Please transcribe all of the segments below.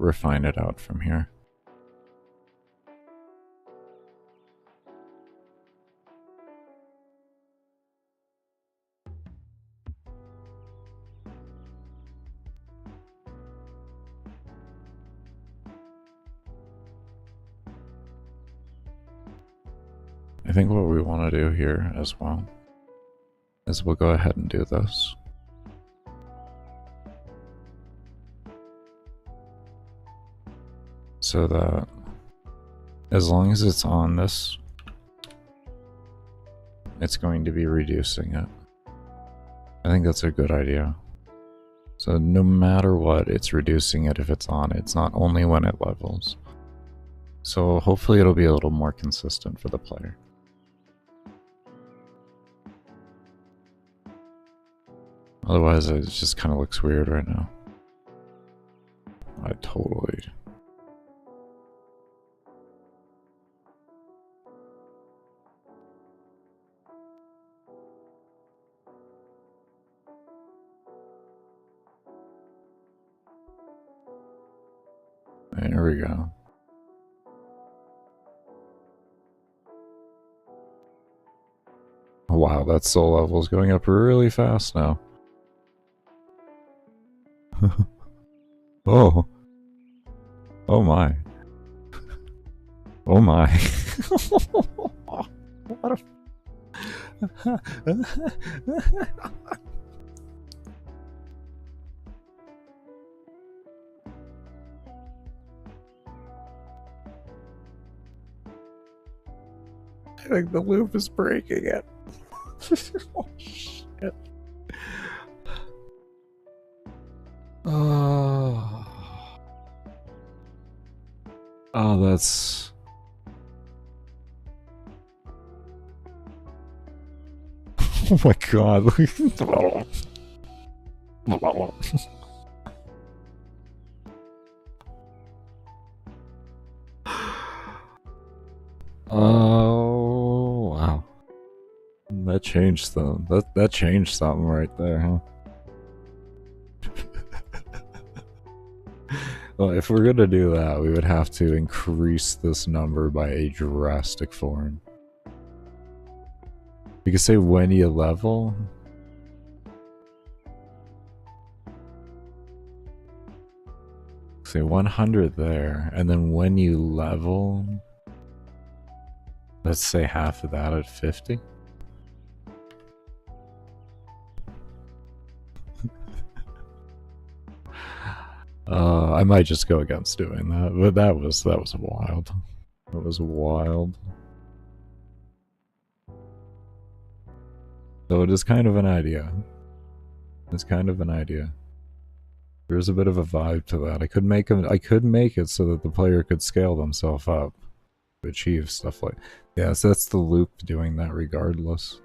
refine it out from here. I think what we want to do here as well is we'll go ahead and do this. So that as long as it's on this, it's going to be reducing it. I think that's a good idea. So no matter what, it's reducing it if it's on. It's not only when it levels. So hopefully it'll be a little more consistent for the player. Otherwise, it just kind of looks weird right now. I totally... There we go. Wow, that soul level is going up really fast now. Oh. Oh my. Oh my. What a... I think the loop is breaking it. Oh, shit. Oh, that's... Oh my god. Oh, wow. That changed something. That changed something right there, huh? Well, if we're gonna do that, we would have to increase this number by a drastic form. You could say when you level. Say 100 there, and then when you level, let's say half of that at 50. I might just go against doing that, but that was wild. That was wild. So it is kind of an idea. It's kind of an idea. There's a bit of a vibe to that. I could make it so that the player could scale themselves up to achieve stuff like... Yeah, so that's the loop doing that regardless.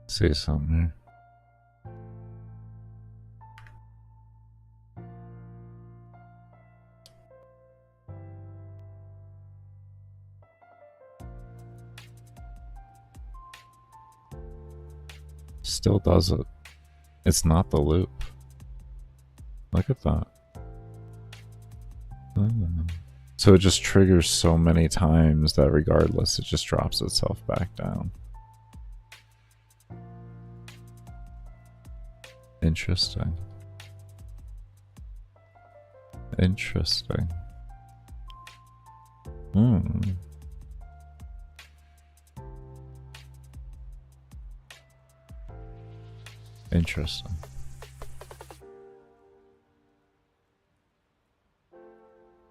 Say something here. Still does it. It's not the loop. Look at that. So it just triggers so many times that regardless, it just drops itself back down. Interesting. Interesting. Interesting.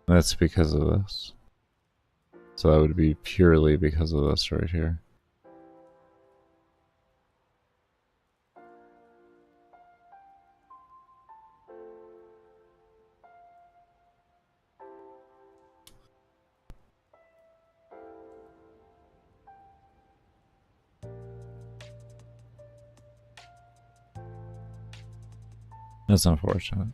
That's because of this. So that would be purely because of this right here. That's unfortunate.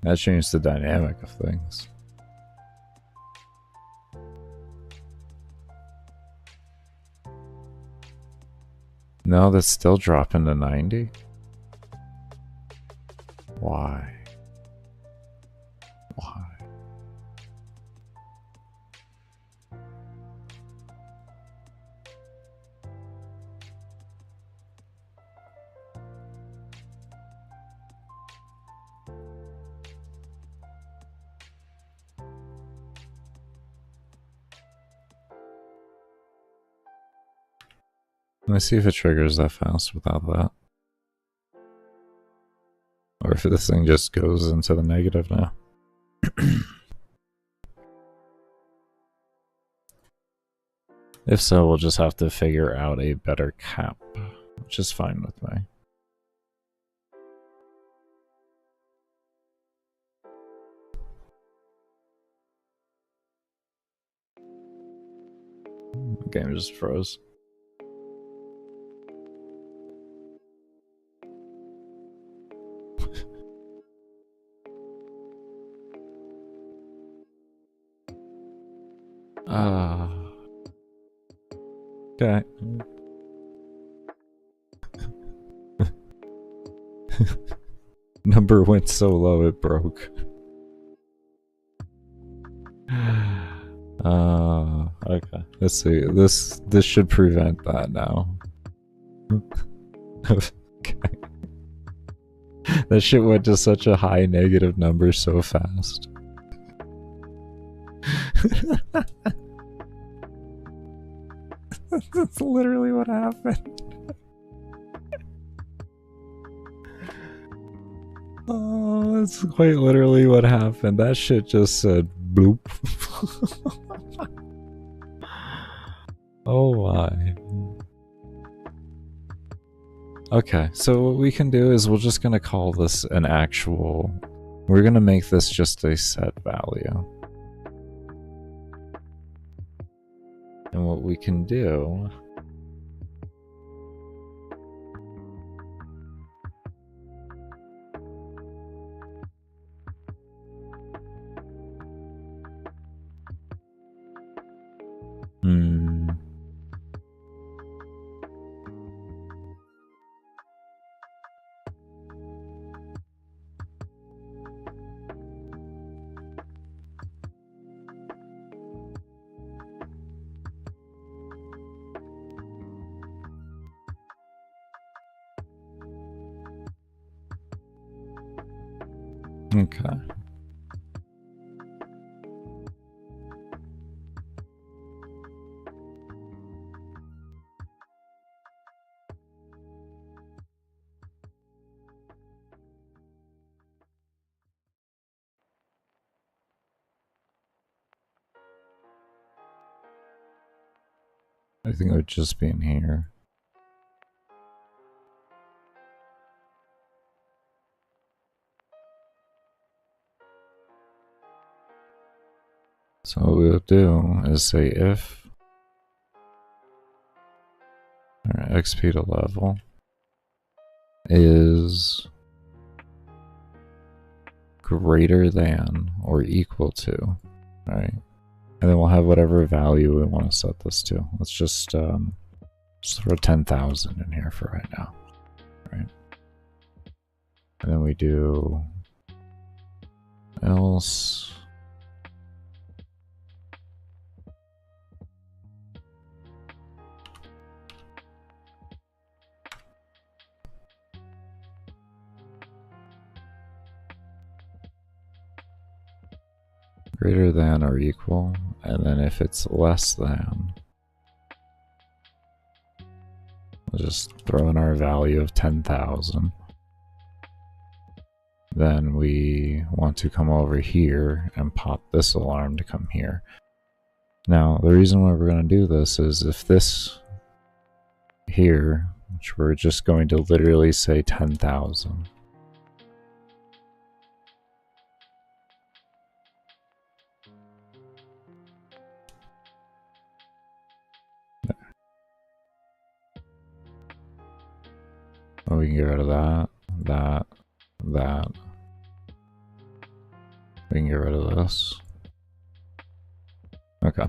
That changed the dynamic of things. No, that's still dropping to 90. Why? Why? Let me see if it triggers that fast without that. Or if this thing just goes into the negative now. If so, we'll just have to figure out a better cap, which is fine with me. The game just froze. Okay. Number went so low it broke. Okay. Let's see. This should prevent that now. Okay. That shit went to such a high negative number so fast. That's literally what happened. Oh, that's quite literally what happened. That shit just said bloop. Oh my. Okay, so what we can do is we're just gonna call this an actual... We're gonna make this just a set value. And what we can do... Okay. I think it would just be in here. So what we'll do is say if our XP to level is greater than or equal to, right? And then we'll have whatever value we want to set this to. Let's just throw 10,000 in here for right now, right? And then we do else. Greater than or equal, and then if it's less than, we'll just throw in our value of 10,000. then we want to come over here and pop this alarm to come here. Now, the reason why we're going to do this is if this here, which we're just going to literally say 10,000. Well, we can get rid of that, that. We can get rid of this. Okay.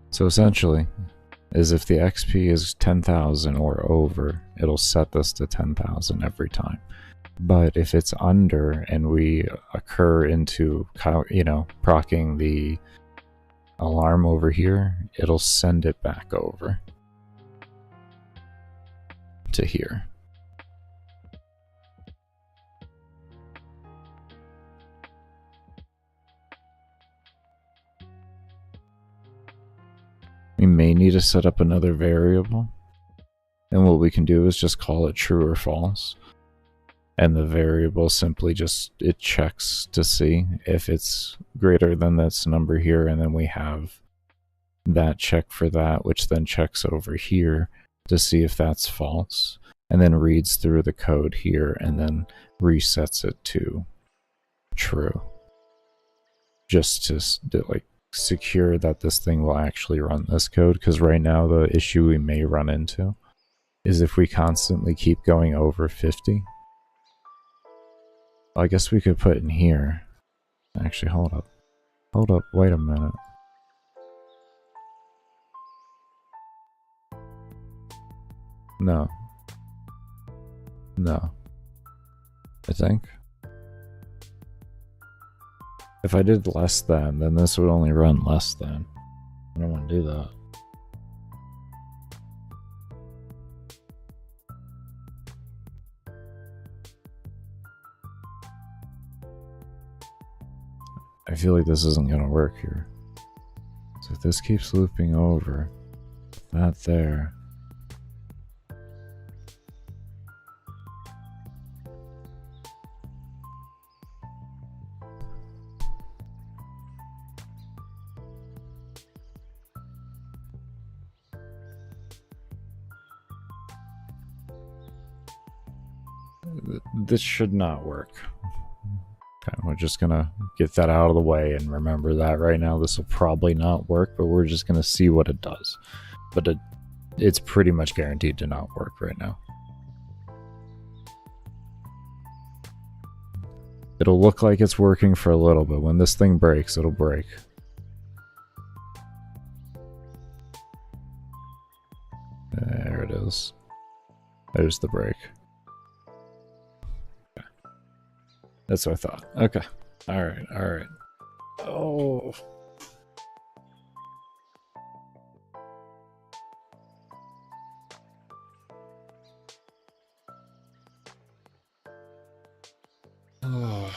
So essentially, is if the XP is 10,000 or over, it'll set this to 10,000 every time. But if it's under and we occur into, proccing the alarm over here, it'll send it back over to here. We may need to set up another variable, and what we can do is just call it true or false, and the variable simply it checks to see if it's greater than this number here, and then we have that check for that, which then checks over here to see if that's false, and then reads through the code here and then resets it to true, just to like secure that this thing will actually run this code. Because right now the issue we may run into is if we constantly keep going over 50. I guess we could put in here, actually hold up, wait a minute. No, I think if I did less than, then this would only run less than. I don't want to do that. I feel like this isn't going to work here. So if this keeps looping over, that there. This should not work. Okay, we're just gonna get that out of the way and remember that right now this will probably not work, but we're just gonna see what it does. But it's pretty much guaranteed to not work right now. It'll look like it's working for a little bit. When this thing breaks, it'll break. There it is. There's the break. Okay. That's what I thought. Okay. Alright, alright. Oh. Oh.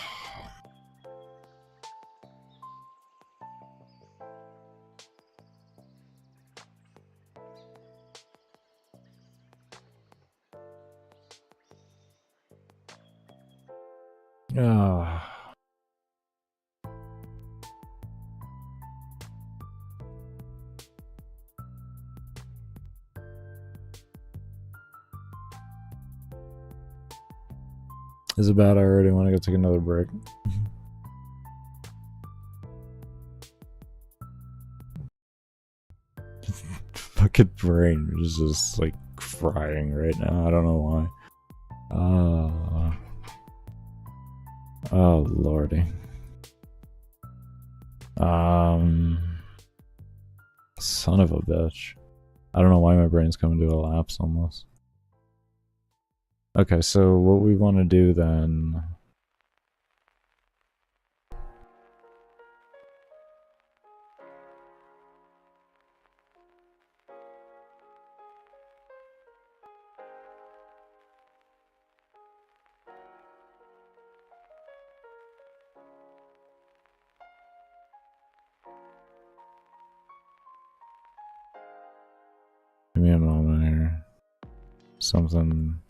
Oh. Is it bad? I already want to go take another break. Fucking brain is just like frying right now. I don't know why. Oh lordy. Son of a bitch. I don't know why my brain's coming to a lapse almost. Okay, so what we want to do then... Give me a moment here. Something...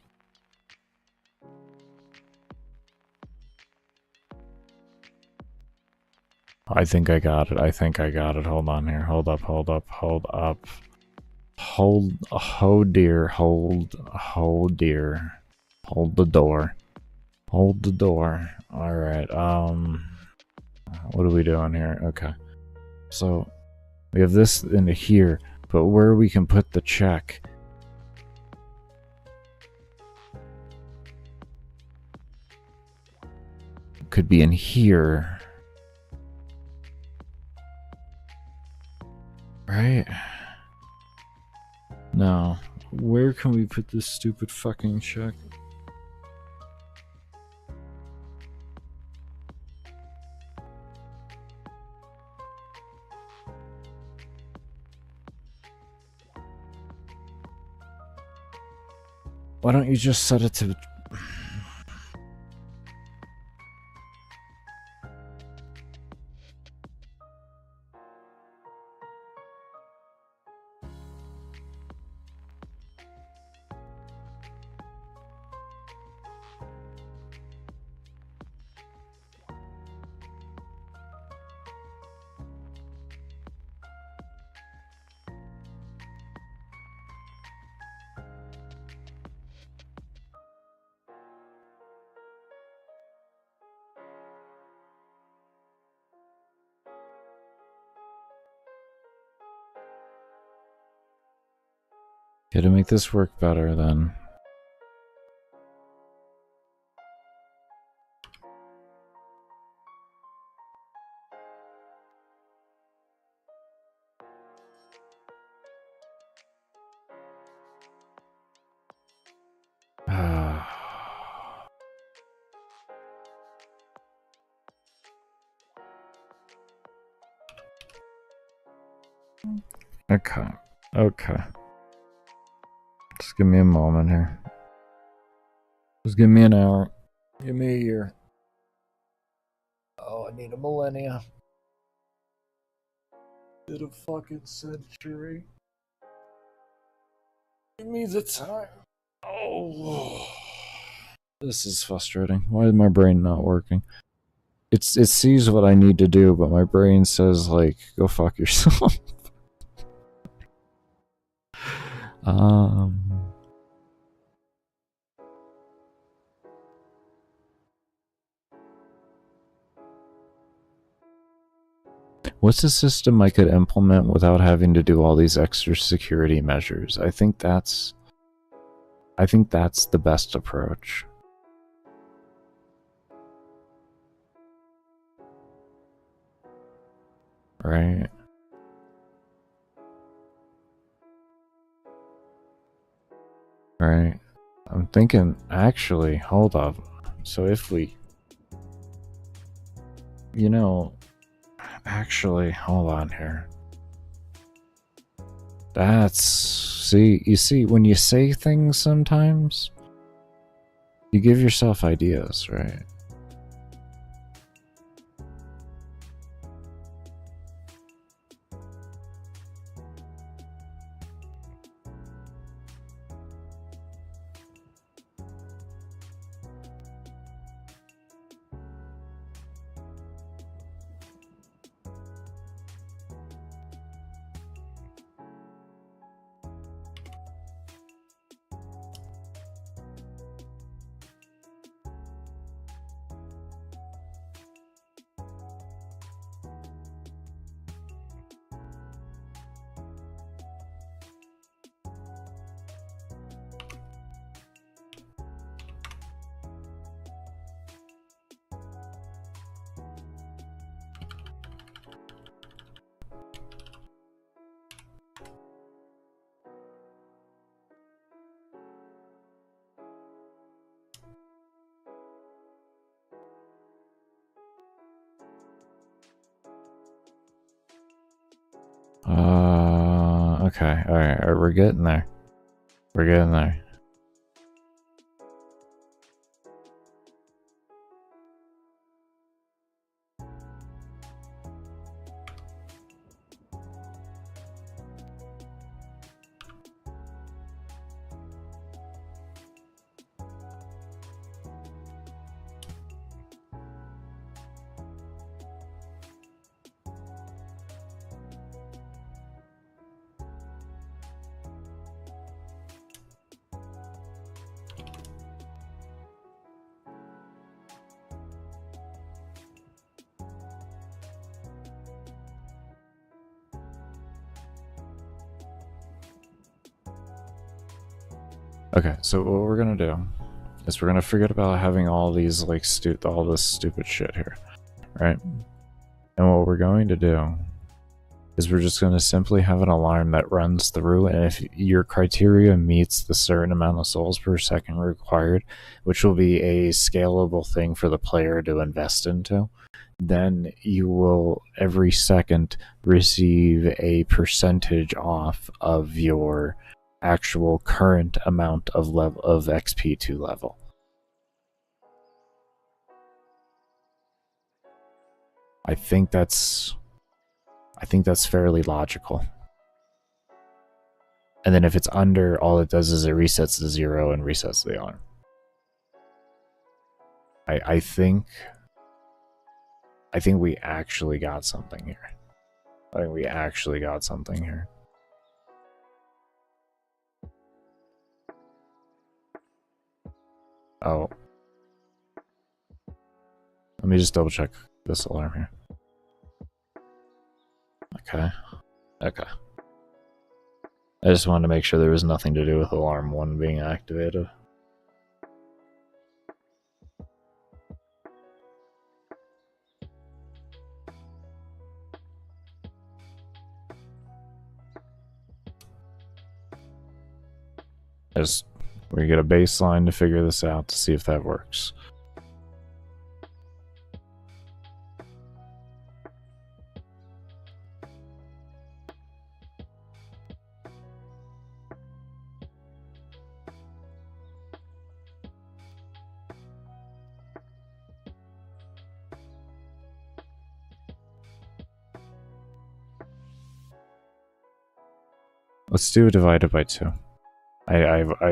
I think I got it. I think I got it. Hold on here. Hold up, hold up, hold up. Oh dear, hold dear. Hold the door. Hold the door. Alright, what are we doing here? Okay. So, we have this into here, but where we can put the check. Could be in here. Right? No. Where can we put this stupid fucking check? Why don't you just set it to... Okay, to make this work better then. Okay. Okay. Just give me a moment here. Just give me an hour. Give me a year. Oh, I need a millennia. Need a fucking century. Give me the time. Oh. This is frustrating. Why is my brain not working? It sees what I need to do, but my brain says, like, go fuck yourself. What's a system I could implement without having to do all these extra security measures? I think that's the best approach. Right? Right. I'm thinking, actually, hold up. So if we, you know, actually, hold on here. You see, when you say things sometimes, you give yourself ideas, right? Okay, alright, we're getting there. We're getting there. Okay, so what we're gonna do is we're gonna forget about having all these like all this stupid shit here, right? And what we're going to do is we're just going to simply have an alarm that runs through, and if your criteria meets the certain amount of souls per second required, which will be a scalable thing for the player to invest into, then you will every second receive a percentage off of your actual current amount of level of XP to level. I think that's fairly logical. And then if it's under, all it does is it resets to 0 and resets the alarm. I think we actually got something here. I think we actually got something here. Oh. Let me just double check this alarm here. Okay. Okay. I just wanted to make sure there was nothing to do with alarm 1 being activated. We get a baseline to figure this out to see if that works. Let's do it divided by 2. I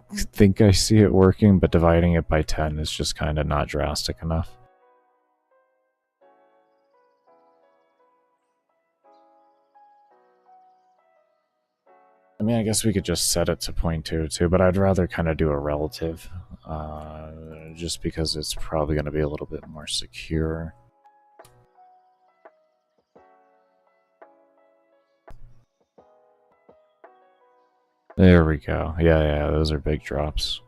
think I see it working, but dividing it by 10 is just kind of not drastic enough. I mean, I guess we could just set it to 0.2 too, but I'd rather kind of do a relative, just because it's probably going to be a little bit more secure. There we go. Yeah, those are big drops.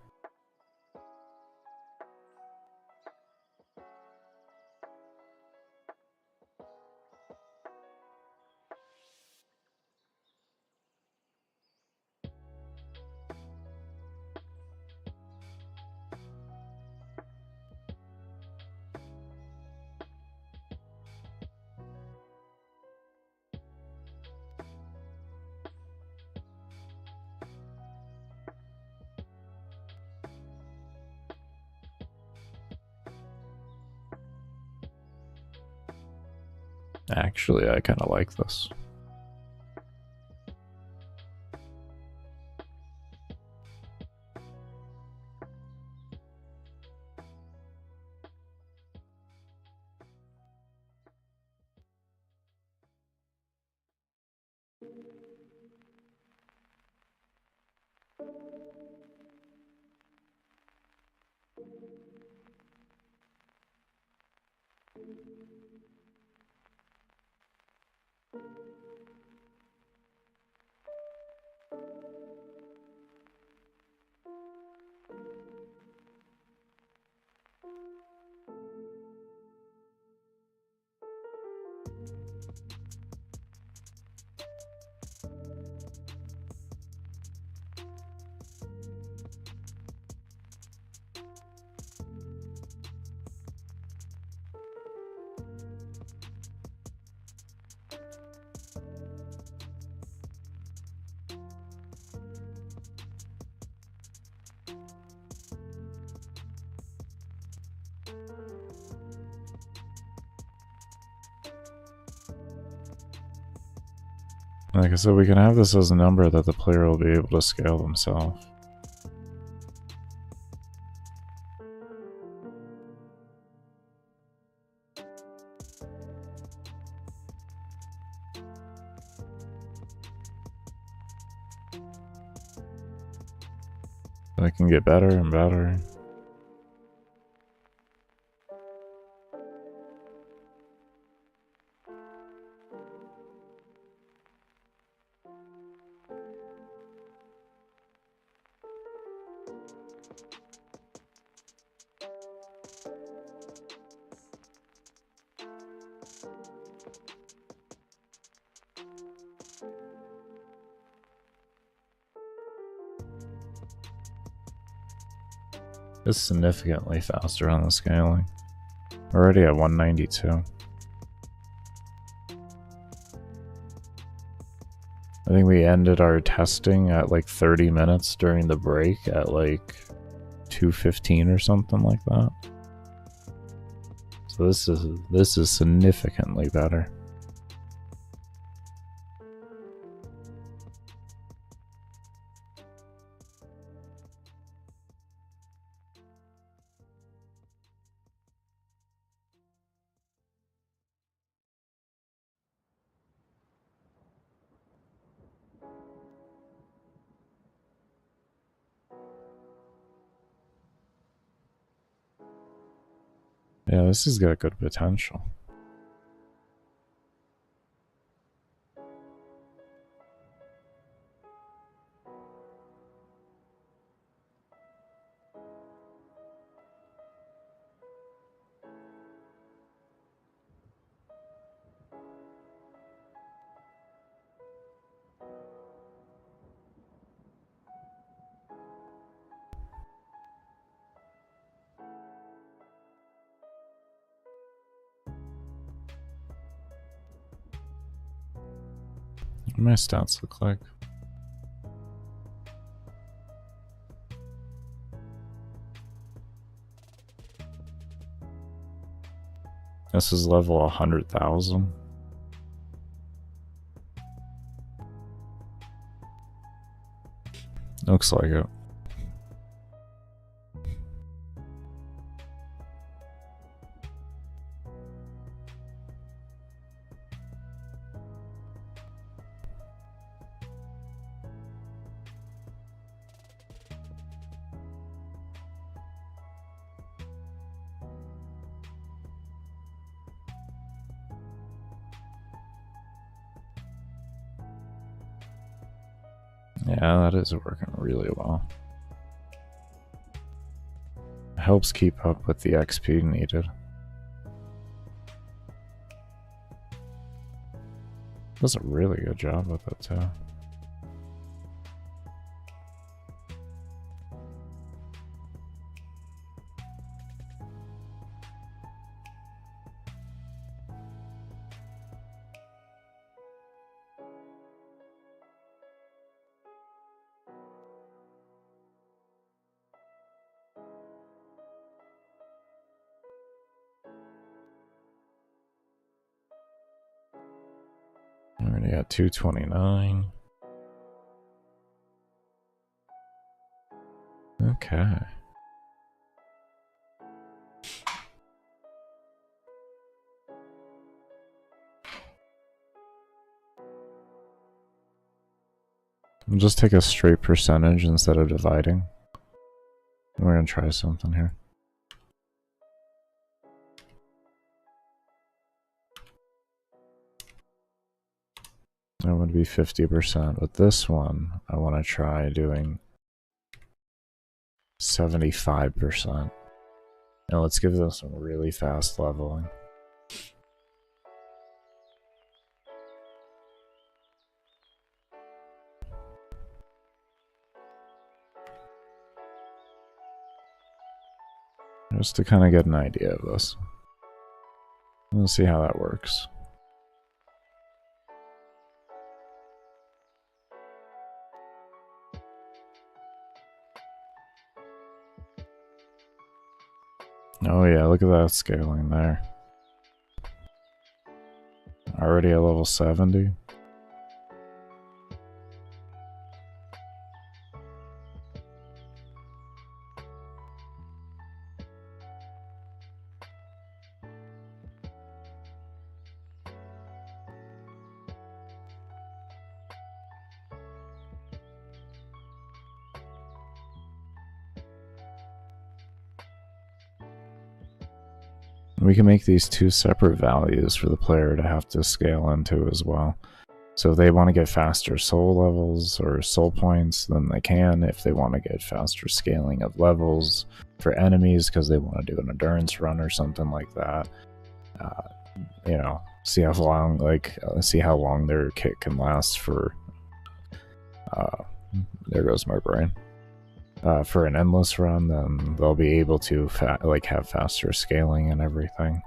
Actually, I kind of like this. Like I said, we can have this as a number that the player will be able to scale themselves. It can get better and better. It's significantly faster on the scaling. Already at 192. I think we ended our testing at like 30 minutes during the break at like 2:15 or something like that. So this is significantly better. Yeah, this has got good potential. What do my stats look like? This is level 100,000. Looks like it. Yeah, that is working really well. It helps keep up with the XP needed. Does a really good job with it too. Already at 229. Okay. We'll just take a straight percentage instead of dividing. We're gonna try something here. That would be 50%. With this one, I want to try doing 75%. Now let's give this some really fast leveling. Just to kind of get an idea of this. We'll see how that works. Oh yeah, look at that scaling there. Already at level 70. We can make these two separate values for the player to have to scale into as well. So if they want to get faster soul levels or soul points, then they can. If they want to get faster scaling of levels for enemies because they want to do an endurance run or something like that, you know, see how long their kit can last for. There goes my brain. for an endless run, then they'll be able to like have faster scaling and everything.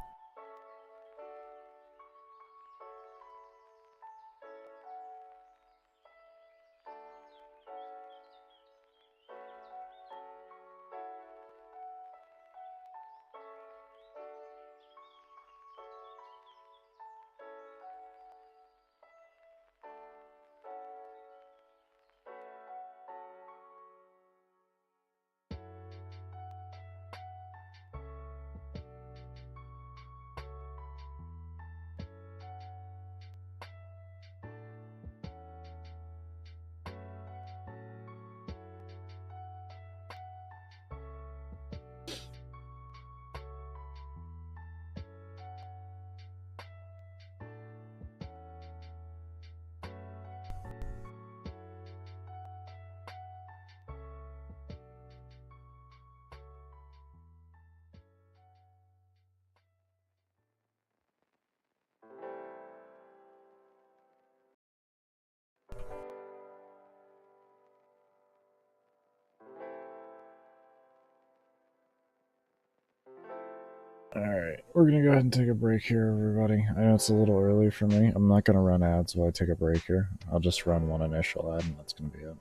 Alright, we're gonna go ahead and take a break here, everybody. I know it's a little early for me. I'm not gonna run ads while I take a break here. I'll just run one initial ad and that's gonna be it.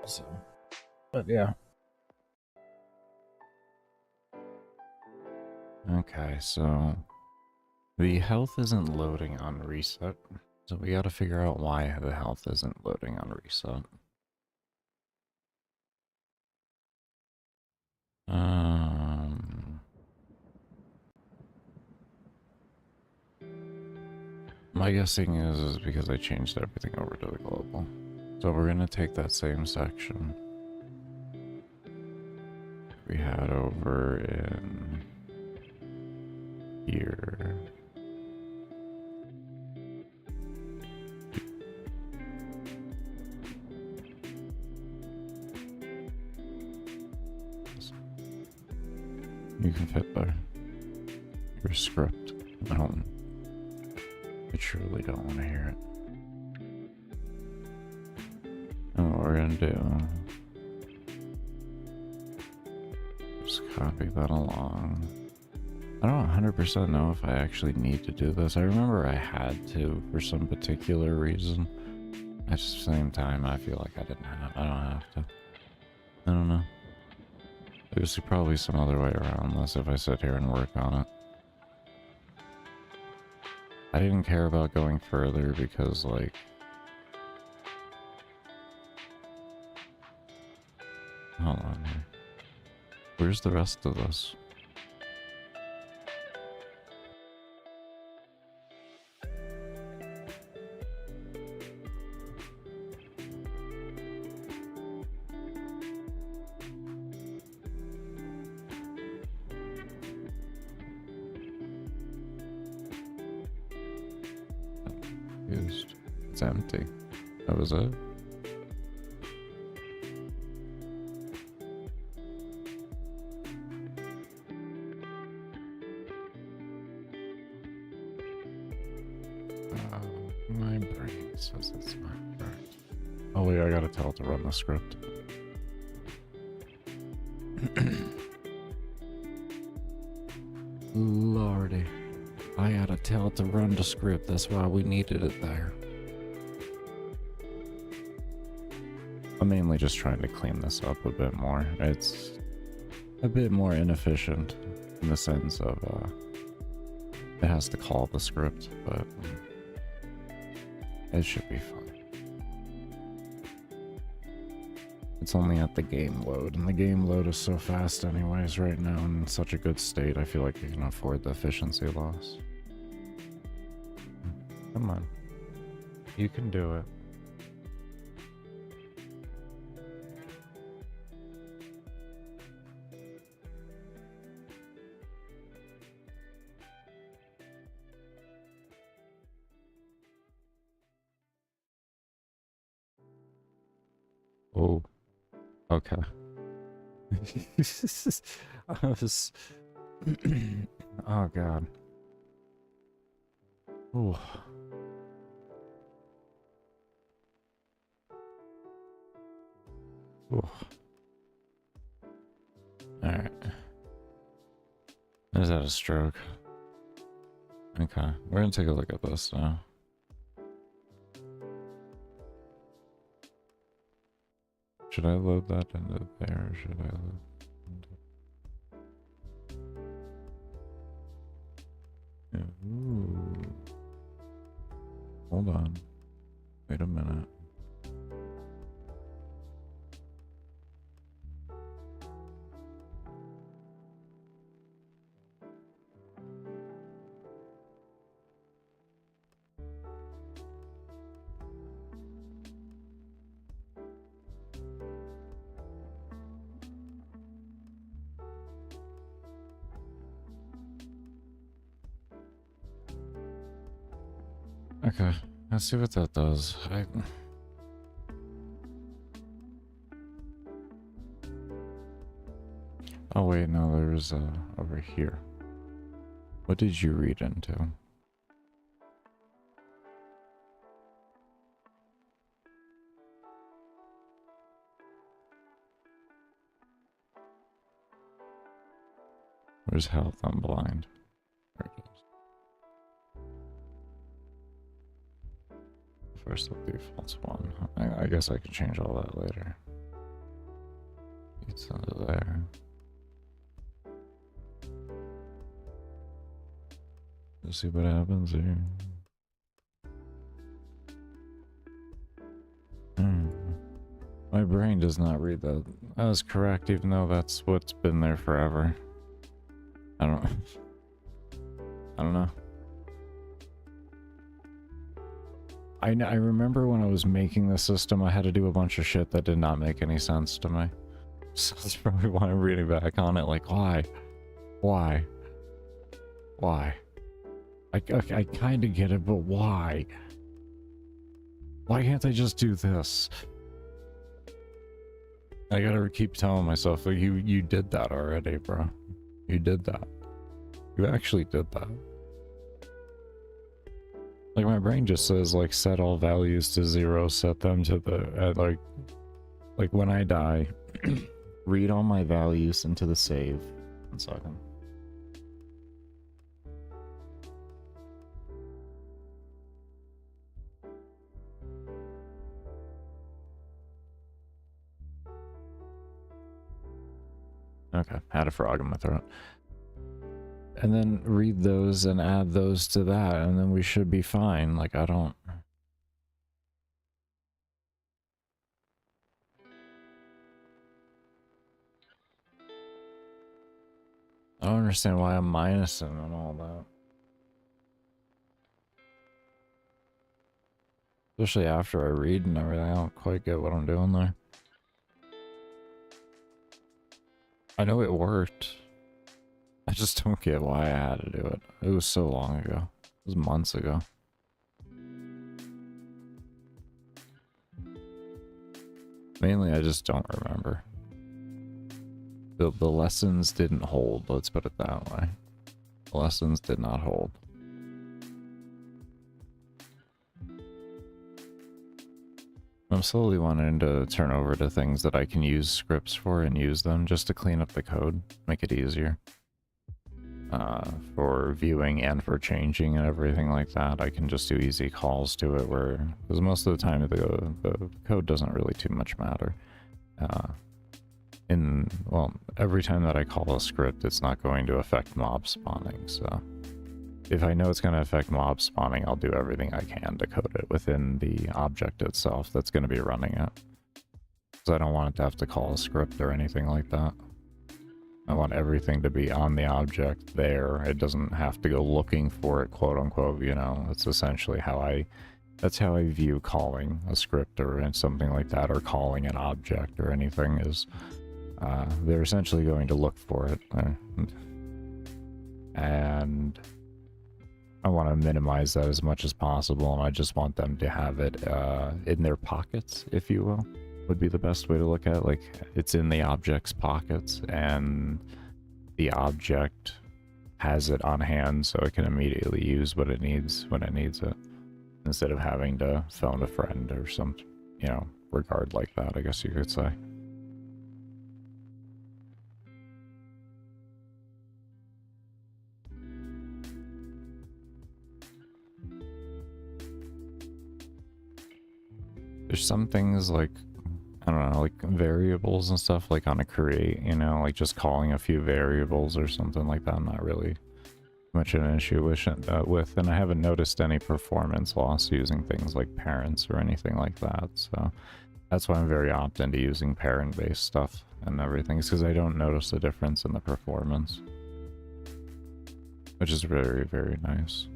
So, but yeah. Okay, so the health isn't loading on reset, so we gotta figure out why the health isn't loading on reset. My guessing is because I changed everything over to the global. So we're gonna take that same section we had over in here. You can fit there. Your script. I truly don't want to hear it. And what we're gonna do, just copy that along. I don't 100% know if I actually need to do this. I remember I had to for some particular reason. At the same time, I feel like I don't have to. I don't know. There's probably some other way around this if I sit here and work on it. I didn't care about going further because, like, hold on here. Where's the rest of this? It's empty. That was it? My brain says it's not correct. Oh yeah, I gotta tell it to run the script. Lordy. I gotta tell it to run the script, that's why we needed it there. I'm mainly just trying to clean this up a bit more. It's a bit more inefficient in the sense of it has to call the script, but it should be fine. It's only at the game load, and the game load is so fast anyways right now and in such a good state, I feel like you can afford the efficiency loss. Come on. You can do it. Oh, okay. I was... oh god. Ooh. Alright. Is that a stroke? Okay, we're gonna take a look at this now. Should I load that into there, or should I load into... Yeah, ooh. Hold on. Wait a minute. Okay, let's see what that does. Oh wait, no, there's over here. What did you read into? Where's health? I'm blind. There it is. First the default's 1. I guess I can change all that later. It's under there. Let's see what happens here. My brain does not read that. That was correct, even though that's what's been there forever. I don't know. I remember when I was making the system, I had to do a bunch of shit that did not make any sense to me. So that's probably why I'm reading back on it, like, why? Why? Why? I kind of get it, but why? Why can't I just do this? I gotta keep telling myself, like, you did that already, bro. You did that. You actually did that. Like, my brain just says, like, set all values to 0, set them to the, like when I die, read all my values into the save. 1 second. Okay, had a frog in my throat. And then read those and add those to that, and then we should be fine. Like, I don't understand why I'm minusing and all that. Especially after I read and everything, I don't quite get what I'm doing there. I know it worked. I just don't get why I had to do it. It was so long ago. It was months ago. Mainly, I just don't remember. The lessons didn't hold, let's put it that way. The lessons did not hold. I'm slowly wanting to turn over to things that I can use scripts for and use them just to clean up the code, make it easier. For viewing and for changing and everything like that. I can just do easy calls to it because most of the time the code doesn't really too much matter. Well, every time that I call a script, it's not going to affect mob spawning, so if I know it's going to affect mob spawning, I'll do everything I can to code it within the object itself that's going to be running it. Because I don't want it to have to call a script or anything like that. I want everything to be on the object there. It doesn't have to go looking for it, quote unquote, you know. That's essentially that's how I view calling a script or something like that, or calling an object or anything is, they're essentially going to look for it. And I want to minimize that as much as possible, and I just want them to have it in their pockets, if you will. Would be the best way to look at it. Like, it's in the object's pockets and the object has it on hand so it can immediately use what it needs when it needs it, instead of having to phone a friend or some, you know, regard like that, I guess you could say. There's some things like, I don't know, like variables and stuff, like on a create, you know, like just calling a few variables or something like that. I'm not really much of an issue with, and I haven't noticed any performance loss using things like parents or anything like that. So that's why I'm very opt into using parent-based stuff and everything, because I don't notice a difference in the performance, which is very, very nice.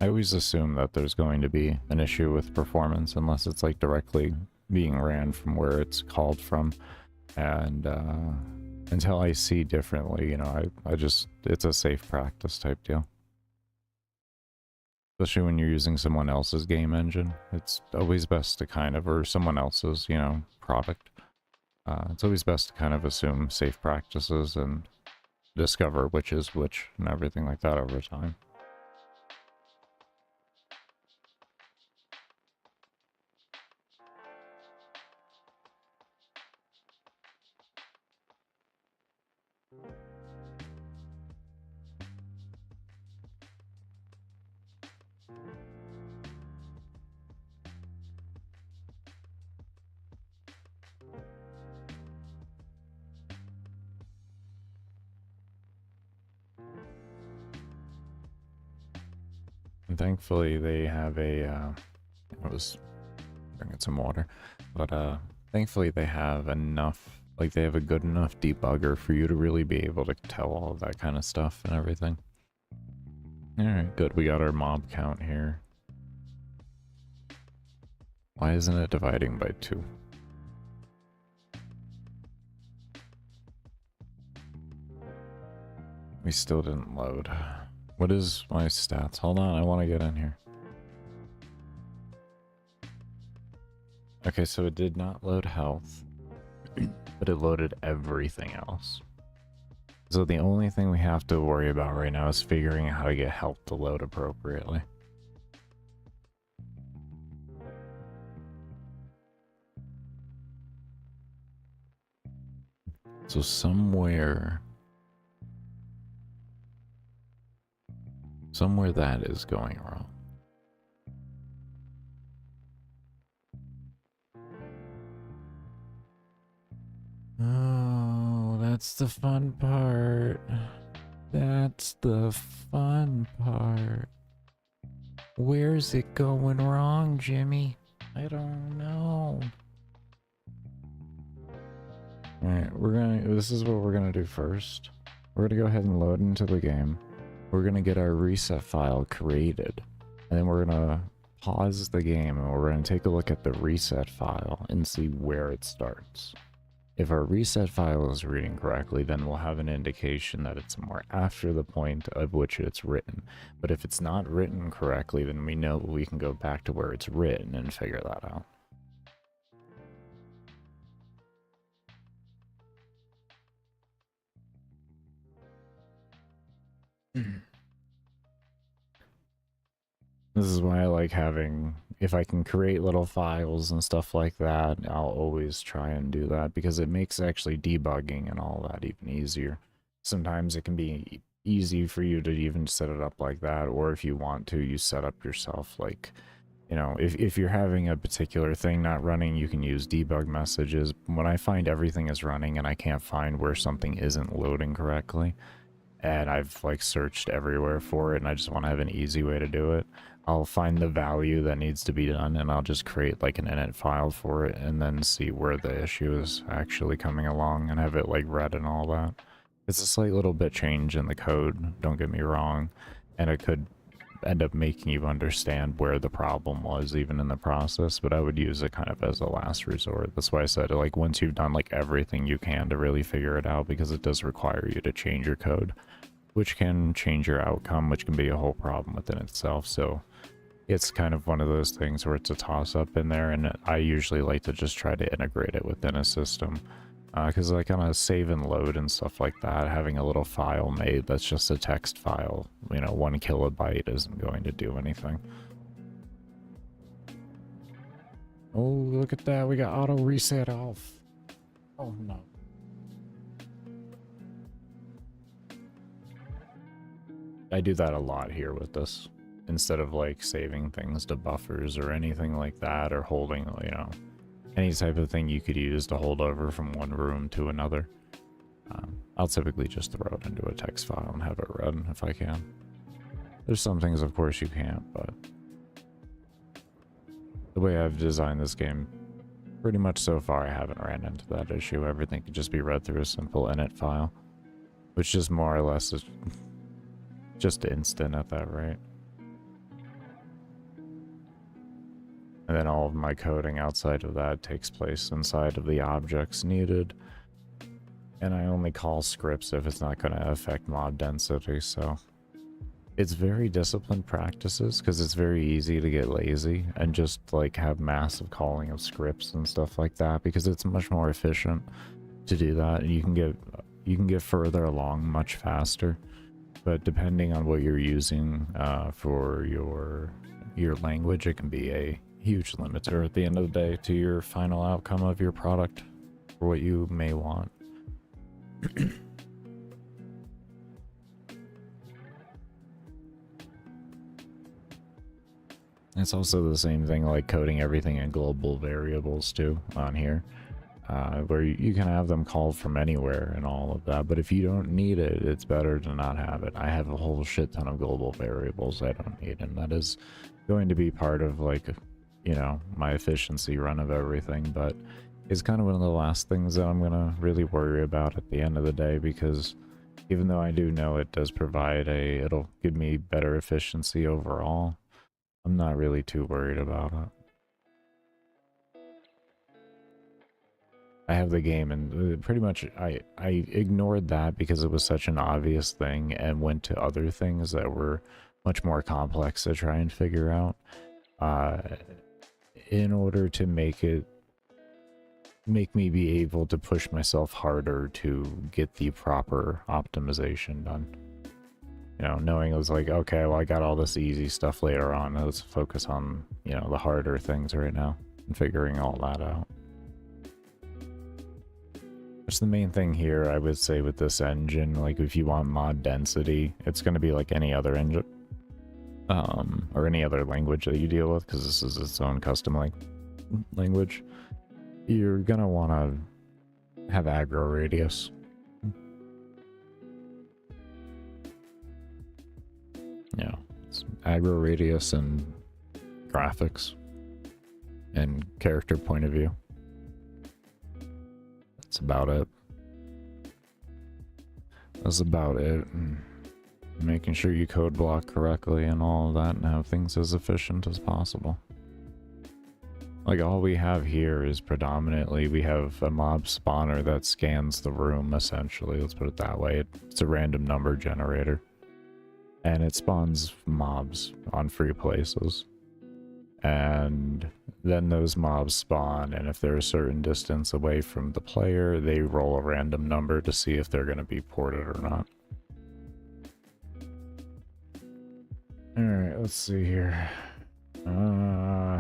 I always assume that there's going to be an issue with performance unless it's like directly being ran from where it's called from, and until I see differently, you know, I just, it's a safe practice type deal. Especially when you're using someone else's game engine, it's always best to kind of, or someone else's, you know, product. It's always best to kind of assume safe practices and discover which is which and everything like that over time. And thankfully they have a, I was drinking some water, but thankfully they have enough, like they have a good enough debugger for you to really be able to tell all of that kind of stuff and everything. Alright, good, we got our mob count here. Why isn't it dividing by 2? We still didn't load. What is my stats? Hold on, I want to get in here. Okay, so it did not load health, but it loaded everything else. So the only thing we have to worry about right now is figuring out how to get health to load appropriately. So somewhere that is going wrong. Oh, that's the fun part. That's the fun part. Where's it going wrong, Jimmy? I don't know. Alright, this is what we're gonna do first. We're gonna go ahead and load into the game. We're gonna get our reset file created. And then we're gonna pause the game and we're gonna take a look at the reset file and see where it starts. If our reset file is reading correctly, then we'll have an indication that it's somewhere after the point of which it's written. But if it's not written correctly, then we know we can go back to where it's written and figure that out. This is why I like having, if I can create little files and stuff like that, I'll always try and do that because it makes actually debugging and all that even easier. Sometimes it can be easy for you to even set it up like that, or if you want to, you set up yourself, like, you know, if you're having a particular thing not running, you can use debug messages. When I find everything is running and I can't find where something isn't loading correctly, and I've like searched everywhere for it and I just want to have an easy way to do it, I'll find the value that needs to be done and I'll just create like an init file for it and then see where the issue is actually coming along and have it like read and all that. It's a slight little bit change in the code, don't get me wrong, and it could end up making you understand where the problem was even in the process, but I would use it kind of as a last resort. That's why I said, like, once you've done like everything you can to really figure it out, because it does require you to change your code, which can change your outcome, which can be a whole problem within itself. So it's kind of one of those things where it's a toss-up in there, and I usually like to just try to integrate it within a system. Because like on a save and load and stuff like that, having a little file made that's just a text file, you know, 1 kilobyte isn't going to do anything. Oh, look at that, we got auto reset off. Oh no. I do that a lot here with this. instead of like saving things to buffers or anything like that, or holding, you know, any type of thing you could use to hold over from one room to another. I'll typically just throw it into a text file and have it read if I can. There's some things, of course, you can't, but the way I've designed this game, pretty much so far, I haven't ran into that issue. Everything can just be read through a simple init file, which just more or less is just instant at that rate. And then all of my coding outside of that takes place inside of the objects needed. And I only call scripts if it's not going to affect mob density, so it's very disciplined practices, because it's very easy to get lazy and just like have massive calling of scripts and stuff like that, because it's much more efficient to do that, and you can get further along much faster. But depending on what you're using for your language, it can be a huge limiter at the end of the day to your final outcome of your product, or what you may want. It's also the same thing like coding everything in global variables too on here, where you can have them called from anywhere and all of that, but if you don't need it, it's better to not have it. I have a whole shit ton of global variables I don't need, and that is going to be part of, like, you know, my efficiency run of everything, but it's kind of one of the last things that I'm gonna really worry about at the end of the day, because even though I do know it does provide it'll give me better efficiency overall, I'm not really too worried about it. I have the game, and pretty much I ignored that because it was such an obvious thing, and went to other things that were much more complex to try and figure out in order to make me be able to push myself harder to get the proper optimization done. You know, knowing it was like, okay, well, I got all this easy stuff later on, let's focus on, you know, the harder things right now and figuring all that out. That's the main thing here, I would say, with this engine. Like, if you want mod density, it's going to be like any other engine, or any other language that you deal with, because this is its own custom language. You're going to want to have aggro radius. Yeah, it's aggro radius and graphics and character point of view. That's about it. That's about it. And making sure you code block correctly and all of that, and have things as efficient as possible. Like, all we have here is predominantly, we have a mob spawner that scans the room, essentially. Let's put it that way. It's a random number generator. And it spawns mobs on free places. And then those mobs spawn, and if they're a certain distance away from the player, they roll a random number to see if they're going to be ported or not. Alright, let's see here.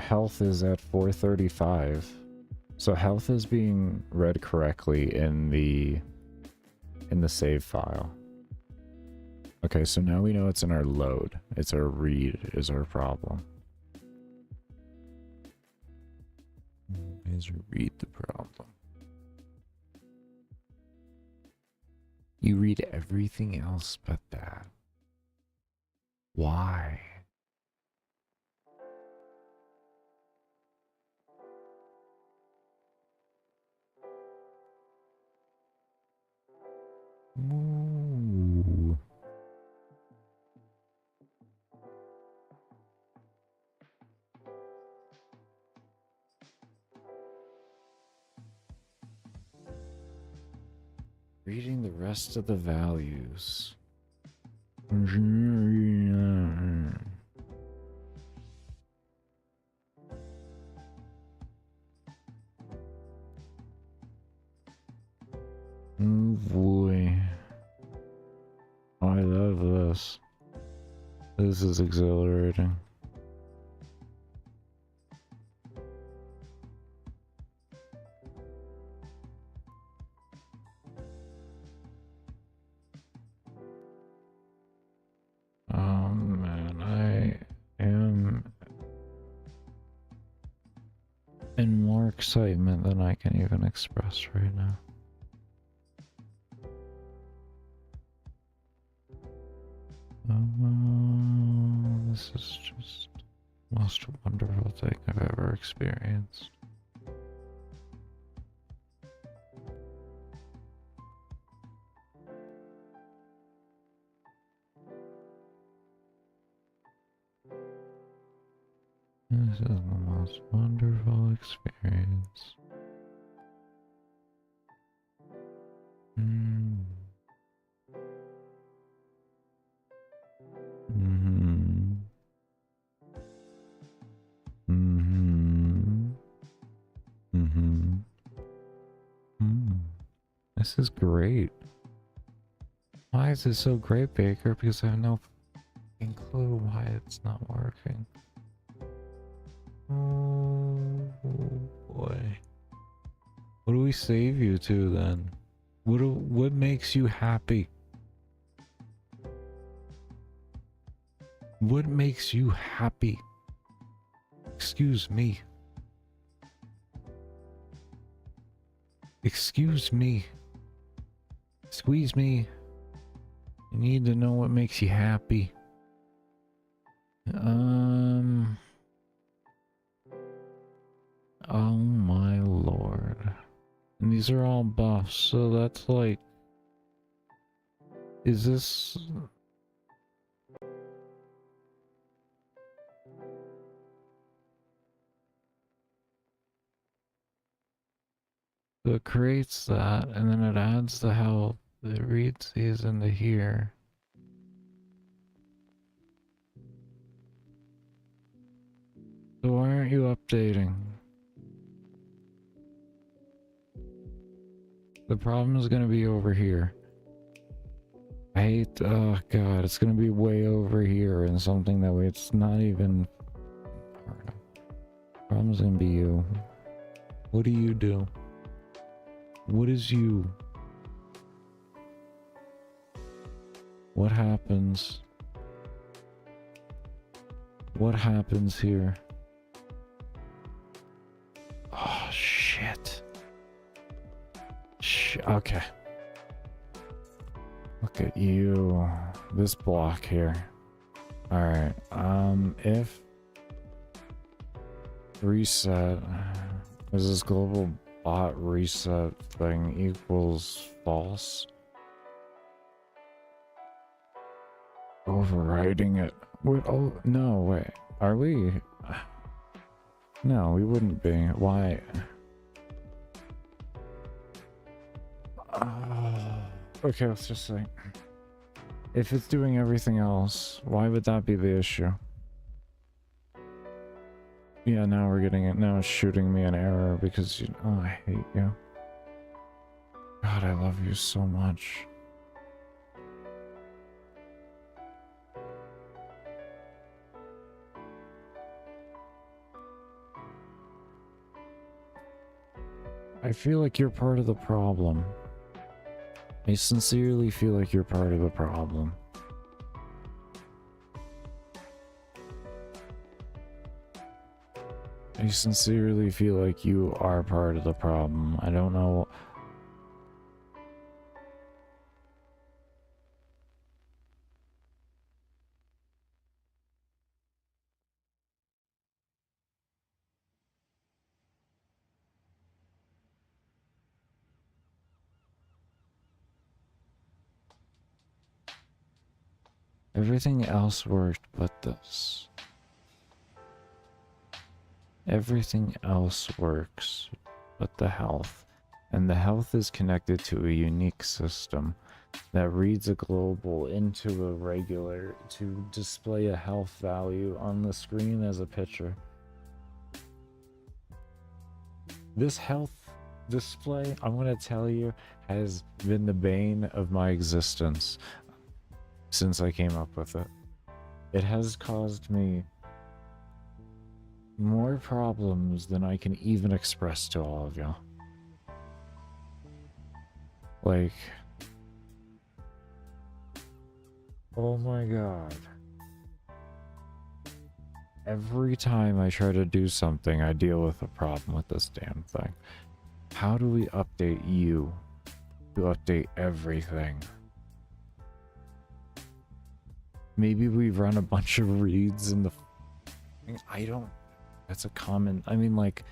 Health is at 435. So health is being read correctly in the save file. Okay, so now we know it's in our load. It's our read is our problem. Is read the problem. You read everything else but that. Why? Ooh. Reading the rest of the values. Oh boy. I love this. This is exhilarating. Oh man, excitement than I can even express right now. This is just the most wonderful thing I've ever experienced. This is the most wonderful experience. Mm. Mm-hmm. Mm-hmm. Mm-hmm. Mm. This is great. Why is this so great, Baker? Because I have no fucking clue why it's not working. Oh boy. What do we save you to then? What makes you happy? What makes you happy? Excuse me. Excuse me. Squeeze me. I need to know what makes you happy. Oh my lord. And these are all buffs, so that's like... Is this... So it creates that, and then it adds the health. It reads these into here. So why aren't you updating? The problem is going to be over here. I hate, oh god, it's going to be way over here and something that way it's not even... The problem is going to be you. What do you do? What is you? What happens? What happens here? Oh, shit. Okay. Look at you. This block here. Alright, if... Reset... Is this global bot reset thing equals false? Overriding it. Wait, oh, no, wait. Are we? No, we wouldn't be. Why? Okay, let's just say. If it's doing everything else, why would that be the issue? Yeah, now we're getting it. Now it's shooting me an error because you... Oh, I hate you. God, I love you so much. I feel like you're part of the problem. I sincerely feel like you're part of the problem. I sincerely feel like you are part of the problem. I don't know. Everything else worked but this. Everything else works but the health. And the health is connected to a unique system that reads a global into a regular to display a health value on the screen as a picture. This health display, I'm going to tell you, has been the bane of my existence since I came up with it. It has caused me more problems than I can even express to all of you. Like, oh my god. Every time I try to do something, I deal with a problem with this damn thing. How do we update you to update everything? Maybe we run a bunch of reads in the... I don't... That's a common... I mean, like...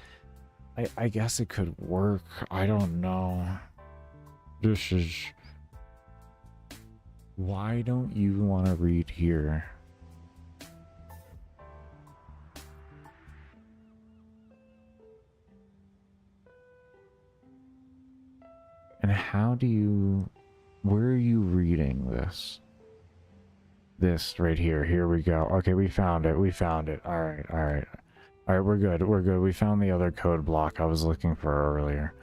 I guess it could work. I don't know. This is... Why don't you want to read here? And how do you... Where are you reading this? This right here. Here we go. Okay, we found it. We found it. Alright, alright. Alright, we're good. We're good. We found the other code block I was looking for earlier.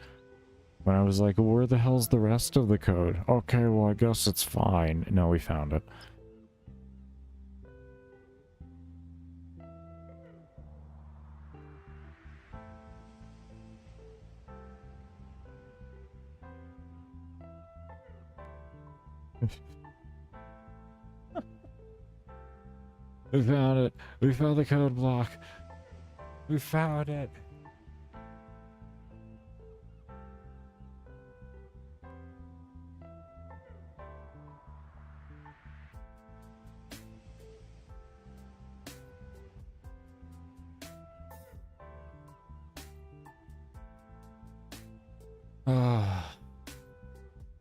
When I was like, where the hell's the rest of the code? Okay, well, I guess it's fine. No, we found it. We found it. We found the code block. We found it. Oh,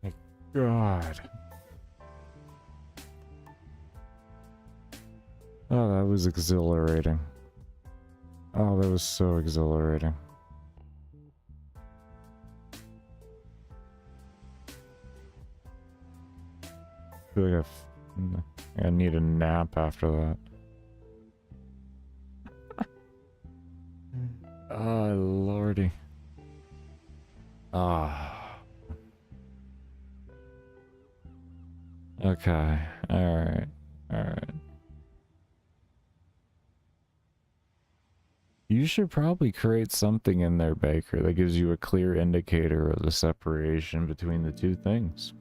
my God. Oh, that was exhilarating. Oh, that was so exhilarating. I feel like I need a nap after that. Oh, lordy. Ah. Okay. Alright. Alright. You should probably create something in there, Baker, that gives you a clear indicator of the separation between the two things.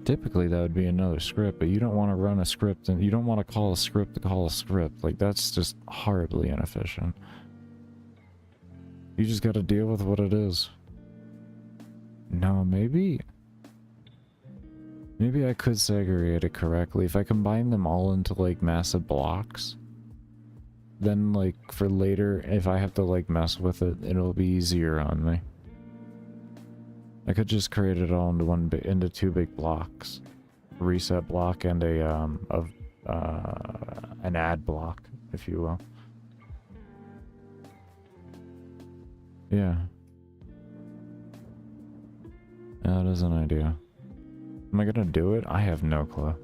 Typically, that would be another script, but you don't want to run a script, and you don't want to call a script to call a script. Like, that's just horribly inefficient. You just gotta deal with what it is. No, maybe I could segregate it correctly. If I combine them all into, like, massive blocks, then, like, for later, if I have to, like, mess with it, it'll be easier on me. I could just create it all into two big blocks. A reset block and an add block, if you will. Yeah. That is an idea. Am I gonna do it? I have no clue.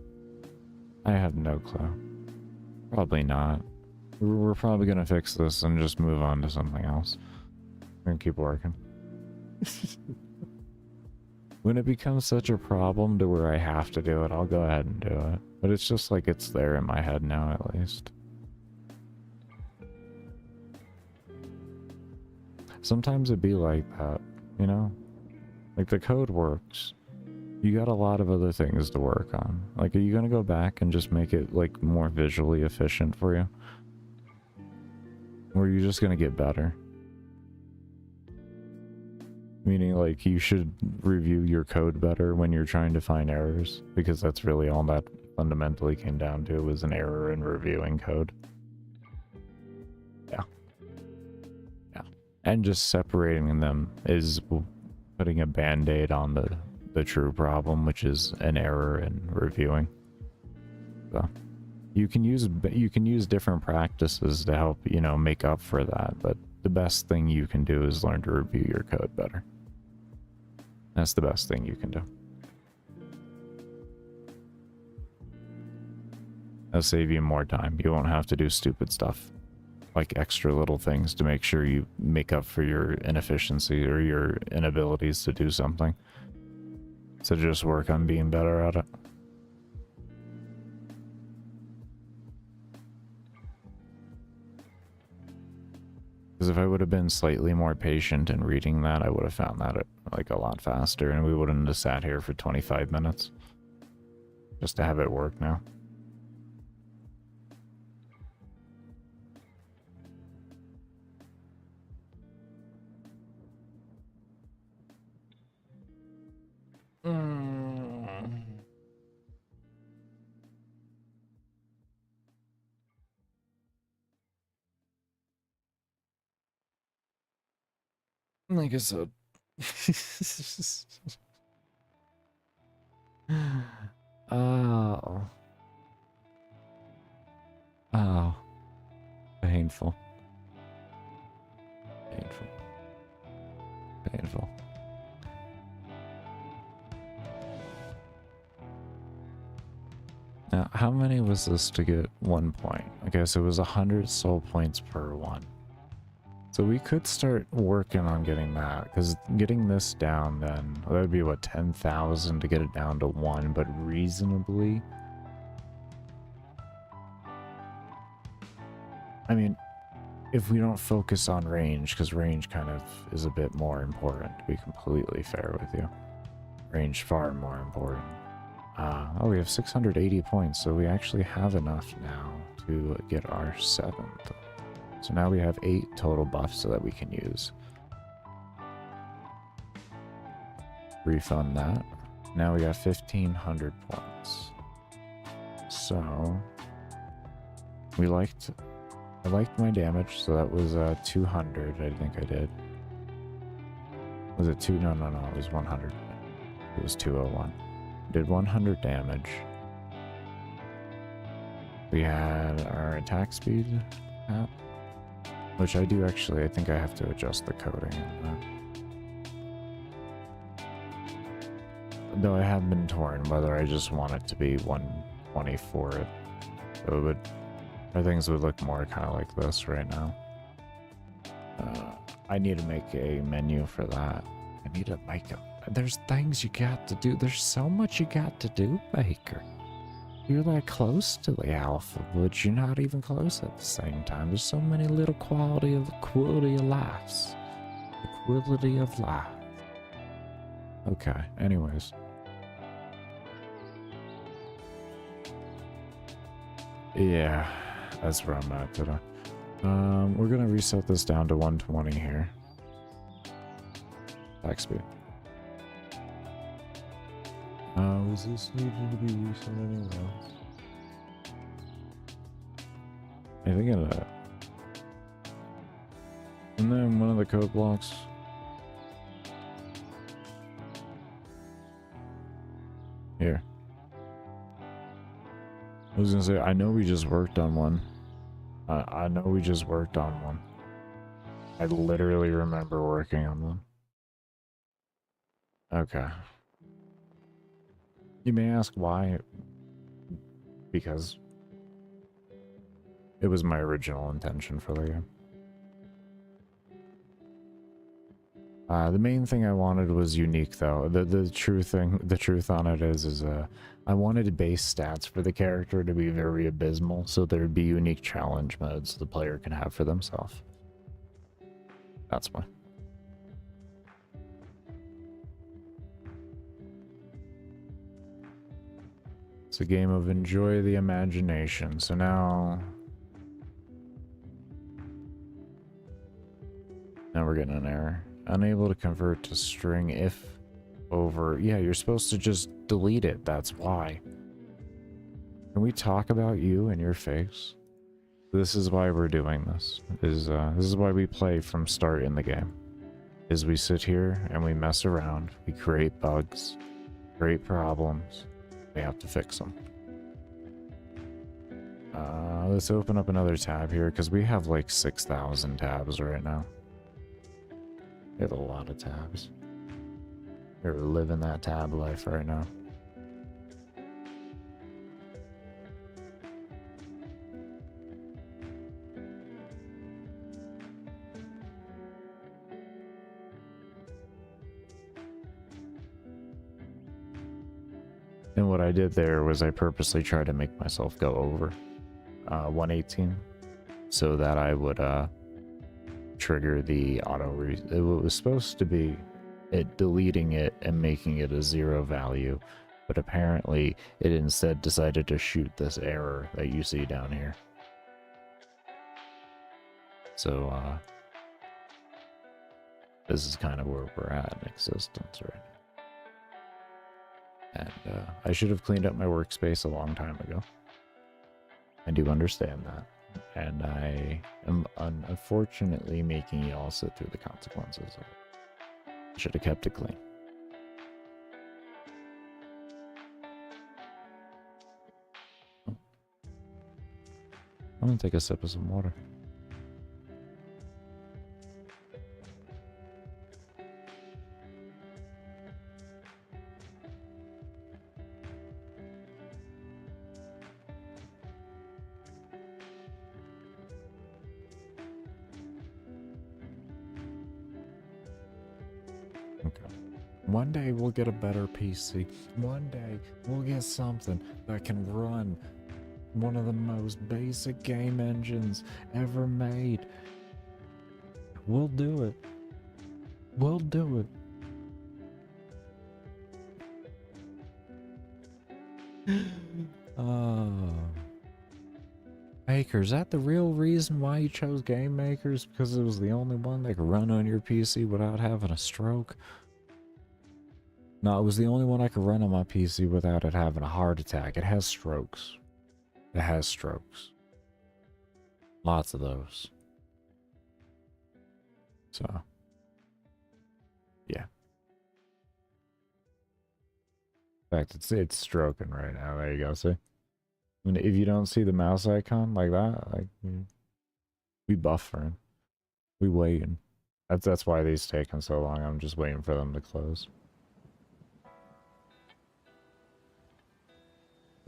I have no clue. Probably not. We're probably gonna fix this and just move on to something else. We're gonna keep working. When it becomes such a problem to where I have to do it, I'll go ahead and do it. But it's just like it's there in my head now, at least. Sometimes it'd be like that, you know? Like, the code works. You got a lot of other things to work on. Like, are you gonna go back and just make it, like, more visually efficient for you? Or are you just gonna get better? Meaning, like, you should review your code better when you're trying to find errors, because that's really all that fundamentally came down to, was an error in reviewing code. Yeah. Yeah. And just separating them is putting a band-aid on the true problem, which is an error in reviewing. So you can use different practices to help, you know, make up for that, but the best thing you can do is learn to review your code better. That's the best thing you can do. That'll save you more time. You won't have to do stupid stuff, like extra little things to make sure you make up for your inefficiency or your inabilities to do something. So just work on being better at it. Because if I would have been slightly more patient in reading that, I would have found that like a lot faster, and we wouldn't have sat here for 25 minutes just to have it work now. Like I said. Oh. Oh. Painful. Painful. Painful. Now, how many was this to get 1 point? Okay, so it was 100 soul points per one. So we could start working on getting that, because getting this down then, well, that would be what, 10,000 to get it down to 1, but reasonably. I mean, if we don't focus on range, because range kind of is a bit more important, to be completely fair with you. Range far more important. Oh, we have 680 points, so we actually have enough now to get our 7th. So now we have 8 total buffs so that we can use. Refund that. Now we got 1,500 points. So I liked my damage, so that was 200, I think I did. Was it 2? No, it was 100. It was 201. Did 100 damage. We had our attack speed app, which I do actually, I think I have to adjust the coding on that. Though I have been torn whether I just want it to be 120 for it. So it would, or things would look more kind of like this right now. I need to make a menu for that. I need to make a, there's things you got to do. There's so much you got to do, Baker. You're like close to the alpha, but you're not even close at the same time. There's so many little quality of lives. The quality of life. Okay, anyways. Yeah, that's where I'm at today. We're gonna reset this down to 120 here. Attack speed. Was this needed to be reset anywhere else? I think of that. And then one of the code blocks. Here. I was gonna say, I know we just worked on one. I know we just worked on one. I literally remember working on one. Okay. You may ask why. Because it was my original intention for the game. The main thing I wanted was unique, though. The truth on it is I wanted base stats for the character to be very abysmal, so there'd be unique challenge modes the player can have for themselves. That's why. It's a game of enjoy the imagination. So now we're getting an error. Unable to convert to string if over. Yeah, you're supposed to just delete it. That's why. Can we talk about you and your face? This is why we're doing this. This is why we play from start in the game. Is we sit here and we mess around. We create bugs, create problems. We have to fix them. Let's open up another tab here because we have like 6,000 tabs right now. We have a lot of tabs. We're living that tab life right now. And what I did there was I purposely tried to make myself go over 118 so that I would trigger the auto it was supposed to be it deleting it and making it a 0 value, but apparently it instead decided to shoot this error that you see down here. So this is kind of where we're at in existence right now. And I should have cleaned up my workspace a long time ago. I do understand that. And I am unfortunately making you all sit through the consequences of it. Should have kept it clean. I'm gonna take a sip of some water. One day we'll get a better PC. One day we'll get something that can run one of the most basic game engines ever made. We'll do it. We'll do it. Maker, is that the real reason why you chose Game Makers? Because it was the only one that could run on your PC without having a stroke? No, it was the only one I could run on my PC without it having a heart attack. It has strokes. It has strokes. Lots of those. So, yeah. In fact, it's stroking right now. There you go, see? I mean, if you don't see the mouse icon like that, like, we buffering. We waiting. That's why these taking so long. I'm just waiting for them to close.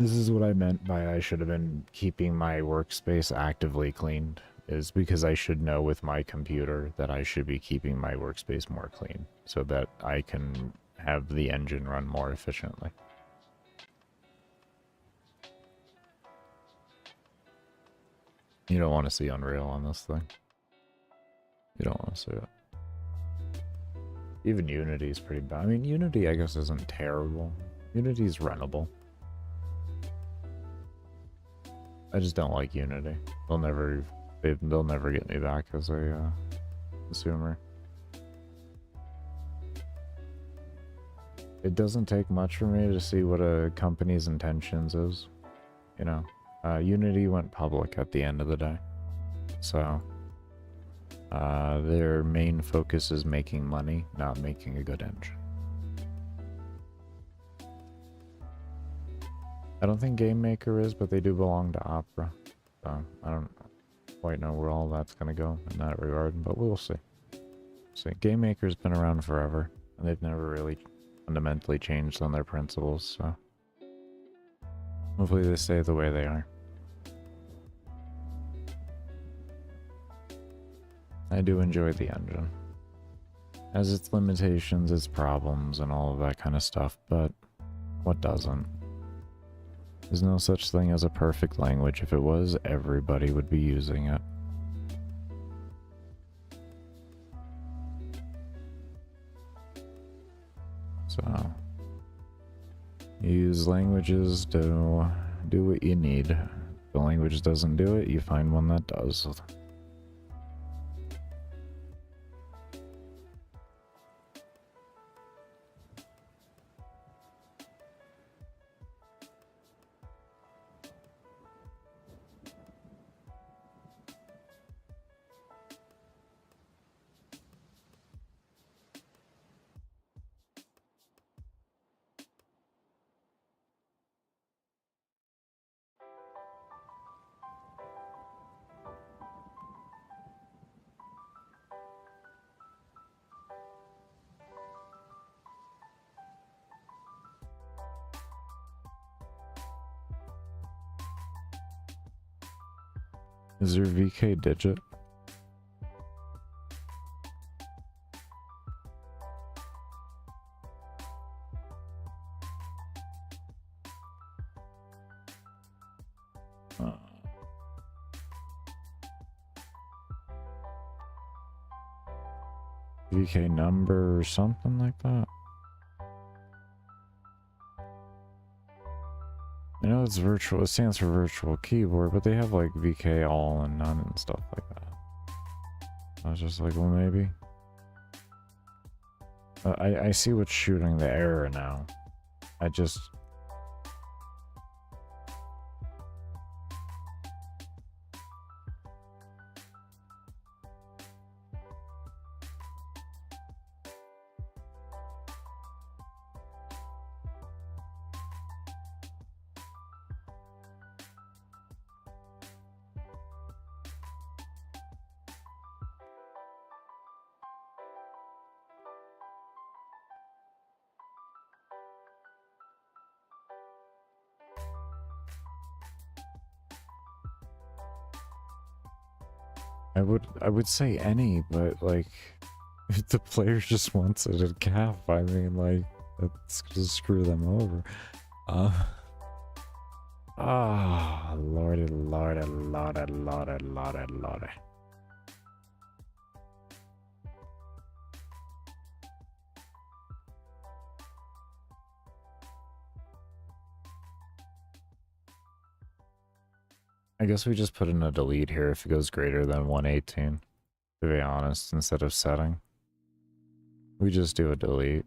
This is what I meant by I should have been keeping my workspace actively cleaned, is because I should know with my computer that I should be keeping my workspace more clean so that I can have the engine run more efficiently. You don't want to see Unreal on this thing. You don't want to see it. Even Unity is pretty bad. I mean, Unity I guess isn't terrible. Unity's runnable. I just don't like Unity. They'll never get me back as a consumer. It doesn't take much for me to see what a company's intentions is. You know, Unity went public at the end of the day, so their main focus is making money, not making a good engine. I don't think GameMaker is, but they do belong to Opera. So I don't quite know where all that's going to go in that regard, but we'll see. See, GameMaker's been around forever, and they've never really fundamentally changed on their principles, so hopefully they stay the way they are. I do enjoy the engine. Has its limitations, its problems, and all of that kind of stuff, but what doesn't? There's no such thing as a perfect language. If it was, everybody would be using it. So, you use languages to do what you need. If the language doesn't do it, you find one that does. Is there VK digit? VK number or something like that? I know it's virtual, it stands for virtual keyboard, but they have like VK all and none and stuff like that. I was just like, well, maybe. I see what's shooting the error now. I just... I would say any, but like if the player just wants it at cap, I mean like that's gonna screw them over. Lordy, lordy, lordy, lordy, lordy, lordy. I guess we just put in a delete here if it goes greater than 118, to be honest, instead of setting. We just do a delete.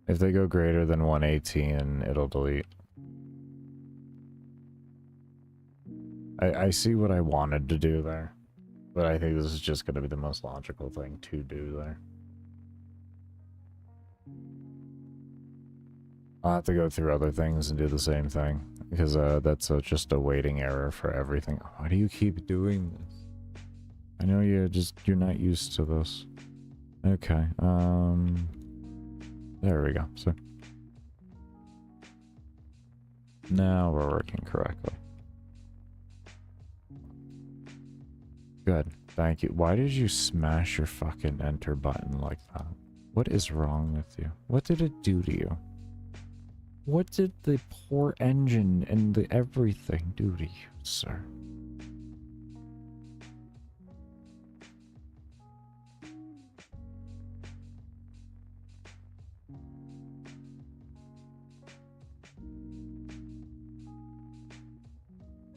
If they go greater than 118, it'll delete. I see what I wanted to do there, but I think this is just going to be the most logical thing to do there. I'll have to go through other things and do the same thing, because that's just a waiting error for everything. Why do you keep doing this? I know you're not used to this. Okay, there we go. So now we're working correctly. Good, thank you. Why did you smash your fucking enter button like that? What is wrong with you? What did it do to you? What did the poor engine and the everything do to you, sir?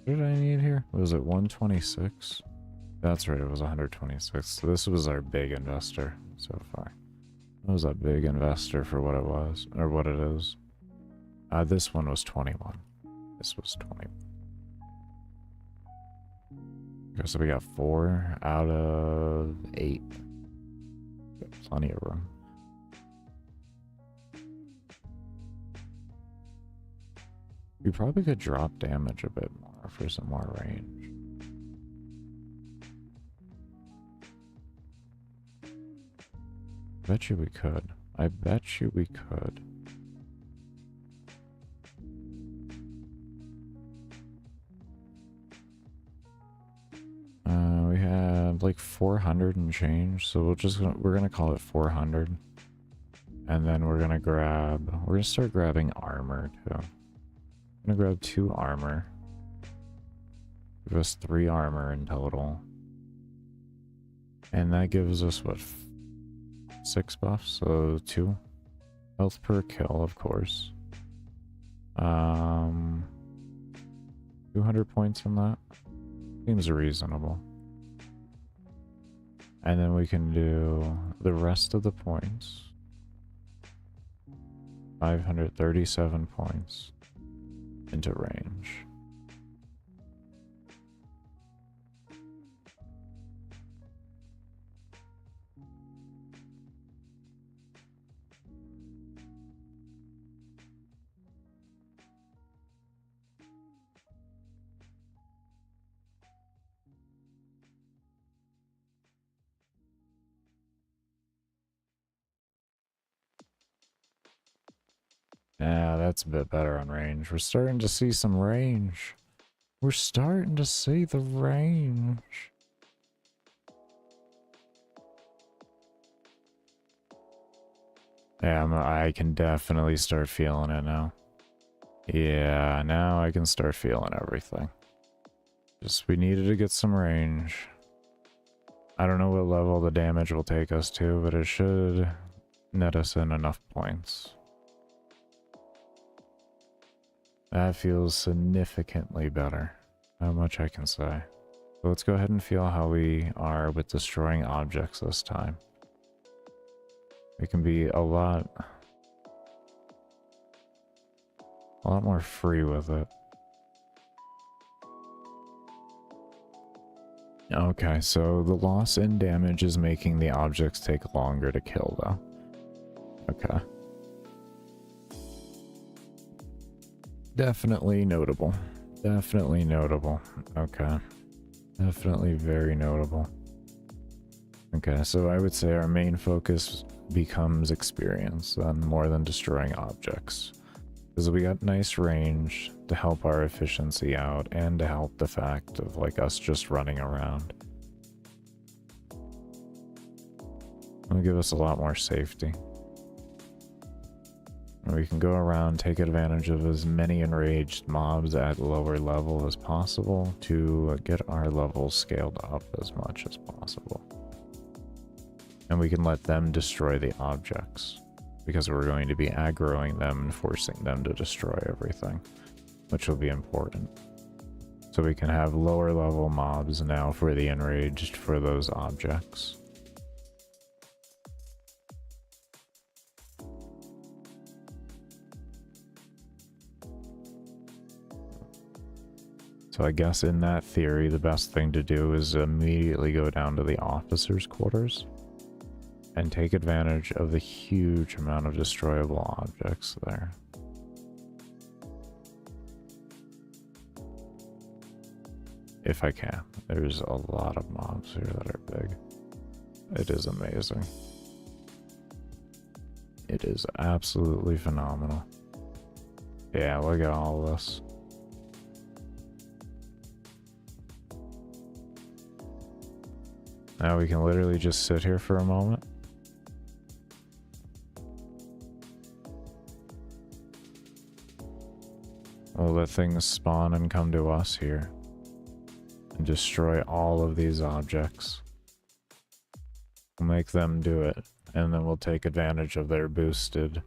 What did I need here? Was it 126? That's right, it was 126. So this was our big investor so far. That was a big investor for what it was, or what it is. This one was 21. This was 20. Okay, so we got 4 out of 8. Got plenty of room. We probably could drop damage a bit more for some more range. Bet you we could. I bet you we could. We had like 400 and change, so we're gonna call it 400, and then we're gonna start grabbing armor too. I'm gonna grab 2 armor. Give us 3 armor in total, and that gives us what, 6 buffs, so 2 health per kill, of course. 200 points on that seems reasonable. And then we can do the rest of the points. 537 points into range. Yeah, that's a bit better on range. We're starting to see some range. We're starting to see the range. Yeah, I can definitely start feeling it now. Yeah, now I can start feeling everything. Just, we needed to get some range. I don't know what level the damage will take us to, but it should net us in enough points. That feels significantly better. Not much I can say. So let's go ahead and feel how we are with destroying objects this time. We can be a lot more free with it. Okay, so the loss in damage is making the objects take longer to kill, though. Okay. Definitely notable. Definitely notable. Okay. Definitely very notable. Okay, so I would say our main focus becomes experience, then, more than destroying objects. Because we got nice range to help our efficiency out and to help the fact of like us just running around. It'll give us a lot more safety. And we can go around, take advantage of as many enraged mobs at lower level as possible to get our levels scaled up as much as possible. And we can let them destroy the objects, because we're going to be aggroing them and forcing them to destroy everything, which will be important. So we can have lower level mobs now for the enraged for those objects. So I guess in that theory, the best thing to do is immediately go down to the officers' quarters and take advantage of the huge amount of destroyable objects there. If I can. There's a lot of mobs here that are big. It is amazing. It is absolutely phenomenal. Yeah, look at all this. Now we can literally just sit here for a moment. We'll let things spawn and come to us here. And destroy all of these objects. We'll make them do it. And then we'll take advantage of their boosted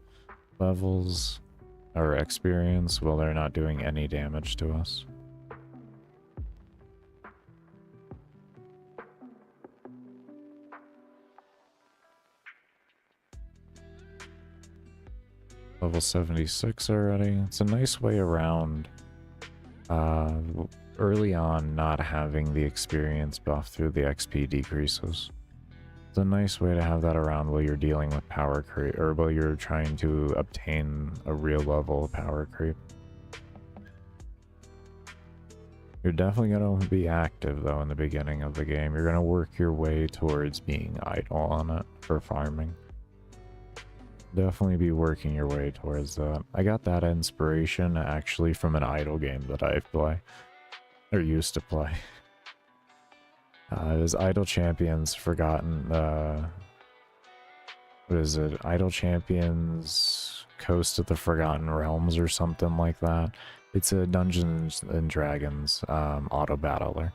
levels or experience while they're not doing any damage to us. Level 76 already. It's a nice way around early on not having the experience buff through the XP decreases. It's a nice way to have that around while you're dealing with power creep, or while you're trying to obtain a real level of power creep. You're definitely going to be active though in the beginning of the game. You're going to work your way towards being idle on it for farming. Definitely be working your way towards that. I got that inspiration actually from an idle game that I play, or used to play. It was Idle Champions Forgotten, what is it? Idle Champions Coast of the Forgotten Realms or something like that. It's a Dungeons and Dragons auto battler.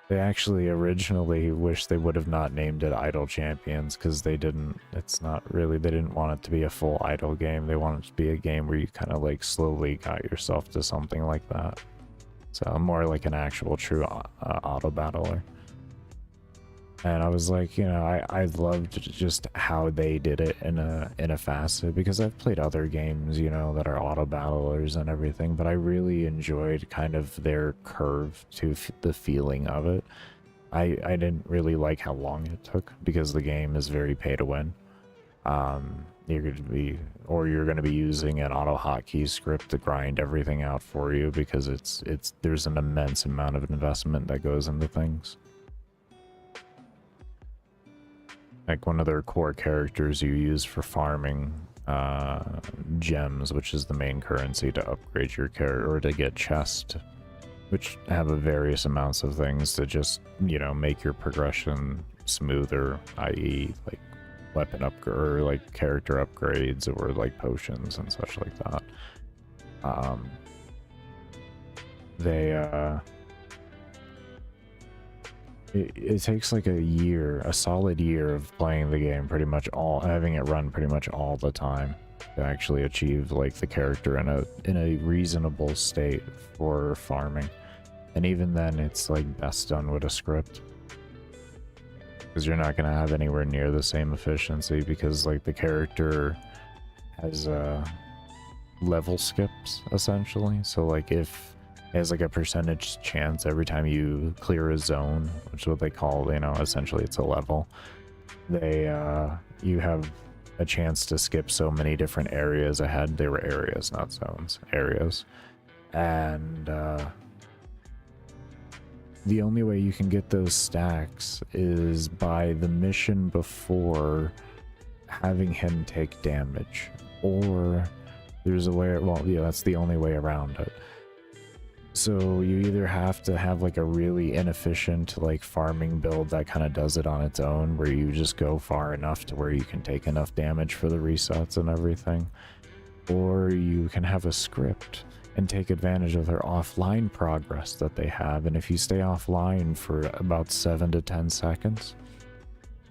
They actually originally wish they would have not named it Idle Champions because they didn't, it's not really, they didn't want it to be a full idle game. They wanted it to be a game where you kind of like slowly got yourself to something like that. So more like an actual true auto battler. And I was like, you know, I loved just how they did it in a facet, because I've played other games, you know, that are auto battlers and everything, but I really enjoyed kind of their curve to the feeling of it. I didn't really like how long it took, because the game is very pay to win. You're going to be using an auto hotkey script to grind everything out for you, because there's an immense amount of investment that goes into things. Like one of their core characters you use for farming gems, which is the main currency to upgrade your character, or to get chests, which have a various amounts of things to just, you know, make your progression smoother, i.e. like weapon upgrade, or like character upgrades, or like potions and such like that. It takes like a solid year of playing the game, having it run pretty much all the time, to actually achieve like the character in a reasonable state for farming. And even then, it's like best done with a script, because you're not going to have anywhere near the same efficiency, because like the character has level skips essentially. So like if it has like a percentage chance every time you clear a zone, which is what they call, you know, essentially it's a level. You have a chance to skip so many different areas ahead. They were areas, not zones, areas. And the only way you can get those stacks is by the mission before having him take damage, or There's a way, well, yeah, that's the only way around it. So you either have to have like a really inefficient like farming build that kind of does it on its own, where you just go far enough to where you can take enough damage for the resets and everything, or you can have a script and take advantage of their offline progress that they have. And if you stay offline for about 7 to 10 seconds,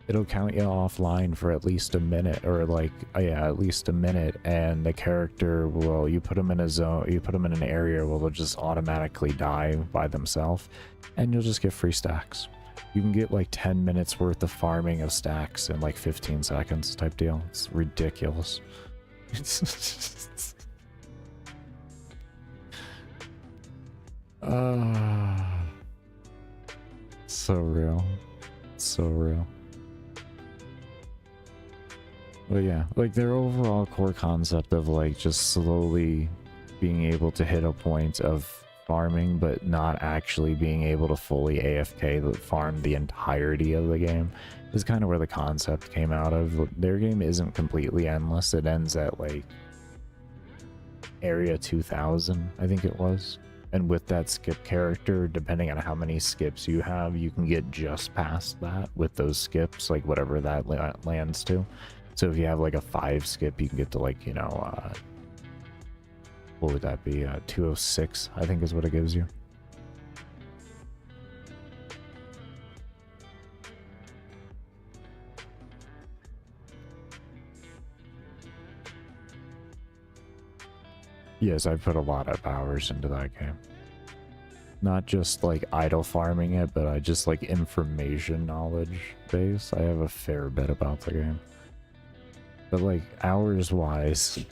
it'll count you offline for at least a minute, or like, yeah, at least a minute, and the character will, you put them in a zone, you put them in an area where they'll just automatically die by themselves, and you'll just get free stacks. You can get like 10 minutes worth of farming of stacks in like 15 seconds type deal. It's ridiculous. So real. So real. But yeah, like their overall core concept of like just slowly being able to hit a point of farming, but not actually being able to fully AFK farm the entirety of the game is kind of where the concept came out of. Their game isn't completely endless. It ends at like area 2000, I think it was. And with that skip character, depending on how many skips you have, you can get just past that with those skips, like whatever that lands to. So if you have like a 5 skip, you can get to like, you know, what would that be? 206, I think is what it gives you. Yes, I put a lot of hours into that game. Not just like idle farming it, but I just like information knowledge base. I have a fair bit about the game. But like hours wise,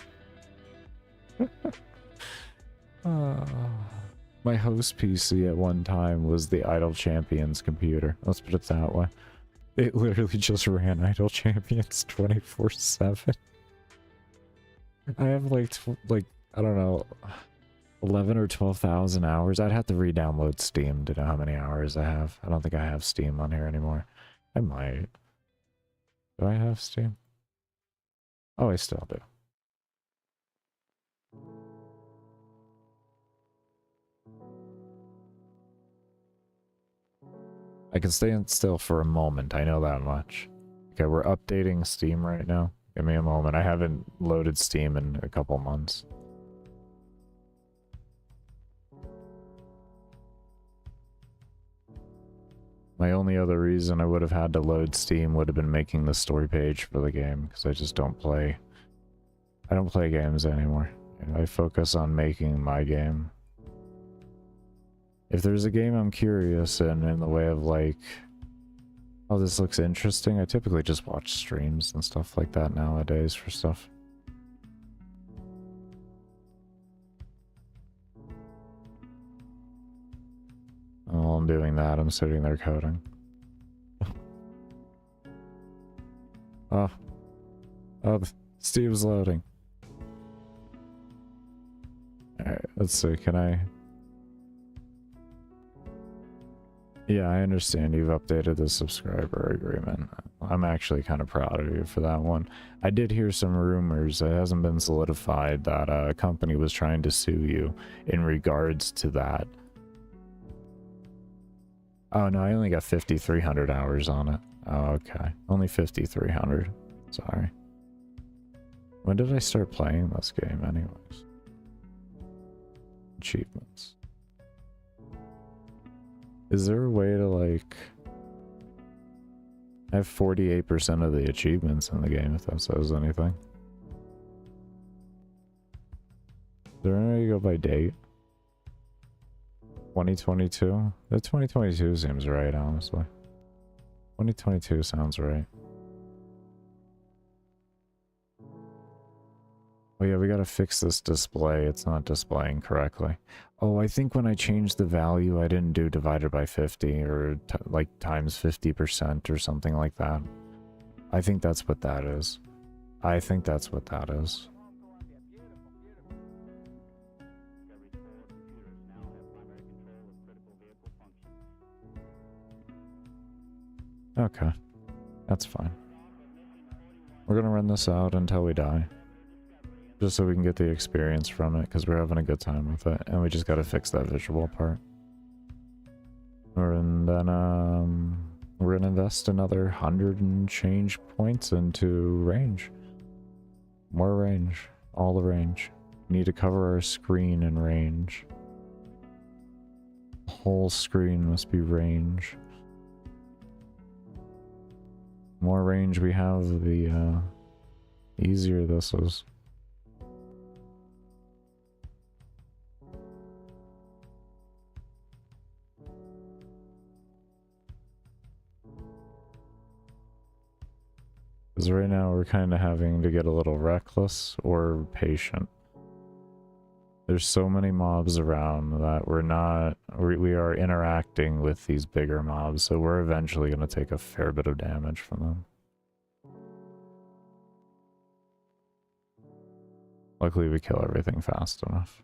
my host PC at one time was the Idle Champions computer. Let's put it that way. It literally just ran Idle Champions 24/7. I have like I don't know, 11 or 12,000 hours. I'd have to re-download Steam to know how many hours I have. I don't think I have Steam on here anymore. I might. Do I have Steam? Oh, I still do. I can stay still for a moment, I know that much. Okay, we're updating Steam right now. Give me a moment. I haven't loaded Steam in a couple months. My only other reason I would have had to load Steam would have been making the story page for the game, because I just don't play... I don't play games anymore. I focus on making my game. If there's a game I'm curious in the way of like, oh, this looks interesting, I typically just watch streams and stuff like that nowadays for stuff. While I'm doing that, I'm sitting there coding. Oh, Steve's loading. Alright, let's see, can I... Yeah, I understand you've updated the subscriber agreement. I'm actually kind of proud of you for that one. I did hear some rumors, it hasn't been solidified, that a company was trying to sue you in regards to that. Oh no, I only got 5,300 hours on it. Oh, okay. Only 5,300. Sorry. When did I start playing this game anyways? Achievements. Is there a way to like... I have 48% of the achievements in the game, if that says anything. Is there any way to go by date? 2022? The 2022 seems right, honestly. 2022 sounds right. Oh yeah, we gotta fix this display. It's not displaying correctly. Oh, I think when I changed the value, I didn't do divided by 50 or like times 50% or something like that. I think that's what that is. I think that's what that is. Okay, that's fine. We're gonna run this out until we die. Just so we can get the experience from it, because we're having a good time with it, and we just gotta fix that visual part. And then, we're gonna invest another 100 and change points into range. More range. All the range. We need to cover our screen in range. The whole screen must be range. The more range we have, the easier this is. Because right now we're kind of having to get a little reckless or patient. There's so many mobs around that we are interacting with these bigger mobs, so we're eventually going to take a fair bit of damage from them. Luckily we kill everything fast enough.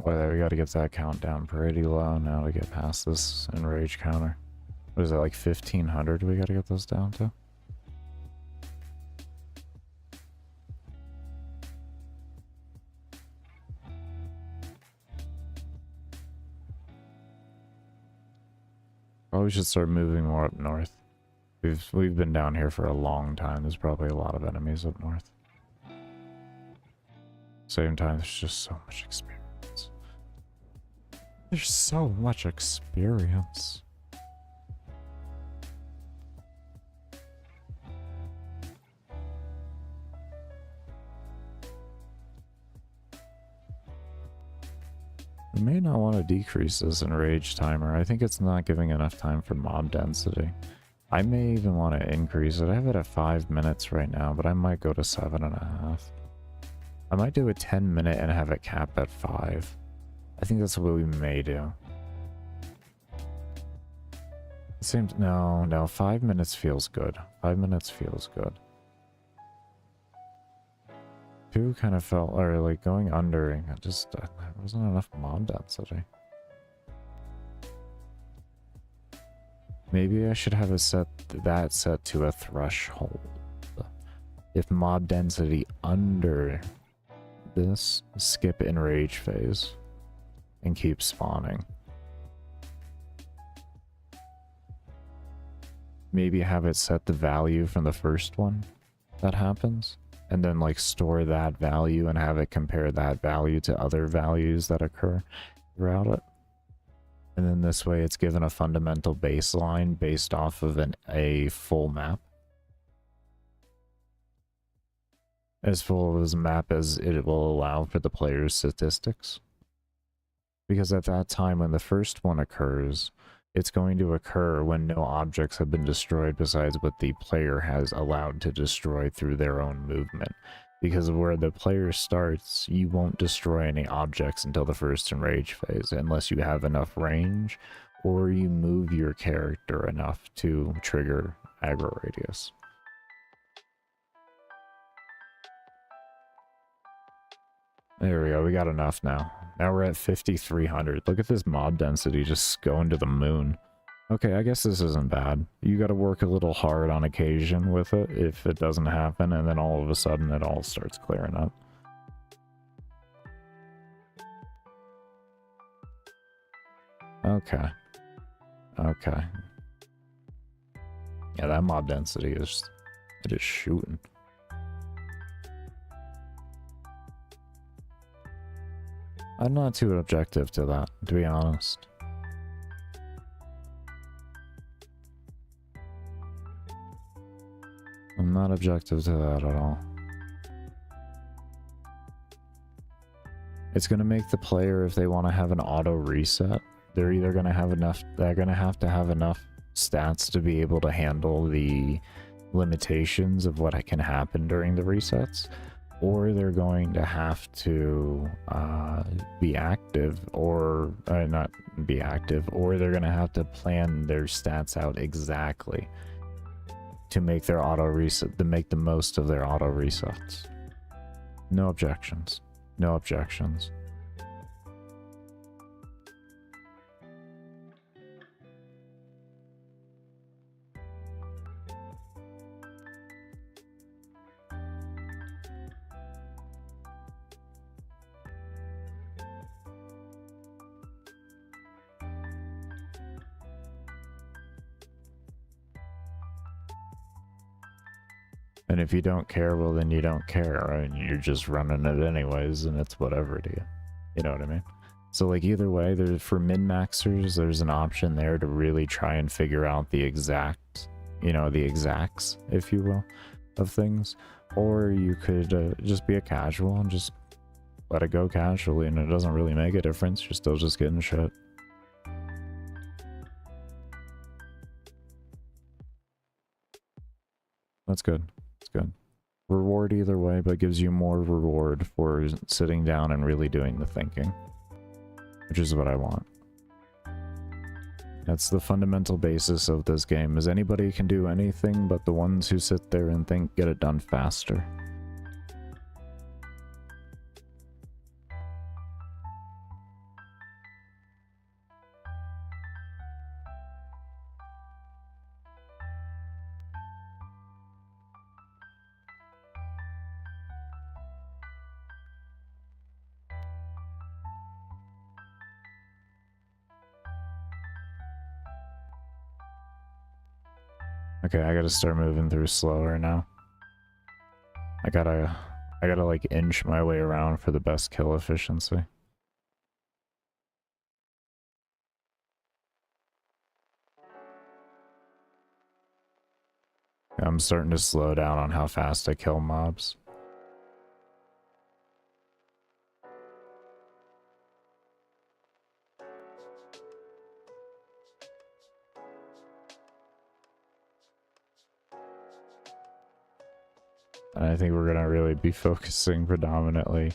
Well, we gotta get that count down pretty low now to get past this enrage counter. What is it, like 1500 we gotta get this down to? Probably should start moving more up north. We've been down here for a long time. There's probably a lot of enemies up north. Same time, there's just so much experience. There's so much experience. We may not want to decrease this enrage timer. I think it's not giving enough time for mob density. I may even want to increase it. I have it at 5 minutes right now, but I might go to 7.5. I might do a 10-minute and have it cap at 5. I think that's what we may do. It seems no, 5 minutes feels good. 5 minutes feels good. 2 kind of felt, or like going under, it just there wasn't enough mob density. Maybe I should have that set to a threshold. If mob density under this, skip enrage phase and keep spawning. Maybe have it set the value from the first one that happens, and then like store that value and have it compare that value to other values that occur throughout it. And then this way it's given a fundamental baseline based off of a full map. As full of a map as it will allow for the player's statistics. Because at that time when the first one occurs, it's going to occur when no objects have been destroyed besides what the player has allowed to destroy through their own movement. Because of where the player starts, you won't destroy any objects until the first enrage phase, unless you have enough range, or you move your character enough to trigger aggro radius. There we go, we got enough now. Now we're at 5,300. Look at this mob density just going to the moon. Okay, I guess this isn't bad. You gotta work a little hard on occasion with it if it doesn't happen, and then all of a sudden it all starts clearing up. Okay. Okay. Yeah, that mob density is shooting. I'm not too objective to that, to be honest. I'm not objective to that at all. It's going to make the player, if they want to have an auto reset, they're either going to have enough, they're going to have enough stats to be able to handle the limitations of what can happen during the resets, or they're going to have to be active, or not be active, or they're going to have to plan their stats out exactly to make their auto reset, to make the most of their auto resets. No objections. No objections. And if you don't care, well then you don't care, and you're just running it anyways, and it's whatever to you. You know what I mean? So like either way, there's, for min-maxers, there's an option there to really try and figure out the exact, you know, the exacts, if you will, of things. Or you could just be a casual and just let it go casually, and it doesn't really make a difference. You're still just getting shit. That's good. That's good. Reward either way, but gives you more reward for sitting down and really doing the thinking, which is what I want. That's the fundamental basis of this game, is anybody can do anything, but the ones who sit there and think get it done faster. Okay, I gotta start moving through slower now. I gotta like inch my way around for the best kill efficiency. I'm starting to slow down on how fast I kill mobs. And I think we're gonna really be focusing predominantly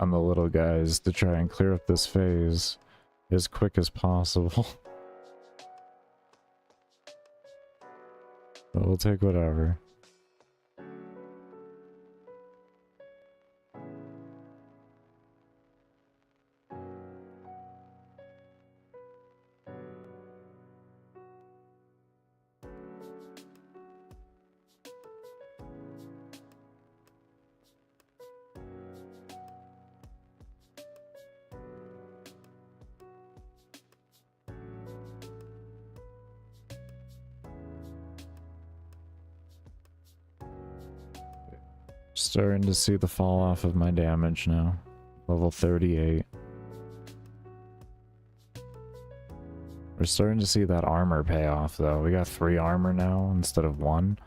on the little guys to try and clear up this phase as quick as possible. But we'll take whatever. Starting to see the fall off of my damage now. Level 38. We're starting to see that armor pay off though. We got 3 armor now instead of 1.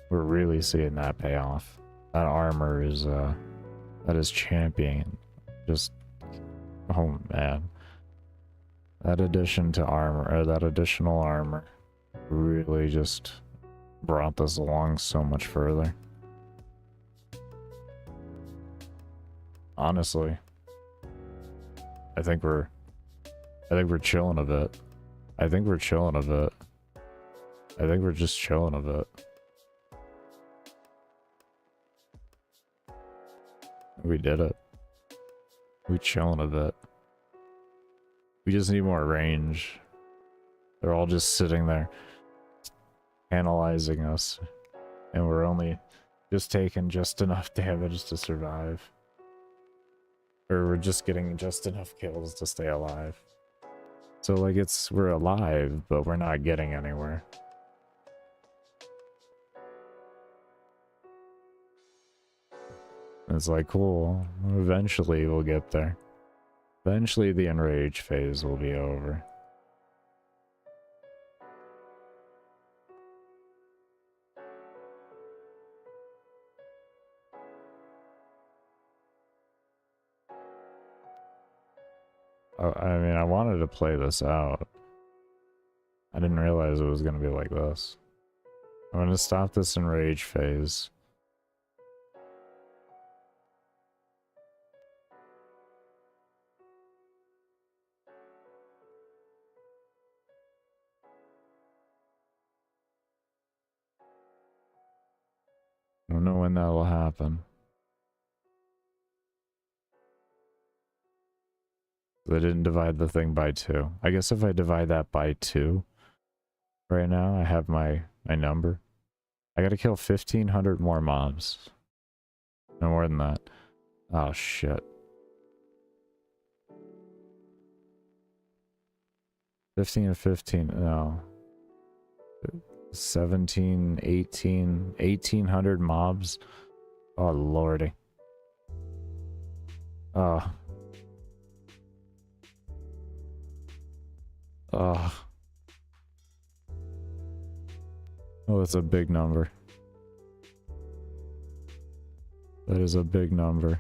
We're really seeing that pay off. That armor is that is champion. Just, oh man. That addition to armor, or that additional armor, really just brought this along so much further. Honestly, I think we're chilling a bit. I think we're chilling a bit. I think we're just chilling a bit. We did it. We chilling a bit. We just need more range. They're all just sitting there analyzing us, and we're only just taking just enough damage to survive. Or we're just getting just enough kills to stay alive. So like we're alive, but we're not getting anywhere. It's like, cool, eventually we'll get there. Eventually the enrage phase will be over. I mean, I wanted to play this out. I didn't realize it was going to be like this. I'm going to stop this enrage phase. I don't know when that will happen. They didn't divide the thing by 2. I guess if I divide that by 2, right now, I have my number. I gotta kill 1,500 more mobs. No more than that. Oh, shit. 15 and 15, no. 17, 18, 1,800 mobs. Oh, lordy. Oh. Oh. Oh, that's a big number. That is a big number.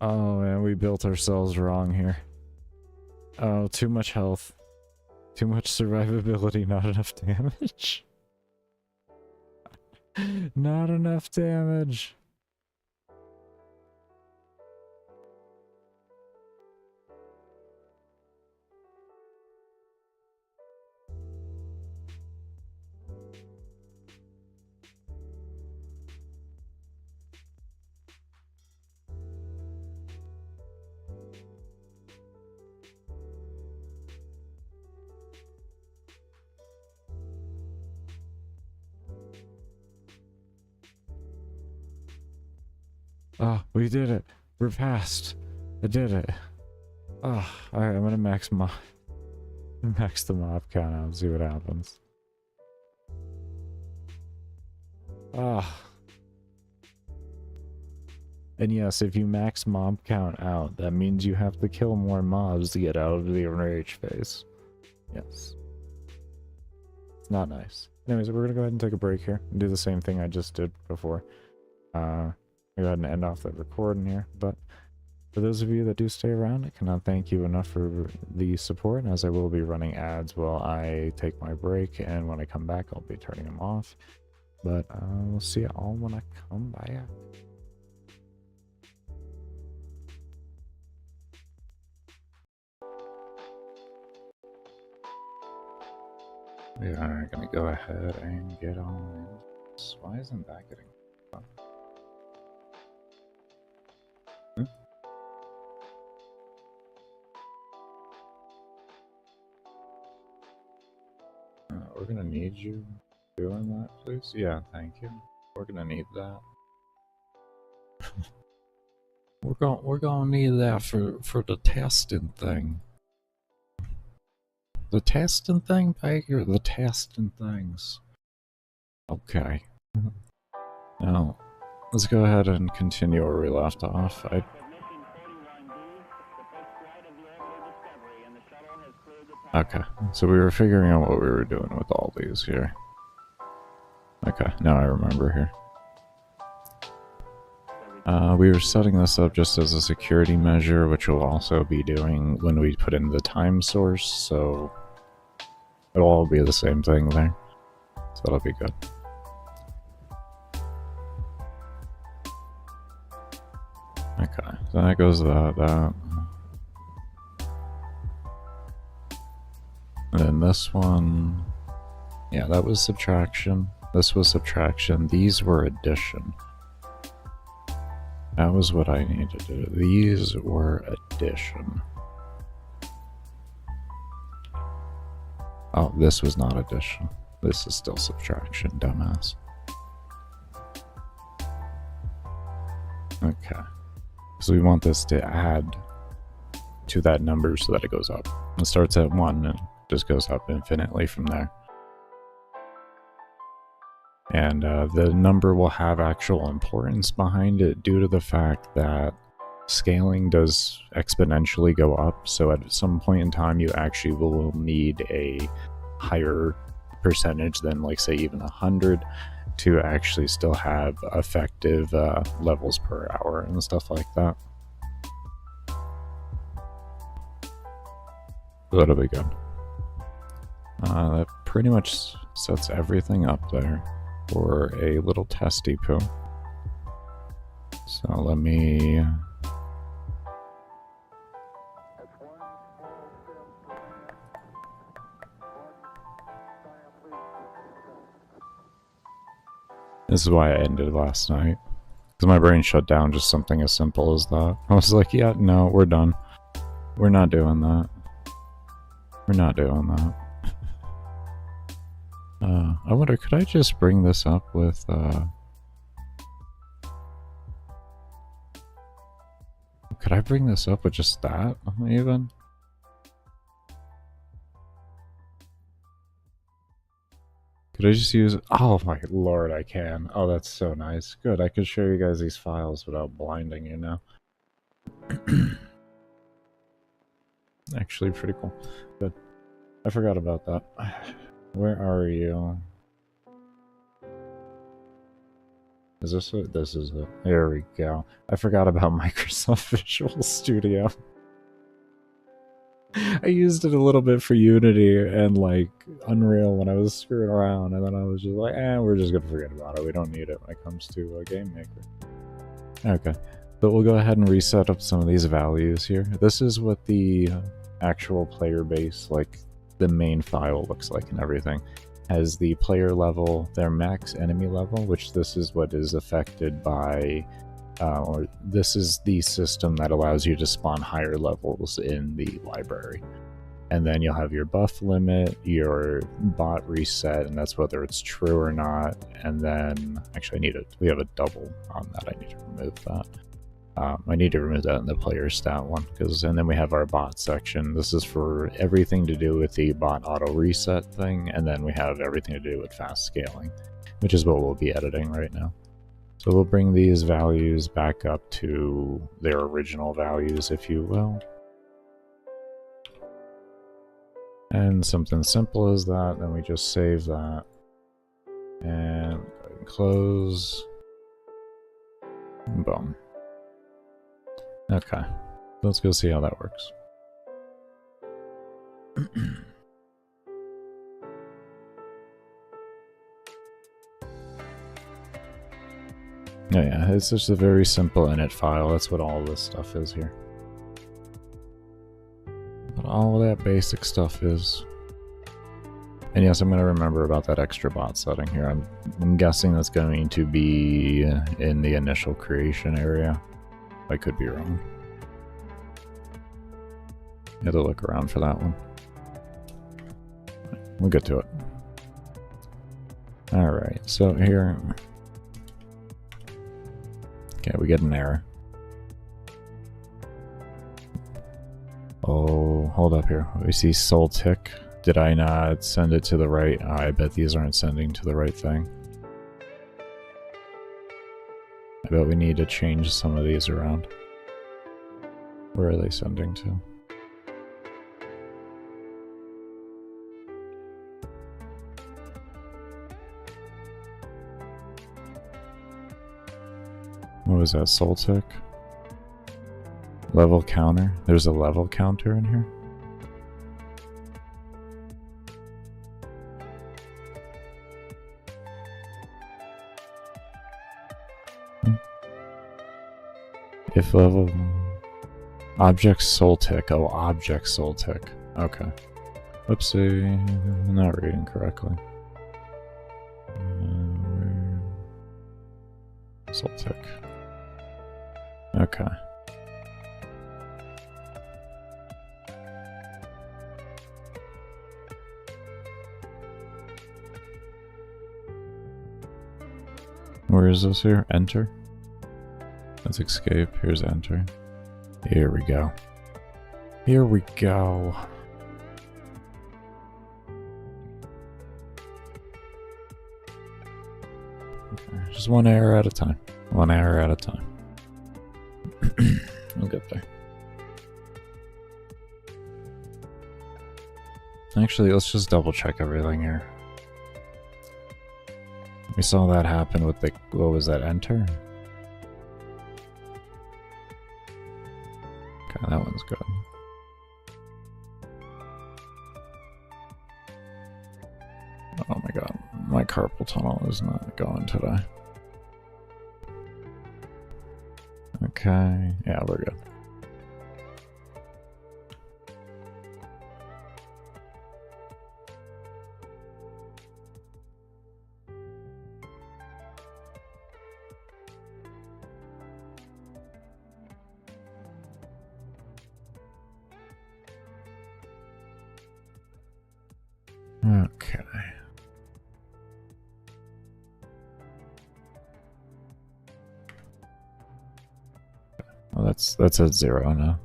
Oh man, we built ourselves wrong here. Oh, too much health. Too much survivability, not enough damage. Not enough damage. Oh, we did it. We're past. I did it. Oh, alright, I'm gonna max the mob count out and see what happens. Ah. And yes, if you max mob count out, that means you have to kill more mobs to get out of the enrage phase. Yes. It's not nice. Anyways, we're gonna go ahead and take a break here and do the same thing I just did before. Go ahead and end off the recording here, but for those of you that do stay around, I cannot thank you enough for the support, as I will be running ads while I take my break, and when I come back, I'll be turning them off. But we'll see you all when I come back. We are gonna go ahead and get on this. Why isn't that getting done? We're gonna need you doing that, please. Yeah, thank you. We're gonna need that. we're gonna need that for the testing thing. The testing thing, Baker? The testing things. Okay. Now, let's go ahead and continue where we left off. Okay, so we were figuring out what we were doing with all these here. Okay, now I remember here. We were setting this up just as a security measure, which we'll also be doing when we put in the time source, so it'll all be the same thing there. So that'll be good. Okay, so that goes that. And then this one, yeah, that was subtraction. This was subtraction. These were addition. That was what I needed to do. These were addition. Oh, this was not addition. This is still subtraction, dumbass. Okay. So we want this to add to that number so that it goes up. It starts at 1 and just goes up infinitely from there. And the number will have actual importance behind it due to the fact that scaling does exponentially go up. So at some point in time, you actually will need a higher percentage than, like, say, even 100 to actually still have effective levels per hour and stuff like that. That'll be good. That pretty much sets everything up there for a little testy poo. So let me... This is why I ended last night. Because my brain shut down just something as simple as that. I was like, yeah, no, we're done. We're not doing that. We're not doing that. I wonder, could I just bring this up with, could I bring this up with just that, even? Could I just use... Oh my lord, I can. Oh, that's so nice. Good, I could show you guys these files without blinding you now. Actually, pretty cool. Good. I forgot about that. Where are you? Is this it? This is it. There we go. I forgot about Microsoft Visual Studio. I used it a little bit for Unity and, like, Unreal when I was screwing around, and then I was just like, we're just gonna forget about it. We don't need it when it comes to GameMaker. Okay, but we'll go ahead and reset up some of these values here. This is what the actual player base, like the main file, looks like and everything. Has the player level, their max enemy level, which this is what is affected by, or this is the system that allows you to spawn higher levels in the library. And then you'll have your buff limit, your bot reset, and that's whether it's true or not. And then, actually we have a double on that, I need to remove that. I need to remove that in the player stat one, and then we have our bot section. This is for everything to do with the bot auto reset thing, and then we have everything to do with fast scaling, which is what we'll be editing right now. So we'll bring these values back up to their original values, if you will. And something simple as that, then we just save that. And close. Boom. Okay, let's go see how that works. Yeah, it's just a very simple init file. That's what all this stuff is here. But all that basic stuff is. And yes, I'm going to remember about that extra bot setting here. I'm guessing that's going to be in the initial creation area. I could be wrong. You have to look around for that one. We'll get to it. Alright, so here... Okay, we get an error. Oh, hold up here. We see soul tick. Did I not send it to the right? Oh, I bet these aren't sending to the right thing. I bet we need to change some of these around. Where are they sending to? What was that, soul tick? Level counter? There's a level counter in here? If level... Object soul tick. Oh, object soul tick. Okay. Oopsie. I'm not reading correctly. Soul tick. Okay. Where is this here? Enter? Let's escape. Here's enter. Here we go. Here we go. Okay, just one error at a time. One error at a time. We'll get there. Actually, let's just double check everything here. We saw that happen with the, what was that, enter? Okay, that one's good. Oh my god, my carpal tunnel is not going today. Okay, yeah, we're good. Okay. Well, that's at 0 now.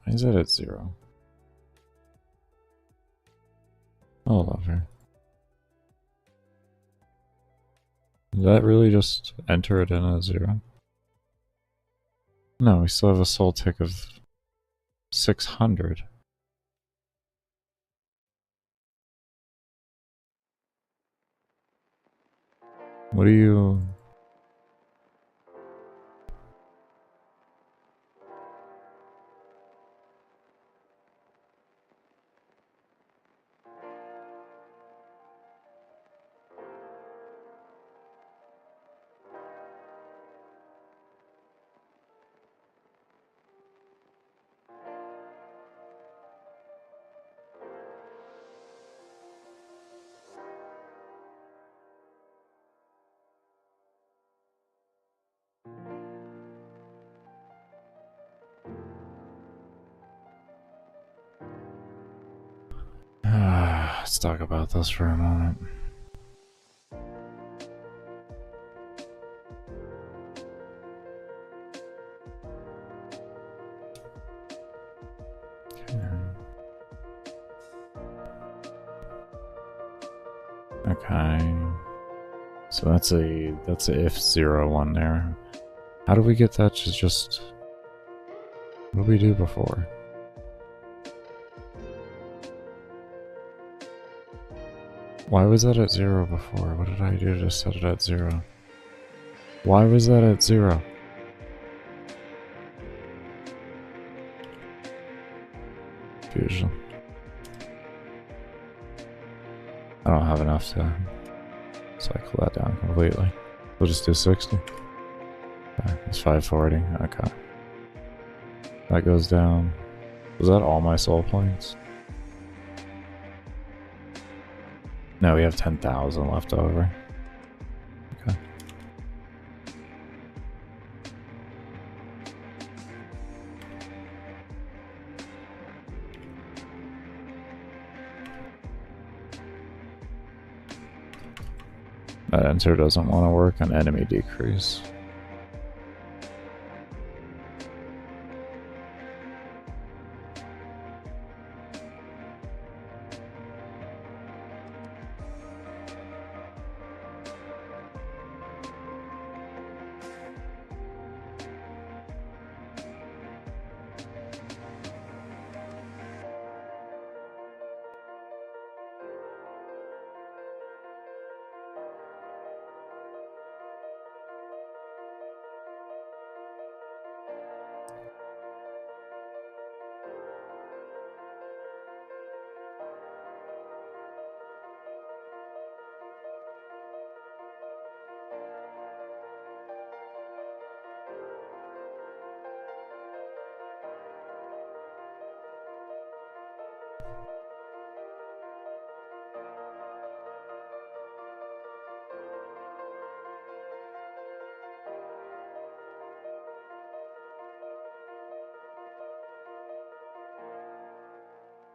Why is it at 0? Oh, love her. Did that really just enter it in at 0? No, we still have a soul tick of 600. What do you... Let's talk about this for a moment. Okay. So that's a if 0 one there. How do we get that to just... What did we do before? Why was that at 0 before? What did I do to set it at 0? Why was that at 0? Confusion. I don't have enough to cycle that down completely. We'll just do 60. Okay, it's 540. Okay. That goes down. Was that all my soul points? No, we have 10,000 left over. Okay. That enter doesn't want to work on enemy decrease.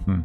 Hmm.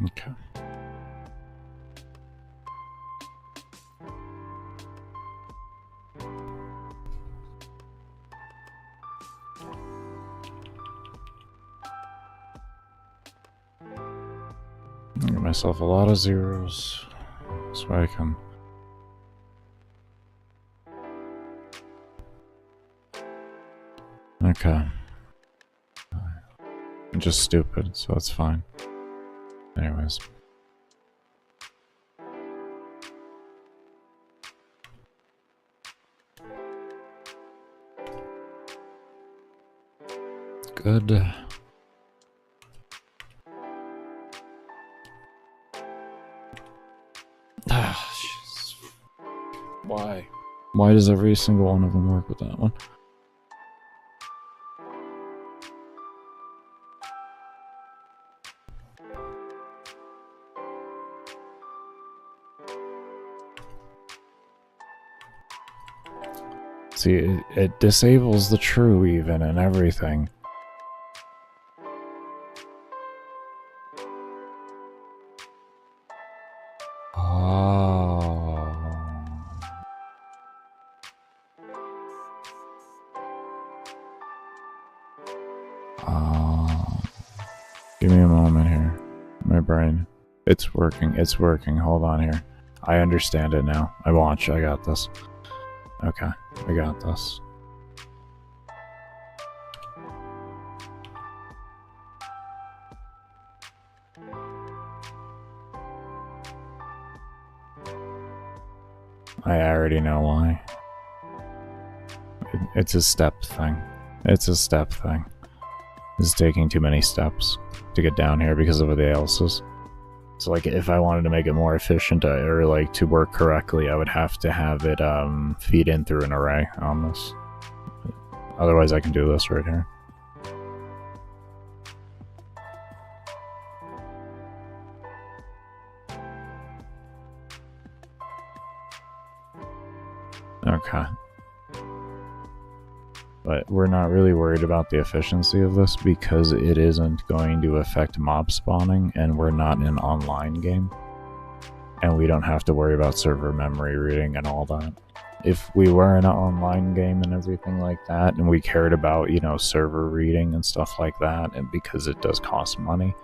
Okay. Give myself a lot of zeros so I can. Okay. I'm just stupid, so that's fine. Anyways. Good. Why? Why does every single one of them work with that one? See, it disables the true even and everything. Give me a moment here. My brain. It's working. It's working. Hold on here. I understand it now. I got this. Okay. I got this. I already know why. It's a step thing. It's a step thing. It's taking too many steps to get down here because of the else's. So like if I wanted to make it more efficient or like to work correctly, I would have to have it feed in through an array on this. Otherwise I can do this right here. Okay. But we're not really worried about the efficiency of this because it isn't going to affect mob spawning and we're not in an online game. And we don't have to worry about server memory reading and all that. If we were in an online game and everything like that, and we cared about, you know, server reading and stuff like that, and because it does cost money,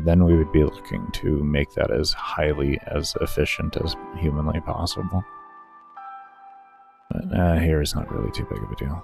then we would be looking to make that as efficient as humanly possible. But here is not really too big of a deal.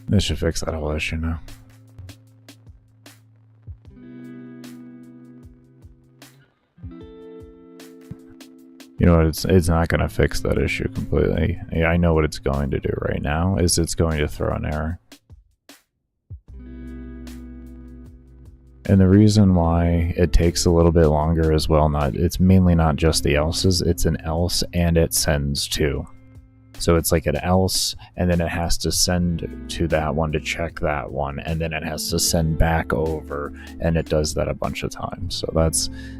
This should fix that whole issue now. You know what, it's not going to fix that issue completely. I know what it's going to do right now, is it's going to throw an error. And the reason why it takes a little bit longer as well, it's mainly not just the else's, it's an else and it sends to. So it's like an else, and then it has to send to that one to check that one, and then it has to send back over, and it does that a bunch of times. So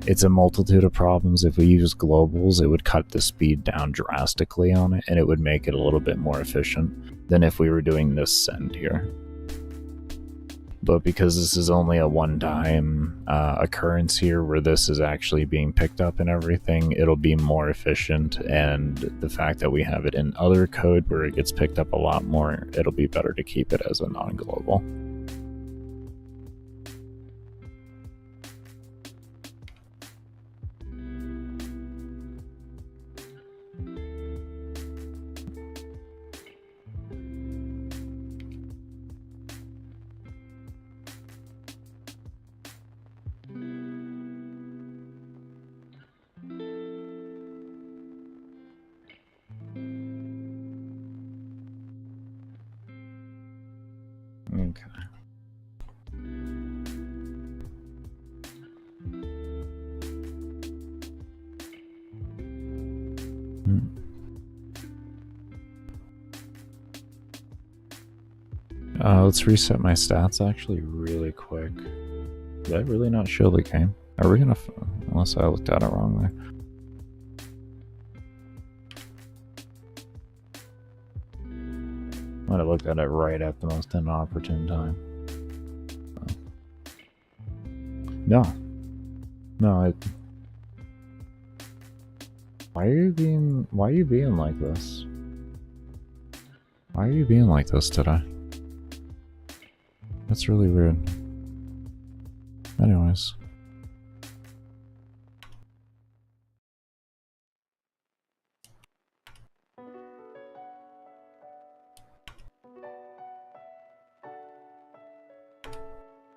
it's a multitude of problems. If we use globals, it would cut the speed down drastically on it, and it would make it a little bit more efficient than if we were doing this send here. But because this is only a one-time occurrence here where this is actually being picked up and everything, it'll be more efficient, and the fact that we have it in other code where it gets picked up a lot more, it'll be better to keep it as a non-global. Okay. Let's reset my stats actually really quick. Did I really not show the game? Are we gonna... Unless I looked at it wrong there. Might have looked at it right at the most inopportune time. No. No, Why are you being like this? Why are you being like this today? That's really weird. Anyways.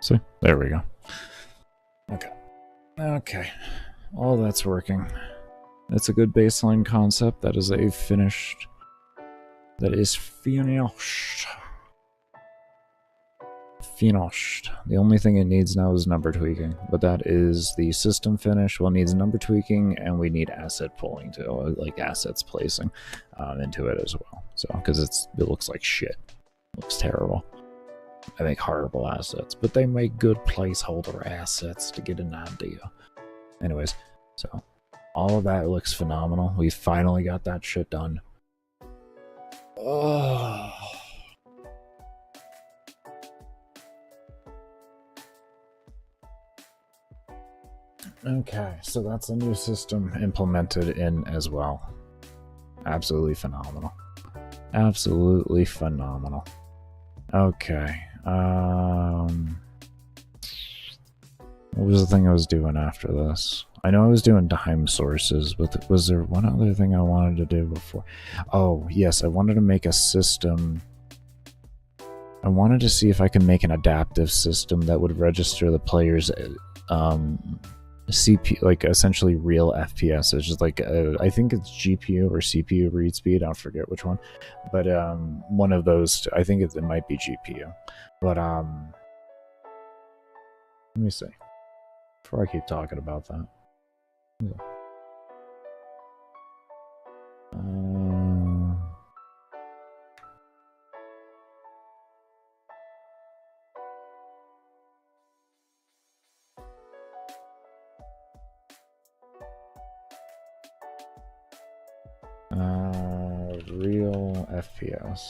See? There we go. Okay. Okay. All that's working. It's a good baseline concept. That is a finished... That is finished. Finished. The only thing it needs now is number tweaking, but that is the system finish. Well, it needs number tweaking, and we need asset pulling too, like assets placing into it as well. So, because it looks like shit. It looks terrible. I make horrible assets, but they make good placeholder assets to get an idea. Anyways, so all of that looks phenomenal. We finally got that shit done. Oh. Okay, so that's a new system implemented in as well. Absolutely phenomenal. Absolutely phenomenal. Okay. What was the thing I was doing after this? I know I was doing time sources, but was there one other thing I wanted to do before? Oh, yes, I wanted to make a system. I wanted to see if I could make an adaptive system that would register the player's CPU, like essentially real FPS. It's just like I think it's GPU or CPU read speed. I forget which one, but one of those. I think it might be GPU, but let me see before I keep talking about that. Real FPS.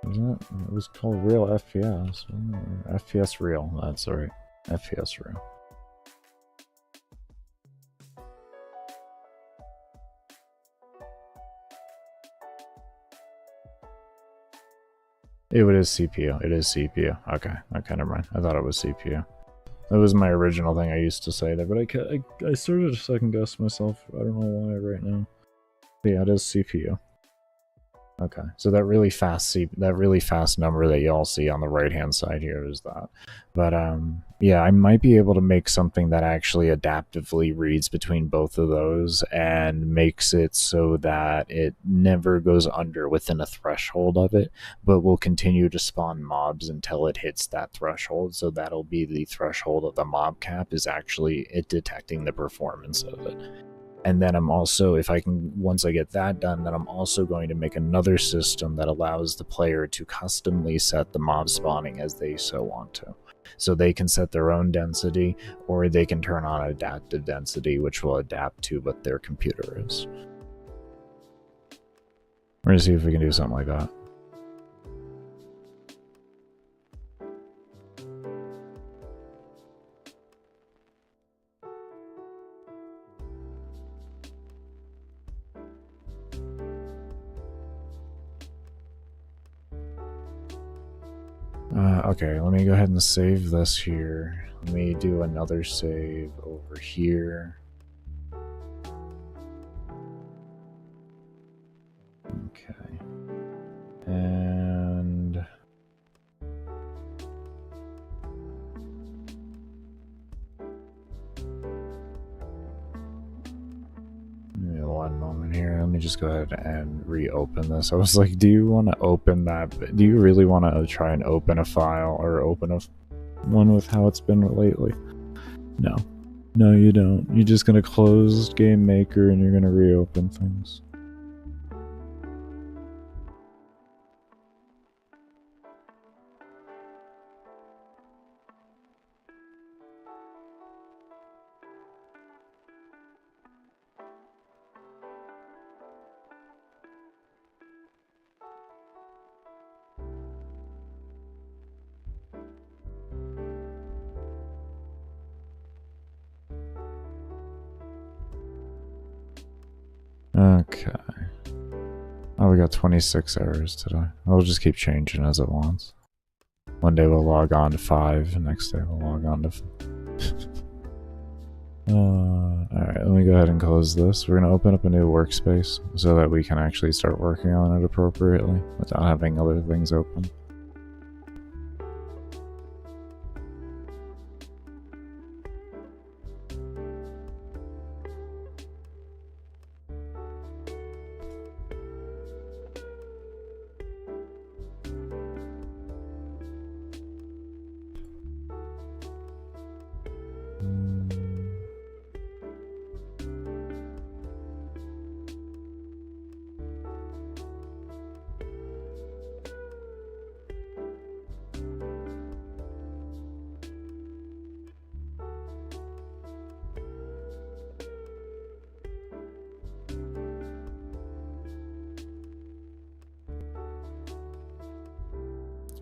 It was called Real FPS. FPS Real, that's right. FPS Real. It is CPU. It is CPU. Okay, never mind. I thought it was CPU. That was my original thing I used to say there, but I started to second guess myself. I don't know why right now. But yeah, it is CPU. Okay, so that really fast number that y'all see on the right hand side here is that. But yeah, I might be able to make something that actually adaptively reads between both of those and makes it so that it never goes under within a threshold of it, but will continue to spawn mobs until it hits that threshold. So that'll be the threshold of the mob cap, is actually it detecting the performance of it. And then I'm also, once I get that done, then I'm also going to make another system that allows the player to customly set the mob spawning as they so want to. So they can set their own density, or they can turn on adaptive density, which will adapt to what their computer is. We're going to see if we can do something like that. Okay, let me go ahead and save this here. Let me do another save over here. Okay. And... give me one moment here. Let me just just go ahead and reopen this. I was like, do you want to open that? Do you really want to try and open a file or open one with how it's been lately? No. No, you don't. You're just going to close GameMaker and you're going to reopen things. Okay. Oh, we got 26 errors today. I'll just keep changing as it wants. One day we'll log on to 5, the next day we'll log on to... Alright, let me go ahead and close this. We're going to open up a new workspace so that we can actually start working on it appropriately without having other things open.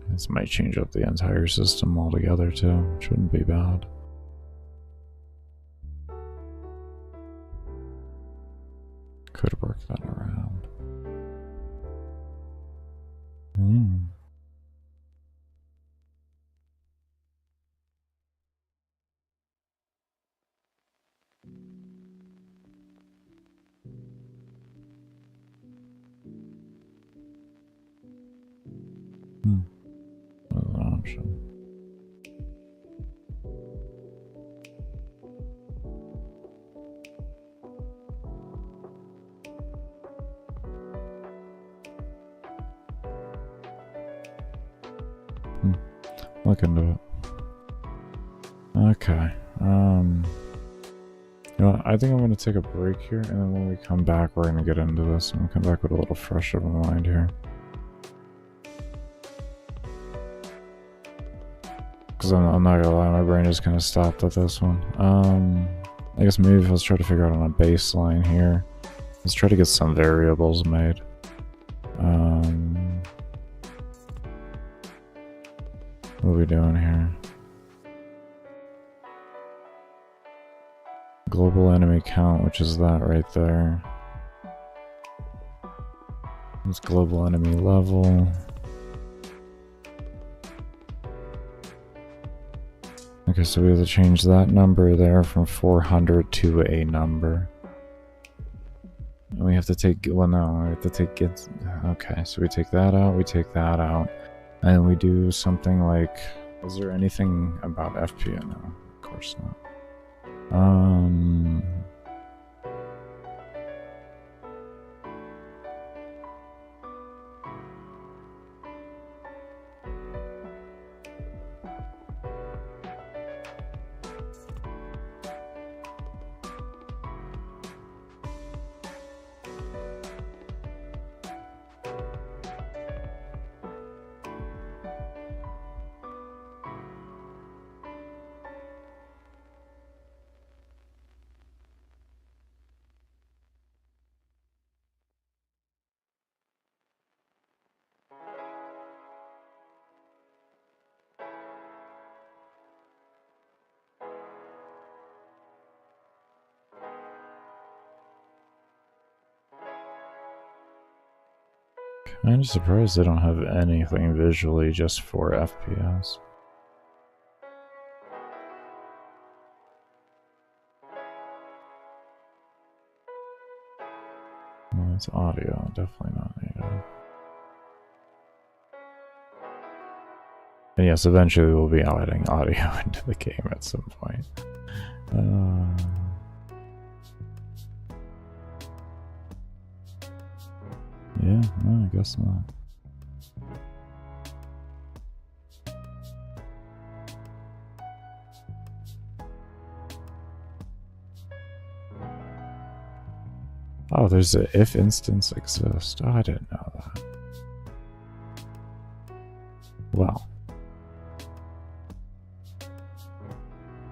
This might change up the entire system altogether too, which wouldn't be bad. Could work that around. That's an option. Look into it. Okay. You know what? I think I'm going to take a break here, and then when we come back, we're going to get into this, and we'll come back with a little fresh of a mind here. Because I'm not gonna lie, my brain just kind of stopped at this one. I guess maybe let's try to figure out on a baseline here. Let's try to get some variables made. What are we doing here? Global enemy count, which is that right there. It's global enemy level. Okay, so we have to change that number there from 400 to a number. And we have to take, well no, we have to take it, okay, so we take that out, and we do something like, is there anything about FPA? No, of course not. I'm just surprised they don't have anything visually just for FPS. Well, it's audio, definitely not native. And yes, eventually we'll be adding audio into the game at some point. Yeah, no, I guess not. Oh, there's a if instance exists. Oh, I didn't know that. Well.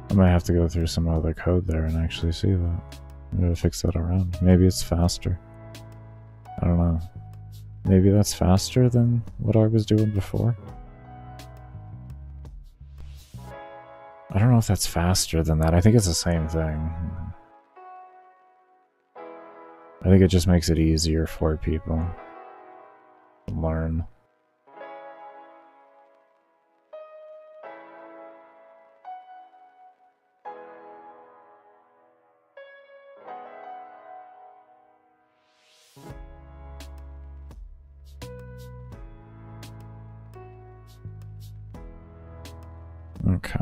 I might have to go through some other code there and actually see that. I'm gonna fix that around. Maybe it's faster. I don't know. Maybe that's faster than what I was doing before? I don't know if that's faster than that. I think it's the same thing. I think it just makes it easier for people to learn. Okay.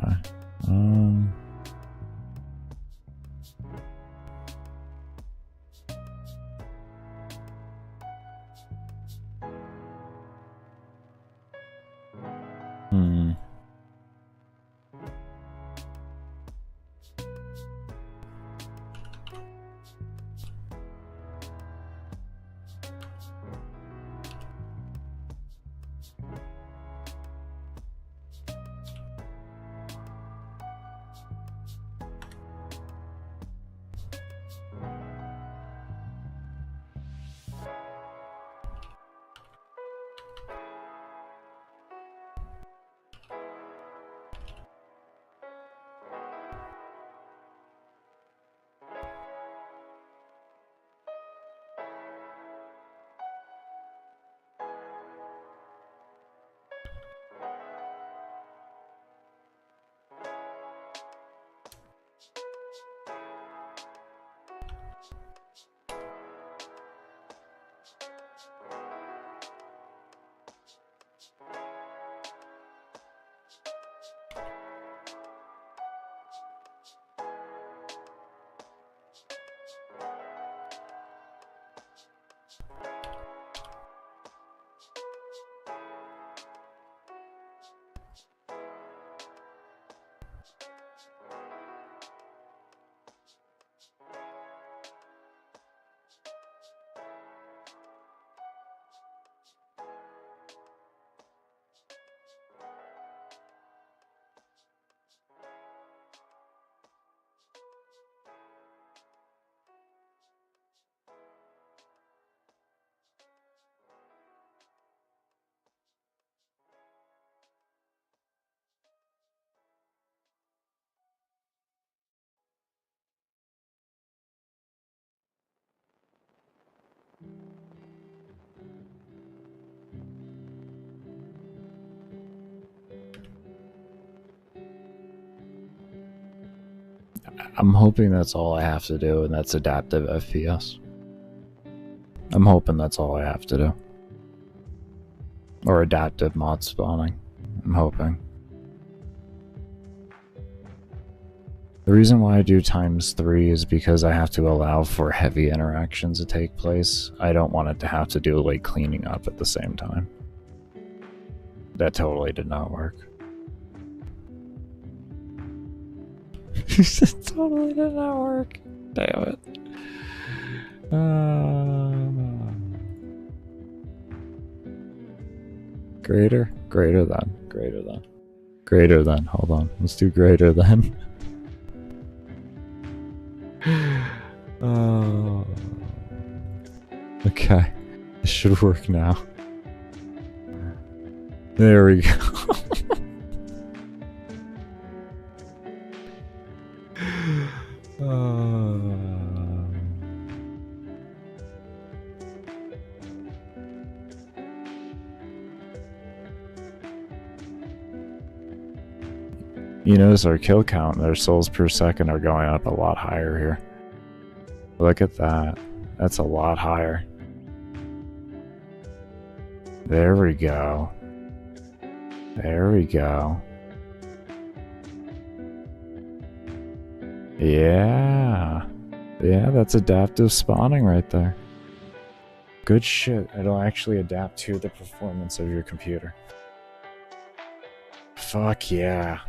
I'm hoping that's all I have to do, and that's adaptive FPS. I'm hoping that's all I have to do. Or adaptive mod spawning. I'm hoping. The reason why I do ×3 is because I have to allow for heavy interactions to take place. I don't want it to have to do like cleaning up at the same time. That totally did not work. It totally did not work. Damn it. Greater than. Hold on. Let's do greater than. Oh. Okay. This should work now. There we go. You notice our kill count and our souls per second are going up a lot higher here. Look at that. That's a lot higher. There we go. There we go. Yeah. Yeah, that's adaptive spawning right there. Good shit. It'll actually adapt to the performance of your computer. Fuck yeah.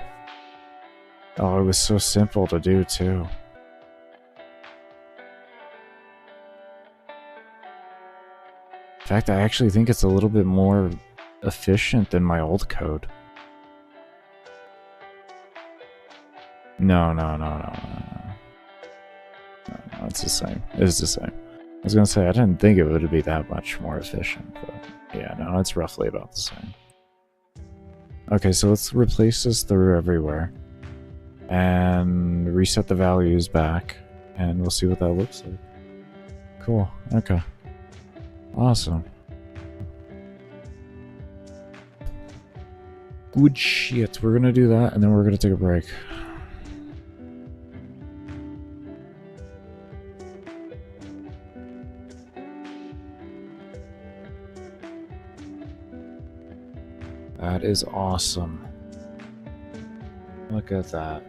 Oh, it was so simple to do too. In fact, I actually think it's a little bit more efficient than my old code. No, it's the same. It's the same. I was gonna say, I didn't think it would be that much more efficient, but yeah, no, it's roughly about the same. Okay, so let's replace this through everywhere. And reset the values back, and we'll see what that looks like. Cool, okay. Awesome. Good shit, we're gonna do that, and then we're gonna take a break. That is awesome. Look at that.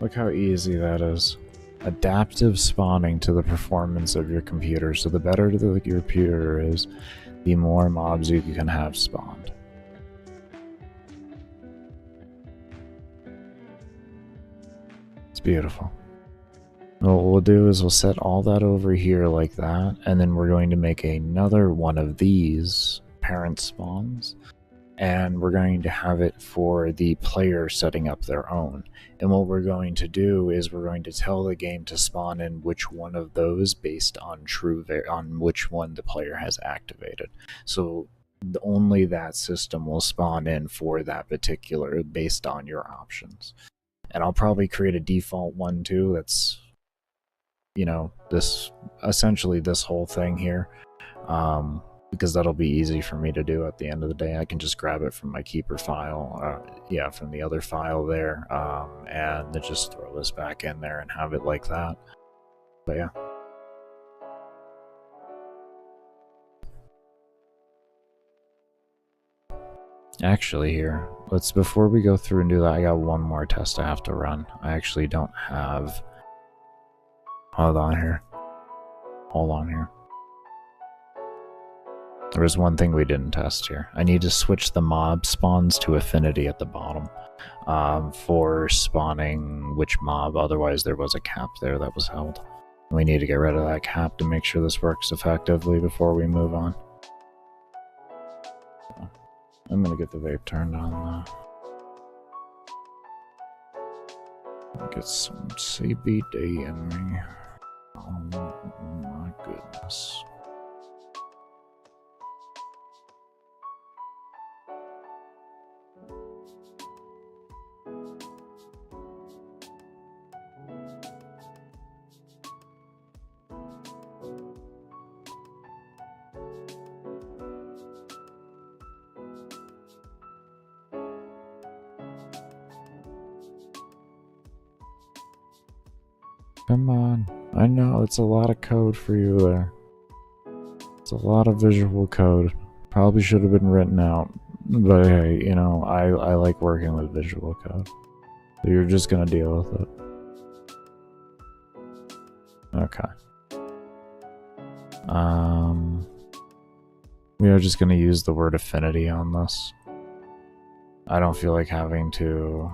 Look how easy that is. Adaptive spawning to the performance of your computer. So the better your computer is, the more mobs you can have spawned. It's beautiful. What we'll do is we'll set all that over here like that, and then we're going to make another one of these parent spawns. And we're going to have it for the player setting up their own. And what we're going to do is we're going to tell the game to spawn in which one of those based on on which one the player has activated. So only that system will spawn in for that particular based on your options. And I'll probably create a default one too that's, you know, this essentially this whole thing here. Because that'll be easy for me to do at the end of the day. I can just grab it from my keeper file, yeah, from the other file there, and then just throw this back in there and have it like that. But yeah. Actually here, before we go through and do that, I got one more test I have to run. I actually don't have... Hold on here. There was one thing we didn't test here. I need to switch the mob spawns to affinity at the bottom for spawning which mob, otherwise there was a cap there that was held. We need to get rid of that cap to make sure this works effectively before we move on. I'm gonna get the vape turned on though. Get some CBD in me. Oh my goodness. Come on. I know, it's a lot of code for you there. It's a lot of visual code. Probably should have been written out. But hey, you know, I like working with visual code. So you're just gonna deal with it. Okay. We are just gonna use the word affinity on this. I don't feel like having to...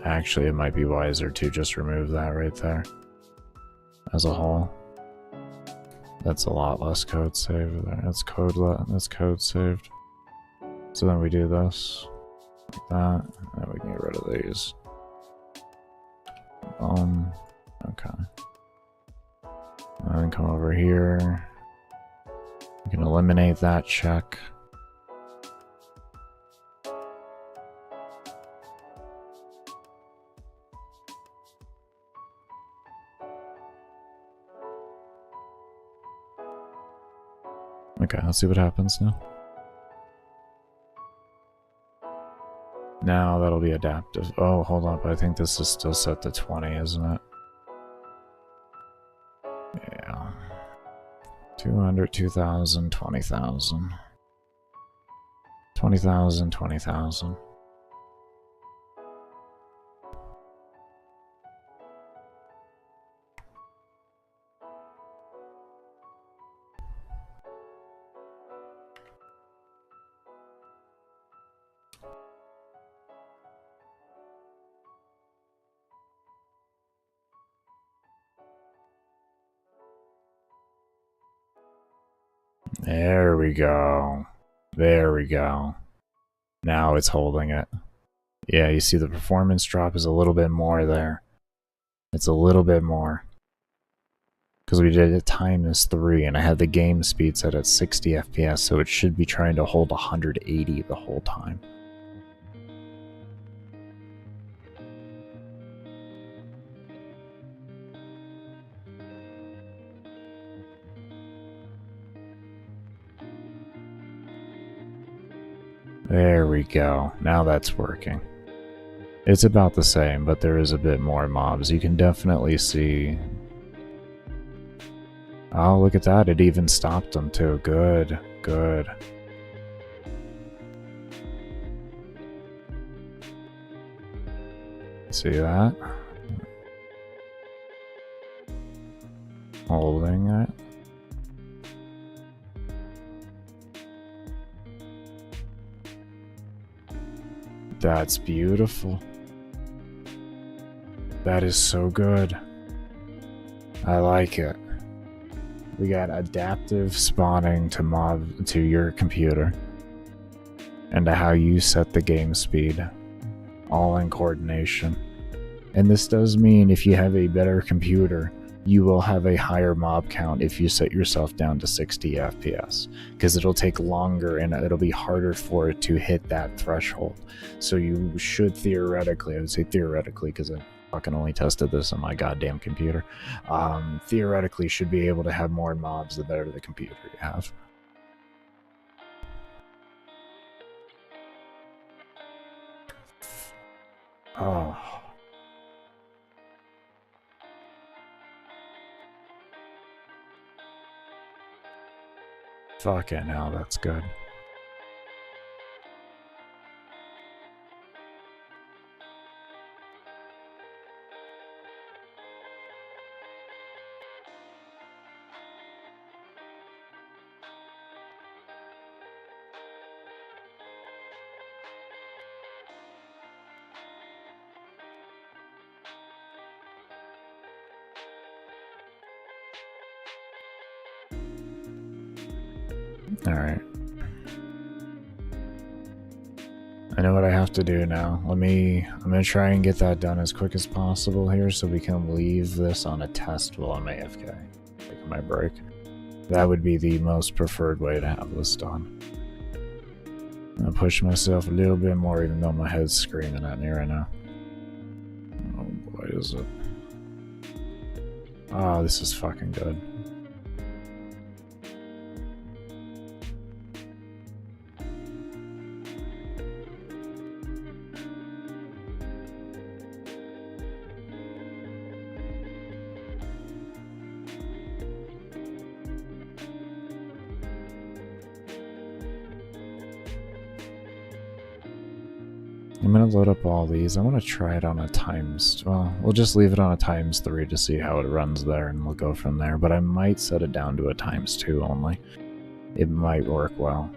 Actually, it might be wiser to just remove that right there. As a whole. That's a lot less code saved there. That's code saved. So then we do this. Like that. And then we can get rid of these. Okay. And then come over here. We can eliminate that check. Okay, let's see what happens now. Now that'll be adaptive. Oh, hold on, but I think this is still set to 20, isn't it? Yeah. 200, 2,000, 20,000. 20,000, 20,000. There we go. There we go. Now it's holding it. Yeah, you see the performance drop is a little bit more there. It's a little bit more. Because we did it -3 and I had the game speed set at 60 FPS, so it should be trying to hold 180 the whole time. There we go. Now that's working. It's about the same, but there is a bit more mobs. You can definitely see... Oh, look at that. It even stopped them too. Good, good. See that? Holding it. That's beautiful. That is so good. I like it. We got adaptive spawning to your computer and to how you set the game speed, all in coordination. And this does mean if you have a better computer, you will have a higher mob count if you set yourself down to 60 FPS, because it'll take longer and it'll be harder for it to hit that threshold. So you should theoretically, I would say theoretically because I fucking only tested this on my goddamn computer, theoretically should be able to have more mobs the better the computer you have. Oh. Fucking hell, that's good. Alright. I know what I have to do now. I'm gonna try and get that done as quick as possible here so we can leave this on a test while I'm AFK. Taking my break. That would be the most preferred way to have this done. I'm gonna push myself a little bit more even though my head's screaming at me right now. Oh boy, is it. Oh, this is fucking good. I'm gonna load up all these. I want to try it on a well, we'll just leave it on a ×3 to see how it runs there, and we'll go from there. But I might set it down to a ×2 only. It might work well.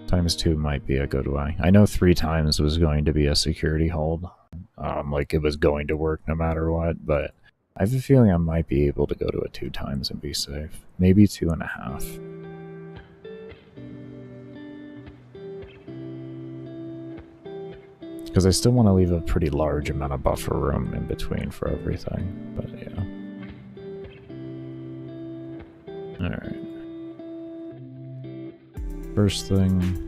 ×2 might be a good way. I know 3 times was going to be a security hold. Like it was going to work no matter what, but I have a feeling I might be able to go to a 2 times and be safe. Maybe 2.5. Because I still want to leave a pretty large amount of buffer room in between for everything, but yeah. Alright. First thing...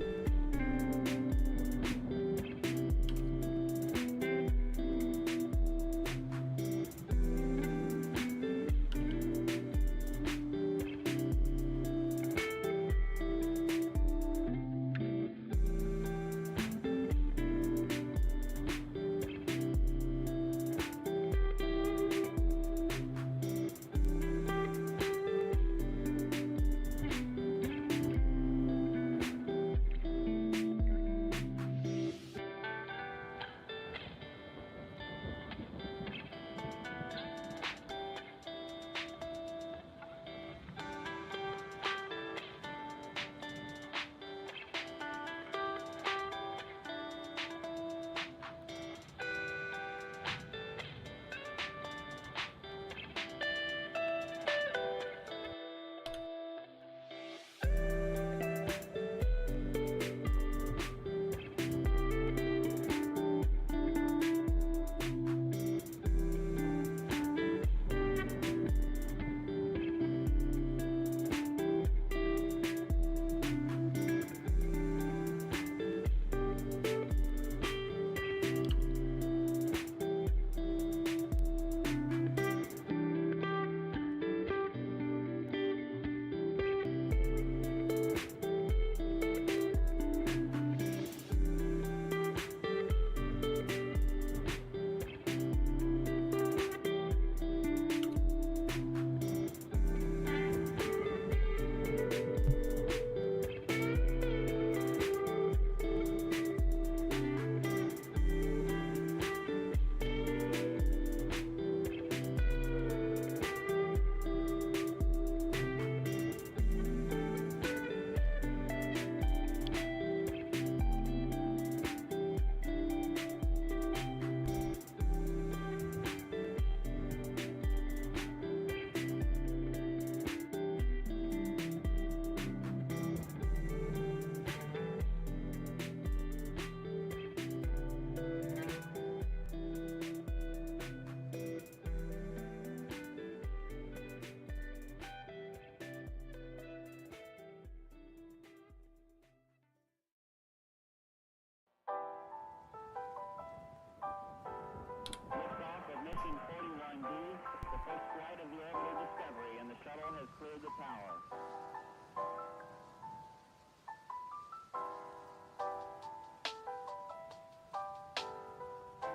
cleared the tower.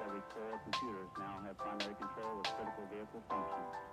Every 4 computers now have primary control of critical vehicle functions.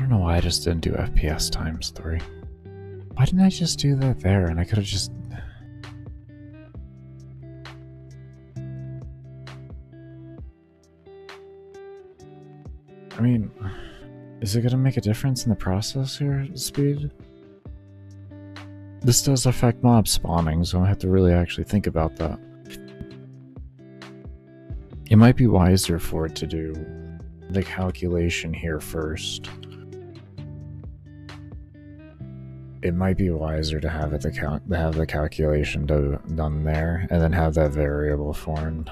don't know why I just didn't do FPS times 3. Why didn't I just do that there? And I could have just... I mean, is it going to make a difference in the processor speed? This does affect mob spawning, so I have to really actually think about that. It might be wiser for it to do the calculation here first. It might be wiser to have the calculation done there, and then have that variable formed.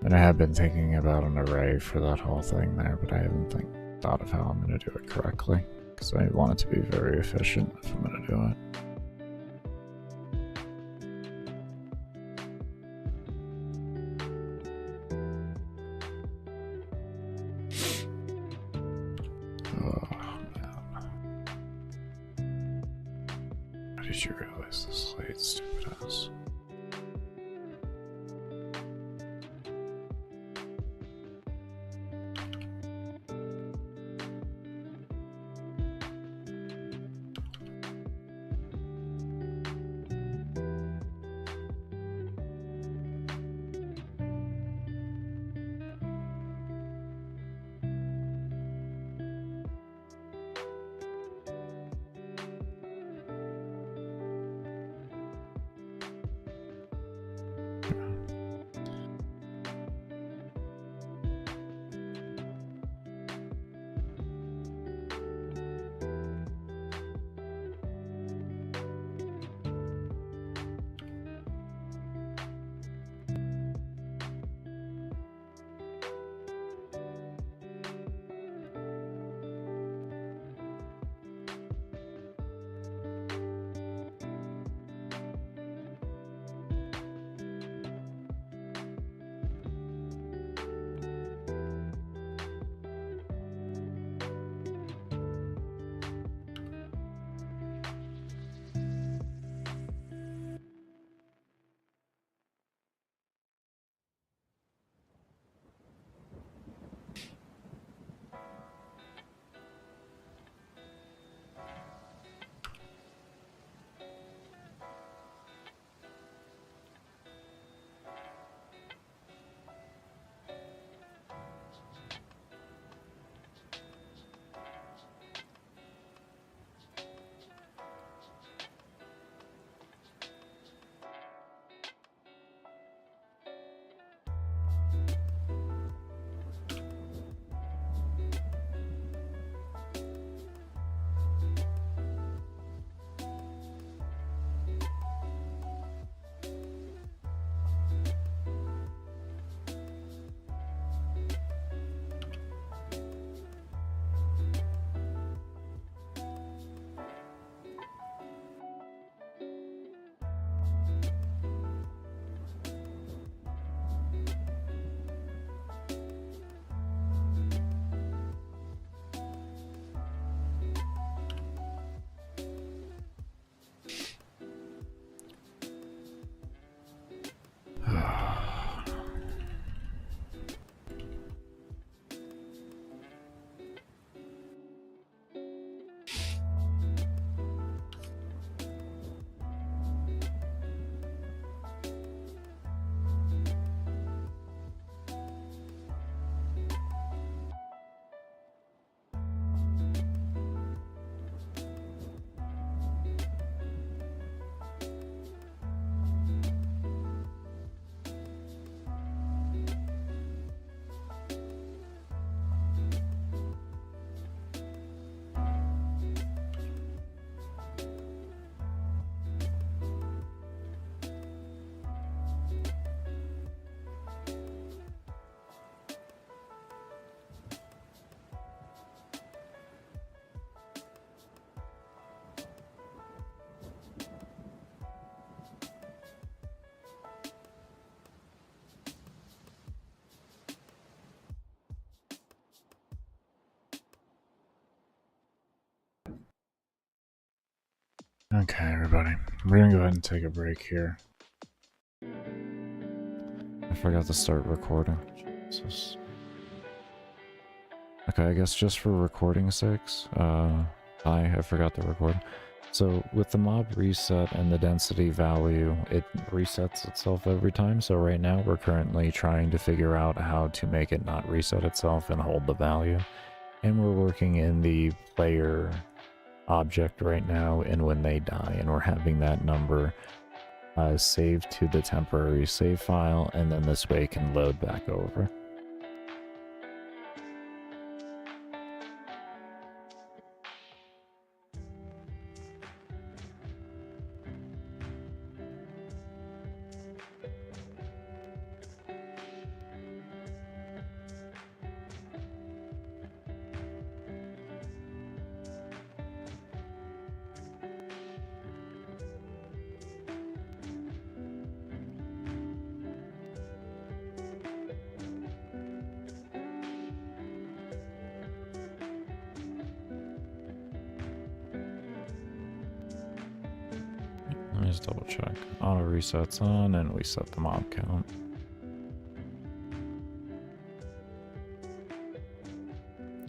And I have been thinking about an array for that whole thing there, but I haven't thought of how I'm going to do it correctly, because I want it to be very efficient if I'm going to do it. Oh, man. How did you realize this late, stupid ass? Okay, everybody. We're gonna go ahead and take a break here. I forgot to start recording. Jesus. Okay, I guess just for recording sakes, I forgot to record. So with the mob reset and the density value, it resets itself every time. So right now we're currently trying to figure out how to make it not reset itself and hold the value. And we're working in the player object right now and when they die, and we're having that number saved to the temporary save file, and then this way it can load back over. Let me just double check. Auto resets on, and we set the mob count.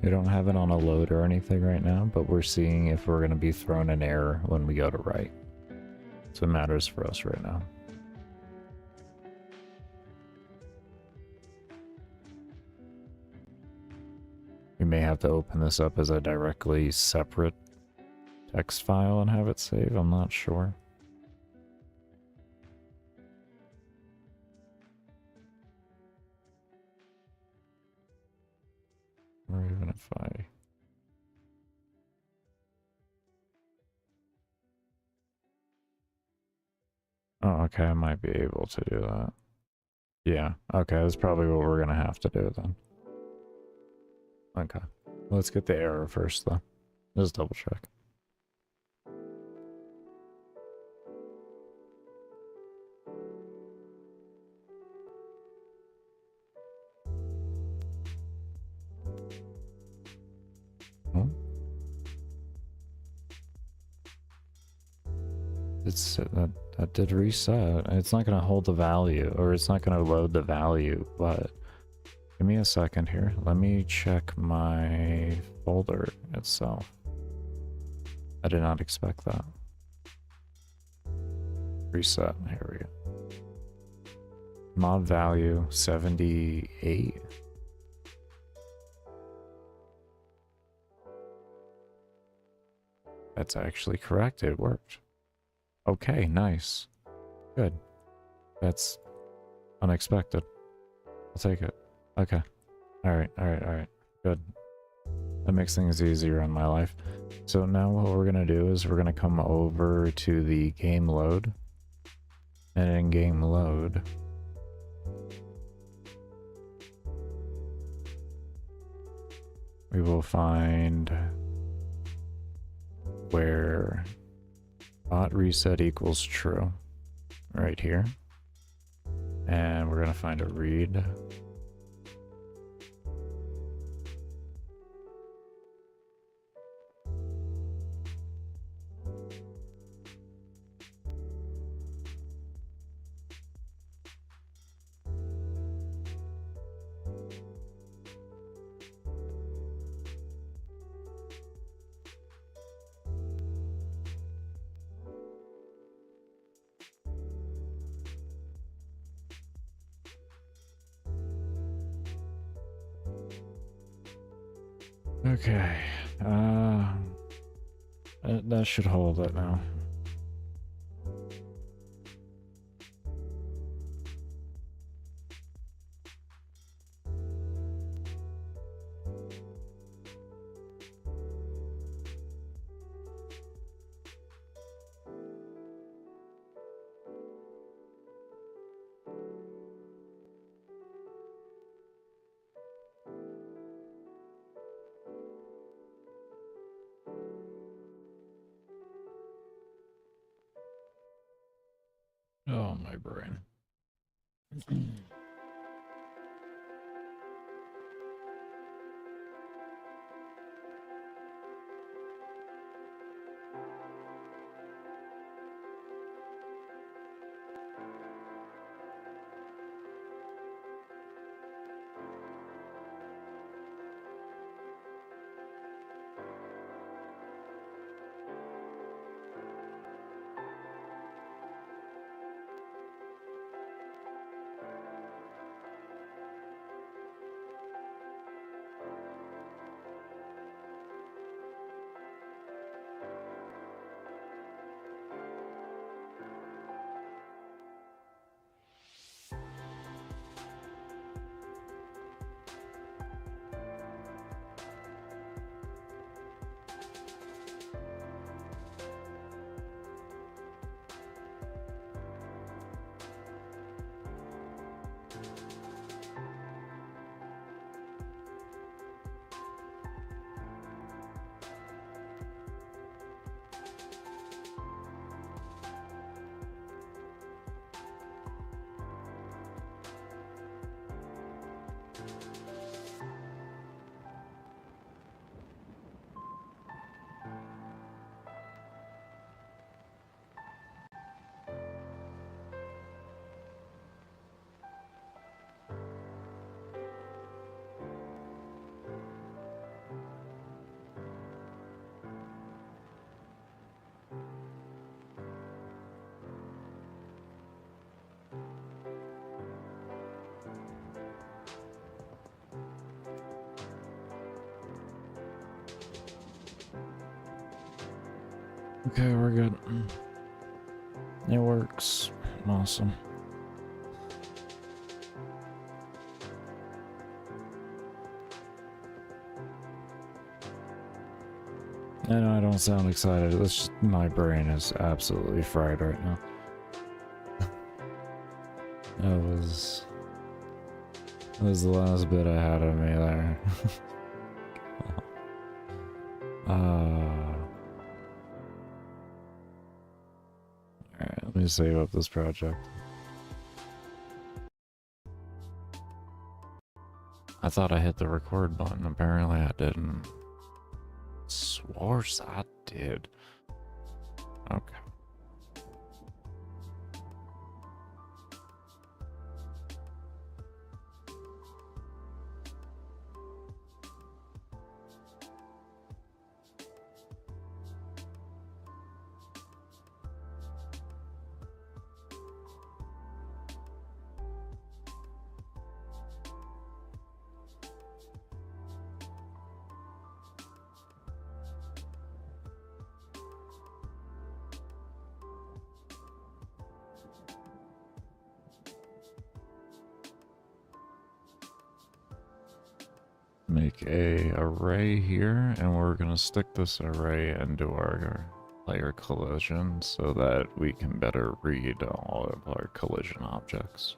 We don't have it on a load or anything right now, but we're seeing if we're going to be thrown an error when we go to write. So it matters for us right now. We may have to open this up as a directly separate text file and have it save. I'm not sure. Or even if I... Oh, okay, I might be able to do that. Yeah, okay, that's probably what we're gonna have to do then. Okay, let's get the error first though. Just double check. Oh. It's that did reset. It's not gonna hold the value, or it's not gonna load the value, but give me a second here. Let me check my folder itself. I did not expect that. Reset, here we go. Mob value 78. That's actually correct, it worked. Okay, nice. Good. That's unexpected. I'll take it. Okay. Alright. Good. That makes things easier in my life. So now what we're gonna do is we're gonna come over to the game load. And in game load, we will find where bot reset equals true right here, and we're gonna find a read. Okay, that should hold it now. Oh, my brain. Okay, we're good. It works. Awesome. I know I don't sound excited. It's just my brain is absolutely fried right now. That was the last bit I had of me there. Alright, let me save up this project. I thought I hit the record button. Apparently I didn't. Swore I did. Okay. Make a array here, and we're gonna stick this array into our player collision so that we can better read all of our collision objects.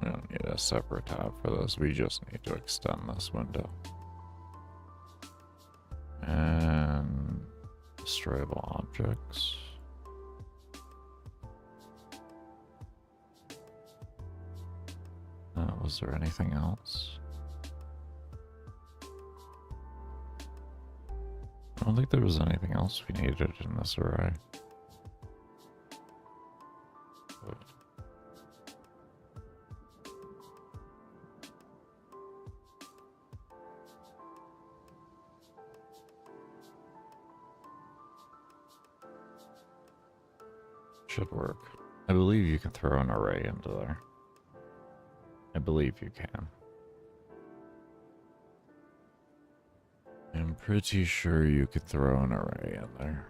We don't need a separate tab for this, we just need to extend this window. And destroyable objects. Was there anything else? I don't think there was anything else we needed in this array. Should work. I believe you can throw an array into there. I believe you can. I'm pretty sure you could throw an array in there.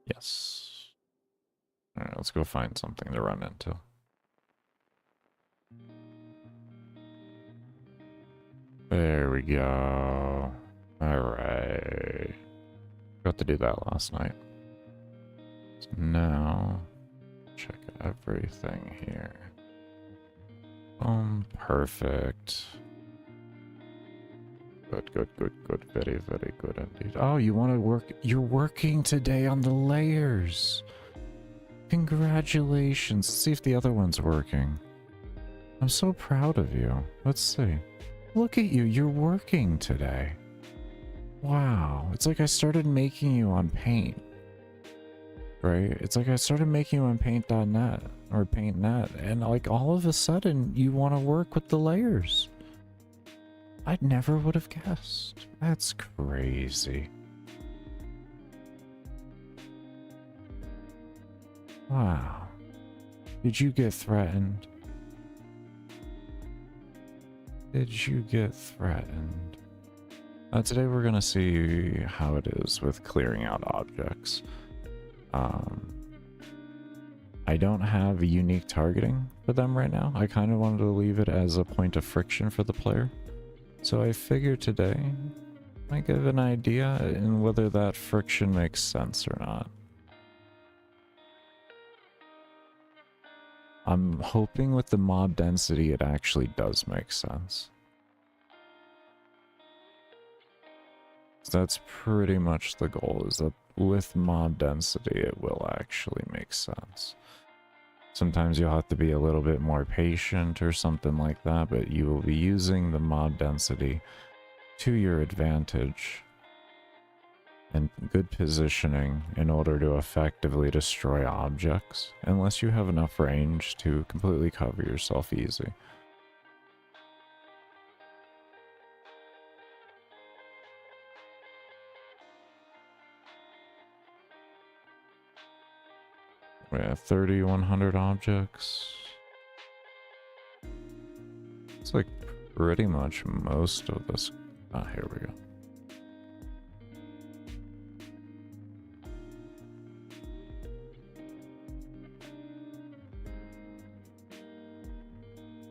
Yes. Alright, let's go find something to run into. There we go. Alright. Got to do that last night. So now, check everything here. Perfect. Good, good, good, good. Very, very good indeed. Oh, you want to work? You're working today on the layers. Congratulations. Let's see if the other one's working. I'm so proud of you. Let's see. Look at you. You're working today. Wow. It's like I started making you on Paint. Right? It's like I started making you on paint.net or paint.net, and like all of a sudden you want to work with the layers. I never would have guessed. That's crazy. Wow. Did you get threatened? Did you get threatened? Today we're gonna see how it is with clearing out objects. I don't have unique targeting for them right now. I kind of wanted to leave it as a point of friction for the player. So I figured today I might give an idea in whether that friction makes sense or not. I'm hoping with the mob density it actually does make sense. That's pretty much the goal, is that with mob density it will actually make sense. Sometimes you'll have to be a little bit more patient or something like that, but you will be using the mob density to your advantage and good positioning in order to effectively destroy objects, unless you have enough range to completely cover yourself easy. We have 3,100 objects. It's like pretty much most of this. Ah, here we go.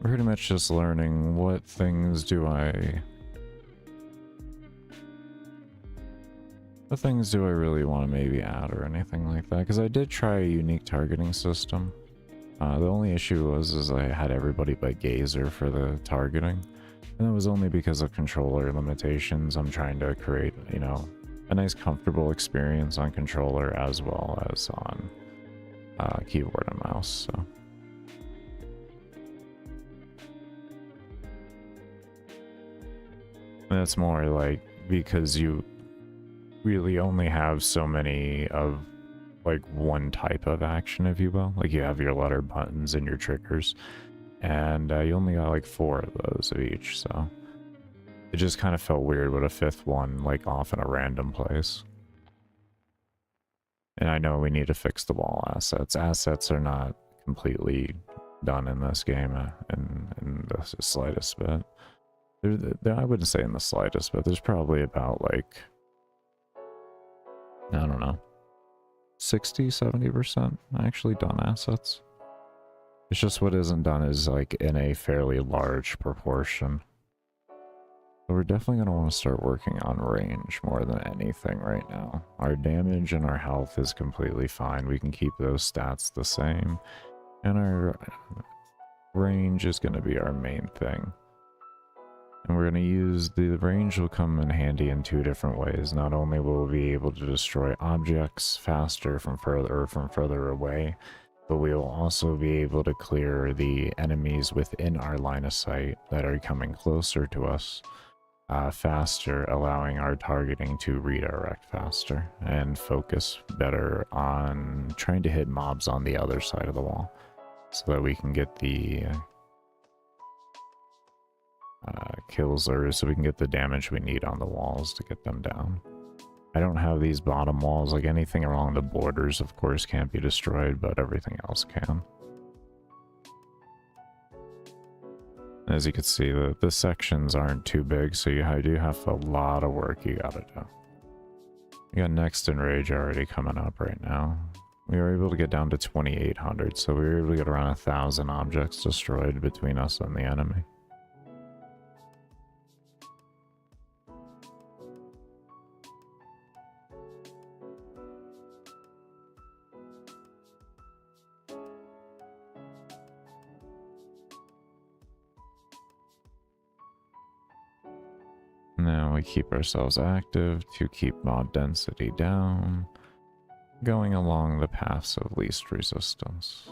Pretty much just learning what things do I really want to maybe add or anything like that, because I did try a unique targeting system. The only issue was I had everybody but Gazer for the targeting, and that was only because of controller limitations. I'm trying to create, you know, a nice comfortable experience on controller as well as on keyboard and mouse, so. And that's more like because you really only have so many of like one type of action, if you will. Like you have your letter buttons and your triggers, and you only got like 4 of those of each, so it just kind of felt weird with a 5th one like off in a random place. And I know we need to fix the wall assets. Assets are not completely done in this game in the slightest bit. I wouldn't say in the slightest, but there's probably about like, I don't know, 60-70% actually done assets. It's just what isn't done is like in a fairly large proportion. So we're definitely going to want to start working on range more than anything right now. Our damage and our health is completely fine. We can keep those stats the same. And our range is going to be our main thing. And we're going to use the range will come in handy in 2 different ways. Not only will we be able to destroy objects faster from further away, but we will also be able to clear the enemies within our line of sight that are coming closer to us faster, allowing our targeting to redirect faster and focus better on trying to hit mobs on the other side of the wall so that we can get the kills, or so we can get the damage we need on the walls to get them down. I don't have these bottom walls, like anything along the borders of course can't be destroyed, but everything else can. As you can see, the sections aren't too big, so you do have a lot of work you gotta do. We got Next in Rage already coming up right now. We were able to get down to 2,800, so we were able to get around 1,000 objects destroyed between us and the enemy. Now we keep ourselves active to keep mob density down, going along the paths of least resistance.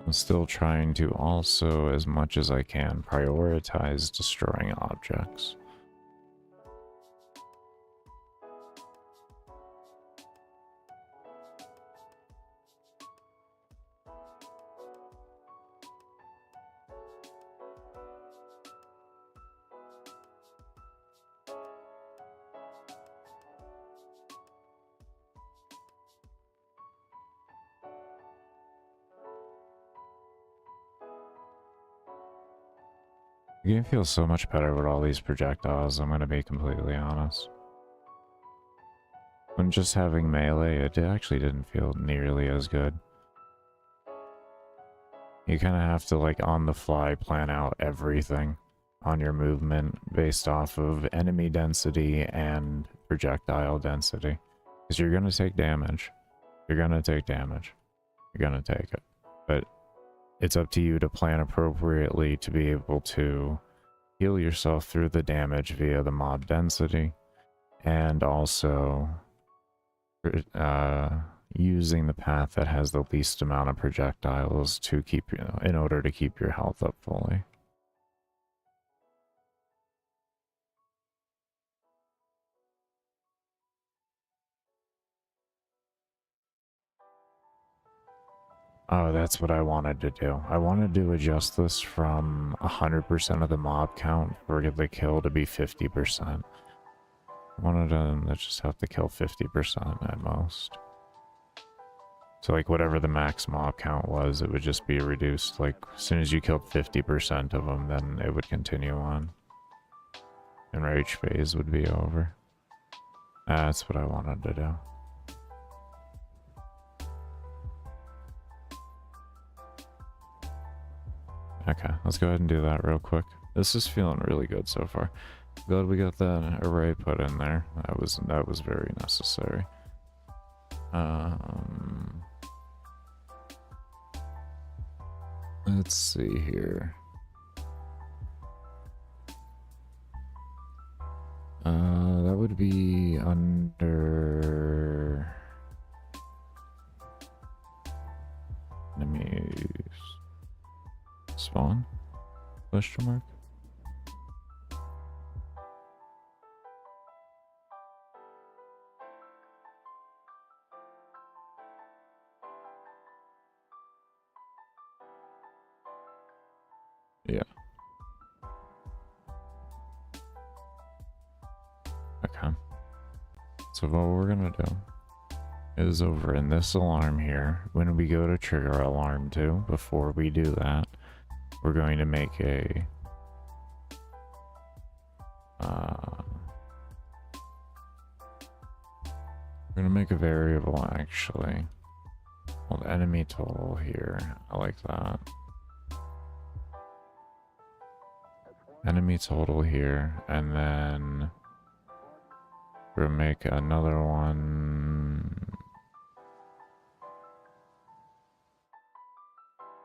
I'm still trying to also, as much as I can, prioritize destroying objects. The game feels so much better with all these projectiles, I'm going to be completely honest. When just having melee, it actually didn't feel nearly as good. You kind of have to, like, on the fly plan out everything on your movement based off of enemy density and projectile density. Because you're going to take damage. You're going to take damage. You're going to take it. But it's up to you to plan appropriately to be able to heal yourself through the damage via the mob density, and also using the path that has the least amount of projectiles to keep, in order to keep your health up fully. Oh, that's what I wanted to do. I wanted to adjust this from 100% of the mob count for the kill to be 50%. I wanted them to just have to kill 50% at most. So like whatever the max mob count was, it would just be reduced. Like as soon as you killed 50% of them, then it would continue on. And rage phase would be over. That's what I wanted to do. Okay, let's go ahead and do that real quick. This is feeling really good so far. Glad we got that array put in there. That was very necessary. Let's see here. That would be under enemies spawn? Question mark? Yeah. Okay. So what we're gonna do is over in this alarm here, when we go to trigger alarm 2, before we do that, we're going to make a we're gonna make a variable actually called enemy total here. I like that. Enemy total here, and then we're gonna make another one.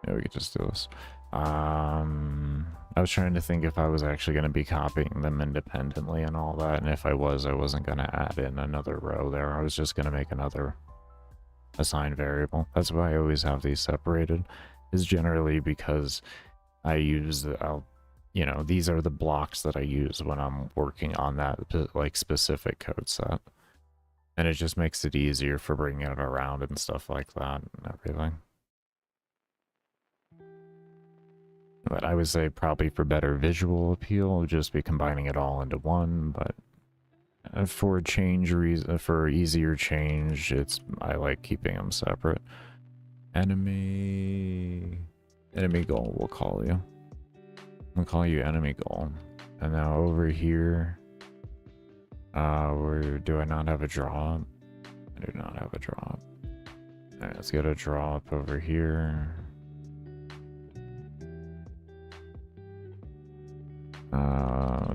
Yeah, we could just do this. I was trying to think if I was actually going to be copying them independently and all that, and if I wasn't going to add in another row there. I was just going to make another assigned variable. That's why I always have these separated, is generally because I use you know, these are the blocks that I use when I'm working on that like specific code set, and it just makes it easier for bringing it around and stuff like that and everything. But I would say probably for better visual appeal, just be combining it all into one. But for for easier change, I like keeping them separate. Enemy goal, we'll call you. We'll call you enemy goal. And now over here, do I not have a drop? I do not have a drop. All right, let's get a drop over here.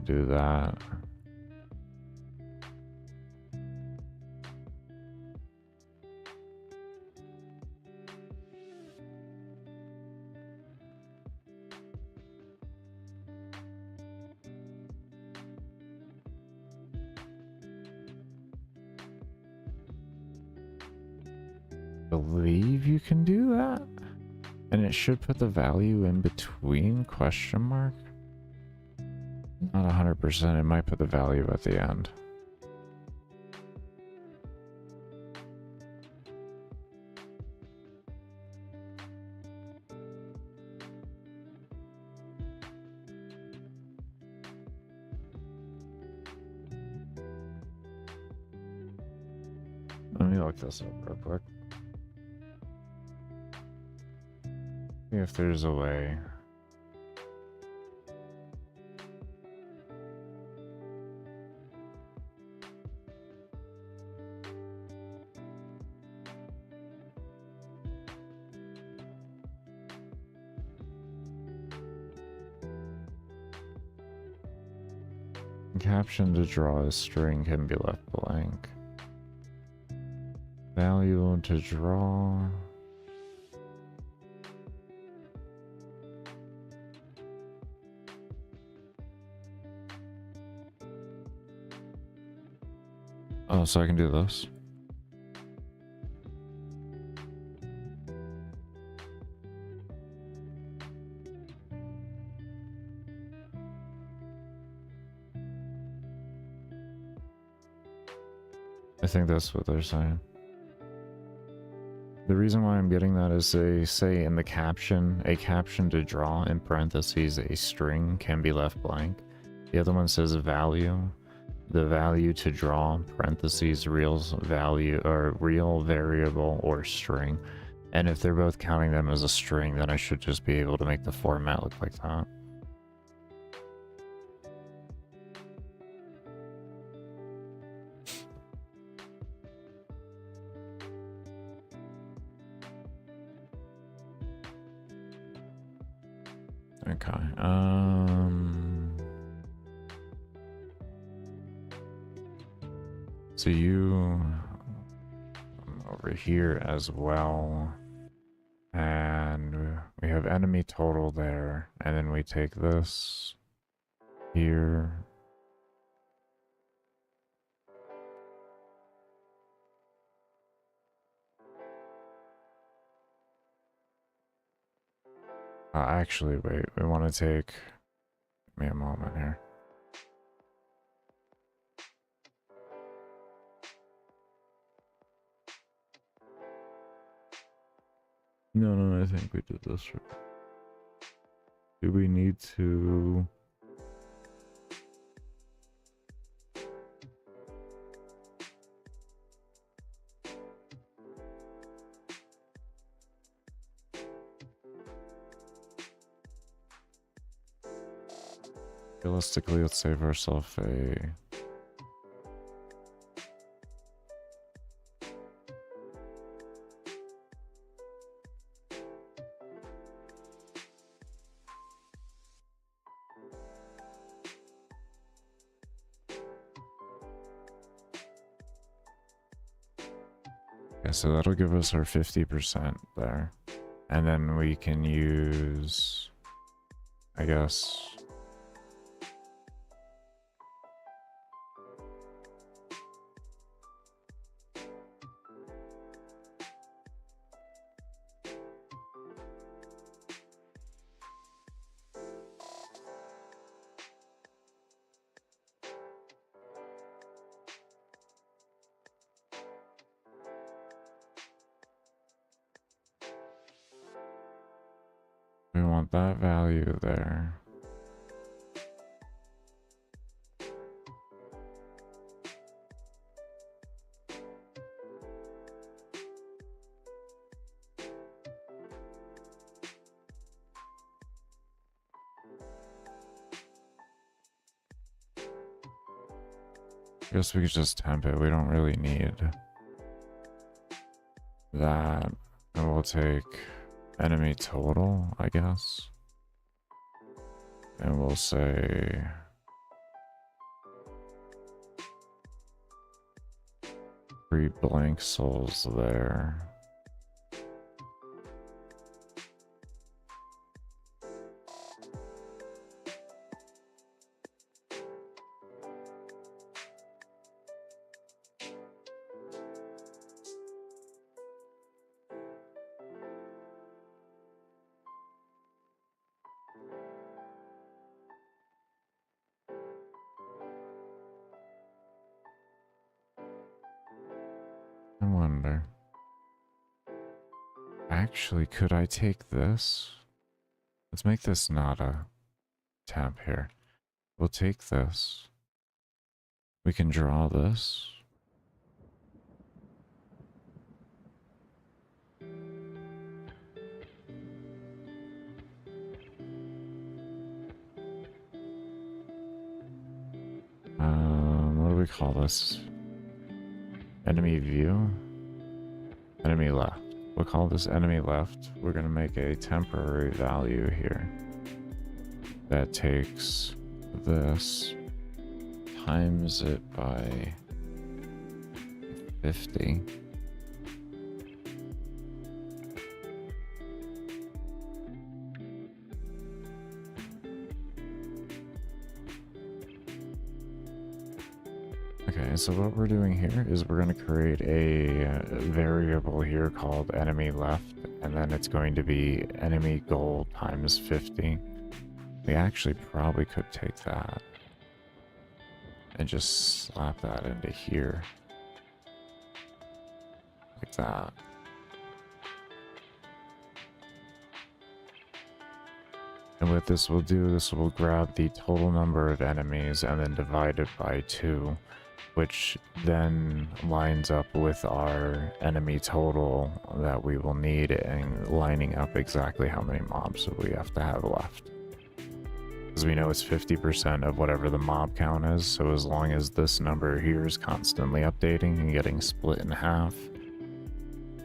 Do that. Believe you can do that, and it should put the value in between question mark. Not 100%, it might put the value at the end. Let me look this up real quick. See if there's a way. Caption to draw a string can be left blank. Value to draw. Oh, so I can do this. I think that's what they're saying. The reason why I'm getting that is they say in the caption, a caption to draw in parentheses a string can be left blank. The other one says value. The value to draw parentheses real value or real variable or string. And if they're both counting them as a string, then I should just be able to make the format look like that. Okay, so you over here as well, and we have enemy total there, and then we take this here. Actually, wait, we want to take... Give me a moment here. No, I think we did this right. Do we need to... Realistically, let's save ourselves a... Okay, so that'll give us our 50% there. And then we can use... I guess... We want that value there. I guess we could just temp it. We don't really need that. And we'll take enemy total, I guess. And we'll say 3 blank souls there. I wonder. Actually, could I take this? Let's make this not a tab here. We'll take this. We can draw this. What do we call this? Enemy view? Enemy left. We'll call this enemy left. We're going to make a temporary value here that takes this, times it by 50. Okay, so what we're doing here is we're going to create a variable here called enemy left, and then it's going to be enemy goal times 50. We actually probably could take that and just slap that into here. Like that. And what this will do, this will grab the total number of enemies and then divide it by 2, which then lines up with our enemy total that we will need and lining up exactly how many mobs that we have to have left. Because we know it's 50% of whatever the mob count is, so as long as this number here is constantly updating and getting split in half,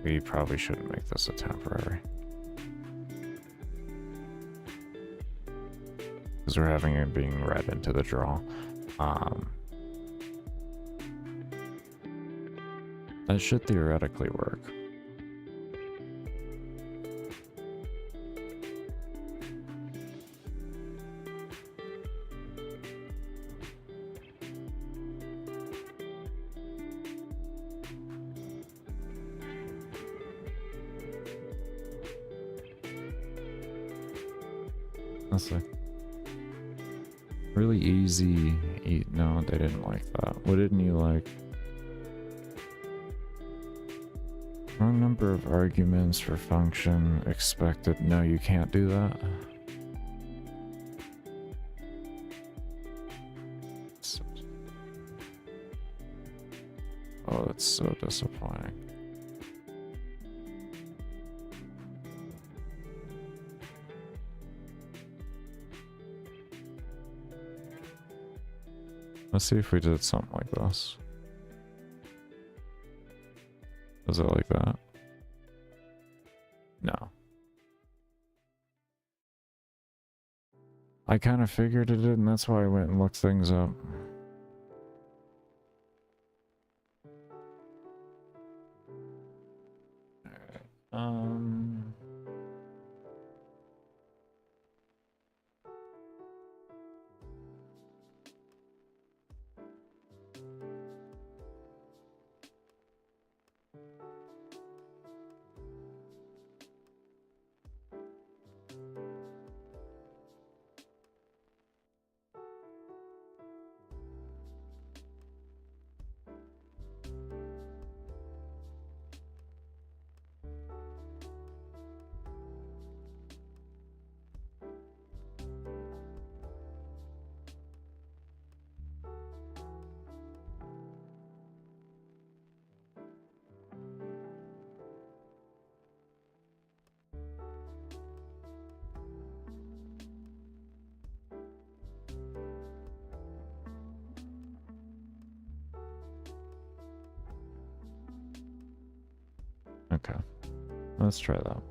we probably shouldn't make this a temporary. Because we're having it being read into the draw. That should theoretically work. Let's see. Really easy. No, they didn't like that. What didn't you like? Wrong number of arguments for function expected. No, you can't do that. Oh, that's so disappointing. Let's see if we did something like this. Is it like that? No. I kind of figured it did, and that's why I went and looked things up. Okay, let's try that.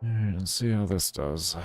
Alright, let's see how this does.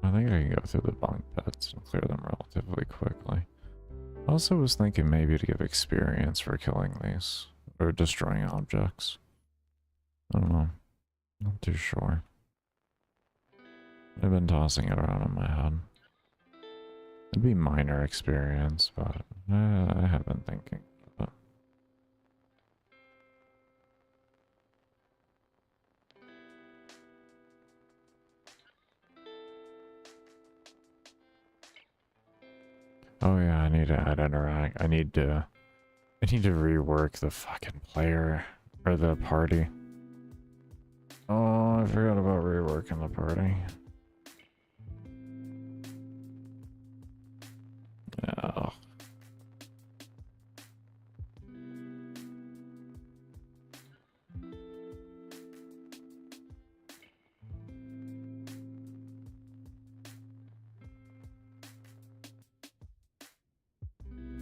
I think I can go through the bunk beds and clear them relatively quickly. I also was thinking maybe to give experience for killing these, or destroying objects. I don't know. Not too sure. I've been tossing it around in my head. It'd be minor experience, but I have been thinking of it. Oh yeah, I need to add interact. I need to rework the fucking player or the party. Oh, I forgot about reworking the party. Yeah.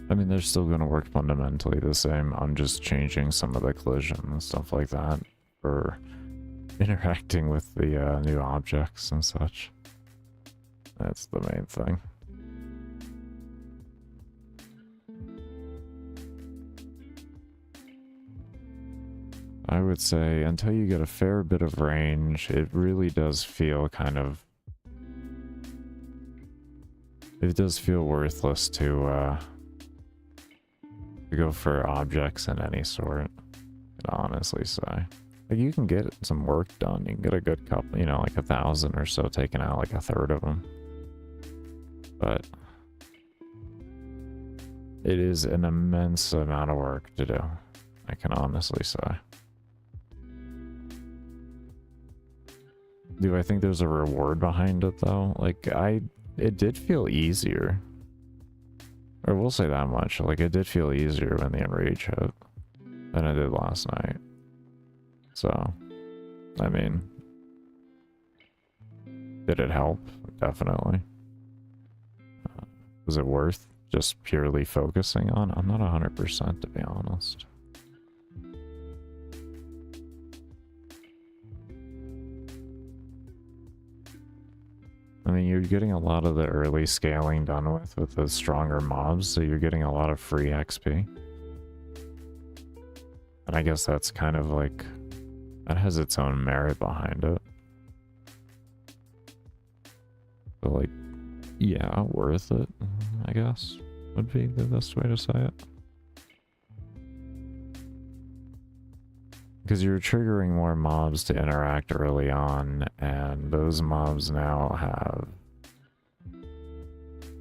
I mean, they're still going to work fundamentally the same. I'm just changing some of the collision and stuff like that for interacting with the new objects and such. That's the main thing. I would say until you get a fair bit of range, it really does feel kind of... It does feel worthless to go for objects in any sort, I'd honestly say. Like, you can get some work done. You can get a good couple, you know, like 1,000 or so taken out, like a third of them. But it is an immense amount of work to do, I can honestly say. Do I think there's a reward behind it, though? Like, it did feel easier. Or we'll say that much, like, it did feel easier when the enrage hit than it did last night. So, I mean, did it help? Definitely. Was it worth just purely focusing on? I'm not 100%, to be honest. I mean, you're getting a lot of the early scaling done with the stronger mobs, so you're getting a lot of free XP. And I guess that's kind of like, that has its own merit behind it. But like, yeah, worth it, I guess, would be the best way to say it. Because you're triggering more mobs to interact early on, and those mobs now have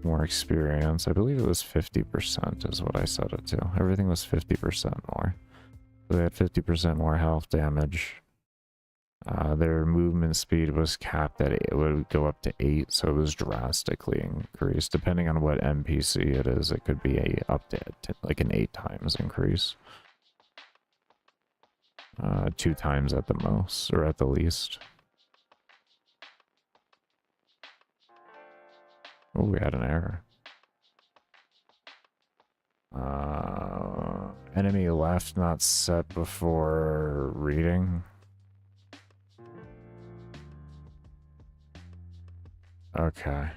more experience. I believe it was 50% is what I set it to. Everything was 50% more. So they had 50% more health damage. Their movement speed was capped at 8. It would go up to 8, so it was drastically increased. Depending on what NPC it is, it could be up to like an 8 times increase. 2 times at the most, or at the least. Oh, we had an error. Enemy left not set before reading. Okay.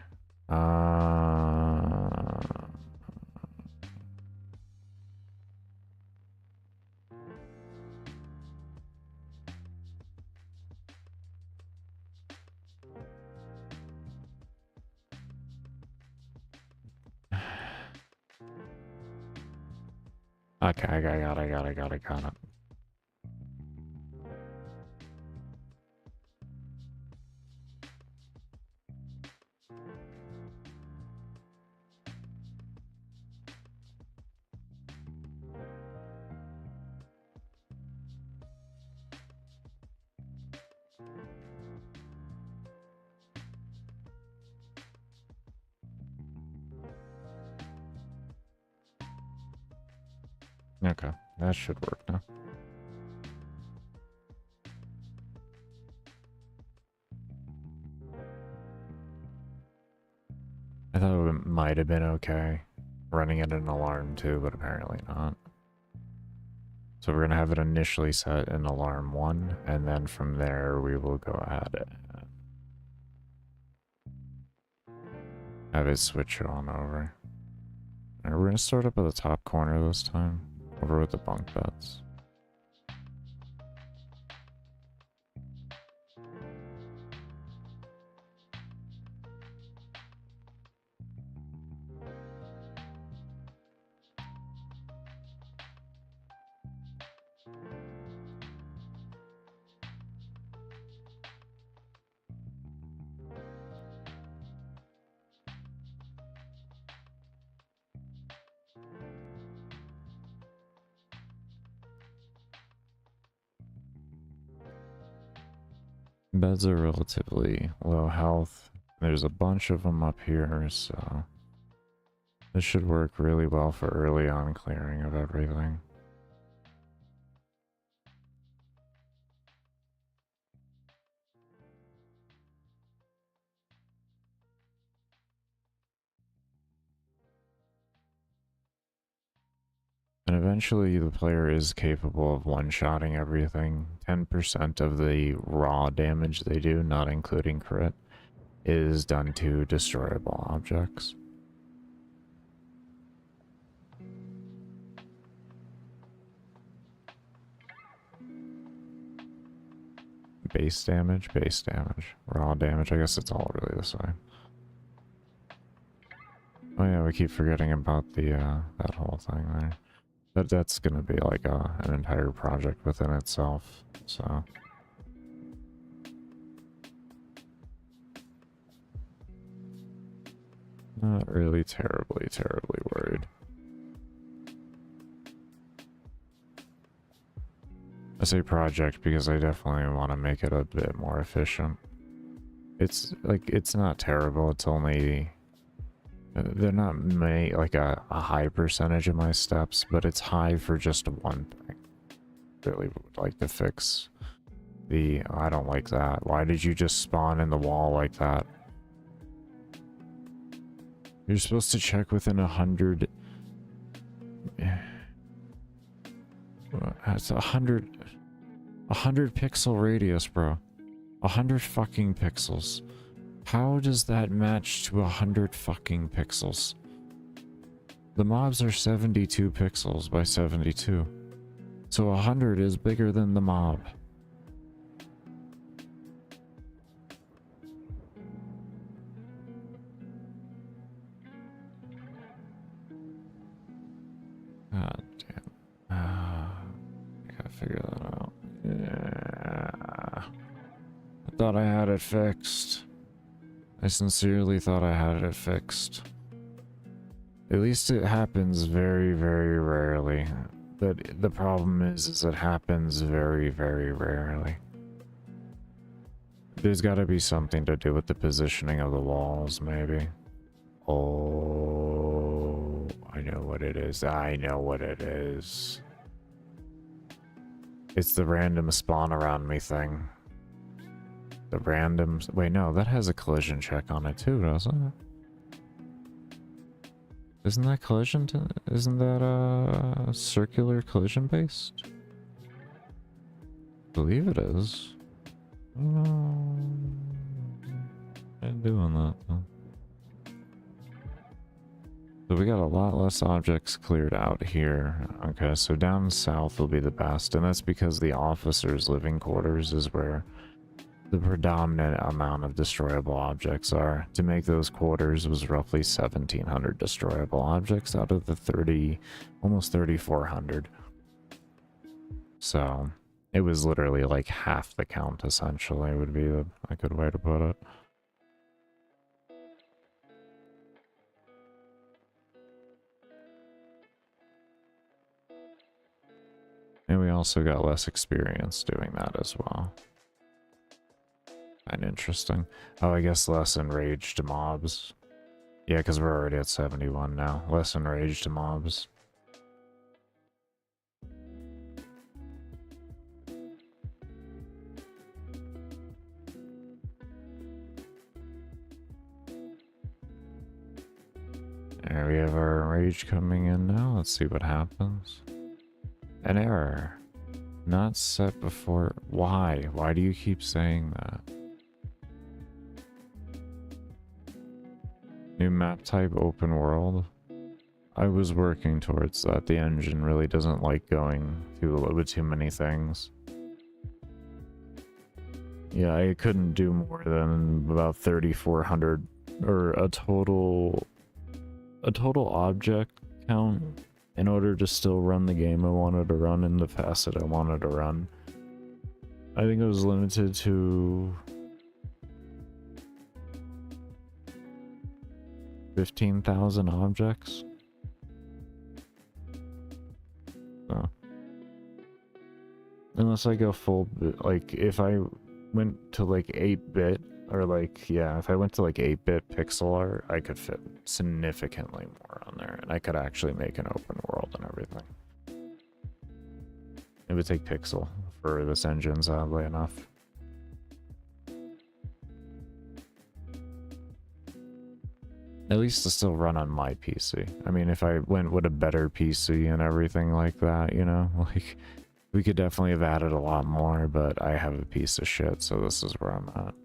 Okay, I got it. Okay, that should work now. I thought it might have been okay running it an alarm too, but apparently not. So we're going to have it initially set in alarm 1, and then from there we will go ahead and have it switch on over. And we're going to start up at the top corner this time, over with the bunk beds. Beds are relatively low health. There's a bunch of them up here, so this should work really well for early on clearing of everything. And eventually the player is capable of one-shotting everything. 10% of the raw damage they do, not including crit, is done to destroyable objects. Base damage, raw damage, I guess it's all really the same. Oh yeah, we keep forgetting about the that whole thing there. That's gonna be like an entire project within itself, so. Not really terribly worried. I say project because I definitely want to make it a bit more efficient. It's like, it's not terrible, it's only... They're not like a high percentage of my steps, but it's high for just one thing. Really would like to fix the... I don't like that. Why did you just spawn in the wall like that? You're supposed to check within 100... That's 100 pixel radius, bro. 100 fucking pixels. How does that match to 100 fucking pixels? The mobs are 72 pixels by 72. So 100 is bigger than the mob. God damn. I gotta figure that out. Yeah. I thought I had it fixed. I sincerely thought I had it fixed. At least it happens very, very rarely. But the problem is it happens very, very rarely. There's gotta be something to do with the positioning of the walls, maybe. Oh, I know what it is. I know what it is. It's the random spawn around me thing. The random... Wait, no, that has a collision check on it too, doesn't it? Isn't that collision to... Isn't that circular collision based? I believe it is. I'm doing that though. So we got a lot less objects cleared out here. Okay, so down south will be the best, and that's because the officers' living quarters is where the predominant amount of destroyable objects are. To make those quarters was roughly 1,700 destroyable objects out of the almost 3,400. So it was literally like half the count, essentially, would be a good way to put it. And we also got less experience doing that as well. Kind of interesting. Oh, I guess less enraged mobs. Yeah, because we're already at 71 now. Less enraged mobs. There we have our rage coming in now. Let's see what happens. An error. Not set before... Why? Why do you keep saying that? New map type, open world. I was working towards that. The engine really doesn't like going through a little bit too many things. Yeah, I couldn't do more than about 3,400 or a total object count in order to still run the game I wanted to run in the facet I wanted to run. I think it was limited to 15,000 objects. So, unless I go full, like if I went to like 8-bit, or like, yeah, if I went to like 8-bit pixel art, I could fit significantly more on there, and I could actually make an open world and everything. It would take pixel for this engine, oddly enough. At least to still run on my PC. I mean, if I went with a better PC and everything like that, you know, like, we could definitely have added a lot more, but I have a piece of shit, so this is where I'm at.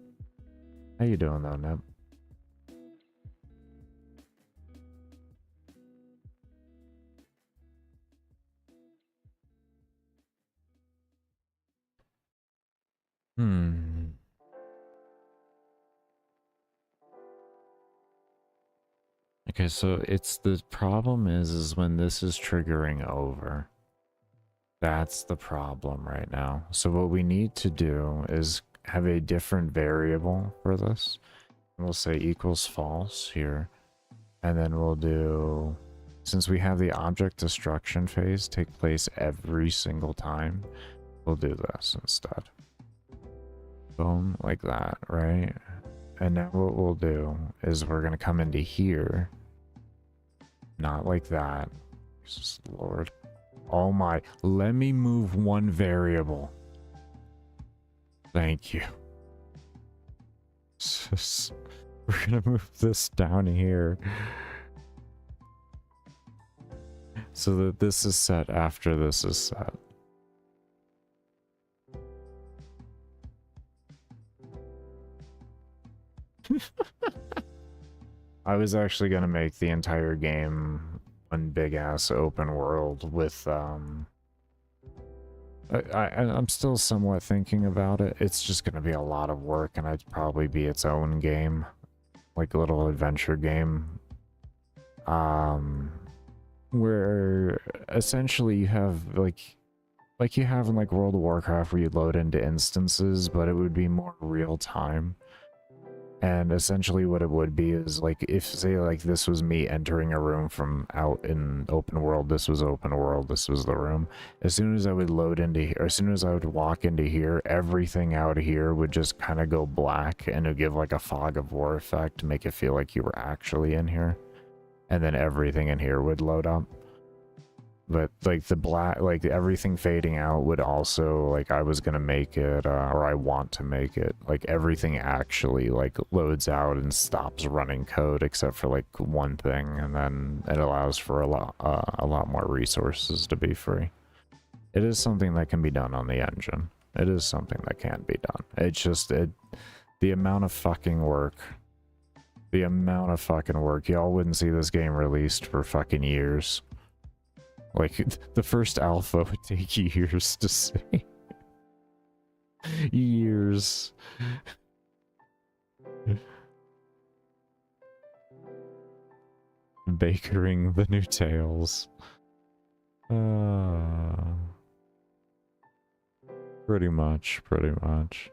How you doing though, Nip? Okay, so it's the problem is when this is triggering over. That's the problem right now. So what we need to do is have a different variable for this. We'll say equals false here. And then we'll do, since we have the object destruction phase take place every single time, we'll do this instead. Boom, like that, right? And now what we'll do is we're going to come into here. Not like that. Jesus Lord. Oh my, let me move one variable. Thank you. We're gonna move this down here. So that this is set after this is set. I was actually gonna make the entire game one big ass open world with I'm still somewhat thinking about it. It's just gonna be a lot of work, and it'd probably be its own game, like a little adventure game, where essentially you have like you have in like World of Warcraft, where you load into instances, but it would be more real time. And essentially what it would be is like, if say like this was me entering a room from out in open world, this was open world, this was the room. As soon as I would load into here, as soon as I would walk into here, everything out here would just kind of go black, and it would give like a fog of war effect to make it feel like you were actually in here. And then everything in here would load up. But like the black, like everything fading out would also, like, I was gonna make it, or I want to make it, like everything actually like loads out and stops running code except for like one thing, and then it allows for a lot more resources to be free. It is something that can be done on the engine. It is something that can be done. It's just the amount of fucking work. The amount of fucking work. Y'all wouldn't see this game released for fucking years. Like, the first alpha would take years to see. Years. Bakering the new tales. Pretty much, pretty much.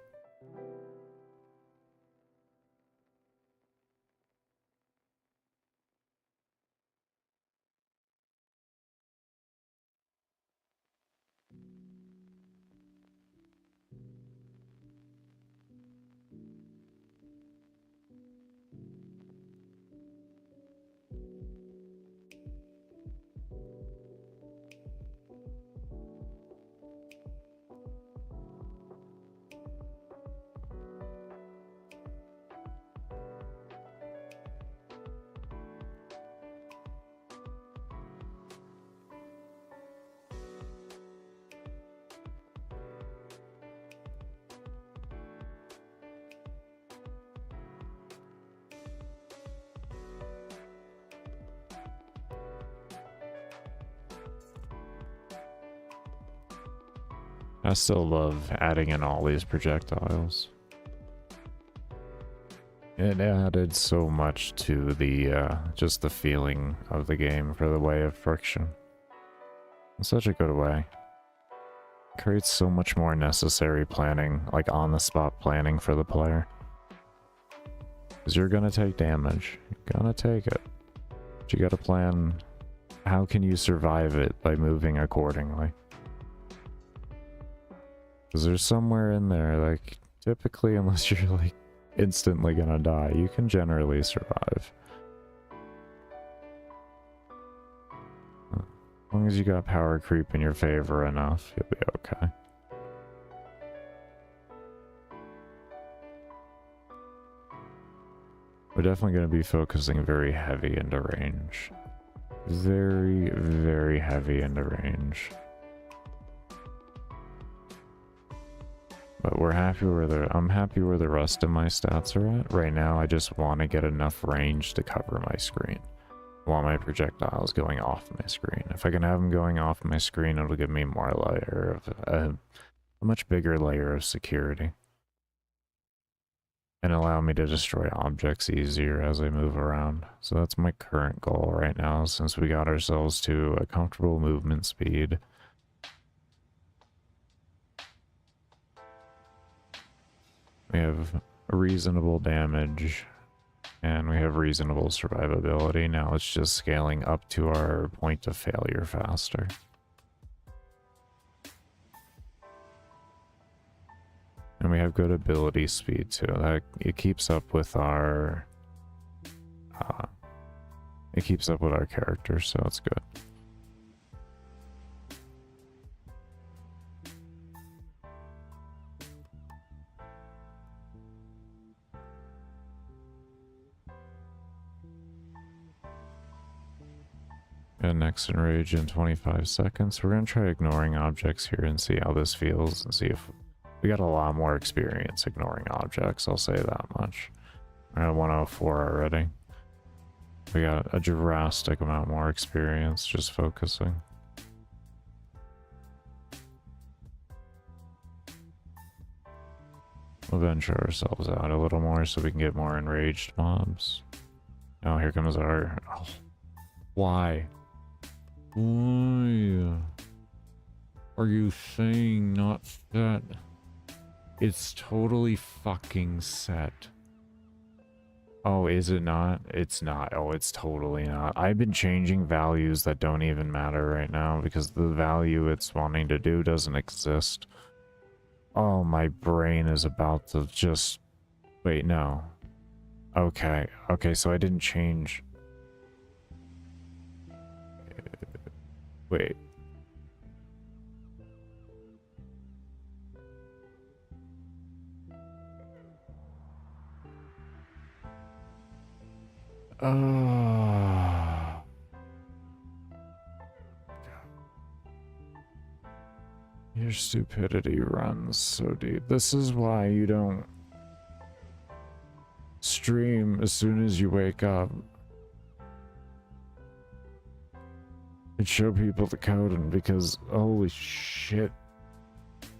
I still love adding in all these projectiles. It added so much to the, just the feeling of the game for the way of friction. In such a good way. It creates so much more necessary planning, like on-the-spot planning for the player. Because you're gonna take damage. You're gonna take it. But you gotta plan, how can you survive it by moving accordingly? Because there's somewhere in there, like, Typically, unless you're like instantly gonna die, you can generally survive. As long as you got power creep in your favor enough, you'll be okay. We're definitely going to be focusing very heavy into range. Very, very heavy into range. But we're happy where I'm happy where the rest of my stats are at. Right now, I just want to get enough range to cover my screen. I want my projectiles going off my screen. If I can have them going off my screen, it'll give me more layer of a much bigger layer of security. And allow me to destroy objects easier as I move around. So that's my current goal right now, since we got ourselves to a comfortable movement speed. We have reasonable damage, and we have reasonable survivability. Now it's just scaling up to our point of failure faster. And we have good ability speed too. That it keeps up with our character, so it's good. And next enrage in 25 seconds. We're gonna try ignoring objects here and see how this feels, and see if we got a lot more experience ignoring objects, I'll say that much. We're at 104 already. We got a drastic amount more experience just focusing. We'll venture ourselves out a little more so we can get more enraged mobs. Oh, here comes our... Oh. Why? Why are you saying not that? It's totally fucking set. Oh, is it not? It's not. Oh, it's totally not. I've been changing values that don't even matter right now because the value it's wanting to do doesn't exist. Oh, my brain is about to just... Wait, no. Okay. Okay, so I didn't change... Wait. Your stupidity runs so deep. This is why you don't stream as soon as you wake up. And show people the coding, because holy shit,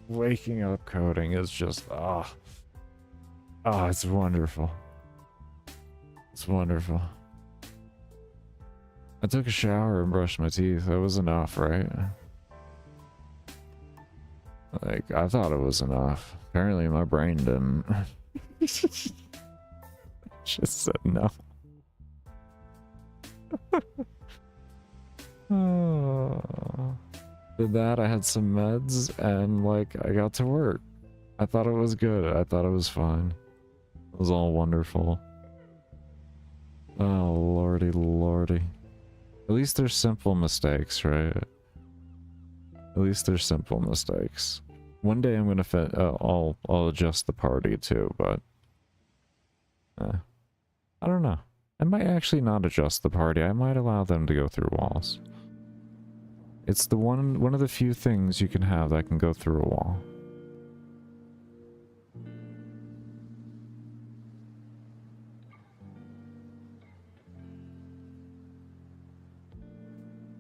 waking up coding is just it's wonderful. It's wonderful. I took a shower and brushed my teeth. That was enough, right? Like, I thought it was enough. Apparently my brain didn't. Just said no. Did that, I had some meds, and like, I got to work. I thought it was good. I thought it was fine. It was all wonderful. Oh, lordy, lordy. At least there's simple mistakes, right? At least there's simple mistakes. One day I'm gonna I'll adjust the party too, but I don't know. I might actually not adjust the party. I might allow them to go through walls. It's the one of the few things you can have that can go through a wall.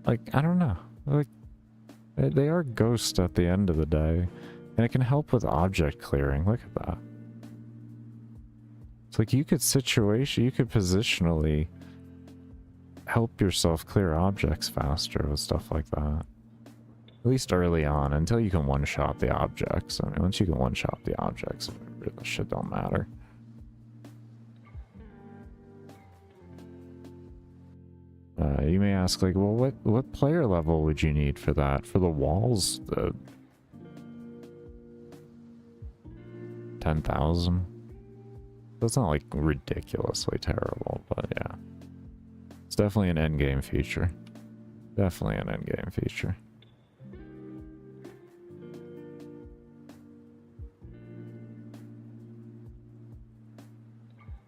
Like, I don't know. Like, they are ghosts at the end of the day, and it can help with object clearing. Look at that. It's like you could positionally help yourself clear objects faster with stuff like that. At least early on, until you can one-shot the objects. I mean, once you can one-shot the objects, really shit don't matter. You may ask, like, well, what player level would you need for that? For the walls? 10,000. That's not like ridiculously terrible, but yeah. It's definitely an endgame feature. Definitely an endgame feature.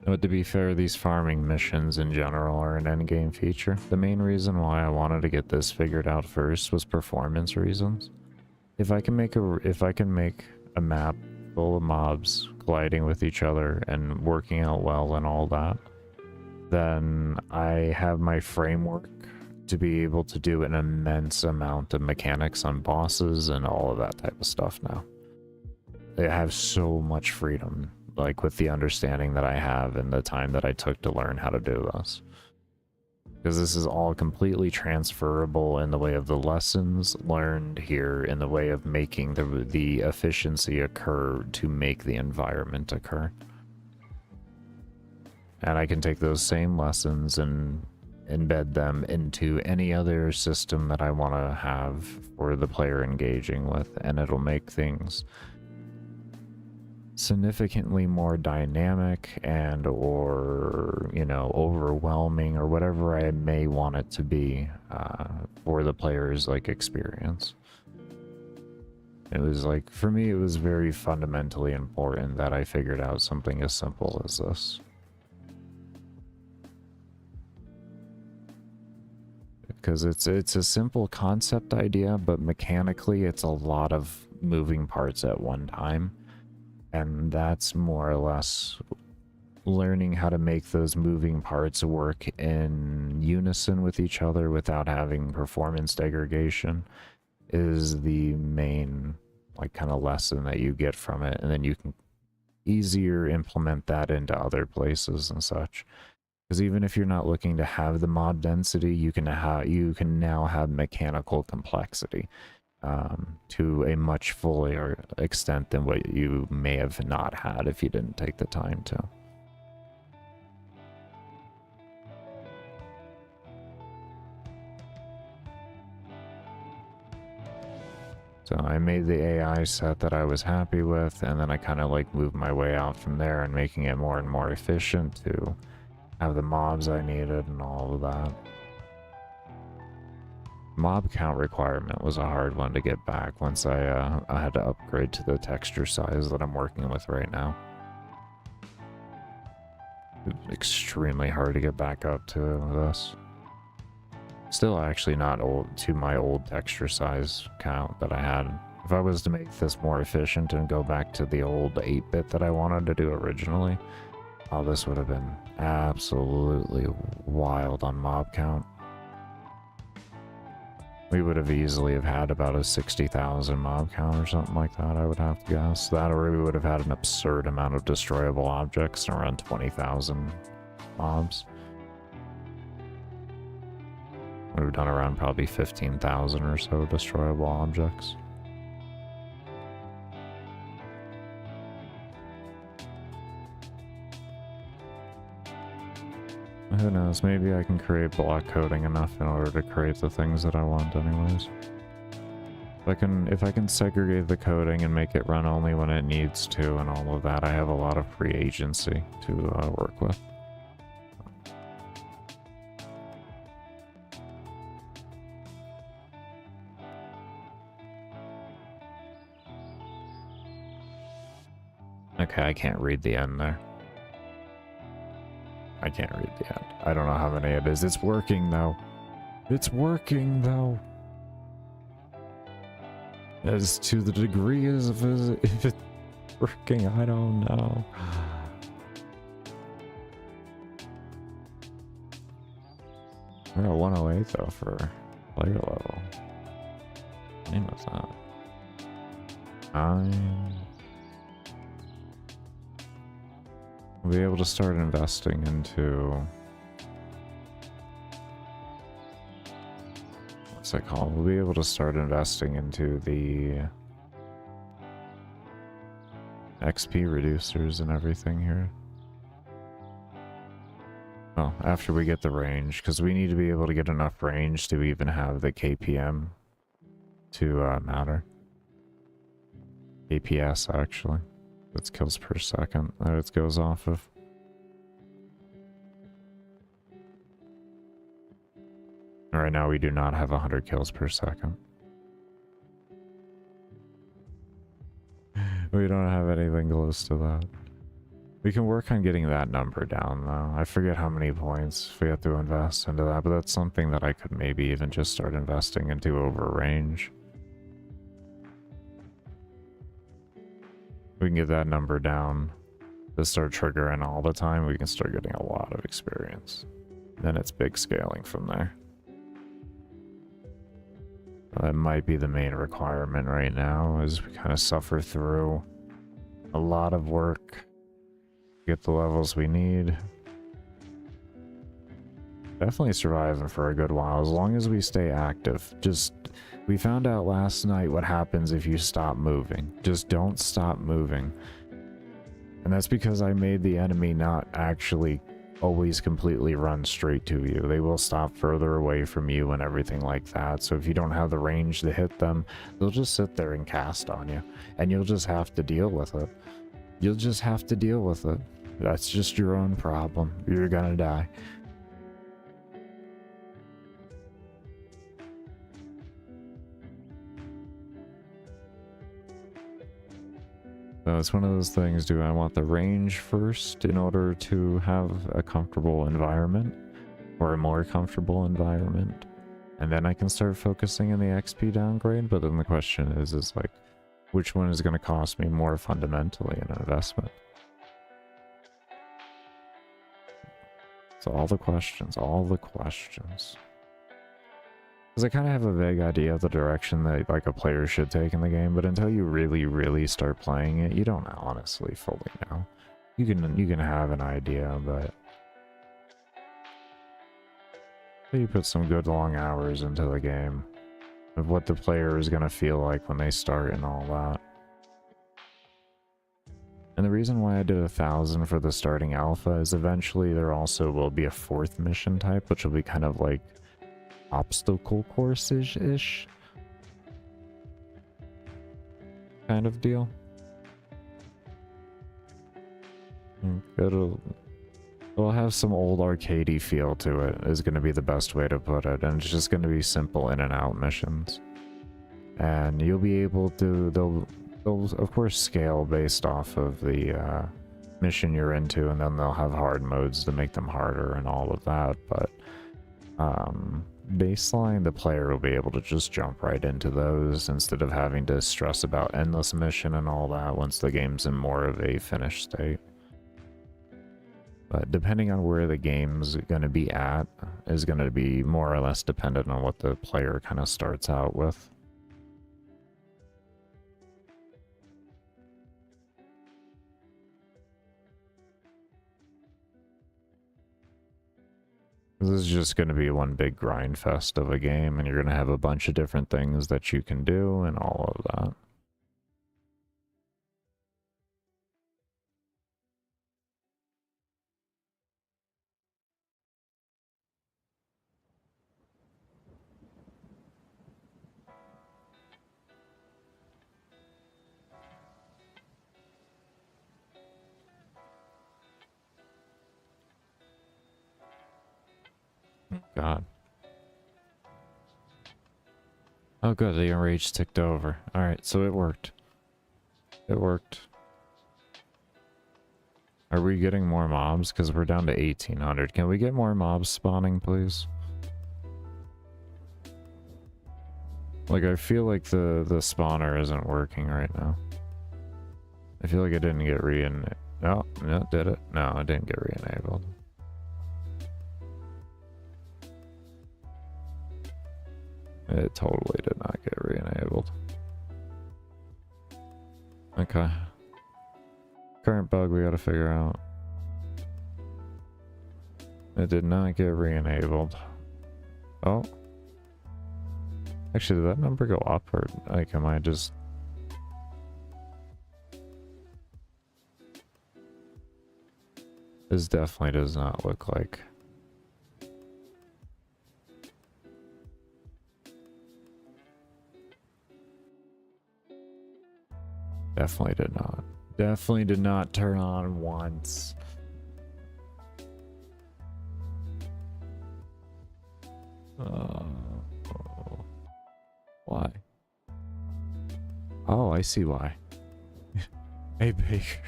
But to be fair, these farming missions in general are an endgame feature. The main reason why I wanted to get this figured out first was performance reasons. If I can make a map full of mobs colliding with each other and working out well and all that, then I have my framework to be able to do an immense amount of mechanics on bosses and all of that type of stuff now. I have so much freedom, like with the understanding that I have and the time that I took to learn how to do this. Because this is all completely transferable in the way of the lessons learned here, in the way of making the efficiency occur to make the environment occur. And I can take those same lessons and embed them into any other system that I want to have for the player engaging with, and it'll make things significantly more dynamic and or, you know, overwhelming or whatever I may want it to be for the player's like experience. It was like, for me, it was very fundamentally important that I figured out something as simple as this. Because it's a simple concept idea, but mechanically it's a lot of moving parts at one time. And that's more or less learning how to make those moving parts work in unison with each other without having performance degradation is the main like kind of lesson that you get from it. And then you can easier implement that into other places and such. Because even if you're not looking to have the mob density, you can now have mechanical complexity to a much fuller extent than what you may have not had if you didn't take the time to. So I made the AI set that I was happy with, and then I kind of like moved my way out from there and making it more and more efficient to have the mobs I needed and all of that. Mob count requirement was a hard one to get back once I had to upgrade to the texture size that I'm working with right now. Extremely hard to get back up to this. Still actually not old to my old texture size count that I had. If I was to make this more efficient and go back to the old 8-bit that I wanted to do originally, oh, this would have been absolutely wild on mob count. We would have easily have had about a 60,000 mob count or something like that, I would have to guess. That, or we would have had an absurd amount of destroyable objects and around 20,000 mobs. We've done around probably 15,000 or so destroyable objects. Who knows, maybe I can create block coding enough in order to create the things that I want anyways. If I can segregate the coding and make it run only when it needs to and all of that, I have a lot of free agency to work with. Okay, I can't read the end there. I can't read the end. I don't know how many it is. It's working though. It's working though. As to the degree if it's working, I don't know. We're at 108 though for player level. What name was that? 9. We'll be able to start investing into... What's that called? We'll be able to start investing into the XP reducers and everything here. Well, after we get the range, because we need to be able to get enough range to even have the KPM to matter. KPS, actually. That's kills per second that it goes off of. Right now we do not have 100 kills per second. We don't have anything close to that. We can work on getting that number down though. I forget how many points we have to invest into that, but that's something that I could maybe even just start investing into over range. We can get that number down to start triggering all the time. We can start getting a lot of experience. Then it's big scaling from there. That might be the main requirement right now, is we kind of suffer through a lot of work to get the levels we need. Definitely surviving for a good while, as long as we stay active. We found out last night what happens if you stop moving. Just don't stop moving. And that's because I made the enemy not actually always completely run straight to you. They will stop further away from you and everything like that. So if you don't have the range to hit them, they'll just sit there and cast on you. And you'll just have to deal with it. You'll just have to deal with it. That's just your own problem. You're gonna die. So it's one of those things, do I want the range first in order to have a comfortable environment, or a more comfortable environment, and then I can start focusing on the XP downgrade? But then the question is like, which one is going to cost me more fundamentally in investment? So all the questions. Because I kind of have a vague idea of the direction that like a player should take in the game, but until you really start playing it, you don't honestly fully know. You can have an idea, but you put some good long hours into the game of what the player is going to feel like when they start and all that. And the reason why I did 1,000 for the starting alpha is eventually there also will be a 4th mission type, which will be kind of like obstacle course-ish kind of deal. It'll have some old arcadey feel to it, is going to be the best way to put it, and it's just going to be simple in and out missions. And you'll be able to, they'll of course scale based off of the mission you're into, and then they'll have hard modes to make them harder and all of that, but baseline, the player will be able to just jump right into those instead of having to stress about endless mission and all that once the game's in more of a finished state. But depending on where the game's going to be at is going to be more or less dependent on what the player kind of starts out with. This is just going to be one big grind fest of a game, and you're going to have a bunch of different things that you can do and all of that. God. Oh good, the enrage ticked over. Alright, so it worked. It worked. Are we getting more mobs? Because we're down to 1,800. Can we get more mobs spawning, please? Like, I feel like the spawner isn't working right now. I feel like it didn't get re-enabled. Oh, no, did it? No, it didn't get re-enabled. It totally did not get re-enabled. Okay. Current bug we gotta figure out. It did not get re-enabled. Oh. Actually, did that number go up, or like, am I just... This definitely does not look like... Definitely did not. Definitely did not turn on once. Why? Oh, I see why. Hey, Baker.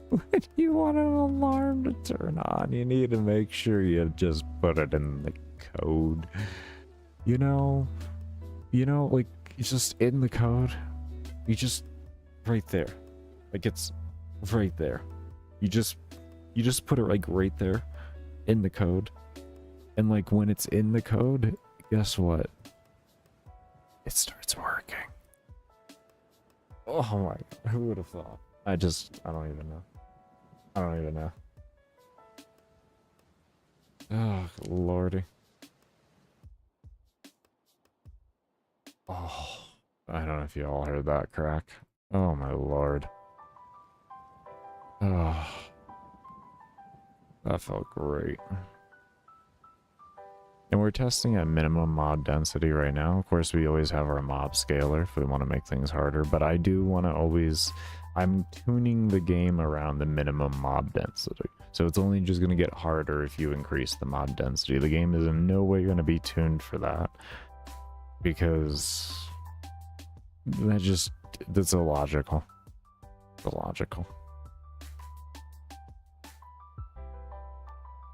When you want an alarm to turn on, you need to make sure you just put it in the code. You know, like, it's just in the code. You just, right there. Like, it's right there. You just put it, like, right there in the code. And, like, when it's in the code, guess what? It starts working. Oh my god, who would have thought? I don't even know. I don't even know. Oh, lordy. Oh, I don't know if you all heard that crack. Oh my lord. Oh, that felt great. And we're testing at minimum mob density right now. Of course, we always have our mob scaler if we want to make things harder, but I do want to always... I'm tuning the game around the minimum mob density. So it's only just going to get harder if you increase the mob density. The game is in no way going to be tuned for that. Because... that's illogical. It's illogical.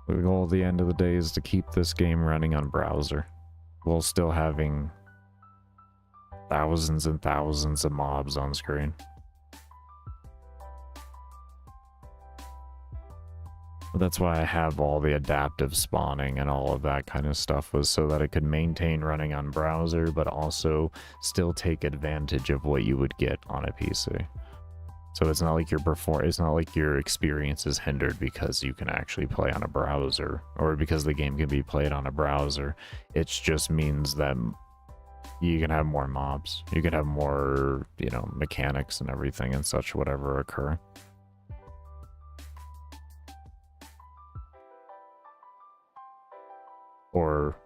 The goal at the end of the day is to keep this game running on browser while still having thousands and thousands of mobs on screen. That's why I have all the adaptive spawning and all of that kind of stuff, was so that it could maintain running on browser but also still take advantage of what you would get on a PC. So it's not like it's not like your experience is hindered because you can actually play on a browser, or because the game can be played on a browser. It just means that you can have more mobs. You can have more, you know, mechanics and everything and such, whatever occur. Or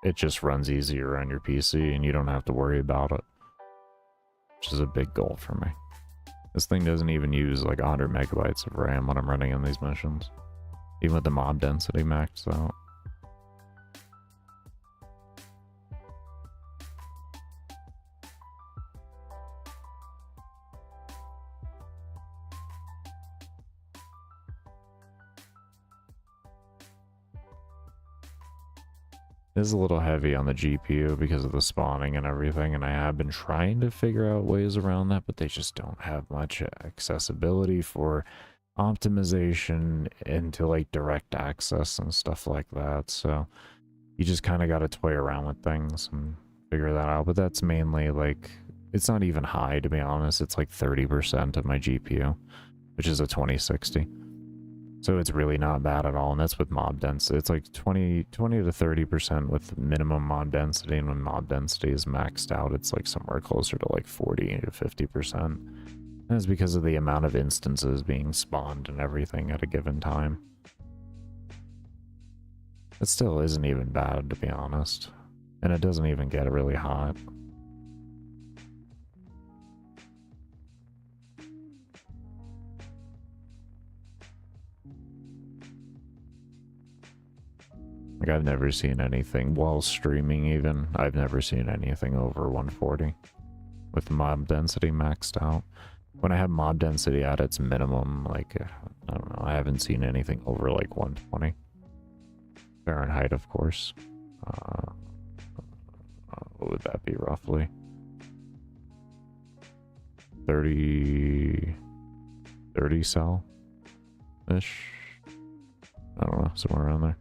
it just runs easier on your PC and you don't have to worry about it. Which is a big goal for me. This thing doesn't even use like 100 megabytes of RAM when I'm running in these missions. Even with the mob density maxed out. It is a little heavy on the GPU because of the spawning and everything, and I have been trying to figure out ways around that, but they just don't have much accessibility for optimization into like direct access and stuff like that. So you just kind of got to toy around with things and figure that out. But that's mainly like, it's not even high, to be honest. It's like 30% of my GPU, which is a 2060. So it's really not bad at all, and that's with mob density. It's like 20 to 30% with minimum mob density, and when mob density is maxed out, it's like somewhere closer to like 40 to 50%. And it's because of the amount of instances being spawned and everything at a given time. It still isn't even bad, to be honest. And it doesn't even get really hot. Like, I've never seen anything, while streaming even, I've never seen anything over 140 with mob density maxed out. When I have mob density at its minimum, like, I don't know, I haven't seen anything over like 120. Fahrenheit, of course. What would that be roughly? 30 cell-ish? I don't know, somewhere around there.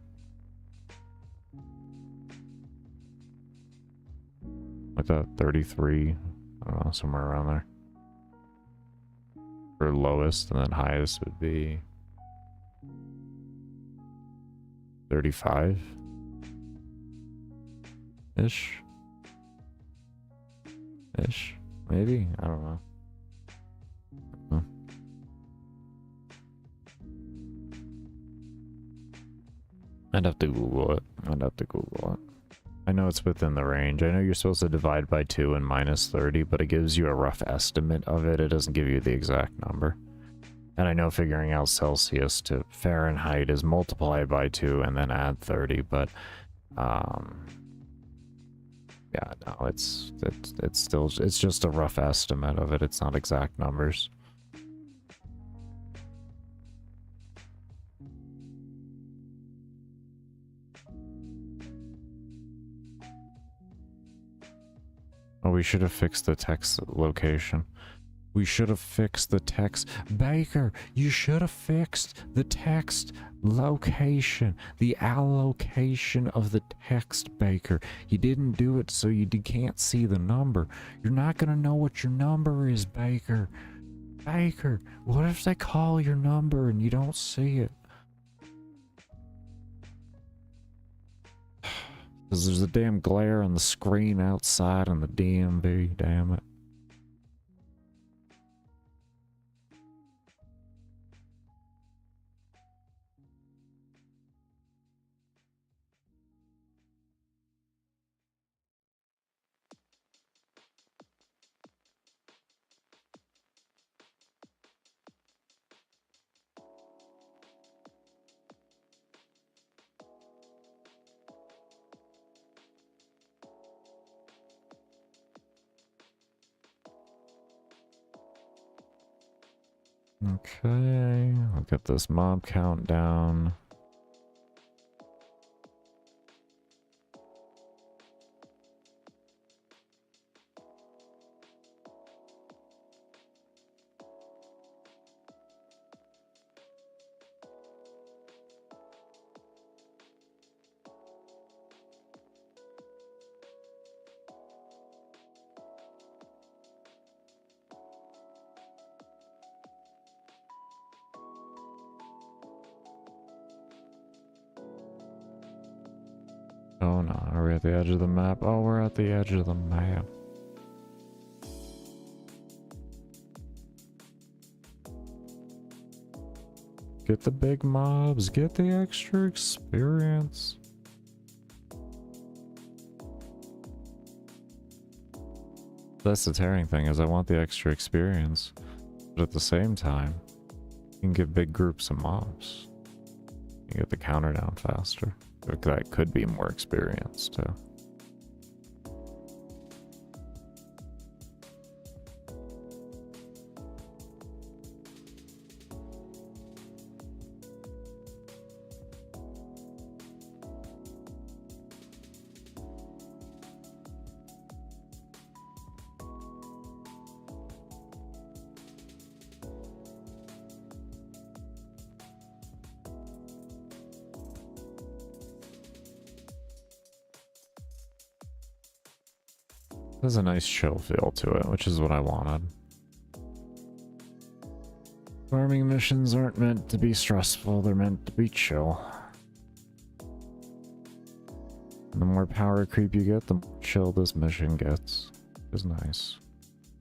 Like that 33, I don't know, somewhere around there. For lowest, and then highest would be 35 ish, maybe, I don't know. I'd have to Google it. I know it's within the range. I know you're supposed to divide by 2 and minus 30, but it gives you a rough estimate of it. It doesn't give you the exact number. And I know figuring out Celsius to Fahrenheit is multiply by 2 and then add 30, but yeah, no, it's still, it's just a rough estimate of it. It's not exact numbers. Oh, we should have fixed the text location. We should have fixed the text. Baker, you should have fixed the text location. The allocation of the text, Baker. You didn't do it, so you can't see the number. You're not going to know what your number is, Baker. Baker, what if they call your number and you don't see it? Because there's a damn glare on the screen outside on the DMV, damn it. Okay, I'll get this mob count down. Oh no, are we at the edge of the map? Oh, we're at the edge of the map. Get the big mobs, get the extra experience. That's the tearing thing, is I want the extra experience. But at the same time, you can get big groups of mobs. You get the counter down faster. That could be more experience too. There's a nice chill feel to it, which is what I wanted. Farming missions aren't meant to be stressful, they're meant to be chill. And the more power creep you get, the more chill this mission gets. Which is nice.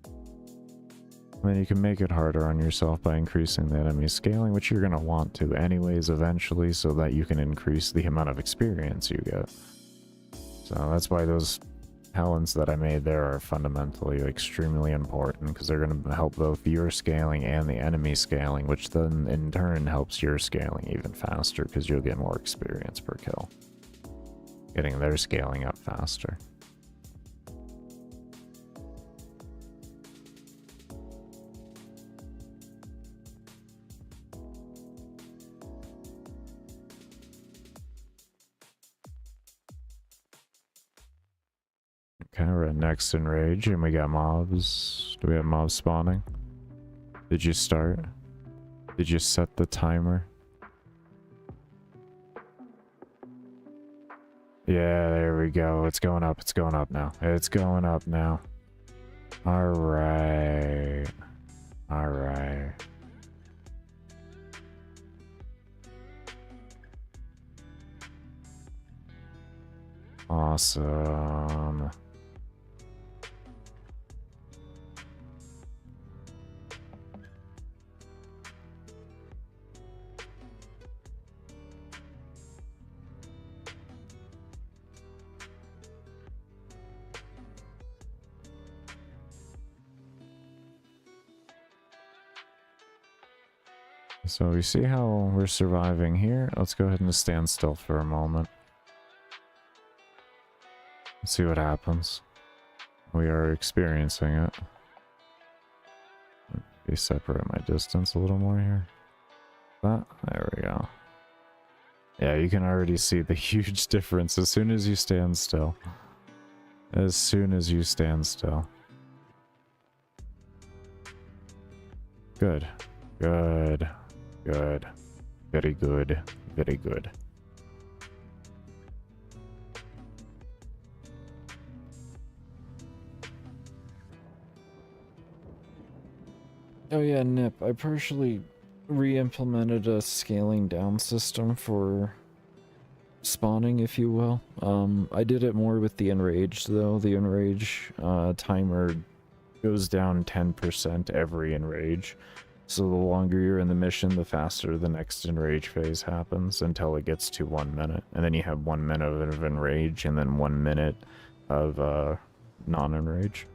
And then you can make it harder on yourself by increasing the enemy scaling, which you're going to want to anyways eventually, so that you can increase the amount of experience you get. So that's why those talents that I made there are fundamentally extremely important, because they're going to help both your scaling and the enemy scaling, which then in turn helps your scaling even faster, because you'll get more experience per kill. Getting their scaling up faster. Okay, we're at next in rage, and we got mobs. Do we have mobs spawning? Did you start? Did you set the timer? Yeah, there we go. It's going up. It's going up now. It's going up now. Alright. Alright. Awesome. So we see how we're surviving here. Let's go ahead and stand still for a moment. Let's see what happens. We are experiencing it. Maybe separate my distance a little more here. There we go. Yeah, you can already see the huge difference as soon as you stand still. As soon as you stand still. Good. Good. Good. Very good. Very good. Oh yeah, Nip. I partially re-implemented a scaling down system for spawning, if you will. I did it more with the enraged though. The enrage timer goes down 10% every enrage. So the longer you're in the mission, the faster the next enrage phase happens until it gets to 1 minute. And then you have 1 minute of enrage and then 1 minute of non-enrage.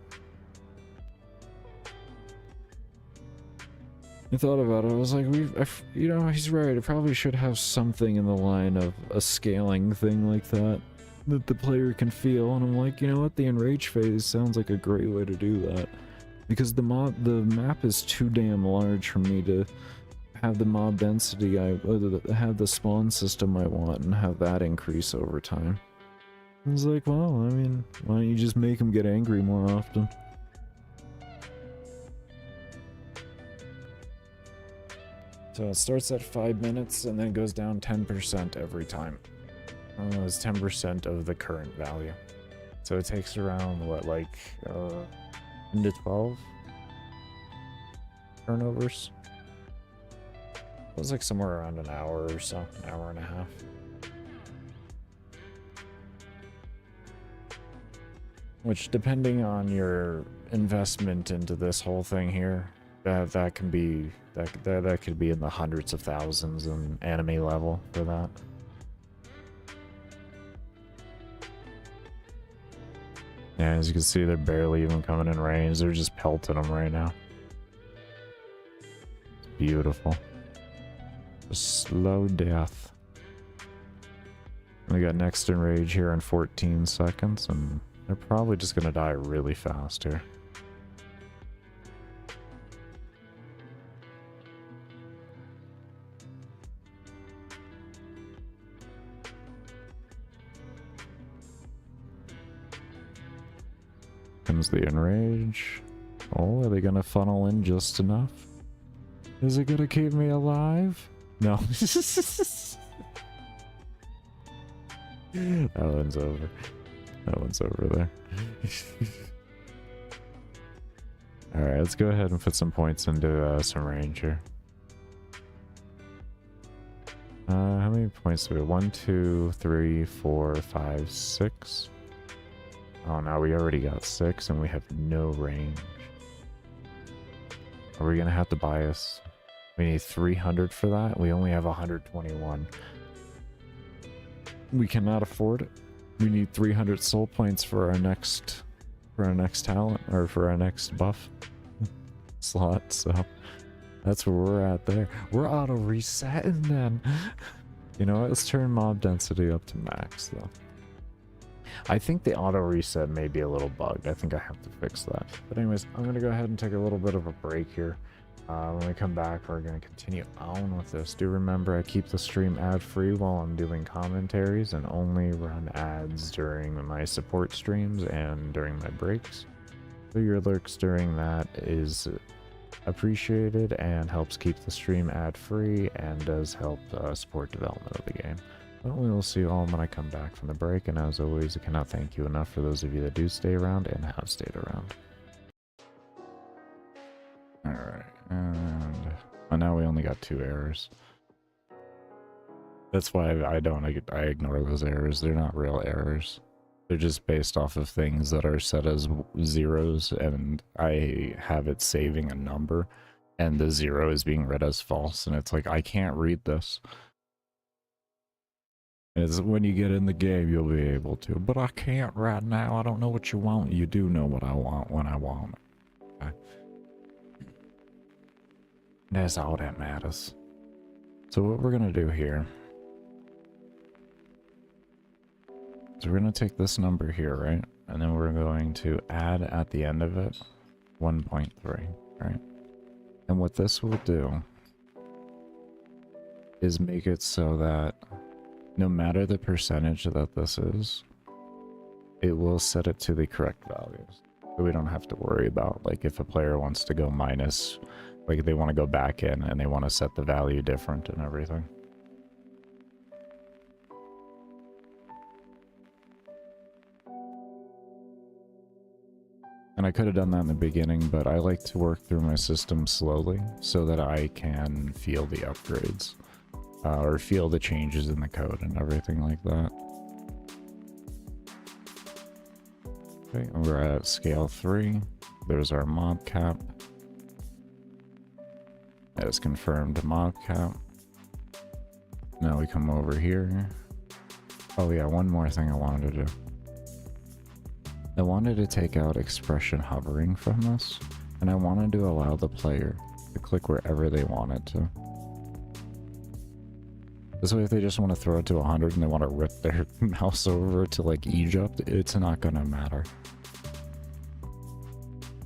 I thought about it. I was like, you know, he's right. I probably should have something in the line of a scaling thing like that the player can feel. And I'm like, you know what? The enrage phase sounds like a great way to do that, because the map is too damn large for me to have the mob density have the spawn system I want and have that increase over time. I was like, well, I mean, why don't you just make them get angry more often? So it starts at 5 minutes and then goes down 10% every time. It's 10% of the current value. So it takes around, what, like 10 to 12 turnovers? It was like somewhere around an hour or so, an hour and a half. Which, depending on your investment into this whole thing here, that can be that could be in the hundreds of thousands in anime level for that. Yeah, as you can see, they're barely even coming in range. They're just pelting them right now. It's beautiful. A slow death. We got next enrage here in 14 seconds, and they're probably just gonna die really fast here. Comes the enrage. Oh, are they gonna funnel in just enough? Is it gonna keep me alive? No. That one's over. That one's over there. Alright, let's go ahead and put some points into some range here. How many points do we have? 1, 2, 3, 4, 5, 6. Oh, now we already got 6 and we have no range. Are we gonna have to buy us? We need 300 for that. We only have 121. We cannot afford it. We need 300 soul points for our next talent, or for our next buff slot. So that's where we're at there. We're auto resetting then. You know what? Let's turn mob density up to max though. I think the auto reset may be a little bugged. I think I have to fix that. But anyways, I'm gonna go ahead and take a little bit of a break here. When we come back, we're going to continue on with this. Do remember, I keep the stream ad-free while I'm doing commentaries and only run ads during my support streams and during my breaks. So your lurks during that is appreciated and helps keep the stream ad-free and does help support development of the game. But we will see you all when I come back from the break, and as always, I cannot thank you enough for those of you that do stay around and have stayed around. Alright, and now we only got 2 errors. That's why I ignore those errors. They're not real errors. They're just based off of things that are set as zeros, and I have it saving a number, and the 0 is being read as false, and it's like, I can't read this. It's when you get in the game, you'll be able to, but I can't right now. I don't know what you want. You do know what I want when I want it. Okay. That's all that matters. So what we're gonna do here is we're gonna take this number here, right? And then we're going to add at the end of it 1.3, right? And what this will do is make it so that no matter the percentage that this is, it will set it to the correct values. So we don't have to worry about, like, if a player wants to go minus, like they want to go back in and they want to set the value different and everything. And I could have done that in the beginning, but I like to work through my system slowly so that I can feel the upgrades or feel the changes in the code and everything like that. Okay, and we're at scale 3. There's our mob cap. That is confirmed mob cap. Now we come over here. Oh yeah, one more thing I wanted to do. I wanted to take out expression hovering from this, and I wanted to allow the player to click wherever they wanted to. This way, if they just want to throw it to 100 and they want to rip their mouse over to like Egypt, it's not gonna matter.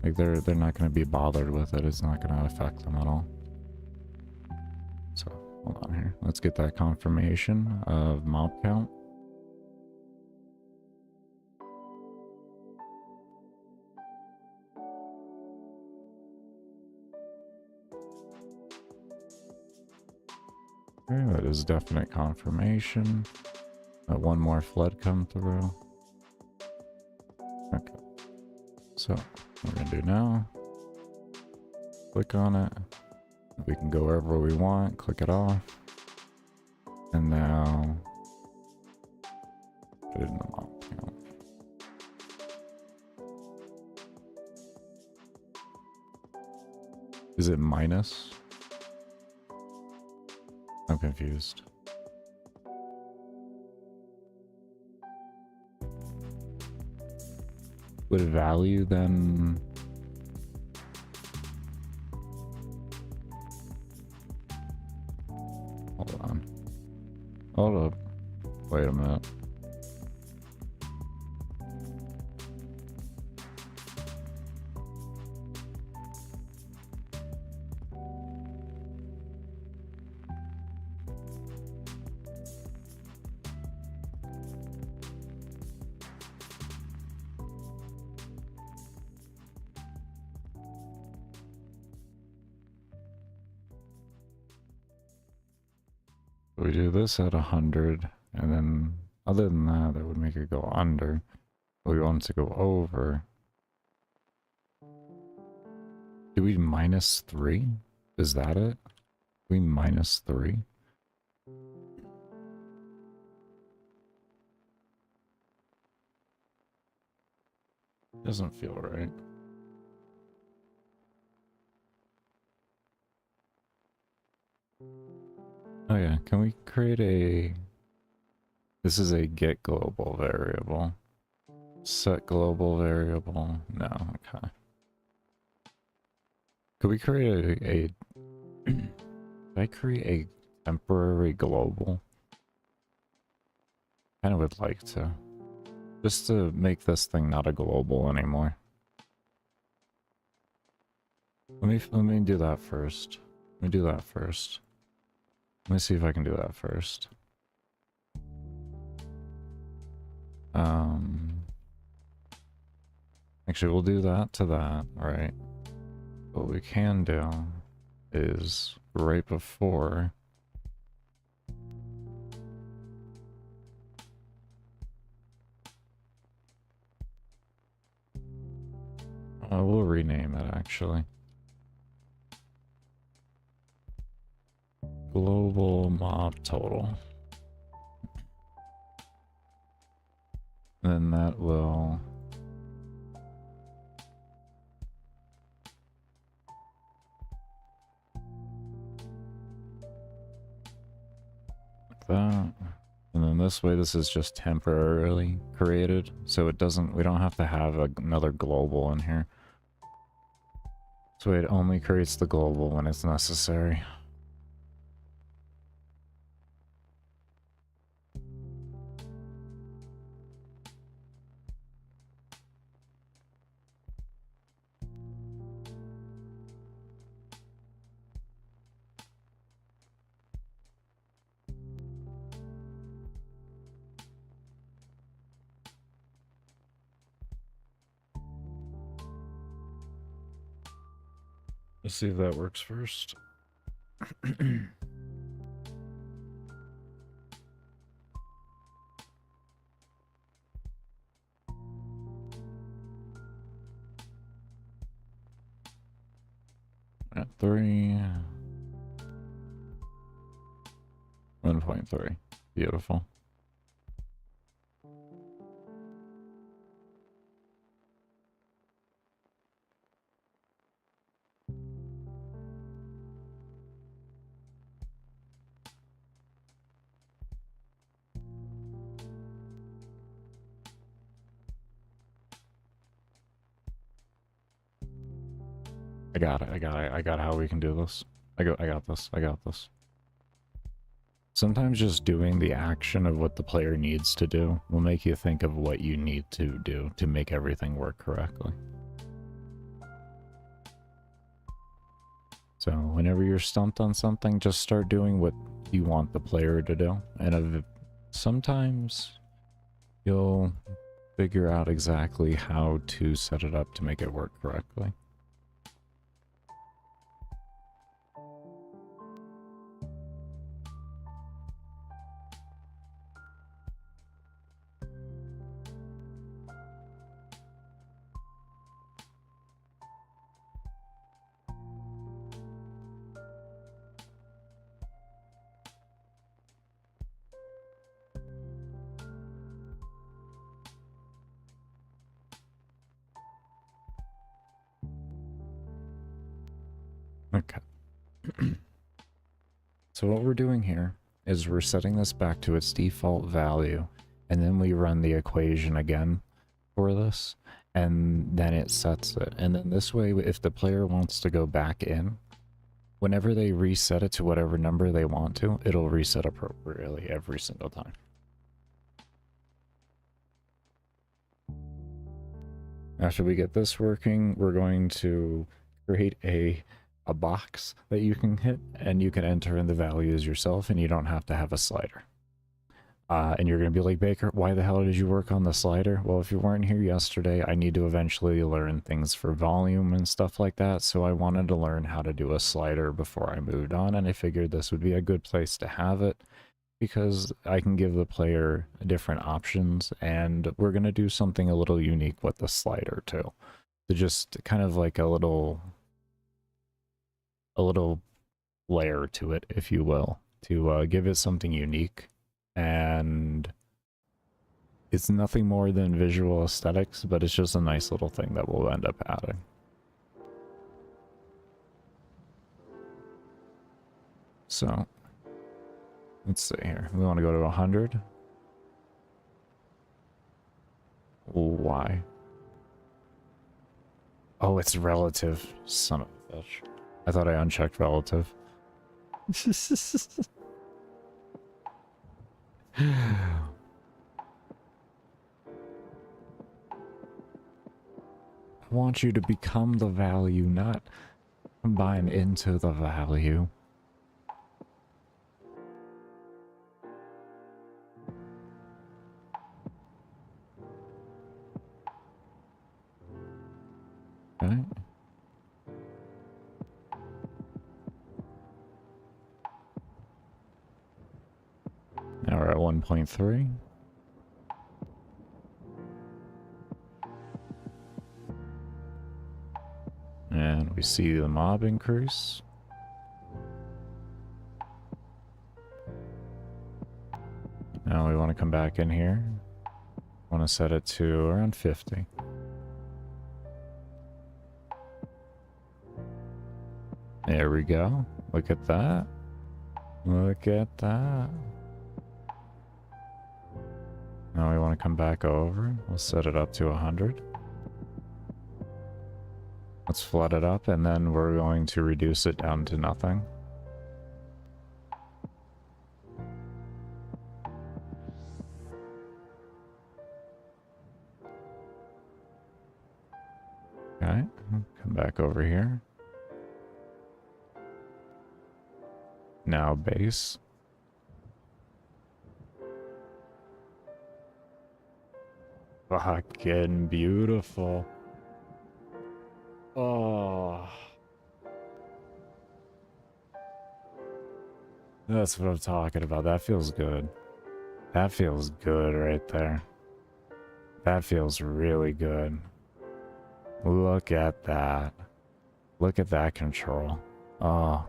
Like they're not gonna be bothered with it. It's not gonna affect them at all. So hold on here. Let's get that confirmation of mob count. Okay, that is definite confirmation. Let one more flood come through. Okay. So what we're gonna do now, click on it. We can go wherever we want, click it off. And now put it in the mob count. Is it minus? I'm confused. Would value then... Hold on. Hold up. Wait a minute. We do this at 100, and then other than that, that would make it go under. We want it to go over. Do we minus 3? Is that it? We minus 3? Doesn't feel right. Oh yeah, can we create a... This is a get global variable. Set global variable. No, okay. Could we create a Could I create a temporary global? Kind of would like to. Just to make this thing not a global anymore. Let me do that first. Let me do that first. Let me see if I can do that first. Actually, we'll do that to that, right? What we can do is right before we'll rename it actually. Global mob total. Then that will like that. And then this way, this is just temporarily created, so it doesn't, we don't have to have another global in here. So it only creates the global when it's necessary. Let's see if that works first. At 3. 1.3. Beautiful. I got it. I got how we can do this. I got this. I got this. Sometimes just doing the action of what the player needs to do will make you think of what you need to do to make everything work correctly. So whenever you're stumped on something, just start doing what you want the player to do. And sometimes you'll figure out exactly how to set it up to make it work correctly. Okay. So what we're doing here is we're setting this back to its default value, and then we run the equation again for this, and then it sets it. And then this way, if the player wants to go back in, whenever they reset it to whatever number they want to, it'll reset appropriately every single time. After we get this working, we're going to create a box that you can hit, and you can enter in the values yourself, and you don't have to have a slider. And you're going to be like, Baker, why the hell did you work on the slider? Well, if you weren't here yesterday, I need to eventually learn things for volume and stuff like that, so I wanted to learn how to do a slider before I moved on, and I figured this would be a good place to have it, because I can give the player different options, and we're going to do something a little unique with the slider too. To just kind of like a little layer to it, if you will, to give it something unique. And it's nothing more than visual aesthetics, but it's just a nice little thing that we'll end up adding. So let's see here. We want to go to 100. Why? Oh, it's relative. Son of a bitch. I thought I unchecked relative. I want you to become the value, not combine into the value. Okay. Now we're at 1.3. And we see the mob increase. Now we want to come back in here. Want to set it to around 50. There we go. Look at that. Look at that. Now we want to come back over. We'll set it up to 100. Let's flood it up, and then we're going to reduce it down to nothing. Okay, come back over here. Now base. Fucking beautiful. Oh. That's what I'm talking about. That feels good. That feels good right there. That feels really good. Look at that. Look at that control. Oh.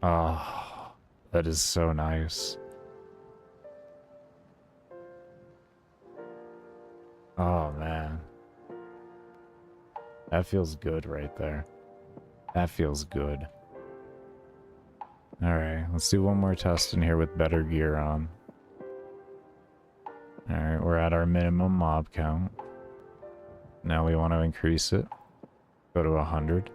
Oh, that is so nice. Oh, man. That feels good right there. That feels good. Alright, let's do one more test in here with better gear on. Alright, we're at our minimum mob count. Now we want to increase it. Go to 100.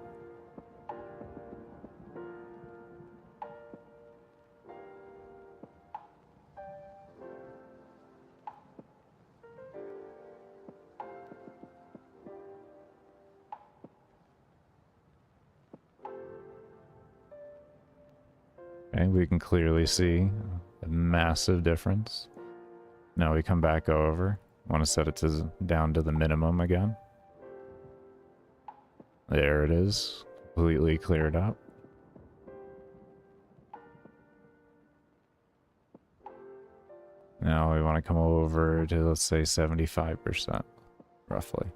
And we can clearly see a massive difference. Now we come back over. Want to set it to down to the minimum again. There it is. Completely cleared up. Now we want to come over to, let's say, 75%, roughly.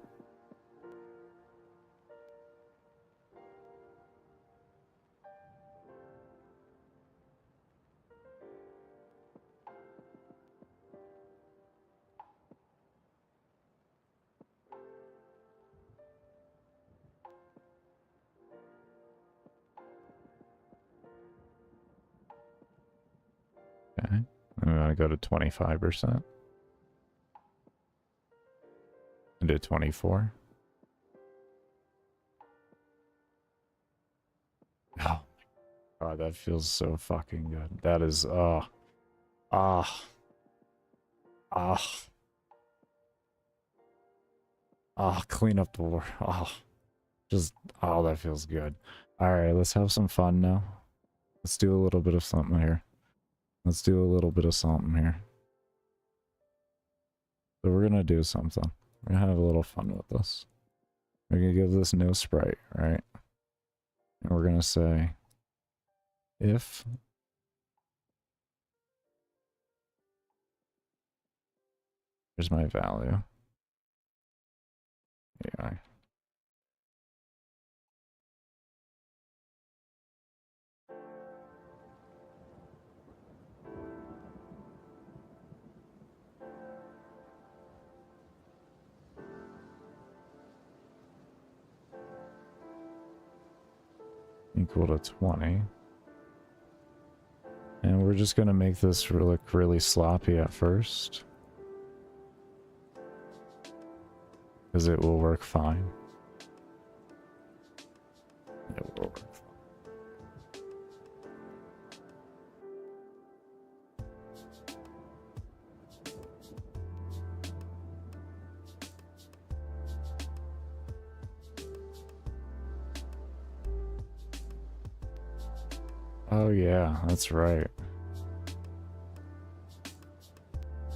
Okay, and we want to go to 25%. And do 24. Oh, God, that feels so fucking good. That is, clean up the war. That feels good. Alright, let's have some fun now. Let's do a little bit of something here. Let's do a little bit of something here. So we're gonna do something. We're gonna have a little fun with this. We're gonna give this no sprite, right? And we're gonna say, if here's my value. AI. Equal to 20. And we're just gonna make this look really sloppy at first. Because it will work fine. It will work fine. Oh yeah, that's right.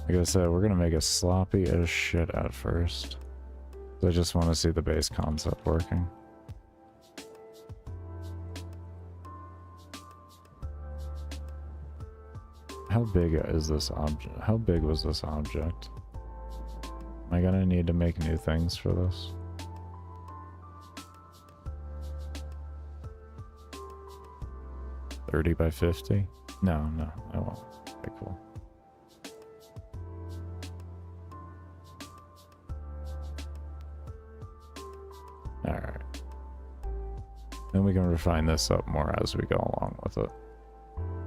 Like I said, we're gonna make it sloppy as shit at first. I just want to see the base concept working. How big is this object? How big was this object? Am I gonna need to make new things for this? $30 by $50? No, I won't. Okay, cool. Alright. Then we can refine this up more as we go along with it.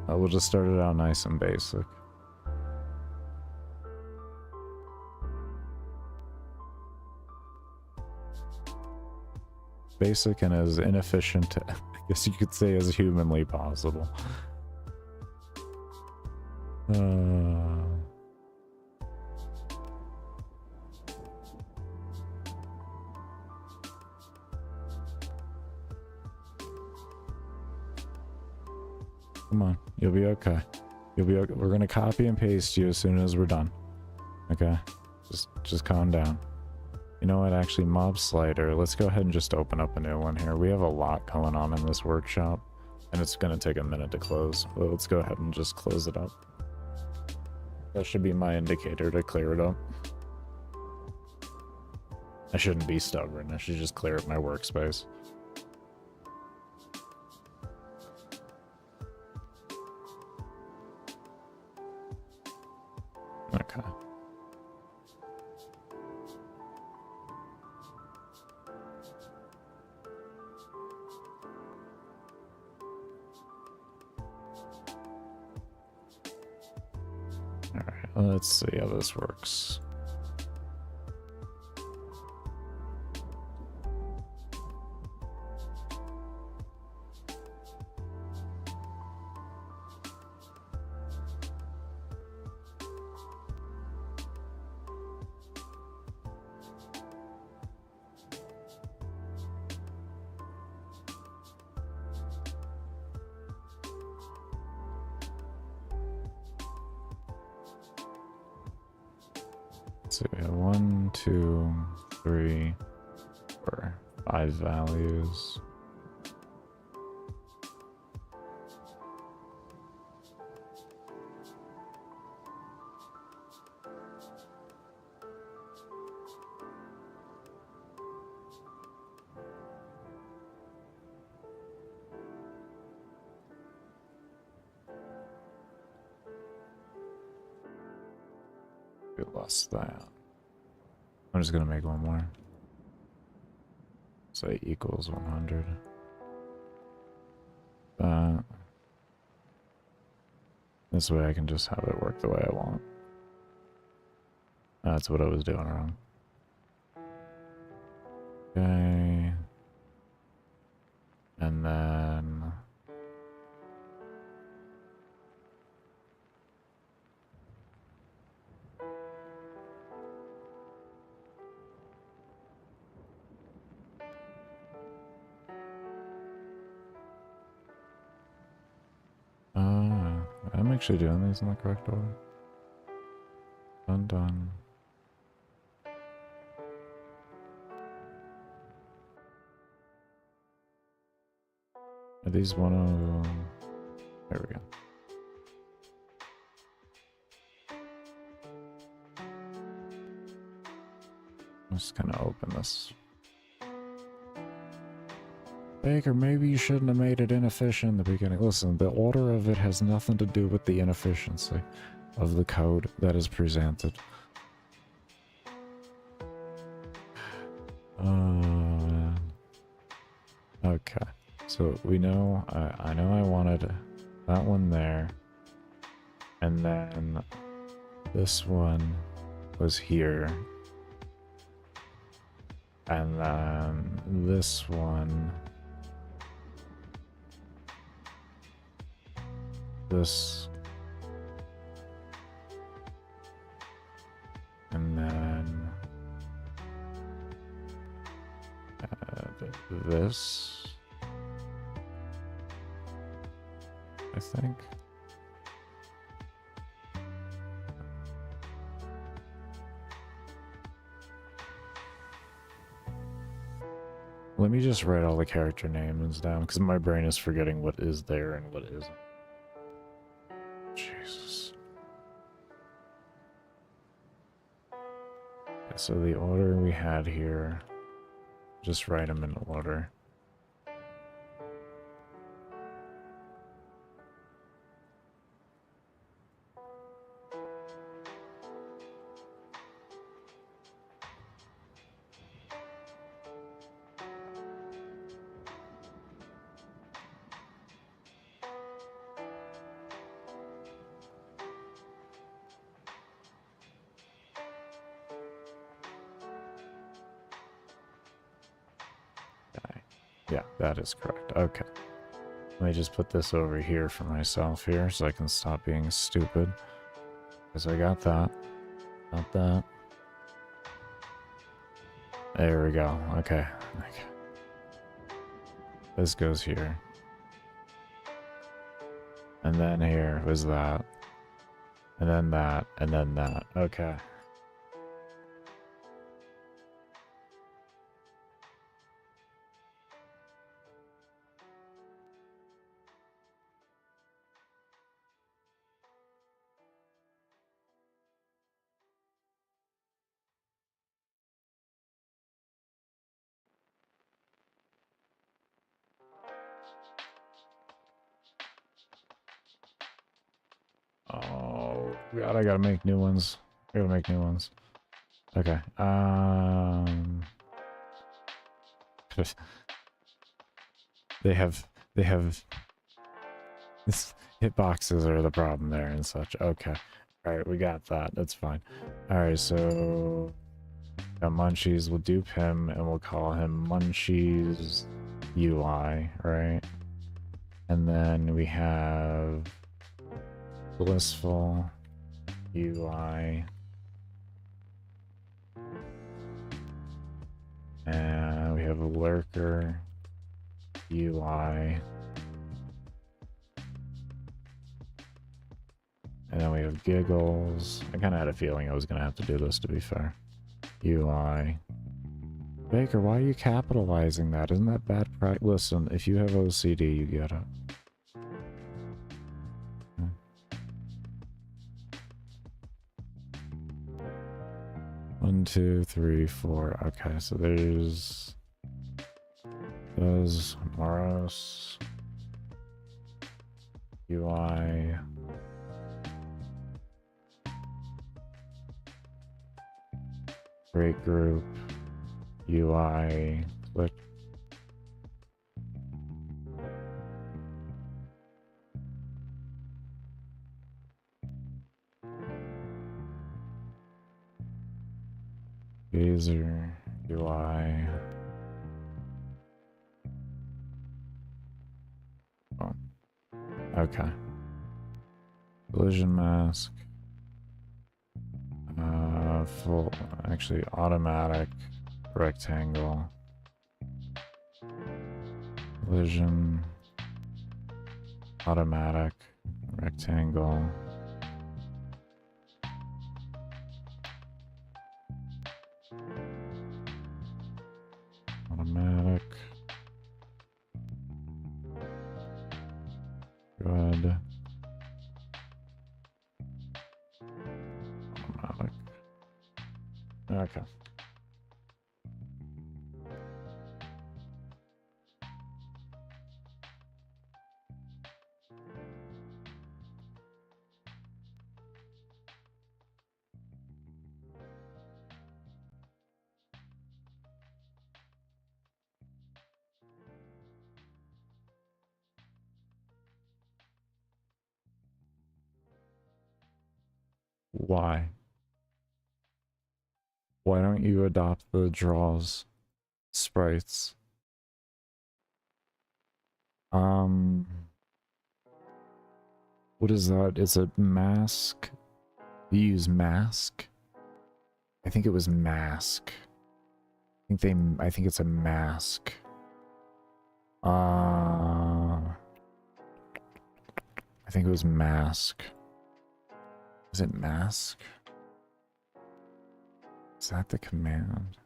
We'll just start it out nice and basic. Basic and as inefficient, I guess you could say, as humanly possible. Come on, you'll be okay. You'll be okay. We're gonna copy and paste you as soon as we're done. Okay? Just calm down. You know what, actually, mob slider, let's go ahead and just open up a new one here. We have a lot going on in this workshop, and it's gonna take a minute to close. But let's go ahead and just close it up. That should be my indicator to clear it up. I shouldn't be stubborn, I should just clear up my workspace. Okay. Alright, let's see how this works. So we have 1, 2, 3, 4, 5 values. Plus that. I'm just gonna make one more. Say equals 100. This way I can just have it work the way I want. That's what I was doing wrong. Okay. And then I'm actually doing these in the correct order. Done. Are these one of... There we go. I'm just gonna open this. Baker, maybe you shouldn't have made it inefficient in the beginning. Listen, the order of it has nothing to do with the inefficiency of the code that is presented. Okay, so we know, I know I wanted that one there, and then this one was here, and then this one, this, and then this, I think. Let me just write all the character names down, because my brain is forgetting what is there and what isn't. Jesus. Okay, so the order we had here, just write them in order. Yeah, that is correct. Okay. Let me just put this over here for myself here so I can stop being stupid. Because I got that. Got that. There we go. Okay. This goes here. And then here was that. And then that, and then that. Okay. Oh god, I gotta make new ones. I gotta make new ones. Okay. They have this hitboxes are the problem there and such. Okay. Alright, we got that. That's fine. Alright, so got Munchies, we'll dupe him and we'll call him Munchies UI, right? And then we have Blissful UI. And we have a Lurker UI. And then we have Giggles. I kind of had a feeling I was going to have to do this, to be fair. UI. Baker, why are you capitalizing that? Isn't that bad practice? Listen, if you have OCD, you get it. 1, 2, 3, 4. Okay, so there's Moros UI. Break group UI. Click. Gazer UI. Oh. Okay. Collision mask. Full, actually automatic rectangle. Collision. Automatic rectangle. Automatic. Good. Automatic. Okay. Why? Why don't you adopt the draws sprites? What is that? Is it mask? You use mask? I think it was mask. I think it's a mask. I think it was mask. Is it mask? Is that the command?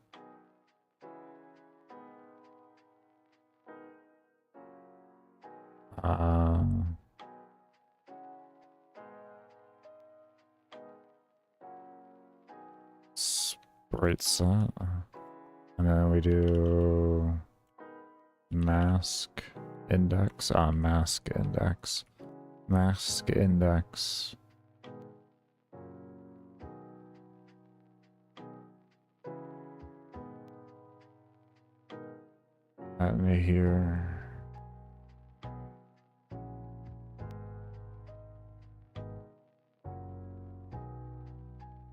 Sprite set. And then we do mask index. Mask index. Mask index. Let me hear.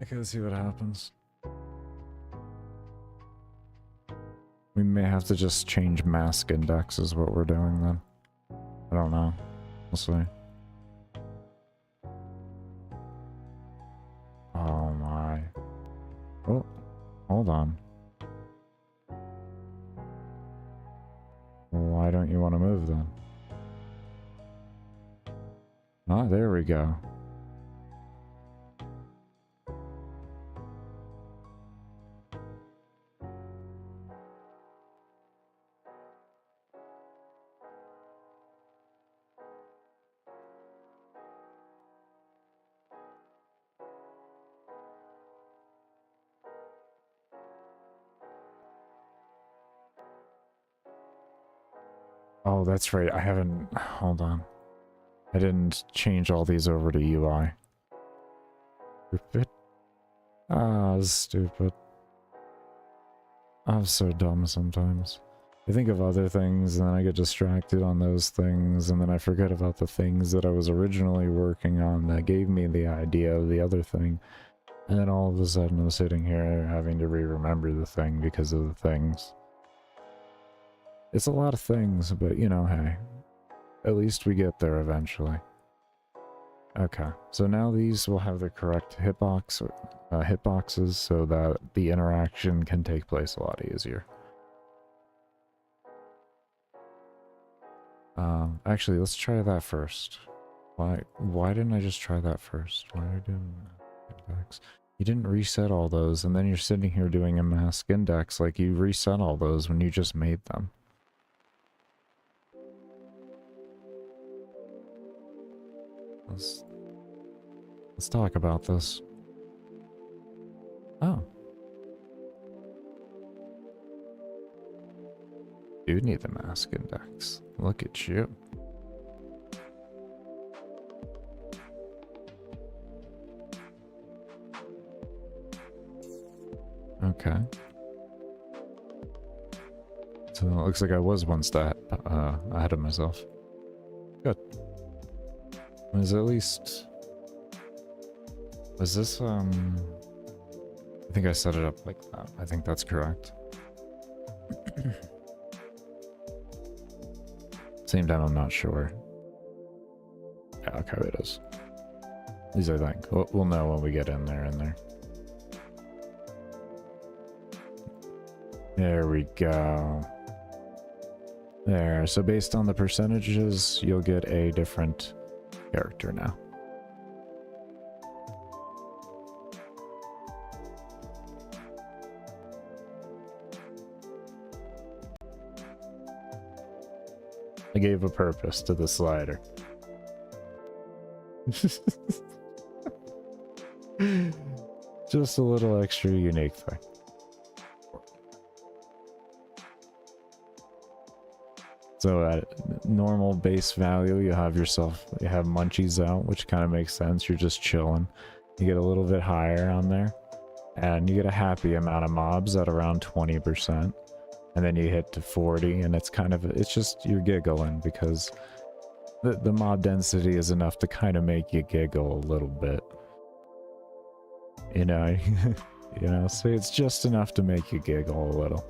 Okay, let's see what happens. We may have to just change mask index is what we're doing then. I don't know. We'll see. Oh my. Oh, hold on. Why don't you want to move then? Ah, there we go. Oh, that's right. I haven't... Hold on. I didn't change all these over to UI. Stupid. Ah, stupid. I'm so dumb sometimes. I think of other things and then I get distracted on those things and then I forget about the things that I was originally working on that gave me the idea of the other thing. And then all of a sudden I'm sitting here having to re-remember the thing because of the things. It's a lot of things, but you know, hey. At least we get there eventually. Okay, so now these will have the correct hitboxes so that the interaction can take place a lot easier. Actually, let's try that first. Why didn't I just try that first? Why did I do index? You didn't reset all those, and then you're sitting here doing a mask index like you reset all those when you just made them. Let's talk about this. Oh. You need the mask index. Look at you. Okay. So it looks like I was one step ahead of myself. Good. Was at least... Was this, I think I set it up like that. I think that's correct. Same time, I'm not sure. Yeah, okay, it is. At least I think. We'll know when we get in there. There we go. There, so based on the percentages, you'll get a different character now. I gave a purpose to the slider. Just a little extra unique thing. So at normal base value, you have munchies out, which kind of makes sense. You're just chilling. You get a little bit higher on there, and you get a happy amount of mobs at around 20%. And then you hit to 40, and it's just, you're giggling because the mob density is enough to kind of make you giggle a little bit. You know, so it's just enough to make you giggle a little.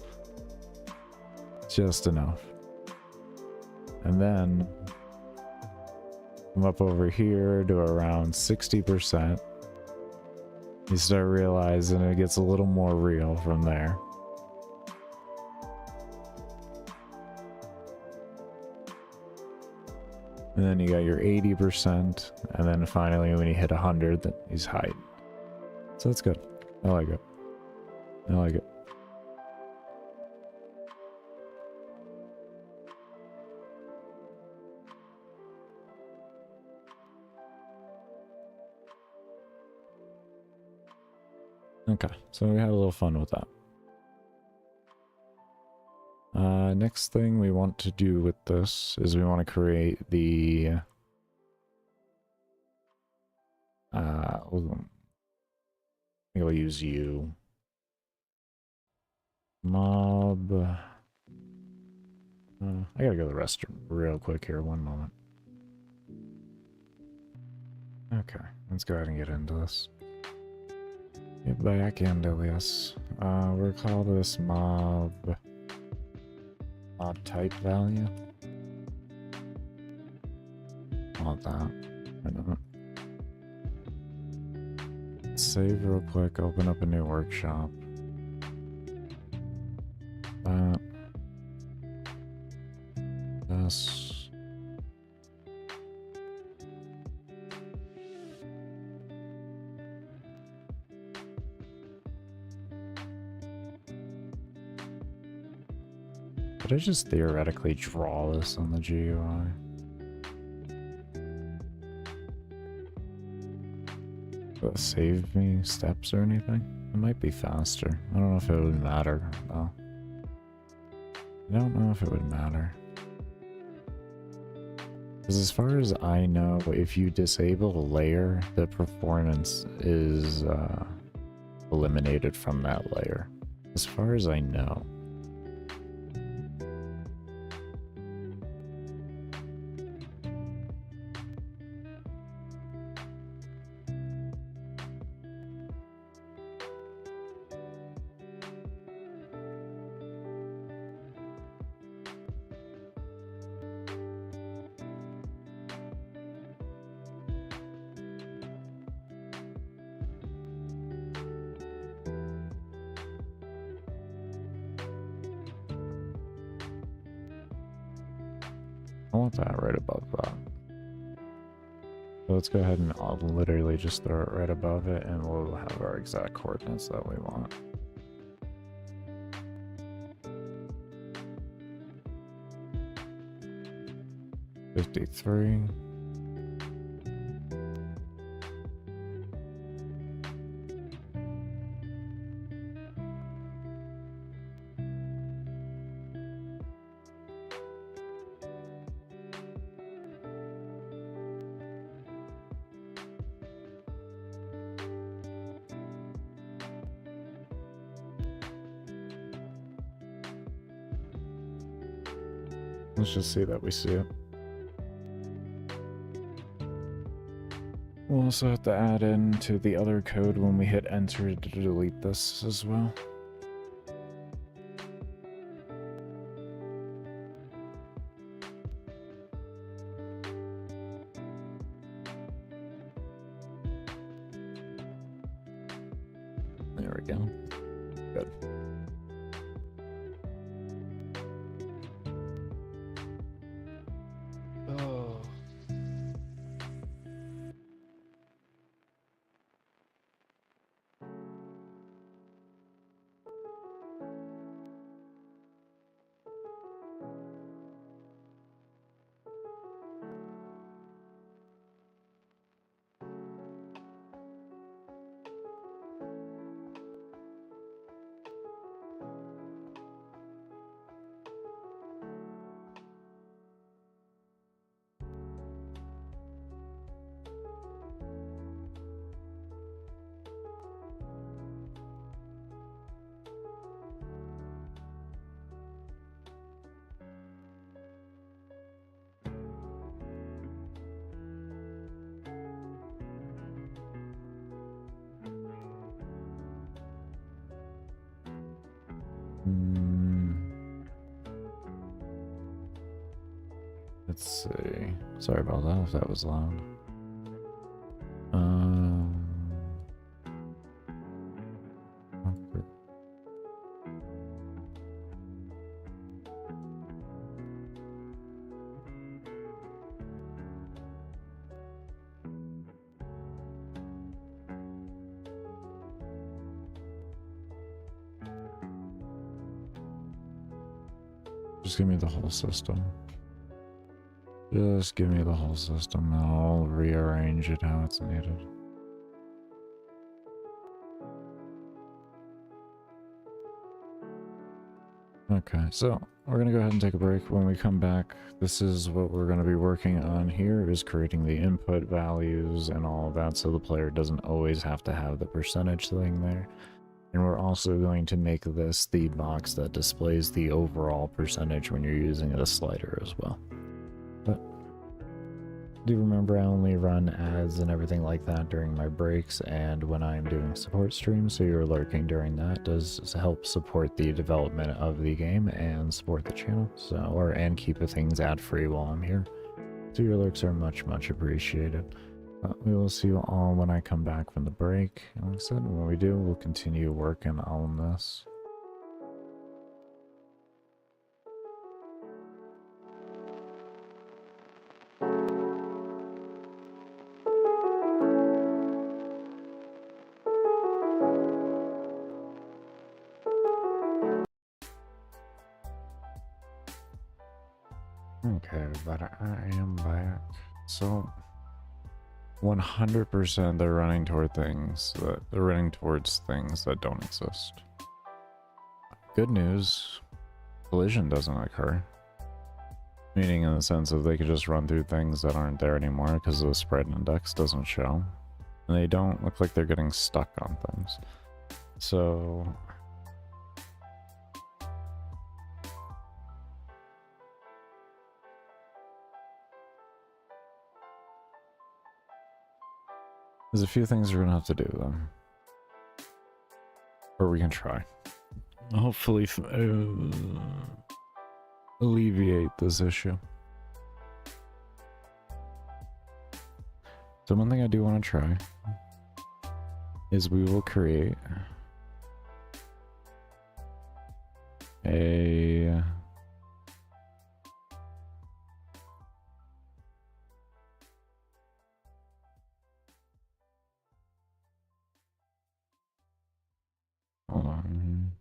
Just enough. And then come up over here to around 60%. You start realizing it gets a little more real from there. And then you got your 80%, and then finally when you hit 100, then he's height. So that's good. I like it. I like it. Okay, so we had a little fun with that. Next thing we want to do with this is we want to create the I think I'll use you. Mob. I gotta go to the restroom real quick here, one moment. Okay, let's go ahead and get into this. Get back into this. We'll call this mob type value. Want that. Why not? Save real quick, open up a new workshop. This. Could I just theoretically draw this on the GUI? Will it save me steps or anything? It might be faster. I don't know if it would matter though. I don't know if it would matter. Because as far as I know, if you disable a layer, the performance is eliminated from that layer. As far as I know. I want that right above that. So let's go ahead and I'll literally just throw it right above it and we'll have our exact coordinates that we want. $53. Let's just see that we see it. We'll also have to add in to the other code when we hit enter to delete this as well. There we go. Good. Oh. Let's see. Sorry about that if that was loud. Just give me the whole system. Just give me the whole system and I'll rearrange it how it's needed. Okay, so we're gonna go ahead and take a break. When we come back, this is what we're gonna be working on here, is creating the input values and all of that so the player doesn't always have to have the percentage thing there. And we're also going to make this the box that displays the overall percentage when you're using a slider as well. But do remember I only run ads and everything like that during my breaks and when I'm doing support streams, so you're lurking during that does help support the development of the game and support the channel, and keep the things ad free while I'm here. So your lurks are much appreciated. We will see you all when I come back from the break. Like I said, when we do, we'll continue working on this. Okay, but I am back. So 100% they're running towards things that don't exist. Good news, collision doesn't occur. Meaning in the sense of they could just run through things that aren't there anymore because the spread index doesn't show. And they don't look like they're getting stuck on things. So... there's a few things we're gonna have to do then. Or we can try. Hopefully alleviate this issue. So one thing I do want to try is we will create a hold on.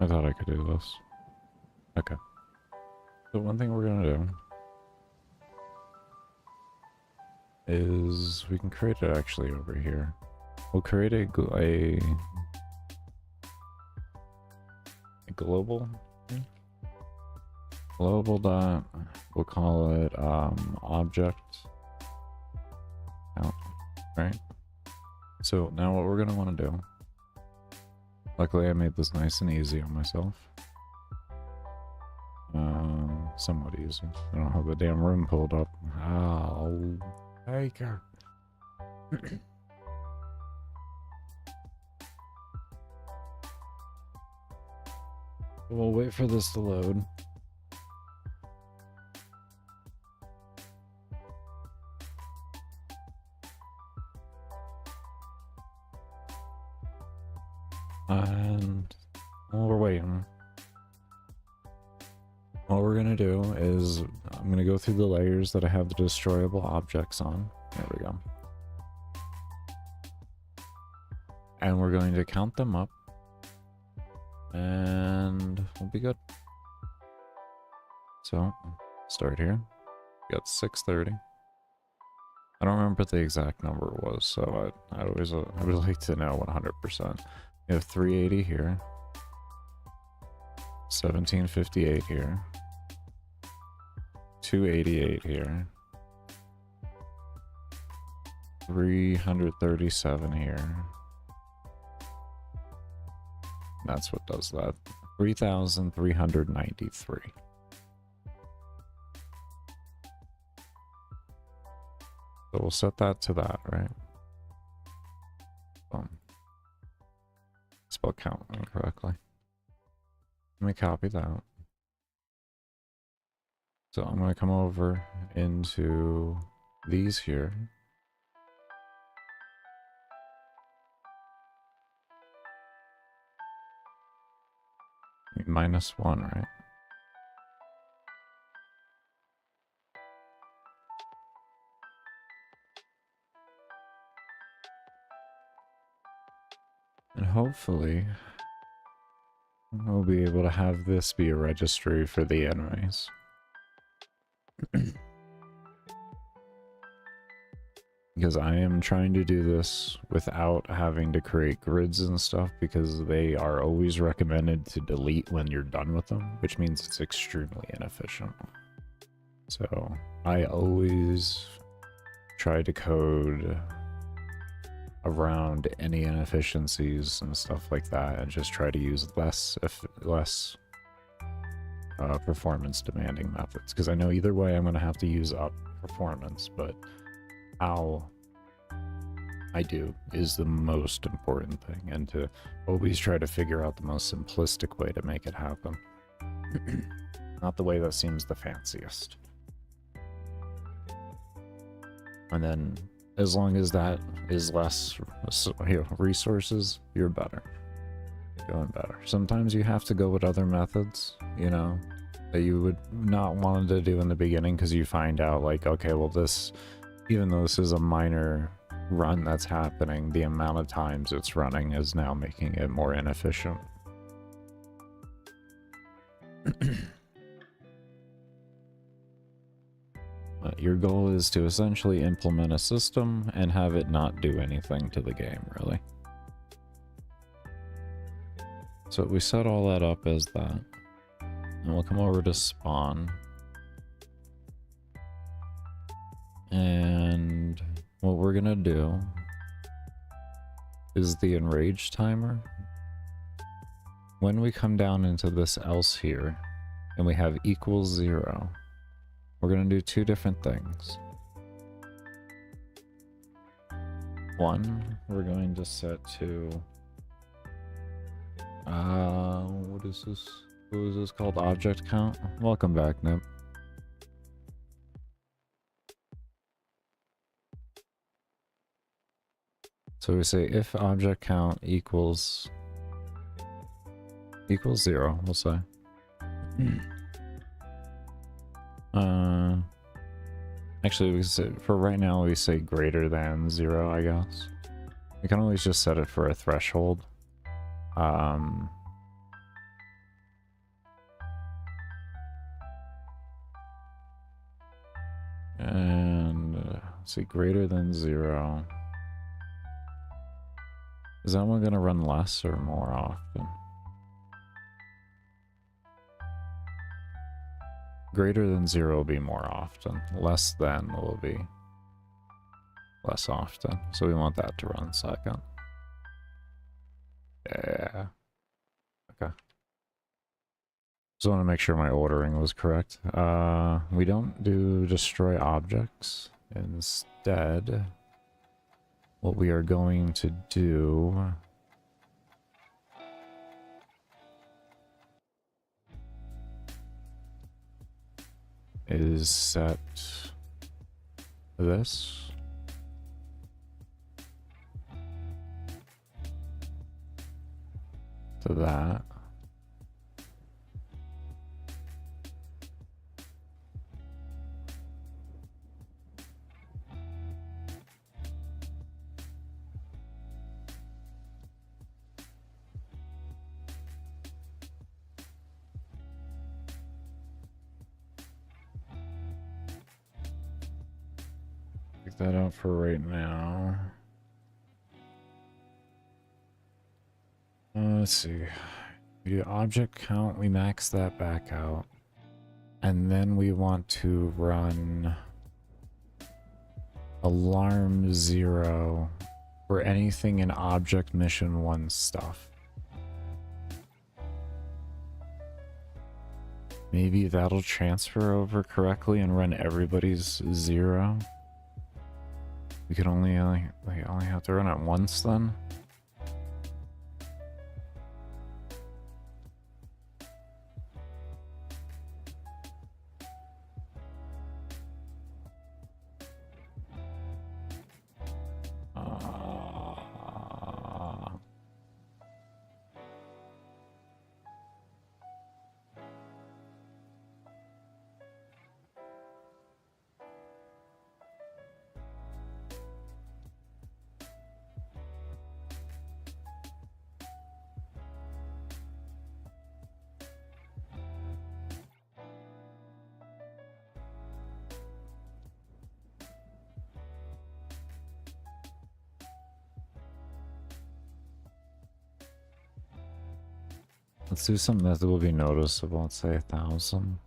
I thought I could do this. Okay. So one thing we're gonna do is we can create it actually over here. We'll create a global dot, we'll call it object count, right? So now what we're gonna want to do, luckily I made this nice and easy on myself. Somewhat easy. I don't have the damn room pulled up. Oh, Baker. We'll wait for this to load. And while we're waiting, what we're gonna do is I'm gonna go through the layers that I have the destroyable objects on. There we go. And we're going to count them up. And we'll be good. So, start here. We got 630. I don't remember what the exact number was, so I would like to know 100%. We have 380 here. 1758 here. 288 here. 337 here. That's what does that. 3,393. So we'll set that to that, right? Boom. Spell count incorrectly. Let me copy that. So I'm going to come over into these here. -1, right? And hopefully we'll be able to have this be a registry for the enemies. Because I am trying to do this without having to create grids and stuff, because they are always recommended to delete when you're done with them, which means it's extremely inefficient. So I always try to code around any inefficiencies and stuff like that, and just try to use less performance demanding methods, because I know either way I'm going to have to use up performance, but how I do is the most important thing, and to always try to figure out the most simplistic way to make it happen. Not the way that seems the fanciest. And then as long as that is less resources, you're better. You're going better. Sometimes you have to go with other methods, you know, that you would not want to do in the beginning, because you find out like, okay, well this, even though this is a minor run that's happening, the amount of times it's running is now making it more inefficient. But your goal is to essentially implement a system and have it not do anything to the game, really. So we set all that up as that. And we'll come over to spawn. And what we're gonna do is the enrage timer. When we come down into this else here, and we have equals 0, we're gonna do two different things. One, we're going to set to what is this? What is this called? Object count? Welcome back, Nip. So we say if object count equals 0, we'll say. Actually, we say, for right now, we say greater than 0, I guess. We can always just set it for a threshold. And let's see, greater than 0. Is that one gonna run less or more often? Greater than 0 will be more often. Less than will be less often. So we want that to run second. Yeah. Okay. Just want to make sure my ordering was correct. We don't do destroy objects. Instead, what we are going to do is set this to that. Take that out for right now. Let's see. We do object count, we max that back out. And then we want to run alarm 0 for anything in object mission 1 stuff. Maybe that'll transfer over correctly and run everybody's 0. We could only have to run it once then. Let's do something that will be noticeable. Let's say 1,000.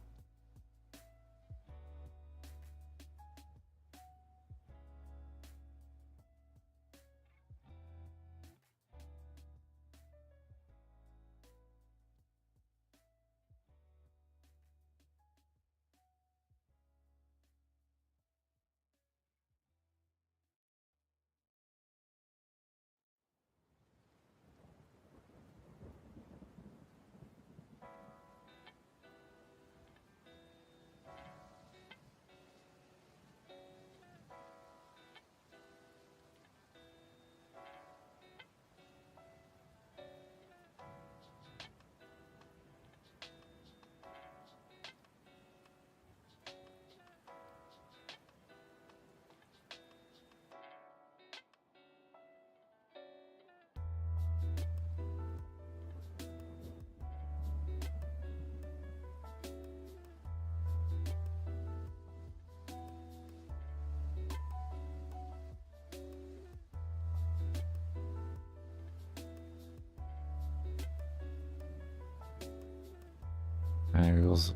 Angles.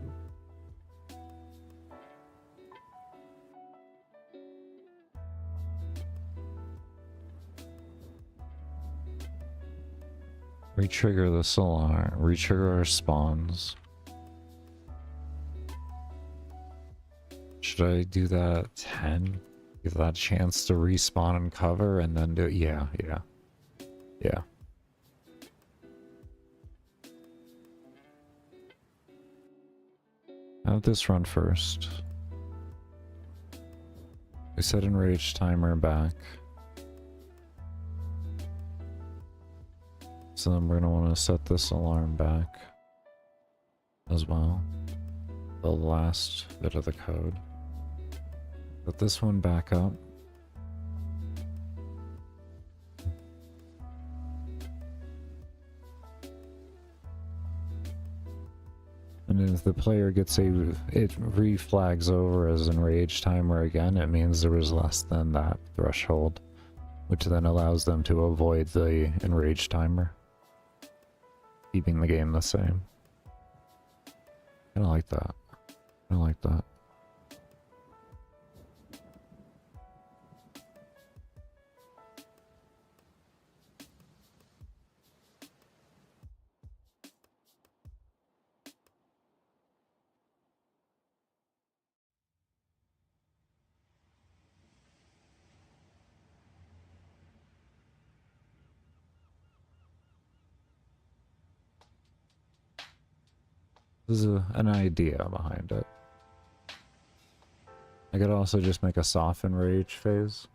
Retrigger this alarm. Retrigger our spawns. Should I do that 10? Give that a chance to respawn and cover and then do it? Yeah. Have this run first. We set enrage timer back. So then we're gonna want to set this alarm back as well. The last bit of the code. Put this one back up. And if the player gets it reflags over as enrage timer again, it means there was less than that threshold, which then allows them to avoid the enrage timer, keeping the game the same. I like that. I like that. This is an idea behind it. I could also just make a soft enrage phase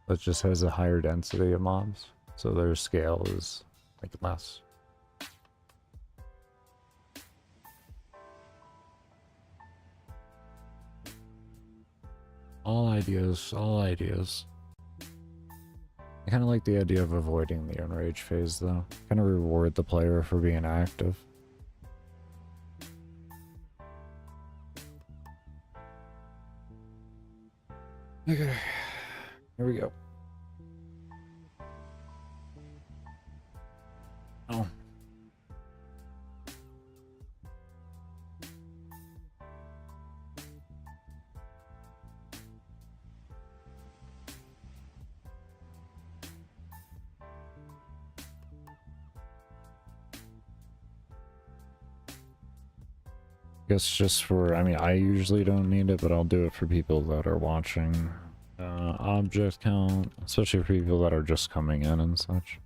that just has a higher density of mobs, so their scale is like less. All ideas, all ideas. I kind of like the idea of avoiding the enrage phase though. Kind of reward the player for being active. Okay, here we go. Oh. Guess just for, I mean, I usually don't need it, but I'll do it for people that are watching. Object count, especially for people that are just coming in and such.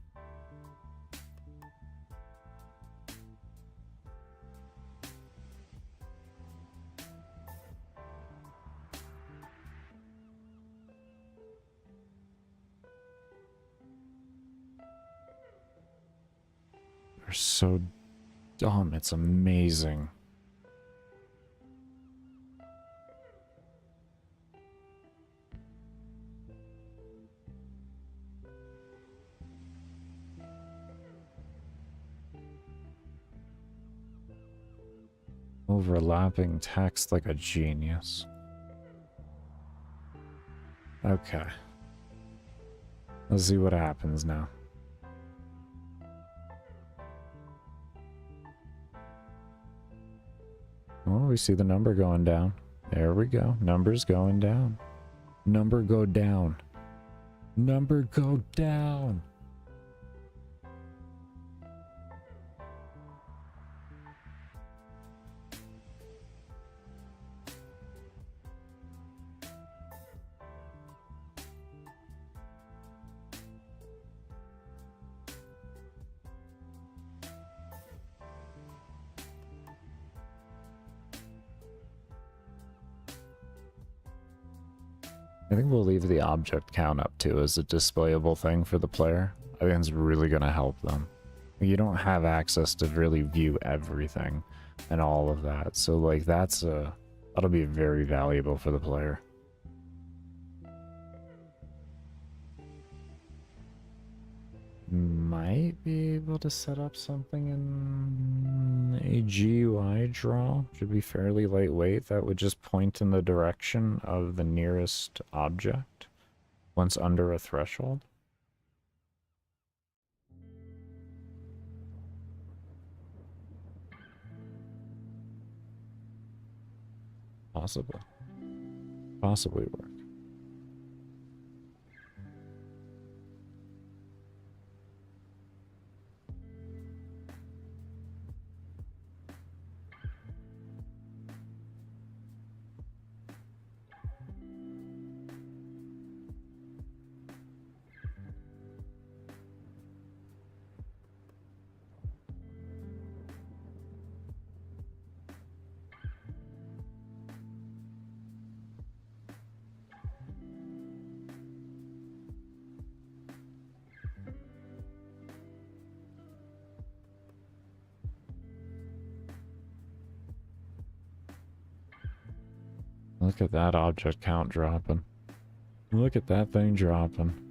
They're so dumb, it's amazing. Overlapping text like a genius. Okay. Let's see what happens now. Oh, we see the number going down. There we go. Number's going down. Number go down. Number go down. I think we'll leave the object count up too as a displayable thing for the player. I think it's really going to help them. You don't have access to really view everything and all of that. So like that'll be very valuable for the player. Might be able to set up something in a GUI draw. Should be fairly lightweight. That would just point in the direction of the nearest object once under a threshold. Possibly. Possibly work. Look at that object count dropping. Look at that thing dropping.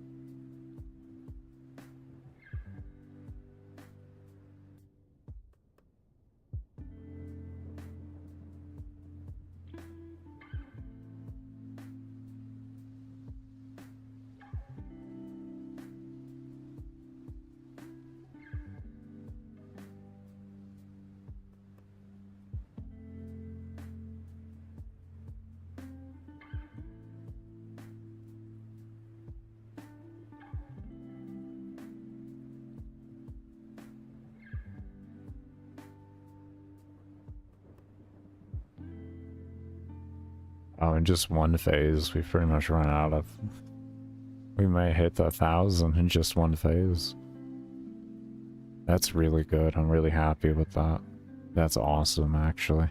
Oh, in just one phase, we pretty much run out of... We may hit the 1,000 in just one phase. That's really good. I'm really happy with that. That's awesome, actually.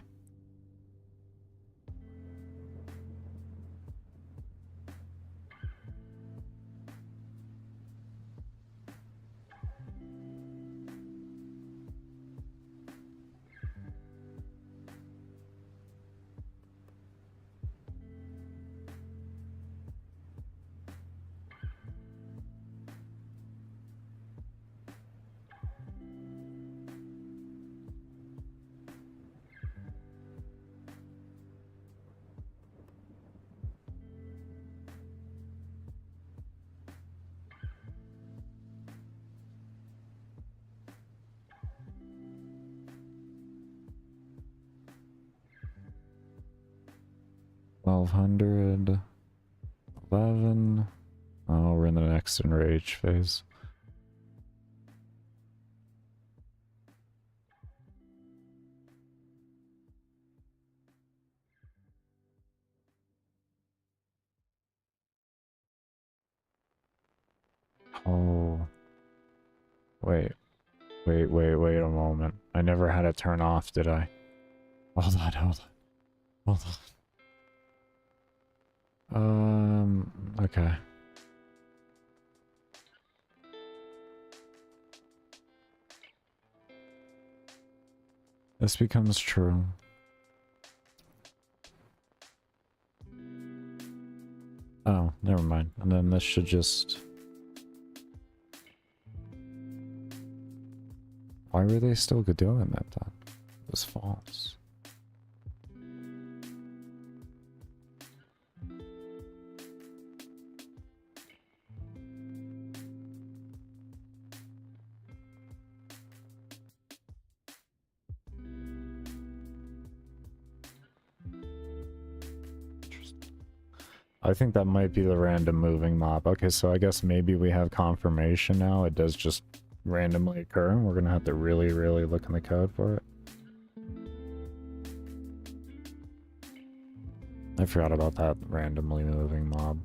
$1,200, 11. Oh, we're in the next enrage phase. Oh. Wait a moment. I never had it turn off, did I? Hold on. Okay. This becomes true. Oh, never mind. And then this should just... Why were they still doing that then? It was false. I think that might be the random moving mob. Okay, so I guess maybe we have confirmation now. It does just randomly occur. We're gonna have to really look in the code for it. I forgot about that randomly moving mob.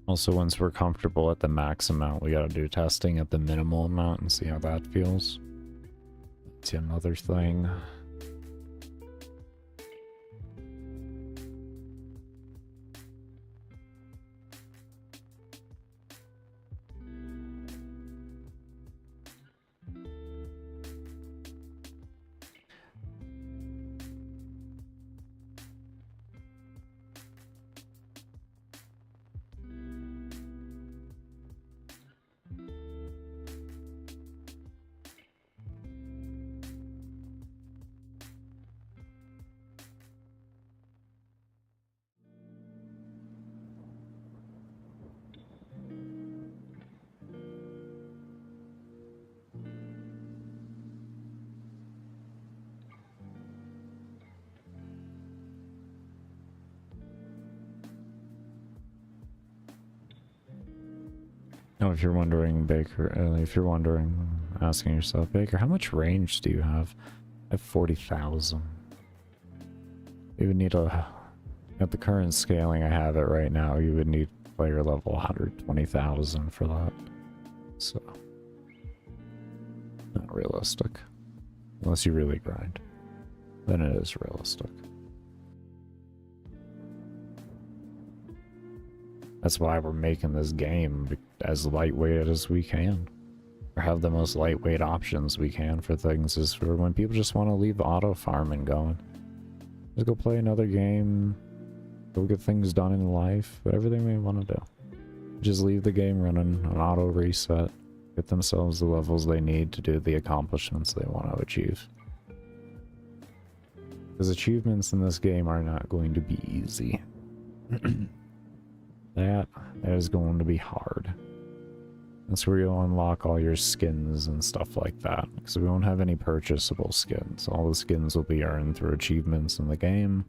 Also, once we're comfortable at the max amount, we gotta do testing at the minimal amount and see how that feels. That's another thing. Oh, if you're wondering, Baker, asking yourself, Baker, how much range do you have? I have 40,000. You would need at the current scaling I have it right now, you would need player level 120,000 for that. So, not realistic. Unless you really grind. Then it is realistic. That's why we're making this game as lightweight as we can. Or have the most lightweight options we can for things, is for when people just want to leave auto farming going. Just go play another game, go get things done in life, whatever they may want to do. Just leave the game running, an auto reset, get themselves the levels they need to do the accomplishments they want to achieve. Because achievements in this game are not going to be easy. That is going to be hard. That's where you'll unlock all your skins and stuff like that. Because we won't have any purchasable skins. All the skins will be earned through achievements in the game.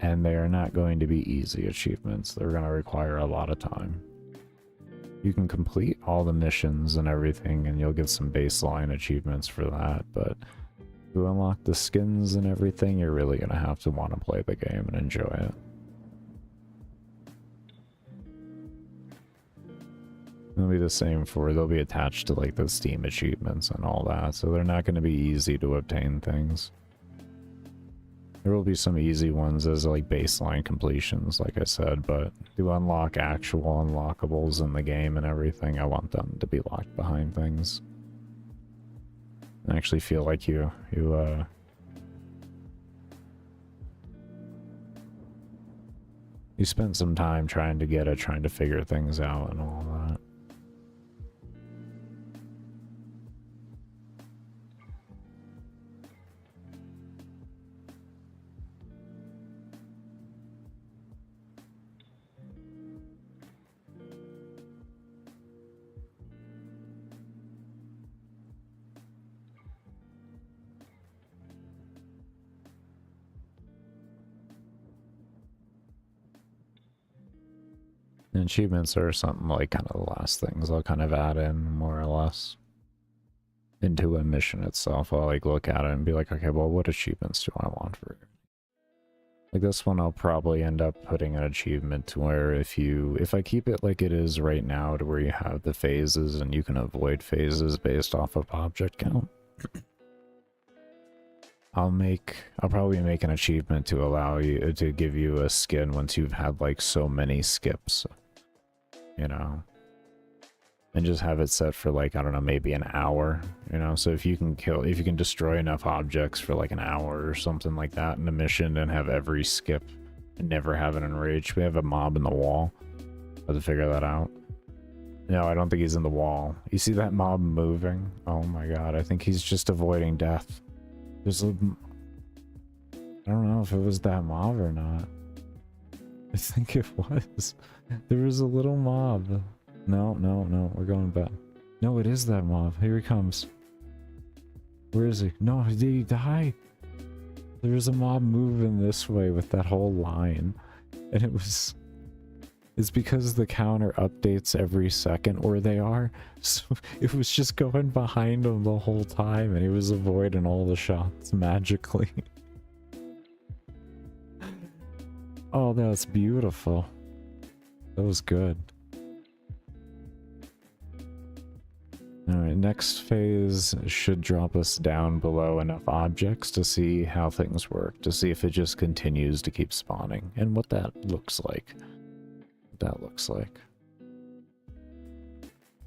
And they are not going to be easy achievements. They're going to require a lot of time. You can complete all the missions and everything, and you'll get some baseline achievements for that. But to unlock the skins and everything, you're really going to have to want to play the game and enjoy it. It'll be the same they'll be attached to like the Steam achievements and all that, so they're not going to be easy to obtain things. There will be some easy ones as like baseline completions, like I said, but to unlock actual unlockables in the game and everything, I want them to be locked behind things. I actually feel like you spent some time trying to figure things out and all that. And achievements are something like kind of the last things I'll kind of add in, more or less, into a mission itself. I'll like look at it and be like, okay, well, what achievements do I want for it? Like this one, I'll probably end up putting an achievement to where if I keep it like it is right now, to where you have the phases and you can avoid phases based off of object count. I'll probably make an achievement to allow you to give you a skin once you've had like so many skips. You know, and just have it set for like, I don't know, maybe an hour, you know, so if you can destroy enough objects for like an hour or something like that in a mission and have every skip and never have an enrage. We have a mob in the wall. I have to figure that out. No, I don't think he's in the wall. You see that mob moving? Oh my god, I think he's just avoiding death. There's I don't know if it was that mob or not. I think it was. There was a little mob. No, we're going back. No, it is that mob. Here he comes. Where is he? No, did he die? There's a mob moving this way with that whole line. And it's because the counter updates every second, or they are. So it was just going behind him the whole time, and he was avoiding all the shots magically. Oh, that's beautiful. That was good. next phase should drop us down below enough objects to see how things work, to see if it just continues to keep spawning, and what that looks like.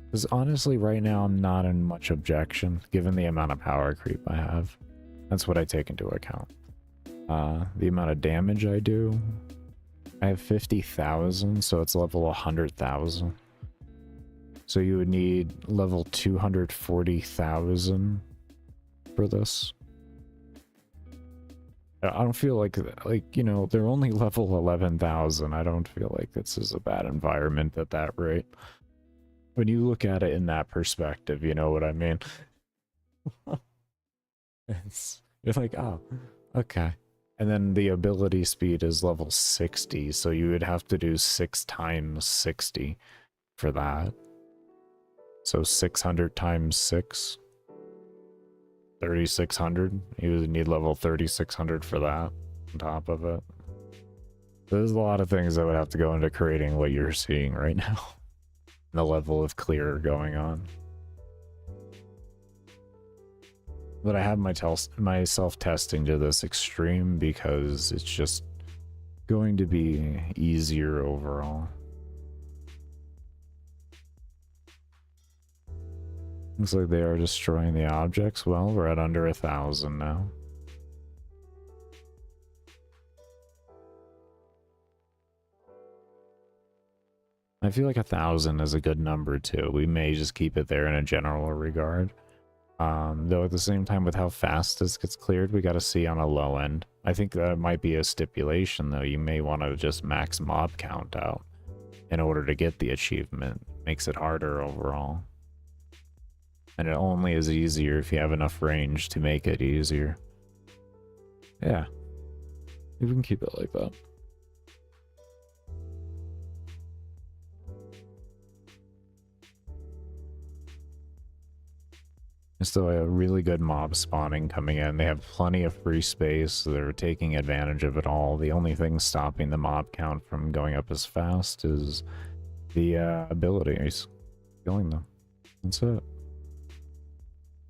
Because honestly, right now, I'm not in much objection, given the amount of power creep I have. That's what I take into account. The amount of damage I do, I have 50,000, so it's level 100,000. So you would need level 240,000 for this. I don't feel like, you know, they're only level 11,000. I don't feel like this is a bad environment at that rate. When you look at it in that perspective, you know what I mean? You're like, oh, okay. And then the ability speed is level 60, so you would have to do 6 times 60 for that. So 600 times 6. 3,600. You would need level 3,600 for that on top of it. There's a lot of things that would have to go into creating what you're seeing right now. The level of clear going on. But I have my self-testing to this extreme because it's just going to be easier overall. Looks like they are destroying the objects. Well, we're at under 1,000 now. I feel like 1,000 is a good number too. We may just keep it there in a general regard. Though at the same time, with how fast this gets cleared, we got to see on a low end. I think that might be a stipulation though. You may want to just max mob count out in order to get the achievement. Makes it harder overall. And it only is easier if you have enough range to make it easier. Yeah. We can keep it like that. Still a really good mob spawning coming in. They have plenty of free space, so they're taking advantage of it all. The only thing stopping the mob count from going up as fast is the abilities. Killing them. That's it.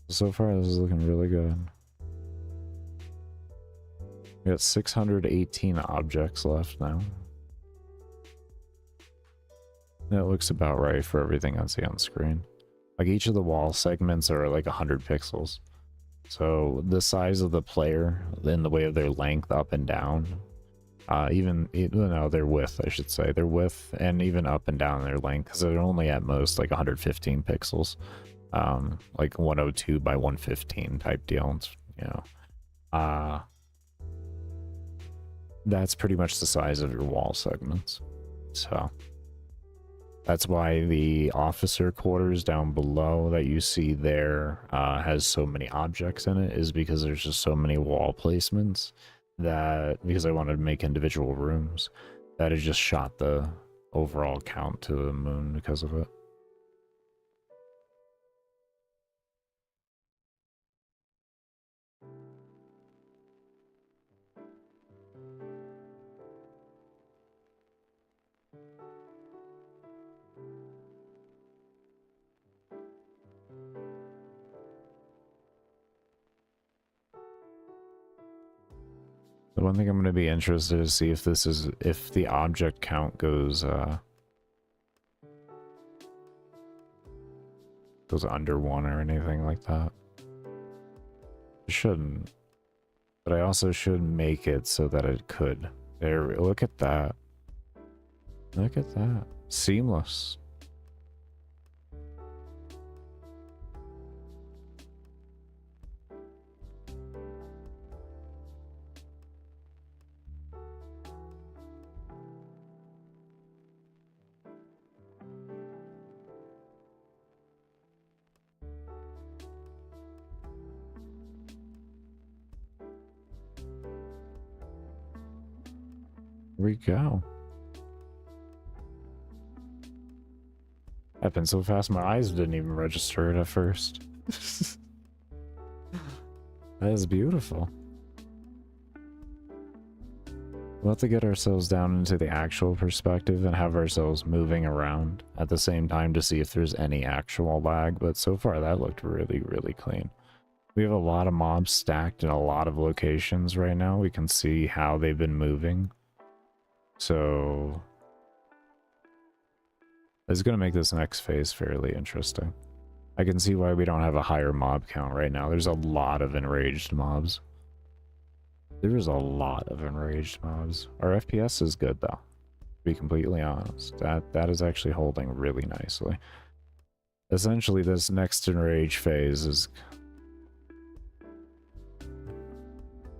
So far, this is looking really good. We got 618 objects left now. That looks about right for everything I see on screen. Like each of the wall segments are like 100 pixels. So the size of the player in the way of their length up and down, their width, I should say, their width and even up and down their length, because they're only at most like 115 pixels, like 102 by 115 type deal. It's, you know, that's pretty much the size of your wall segments. So that's why the officer quarters down below that you see there has so many objects in it, is because there's just so many wall placements that, because I wanted to make individual rooms, that it just shot the overall count to the moon because of it. The one thing I'm going to be interested to see if this is, if the object count goes under 1 or anything like that. It shouldn't, but I also should make it so that it could. There, look at that. Look at that. Seamless. Here we go. Happened so fast my eyes didn't even register it at first. That is beautiful. We'll have to get ourselves down into the actual perspective and have ourselves moving around at the same time to see if there's any actual lag, but so far that looked really, really clean. We have a lot of mobs stacked in a lot of locations right now. We can see how they've been moving. So it's going to make this next phase fairly interesting. I can see why we don't have a higher mob count right now. There's a lot of enraged mobs. There's a lot of enraged mobs. Our FPS is good though, to be completely honest. That is actually holding really nicely. Essentially, this next enrage phase is...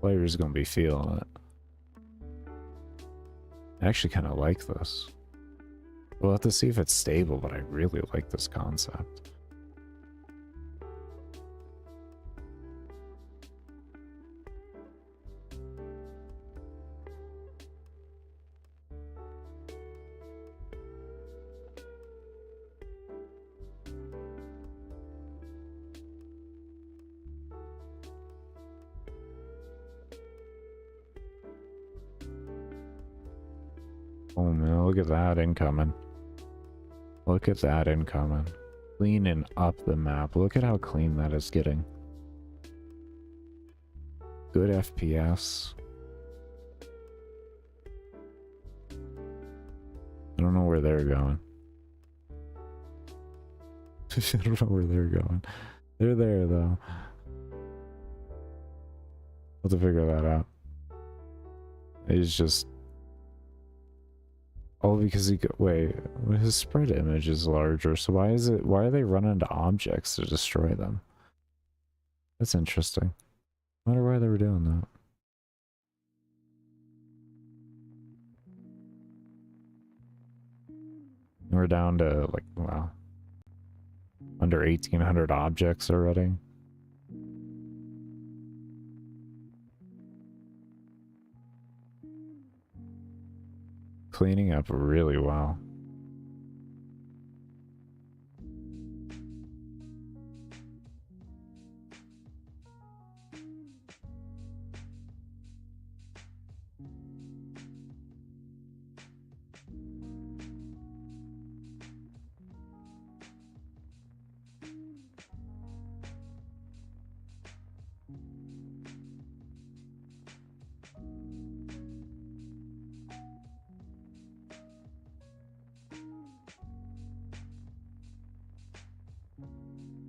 players gonna be feeling it. I actually kind of like this. We'll have to see if it's stable, but I really like this concept. Oh man, look at that incoming. Look at that incoming. Cleaning up the map. Look at how clean that is getting. Good FPS. I don't know where they're going. I don't know where they're going. They're there though. We'll have to figure that out. It's just... oh, because he wait, his spread image is larger, so why are they running into objects to destroy them? That's interesting. I wonder why they were doing that. We're down to like, wow, under 1,800 objects already. Cleaning up really well.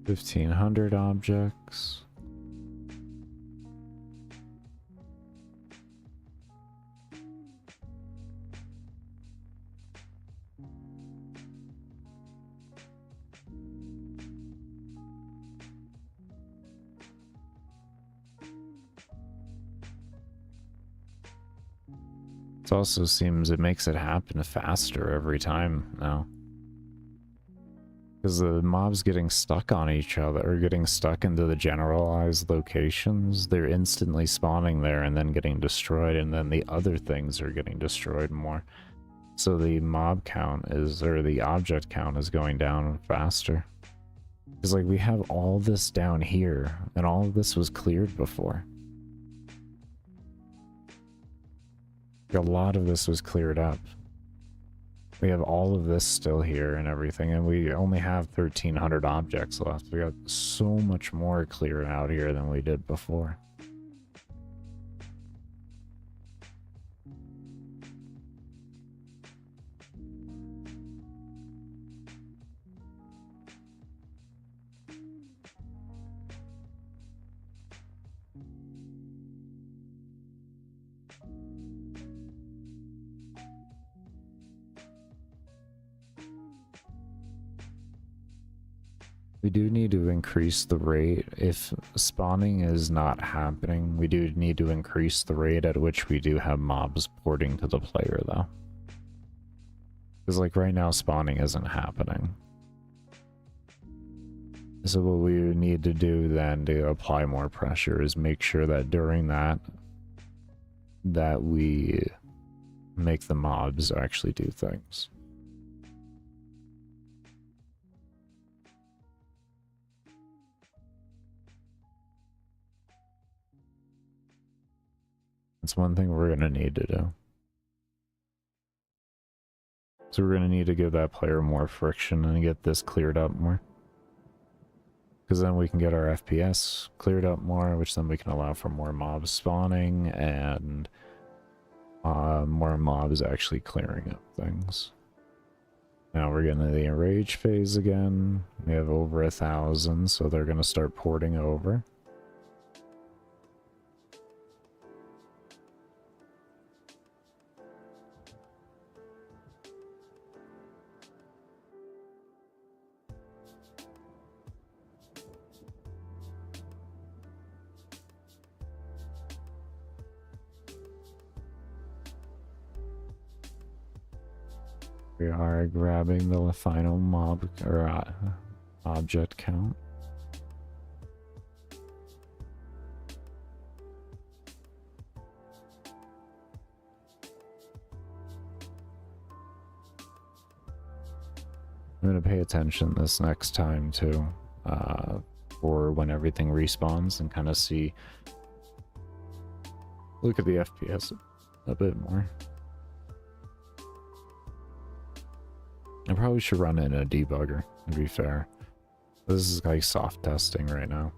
$1,500 objects. It also seems it makes it happen faster every time now. Because the mobs getting stuck on each other, or getting stuck into the generalized locations, they're instantly spawning there and then getting destroyed, and then the other things are getting destroyed more. So the mob count is, or the object count is going down faster. Because like we have all this down here, and all of this was cleared before. A lot of this was cleared up. We have all of this still here and everything, and we only have 1,300 objects left. We got so much more cleared out here than we did before. We do need to increase the rate. If spawning is not happening, we do need to increase the rate at which we do have mobs porting to the player, though. Because, like, right now, spawning isn't happening. So what we need to do then to apply more pressure is make sure that during that we make the mobs actually do things. That's one thing we're going to need to do. So we're going to need to give that player more friction and get this cleared up more. Because then we can get our FPS cleared up more, which then we can allow for more mobs spawning and more mobs actually clearing up things. Now we're getting to the enrage phase again. We have over 1,000, so they're going to start porting over. We are grabbing the final mob or object count. I'm going to pay attention this next time too, for when everything respawns and kind of see, look at the FPS a bit more. I probably should run it in a debugger, to be fair. This is like soft testing right now.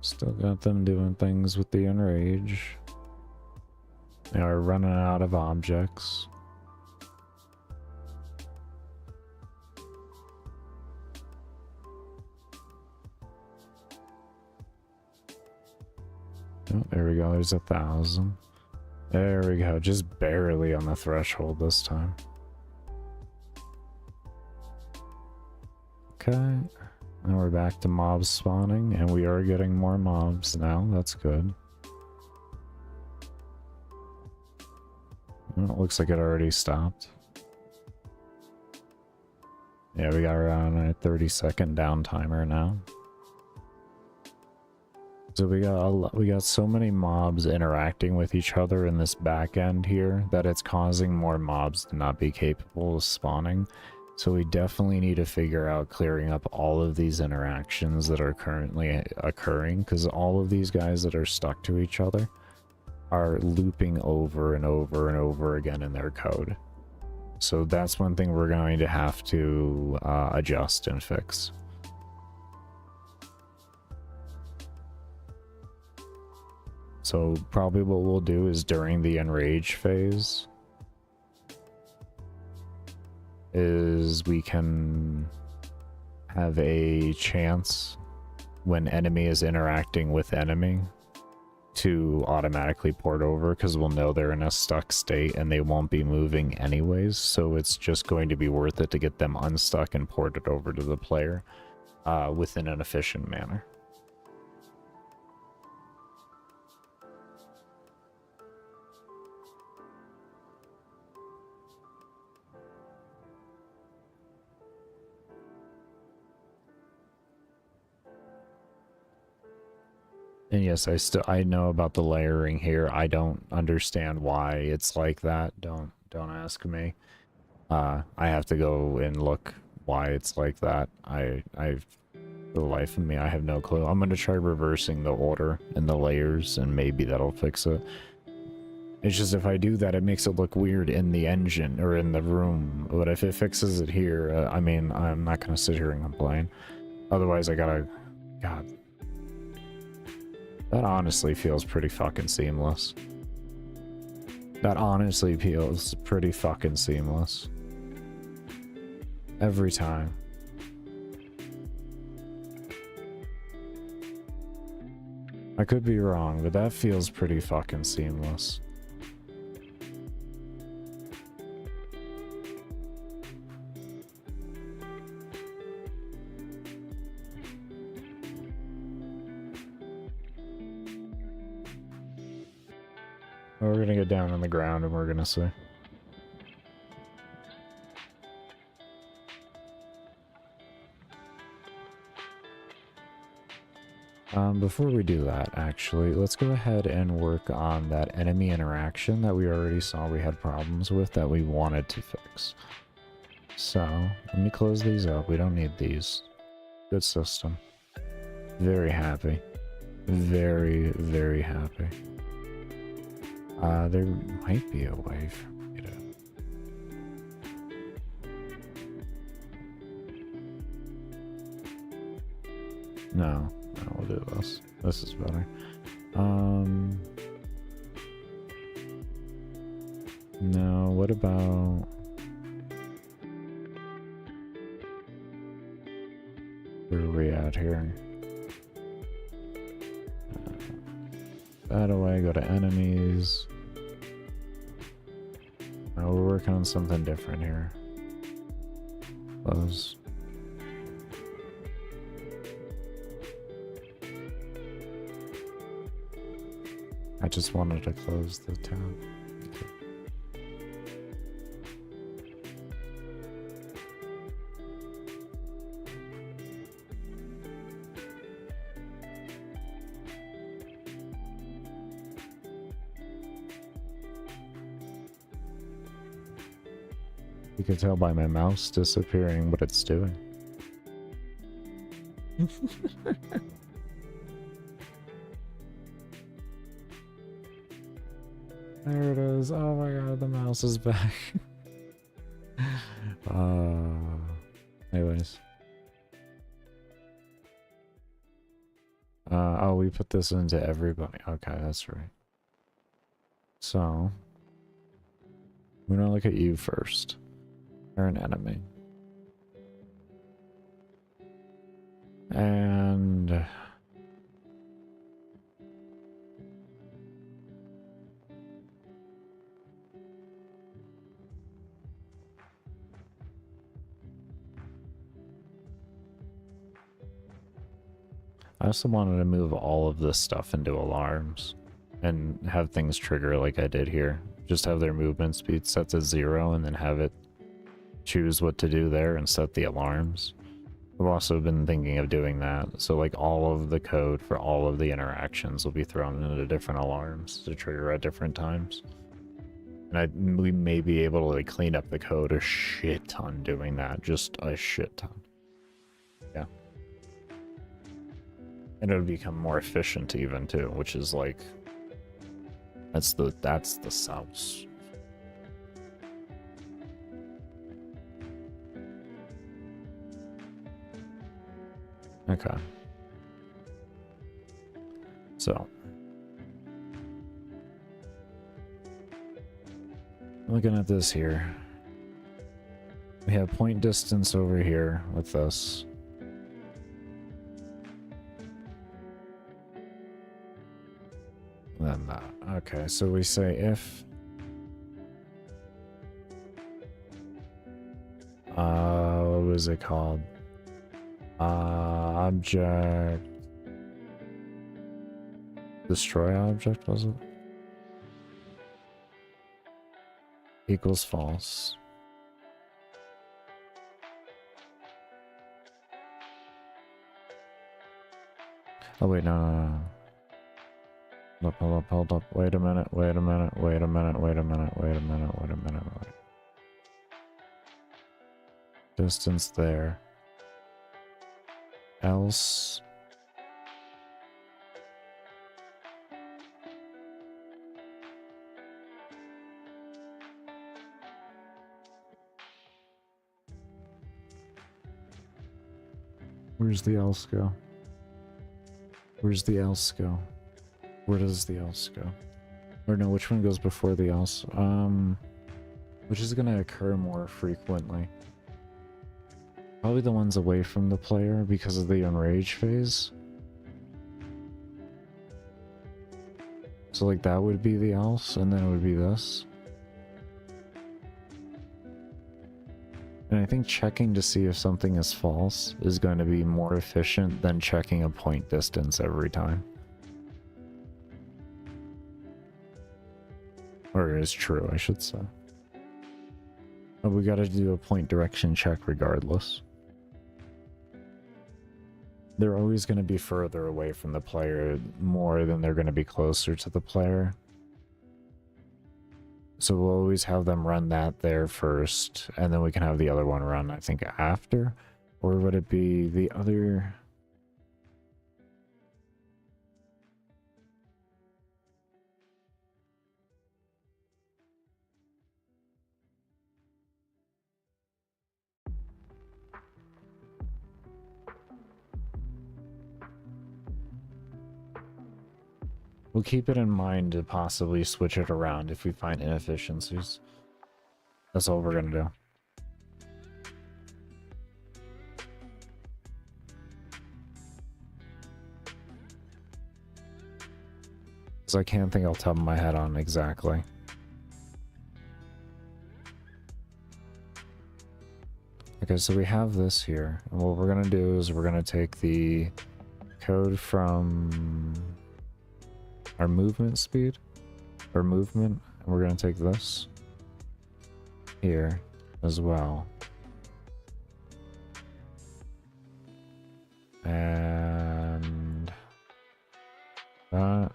Still got them doing things with the enrage. They are running out of objects. Oh, there we go, there's 1,000. There we go, just barely on the threshold this time. Okay. Now we're back to mobs spawning, and we are getting more mobs now. That's good. Well, it looks like it already stopped. Yeah, we got around a 30-second down timer now. So we got so many mobs interacting with each other in this back end here that it's causing more mobs to not be capable of spawning. So we definitely need to figure out clearing up all of these interactions that are currently occurring, because all of these guys that are stuck to each other are looping over and over and over again in their code. So that's one thing we're going to have to adjust and fix. So probably what we'll do is during the enrage phase is we can have a chance when enemy is interacting with enemy to automatically port over, because we'll know they're in a stuck state and they won't be moving anyways, so it's just going to be worth it to get them unstuck and ported over to the player within an efficient manner. And yes, I know about the layering here. I don't understand why it's like that. Don't ask me. I have to go and look why it's like that. For the life of me, I have no clue. I'm gonna try reversing the order and the layers, and maybe that'll fix it. It's just if I do that, it makes it look weird in the engine or in the room. But if it fixes it here, I mean, I'm not gonna sit here and complain. Otherwise, I gotta, God. That honestly feels pretty fucking seamless. That honestly feels pretty fucking seamless. Every time. I could be wrong, but that feels pretty fucking seamless. We're gonna get down on the ground and we're gonna see. Before we do that, actually, let's go ahead and work on that enemy interaction that we already saw we had problems with that we wanted to fix. So, let me close these up. We don't need these. Good system. Very happy. Very, very happy. There might be a way for me to... No, we'll do this. This is better. No, what about... Where are we at here? That away, go to enemies. We're working on something different here. Close. I just wanted to close the tab. You can tell by my mouse disappearing what it's doing. There it is. Oh my god, the mouse is back. Anyways. Oh, we put this into everybody. Okay, that's right. So, we're gonna look at you first. You're an enemy. And... I also wanted to move all of this stuff into alarms and have things trigger like I did here. Just have their movement speed set to 0 and then have it choose what to do there and set the alarms. I've also been thinking of doing that. So like all of the code for all of the interactions will be thrown into different alarms to trigger at different times. And we may be able to like clean up the code a shit ton doing that. Just a shit ton. Yeah. And it'll become more efficient even too, which is like that's the sauce. Okay. So looking at this here. We have point distance over here with this. Then that. Okay, so we say if what was it called? Object destroy object, was it? Equals false. Oh wait, no. Hold up. Wait a minute. Distance there. Else. Where's the else go? Where's the else go? Where does the else go? Or no, which one goes before the else? Which is gonna occur more frequently? Probably the ones away from the player because of the enrage phase. So like that would be the else, and then it would be this. And I think checking to see if something is false is going to be more efficient than checking a point distance every time. Or is true, I should say. But we gotta do a point direction check regardless. they're always going to be further away from the player more than they're going to be closer to the player. So we'll always have them run that there first, and then we can have the other one run, I think, after. Or would it be the other... We'll keep it in mind to possibly switch it around if we find inefficiencies. That's all we're gonna do. Because I can't think off the top of my head on exactly. Okay, so we have this here. And what we're gonna do is we're gonna take the code from our movement speed, or movement, and we're gonna take this here as well. And that.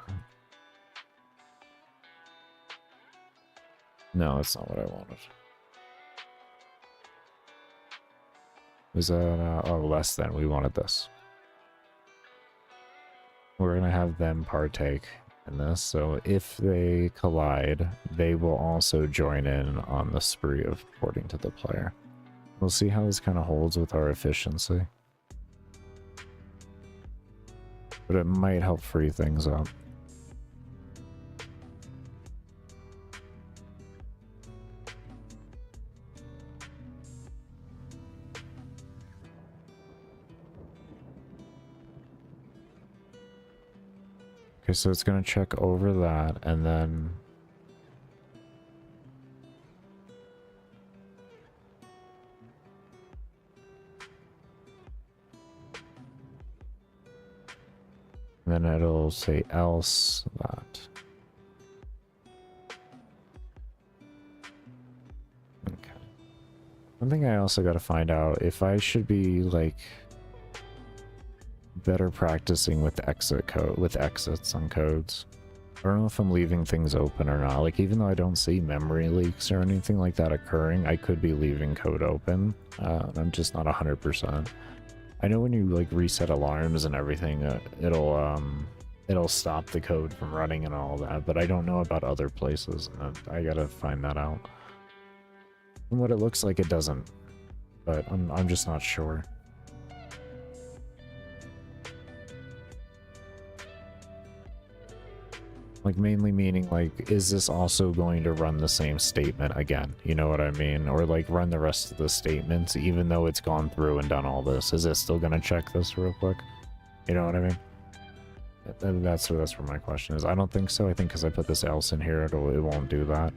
No, that's not what I wanted. Was that, oh, less than, we wanted this. We're gonna have them partake in this, so if they collide, they will also join in on the spree of porting to the player. We'll see how this kind of holds with our efficiency. But it might help free things up. Okay, so it's going to check over that, and then... then it'll say else that. Okay. One thing I also got to find out, if I should be, like... better practicing with exit code, with exits on codes. I don't know if I'm leaving things open or not. Like, even though I don't see memory leaks or anything like that occurring, I could be leaving code open. I'm just not 100%. I know when you like reset alarms and everything, it'll stop the code from running and all that, but I don't know about other places. I gotta find that out. From what it looks like, it doesn't, but I'm just not sure. Like, mainly meaning, like, is this also going to run the same statement again? You know what I mean? Or, like, run the rest of the statements, even though it's gone through and done all this. Is it still going to check this real quick? You know what I mean? That's where my question is. I don't think so. I think because I put this else in here, it won't do that.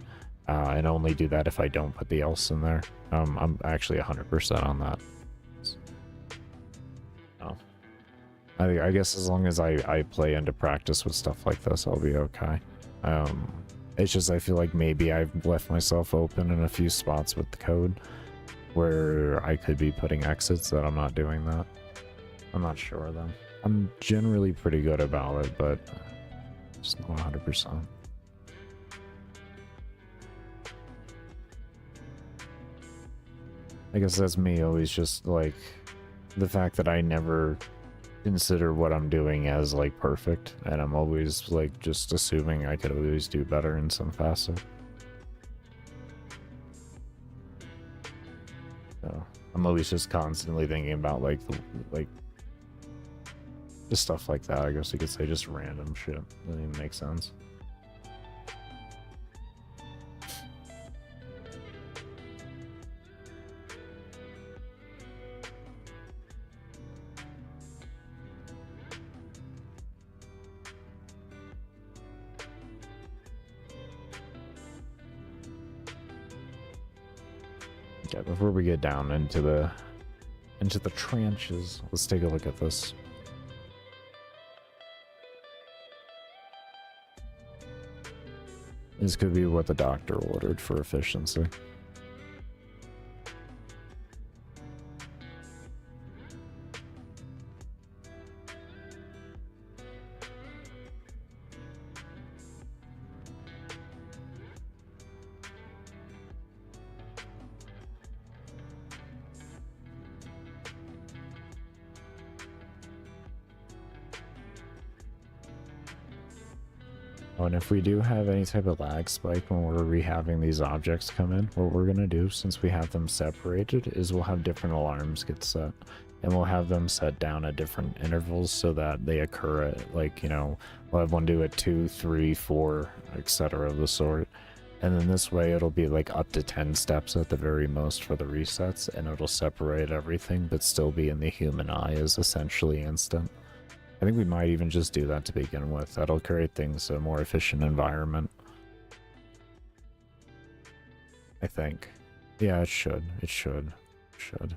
And only do that if I don't put the else in there. I'm actually 100% on that. Oh. I guess as long as I play into practice with stuff like this, I'll be okay. It's just I feel like maybe I've left myself open in a few spots with the code where I could be putting exits that I'm not doing that. I'm not sure though. I'm generally pretty good about it, but just not 100%. I guess that's me always just like the fact that I never consider what I'm doing as like perfect, and I'm always like just assuming I could always do better in some facet. So I'm always just constantly thinking about like just stuff like that. I guess you could say just random shit. Doesn't even make sense. Yeah, before we get down into the trenches, let's take a look at this. This could be what the doctor ordered for efficiency. Oh, and if we do have any type of lag spike when we're rehaving these objects come in, what we're gonna do, since we have them separated, is we'll have different alarms get set. And we'll have them set down at different intervals so that they occur at, like, you know, we'll have one do at 2, 3, 4, etc. of the sort. And then this way it'll be like up to 10 steps at the very most for the resets, and it'll separate everything but still be in the human eye as essentially instant. I think we might even just do that to begin with. That'll create things a more efficient environment. I think. Yeah, it should. It should. It should.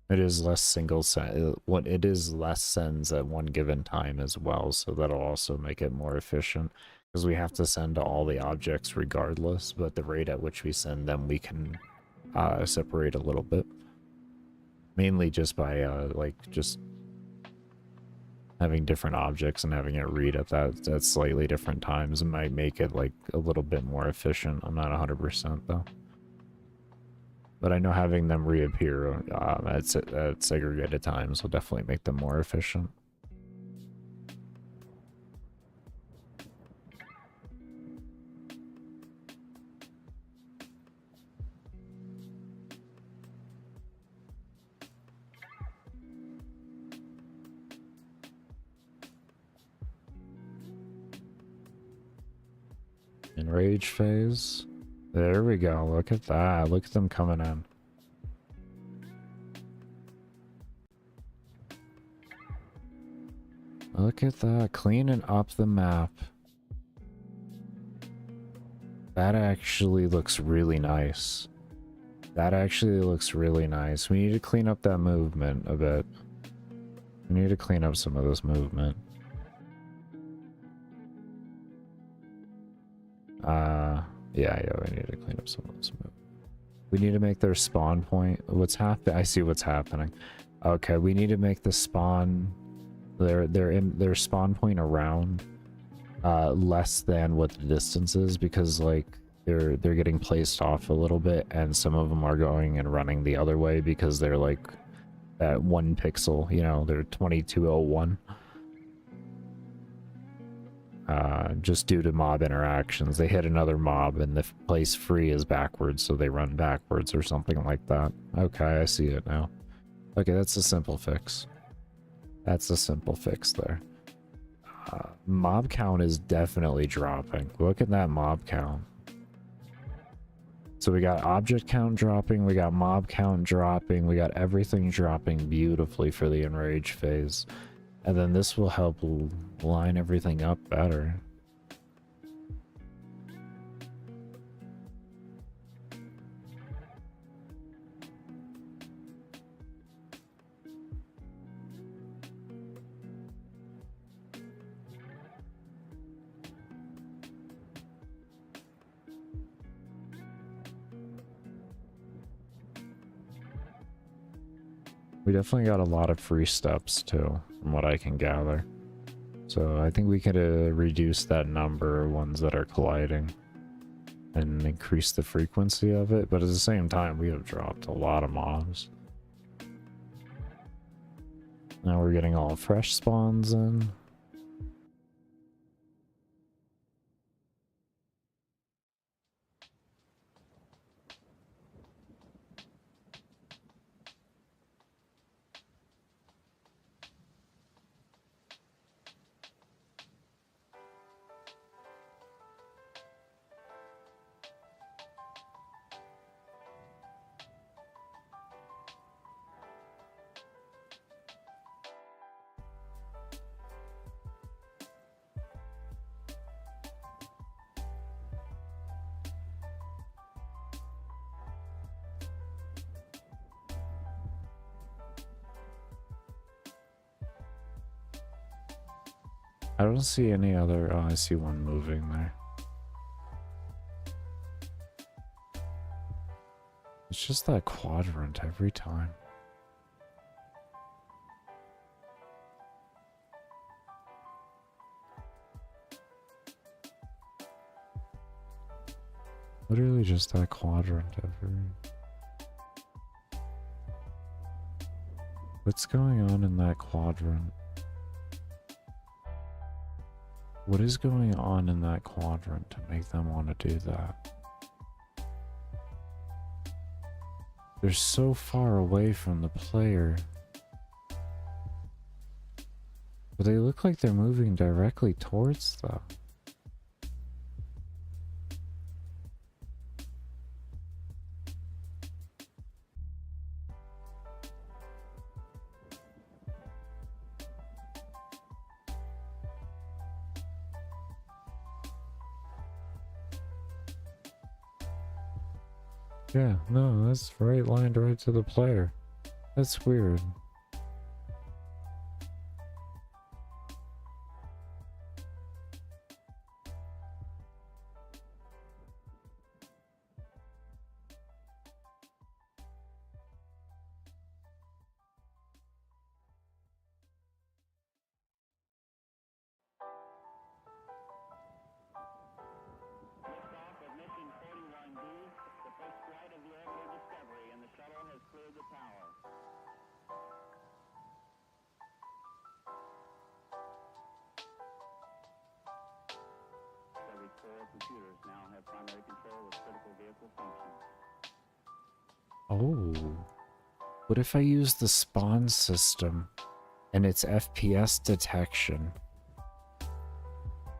It is less single send. It is less sends at one given time as well, so that'll also make it more efficient. Because we have to send to all the objects regardless, but the rate at which we send them, we can separate a little bit. Mainly just by like just having different objects and having it read at that slightly different times. It might make it like a little bit more efficient. I'm not 100% though. But I know having them reappear at segregated times will definitely make them more efficient. Enrage phase. There we go. Look at that. Look at them coming in. Look at that. Cleaning up the map. That actually looks really nice. That actually looks really nice. We need to clean up that movement a bit. We need to clean up some of this movement. Yeah, we need to clean up some of this movement. We need to make their spawn point. What's happening? I see what's happening. Okay, we need to make the spawn, their spawn point around less than what the distance is, because like they're getting placed off a little bit, and some of them are going and running the other way because they're like at 1 pixel, you know, they're 2201. Just due to mob interactions. They hit another mob and the place free is backwards, so they run backwards or something like that. Okay, I see it now. Okay, that's a simple fix. That's a simple fix there. Mob count is definitely dropping. Look at that mob count. So we got object count dropping, we got mob count dropping, we got everything dropping beautifully for the enrage phase. And then this will help line everything up better. We definitely got a lot of free steps too, from what I can gather. So I think we could reduce that number of ones that are colliding and increase the frequency of it, but at the same time we have dropped a lot of mobs. Now we're getting all fresh spawns in. I don't see any other. Oh, I see one moving there. It's just that quadrant every time. Literally just that quadrant every. What's going on in that quadrant? What is going on in that quadrant to make them want to do that? They're so far away from the player. But they look like they're moving directly towards them. Yeah, no, that's right, lined right to the player. That's weird. Liftoff of mission 41B, the first flight of the orbital Discovery, and the shuttle has cleared the tower. Discovery's core computers now have primary control of critical vehicle functions. Oh. What if I use the spawn system and its FPS detection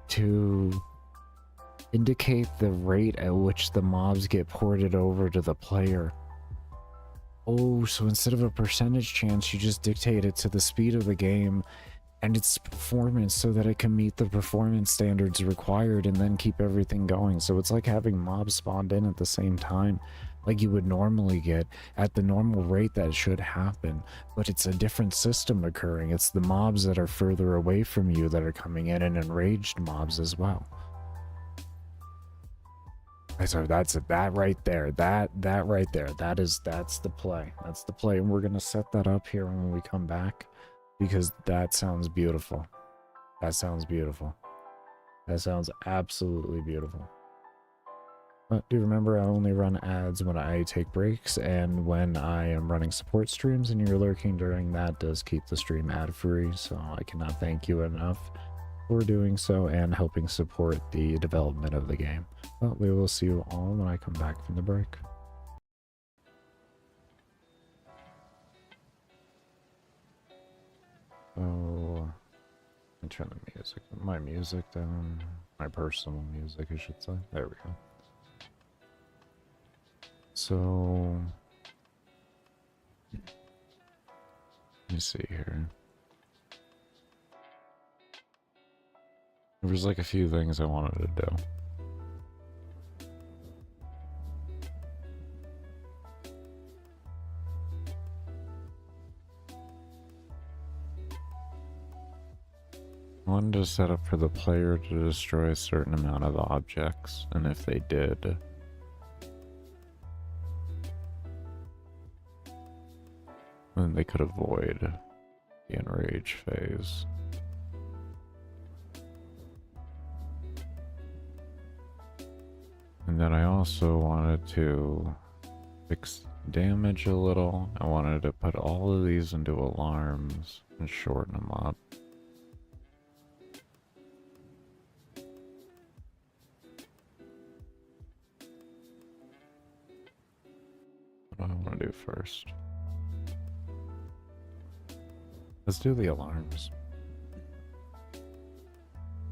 to indicate the rate at which the mobs get ported over to the player? Oh, so instead of a percentage chance, you just dictate it to the speed of the game and its performance so that it can meet the performance standards required and then keep everything going. So it's like having mobs spawned in at the same time, like you would normally get at the normal rate that should happen, but it's a different system occurring. It's the mobs that are further away from you that are coming in, and enraged mobs as well. So that's it. That right there. That right there. That's the play. That's the play. And we're gonna set that up here when we come back, because that sounds beautiful. That sounds beautiful. That sounds absolutely beautiful. But do remember, I only run ads when I take breaks, and when I am running support streams and you're lurking during that does keep the stream ad free. So I cannot thank you enough for doing so and helping support the development of the game. Well, we will see you all when I come back from the break. Oh, let me turn my music down. My personal music, I should say. There we go. So, let me see here. There was like a few things I wanted to do. I wanted to set up for the player to destroy a certain amount of objects, and if they did, then they could avoid the enrage phase. And then I also wanted to fix damage a little. I wanted to put all of these into alarms and shorten them up. What do I want to do first? Let's do the alarms.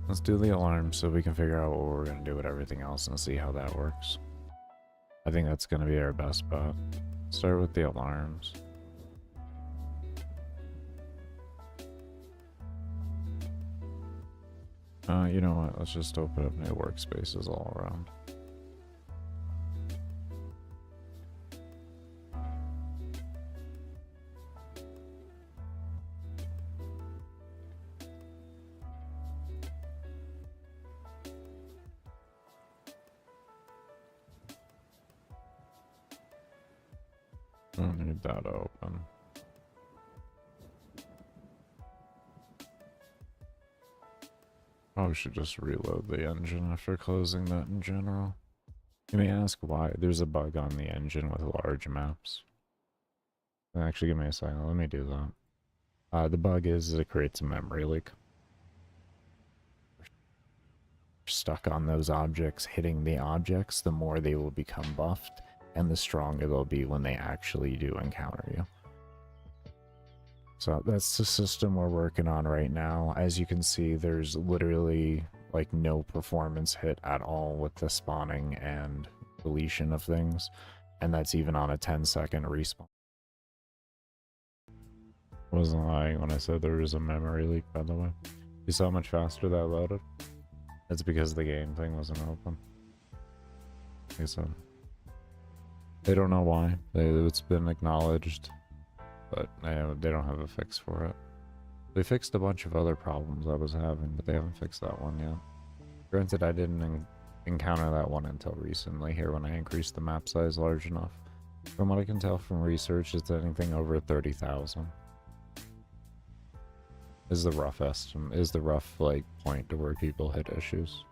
Let's do the alarms so we can figure out what we're going to do with everything else and see how that works. I think that's going to be our best bet. Start with the alarms. You know what? Let's just open up new workspaces all around. I don't need that open. Probably should just reload the engine after closing that in general. You may ask why. There's a bug on the engine with large maps. Actually, give me a second. Let me do that. The bug is it creates a memory leak. Stuck on those objects, hitting the objects, the more they will become buffed, and the stronger they'll be when they actually do encounter you. So that's the system we're working on right now. As you can see, there's literally like no performance hit at all with the spawning and deletion of things, and that's even on a 10-second respawn. Wasn't lying when I said there was a memory leak, by the way. You saw how much faster that loaded? That's because the game thing wasn't open. Like I said, they don't know why. It's been acknowledged, but they don't have a fix for it. They fixed a bunch of other problems I was having, but they haven't fixed that one yet. Granted, I didn't encounter that one until recently here when I increased the map size large enough. From what I can tell from research, it's anything over 30,000. Is the rough estimate, is the rough like point to where people hit issues.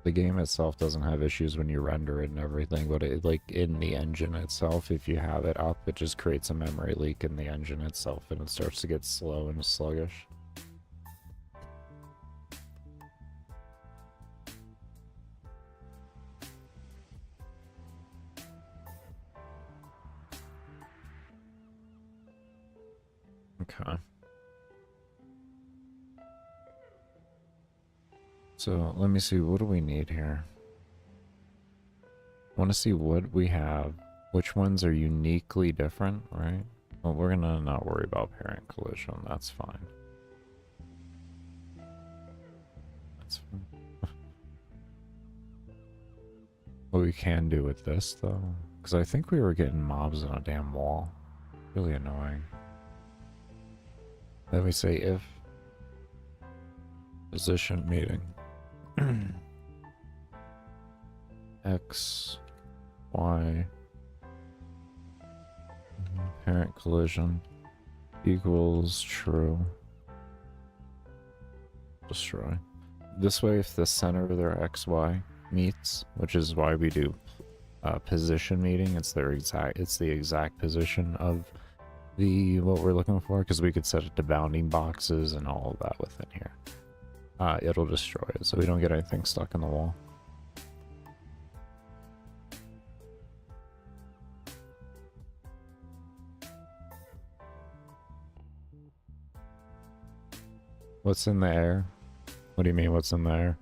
The game itself doesn't have issues when you render it and everything, but it, like in the engine itself, if you have it up, it just creates a memory leak in the engine itself and it starts to get slow and sluggish. Okay. So let me see, what do we need here? I want to see what we have, which ones are uniquely different, right? Well, we're gonna not worry about parent collision, that's fine. That's fine. What we can do with this, though, because I think we were getting mobs on a damn wall. Really annoying. Then we say if position meeting X, Y, parent collision equals true. Destroy. This way, if the center of their XY meets, which is why we do position meeting, it's the exact position of what we're looking for, because we could set it to bounding boxes and all of that within here. It'll destroy it, so we don't get anything stuck in the wall. What's in the air? What do you mean, what's in the air?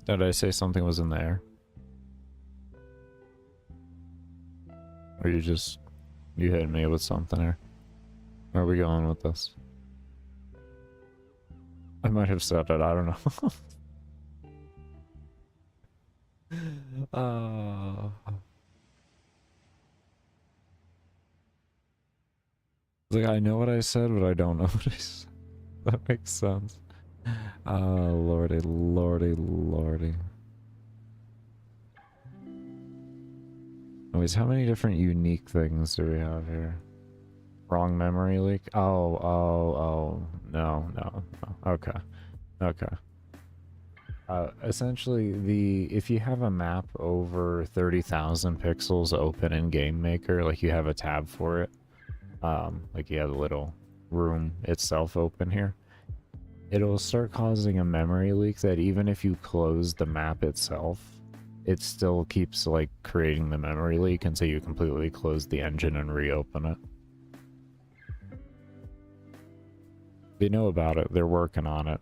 Did I say something was in the air? Or you hit me with something there? Where are we going with this? I might have said it, I don't know. Like, I know what I said, but I don't know what I said. That makes sense. Lordy, lordy, lordy. Anyways, how many different unique things do we have here? Wrong memory leak? Oh, no. Okay. Essentially, if you have a map over 30,000 pixels open in gamemaker, like you have a tab for it, like you have a little room itself open here, it'll start causing a memory leak that even if you close the map itself, it still keeps like creating the memory leak until you completely close the engine and reopen it. They know about it, they're working on it.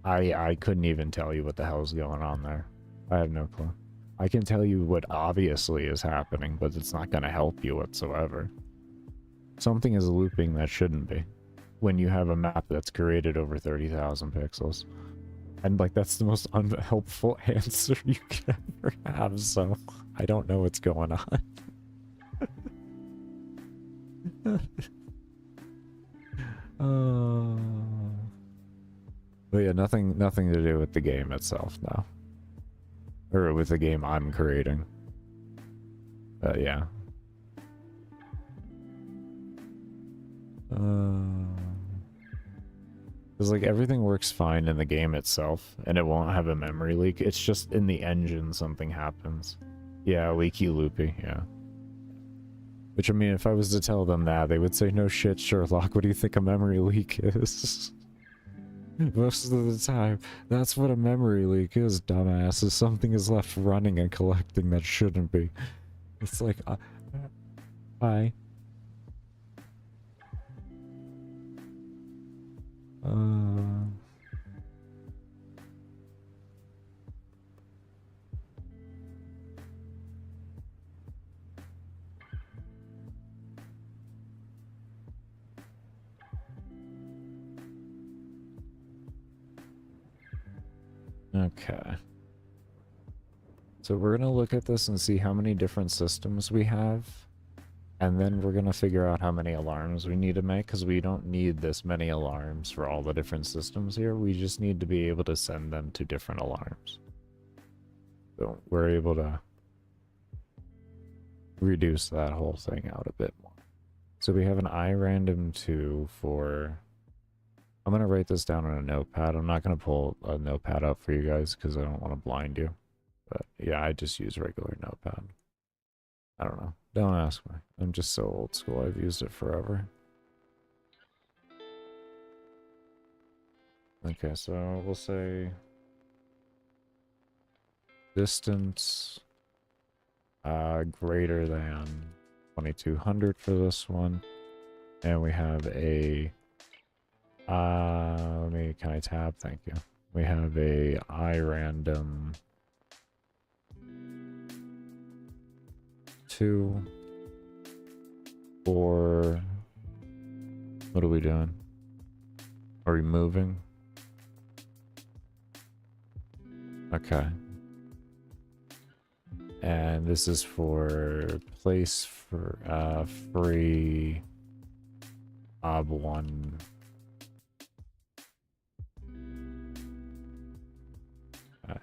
I couldn't even tell you what the hell's going on there. I have no clue. I can tell you what obviously is happening, but it's not going to help you whatsoever. Something is looping that shouldn't be when you have a map that's created over 30,000 pixels. And like, that's the most unhelpful answer you can ever have, so I don't know what's going on. But yeah, nothing to do with the game itself now. Or with the game I'm creating. Yeah. Because like everything works fine in the game itself, and it won't have a memory leak. It's just in the engine something happens. Yeah, leaky loopy, yeah. Which, I mean, if I was to tell them that, they would say, no shit, Sherlock, what do you think a memory leak is? Most of the time, that's what a memory leak is, dumbass, is something is left running and collecting that shouldn't be. It's like, hi. Okay. So we're gonna look at this and see how many different systems we have. And then we're gonna figure out how many alarms we need to make, because we don't need this many alarms for all the different systems here. We just need to be able to send them to different alarms. So we're able to reduce that whole thing out a bit more. So we have an iRandom2 for... I'm going to write this down on a notepad. I'm not going to pull a notepad up for you guys because I don't want to blind you. But yeah, I just use regular notepad. I don't know. Don't ask me. I'm just so old school. I've used it forever. Okay, so we'll say distance greater than 2200 for this one. And we have a can I tab? Thank you. We have a iRandom 2 for, what are we doing? Are we moving? Okay. And this is for place for free ob1. Okay.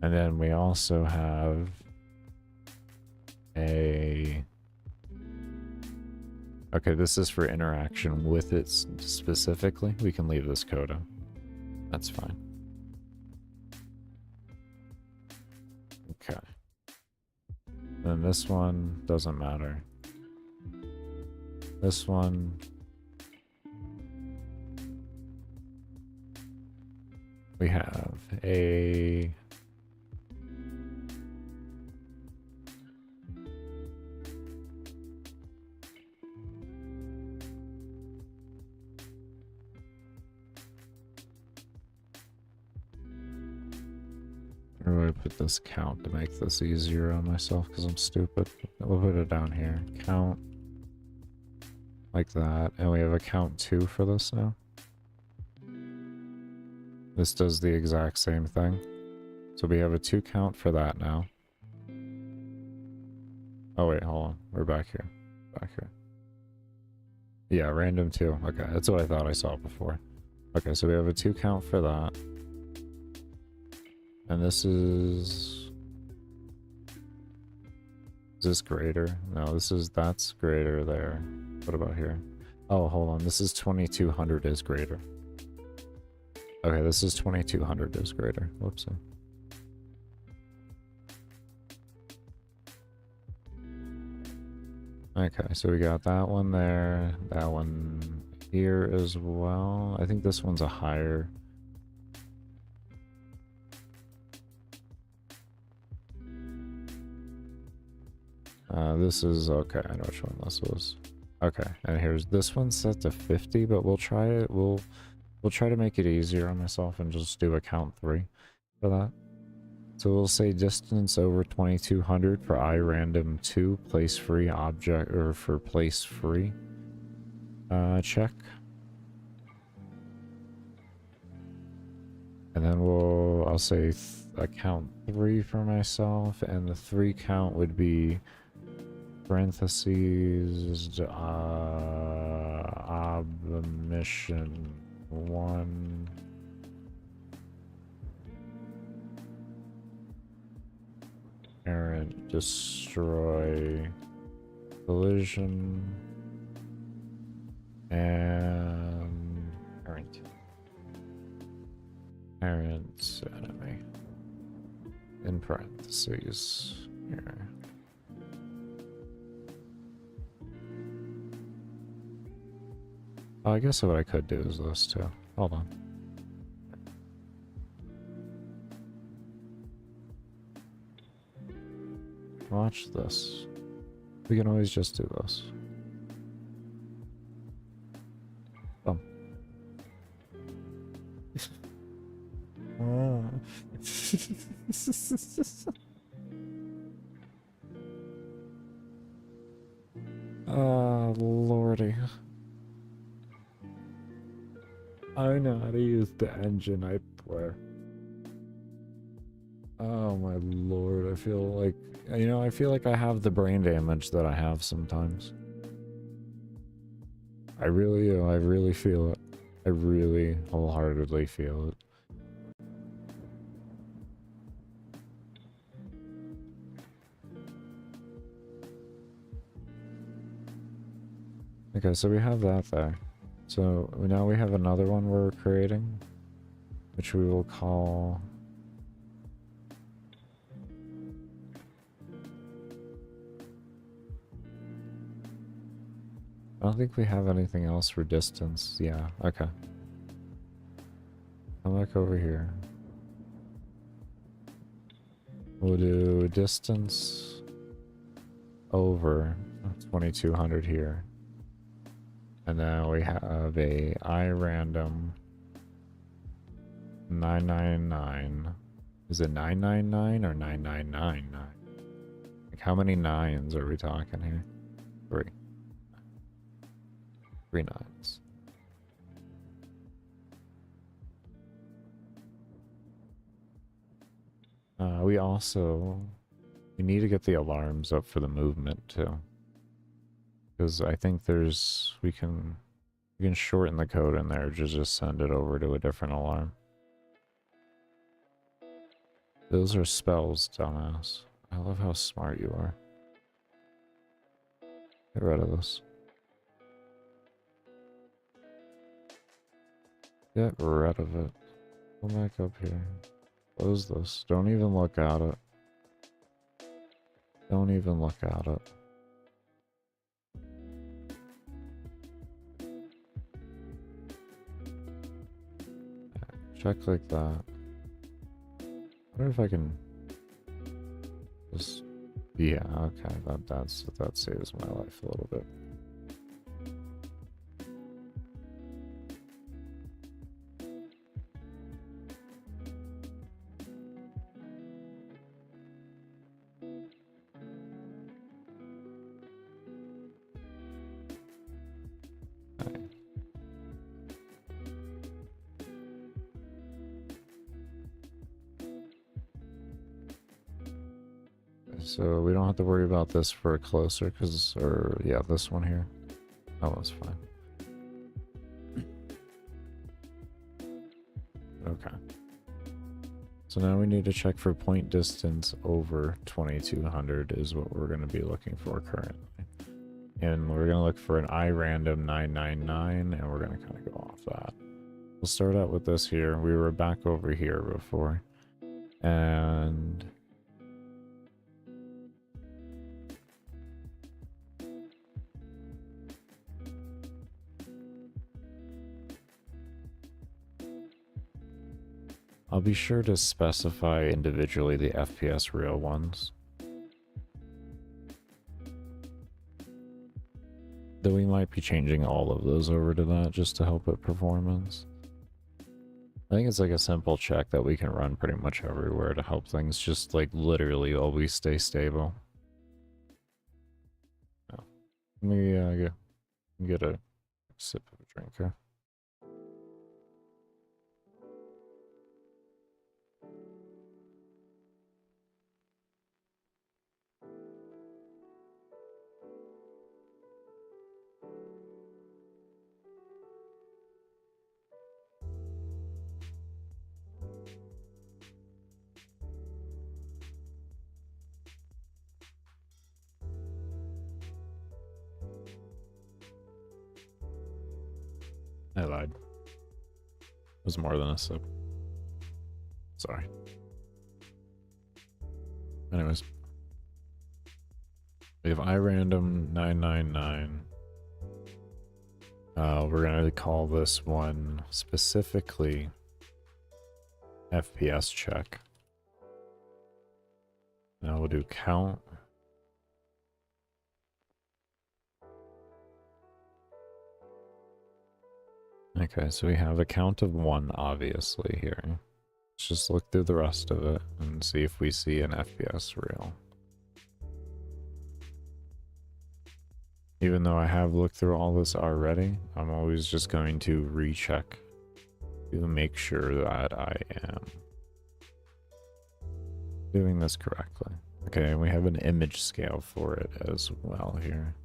And then we also have a... Okay, this is for interaction with it specifically. We can leave this coda. That's fine. Okay. Then this one doesn't matter. This one... We have a... Where do I put this count to make this easier on myself because I'm stupid? We'll put it down here. Count. Like that. And we have a count 2 for this now. This does the exact same thing. So we have a 2 count for that now. Oh wait, hold on. We're back here. Back here. Yeah, random 2. Okay, that's what I thought I saw before. Okay, so we have a 2 count for that. And this is... Is this greater? No, that's greater there. What about here? Oh, hold on. This is 2200 is greater. Okay, this is 2200 is greater. Whoopsie. Okay, so we got that one there. That one here as well. I think this one's a higher... this is okay. I know which one this was. Okay, and here's this one set to 50, but we'll try it. We'll try to make it easier on myself and just do a count 3 for that. So we'll say distance over 2200 for iRandom 2 place free object, or for place free. Check. And then I'll say a count 3 for myself, and the 3 count would be parentheses omission 1 parent destroy collision and parent. Parent enemy. In parentheses. Here. Oh, I guess what I could do is this too. Hold on. Watch this. We can always just do this. Boom. Oh, lordy. I know how to use the engine, I swear. Oh my lord, I feel like, you know, I feel like I have the brain damage that I have sometimes. I really feel it. I really wholeheartedly feel it. Okay, so we have that there. So now we have another one we're creating, which we will call... I don't think we have anything else for distance. Yeah, okay. Come back over here. We'll do distance over 2200 here. And then we have a iRandom 999. Is it 999 or 9999? Like how many nines are we talking here? 3. 3 nines. We need to get the alarms up for the movement too. Because I think we can shorten the code in there to just send it over to a different alarm. Those are spells, dumbass. I love how smart you are. Get rid of this. Get rid of it. Go back up here. Close this. Don't even look at it. Don't even look at it. Check like that. I wonder if I can just... Yeah, okay, that saves my life a little bit. So we don't have to worry about this for a closer, yeah, this one here. That one's fine. Okay. So now we need to check for point distance over 2200 is what we're going to be looking for currently. And we're going to look for an iRandom 999, and we're going to kind of go off that. We'll start out with this here. We were back over here before. And... I'll be sure to specify individually the FPS real ones. Though we might be changing all of those over to that just to help with performance. I think it's like a simple check that we can run pretty much everywhere to help things just like literally always stay stable. Oh. Let me get a sip of a drink here. I lied. It was more than a sip. Sorry. Anyways. We have irandom 999. We're gonna call this one specifically FPS check. Now we'll do count. Okay, so we have a count of 1 obviously here. Let's just look through the rest of it and see if we see an FPS reel. Even though I have looked through all this already, I'm always just going to recheck to make sure that I am doing this correctly. Okay, and we have an image scale for it as well here.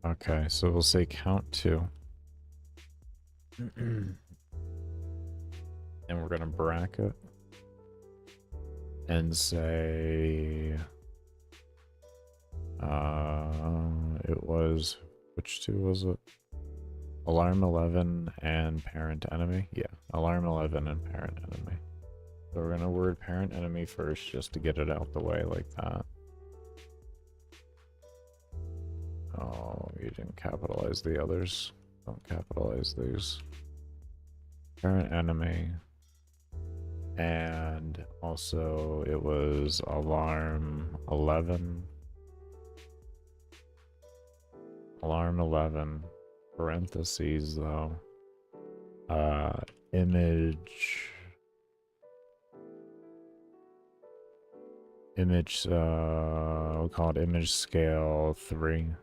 Okay, so we'll say count 2. And we're gonna bracket and say it was, which 2 was it? Alarm 11 and parent enemy? Yeah, alarm 11 and parent enemy. So we're gonna word parent enemy first just to get it out the way like that. Oh, you didn't capitalize the others. Don't capitalize these. Parent enemy. And also it was alarm 11. Alarm 11. Parentheses though. Image, we'll call it image scale 3.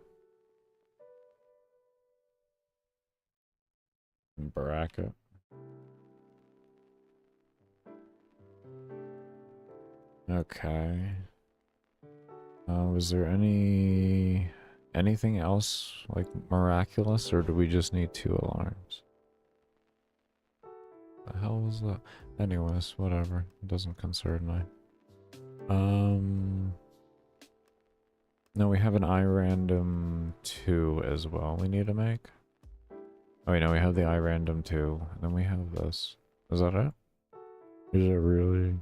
Bracket. Okay. Was there anything else like miraculous, or do we just need 2 alarms? The hell was that? Anyways, whatever. It doesn't concern me. No, we have an irandom 2 as well we need to make. Oh, wait, no, we have the irandom 2, and then we have this. Is that it? Is it really?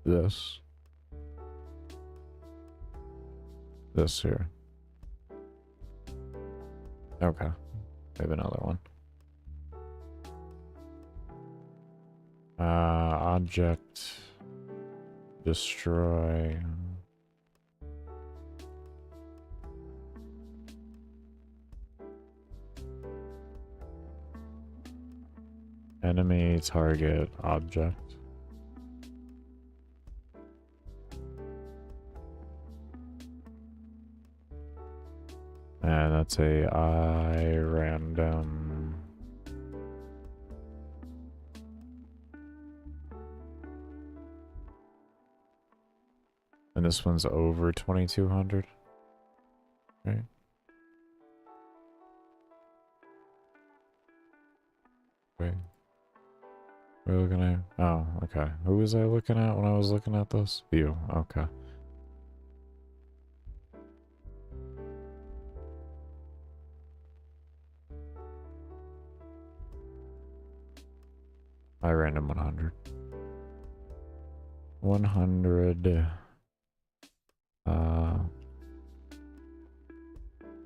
This here. Okay. We have another one. Object. Destroy. Enemy target object. And that's a random. And this one's over 2200. Right? Wait. We're looking at. Oh, okay. Who was I looking at when I was looking at this? You. Okay. I random 100. 100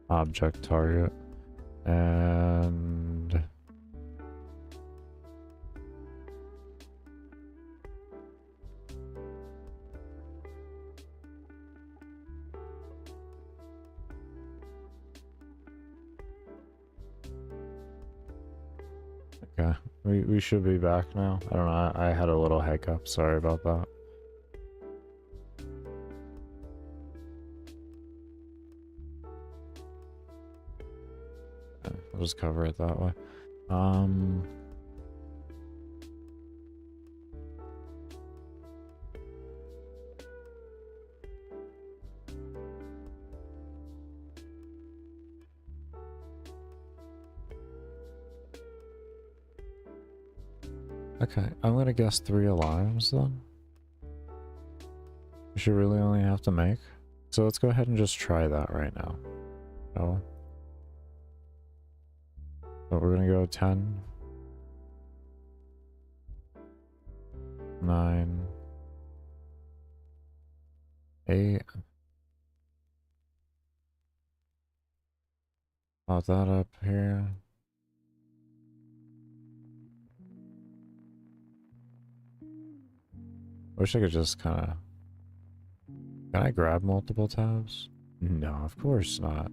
object target and okay, we should be back now. I don't know, I had a little hiccup, sorry about that. I'll just cover it that way. Okay, I'm gonna guess 3 alarms then. We should really only have to make. So let's go ahead and just try that right now. Oh. But we're gonna go 10, 9, 8. Pop that up here. Wish I could just kind of... Can I grab multiple tabs? No, of course not.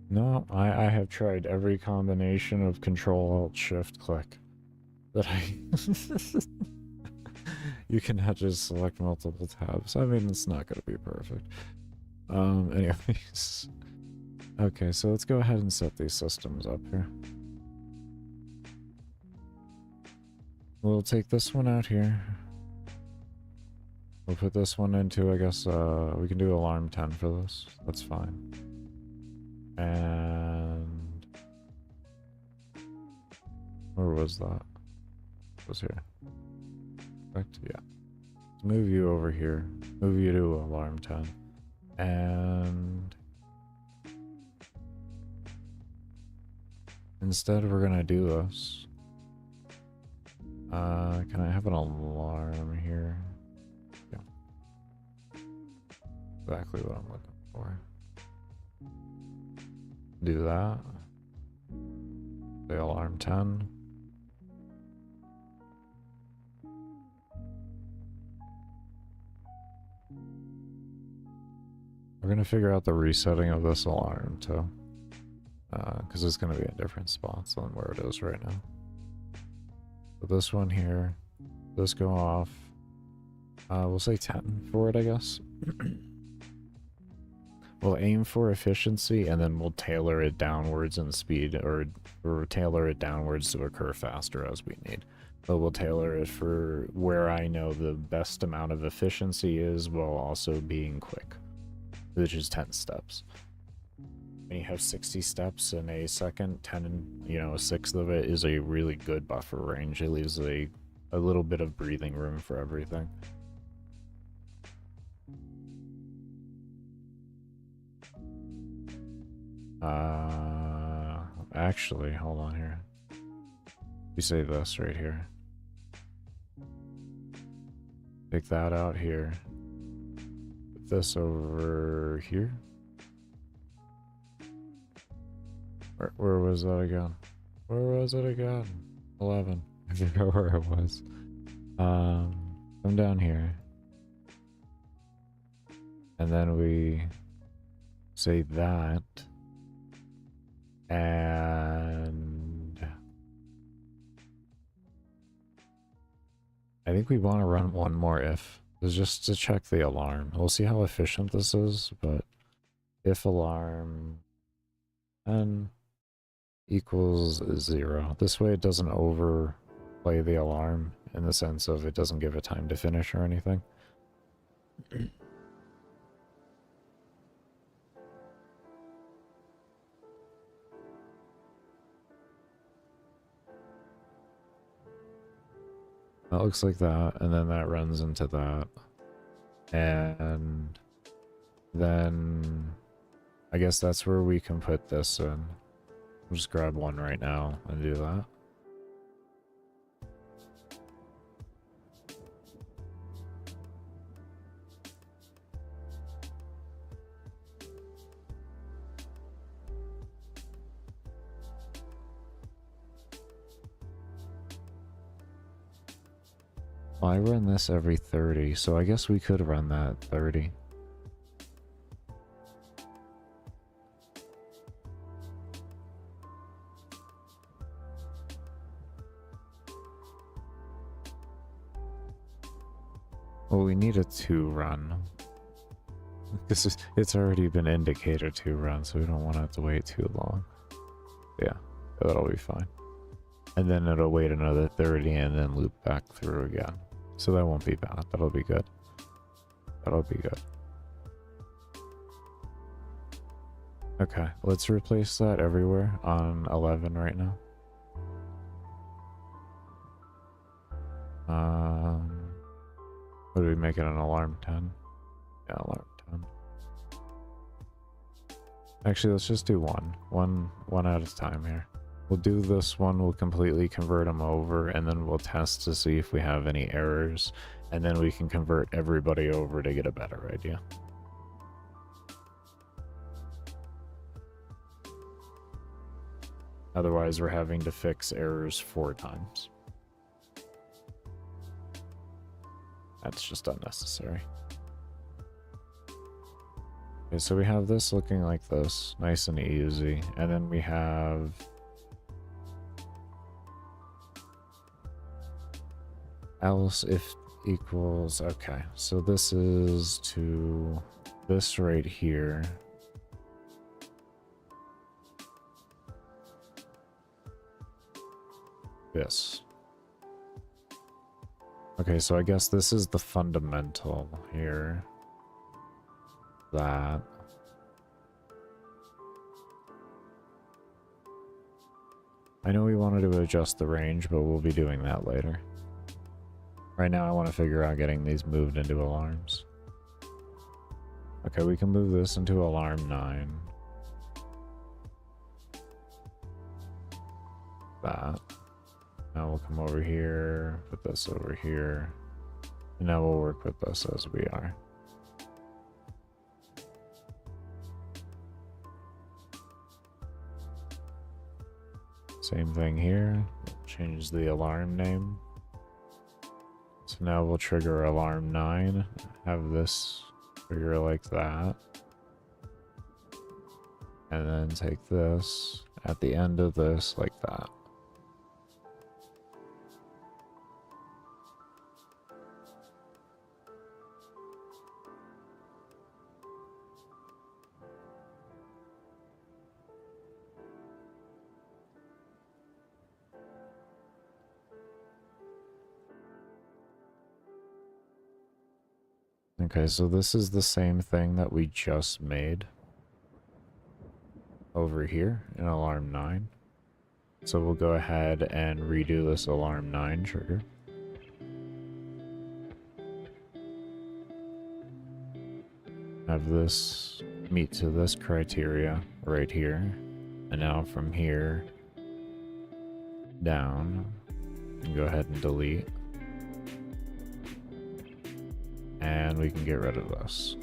No, I have tried every combination of Control-Alt-Shift-Click that I... You cannot just select multiple tabs. I mean, it's not going to be perfect. Anyways. Okay, so let's go ahead and set these systems up here. We'll take this one out here. We'll put this one into, I guess, we can do alarm 10 for this. That's fine. And... where was that? It was here. Correct? Yeah. Let's move you over here. Move you to alarm 10. And... instead, we're gonna do this. Can I have an alarm here? Yeah. Exactly what I'm looking for. Do that. The alarm 10. We're gonna figure out the resetting of this alarm too. Because it's gonna be in different spots than where it is right now. So this one here, this go off. We'll say 10 for it, I guess. We'll aim for efficiency, and then we'll tailor it downwards in speed, or tailor it downwards to occur faster as we need. But we'll tailor it for where I know the best amount of efficiency is, while also being quick, which is 10 steps. When you have 60 steps in a second, 10, you know, a sixth of it is a really good buffer range. It leaves a little bit of breathing room for everything. Actually, hold on here. We say this right here. Take that out here. Put this over here. Where was that again? Where was it again? 11. I forgot where it was. Come down here. And then we say that. And I think we want to run one more if. It's just to check the alarm. We'll see how efficient this is, but if alarm 10 equals 0. This way it doesn't overplay the alarm in the sense of it doesn't give it time to finish or anything. That looks like that, and then that runs into that. And then I guess that's where we can put this in. I'll just grab one right now and do that. Well, I run this every 30, so I guess we could run that 30. Well, we need a 2 run. Because it's already been indicated 2 run, so we don't want to have to wait too long. Yeah, that'll be fine. And then it'll wait another 30 and then loop back through again. So that won't be bad. That'll be good. That'll be good. Okay, let's replace that everywhere on 11 right now. What do we make it an alarm 10? Yeah, alarm 10. Actually, let's just do one at a time here. We'll do this one, we'll completely convert them over, and then we'll test to see if we have any errors, and then we can convert everybody over to get a better idea. Otherwise, we're having to fix errors 4 times. That's just unnecessary. Okay, so we have this looking like this, nice and easy, and then we have else if equals, okay, so this is to this right here. This. Okay, so I guess this is the fundamental here. That. I know we wanted to adjust the range, but we'll be doing that later. Right now I want to figure out getting these moved into alarms. Okay, we can move this into alarm 9. That. Now we'll come over here, put this over here, and now we'll work with this as we are. Same thing here, change the alarm name. So now we'll trigger alarm 9, have this trigger like that. And then take this at the end of this like that. Okay, so this is the same thing that we just made over here in alarm 9. So we'll go ahead and redo this alarm 9 trigger. Have this meet to this criteria right here. And now from here down, and go ahead and delete. And we can get rid of this.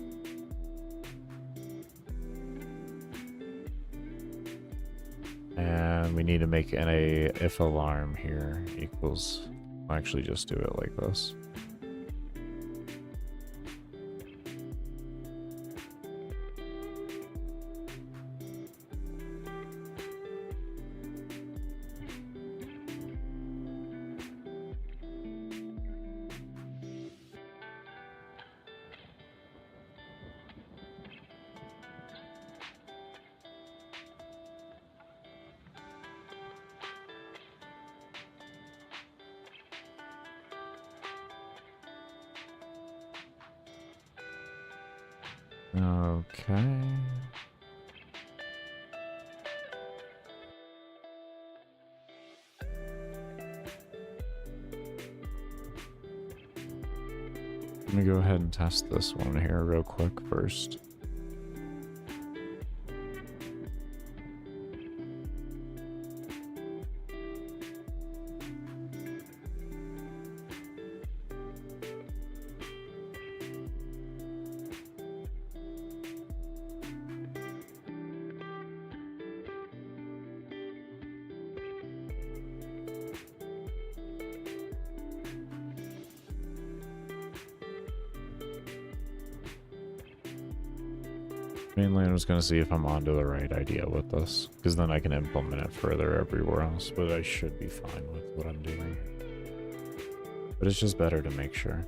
And we need to make an if alarm here equals, I'll actually just do it like this. Okay. Let me go ahead and test this one here real quick first. Mainly I'm just going to see if I'm onto the right idea with this, because then I can implement it further everywhere else, but I should be fine with what I'm doing. But it's just better to make sure.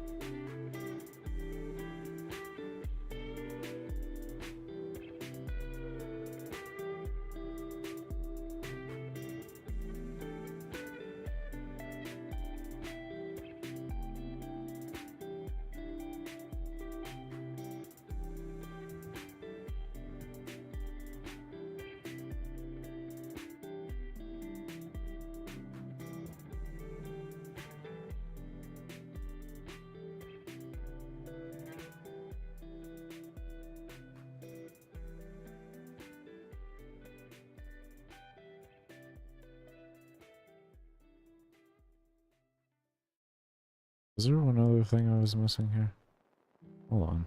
Is there one other thing I was missing here? Hold on.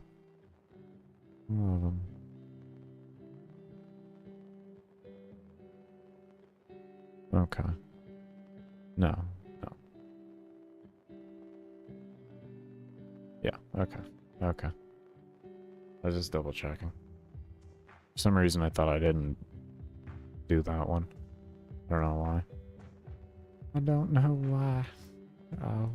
11. Okay. No. No. Yeah, okay. Okay. I was just double checking. For some reason I thought I didn't do that one. I don't know why. I don't know why. Oh.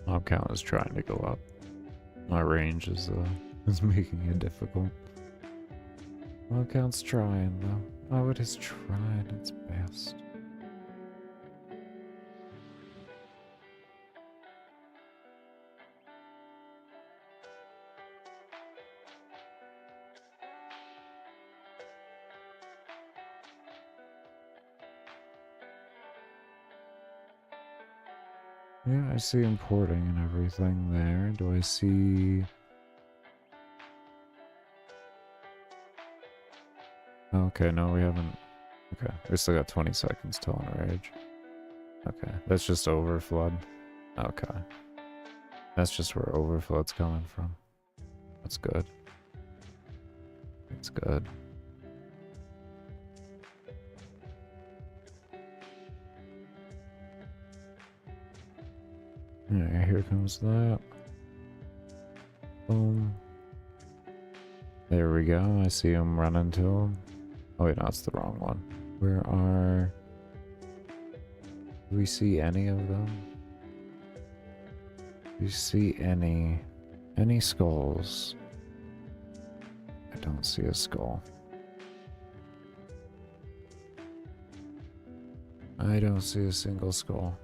Mob count is trying to go up. My range is making it difficult. Mob count's trying though. Oh, it is trying its best. Yeah, I see importing and everything there. Do I see... Okay, no, we haven't... Okay, we still got 20 seconds till enrage. Okay, that's just overflood. Okay. That's just where overflood's coming from. That's good. That's good. Yeah, here comes that. Boom. There we go. I see him running to him. Oh wait, no, it's the wrong one. Where are... Do we see any of them? Do you see any skulls? I don't see a skull. I don't see a single skull.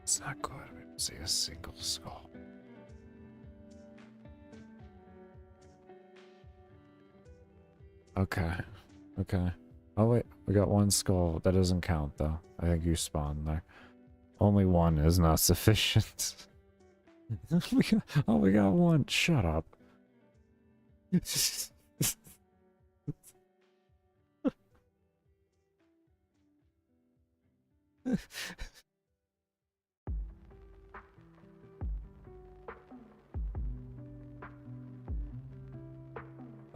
It's not good. I don't see a single skull. Okay. Okay. Oh wait, we got one skull. That doesn't count though. I think you spawned there. Only one is not sufficient. we got one. Shut up.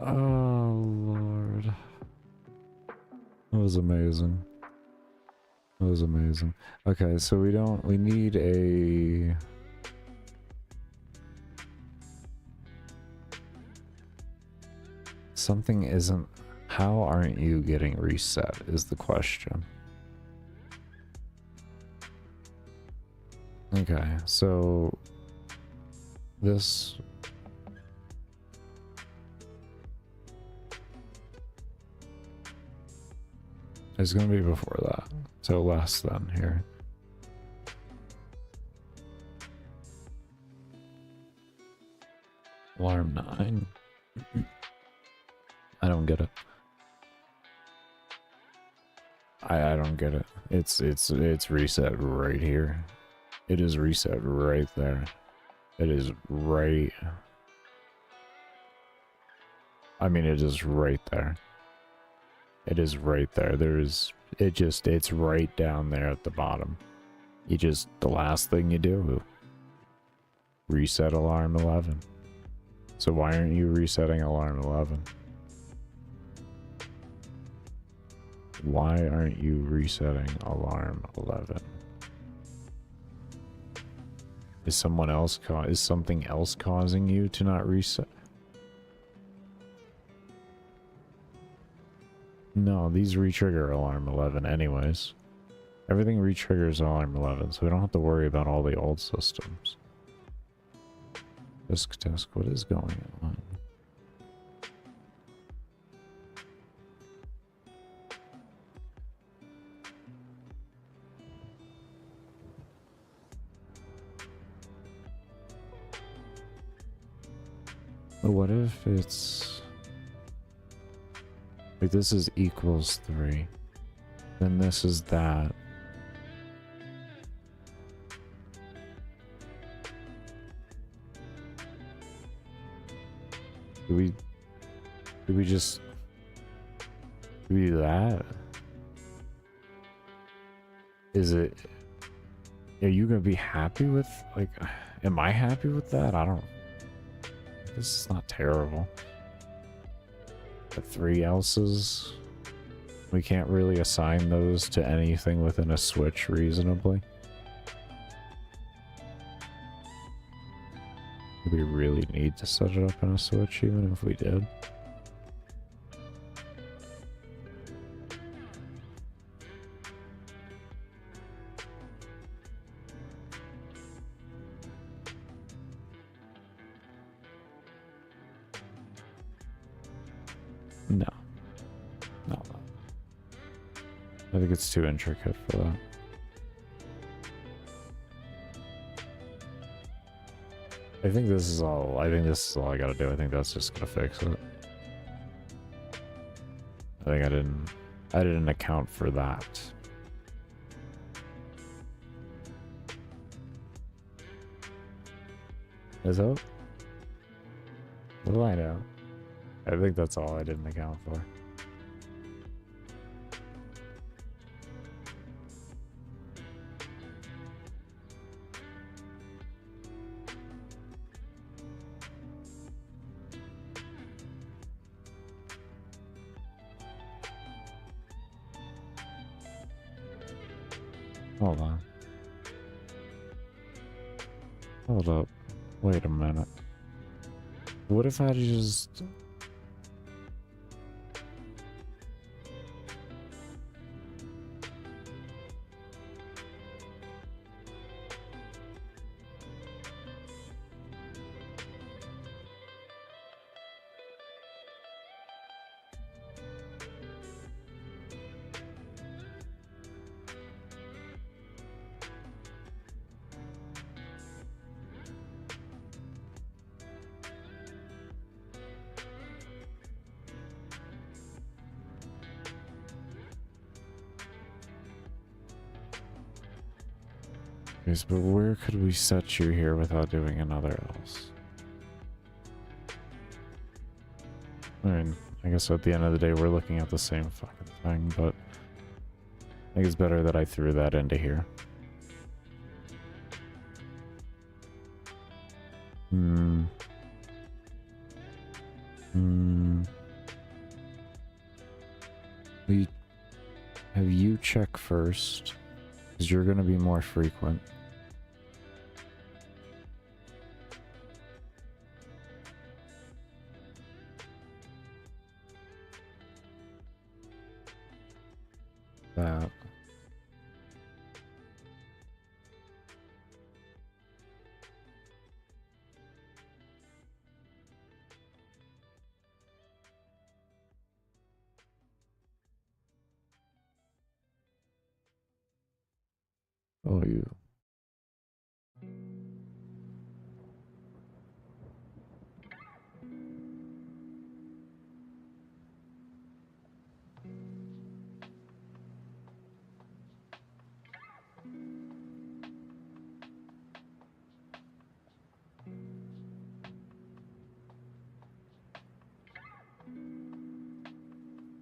Oh, Lord. That was amazing. That was amazing. Okay, so we need a... Something isn't... How aren't you getting reset is the question. Okay, so... This... It's gonna be before that, so less than here. Alarm 9. I don't get it. I don't get it. It's reset right here. It is reset right there. It is right. I mean, it is right there. It is right there. It's right down there at the bottom. The last thing you do, reset alarm 11. So why aren't you resetting alarm 11? Why aren't you resetting alarm 11? Is something else causing you to not reset? No, these retrigger alarm 11 anyways. Everything retriggers alarm 11, so we don't have to worry about all the old systems. Disk test, what is going on? What if it's... like this is equals 3. Then this is that. Do we just do that? Is it... are you gonna be happy with, like, am I happy with that? I don't... this is not terrible. The 3 else's, we can't really assign those to anything within a switch reasonably. Do we really need to set it up in a switch even if we did? No. No. I think it's too intricate for that. I think this is all I gotta do. I think that's just gonna fix it. I think I didn't account for that. Is that? What do I know? I think that's all I didn't account for. Hold on. Hold up. Wait a minute. What if I just... but where could we set you here without doing another else? I mean, I guess at the end of the day, we're looking at the same fucking thing, but I think it's better that I threw that into here. Have you check first, because you're going to be more frequent. That. Oh, you.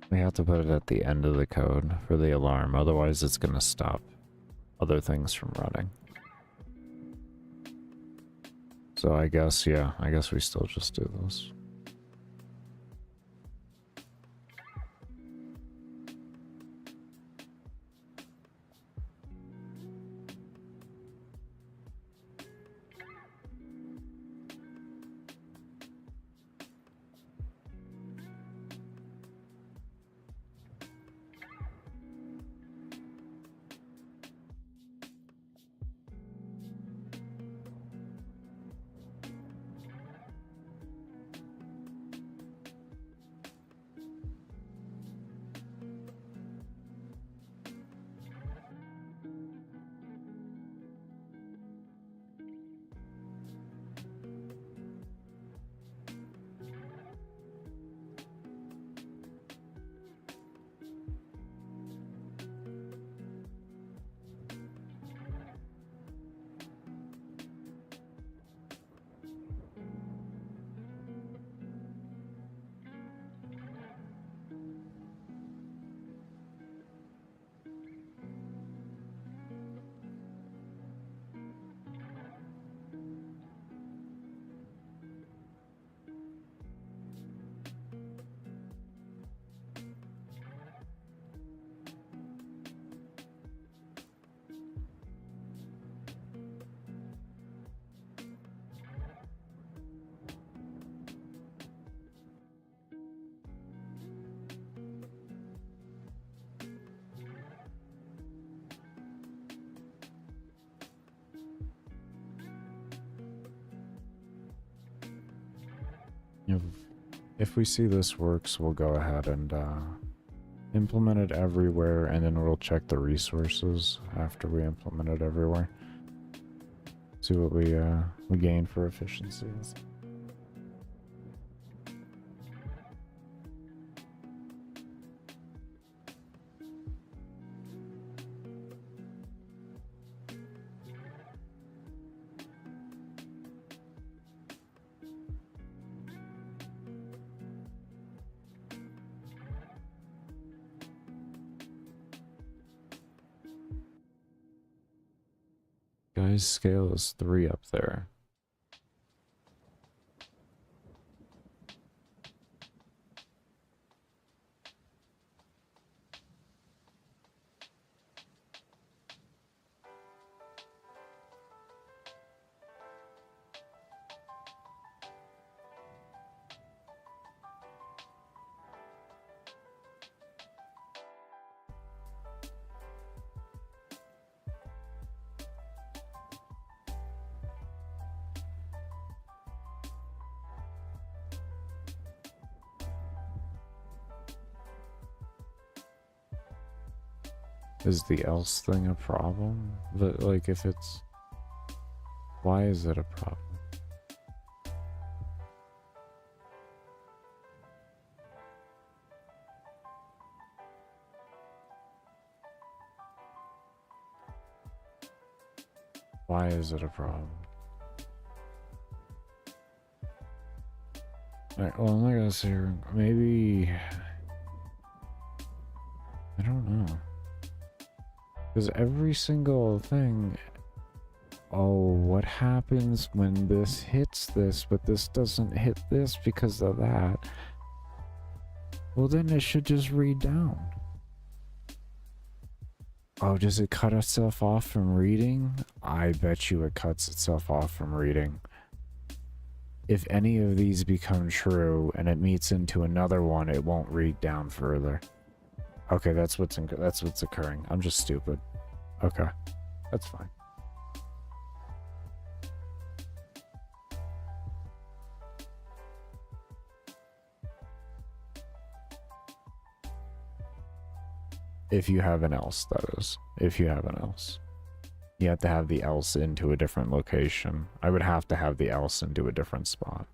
We have to put it at the end of the code for the alarm, otherwise it's going to stop other things from running. So I guess, yeah, I guess we still just do this. if we see this works, we'll go ahead and implement it everywhere, and then we'll check the resources after we implement it everywhere. See what we gain for efficiencies. Guys, scale is 3 up there. Is the else thing a problem? But like, if it's... Why is it a problem? Why is it a problem? Alright, well, I'm not gonna say maybe... I don't know. Because every single thing... Oh, what happens when this hits this, but this doesn't hit this because of that? Well, then it should just read down. Oh, does it cut itself off from reading? I bet you it cuts itself off from reading. If any of these become true and it meets into another one, it won't read down further. Okay, that's what's occurring. I'm just stupid. Okay, that's fine. If you have an else, that is. If you have an else. You have to have the else into a different location. I would have to have the else into a different spot.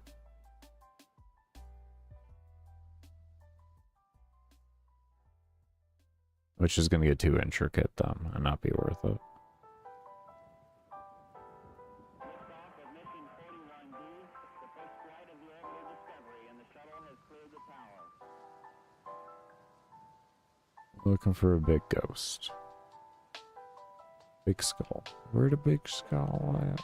Which is going to get too intricate then and not be worth it. Looking for a big ghost. Big skull. Where'd a big skull at?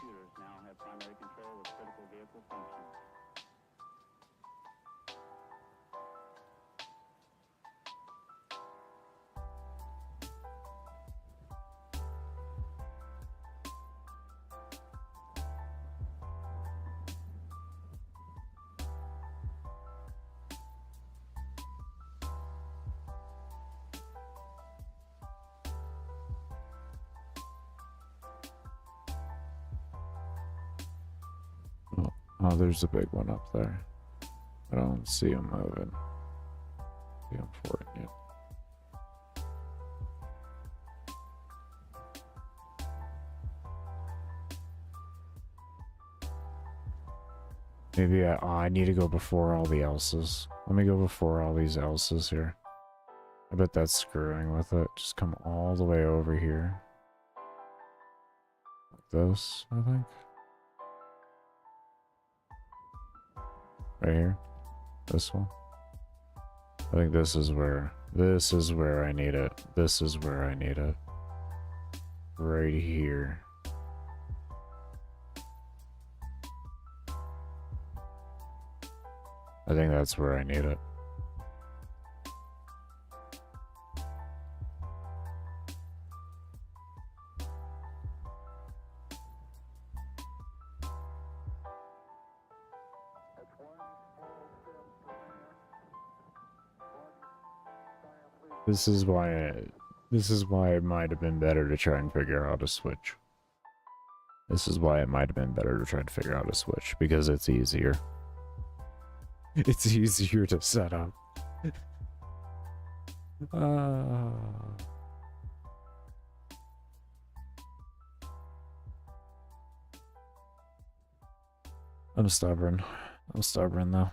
Oh, there's a big one up there. I don't see him moving. See him for it yet. Maybe I need to go before all the else's. Let me go before all these else's here. I bet that's screwing with it. Just come all the way over here. Like this, I think. Right here. This one. I think this is where I need it. This is where I need it. Right here. I think that's where I need it. This is why it might have been better to try and figure out how to switch. This is why it might have been better to try and figure out how to switch, because it's easier. It's easier to set up. I'm stubborn. I'm stubborn though.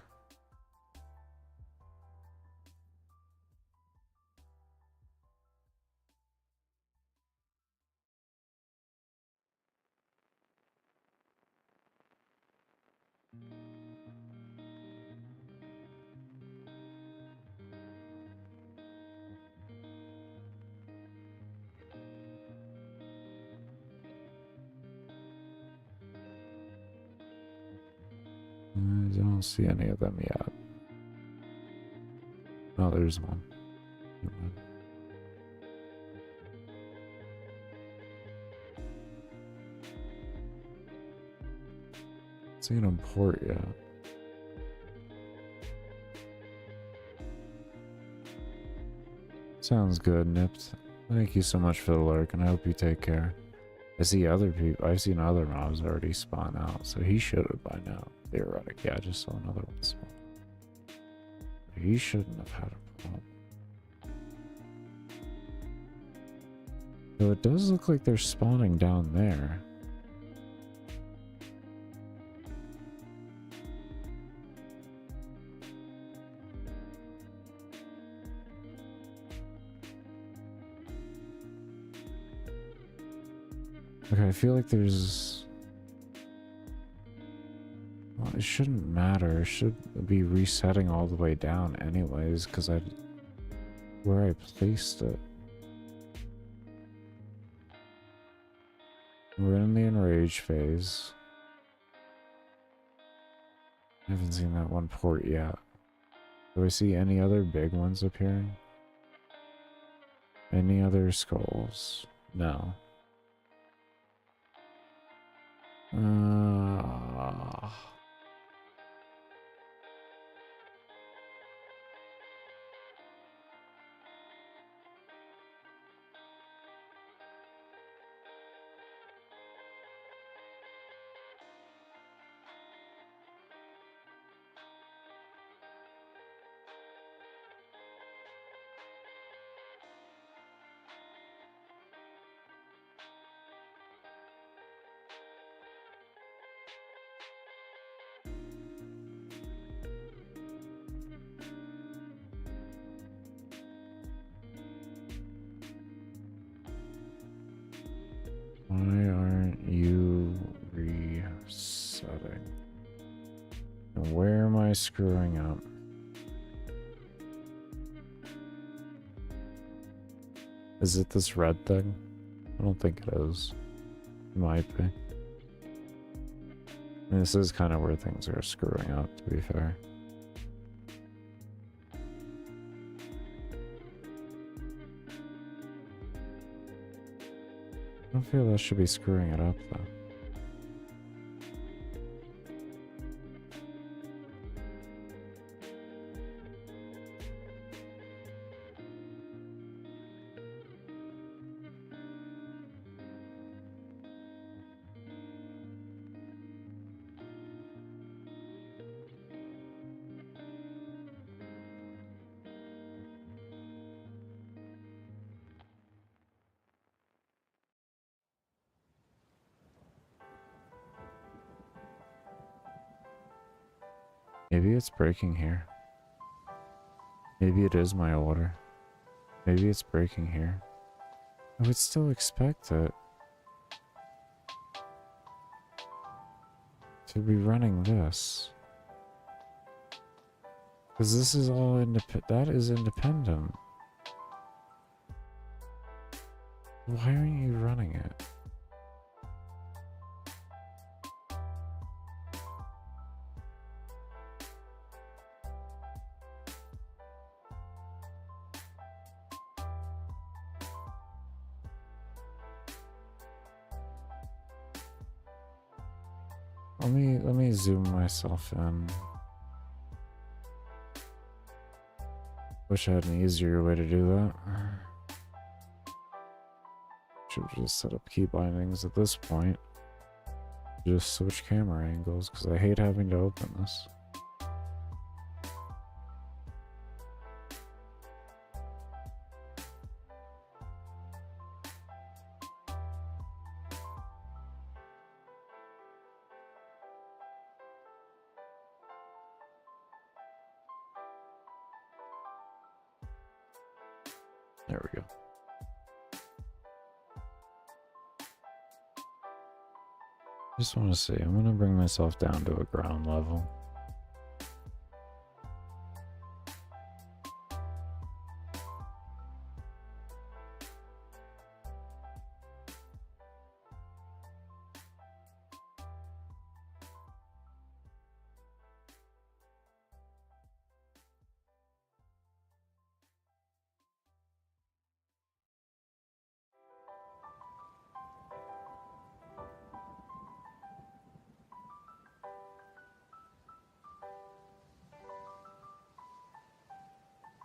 I don't see any of them yet. Oh, there's one. Seen him port yet. Sounds good, Nipped. Thank you so much for the lurk, and I hope you take care. I see other people. I've seen other mobs already spawn out, so he should have by now. Theoretic, yeah, I just saw another one spawn. He shouldn't have had a problem. So it does look like they're spawning down there. Okay, I feel like there's... Well, it shouldn't matter. It should be resetting all the way down anyways, because where I placed it. We're in the enrage phase. I haven't seen that one port yet. Do I see any other big ones appearing? Any other skulls? No. Why aren't you resetting? And where am I screwing up? Is it this red thing? I don't think it is. It might be. I mean, this is kind of where things are screwing up, to be fair. I don't feel that should be screwing it up, though. Maybe it's breaking here. Maybe it is my order. Maybe it's breaking here. I would still expect it to be running this. Because this is all independent. That is independent. Why aren't you running it? Let me zoom myself in. Wish I had an easier way to do that. Should just set up key bindings at this point. Just switch camera angles because I hate having to open this. There we go. Just want to see. I'm going to bring myself down to a ground level.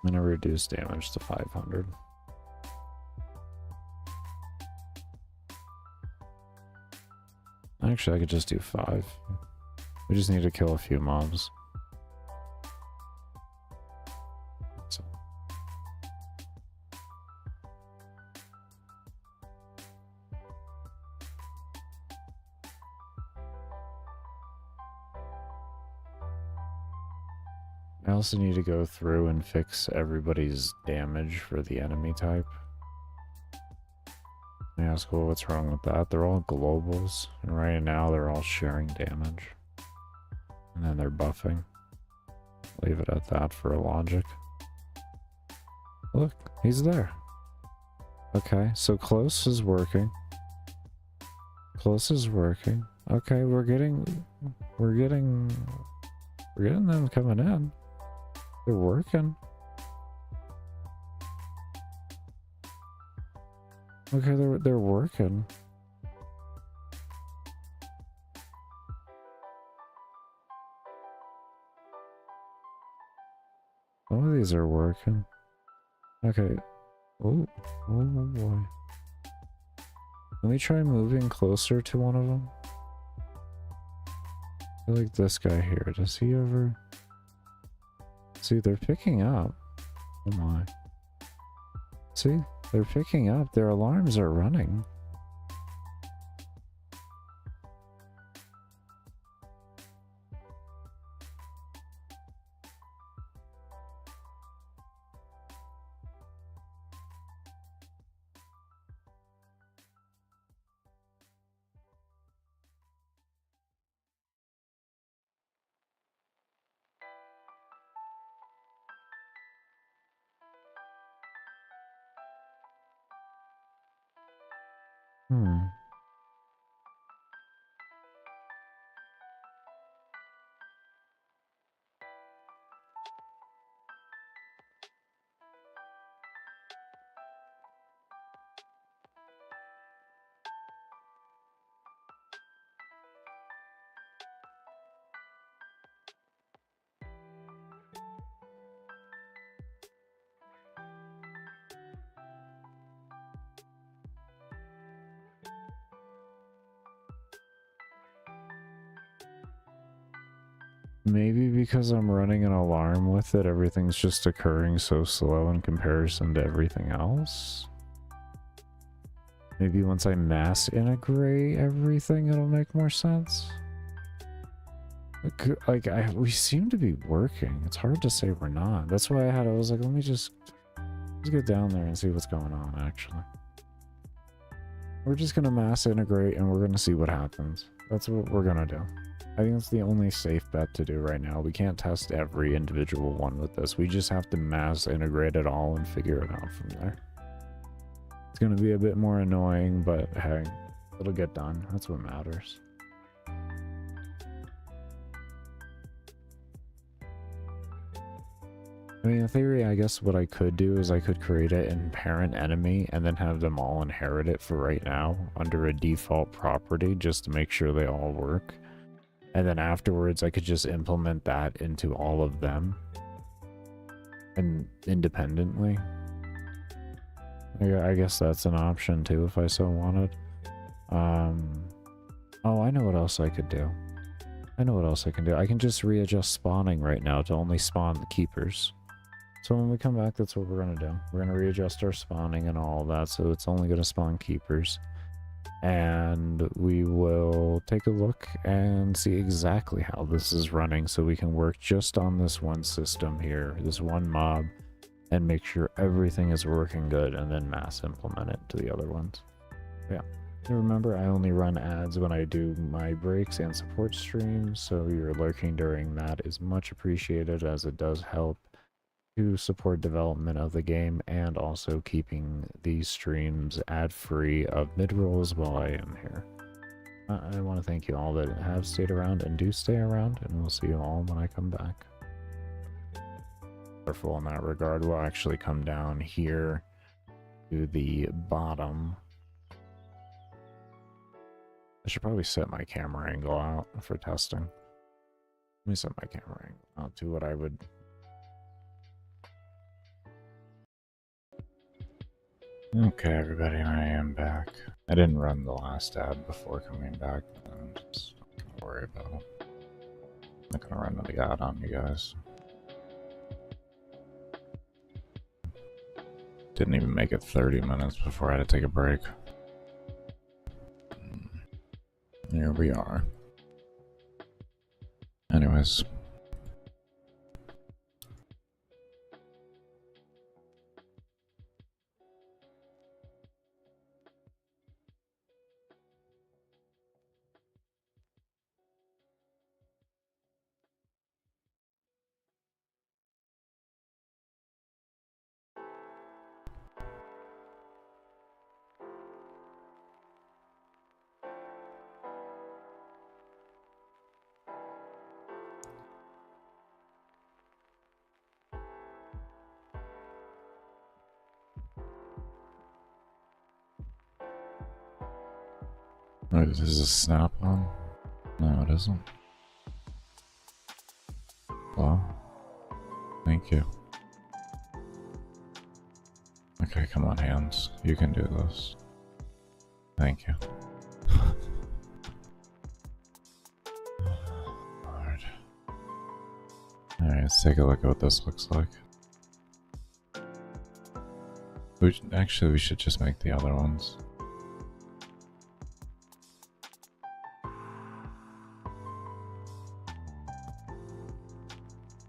I'm going to reduce damage to 500. Actually, I could just do 5. We just need to kill a few mobs. So. I also need to go through and fix everybody's damage for the enemy type. Yeah, that's cool. What's wrong with that? They're all globals, and right now they're all sharing damage. And then they're buffing. Leave it at that for a logic. Look, he's there. Okay, so close is working. Close is working. Okay, we're getting them coming in. They're working. Okay, they're working. Some of these are working. Okay. Oh boy. Let me try moving closer to one of them. I feel like this guy here. Does he ever... See, they're picking up. Oh my. See? They're picking up. Their alarms are running. Maybe because I'm running an alarm with it, everything's just occurring so slow in comparison to everything else. Maybe once I mass integrate everything, it'll make more sense. Like, we seem to be working. It's hard to say we're not. That's why I was like, let's get down there and see what's going on, actually. We're just gonna mass integrate and we're gonna see what happens. That's what we're gonna do. I think it's the only safe bet to do right now. We can't test every individual one with this. We just have to mass integrate it all and figure it out from there. It's going to be a bit more annoying, but hey, it'll get done. That's what matters. I mean, in theory, I guess what I could do is I could create it in parent enemy and then have them all inherit it for right now under a default property just to make sure they all work. And then afterwards, I could just implement that into all of them and independently. I guess that's an option too if I so wanted. Oh, I know what else I could do. I can just readjust spawning right now to only spawn the keepers. So when we come back, that's what we're going to do. We're going to readjust our spawning and all that, so it's only going to spawn keepers. And we will take a look and see exactly how this is running so we can work just on this one system here, this one mob, and make sure everything is working good, and then mass implement it to the other ones. Yeah. And remember, I only run ads when I do my breaks and support streams, so your lurking during that is much appreciated, as it does help to support development of the game and also keeping these streams ad-free of mid-rolls while I am here. I want to thank you all that have stayed around and do stay around, and we'll see you all when I come back. Careful in that regard. We'll actually come down here to the bottom. I should probably set my camera angle out for testing. Let me set my camera angle out to what I would... Okay, everybody, I am back. I didn't run the last ad before coming back. I'm just not gonna worry about it. I'm not gonna run the ad on you guys. Didn't even make it 30 minutes before I had to take a break. Here we are. Anyways. Wait, is this a snap on? No, it isn't. Well, thank you. Okay, come on, hands. You can do this. Thank you. Lord. Alright, let's take a look at what this looks like. Actually, we should just make the other ones.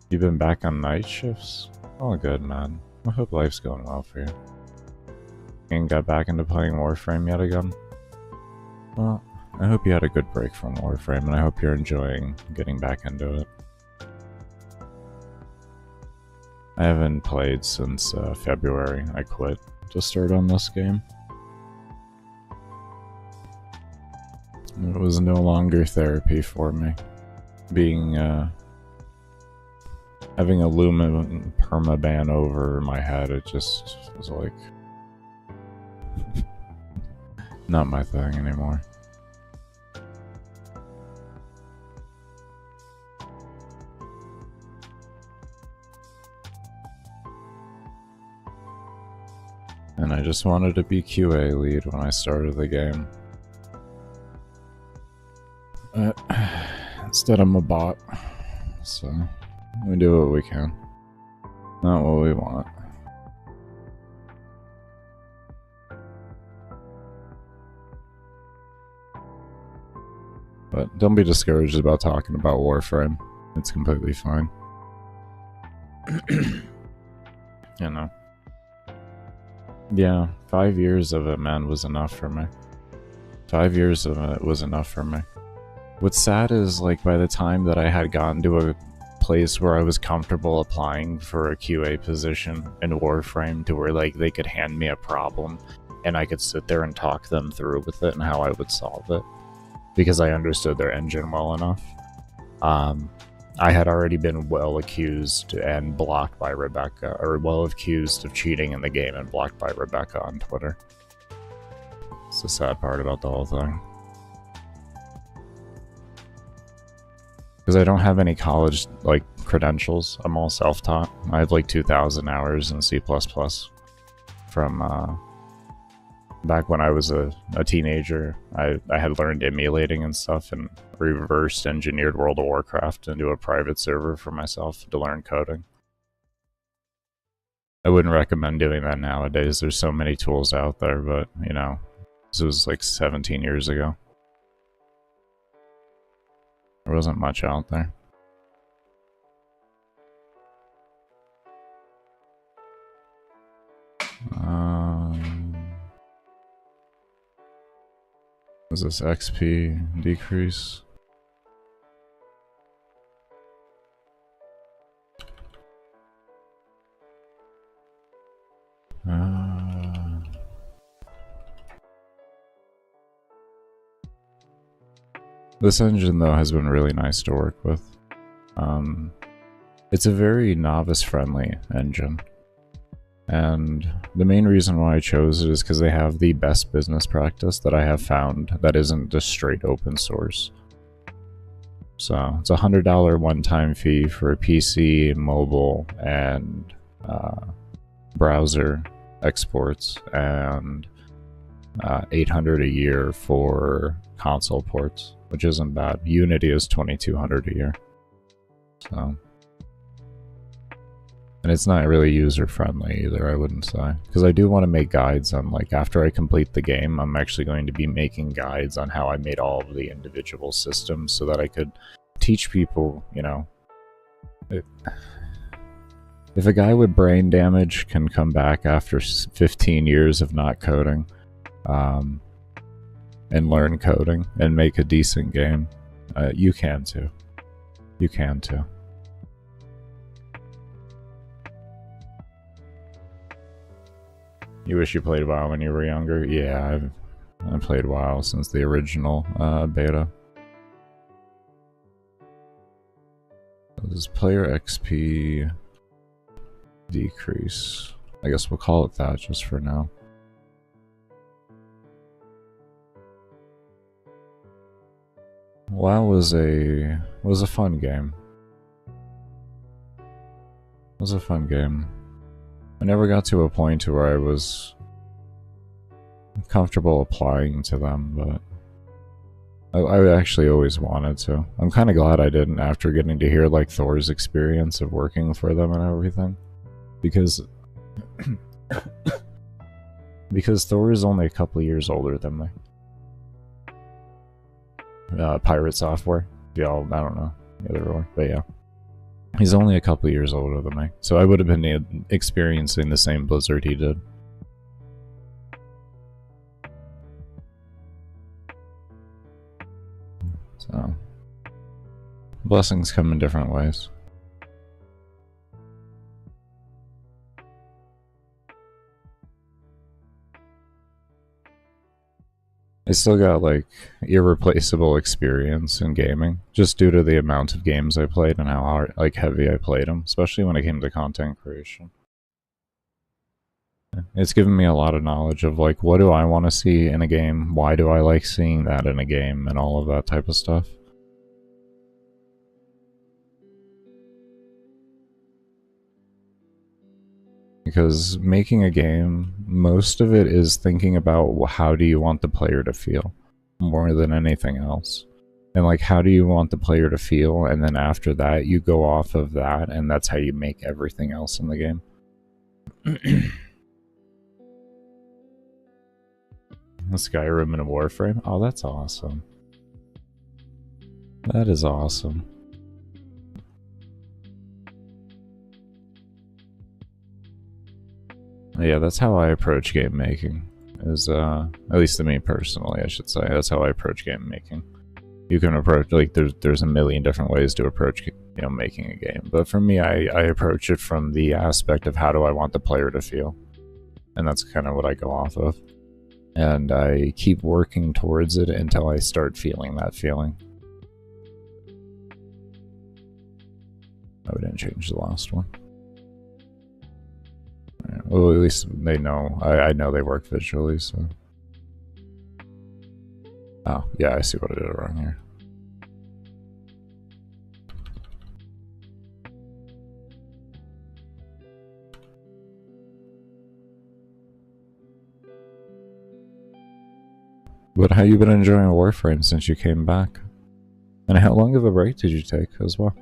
You've been back on night shifts? All good, man. I hope life's going well for you. And got back into playing Warframe yet again? Well, I hope you had a good break from Warframe, and I hope you're enjoying getting back into it. I haven't played since February. I quit to start on this game. It was no longer therapy for me. Being, having a Lumen permaban over my head, it just was like... not my thing anymore. And I just wanted to be QA lead when I started the game. Instead I'm a bot, so we do what we can, not what we want. But don't be discouraged about talking about Warframe. It's completely fine. You know. Yeah, 5 years of it, man, was enough for me. 5 years of it was enough for me. What's sad is, like, by the time that I had gotten to a place where I was comfortable applying for a QA position in Warframe, to where, like, they could hand me a problem and I could sit there and talk them through with it and how I would solve it, because I understood their engine well enough. I had already been well accused and blocked by Rebecca, or well accused of cheating in the game and blocked by Rebecca on Twitter. It's the sad part about the whole thing. Because I don't have any college, like, credentials. I'm all self-taught. I have like 2,000 hours in C++ from back when I was a teenager. I had learned emulating and stuff, and reverse engineered World of Warcraft into a private server for myself to learn coding. I wouldn't recommend doing that nowadays. There's so many tools out there, but, you know, this was like 17 years ago. There wasn't much out there. Is this XP decrease? This engine, though, has been really nice to work with. It's a very novice-friendly engine. And the main reason why I chose it is because they have the best business practice that I have found that isn't just straight open source. So it's a $100 one-time fee for a PC, mobile, and browser exports, and $800 a year for console ports, which isn't bad. Unity is $2,200 a year. So, and it's not really user-friendly either, I wouldn't say. Because I do want to make guides on, like, after I complete the game, I'm actually going to be making guides on how I made all of the individual systems so that I could teach people, you know, if a guy with brain damage can come back after 15 years of not coding, and learn coding and make a decent game, you can too. You can too. You wish you played WoW when you were younger? Yeah, I've played WoW since the original beta. Does player XP decrease? I guess we'll call it that just for now. WoW was a fun game. It was a fun game. I never got to a point where I was comfortable applying to them, but I actually always wanted to. I'm kind of glad I didn't after getting to hear like Thor's experience of working for them and everything, because because Thor is only a couple years older than me. Pirate Software. Y'all, I don't know the other one, but yeah. He's only a couple years older than me, so I would have been experiencing the same blizzard he did. So, blessings come in different ways. I still got like irreplaceable experience in gaming, just due to the amount of games I played and how hard, like heavy I played them, especially when it came to content creation. It's given me a lot of knowledge of like, what do I want to see in a game, why do I like seeing that in a game, and all of that type of stuff. Because making a game, most of it is thinking about how do you want the player to feel, more than anything else. And like, how do you want the player to feel, and then after that, you go off of that, and that's how you make everything else in the game. Skyrim and a Warframe? Oh, that's awesome. That is awesome. Yeah, that's how I approach game making. Is at least to me personally, I should say. That's how I approach game making. You can approach, like, there's a million different ways to approach, you know, making a game. But for me, I approach it from the aspect of how do I want the player to feel, and that's kind of what I go off of. And I keep working towards it until I start feeling that feeling. Oh, we didn't change the last one. Well, at least they know. I know they work visually, so. Oh, yeah, I see what I did wrong here. But how you been enjoying Warframe since you came back? And how long of a break did you take as well?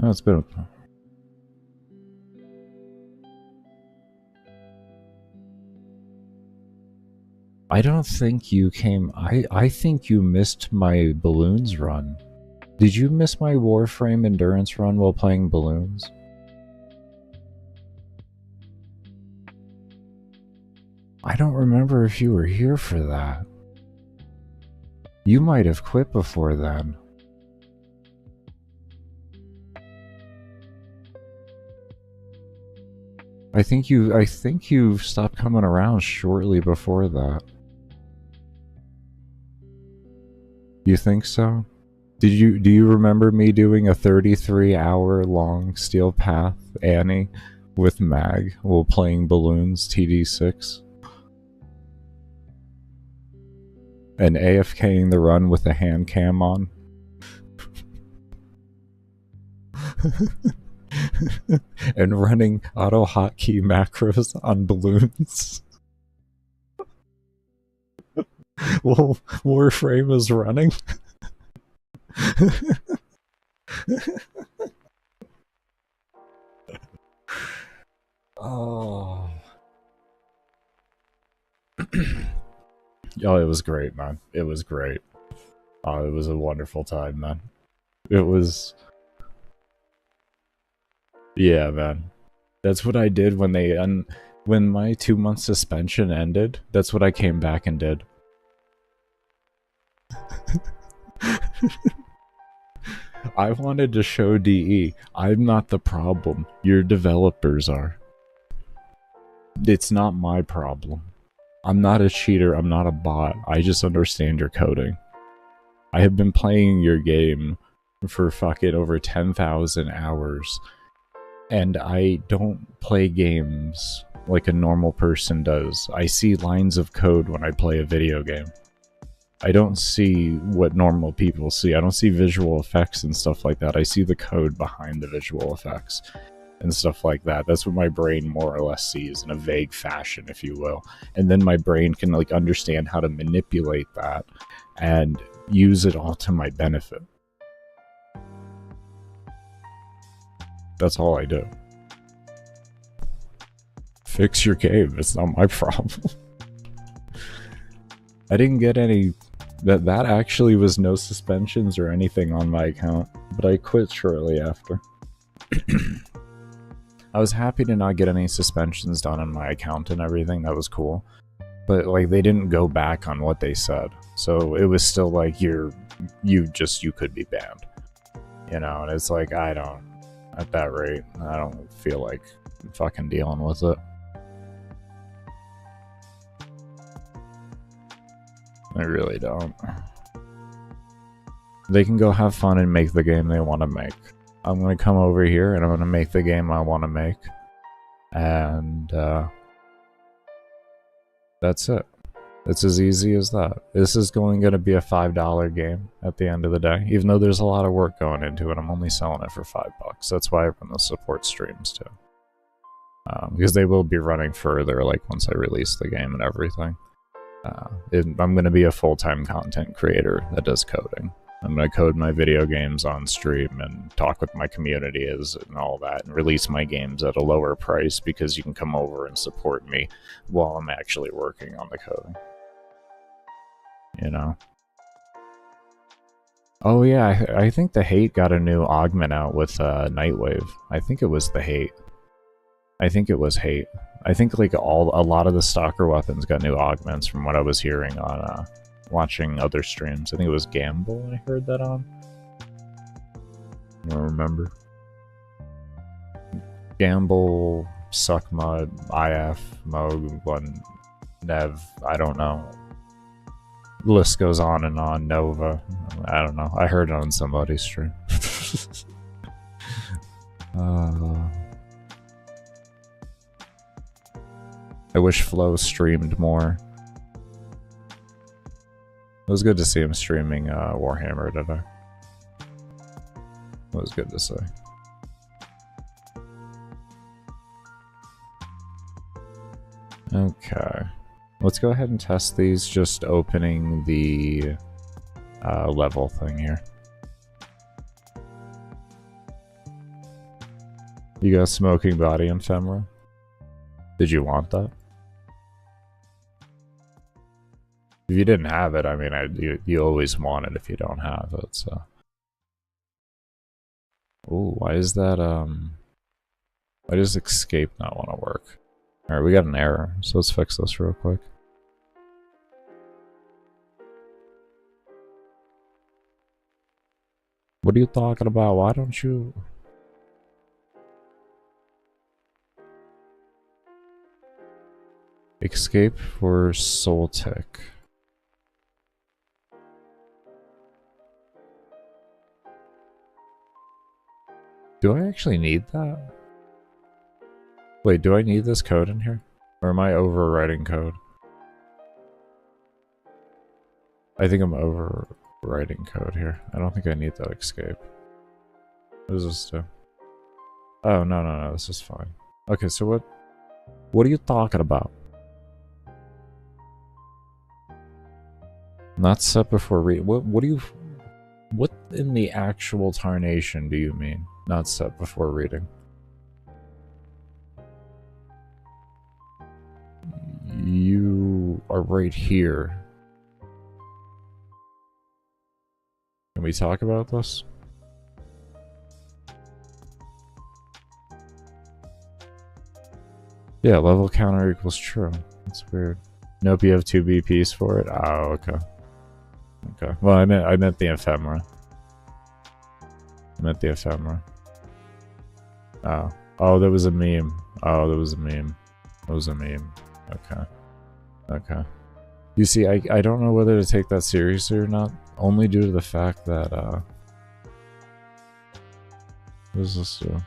Oh, it's been... I don't think you came... I think you missed my balloons run. Did you miss my Warframe endurance run while playing balloons? I don't remember if you were here for that. You might have quit before then. I think you stopped coming around shortly before that. You think so? Do you remember me doing a 33-hour long Steel Path Annie with Mag while playing balloons TD6? And AFKing the run with a hand cam on? And running auto hotkey macros on balloons while Warframe is running. Oh. Oh, it was great, man. It was great. Oh, it was a wonderful time, man. It was... Yeah, man. That's what I did when they when my 2-month suspension ended. That's what I came back and did. I wanted to show DE, I'm not the problem. Your developers are. It's not my problem. I'm not a cheater, I'm not a bot. I just understand your coding. I have been playing your game for fucking over 10,000 hours. And I don't play games like a normal person does. I see lines of code when I play a video game. I don't see what normal people see. I don't see visual effects and stuff like that. I see the code behind the visual effects and stuff like that. That's what my brain more or less sees in a vague fashion, if you will. And then my brain can like understand how to manipulate that and use it all to my benefit. That's all I do. Fix your game. It's not my problem. I didn't get any... That actually was no suspensions or anything on my account, but I quit shortly after. I was happy to not get any suspensions done on my account and everything. That was cool. But like they didn't go back on what they said. So it was still like you could be banned. You know, and it's like at that rate, I don't feel like fucking dealing with it. I really don't. They can go have fun and make the game they want to make. I'm gonna come over here and I'm gonna make the game I want to make. And that's it. It's as easy as that. This is gonna be a $5 game at the end of the day. Even though there's a lot of work going into it, I'm only selling it for $5. That's why I run the support streams too. Because they will be running further, like once I release the game and everything. I'm going to be a full-time content creator that does coding. I'm going to code my video games on stream and talk with my community and all that, and release my games at a lower price because you can come over and support me while I'm actually working on the coding. You know? Oh yeah, I think the Hate got a new augment out with Nightwave. I think it was the Hate. I think it was Hate. I think like a lot of the stalker weapons got new augments from what I was hearing on watching other streams. I think it was Gamble I heard that on. I don't remember. Gamble, Suckmud, IF, Moog, Nev, I don't know. The list goes on and on. Nova, I don't know. I heard it on somebody's stream. I wish Flo streamed more. It was good to see him streaming Warhammer today. It was good to see. Okay. Let's go ahead and test these, just opening the level thing here. You got Smoking Body Ephemera? Did you want that? If you didn't have it, I mean, you always want it if you don't have it, so... Ooh, why is that, why does Escape not want to work? Alright, we got an error, so let's fix this real quick. What are you talking about? Why don't you... Escape for Soul Tech. Do I actually need that? Wait, do I need this code in here? Or am I overwriting code? I think I'm overwriting code here. I don't think I need that escape. What does this do? Oh, no, this is fine. Okay, so what are you talking about? Not set before read. What in the actual tarnation do you mean? Not set before reading. You are right here. Can we talk about this? Yeah, level counter equals true. That's weird. Nope, you have 2 BPs for it? Oh, okay. Okay. Well, I meant the ephemera. I meant the ephemera. Oh. Oh, that was a meme. Oh, that was a meme. That was a meme. Okay. Okay. You see, I don't know whether to take that seriously or not, only due to the fact that, what does this do?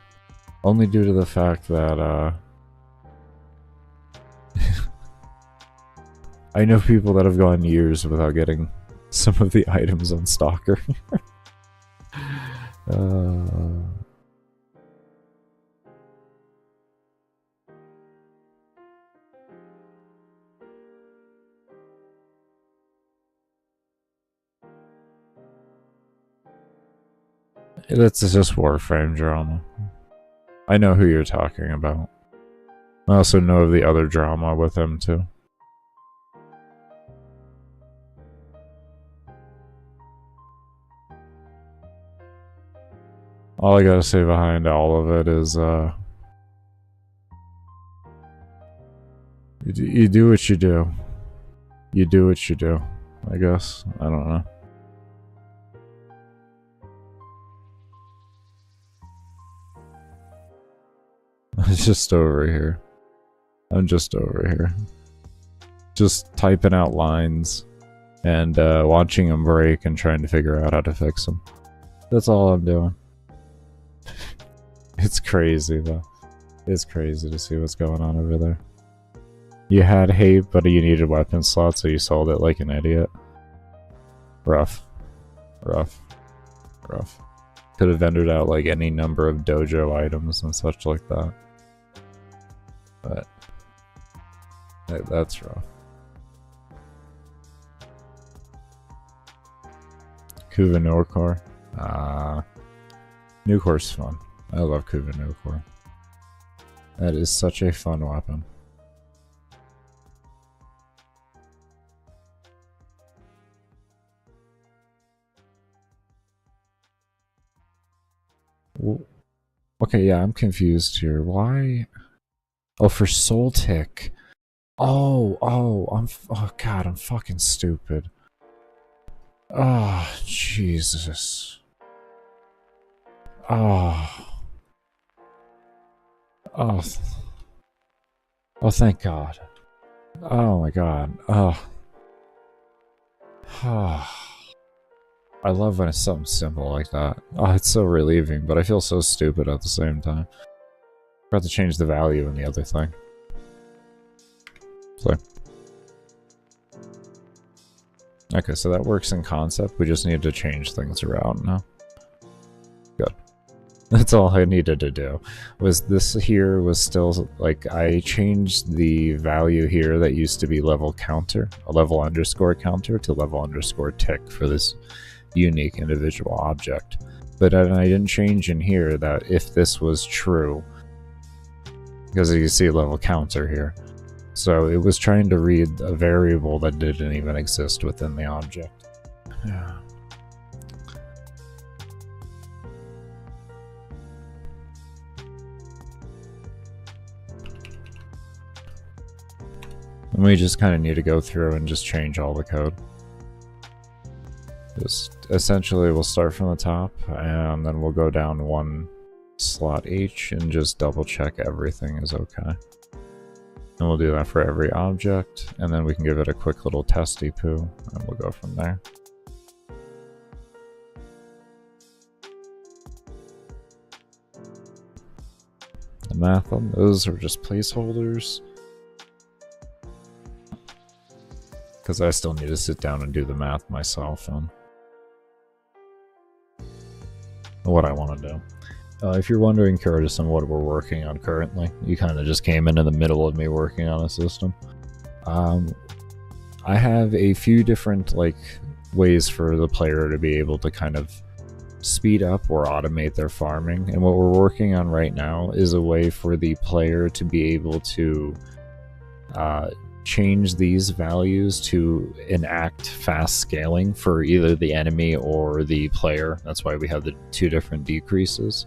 Only due to the fact that, I know people that have gone years without getting some of the items on Stalker. That's just Warframe drama. I know who you're talking about. I also know of the other drama with him too. All I gotta say behind all of it is, you do what you do. You do what you do, I guess. I don't know. I'm just over here. I'm just over here. Just typing out lines and watching them break and trying to figure out how to fix them. That's all I'm doing. It's crazy though. It's crazy to see what's going on over there. You had hate, but you needed weapon slots, so you sold it like an idiot. Rough. Rough. Rough. Could have vendored out like any number of dojo items and such like that. But that's rough. Kuva Norcore. Nucore's fun. I love Kuva Nucore. That is such a fun weapon. Okay, yeah, I'm confused here. Why? Oh, for Soul Tick. Oh, God, I'm fucking stupid. Oh, Jesus. Oh. Oh. Oh, thank God. Oh my God. Oh. I love when it's something simple like that. Oh, it's so relieving, but I feel so stupid at the same time. Forgot to change the value in the other thing. So. Okay, so that works in concept. We just need to change things around now. Good. That's all I needed to do. Was this here was still, like, I changed the value here that used to be level counter, a level underscore counter, to level underscore tick for this unique individual object. But I didn't change in here that if this was true, because you see level counter here. So it was trying to read a variable that didn't even exist within the object. Yeah. And we just kind of need to go through and just change all the code. Just essentially we'll start from the top and then we'll go down one slot each and just double check everything is okay. And we'll do that for every object, and then we can give it a quick little testy poo, and we'll go from there. The math on those are just placeholders, because I still need to sit down and do the math myself on what I want to do. If you're wondering, Curtis, on what we're working on currently, you kind of just came in the middle of me working on a system. I have a few different ways for the player to be able to kind of speed up or automate their farming, and what we're working on right now is a way for the player to be able to change these values to enact fast scaling for either the enemy or the player. That's why we have the two different decreases.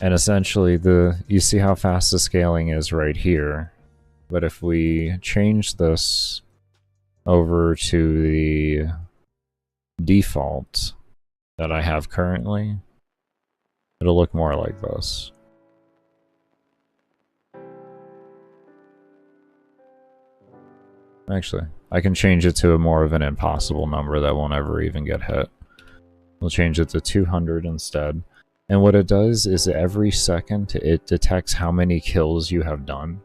And essentially, you see how fast the scaling is right here. But if we change this over to the default that I have currently, it'll look more like this. Actually, I can change it to a more of an impossible number that won't ever even get hit. We'll change it to 200 instead. And what it does is every second it detects how many kills you have done.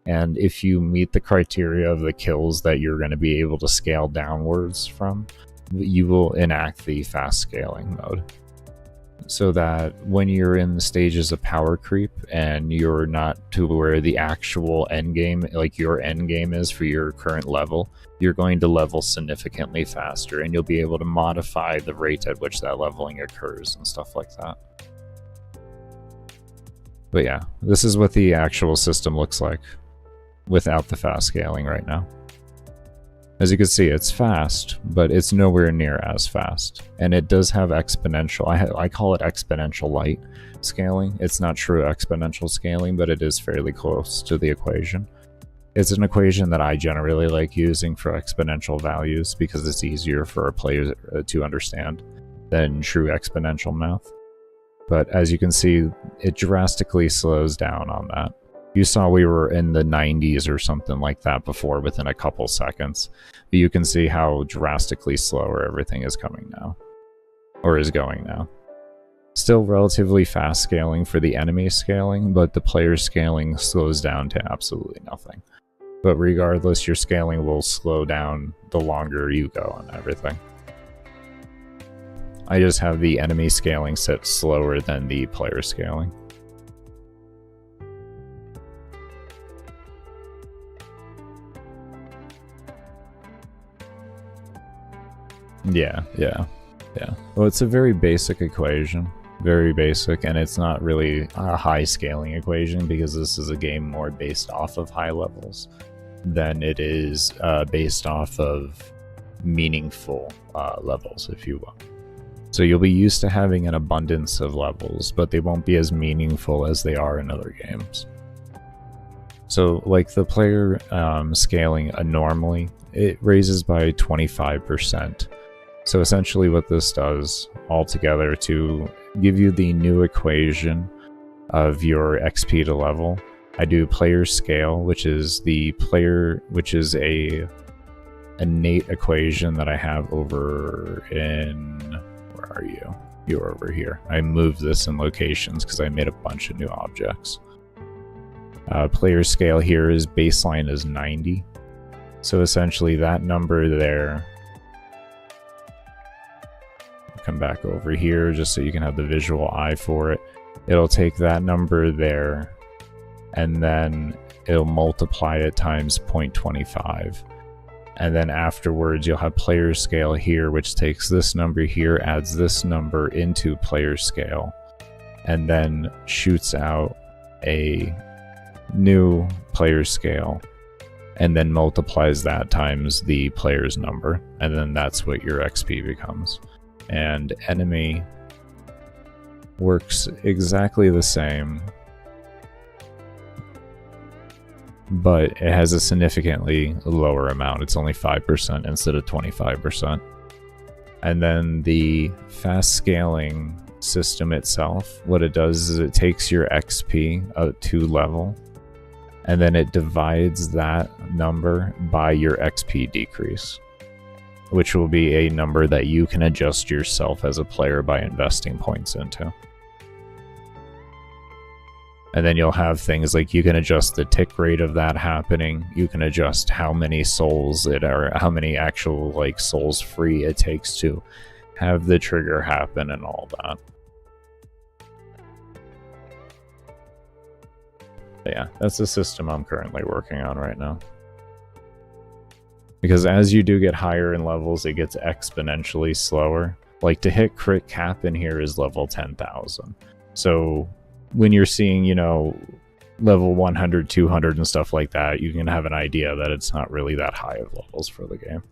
And if you meet the criteria of the kills that you're going to be able to scale downwards from, you will enact the fast scaling mode. So that when you're in the stages of power creep and you're not to where the actual end game, like your end game is for your current level, you're going to level significantly faster, and you'll be able to modify the rate at which that leveling occurs and stuff like that. But yeah, this is what the actual system looks like without the fast scaling right now. As you can see, it's fast, but it's nowhere near as fast. And it does have exponential, I call it exponential light scaling. It's not true exponential scaling, but it is fairly close to the equation. It's an equation that I generally like using for exponential values because it's easier for a player to understand than true exponential math. But as you can see, it drastically slows down on that. You saw we were in the 90s or something like that before within a couple seconds. But you can see how drastically slower everything is coming now. Or is going now. Still relatively fast scaling for the enemy scaling, but the player scaling slows down to absolutely nothing. But regardless, your scaling will slow down the longer you go on everything. I just have the enemy scaling set slower than the player scaling. Yeah. Well, it's a very basic equation. Very basic, and it's not really a high scaling equation because this is a game more based off of high levels than it is based off of meaningful levels, if you will. So you'll be used to having an abundance of levels, but they won't be as meaningful as they are in other games. So like the player scaling normally, it raises by 25%. So essentially what this does altogether to give you the new equation of your XP to level, I do player scale, which is a innate equation that I have over in, where are you? You're over here. I moved this in locations because I made a bunch of new objects. Player scale here is baseline is 90. So essentially that number there, come back over here just so you can have the visual eye for it. It'll take that number there and then it'll multiply it times 0.25. And then afterwards you'll have player scale here, which takes this number here, adds this number into player scale, and then shoots out a new player scale and then multiplies that times the player's number, and then that's what your XP becomes. And enemy works exactly the same. but it has a significantly lower amount. It's only 5% instead of 25%. And then the fast scaling system itself, what it does is it takes your XP up to level, and then it divides that number by your XP decrease, which will be a number that you can adjust yourself as a player by investing points into. And then you'll have things like you can adjust the tick rate of that happening. You can adjust how many souls it are, how many actual like souls free it takes to have the trigger happen and all that. But yeah, that's the system I'm currently working on right now. Because as you do get higher in levels, it gets exponentially slower. Like to hit crit cap in here is level 10,000. So when you're seeing, you know, level 100, 200 and stuff like that, you can have an idea that it's not really that high of levels for the game.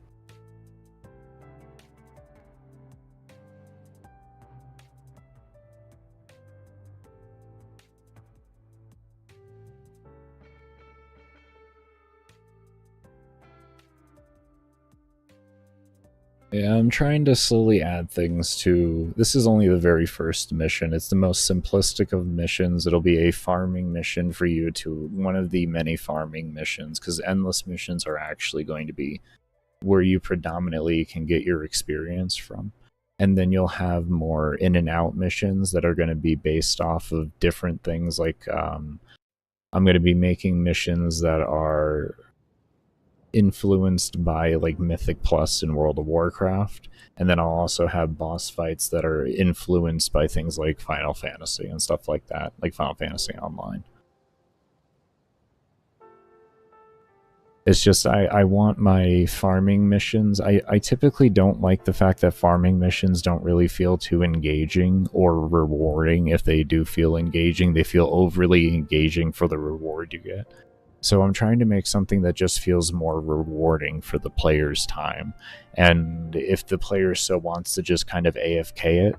Yeah, I'm trying to slowly add things to... This is only the very first mission. It's the most simplistic of missions. It'll be a farming mission for you to... One of the many farming missions, because endless missions are actually going to be where you predominantly can get your experience from. And then you'll have more in and out missions that are going to be based off of different things. Like, I'm going to be making missions that are influenced by like Mythic Plus in World of Warcraft, and then I'll also have boss fights that are influenced by things like Final Fantasy and stuff like that, like Final Fantasy Online. It's just I want my farming missions. I typically don't like the fact that farming missions don't really feel too engaging or rewarding. If they do feel engaging, they feel overly engaging for the reward you get. So I'm trying to make something that just feels more rewarding for the player's time. And if the player so wants to just kind of AFK it,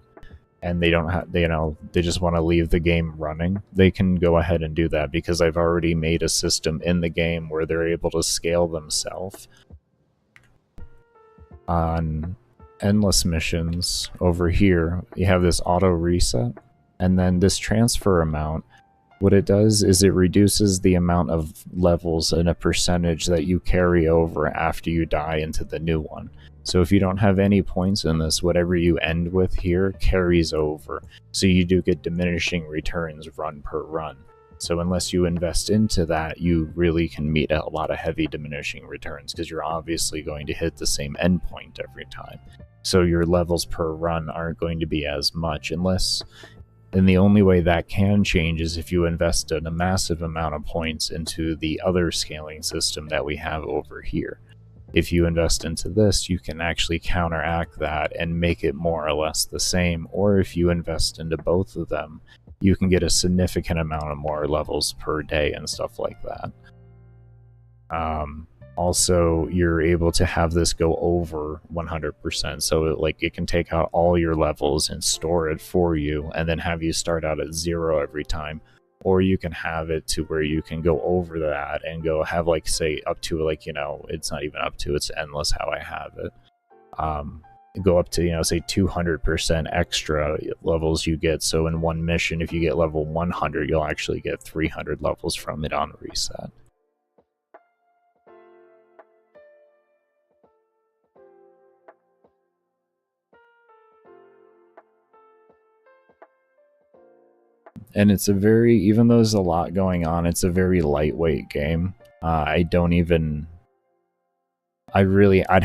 and they don't have, you know, they just want to leave the game running, they can go ahead and do that, because I've already made a system in the game where they're able to scale themselves on endless missions. Over here, you have this auto reset, and then this transfer amount. What it does is it reduces the amount of levels and a percentage that you carry over after you die into the new one. So if you don't have any points in this, whatever you end with here carries over. So you do get diminishing returns run per run. So unless you invest into that, you really can meet a lot of heavy diminishing returns, because you're obviously going to hit the same endpoint every time. So your levels per run aren't going to be as much, unless... And the only way that can change is if you invest in a massive amount of points into the other scaling system that we have over here. If you invest into this, you can actually counteract that and make it more or less the same. Or if you invest into both of them, you can get a significant amount of more levels per day and stuff like that. Also, you're able to have this go over 100%, so it can take out all your levels and store it for you, and then have you start out at 0 every time. Or you can have it to where you can go over that and go have, like, say, up to, like, you know, it's not even up to, it's endless how I have it. Go up to, you know, say 200% extra levels you get. So in one mission, if you get level 100, you'll actually get 300 levels from it on reset. And it's a very, even though there's a lot going on, it's a very lightweight game. I'd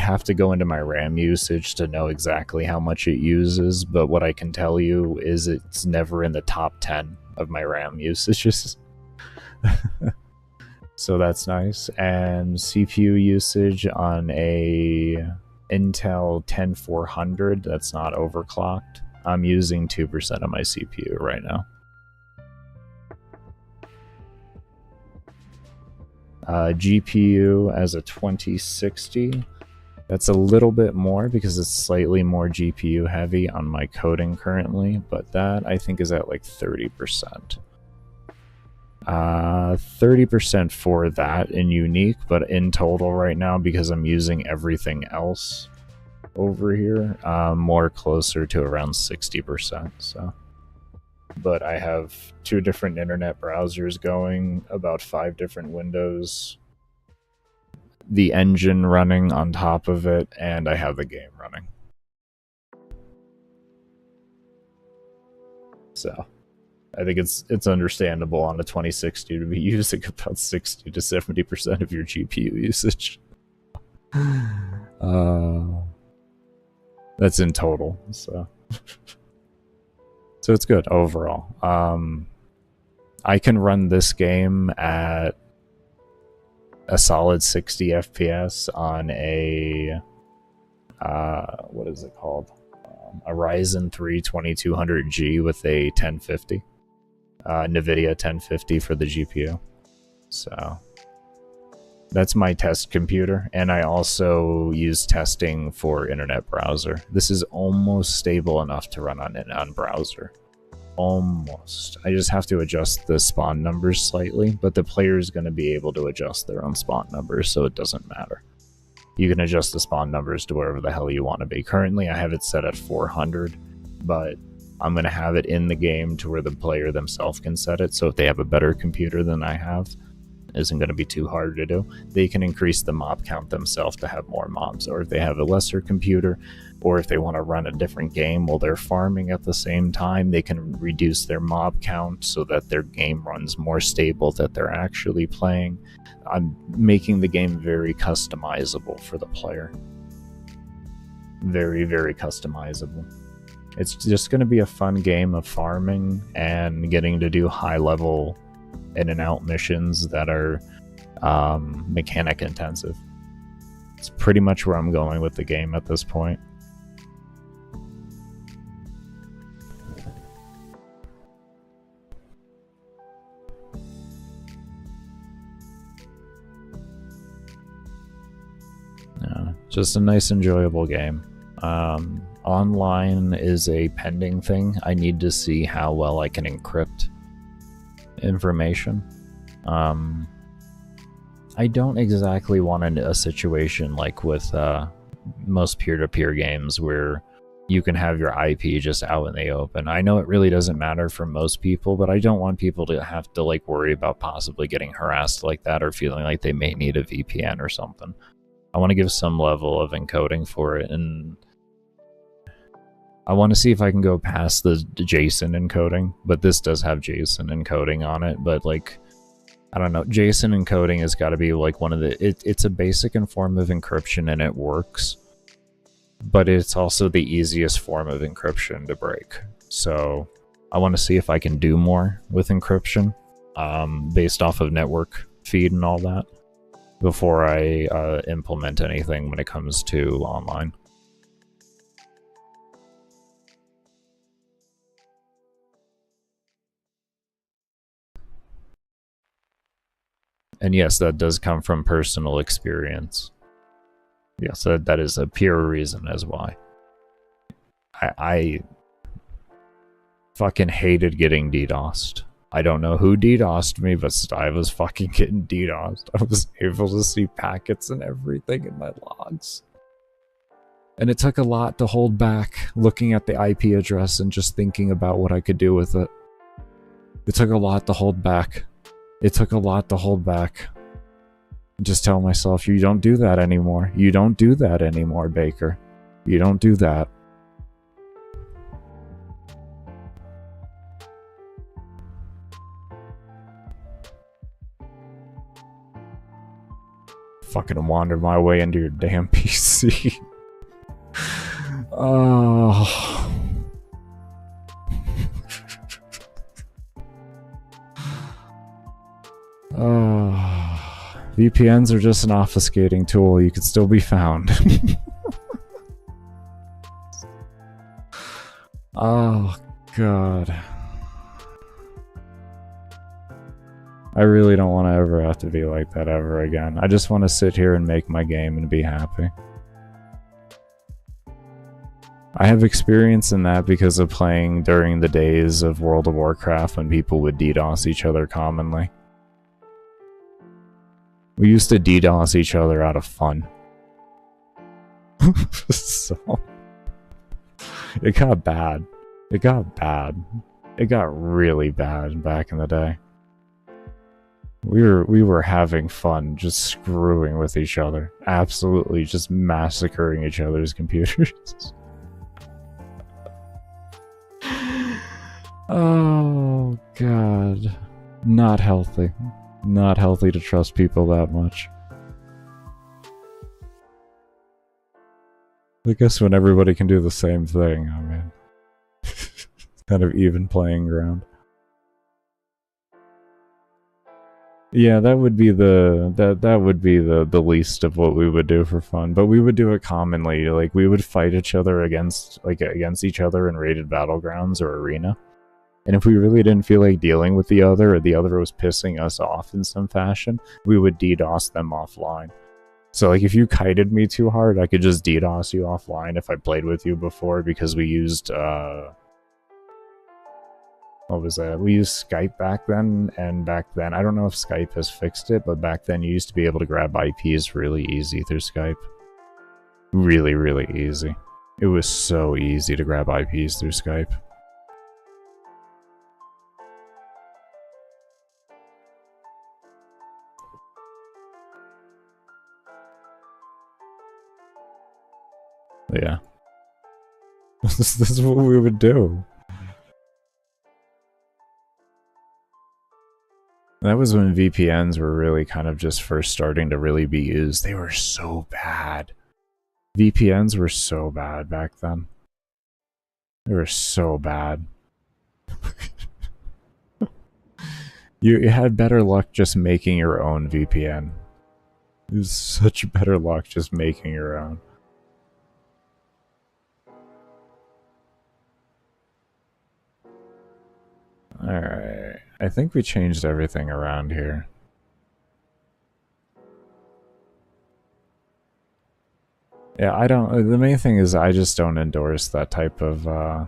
have to go into my RAM usage to know exactly how much it uses, but what I can tell you is it's never in the top 10 of my RAM usages. So that's nice. And CPU usage on a Intel 10400 that's not overclocked, I'm using 2% of my CPU right now. GPU as a 2060. That's a little bit more because it's slightly more GPU heavy on my coding currently, but that I think is at like 30%. 30% for that in unique, but in total right now, because I'm using everything else over here, more closer to around 60%. So, but I have 2 different internet browsers going, about 5 different windows, the engine running on top of it, and I have the game running. So I think it's understandable on a 2060 to be using about 60 to 70% of your GPU usage. That's in total, so so it's good overall. I can run this game at a solid 60 FPS on a what is it called? A Ryzen 3 2200G with a 1050. NVIDIA 1050 for the GPU. So that's my test computer, and I also use testing for internet browser. This is almost stable enough to run on browser. Almost. I just have to adjust the spawn numbers slightly, but the player is going to be able to adjust their own spawn numbers, so it doesn't matter. You can adjust the spawn numbers to wherever the hell you want to be. Currently, I have it set at 400, but I'm going to have it in the game to where the player themselves can set it, so if they have a better computer than I have, it isn't going to be too hard to do. They can increase the mob count themselves to have more mobs, or if they have a lesser computer, or if they want to run a different game while they're farming at the same time, they can reduce their mob count so that their game runs more stable, that they're actually playing. I'm making the game very customizable for the player. Very, very customizable. It's just going to be a fun game of farming and getting to do high-level in-and-out missions that are mechanic intensive. It's pretty much where I'm going with the game at this point. Yeah, just a nice, enjoyable game. Online is a pending thing. I need to see how well I can encrypt information. I don't exactly want a situation like with most peer-to-peer games where you can have your IP just out in the open. I know it really doesn't matter for most people, but I don't want people to have to like worry about possibly getting harassed like that or feeling like they may need a VPN or something. I want to give some level of encoding for it, and I want to see if I can go past the JSON encoding, but this does have JSON encoding on it, but like, I don't know, JSON encoding has got to be like one of the, it's a basic form of encryption and it works, but it's also the easiest form of encryption to break. So I want to see if I can do more with encryption based off of network feed and all that before I implement anything when it comes to online. And yes, that does come from personal experience. Yes, that is a pure reason as why. I fucking hated getting DDoSed. I don't know who DDoSed me, but I was fucking getting DDoSed. I was able to see packets and everything in my logs. And it took a lot to hold back looking at the IP address and just thinking about what I could do with it. It took a lot to hold back. It took a lot to hold back. Just tell myself, you don't do that anymore. You don't do that anymore, Baker. You don't do that. Fucking wander my way into your damn PC. Oh. VPNs are just an obfuscating tool. You could still be found. Oh, God. I really don't want to ever have to be like that ever again. I just want to sit here and make my game and be happy. I have experience in that because of playing during the days of World of Warcraft when people would DDoS each other commonly. We used to DDoS each other out of fun. So it got bad. It got bad. It got really bad back in the day. We were having fun, just screwing with each other. Absolutely just massacring each other's computers. Oh, God. Not healthy. Not healthy to trust people that much. I guess when everybody can do the same thing, I mean, kind of even playing ground. Yeah, that would be the least of what we would do for fun, but we would do it commonly. Like we would fight each other against each other in rated battlegrounds or arena. And if we really didn't feel like dealing with the other, or the other was pissing us off in some fashion, we would DDoS them offline. So like if you kited me too hard, I could just DDoS you offline if I played with you before, because we used what was that? We used Skype back then, and back then, I don't know if Skype has fixed it, but back then you used to be able to grab IPs really easy through Skype. Really, really easy. It was so easy to grab IPs through Skype. Yeah. This is what we would do. That was when VPNs were really kind of just first starting to really be used. They were so bad. VPNs were so bad back then. They were so bad. You had better luck just making your own VPN. It was such better luck just making your own. Alright. I think we changed everything around here. Yeah, I don't... The main thing is I just don't endorse that type of, I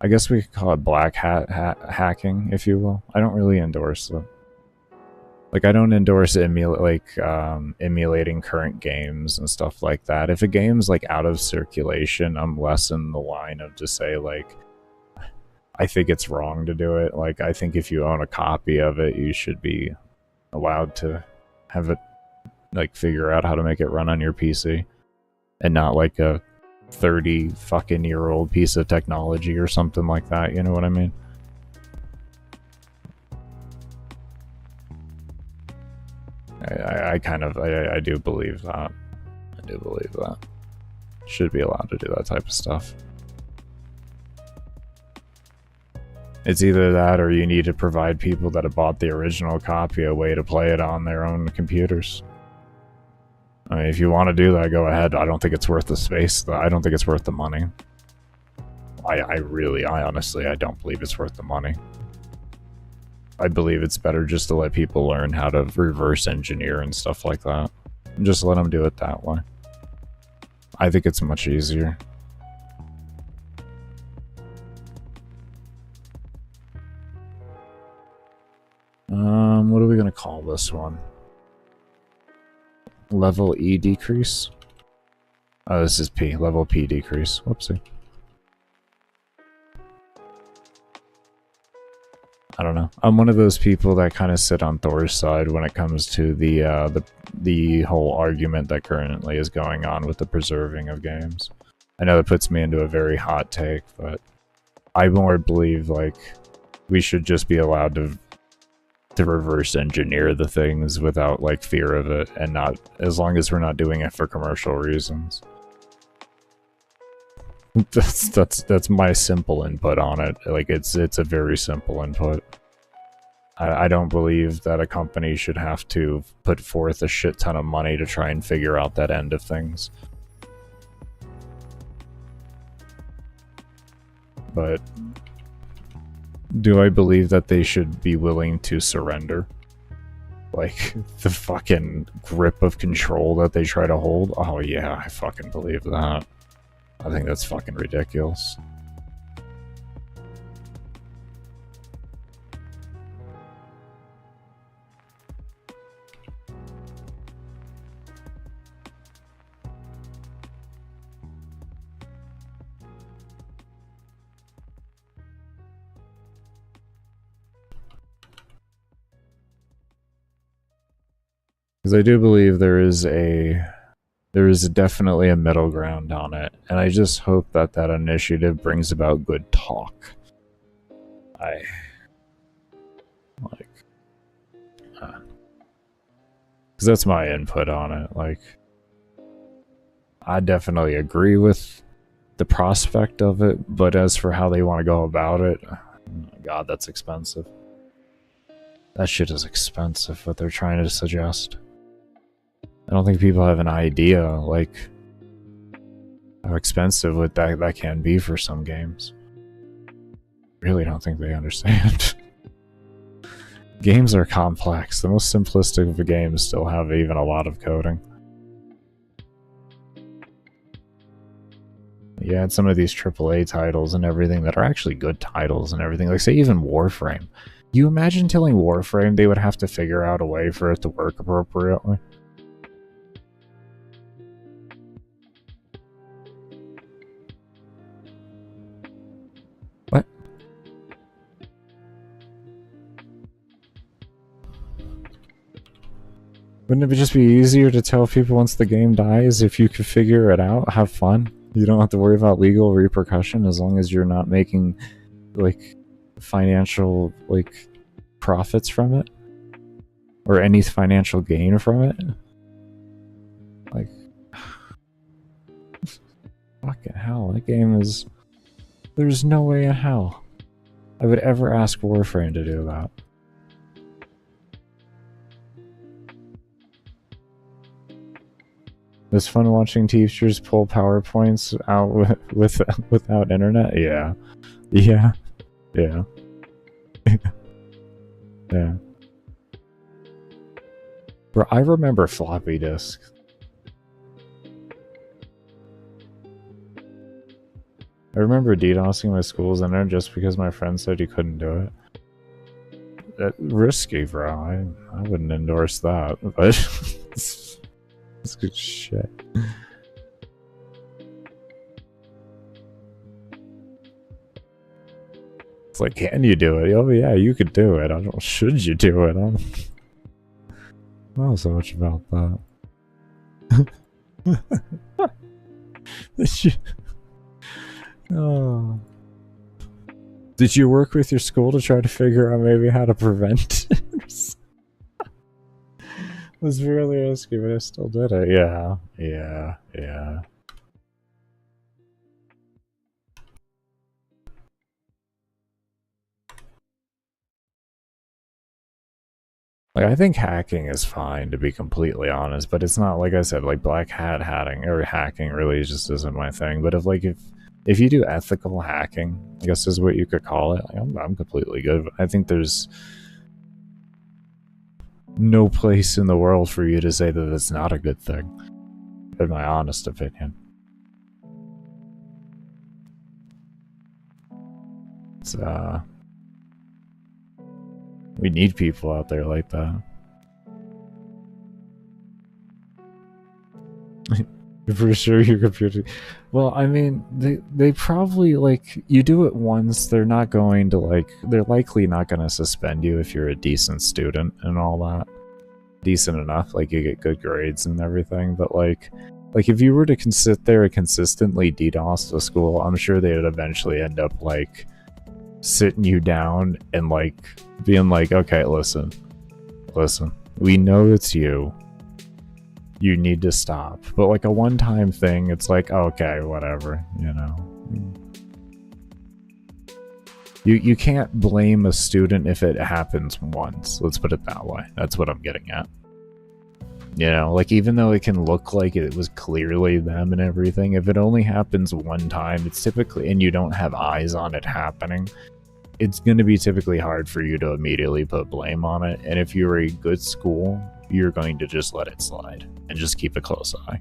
guess we could call it black hat hacking, if you will. I don't really endorse it. Like, I don't endorse emulating current games and stuff like that. If a game's, like, out of circulation, I'm less in the line of to say, like, I think it's wrong to do it. Like, I think if you own a copy of it, you should be allowed to have it, like, figure out how to make it run on your PC. And not, like, a 30-fucking-year-old piece of technology or something like that, you know what I mean? I do believe that. I do believe that. Should be allowed to do that type of stuff. It's either that or you need to provide people that have bought the original copy a way to play it on their own computers. I mean, if you want to do that, go ahead. I don't think it's worth the space, though. I don't think it's worth the money. I honestly, I don't believe it's worth the money. I believe it's better just to let people learn how to reverse engineer and stuff like that. And just let them do it that way. I think it's much easier. What are we gonna call this one? Level E decrease? Oh, this is P. Level P decrease. Whoopsie. I don't know. I'm one of those people that kind of sit on Thor's side when it comes to the whole argument that currently is going on with the preserving of games. I know that puts me into a very hot take, but I more believe, like, we should just be allowed to reverse engineer the things without, like, fear of it, and not, as long as we're not doing it for commercial reasons. That's my simple input on it. Like, it's a very simple input. I don't believe that a company should have to put forth a shit ton of money to try and figure out that end of things. But do I believe that they should be willing to surrender? Like, the fucking grip of control that they try to hold? Oh yeah, I fucking believe that. I think that's fucking ridiculous. Because I do believe there is definitely a middle ground on it, and I just hope that that initiative brings about good talk. I like, because that's my input on it. Like, I definitely agree with the prospect of it, but as for how they want to go about it, oh God, that's expensive. That shit is expensive, what they're trying to suggest. I don't think people have an idea, like, how expensive that can be for some games. Really don't think they understand. Games are complex. The most simplistic of the games still have even a lot of coding. You had some of these AAA titles and everything that are actually good titles and everything. Like, say, even Warframe. You imagine telling Warframe they would have to figure out a way for it to work appropriately? What? Wouldn't it just be easier to tell people once the game dies if you could figure it out, have fun? You don't have to worry about legal repercussion as long as you're not making, like, financial, like, profits from it? Or any financial gain from it? Like, fucking hell, that game is... There's no way in hell I would ever ask Warframe to do that. It's fun watching teachers pull PowerPoints out without internet? Yeah. Yeah. Yeah. Yeah. Bro, I remember floppy disks. I remember DDoSing my school's internet just because my friend said you couldn't do it. Risky, bro. I wouldn't endorse that, but it's good shit. It's like, can you do it? Oh yeah, you could do it. I don't. Should you do it? I don't know so much about that. Oh. Did you work with your school to try to figure out maybe how to prevent it? It was really risky, but I still did it. Yeah, yeah, yeah. Like, I think hacking is fine, to be completely honest, but it's not, like I said, like, black hat hatting, or hacking really just isn't my thing. But if you do ethical hacking, I guess is what you could call it, like, I'm completely good. I think there's no place in the world for you to say that it's not a good thing, in my honest opinion. It's, we need people out there like that. For sure your computer... Well, I mean, they probably, like, you do it once, they're not going to, like, they're likely not going to suspend you if you're a decent student and all that. Decent enough, like, you get good grades and everything, but, like if you were to sit there and consistently DDoS the school, I'm sure they would eventually end up, like, sitting you down and, like, being like, okay, listen, we know it's you need to stop. But, like, a one-time thing, it's like, okay, whatever, you know. You can't blame a student if it happens once, let's put it that way. That's what I'm getting at. You know, like, even though it can look like it was clearly them and everything, if it only happens one time, it's typically, and you don't have eyes on it happening, it's going to be typically hard for you to immediately put blame on it. And if you're a good school, you're going to just let it slide and just keep a close eye.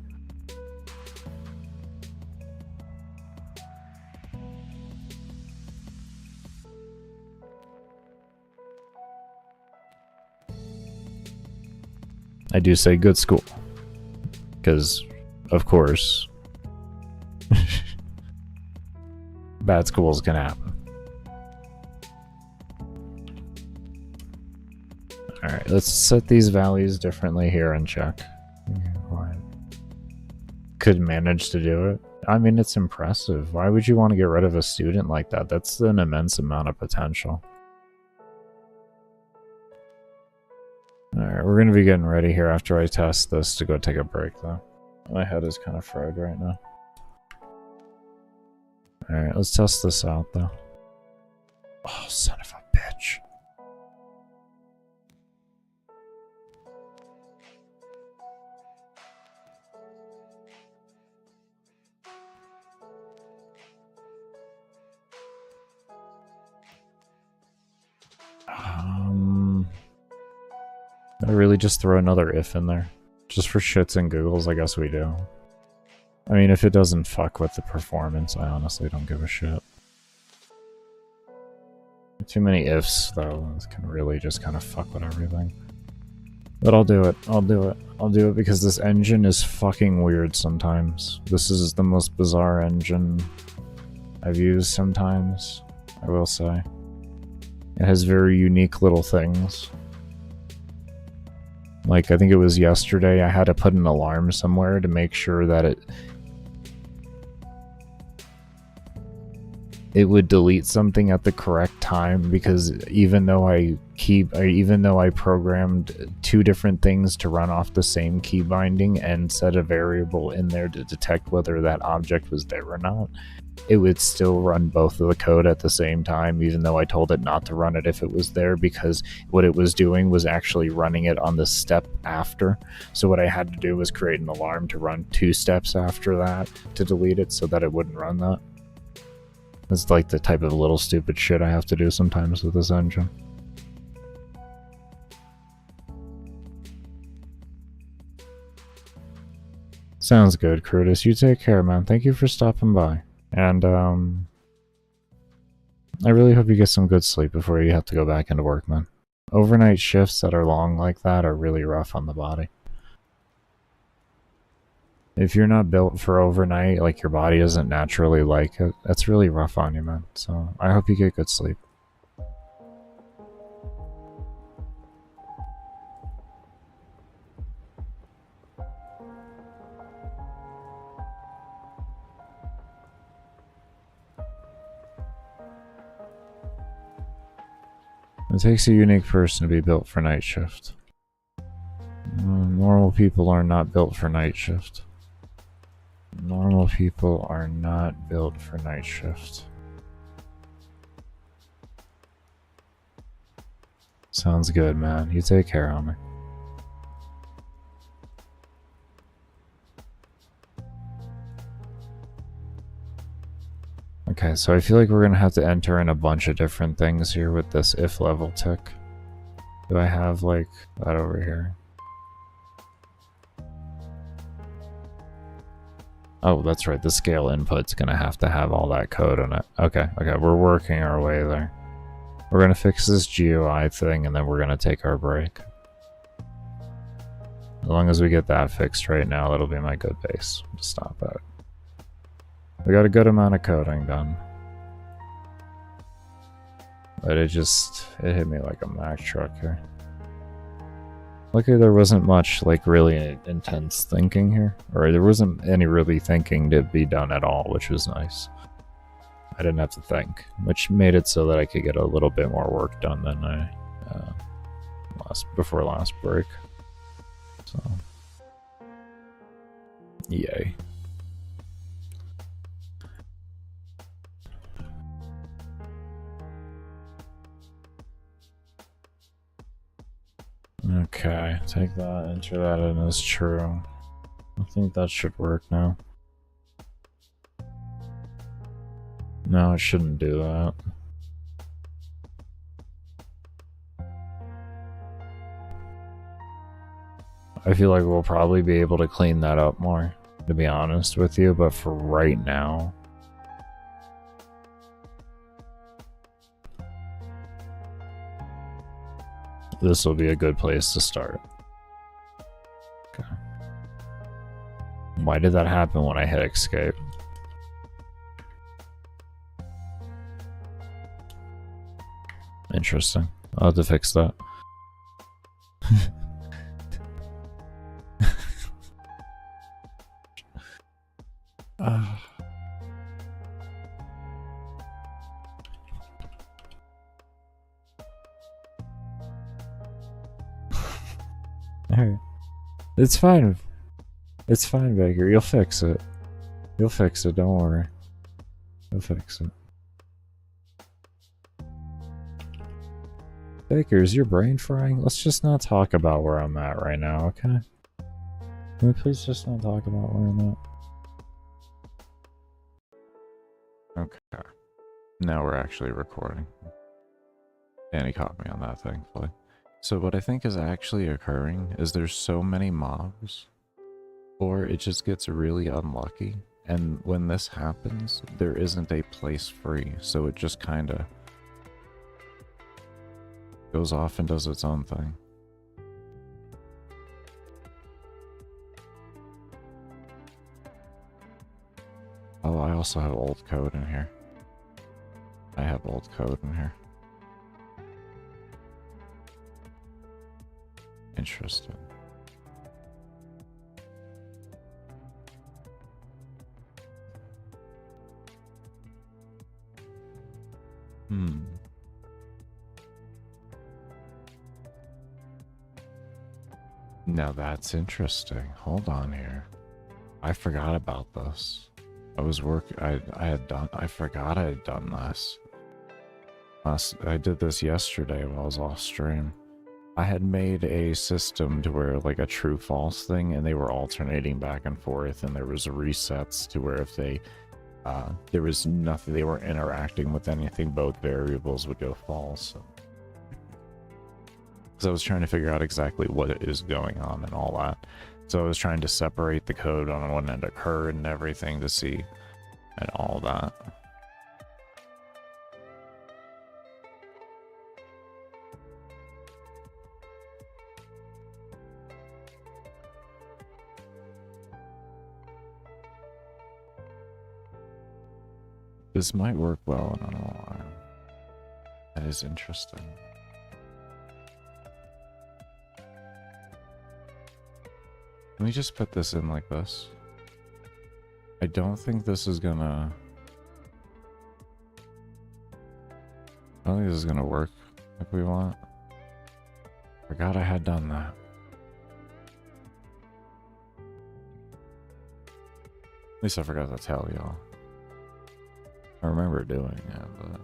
I do say good school, because, of course, bad schools can happen. Alright. Alright, let's set these values differently here and check. Could manage to do it. I mean, it's impressive. Why would you want to get rid of a student like that? That's an immense amount of potential. Alright, we're going to be getting ready here after I test this to go take a break, though. My head is kind of fried right now. Alright, let's test this out, though. Oh, son of a bitch. I really just throw another if in there. Just for shits and giggles, I guess we do. I mean, if it doesn't fuck with the performance, I honestly don't give a shit. Too many ifs, though, it can really just kind of fuck with everything. But I'll do it, I'll do it. I'll do it because this engine is fucking weird sometimes. This is the most bizarre engine I've used sometimes, I will say. It has very unique little things. Like, I think it was yesterday, I had to put an alarm somewhere to make sure that it would delete something at the correct time, because even though I programmed two different things to run off the same key binding and set a variable in there to detect whether that object was there or not, it would still run both of the code at the same time, even though I told it not to run it if it was there, because what it was doing was actually running it on the step after. So what I had to do was create an alarm to run 2 steps after that to delete it so that it wouldn't run that. That's like the type of little stupid shit I have to do sometimes with this engine. Sounds good, Curtis. You take care, man. Thank you for stopping by. And, I really hope you get some good sleep before you have to go back into work, man. Overnight shifts that are long like that are really rough on the body. If you're not built for overnight, like your body doesn't naturally like it, that's really rough on you, man. So, I hope you get good sleep. It takes a unique person to be built for night shift. Normal people are not built for night shift. Normal people are not built for night shift. Sounds good, man. You take care of me. Okay, so I feel like we're gonna have to enter in a bunch of different things here with this if level tick. Do I have, like, that over here? Oh, that's right, the scale input's gonna have to have all that code in it. Okay, we're working our way there. We're gonna fix this GUI thing, and then we're gonna take our break. As long as we get that fixed right now, that'll be my good base to stop at. We got a good amount of coding done. But it hit me like a Mack truck here. Luckily there wasn't much, like, really intense thinking here. Or there wasn't any really thinking to be done at all, which was nice. I didn't have to think, which made it so that I could get a little bit more work done than I before last break. So, yay. Okay, take that, enter that in as true. I think that should work now. No, it shouldn't do that. I feel like we'll probably be able to clean that up more, to be honest with you, but for right now... this will be a good place to start. Okay. Why did that happen when I hit escape? Interesting. I'll have to fix that. Alright. It's fine. It's fine, Baker. You'll fix it. You'll fix it, don't worry. You'll fix it. Baker, is your brain frying? Let's just not talk about where I'm at right now, okay? Can we please just not talk about where I'm at? Okay. Now we're actually recording. Danny caught me on that, thankfully. So what I think is actually occurring is there's so many mobs, or it just gets really unlucky, and when this happens, there isn't a place free, so it just kinda goes off and does its own thing. Oh, I also have old code in here. I have old code in here. Interesting. Now that's interesting. Hold on here. I forgot about this. I forgot I had done this. I did this yesterday while I was off stream. I had made a system to where, like, a true false thing, and they were alternating back and forth, and there was resets to where if they, there was nothing, they weren't interacting with anything, both variables would go false. Because I was trying to figure out exactly what is going on and all that. So I was trying to separate the code on when it occurred and everything to see, and all that. This might work well, I don't know why. That is interesting. Let me just put this in like this. I don't think this is gonna... I don't think this is gonna work like we want. Forgot I had done that. At least I forgot to tell y'all. I remember doing it, but...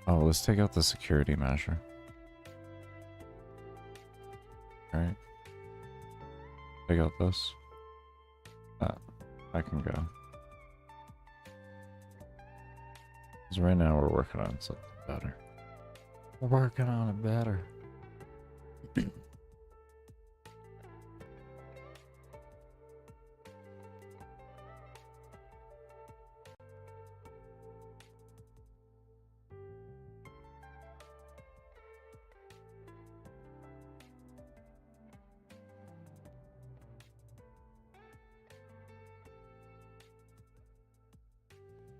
Oh, let's take out the security measure. Alright. Take out this. I can go. Because right now we're working on something better. We're working on it better.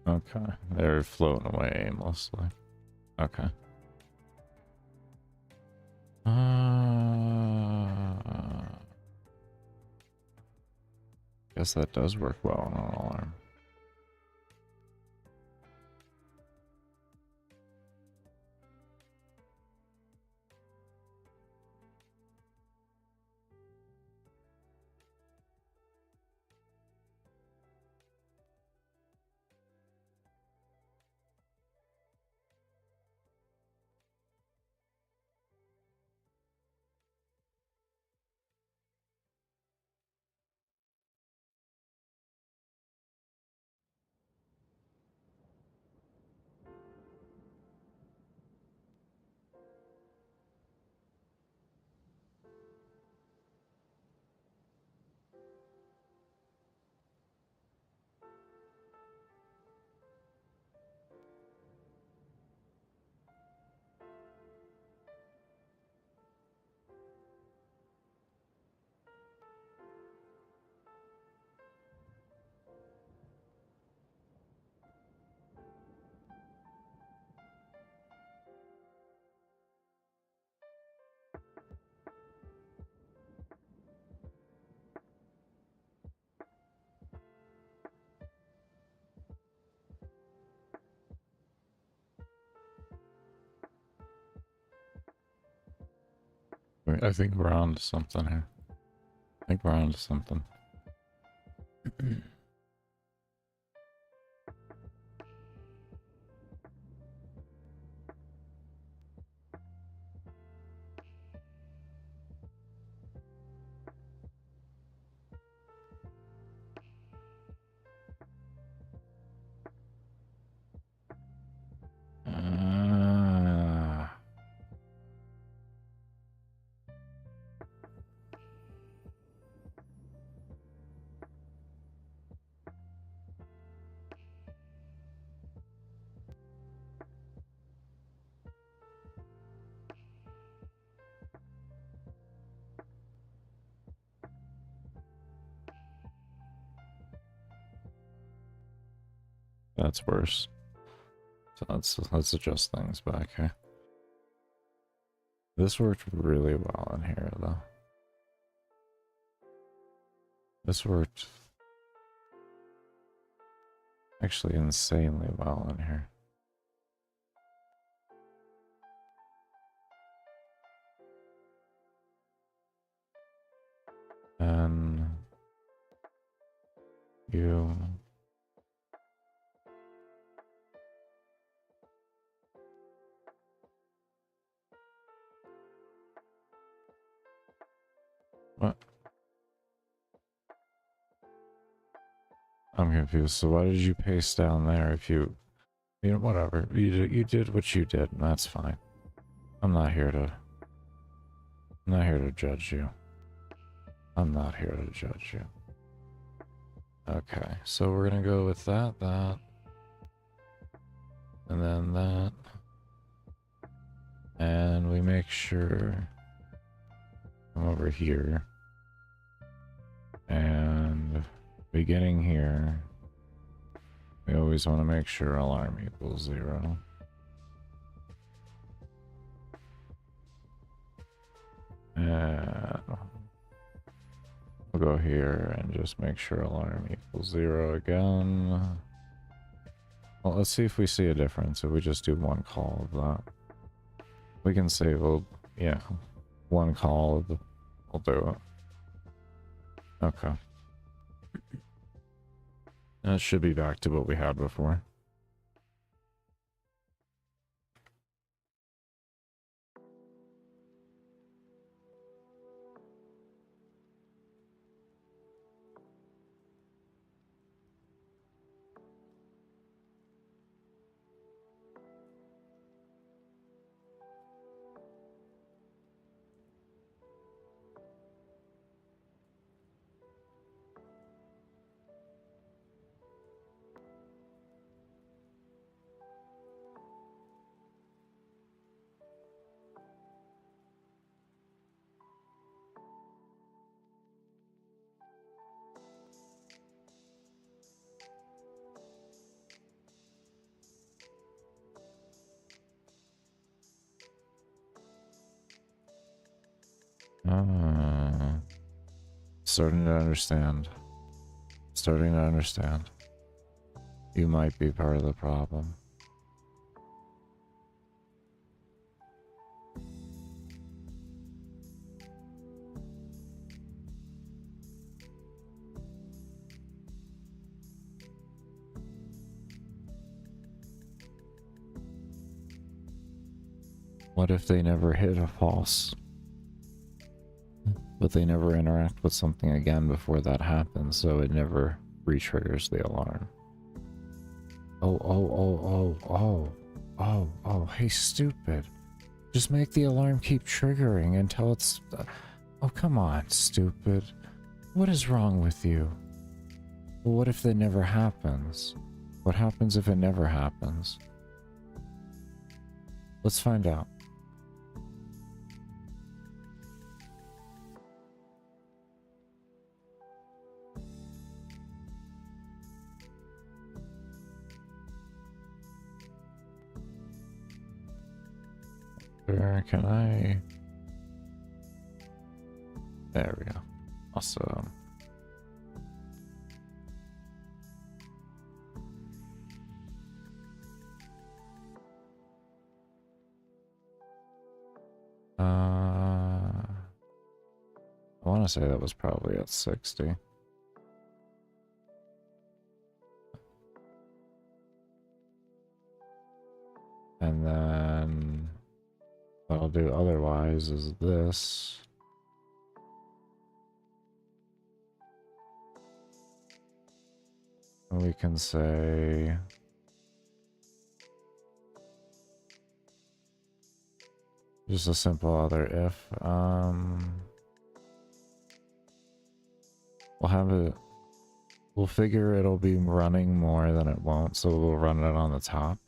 Okay, they're floating away aimlessly. Okay. Guess that does work well on an alarm. I think we're on to something here. I think we're on to something. That's worse. So let's adjust things back here. This worked really well in here, though. This worked actually insanely well in here. And you... What? I'm confused. So why did you paste down there if you... You know, whatever. You did what you did, and that's fine. I'm not here to judge you. I'm not here to judge you. Okay, so we're gonna go with that, and then that. And we make sure I'm over here. And beginning here, we always want to make sure alarm equals 0. And we'll go here and just make sure alarm equals 0 again. Well, let's see if we see a difference if we just do one call of that. We can say, well, yeah, one call of the, we'll do it. Okay. That should be back to what we had before. Starting to understand. Starting to understand. You might be part of the problem. What if they never hit a false? But they never interact with something again before that happens, so it never re-triggers the alarm. Oh, hey, stupid. Just make the alarm keep triggering until it's... oh, come on, stupid. What is wrong with you? Well, what if it never happens? What happens if it never happens? Let's find out. Where can I... There we go. Awesome. want to say that was probably at 60. And then what I'll do otherwise is this. And we can say just a simple other if. We'll have it. We'll figure it'll be running more than it won't, so we'll run it on the top.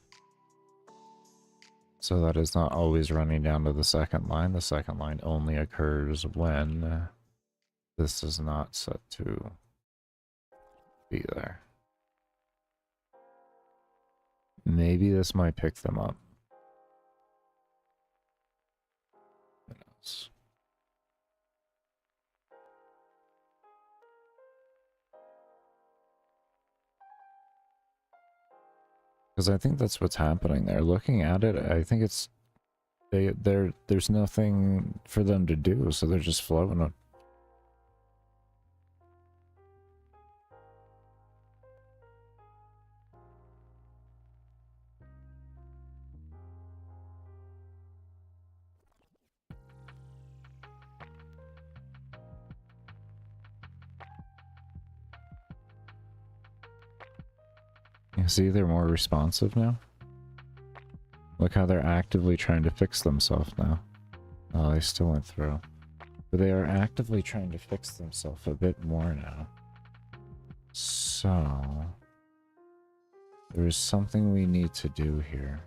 So that it's not always running down to the second line. The second line only occurs when this is not set to be there. Maybe this might pick them up. Who knows? Because I think that's what's happening there. Looking at it, I think it's there's nothing for them to do, so they're just floating it. You see, they're more responsive now. Look how they're actively trying to fix themselves now. Oh, they still went through. But they are actively trying to fix themselves a bit more now. So there is something we need to do here.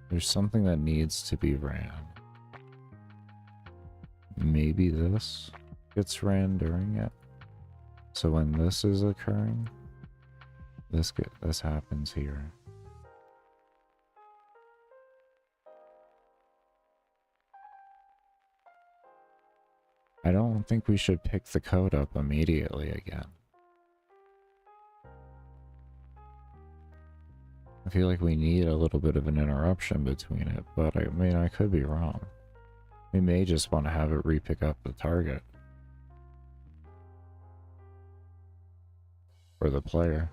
There's something that needs to be ran. Maybe this gets ran during it. So when this is occurring, this happens here. I don't think we should pick the code up immediately again. I feel like we need a little bit of an interruption between it, but I mean, I could be wrong. We may just want to have it re-pick up the target. For the player.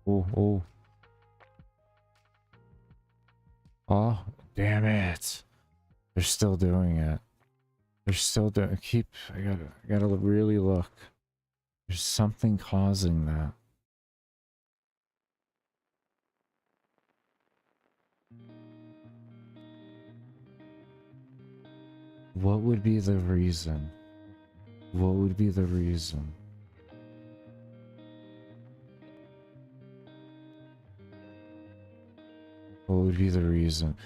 Oh. Oh, damn it. They're still doing it. They're still doing I gotta really look. There's something causing that. What would be the reason? What would be the reason? What would be the reason?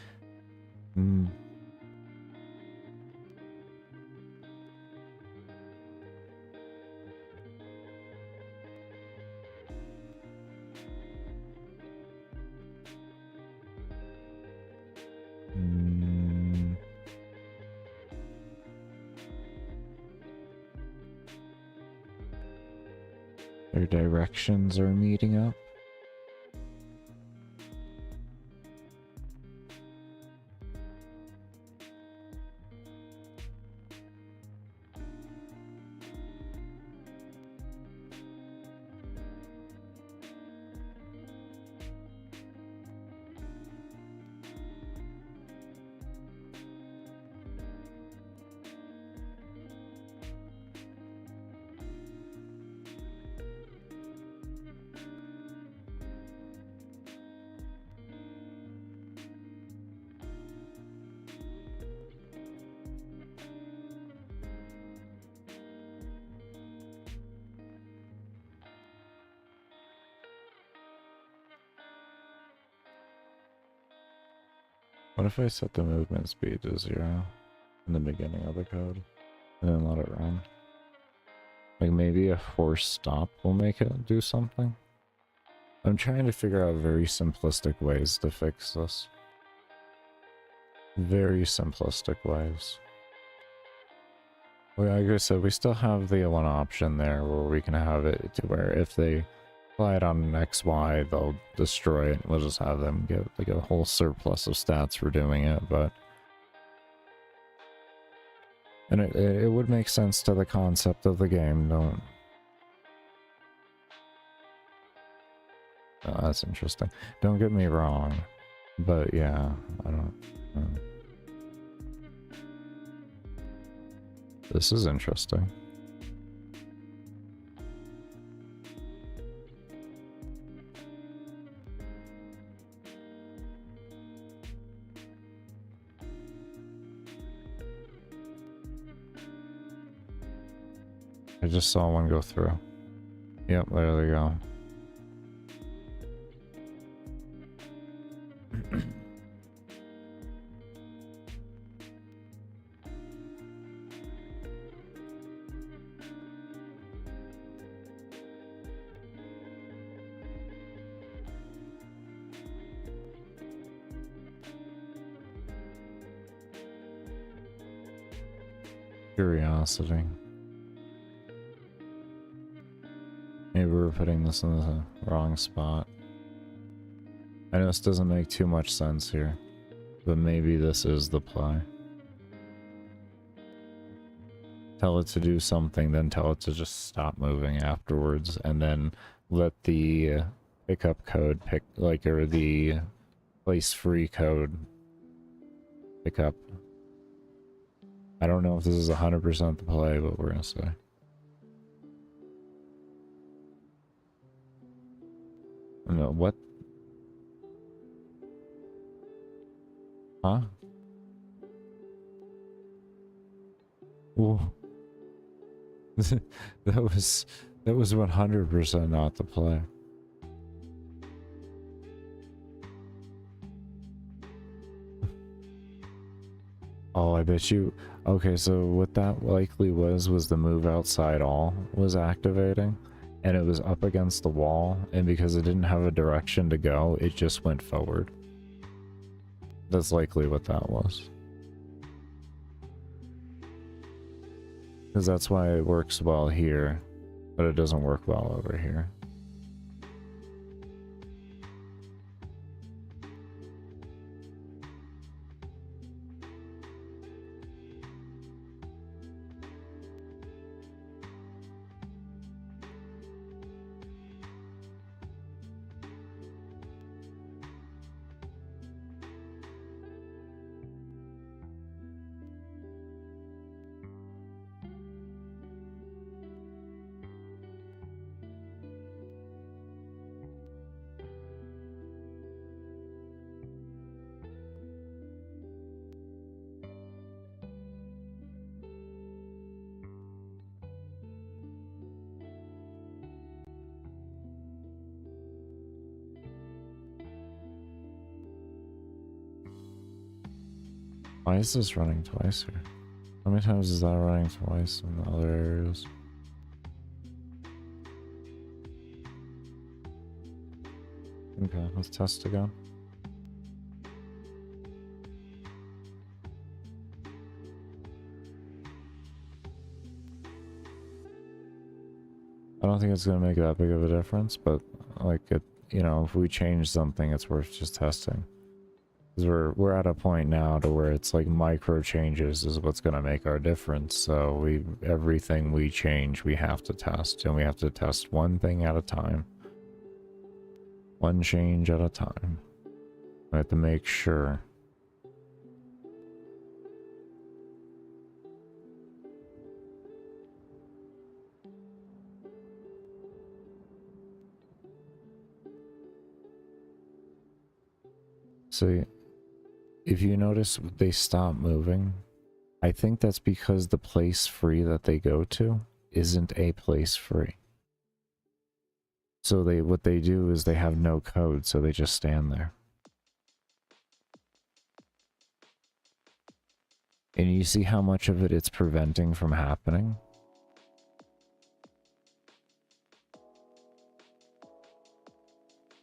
Their directions are meeting up. What if I set the movement speed to 0 in the beginning of the code and then let it run? Like maybe a forced stop will make it do something? I'm trying to figure out very simplistic ways to fix this. Very simplistic ways. Well, like I said, we still have the one option there where we can have it to where if they apply it on an XY, they'll destroy it. We'll just have them get like a whole surplus of stats for doing it, but... And it would make sense to the concept of the game, don't... Oh, that's interesting. Don't get me wrong, but yeah, I don't... This is interesting. I just saw one go through. Yep, there they go. Curiosity. Maybe we're putting this in the wrong spot. I know this doesn't make too much sense here, but maybe this is the play. Tell it to do something, then tell it to just stop moving afterwards, and then let the pickup code pick, like, or the place free code pick up. I don't know if this is 100% the play, but we're gonna say. No, what? Huh? Whoa. that was 100% not the play. Oh, I bet you. Okay, so what that likely was the move outside all was activating, and it was up against the wall, and because it didn't have a direction to go, it just went forward. That's likely what that was. Because that's why it works well here, but it doesn't work well over here. Why is this running twice here? How many times is that running twice in the other areas? Okay, let's test again. I don't think it's going to make that big of a difference, but like it, you know, if we change something, it's worth just testing. Because we're at a point now to where it's like micro changes is what's going to make our difference. So everything we change, we have to test, and we have to test one thing at a time. One change at a time. We have to make sure. So if you notice they stop moving, I think that's because the place free that they go to isn't a place free. So what they do is they have no code, so they just stand there. And you see how much of it it's preventing from happening?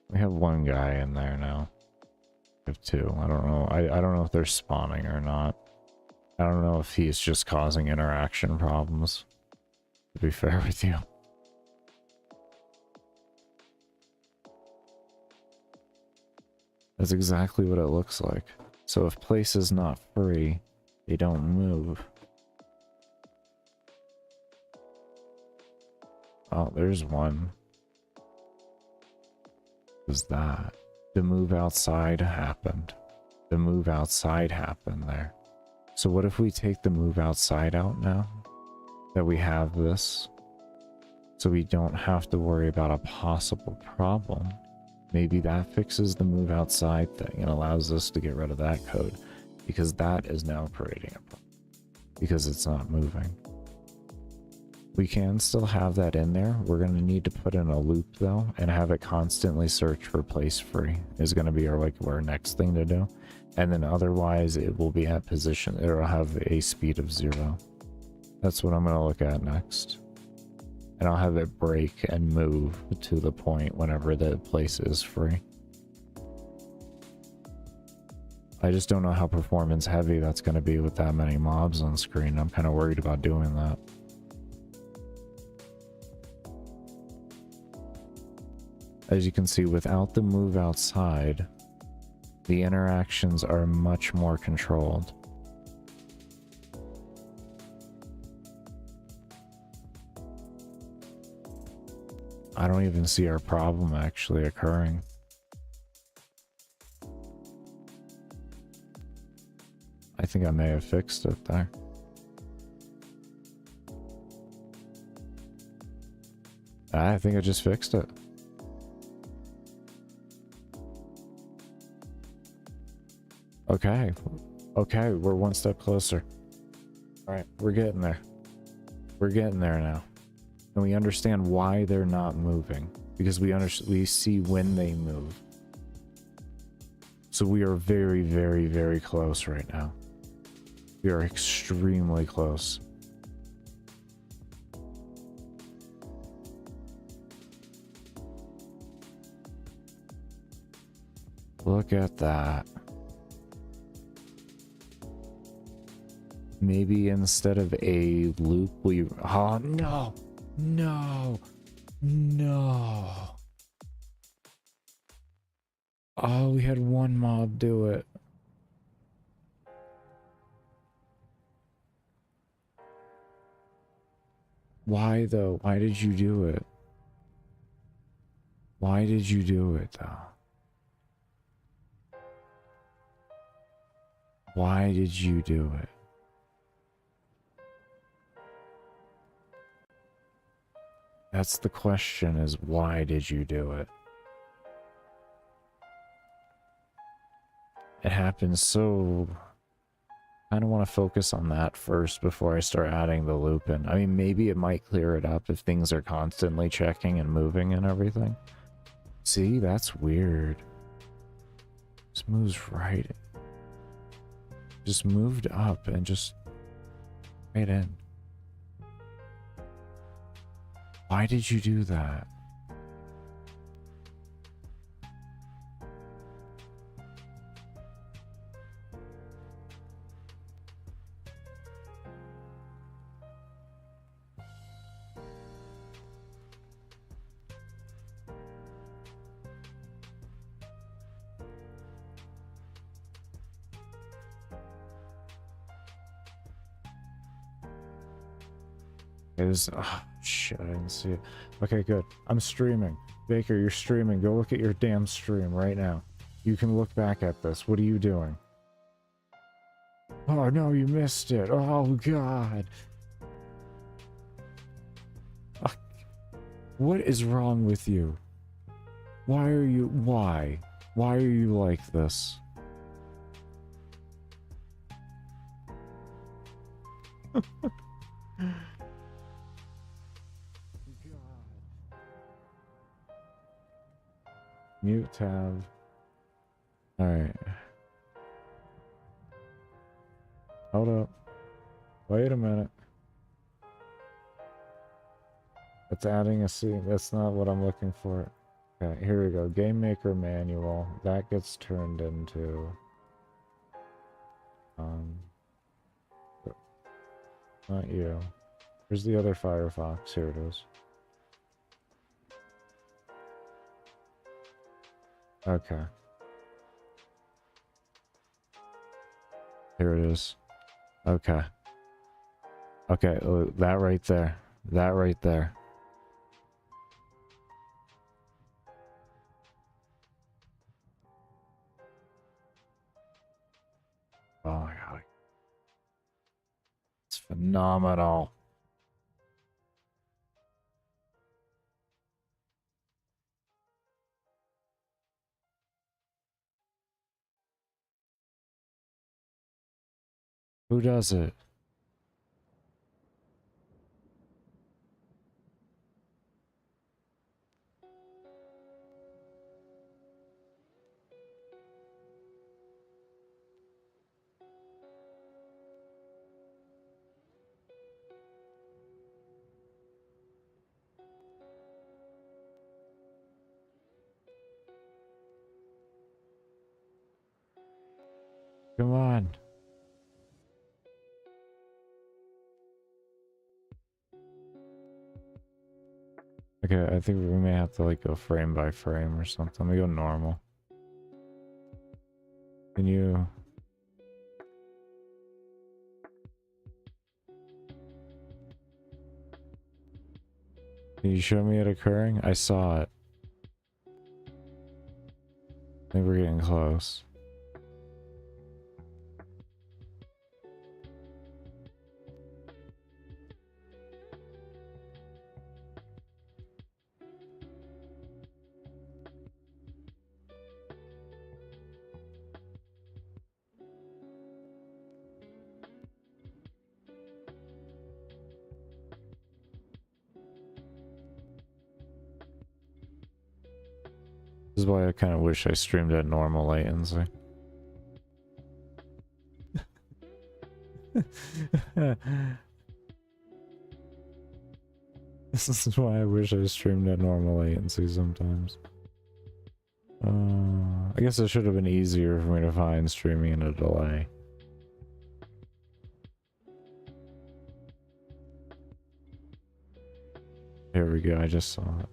We have one guy in there now. We have two. I don't know. I don't know if they're spawning or not. I don't know if he's just causing interaction problems, to be fair with you. That's exactly what it looks like. So if place is not free, they don't move. Oh, there's one. What was that? The move outside happened. The move outside happened there. So what if we take the move outside out now? That we have this? So we don't have to worry about a possible problem. Maybe that fixes the move outside thing and allows us to get rid of that code. Because that is now creating a problem. Because it's not moving. We can still have that in there. We're going to need to put in a loop though and have it constantly search for place free is going to be our next thing to do. And then otherwise it will be at position. It'll have a speed of 0. That's what I'm going to look at next. And I'll have it break and move to the point whenever the place is free. I just don't know how performance heavy that's going to be with that many mobs on screen. I'm kind of worried about doing that. As you can see, without the move outside, the interactions are much more controlled. I don't even see our problem actually occurring. I think I may have fixed it there. I think I just fixed it. Okay. Okay, we're one step closer. Alright, we're getting there. We're getting there now. And we understand why they're not moving. Because we see when they move. So we are very, very, very close right now. We are extremely close. Look at that. Maybe instead of a loop, we... Oh, no! No! No! Oh, we had one mob do it. Why, though? Why did you do it? Why did you do it, though? Why did you do it? That's the question, is why did you do it? It happens so... I kind of want to focus on that first before I start adding the loop in. I mean, maybe it might clear it up if things are constantly checking and moving and everything. See, that's weird. Just moves right. Just moved up and just right in. Why did you do that? Oh, shit, I didn't see it. Okay, good. I'm streaming. Baker, you're streaming. Go look at your damn stream right now. You can look back at this. What are you doing? Oh, no, you missed it. Oh, God. What is wrong with you? Why are you... Why? Why are you like this? Mute tab. Alright. Hold up. Wait a minute. It's adding a scene. That's not what I'm looking for. Okay, here we go. Game Maker manual. That gets turned into... Not you. Where's the other Firefox? Here it is. Okay. Here it is. Okay. Okay, that right there. That right there. Oh my god. It's phenomenal. Who does it? Come on. Okay, I think we may have to like go frame by frame or something. We go normal. Can you... Can you show me it occurring? I saw it. I think we're getting close. This is why I kind of wish I streamed at normal latency. This is why I wish I streamed at normal latency sometimes. I guess it should have been easier for me to find streaming in a delay. Here we go, I just saw it.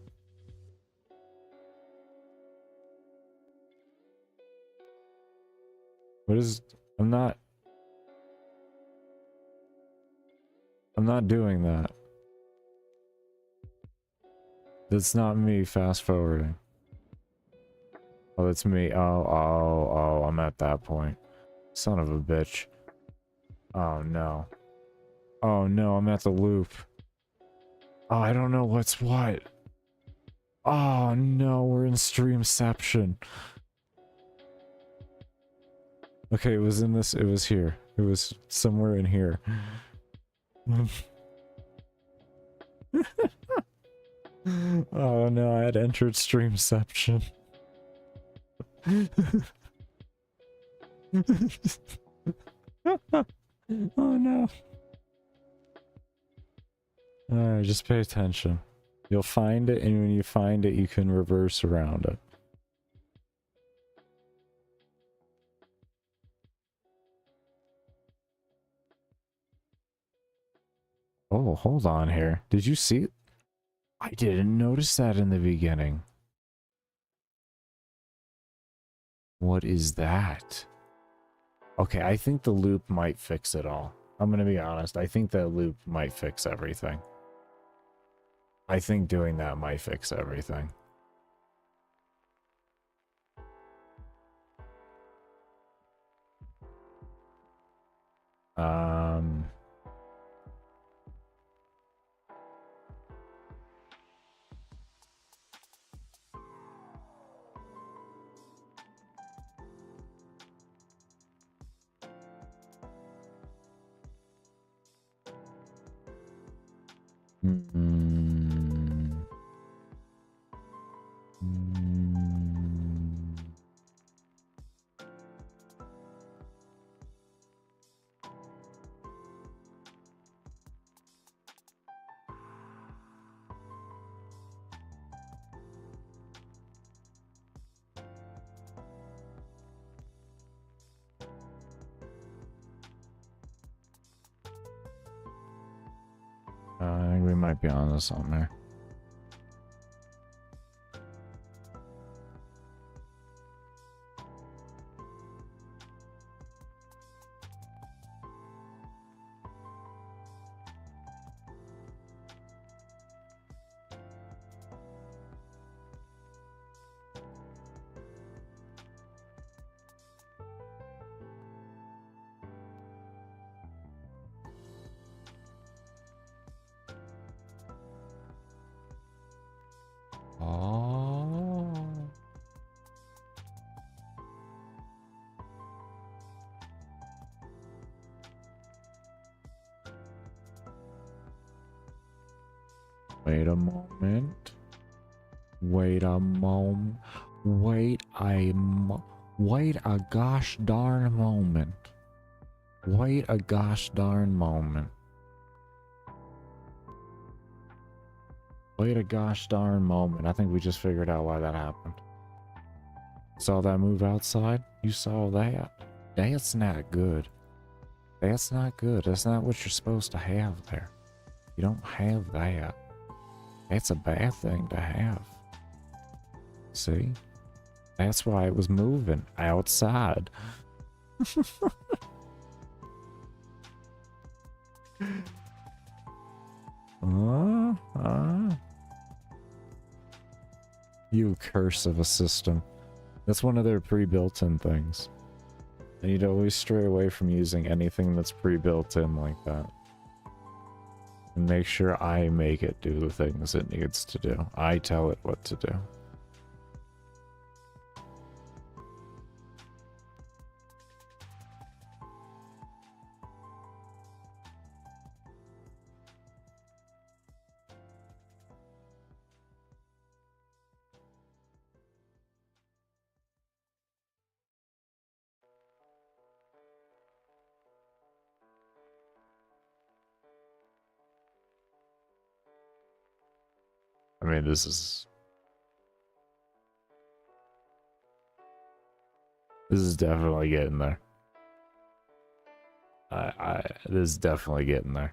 What is... I'm not doing that. That's not me fast forwarding. Oh, that's me. Oh, I'm at that point. Son of a bitch. Oh no. Oh no, I'm at the loop. Oh, I don't know what's what. Oh no, we're in Streamception. Okay, it was in this, it was here. It was somewhere in here. Oh no, I had entered Streamception. Oh no. Alright, just pay attention. You'll find it, and when you find it, you can reverse around it. Oh, hold on here. Did you see it? I didn't notice that in the beginning. What is that? Okay, I think the loop might fix it all. I'm gonna be honest. I think that loop might fix everything. I think doing that might fix everything. think we might be onto something here. Oh. Wait a moment. Wait a moment. Wait a gosh darn moment. Wait a gosh darn moment. Wait a gosh darn moment. I think we just figured out why that happened. Saw that move outside? You saw that? That's not good. That's not good. That's not what you're supposed to have there. You don't have that. That's a bad thing to have. See? That's why it was moving outside. You curse of a system. That's one of their pre-built-in things. And you'd always stray away from using anything that's pre-built in like that. And make sure I make it do the things it needs to do. I tell it what to do. I mean, this is definitely getting there. This is definitely getting there.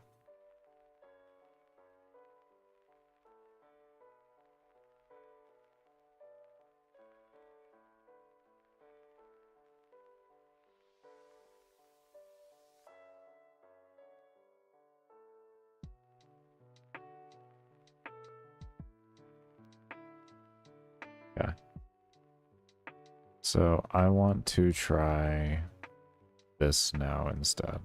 Okay. So I want to try this now instead.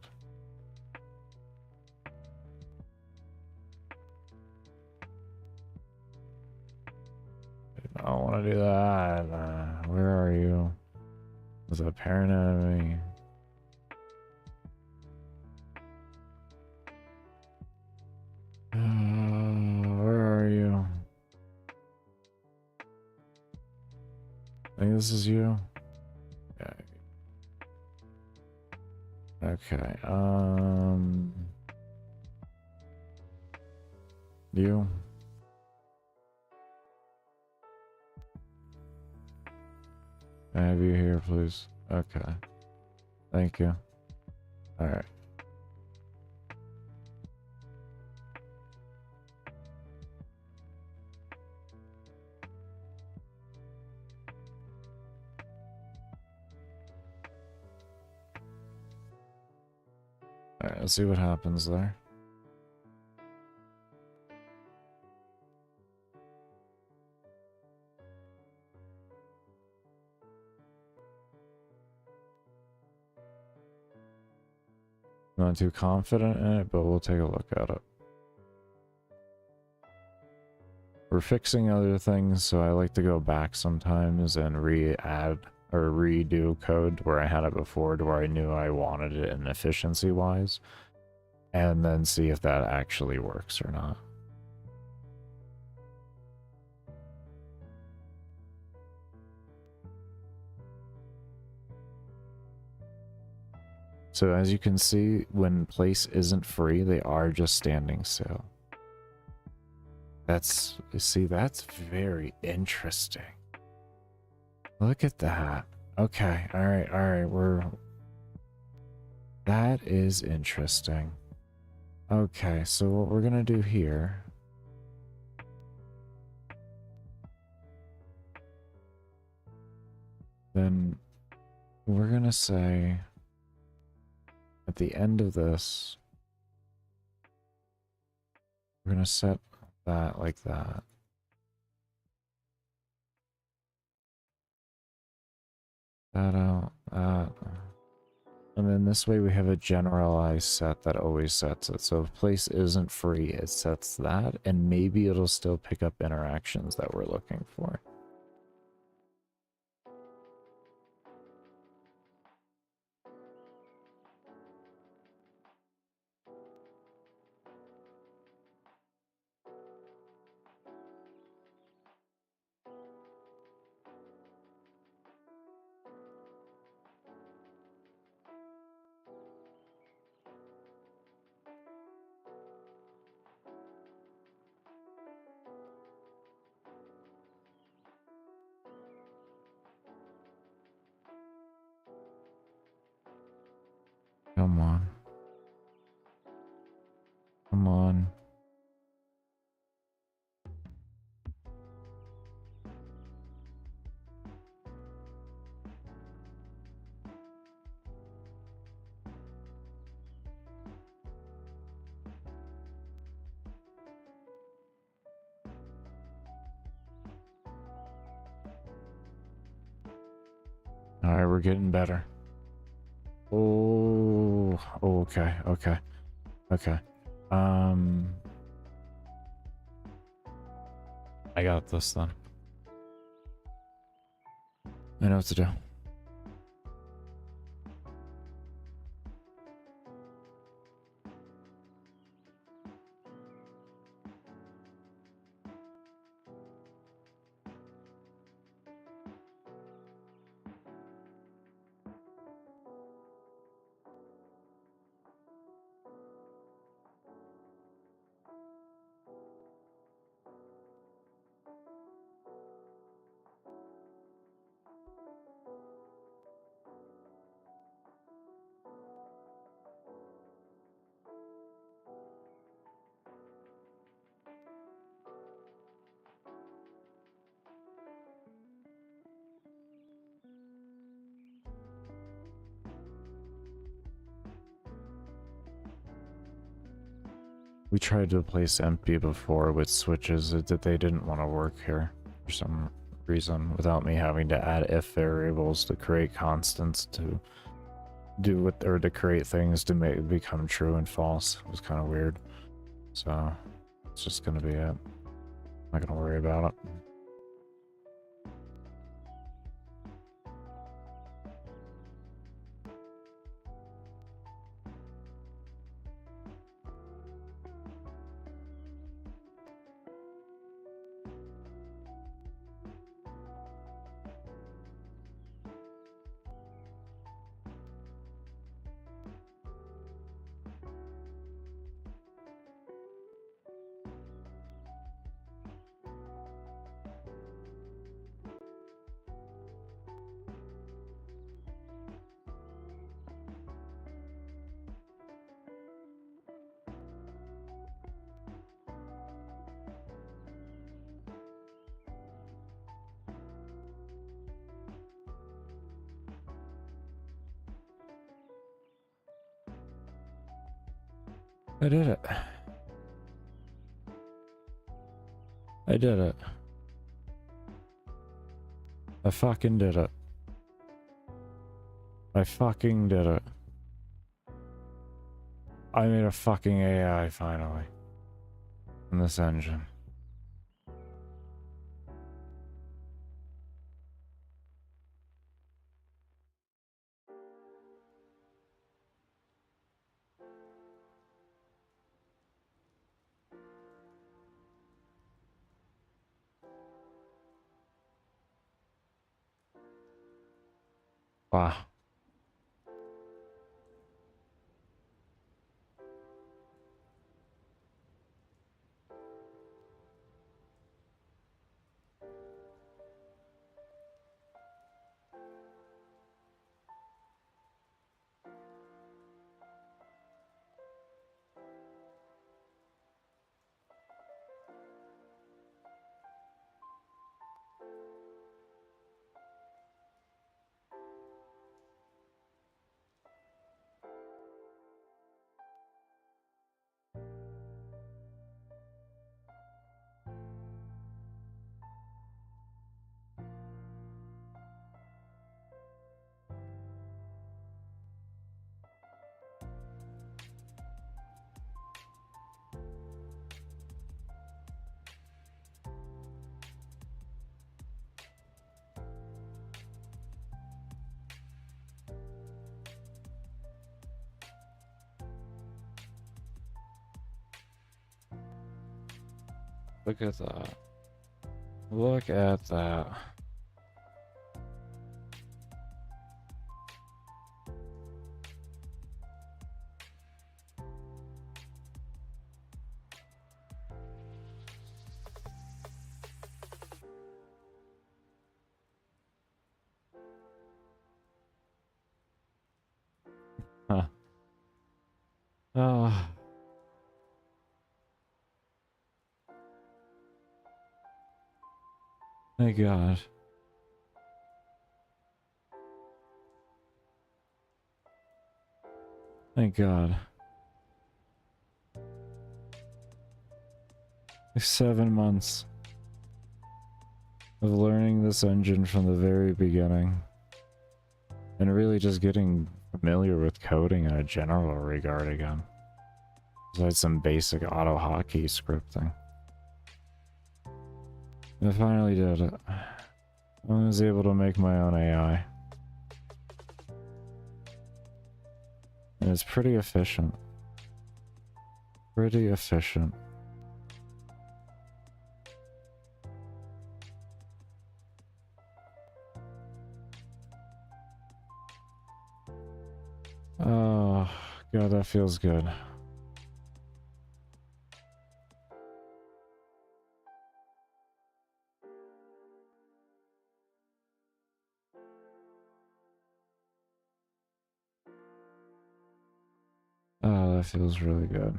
I don't want to do that. Where are you? Was it a parent enemy? Where are you? I think this is you. Yeah. Okay. You. Can I have you here, please? Okay. Thank you. All right. All right, let's see what happens there. Not too confident in it, but we'll take a look at it. We're fixing other things, so I like to go back sometimes and re-add or redo code where I had it before to where I knew I wanted it in efficiency-wise, and then see if that actually works or not. So as you can see, when place isn't free, they are just standing still. That's, see, that's very interesting. Look at that. Okay, alright, that is interesting. Okay, so what we're gonna do here... Then we're gonna say... At the end of this... We're gonna set that like that. That out, that... And then this way we have a generalized set that always sets it. So if place isn't free, it sets that, and maybe it'll still pick up interactions that we're looking for. Come on. Come on. Alright, we're getting better. Oh, okay, okay, okay. I got this then. I know what to do. We tried to place empty before with switches that they didn't want to work here for some reason without me having to add if variables to create constants to do what, or to create things to make it become true and false. It was kind of weird. So it's just gonna be it. I'm not gonna worry about it. I did it. I did it. I fucking did it. I fucking did it. I made a fucking AI finally. In this engine. Wow. Look at that. Look at that. Huh. Oh. Thank God. Thank God. 7 months of learning this engine from the very beginning. And really just getting familiar with coding in a general regard again. Besides some basic auto hotkey scripting. I finally did it. I was able to make my own AI. And it's pretty efficient. Pretty efficient. Oh, God, that feels good. Oh, that feels really good.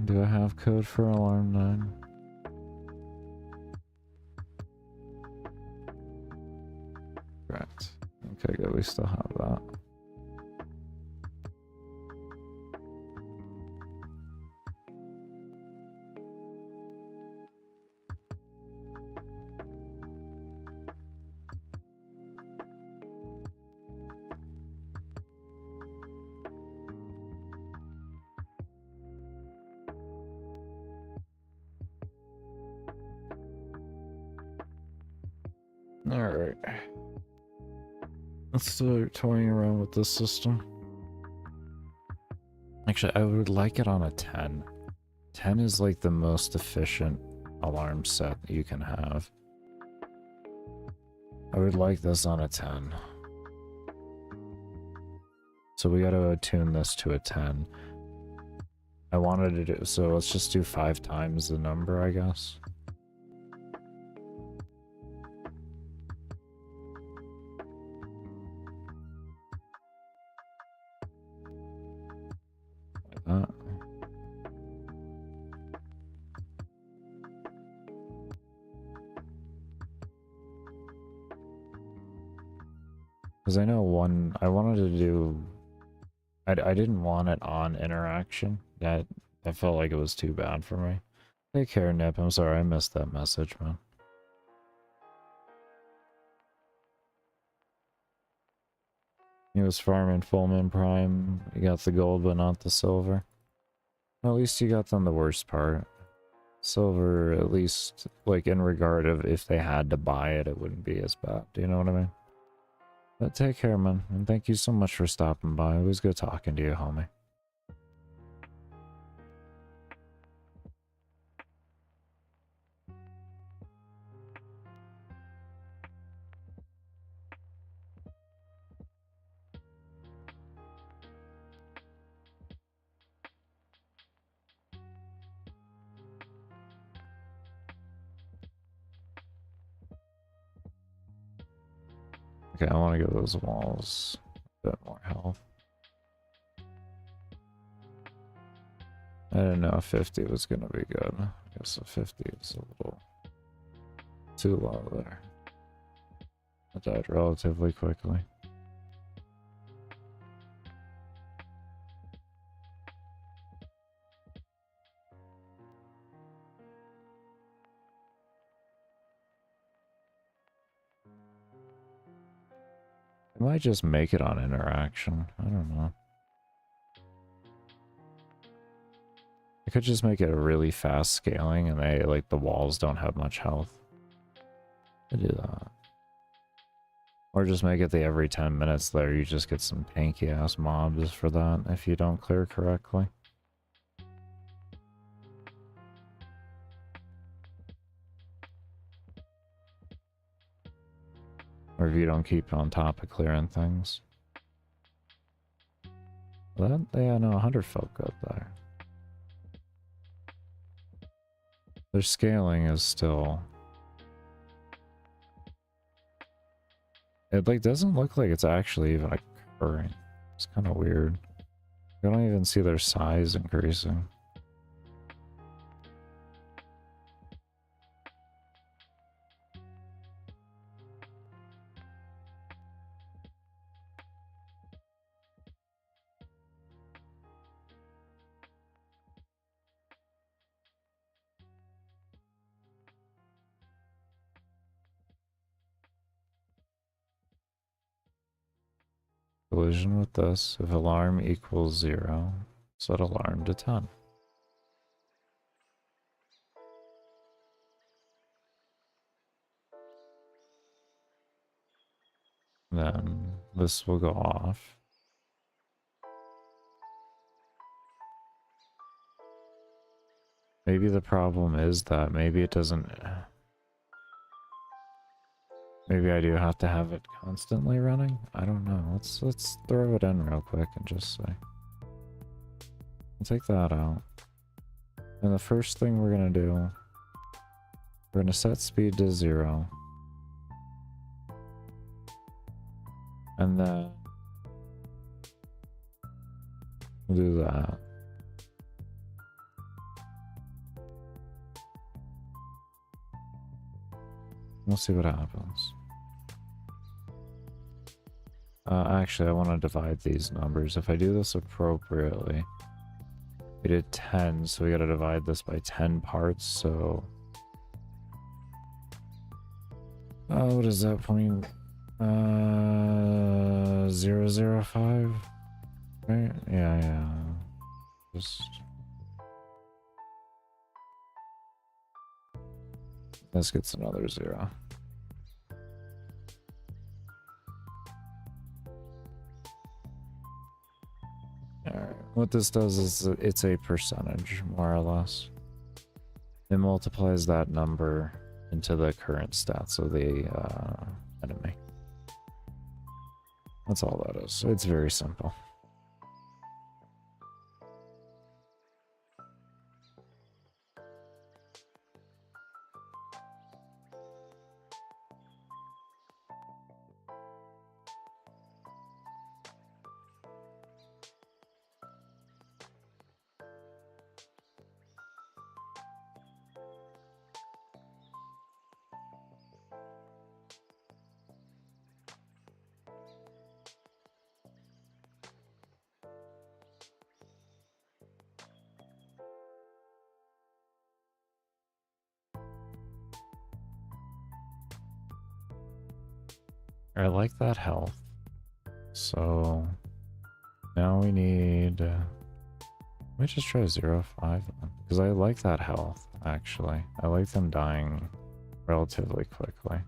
Do I have code for alarm 9? Correct. Okay, good, we still have that. Alright. Let's start toying around with this system. Actually, I would like it on a 10. 10 is like the most efficient alarm set that you can have. I would like this on a 10. So we gotta attune this to a 10. I wanted to do, so let's just do 5 times the number, I guess. Like that. Because I know I wanted to do, I didn't want it on interaction. That felt like it was too bad for me. Take care, Nip. I'm sorry, I missed that message, man. He was farming Fullman Prime. He got the gold, but not the silver. Well, at least you got done the worst part. Silver, at least, like, in regard of if they had to buy it, it wouldn't be as bad. Do you know what I mean? But take care, man. And thank you so much for stopping by. It was good talking to you, homie. Okay, I want to give those walls a bit more health. I didn't know 50 was going to be good. I guess a 50 is a little too low there. I died relatively quickly. I might just make it on interaction. I don't know. I could just make it a really fast scaling and they, like, the walls don't have much health. I do that. Or just make it the every 10 minutes there, you just get some tanky ass mobs for that if you don't clear correctly. Or if you don't keep on top of clearing things. That, yeah, no, 100 felt good there. Their scaling is still... It, like, doesn't look like it's actually even occurring. It's kind of weird. I don't even see their size increasing. Collision with this. If alarm equals 0, set alarm to 10. Then this will go off. Maybe the problem is that maybe it doesn't... Maybe I do have to have it constantly running? I don't know. Let's throw it in real quick and just say. We'll take that out. And the first thing we're gonna do, we're gonna set speed to 0. And then we'll do that. We'll see what happens. Actually, I want to divide these numbers. If I do this appropriately, we did 10, so we got to divide this by 10 parts, so... what is that point? 005? Right? Yeah. Just... This gets another 0. Alright, what this does is it's a percentage, more or less. It multiplies that number into the current stats of the enemy. That's all that is. It's very simple. I like that health. So now we need... let me just try 0.5 because I like that health, actually. I like them dying relatively quickly.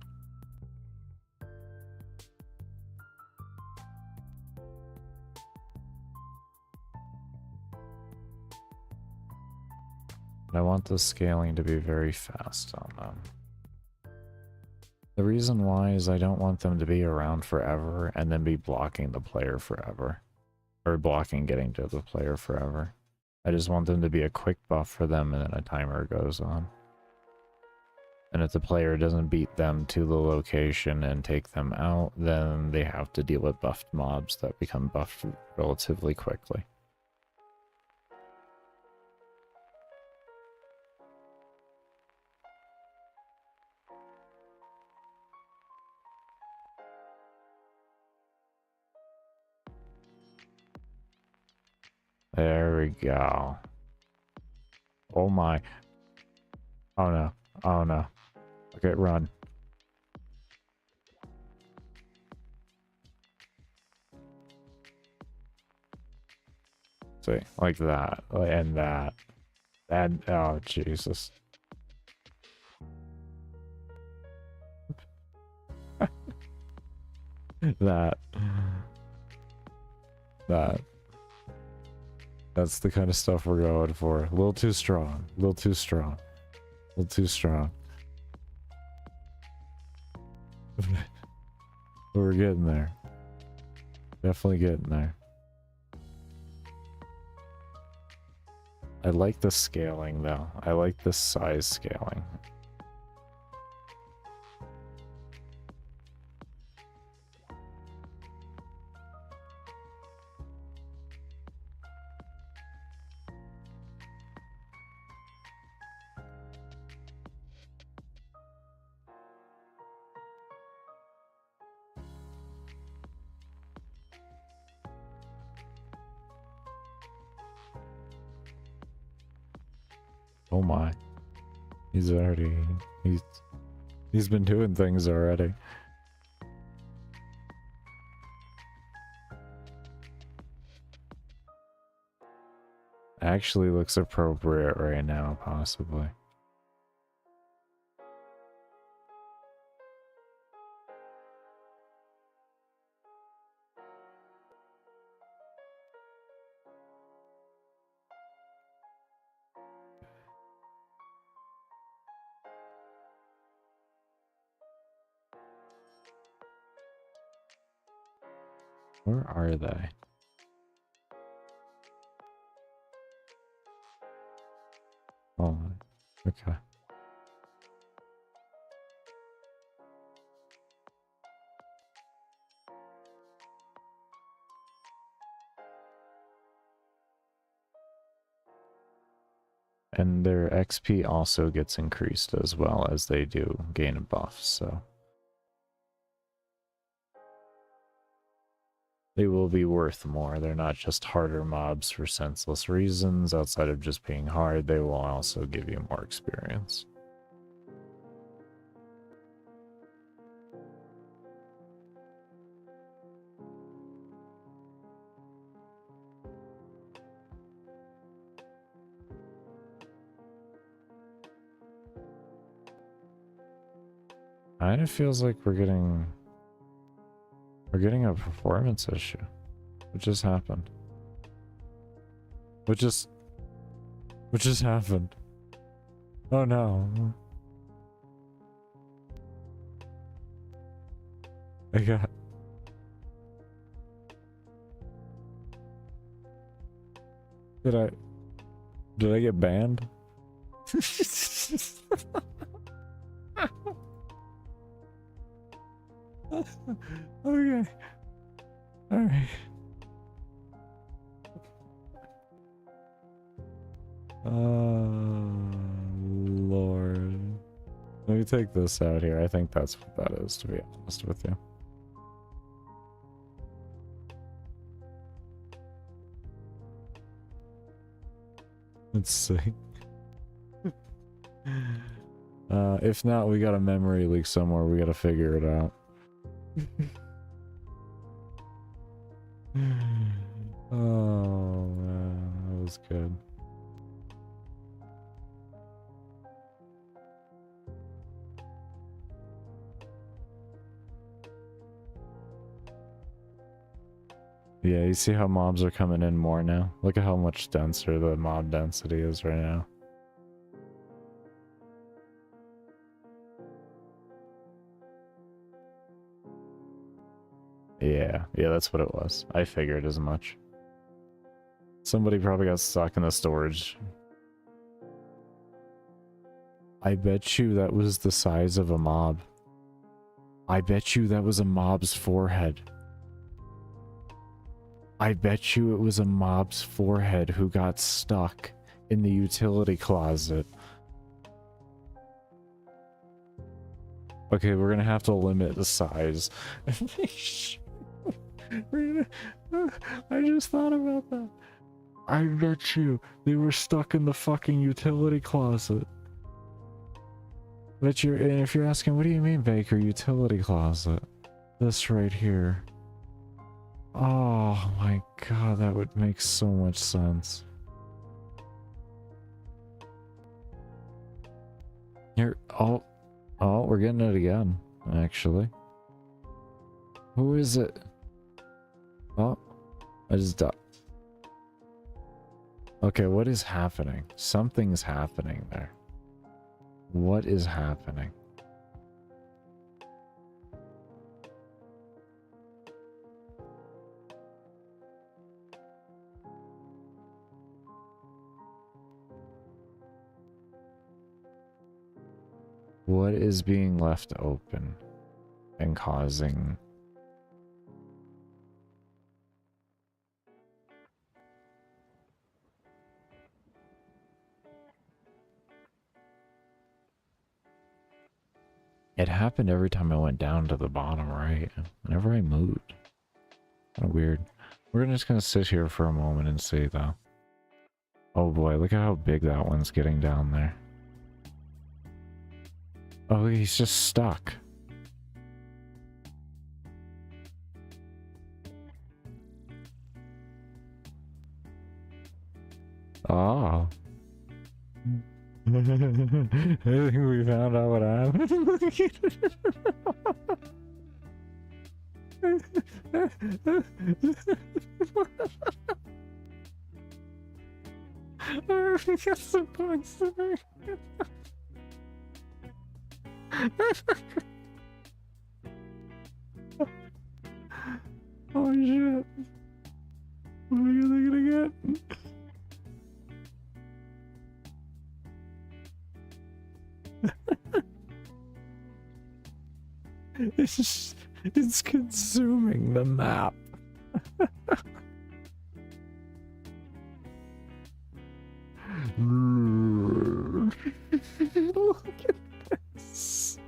And I want the scaling to be very fast on them. The reason why is I don't want them to be around forever and then be blocking the player forever. Or blocking getting to the player forever. I just want them to be a quick buff for them and then a timer goes on. And if the player doesn't beat them to the location and take them out, then they have to deal with buffed mobs that become buffed relatively quickly. There we go. Oh my. Oh no. Oh no. Okay, run. See, like that. And that. And, oh Jesus. That. That. That's the kind of stuff we're going for. A little too strong. A little too strong. A little too strong. But we're getting there. Definitely getting there. I like the scaling though. I like the size scaling. Oh my. He's been doing things already. Actually looks appropriate right now, possibly. Where are they? Oh, okay. And their XP also gets increased as well as they do gain a buff, so they will be worth more. They're not just harder mobs for senseless reasons. Outside of just being hard, they will also give you more experience. Kind of feels like we're getting a performance issue. What just happened? What just happened? Oh no. I got... Did I get banned? Okay. Alright. Lord. Let me take this out here. I think that's what that is, to be honest with you. Let's see. If not, we got a memory leak somewhere. We gotta figure it out. Oh man, that was good. Yeah, you see how mobs are coming in more now? Look at how much denser the mob density is right now. Yeah, that's what it was. I figured as much. Somebody probably got stuck in the storage. I bet you that was the size of a mob. I bet you that was a mob's forehead. I bet you it was a mob's forehead who got stuck in the utility closet. Okay, we're gonna have to limit the size. I just thought about that. I bet you they were stuck in the fucking utility closet. But and if you're asking, what do you mean, Baker, utility closet? This right here. Oh my god, that would make so much sense. Here, oh, we're getting it again, actually. Who is it? Oh, I just died. Okay, what is happening? Something's happening there. What is happening? What is being left open and causing... It happened every time I went down to the bottom right, whenever I moved. Kind of weird. We're just gonna sit here for a moment and see, though. Oh boy, look at how big that one's getting down there. Oh, he's just stuck. Oh. I think we found out what happened. That's the points to me. Oh shit. What are you gonna get? It's consuming the map. Look at this.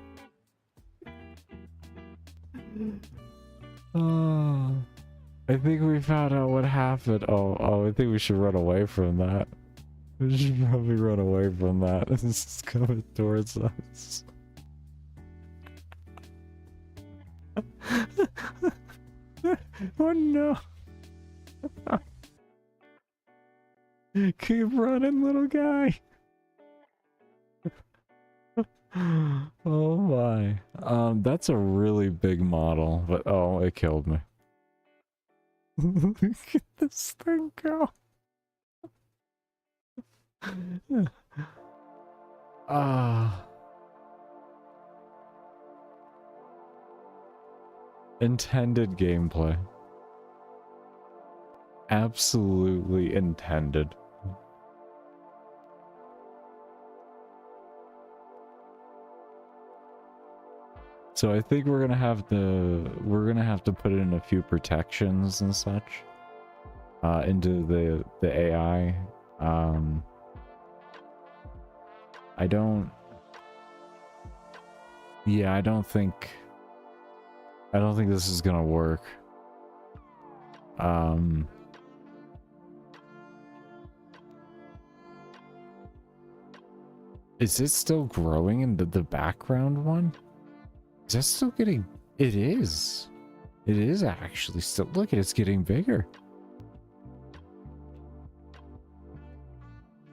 Oh, I think we found out what happened. Oh, I think we should run away from that. We should probably run away from that. This is coming towards us. Oh no. Keep running, little guy. Oh my. That's a really big model, but oh, it killed me. Look at this thing go. Intended gameplay. Absolutely intended. So I think we're gonna have to put in a few protections and such into the AI. I don't think this is gonna work. Is it still growing in the background one? Is that still getting... It is. It is actually still... Look, it's getting bigger.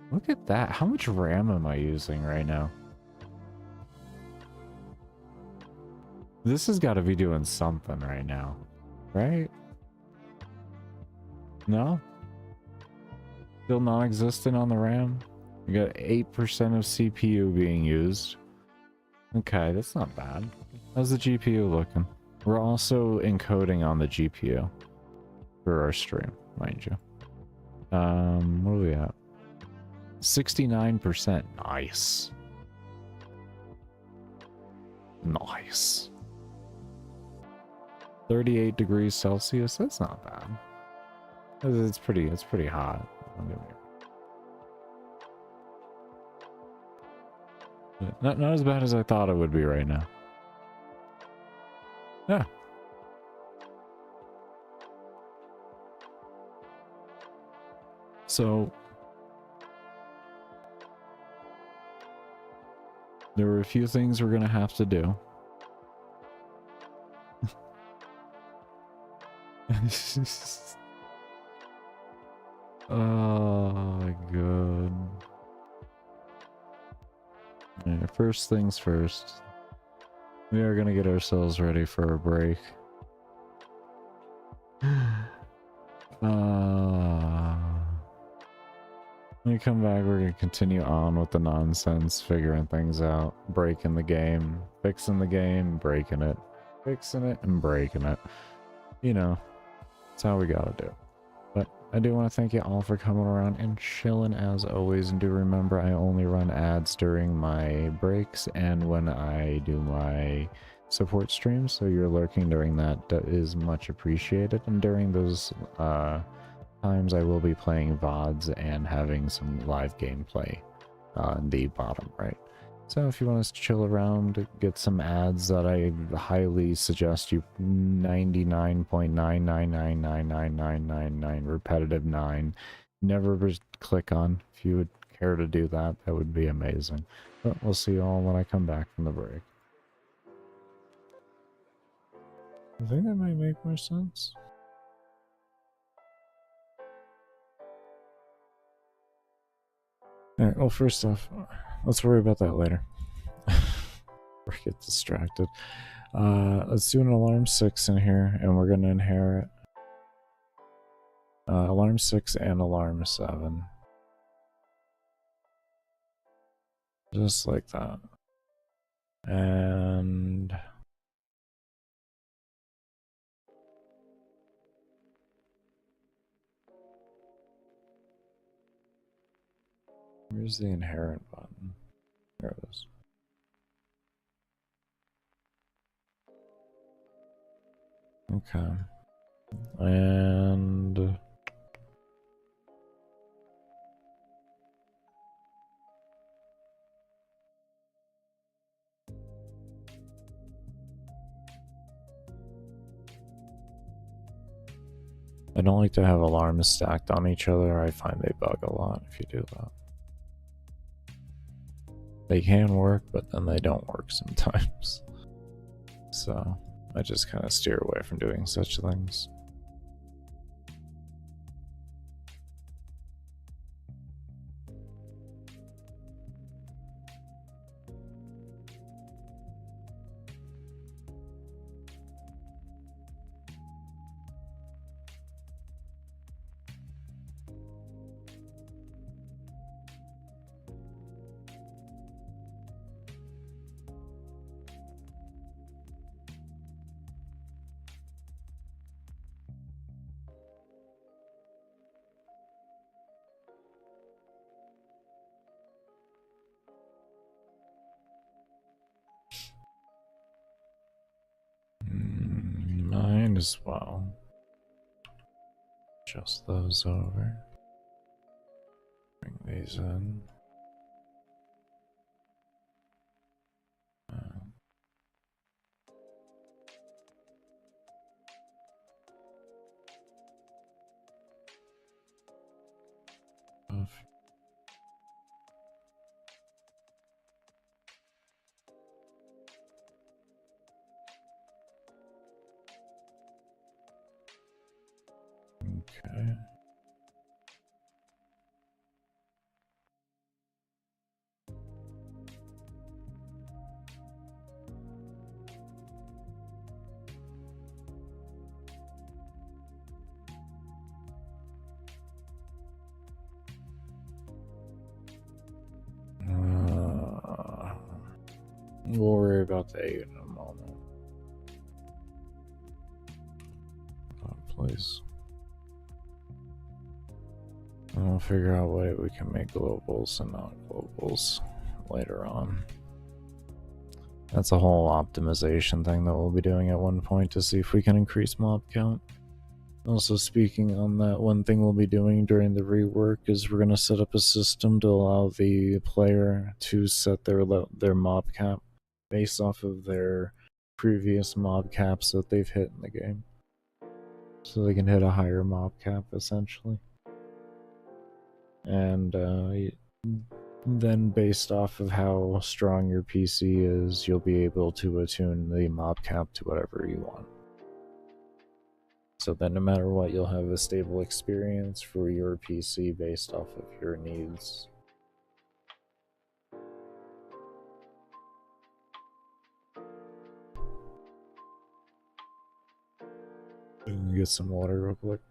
Look at that. How much RAM am I using right now? This has got to be doing something right now, right? No? Still non-existent on the RAM? We got 8% of CPU being used. Okay, that's not bad. How's the GPU looking? We're also encoding on the GPU for our stream, mind you. What are we at? 69%. Nice. Nice. 38 degrees Celsius. That's not bad. It's pretty hot. Not as bad as I thought it would be right now. Yeah. So there were a few things we're gonna have to do. Oh my god. Yeah, first things first. We are gonna get ourselves ready for a break. When we come back, we're gonna continue on with the nonsense, figuring things out, breaking the game, fixing the game, breaking it, fixing it, and breaking it. You know, that's how we gotta do. But I do want to thank you all for coming around and chilling as always. And do remember, I only run ads during my breaks and when I do my support streams. So you're lurking during that is much appreciated. And during those times, I will be playing VODs and having some live gameplay on the bottom right. So if you want us to chill around, get some ads that I highly suggest you 99.9999999 repetitive 9 never click on. If you would care to do that, that would be amazing. But we'll see you all when I come back from the break. I think that might make more sense. Alright, well, first off, let's worry about that later. Or get distracted. Let's do an alarm 6 in here, and we're going to inherit alarm 6 and alarm 7. Just like that. And where's the inherent button? There it is. Okay. And I don't like to have alarms stacked on each other. I find they bug a lot if you do that. They can work, but then they don't work sometimes. So I just kind of steer away from doing such things. Mine as well. Adjust those over. Bring these in. Okay. We'll worry about the 8 in a moment. Please. And we'll figure out what we can make globals and non-globals later on. That's a whole optimization thing that we'll be doing at one point to see if we can increase mob count. Also, speaking on that, one thing we'll be doing during the rework is we're going to set up a system to allow the player to set their mob cap based off of their previous mob caps that they've hit in the game. So they can hit a higher mob cap, essentially. And then based off of how strong your PC is, you'll be able to attune the mob cap to whatever you want. So that no matter what, you'll have a stable experience for your PC based off of your needs. Get some water real quick.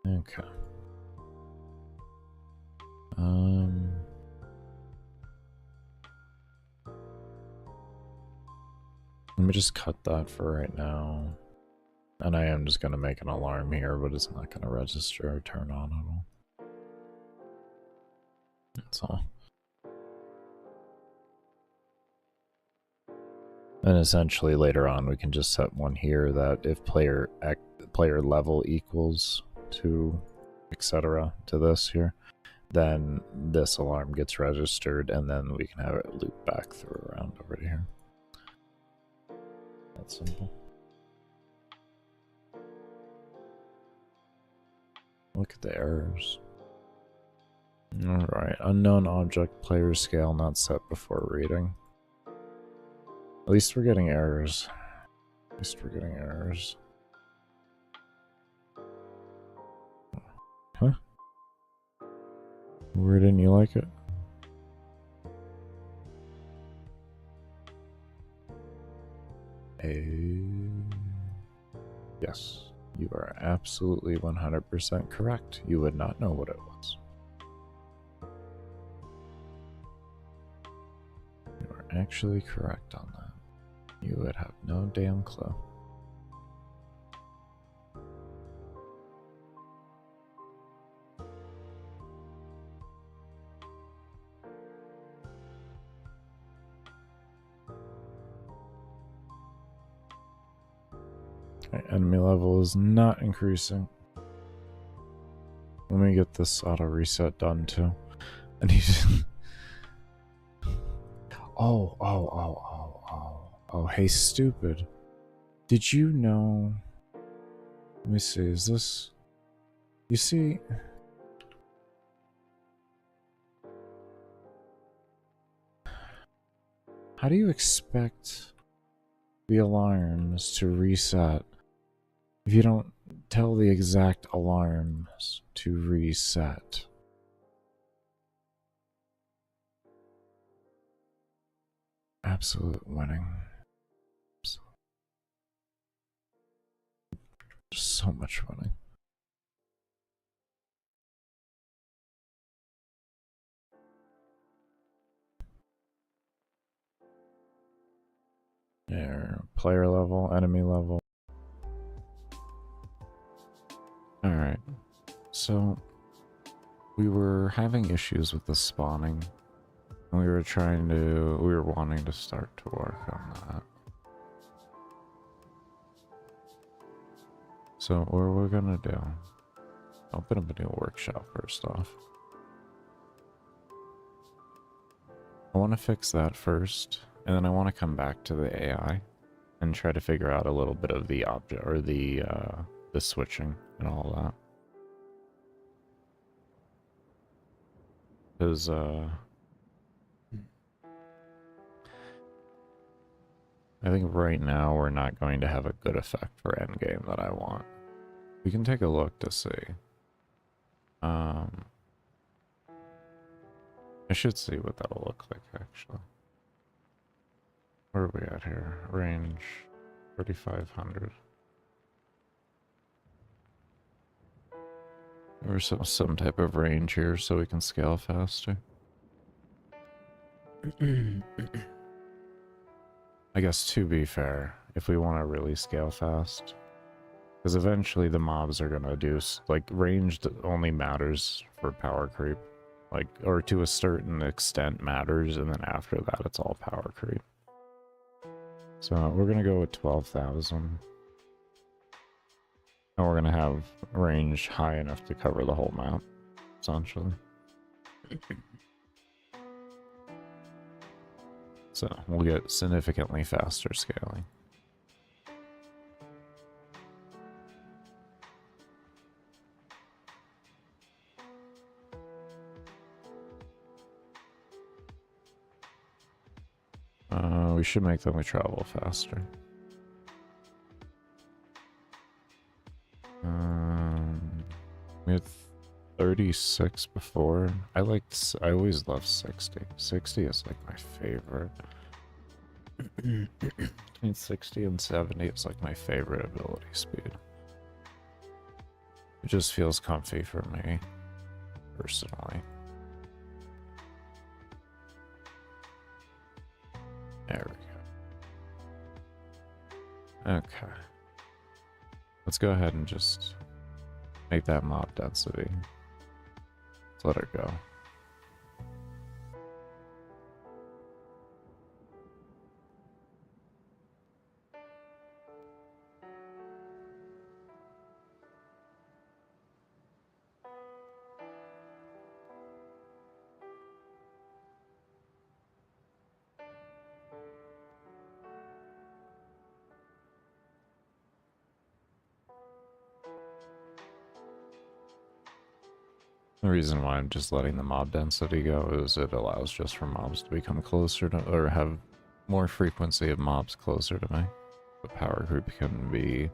Okay. Let me just cut that for right now. And I am just going to make an alarm here, but it's not going to register or turn on at all. That's all. And essentially later on we can just set one here that if player level equals to etc. to this here, then this alarm gets registered and then we can have it loop back through around over here. That's simple. Look at the errors. Alright, unknown object player scale not set before reading. At least we're getting errors. Huh? Where didn't you like it? Yes, you are absolutely 100% correct. You would not know what it was. You are actually correct on that. You would have no damn clue. Okay, enemy level is not increasing. Let me get this auto reset done too. I need to... Oh, hey stupid. Did you know... Let me see, is this... You see... How do you expect the alarms to reset if you don't tell the exact alarms to reset? Absolute winning. Just so much winning. There, player level, enemy level. Alright, so we were having issues with the spawning. And we were wanting to start to work on that. So what we're gonna do, open up a new workshop first off. I want to fix that first, and then I want to come back to the AI and try to figure out a little bit of the object or the switching and all that. Because I think right now we're not going to have a good effect for endgame that I want. We can take a look to see. I should see what that'll look like, actually. Where are we at here? Range 3,500. Or some type of range here so we can scale faster. I guess to be fair, if we want to really scale fast, because eventually the mobs are gonna do, like, range only matters for power creep, like, or to a certain extent matters, and then after that it's all power creep. So we're gonna go with 12,000. And we're gonna have range high enough to cover the whole map, essentially. So we'll get significantly faster scaling. We should make them travel faster. We had 36 before. I always loved 60. 60 is like my favorite. Between 60 and 70 is like my favorite ability speed. It just feels comfy for me, personally. There we go. Okay. Let's go ahead and just make that mob density. Let's let her go. The reason why I'm just letting the mob density go is it allows just for mobs to become closer to, or have more frequency of mobs closer to me. The power creep can be,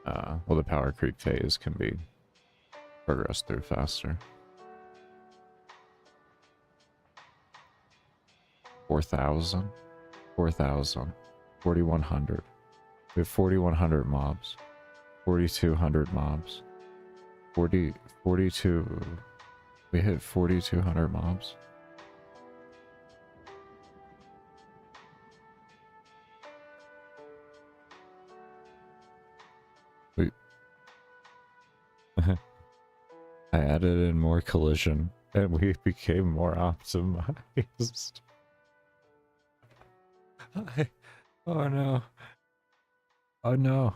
well, the power creep phase can be progressed through faster. 4,000, 4,000, 4,100. We have 4,100 mobs, 4,200 mobs. 42, we hit 4,200 mobs. We I added in more collision and we became more optimized. Oh no. Oh no.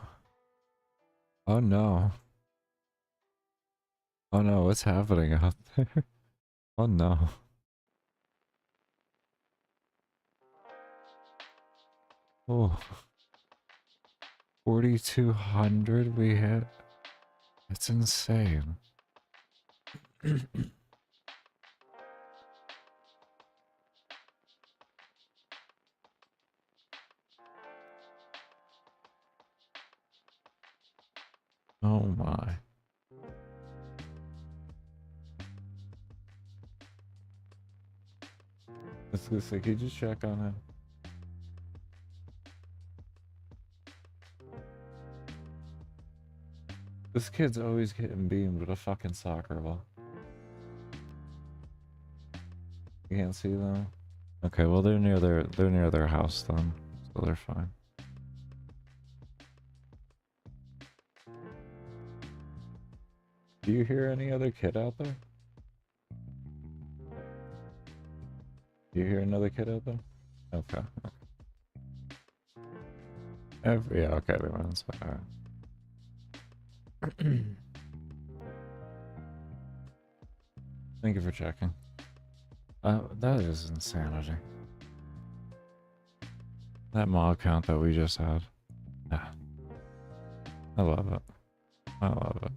Oh no. Oh no, what's happening out there? Oh no. Oh. 4,200 we hit? That's insane. Oh my. Let's go say, could you just check on him? This kid's always getting beamed with a fucking soccer ball. You can't see them? Okay, well they're near their house then, so they're fine. Do you hear any other kid out there? Do you hear another kid out there? Okay. Yeah, okay, we went inside. Alright. Thank you for checking. That is insanity. That mod count that we just had. Yeah. I love it. I love it.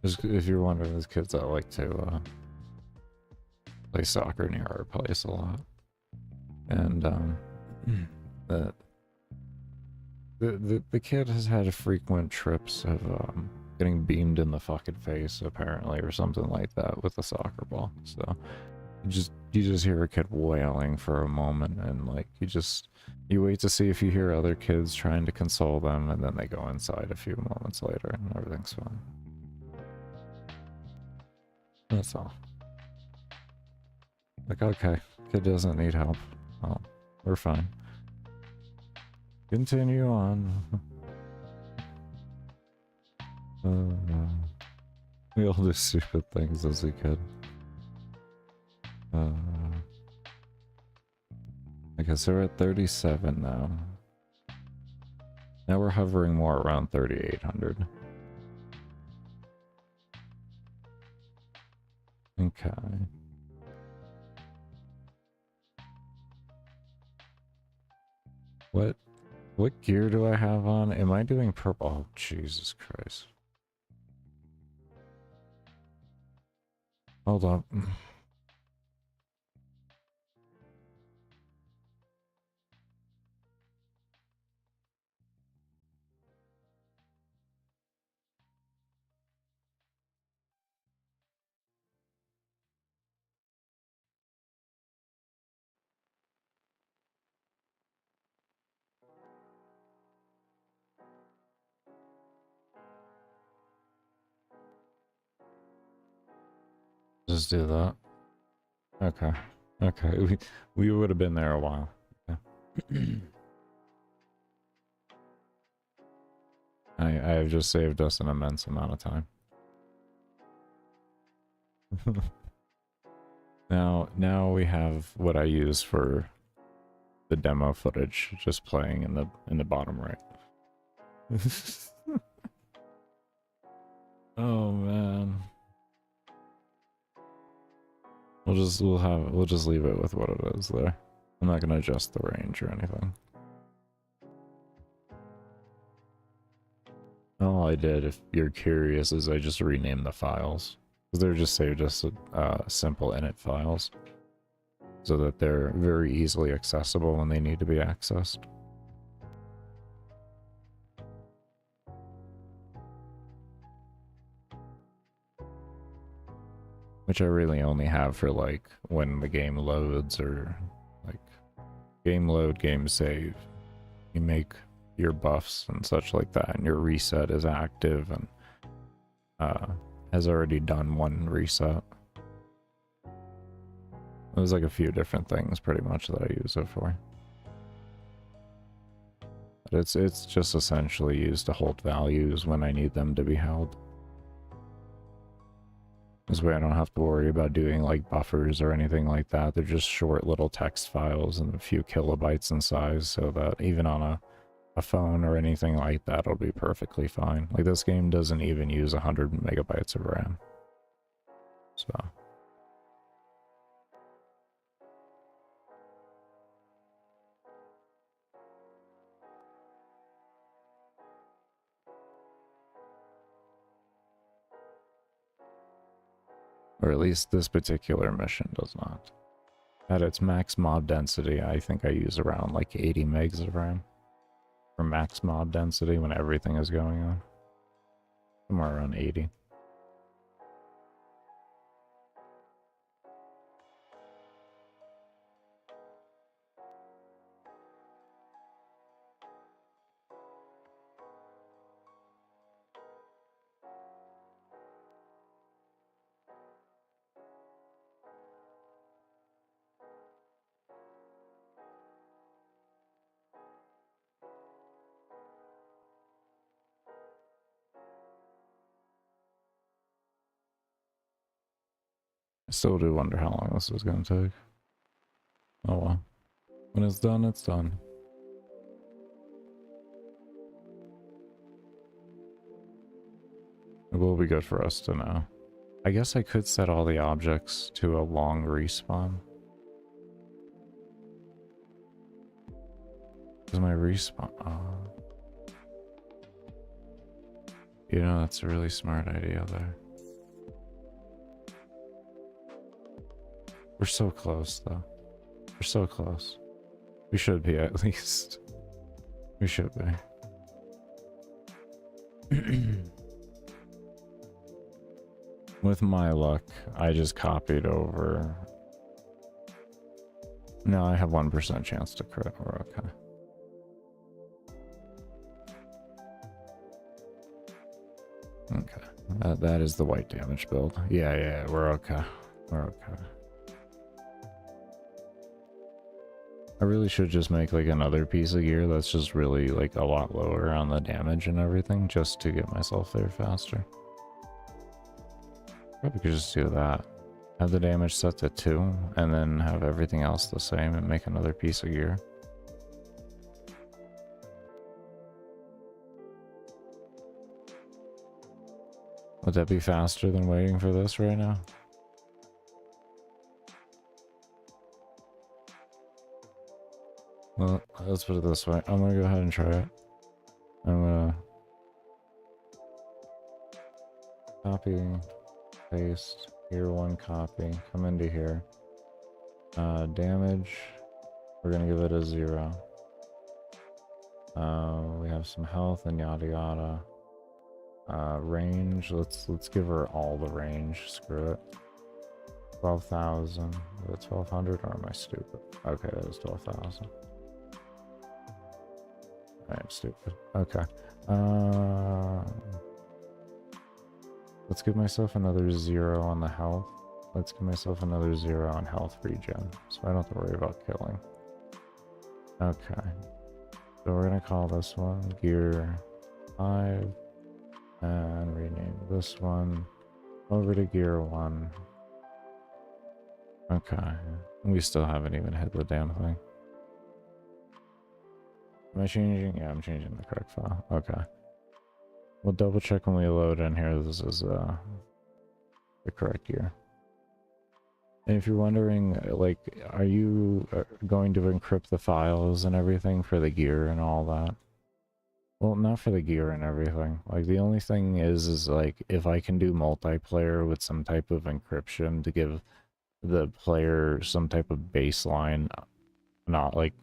Just if you're one of those kids that like to play soccer near our place a lot. And that the kid has had frequent trips of getting beamed in the fucking face apparently or something like that with a soccer ball. So you just hear a kid wailing for a moment, and like you wait to see if you hear other kids trying to console them, and then they go inside a few moments later and everything's fine. That's all. Like, okay, kid doesn't need help. Oh, we're fine. Continue on. We all do stupid things as a kid. Okay, so we're at 37 now. Now we're hovering more around 3,800. Okay. What gear do I have on? Am I doing purple? Oh, Jesus Christ. Hold up. Just do that. Okay. Okay. We would have been there a while. Okay. I have just saved us an immense amount of time. Now we have what I use for the demo footage, just playing in the bottom right. Oh man. We'll just leave it with what it is there. I'm not gonna adjust the range or anything. All I did, if you're curious, is I just renamed the files. Because they're just saved as simple init files. So that they're very easily accessible when they need to be accessed. Which I really only have for like when the game loads or like game load, game save. You make your buffs and such like that, and your reset is active and has already done one reset. There's like a few different things pretty much that I use it for. But it's just essentially used to hold values when I need them to be held. This way I don't have to worry about doing like buffers or anything like that. They're just short little text files and a few kilobytes in size, so that even on a phone or anything like that, it'll be perfectly fine. Like this game doesn't even use 100 megabytes of RAM. So. Or at least this particular mission does not. At its max mod density, I think I use around like 80 megs of RAM. For max mod density when everything is going on. Somewhere around 80. I still do wonder how long this is going to take. Oh well. When it's done, it's done. It will be good for us to know. I guess I could set all the objects to a long respawn. Because my respawn... You know, that's a really smart idea there. We're so close, though. We're so close. We should be, at least. We should be. With my luck, I just copied over. No, I have 1% chance to crit. We're okay. Okay. That is the white damage build. Yeah, we're okay. We're okay. I really should just make like another piece of gear that's just really like a lot lower on the damage and everything just to get myself there faster. Probably could just do that. Have the damage set to 2 and then have everything else the same and make another piece of gear. Would that be faster than waiting for this right now? Well, let's put it this way. I'm gonna go ahead and try it. I'm gonna copy, paste, here 1 copy, come into here. Damage, we're gonna give it a 0. We have some health and yada yada. Range, let's give her all the range. Screw it. 12,000. Is it 1,200 or am I stupid? Okay, that was 12,000. I'm stupid. Okay. Let's give myself another 0 on the health. Let's give myself another 0 on health regen, so I don't have to worry about killing. Okay. So we're gonna call this one Gear 5. And rename this one over to Gear 1. Okay. We still haven't even hit the damn thing. Am I changing? Yeah, I'm changing the correct file. Okay. We'll double check when we load in here. This is the correct gear. And if you're wondering, like, are you going to encrypt the files and everything for the gear and all that? Well, not for the gear and everything. Like, the only thing is like, if I can do multiplayer with some type of encryption to give the player some type of baseline, not like,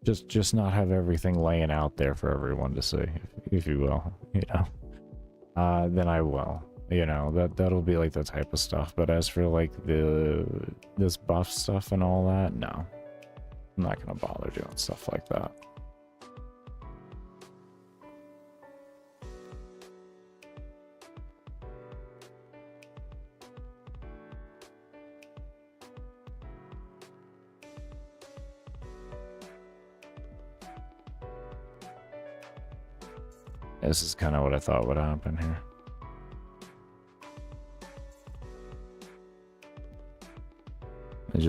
just not have everything laying out there for everyone to see, if you will, you know, then I will. You know, that'll be like the type of stuff. But as for like this buff stuff and all that, no. I'm not gonna bother doing stuff like that. This is kind of what I thought would happen here. It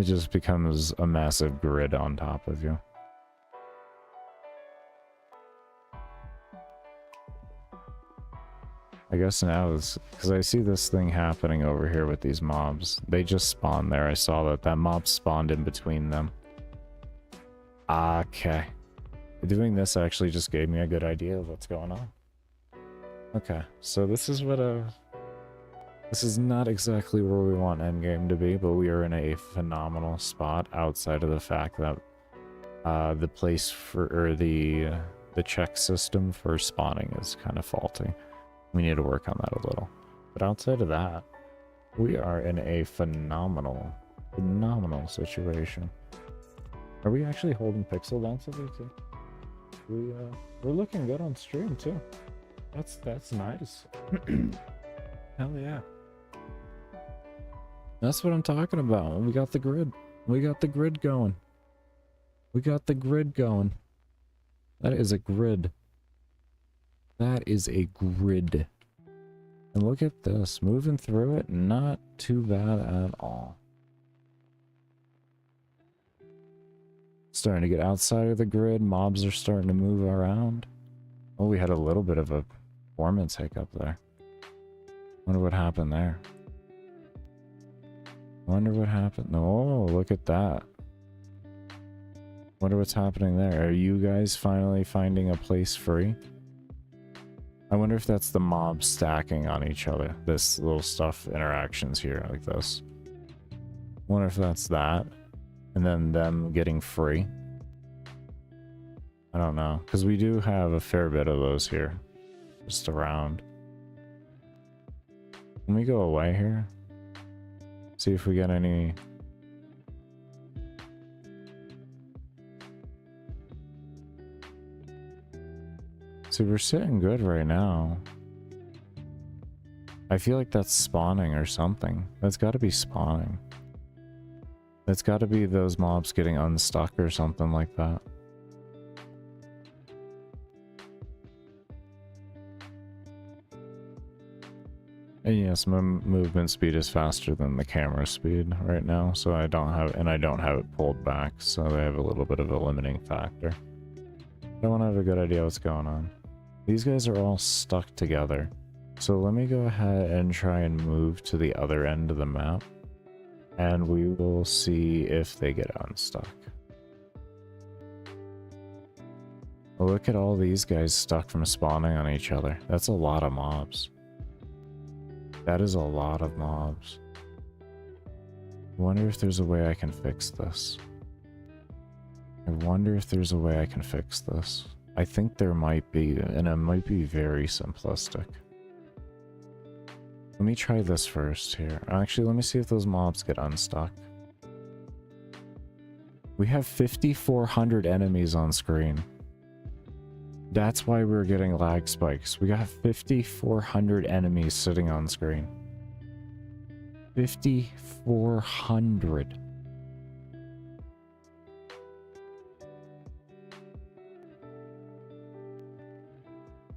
just becomes a massive grid on top of you. I guess now is because I see this thing happening over here with these mobs. They just spawned there. I saw that mob spawned in between them. Okay. Doing this actually just gave me a good idea of what's going on. Okay, so this is what this is not exactly where we want endgame to be, but we are in a phenomenal spot outside of the fact that the place for, or the check system for spawning is kind of faulty. We need to work on that a little. But outside of that, we are in a phenomenal situation. Are we actually holding pixel density too? We're looking good on stream too. That's nice. Hell yeah. That's what I'm talking about. We got the grid. We got the grid going. We got the grid going. That is a grid. That is a grid. And look at this. Moving through it, not too bad at all. Starting to get outside of the grid. Mobs are starting to move around. Oh, we had a little bit of a performance hiccup there. Wonder what happened there. Wonder what happened. Oh, look at that. Wonder what's happening there. Are you guys finally finding a place free? I wonder if that's the mob stacking on each other. This little stuff interactions here like this. I wonder if that's that. And then them getting free. I don't know. Because we do have a fair bit of those here. Just around. Can we go away here? See if we get any... See, we're sitting good right now. I feel like that's spawning or something. That's got to be spawning. That's got to be those mobs getting unstuck or something like that. And yes, my movement speed is faster than the camera speed right now, so I don't have it pulled back, so they have a little bit of a limiting factor. I don't have a good idea what's going on. These guys are all stuck together. So let me go ahead and try and move to the other end of the map. And we will see if they get unstuck. Look at all these guys stuck from spawning on each other. That's a lot of mobs. That is a lot of mobs. I wonder if there's a way I can fix this. I wonder if there's a way I can fix this. I think there might be, and it might be very simplistic. Let me try this first here. Actually, let me see if those mobs get unstuck. We have 5,400 enemies on screen. That's why we're getting lag spikes. We got 5,400 enemies sitting on screen. 5,400.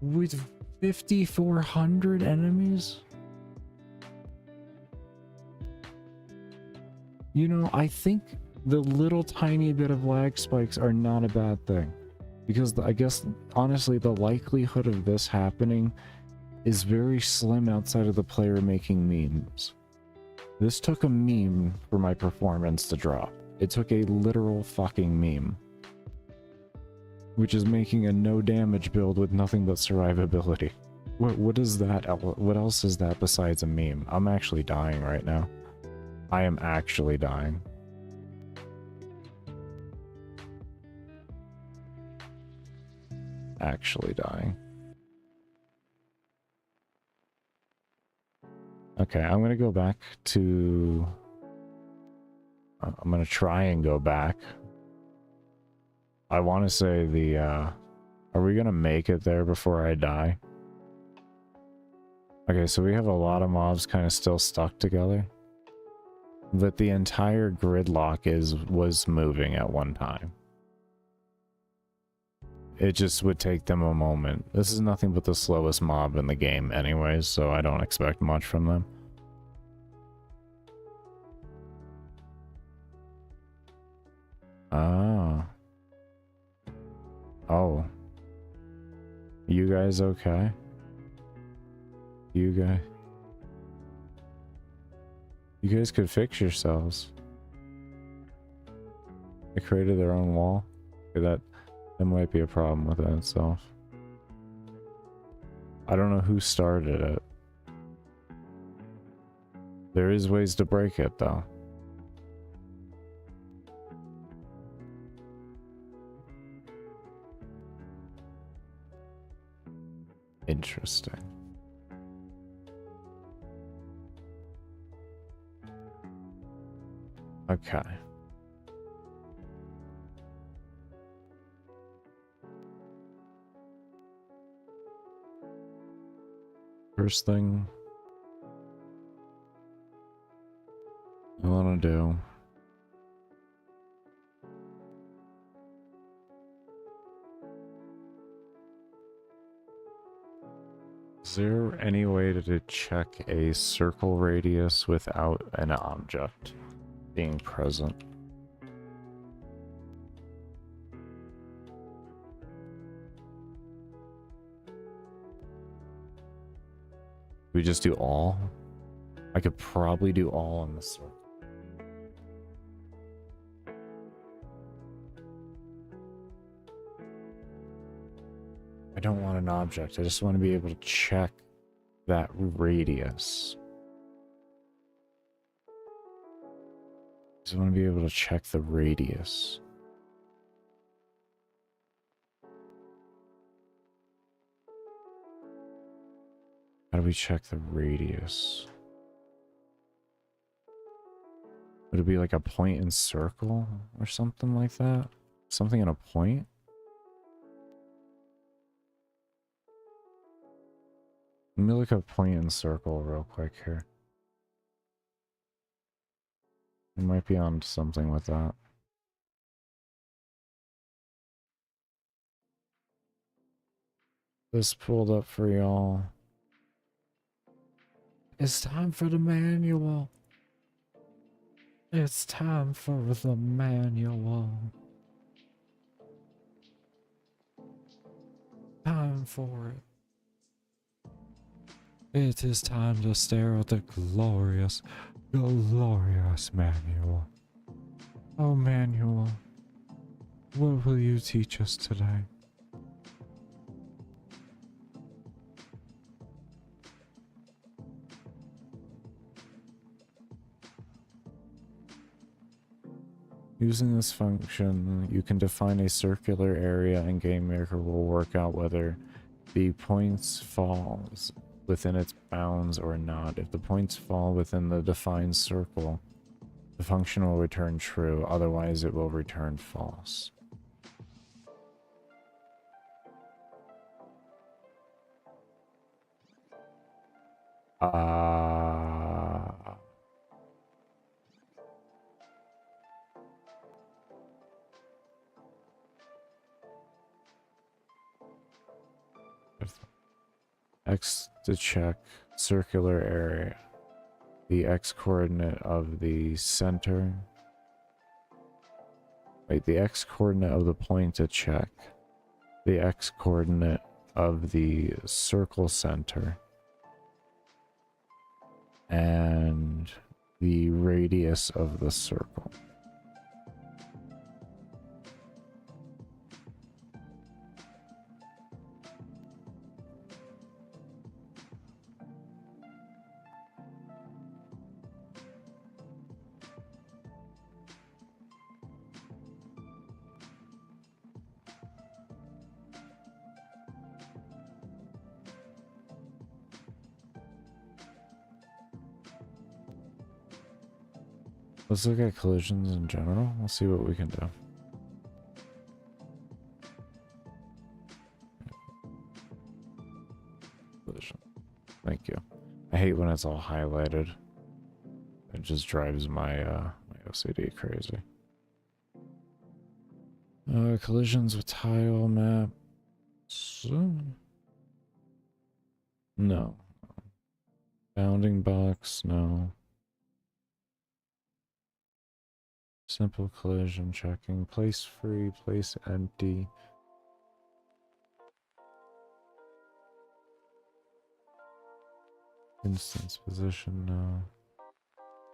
With 5,400 enemies? You know, I think the little tiny bit of lag spikes are not a bad thing. Because I guess, honestly, the likelihood of this happening is very slim outside of the player making memes. This took a meme for my performance to drop. It took a literal fucking meme. Which is making a no damage build with nothing but survivability. What is that? What else is that besides a meme? I'm actually dying right now. I am actually dying. Actually dying. Okay, I'm gonna go back to... I'm gonna try and go back. I want to say the, are we gonna make it there before I die? Okay, so we have a lot of mobs kind of still stuck together. But the entire gridlock was moving at one time. It just would take them a moment. This is nothing but the slowest mob in the game anyways, so I don't expect much from them. Ah. Oh. You guys okay? You guys could fix yourselves. They created their own wall. Okay, that might be a problem with it itself. I don't know who started it. There is ways to break it though. Interesting. Okay. First thing I want to do is there any way to check a circle radius without an object being present? We just do all? I could probably do all on the circle. I don't want an object. I just want to be able to check that radius. I just want to be able to check the radius. How do we check the radius? Would it be like a point and circle or something like that? Something in a point? Let me look up point and circle real quick here. I might be on something with that. This pulled up for y'all. It's time for the manual. It's time for the manual. Time for it. It is time to stare at the glorious, glorious manual. Oh, manual. What will you teach us today? Using this function, you can define a circular area, and GameMaker will work out whether the points falls within its bounds or not. If the points fall within the defined circle, the function will return true, otherwise it will return false. X to check circular area. The X coordinate of the center. Wait, the X coordinate of the point to check. The X coordinate of the circle center. And the radius of the circle. Let's look at collisions in general. We'll see what we can do. Collision. Thank you. I hate when it's all highlighted. It just drives my my OCD crazy. Collisions with tile maps. No. Bounding box, no. Simple collision checking. Place free, place empty. Instance position, no.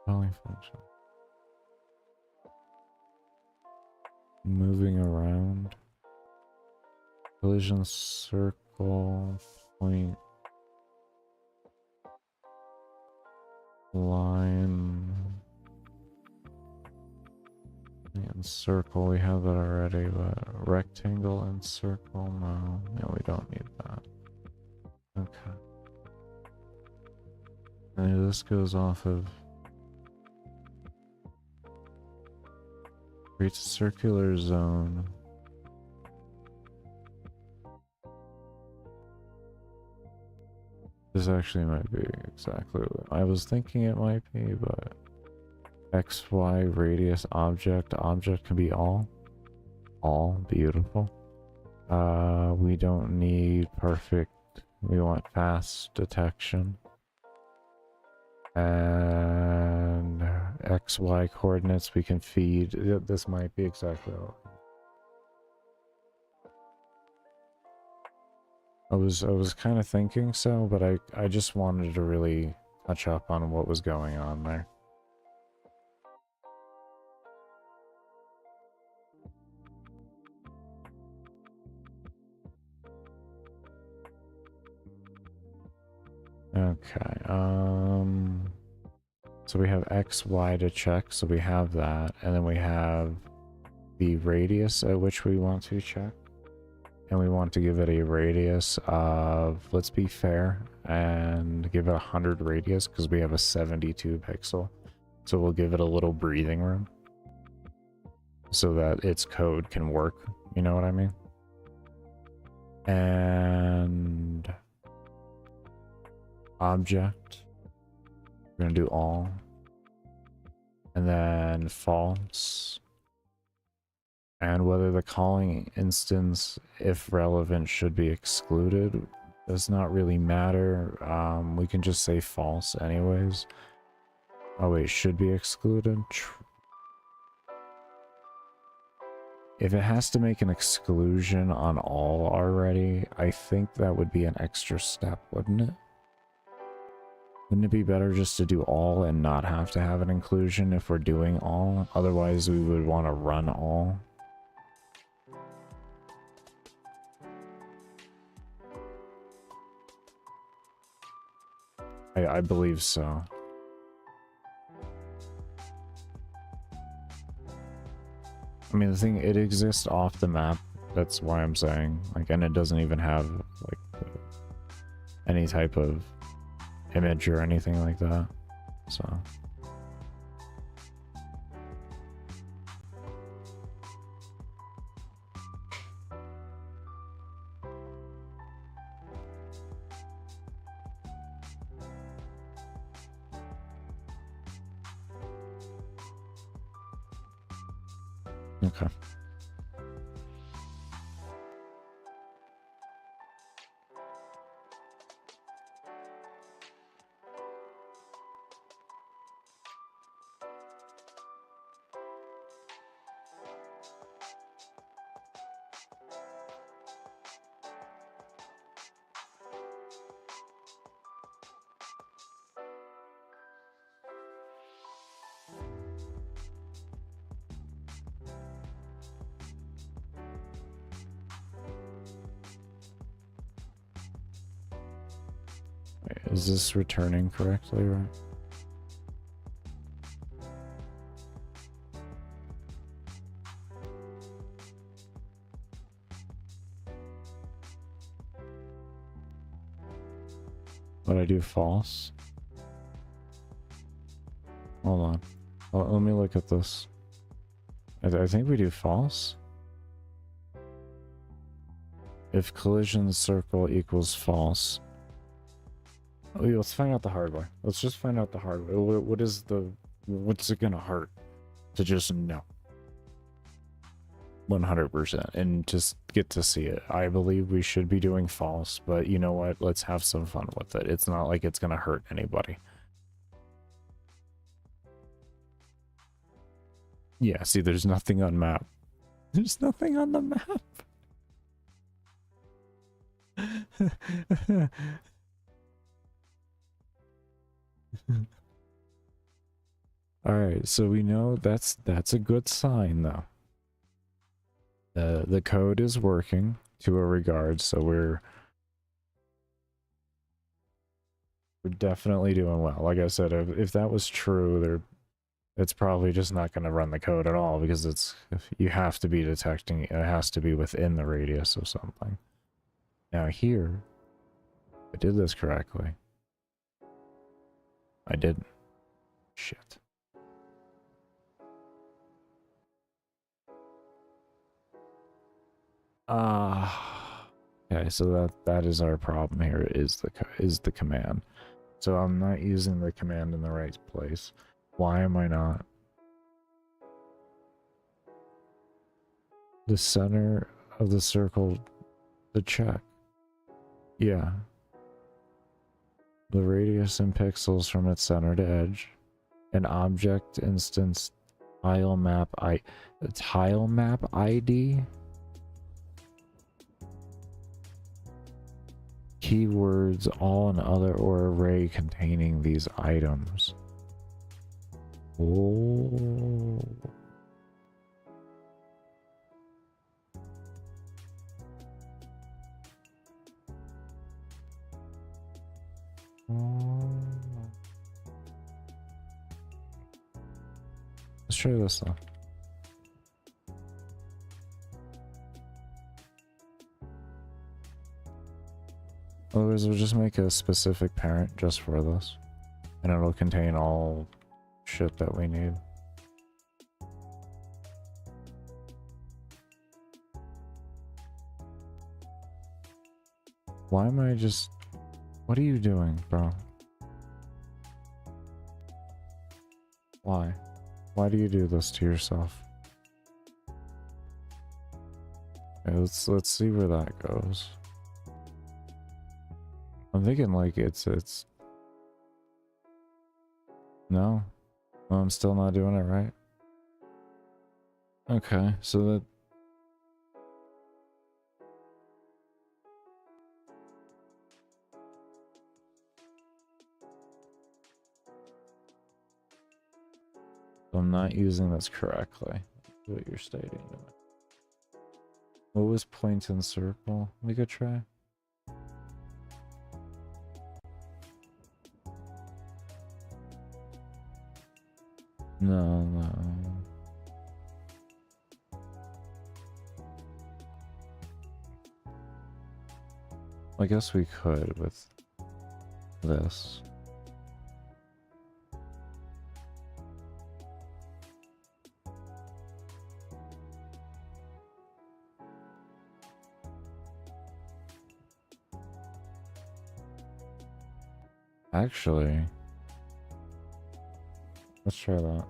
Calling function. Moving around. Collision circle, point, line. And circle, we have that already, but rectangle and circle, no. No, we don't need that. Okay. And this goes off of... creates a circular zone. This actually might be exactly what I was thinking it might be, but... XY radius object. Object can be all. All. Beautiful. We don't need perfect. We want fast detection. And XY coordinates we can feed. This might be exactly what I was kind of thinking so, but I just wanted to really touch up on what was going on there. Okay, so we have X, Y to check, so we have that, and then we have the radius at which we want to check. And we want to give it a radius of, let's be fair, and give it 100 radius because we have a 72 pixel. So we'll give it a little breathing room so that its code can work, you know what I mean? And object, we're gonna do all. And then false. And whether the calling instance, if relevant, should be excluded does not really matter. We can just say false anyways. Oh wait, should be excluded? If it has to make an exclusion on all already, I think that would be an extra step, wouldn't it? Wouldn't it be better just to do all and not have to have an inclusion if we're doing all? Otherwise, we would want to run all. I believe so. I mean, the thing, it exists off the map. That's why I'm saying, like, and it doesn't even have, like, any type of image or anything like that. So. Okay. Wait, is this returning correctly, right? Would I do false? Hold on. Let me look at this. I think we do false. If collision circle equals false. Oh, yeah, let's find out the hard way. Let's just find out the hard way. What's it gonna hurt to just know? 100% and just get to see it. I believe we should be doing false, but you know what? Let's have some fun with it. It's not like it's gonna hurt anybody. Yeah, see, there's nothing on map. There's nothing on the map. All right, so we know that's a good sign though. The code is working to a regard, so we're definitely doing well. Like I said, if that was true, it's probably just not going to run the code at all because you have to be detecting, it has to be within the radius of something. Now here, I did this correctly. I didn't. Shit. Okay, so that is our problem here, is the command. So I'm not using the command in the right place. Why am I not? The center of the circle, the check. Yeah. The radius in pixels from its center to edge. An object instance tile map ID. Keywords, all and other or array containing these items. Oh. Oh. Let's try this though. Otherwise, we'll just make a specific parent just for this. And it'll contain all shit that we need. Why am I just... What are you doing, bro? Why? Why do you do this to yourself? Okay, let's see where that goes. I'm thinking like it's no. Well, I'm still not doing it right. Okay, so that I'm not using this correctly. What you're stating to me. What was point and circle? We could try. No. I guess we could with this. Actually, let's try that.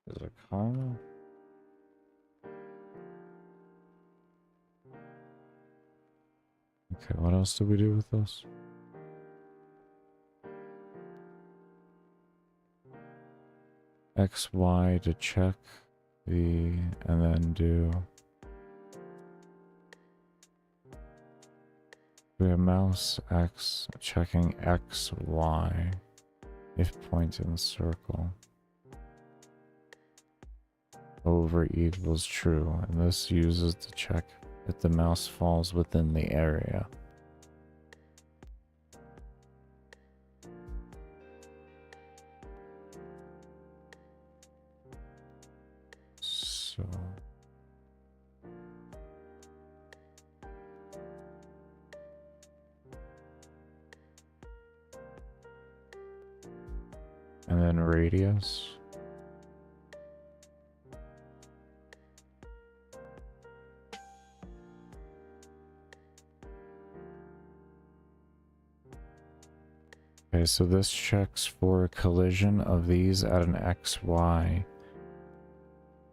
Is it a comma? Okay, what else do we do with this? XY to check the, and then do. We have mouse X checking XY if point in circle over equals true, and this uses to check if the mouse falls within the area. So and then radius. Okay, so this checks for collision of these at an XY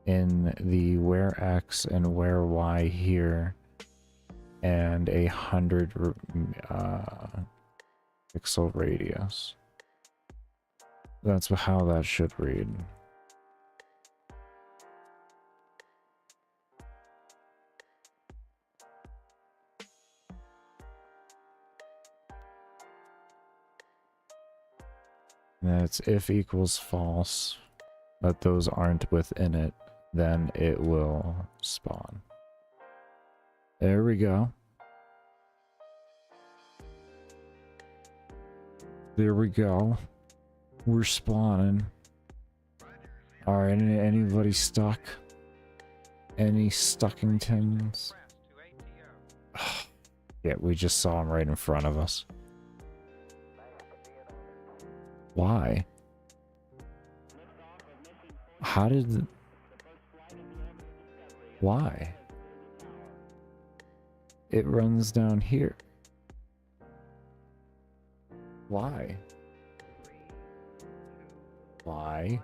in the where X and where Y here, and 100 pixel radius. That's how that should read. And it's if equals false, but those aren't within it, then it will spawn. There we go. There we go. We're spawning. Alright, anybody stuck? Any Stuckingtons? Yeah, we just saw him right in front of us. Why? How did... Why? It runs down here. Why? Why?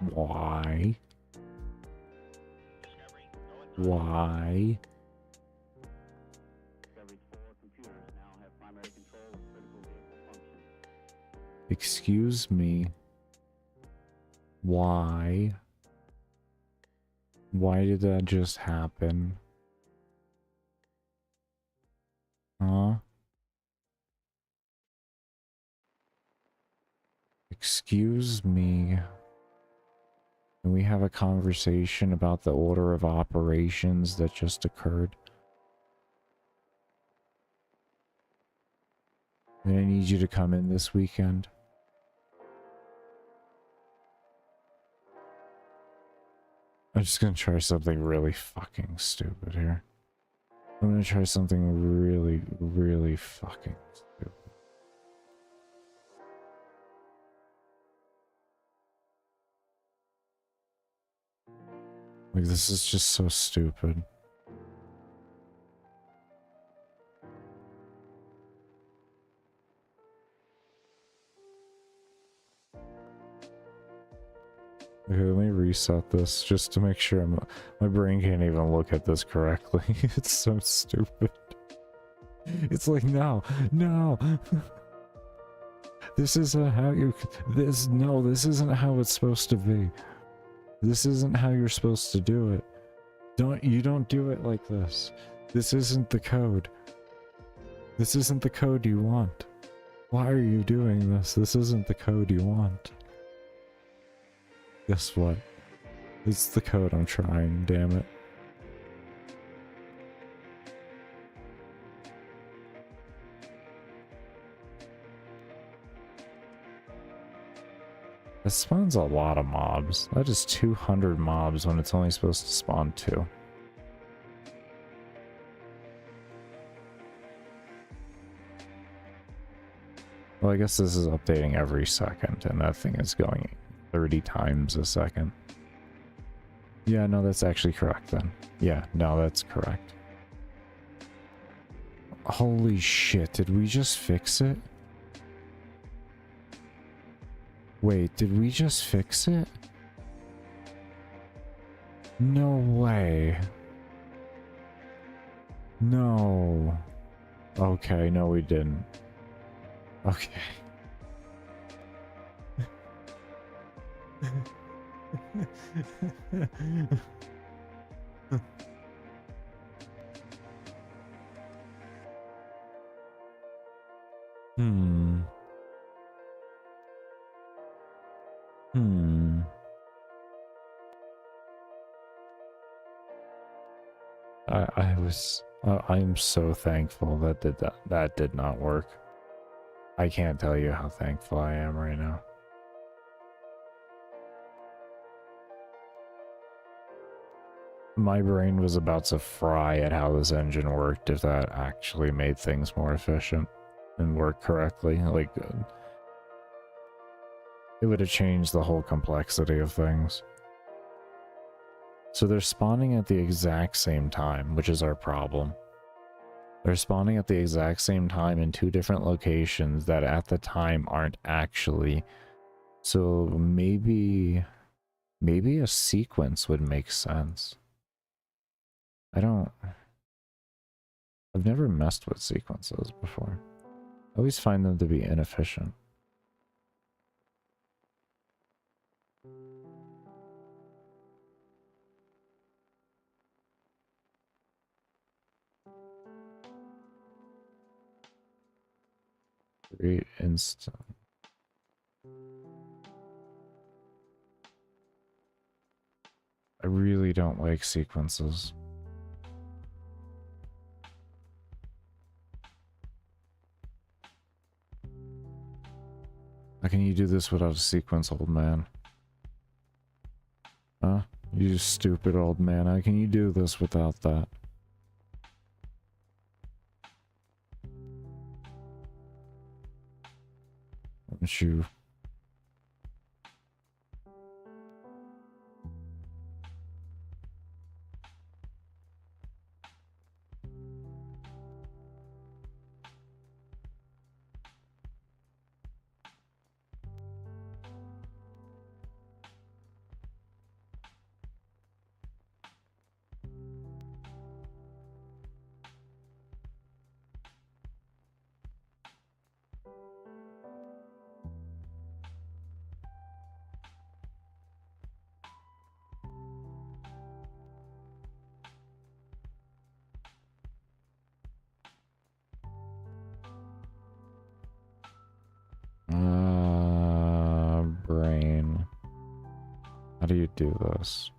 Why? Why? Excuse me. Why? Why did that just happen? Huh? Excuse me. Can we have a conversation about the order of operations that just occurred? And I need you to come in this weekend. I'm just gonna try something really fucking stupid here. I'm gonna try something really, really fucking stupid. Like, this is just so stupid. Okay, let me reset this just to make sure my brain can't even look at this correctly. It's so stupid. It's like, no. This isn't how this isn't how it's supposed to be. This isn't how you're supposed to do it. You don't do it like this. This isn't the code. This isn't the code you want. Why are you doing this? This isn't the code you want. Guess what? It's the code I'm trying, damn it. It spawns a lot of mobs. That is 200 mobs when it's only supposed to spawn 2. Well, I guess this is updating every second, and that thing is going 30 times a second. Yeah, no, that's actually correct then. Yeah, no, that's correct. Holy shit, did we just fix it? Wait, did we just fix it? No way. No. Okay, no we didn't. Okay. I'm so thankful that that did not work. I can't tell you how thankful I am right now. My brain was about to fry at how this engine worked if that actually made things more efficient and work correctly. Like, it would have changed the whole complexity of things. So they're spawning at the exact same time, which is our problem. They're spawning at the exact same time in 2 different locations that at the time aren't actually. So maybe a sequence would make sense. I've never messed with sequences before. I always find them to be inefficient. Create instant. I really don't like sequences. How can you do this without a sequence, old man? Huh? You stupid old man. How can you do this without that? Don't you? How do you do this?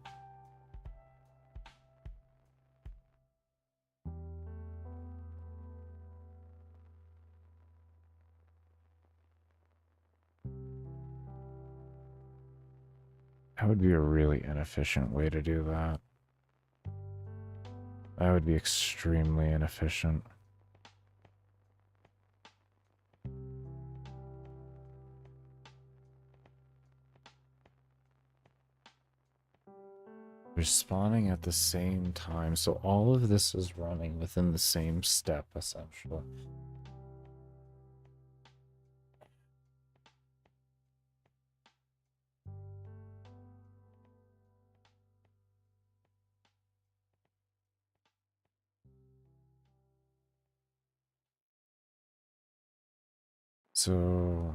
That would be a really inefficient way to do that. That would be extremely inefficient. They're spawning at the same time, so all of this is running within the same step, essentially. So...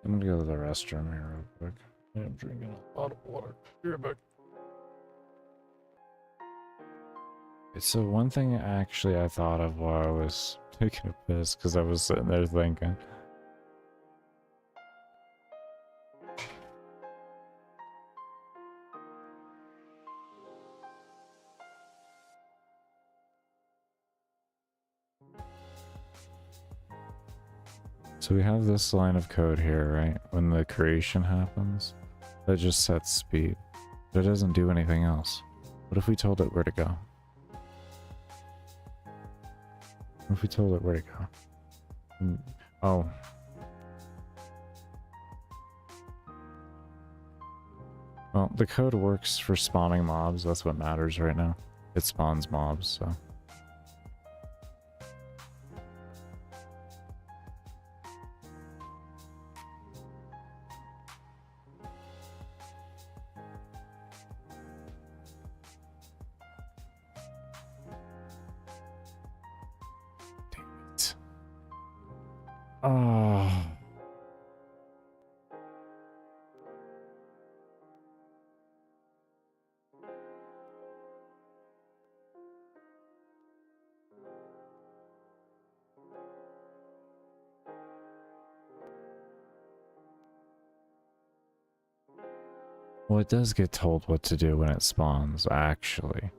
I'm gonna go to the restroom here real quick. I'm drinking a lot of water. Be right back. So one thing actually I thought of while I was taking a piss, because I was sitting there thinking. So we have this line of code here, right? When the creation happens, that just sets speed. But it doesn't do anything else. What if we told it where to go? What if we told it where to go? Oh. Well, the code works for spawning mobs. That's what matters right now. It spawns mobs, so... Oh. Well, it does get told what to do when it spawns, actually.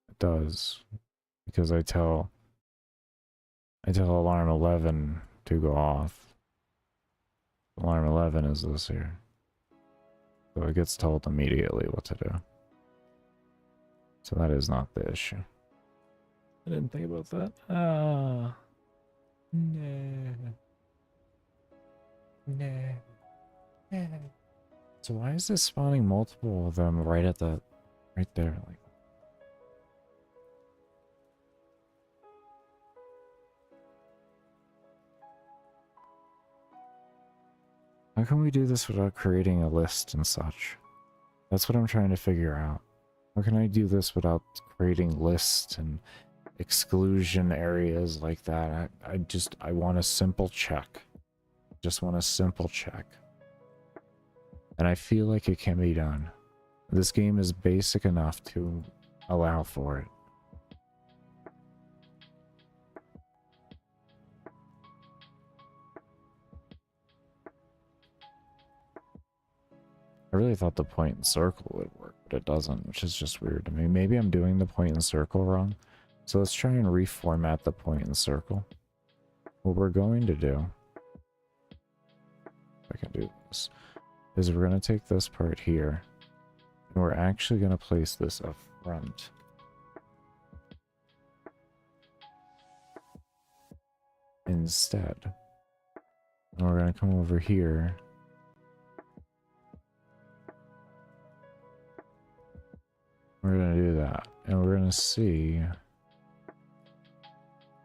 It does. Because I tell alarm 11 to go off. Alarm 11 is this here. So it gets told immediately what to do. So that is not the issue. I didn't think about that. Ah. No. No. No. So why is this spawning multiple of them right there? Like, how can we do this without creating a list and such? That's what I'm trying to figure out. How can I do this without creating lists and exclusion areas like that? I want a simple check. Just want a simple check. And I feel like it can be done. This game is basic enough to allow for it. I really thought the point and circle would work, but it doesn't, which is just weird to me. Maybe I'm doing the point and circle wrong. So let's try and reformat the point and circle. What we're going to do, if I can do this, is we're going to take this part here, and we're actually going to place this up front. Instead. And we're going to come over here. We're going to do that. And we're going to see...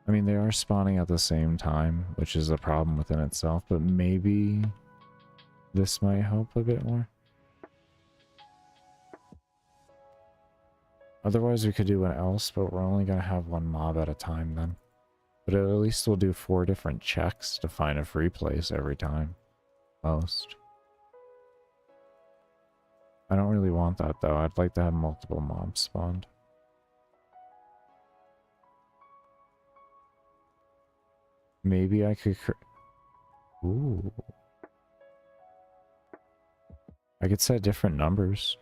I mean, they are spawning at the same time, which is a problem within itself, but maybe this might help a bit more. Otherwise, we could do an else, but we're only going to have one mob at a time then. But at least we'll do 4 different checks to find a free place every time. Most. I don't really want that though. I'd like to have multiple mobs spawned. Maybe I could... Ooh. I could set different numbers.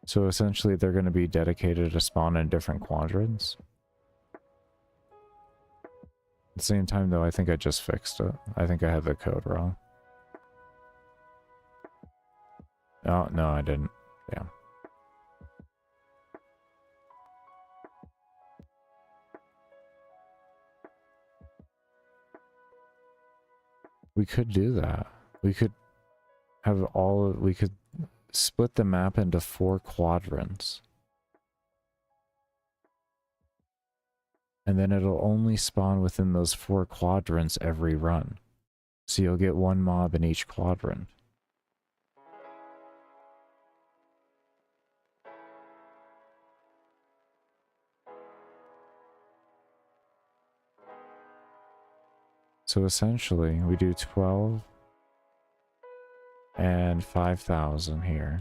So essentially they're going to be dedicated to spawn in different quadrants. At the same time though, I think I just fixed it. I think I had the code wrong. Oh, no, I didn't. Damn. We could do that. We could have we could split the map into 4 quadrants. And then it'll only spawn within those 4 quadrants every run. So you'll get 1 mob in each quadrant. So essentially, we do 12 and 5,000 here.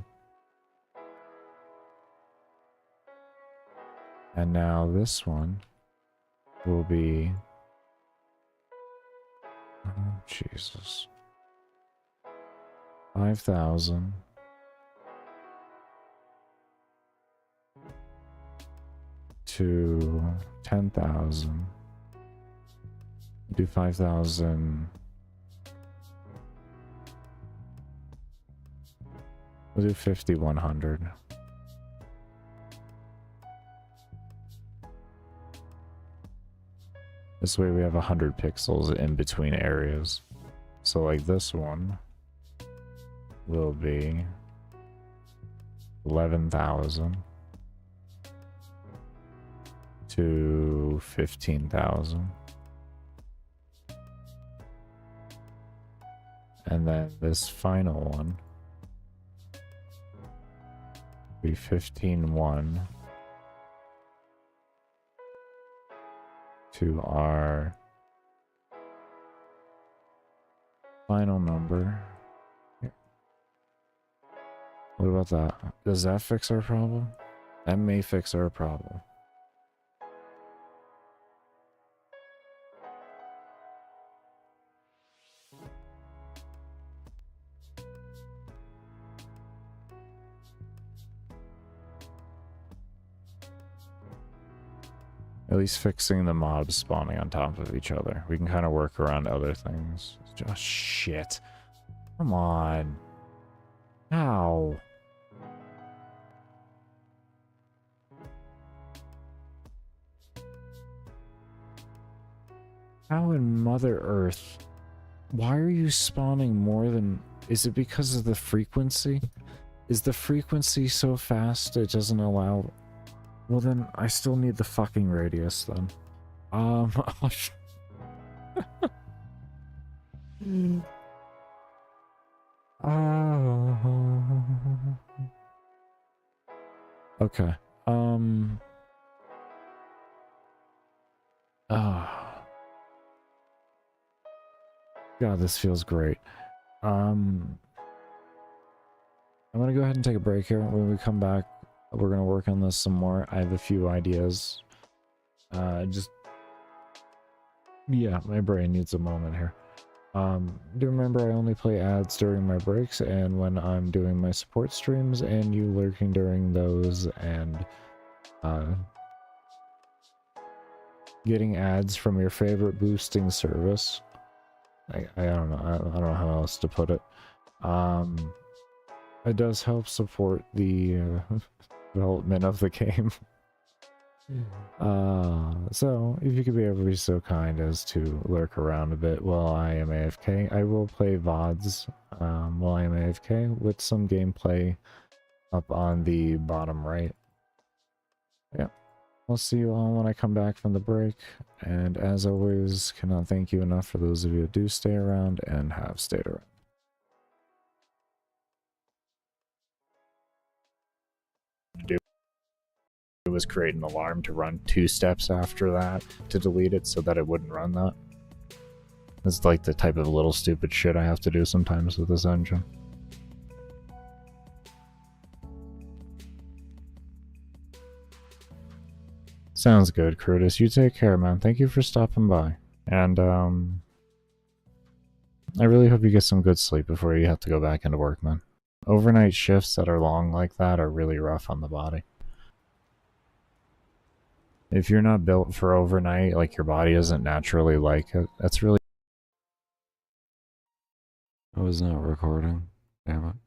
And now this one will be... Oh, Jesus. 5,000. To 10,000. Do 5,000. We'll do 5,100. This way we have 100 pixels in between areas. So like this one will be 11,000 to 15,000. And then this final one will be 15,1 to our final number. Here. What about that? Does that fix our problem? That may fix our problem. At least fixing the mobs spawning on top of each other. We can kind of work around other things. Just shit. Come on. How? How in Mother Earth? Why are you spawning more than... Is it because of the frequency? Is the frequency so fast it doesn't allow... Well then, I still need the fucking radius then. Okay. God, this feels great. I'm gonna go ahead and take a break here. When we come back, we're gonna work on this some more. I have a few ideas. Yeah, my brain needs a moment here. Do remember I only play ads during my breaks and when I'm doing my support streams, and you lurking during those, and getting ads from your favorite boosting service. I don't know. I don't know how else to put it. It does help support the development of the game. So if you could be ever so kind as to lurk around a bit while I am AFK, I will play VODs while I am AFK with some gameplay up on the bottom right. Yeah. I'll see you all when I come back from the break, and as always, cannot thank you enough for those of you who do stay around and have stayed around. It was create an alarm to run 2 steps after that to delete it so that it wouldn't run that. It's like the type of little stupid shit I have to do sometimes with this engine. Sounds good, Curtis. You take care, man. Thank you for stopping by. And, I really hope you get some good sleep before you have to go back into work, man. Overnight shifts that are long like that are really rough on the body. If you're not built for overnight, like your body isn't naturally like it, that's really... I was not recording. Damn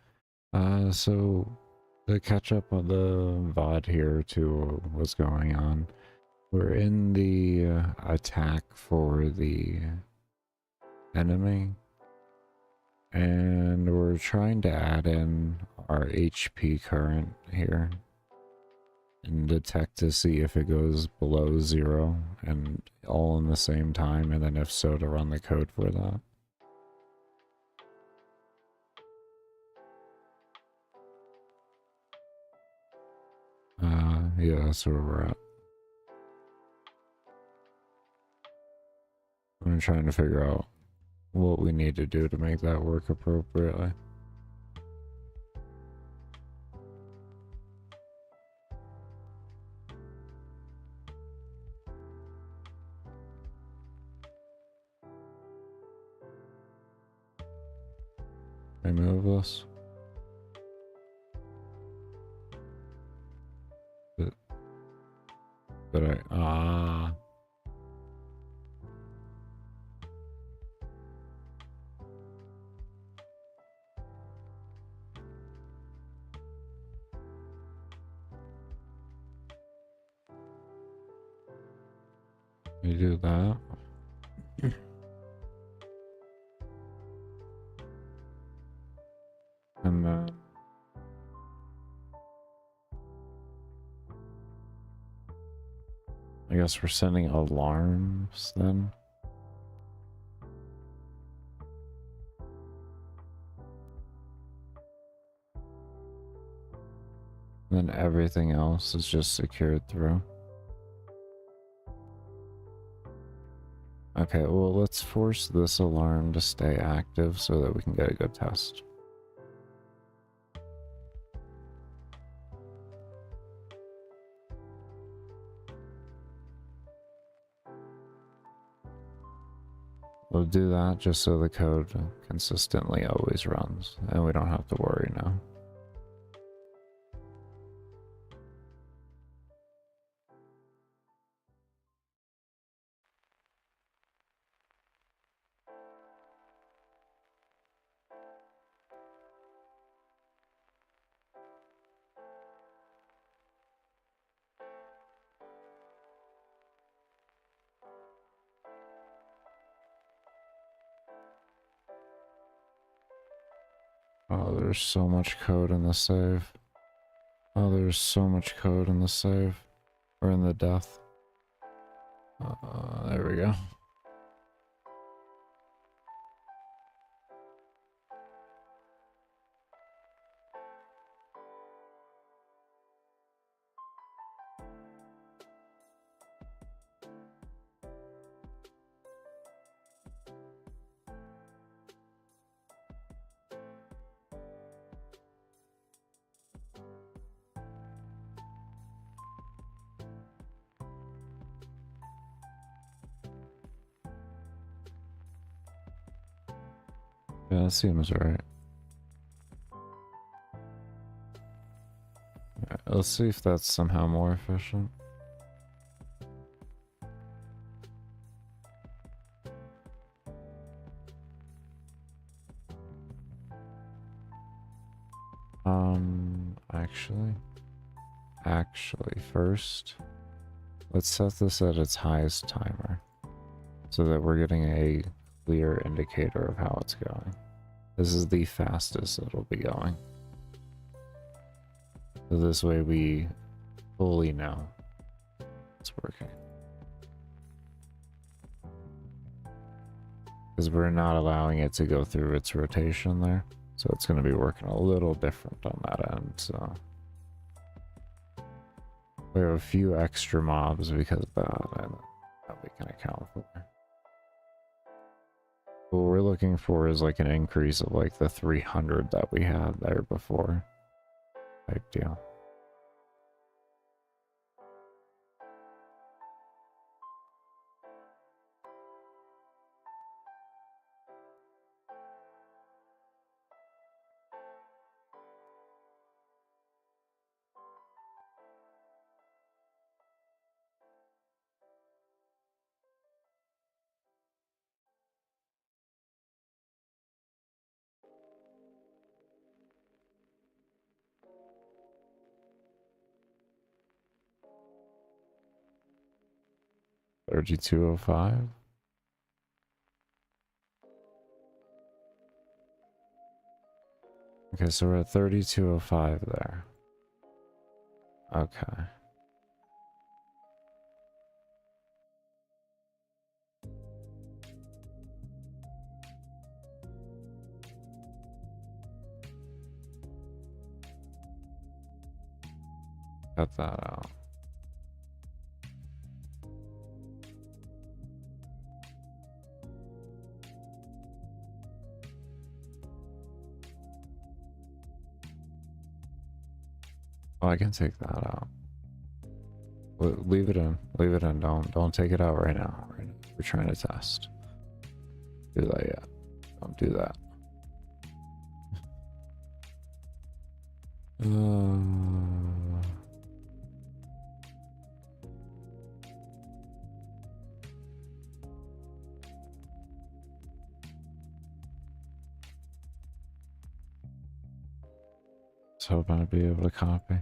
it. So, to catch up on the VOD here to what's going on, we're in the attack for the enemy, and we're trying to add in our HP current here and detect to see if it goes below 0 and all in the same time, and then if so, to run the code for that. Yeah, that's where we're at. I'm trying to figure out what we need to do to make that work appropriately. Remove this. Did I? You do that. And then I guess we're sending alarms then. And then everything else is just secured through. Okay, well, let's force this alarm to stay active so that we can get a good test. We'll do that just so the code consistently always runs, and we don't have to worry now. Oh, there's so much code in the save. Oh, there's so much code in the save. Or in the death. There we go. Yeah, that seems right. Alright, let's see if that's somehow more efficient. Actually, first, let's set this at its highest timer so that we're getting a clear indicator of how it's going. This is the fastest it'll be going. So this way we fully know it's working. Because we're not allowing it to go through its rotation there. So it's going to be working a little different on that end, so... We have a few extra mobs because of that we can account for. What we're looking for is like an increase of like the 300 that we had there before. Type deal. 3205. Okay, so we're at 3205 there. Okay. Cut that out. Oh, I can take that out. Leave it in. Leave it in. Don't take it out right now. Right now. We're trying to test. Do that yet. Don't do that. Just hoping to be able to copy.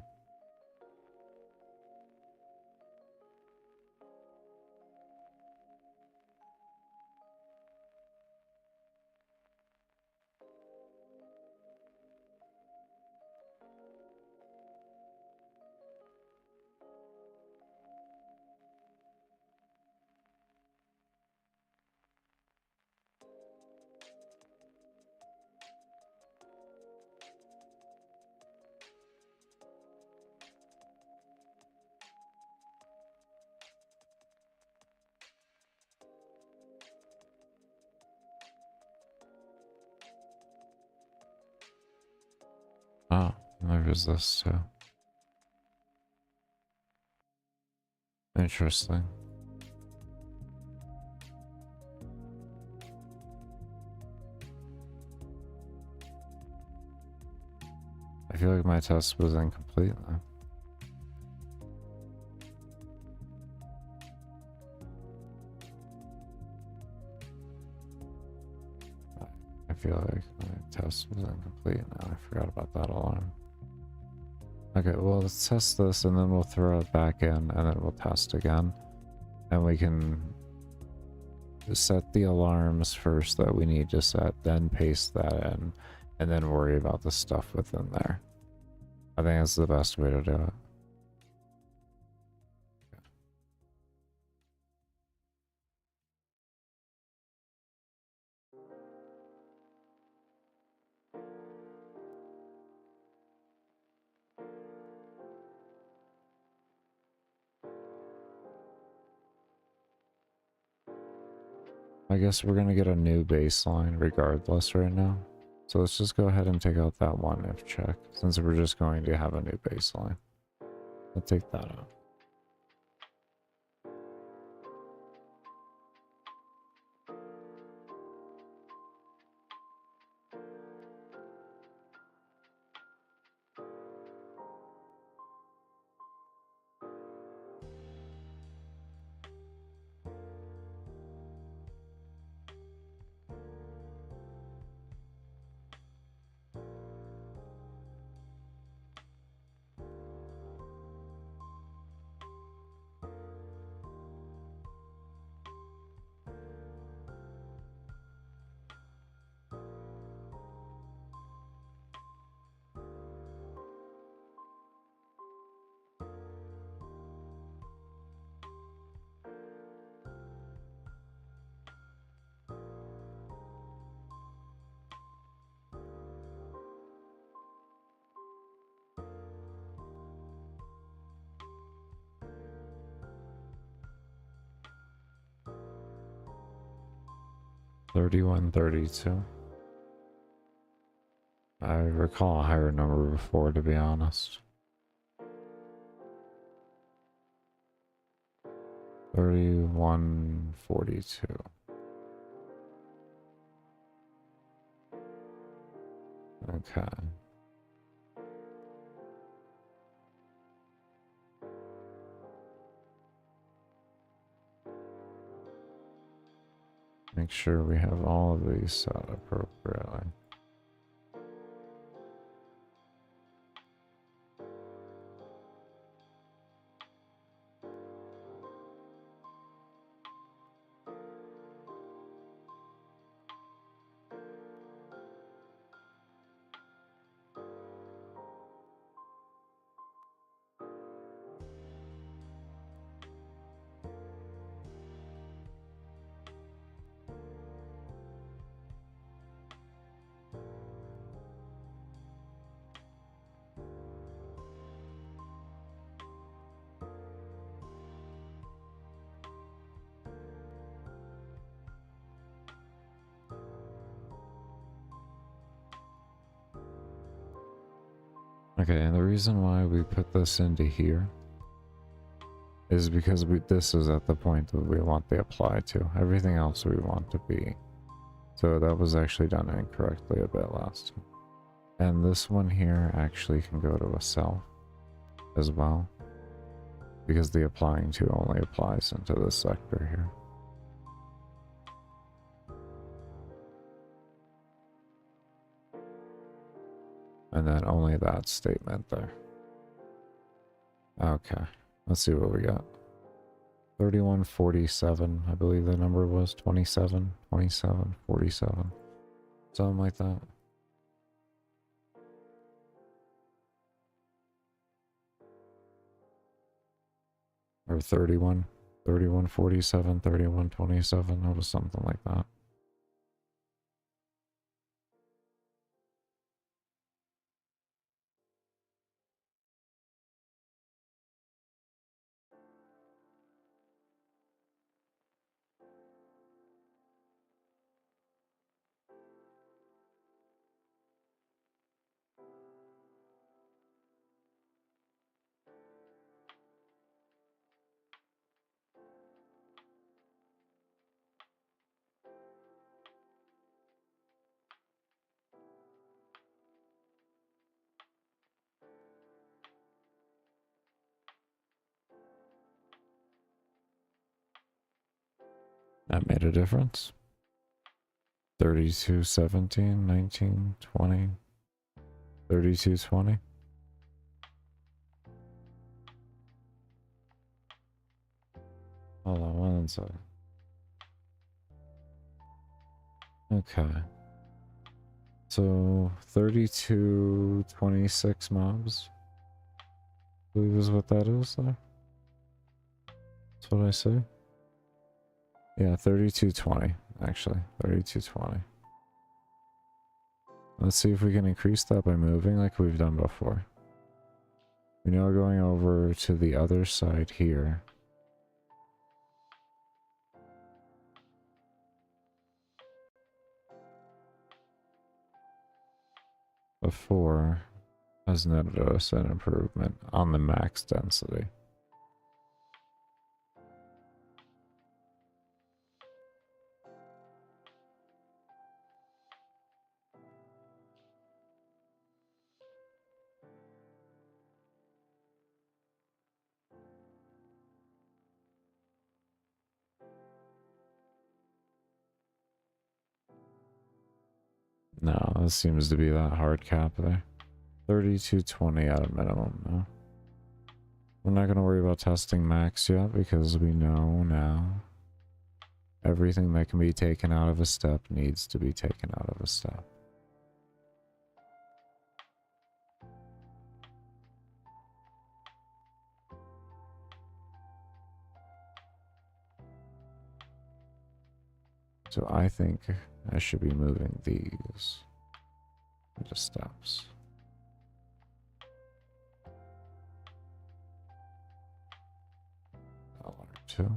Oh, there's this too. Interesting. I feel like my test was incomplete though. I feel like my test was incomplete now. I forgot about that alarm. Okay, well, let's test this and then we'll throw it back in and then we'll test again. And we can set the alarms first that we need to set, then paste that in, and then worry about the stuff within there. I think that's the best way to do it. I guess we're gonna get a new baseline regardless right now. So let's just go ahead and take out that one if check, since we're just going to have a new baseline. I'll take that out. $31.32. I recall a higher number before, to be honest. 31.42. Okay. Make sure we have all of these set appropriately. Okay, and the reason why we put this into here is because this is at the point that we want the apply to. Everything else we want to be. So that was actually done incorrectly a bit last time. And this one here actually can go to a self as well, because the applying to only applies into this sector here. And then only that statement there. Okay, let's see what we got. 3147, I believe the number was 27, 27, 47, something like that. Or 31, 3147, 3127, it was something like that. That made a difference. 32, 17, 19, 20, 32, 20. Hold on one second. Okay. So 32, 26 mobs, I believe is what that is there. That's what I say. Yeah, 3220, actually. 3220. Let's see if we can increase that by moving like we've done before. We now are going over to the other side here. Before has netted us an improvement on the max density. No, this seems to be that hard cap there. 3220 at a minimum, no. We're not going to worry about testing max yet because we know now everything that can be taken out of a step needs to be taken out of a step. So I think I should be moving these into steps. $2.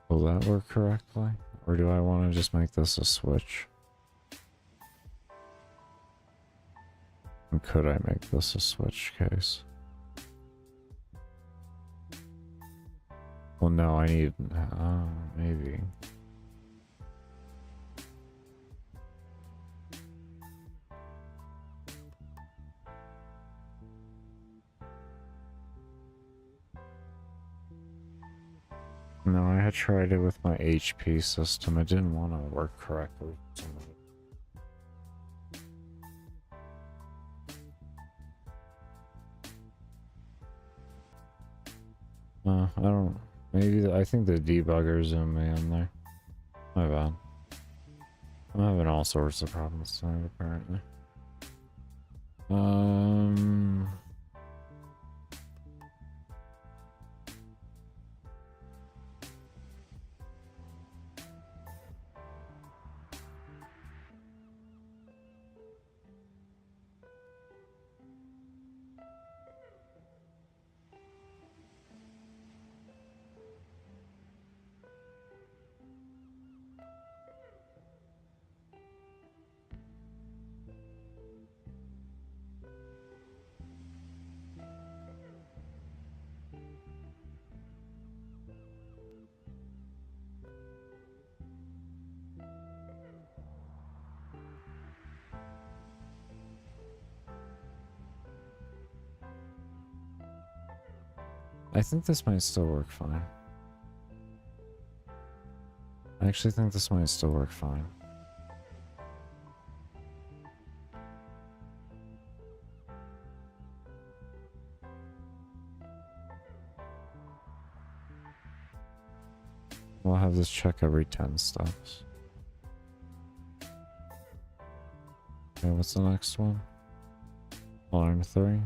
Will that work correctly? Or do I want to just make this a switch? And could I make this a switch case? Well, no, I need... maybe. No, I had tried it with my HP system. It didn't want to work correctly. I don't. Maybe I think the debugger zoom me in there. My bad. I'm having all sorts of problems tonight, apparently. I think this might still work fine. I actually think this might still work fine. We'll have this check every 10 steps. Okay, what's the next one? Alarm 3.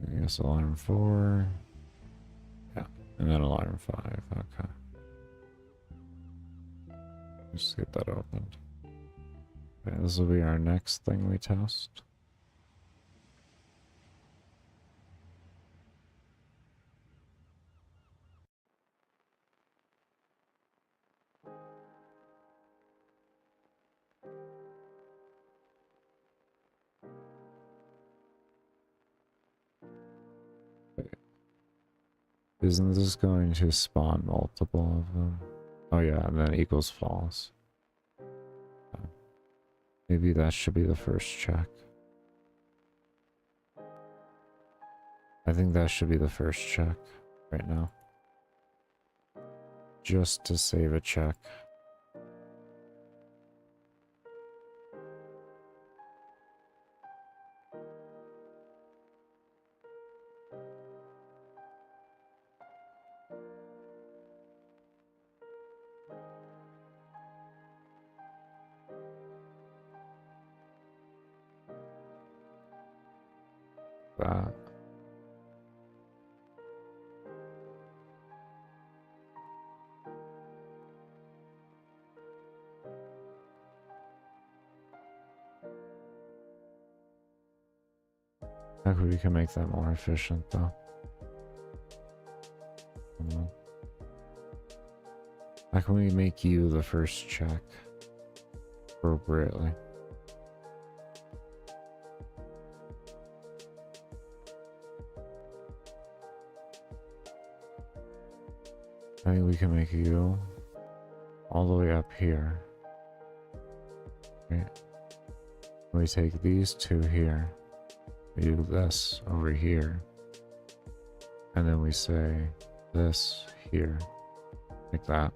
I guess alarm 4. Yeah, and then alarm 5. Okay. Just get that opened. Okay, this will be our next thing we test. Isn't this going to spawn multiple of them? Oh yeah, and then equals false. Maybe that should be the first check. I think that should be the first check right now. Just to save a check. That. Maybe we can make that more efficient though. How can we make you the first check appropriately? I think we can make you all the way up here. Right? We take these two here. We do this over here. And then we say this here. Like that.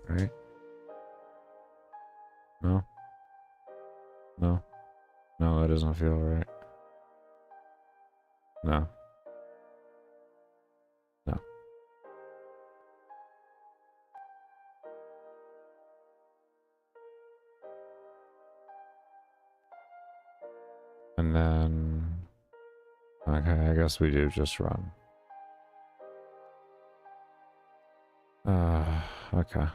Right? No? No? No, that doesn't feel right. No. No. And then... Okay, I guess we do just run. Okay.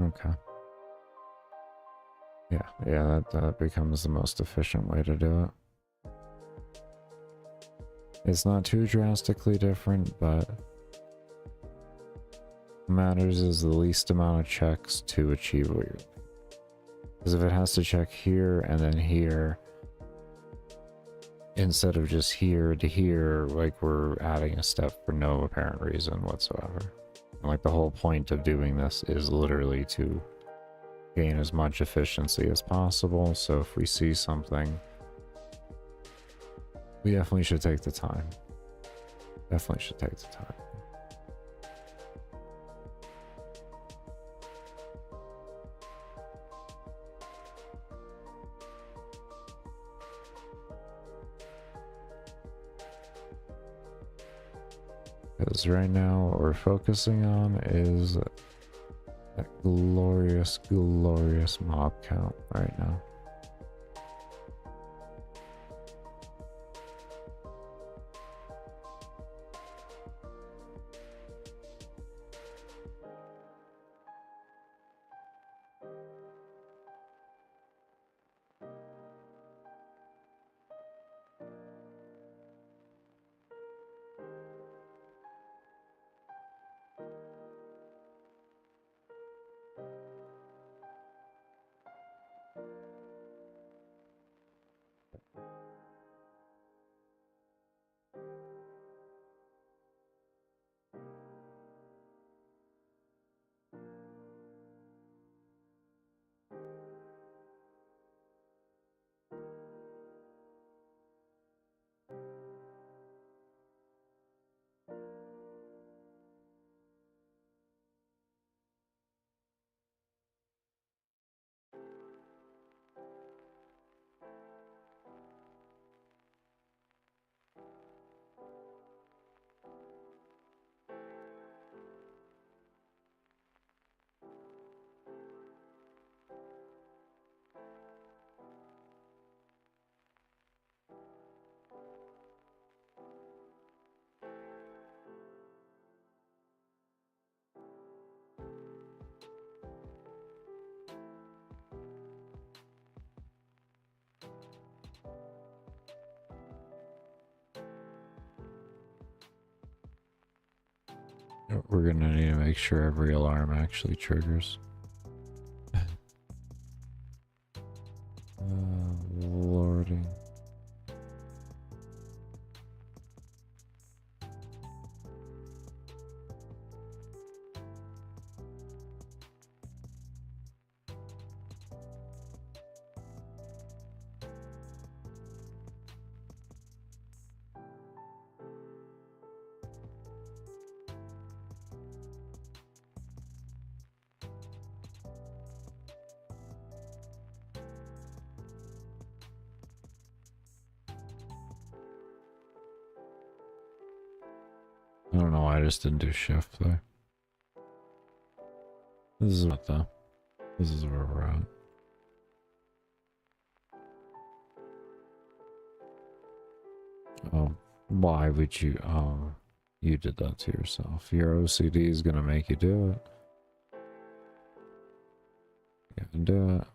Okay. Yeah, that becomes the most efficient way to do it. It's not too drastically different, but what matters is the least amount of checks to achieve what you're... Because if it has to check here and then here, instead of just here to here, like we're adding a step for no apparent reason whatsoever. And like the whole point of doing this is literally to gain as much efficiency as possible, so if we see something, we definitely should take the time. Definitely should take the time. Because right now what we're focusing on is that glorious, glorious mob count right now. We're gonna need to make sure every alarm actually triggers. Lordy. I don't know why I just didn't do shift there. This is what though. This is where we're at. Oh, why would you? Oh, you did that to yourself. Your OCD is gonna make you do it. You can do it.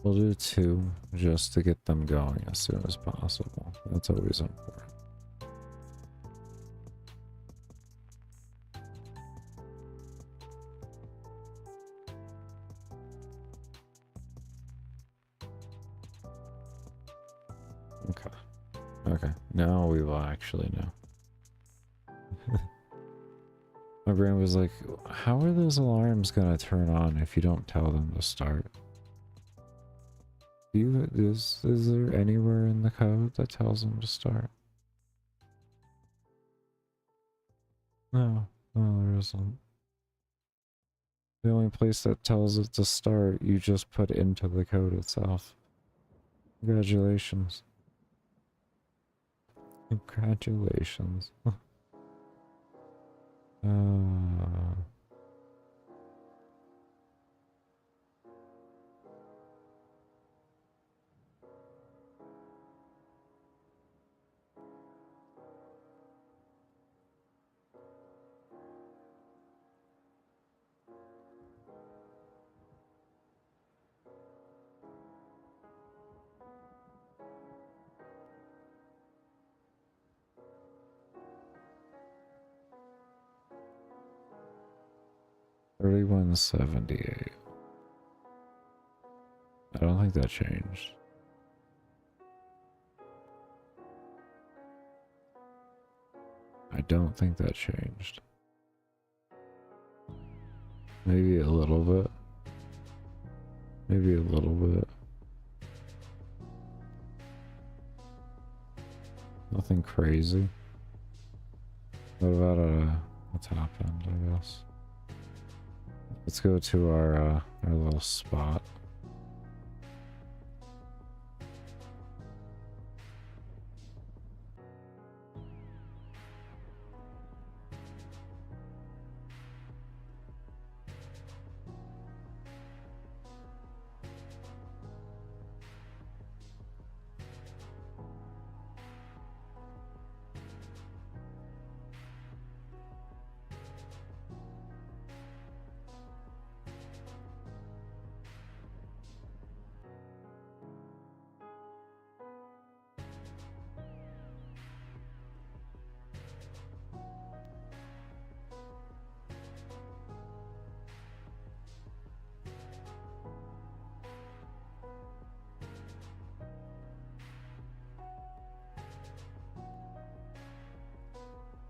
We'll do 2 just to get them going as soon as possible. That's always important. Okay. Okay. Now we will actually know. My brain was like, how are those alarms gonna turn on if you don't tell them to start? Is there anywhere in the code that tells them to start? No, there isn't. The only place that tells it to start, you just put into the code itself. Congratulations. Congratulations. Uh, $31.78. I don't think that changed. I don't think that changed. Maybe a little bit. Maybe a little bit. Nothing crazy. What about a top end, I guess? Let's go to our little spot.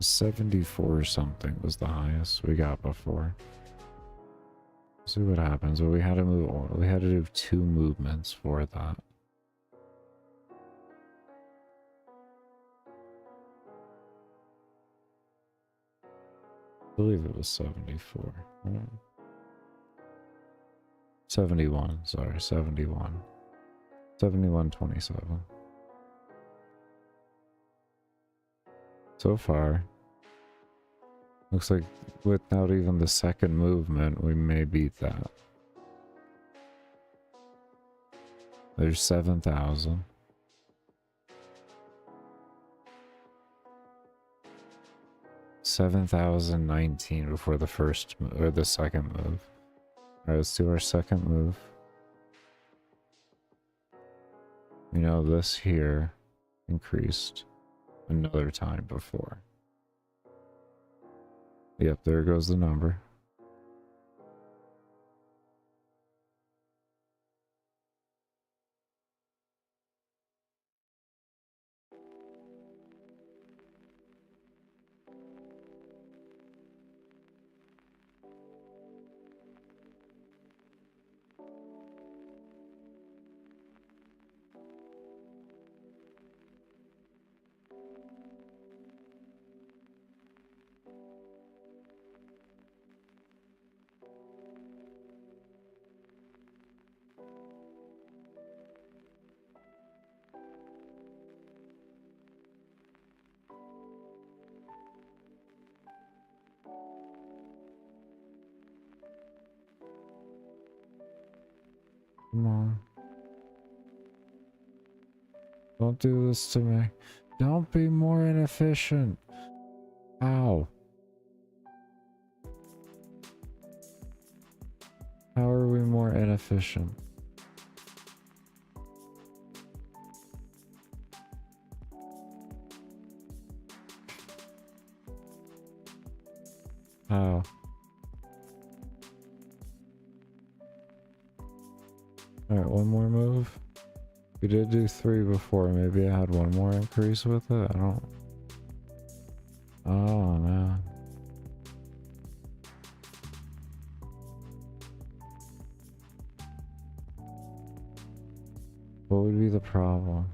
$74 something was the highest we got before. See what happens. But we had to move. We had to do 2 movements for that. I believe it was 74. 71. Sorry, 71. 71.27. So far, looks like without even the second movement, we may beat that. There's 7,000. $7,019 before the first or the second move. Alright, let's do our second move. You know, this here increased another time before. Yep, there goes the number. Come on. Don't do this to me. Don't be more inefficient. Ow. How are we more inefficient? How? Alright, one more move. We did do 3 before. Maybe I had one more increase with it. I don't. Oh, man. What would be the problem?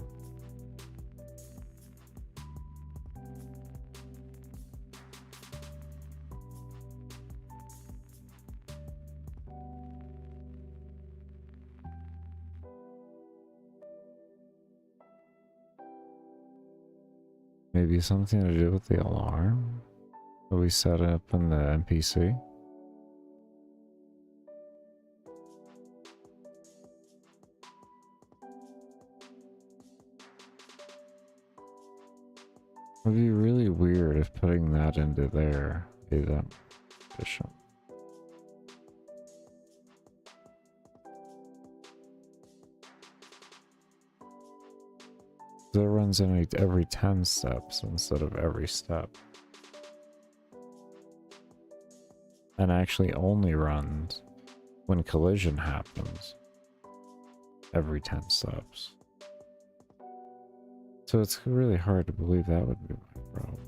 Maybe something to do with the alarm? Will we set it up in the NPC? It would be really weird if putting that into there be that efficient. So it runs in every 10 steps instead of every step. And actually only runs when collision happens every 10 steps. So it's really hard to believe that would be my problem.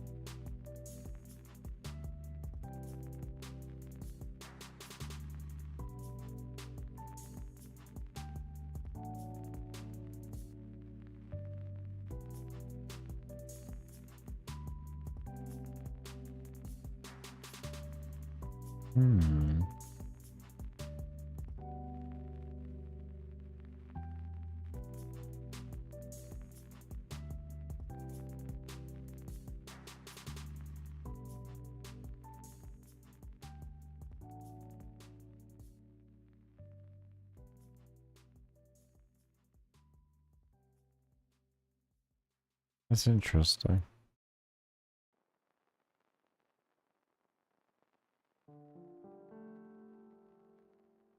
That's interesting.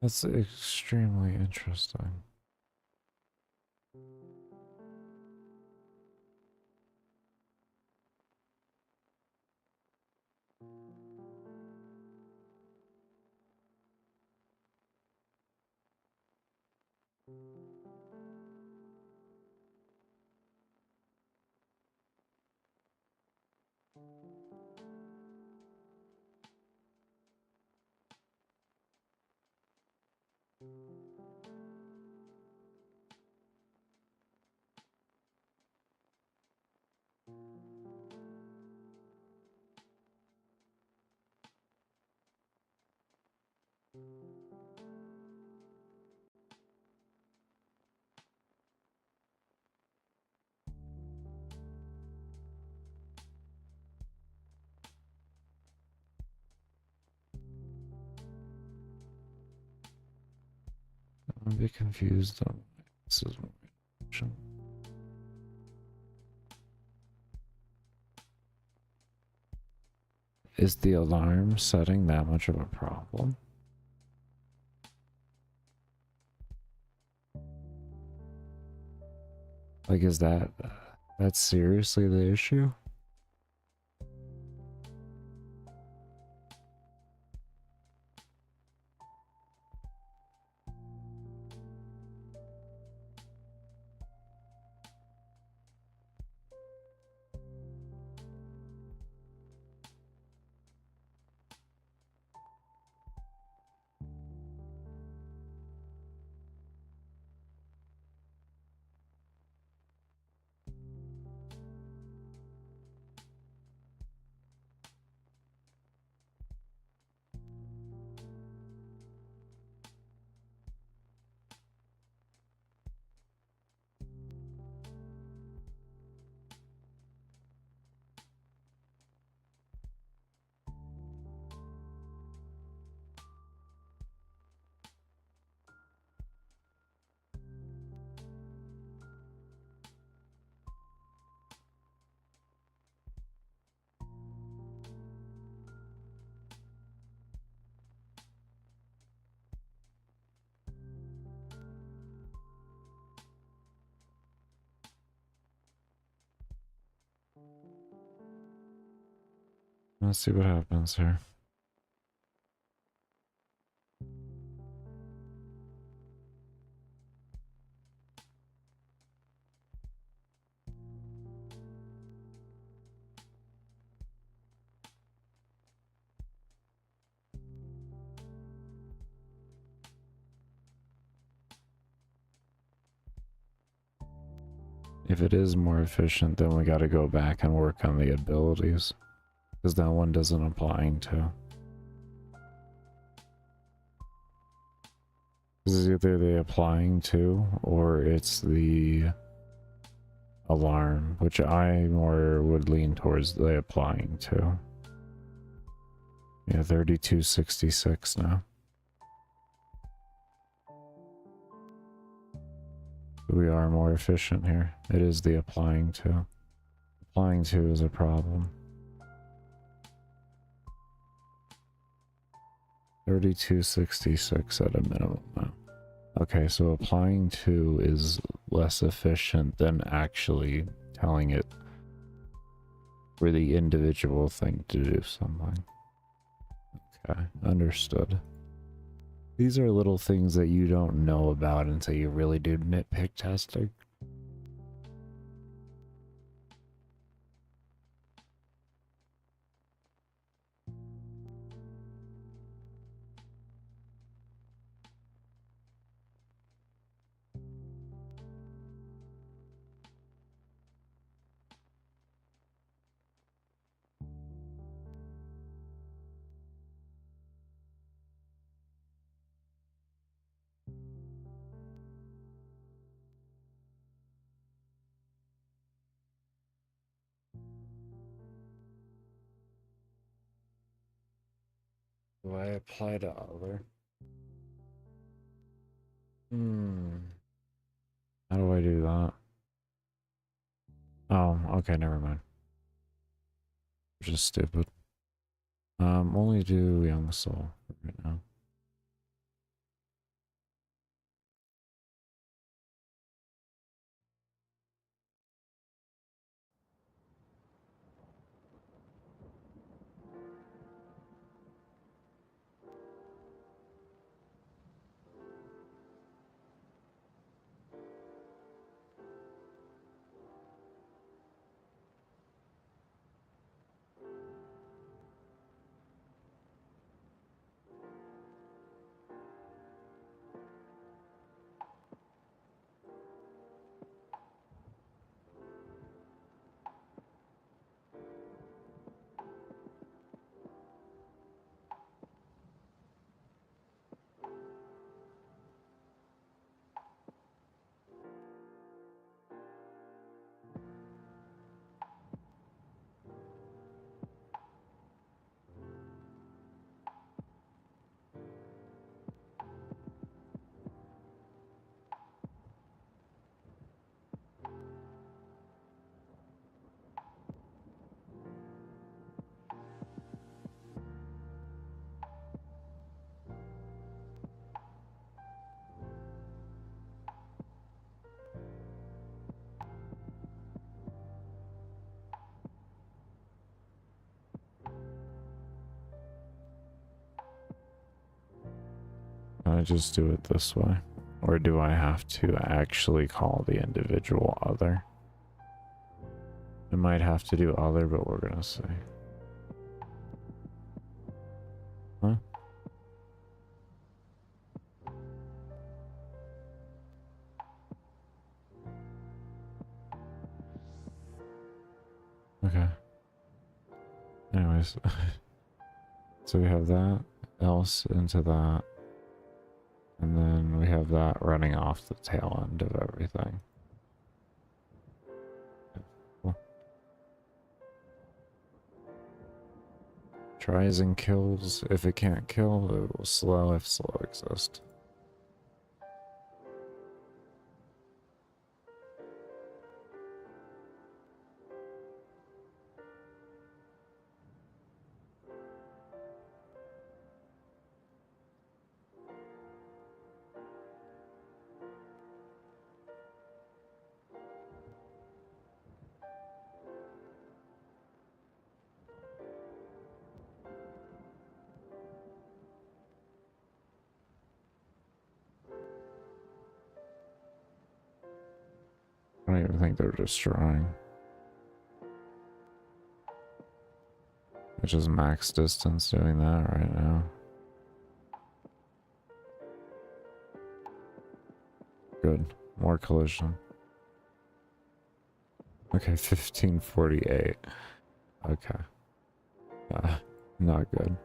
That's extremely interesting. I'm a bit confused on this is my option. Is the alarm setting that much of a problem? Like, is that's seriously the issue? Let's see what happens here. If it is more efficient, then we gotta go back and work on the abilities. Because that one doesn't apply to. This is either the applying to or it's the alarm, which I more would lean towards the applying to. Yeah, 3266 now. We are more efficient here. It is the applying to. Applying to is a problem. 3266 at a minimum now. Okay, so applying to is less efficient than actually telling it for the individual thing to do something. Okay, understood. These are little things that you don't know about until you really do nitpick testing. Do I apply to other? How do I do that? Oh, okay, never mind. Just stupid. Only do Young Soul right now. Can I just do it this way? Or do I have to actually call the individual other? I might have to do other, but we're gonna see. Huh? Okay. Anyways. So we have that, else into that. And then we have that running off the tail end of everything. Cool. Tries and kills. If it can't kill, it will slow if slow exists. I don't even think they're destroying. Which is max distance doing that right now. Good. More collision. Okay, 1548. Okay. Not good.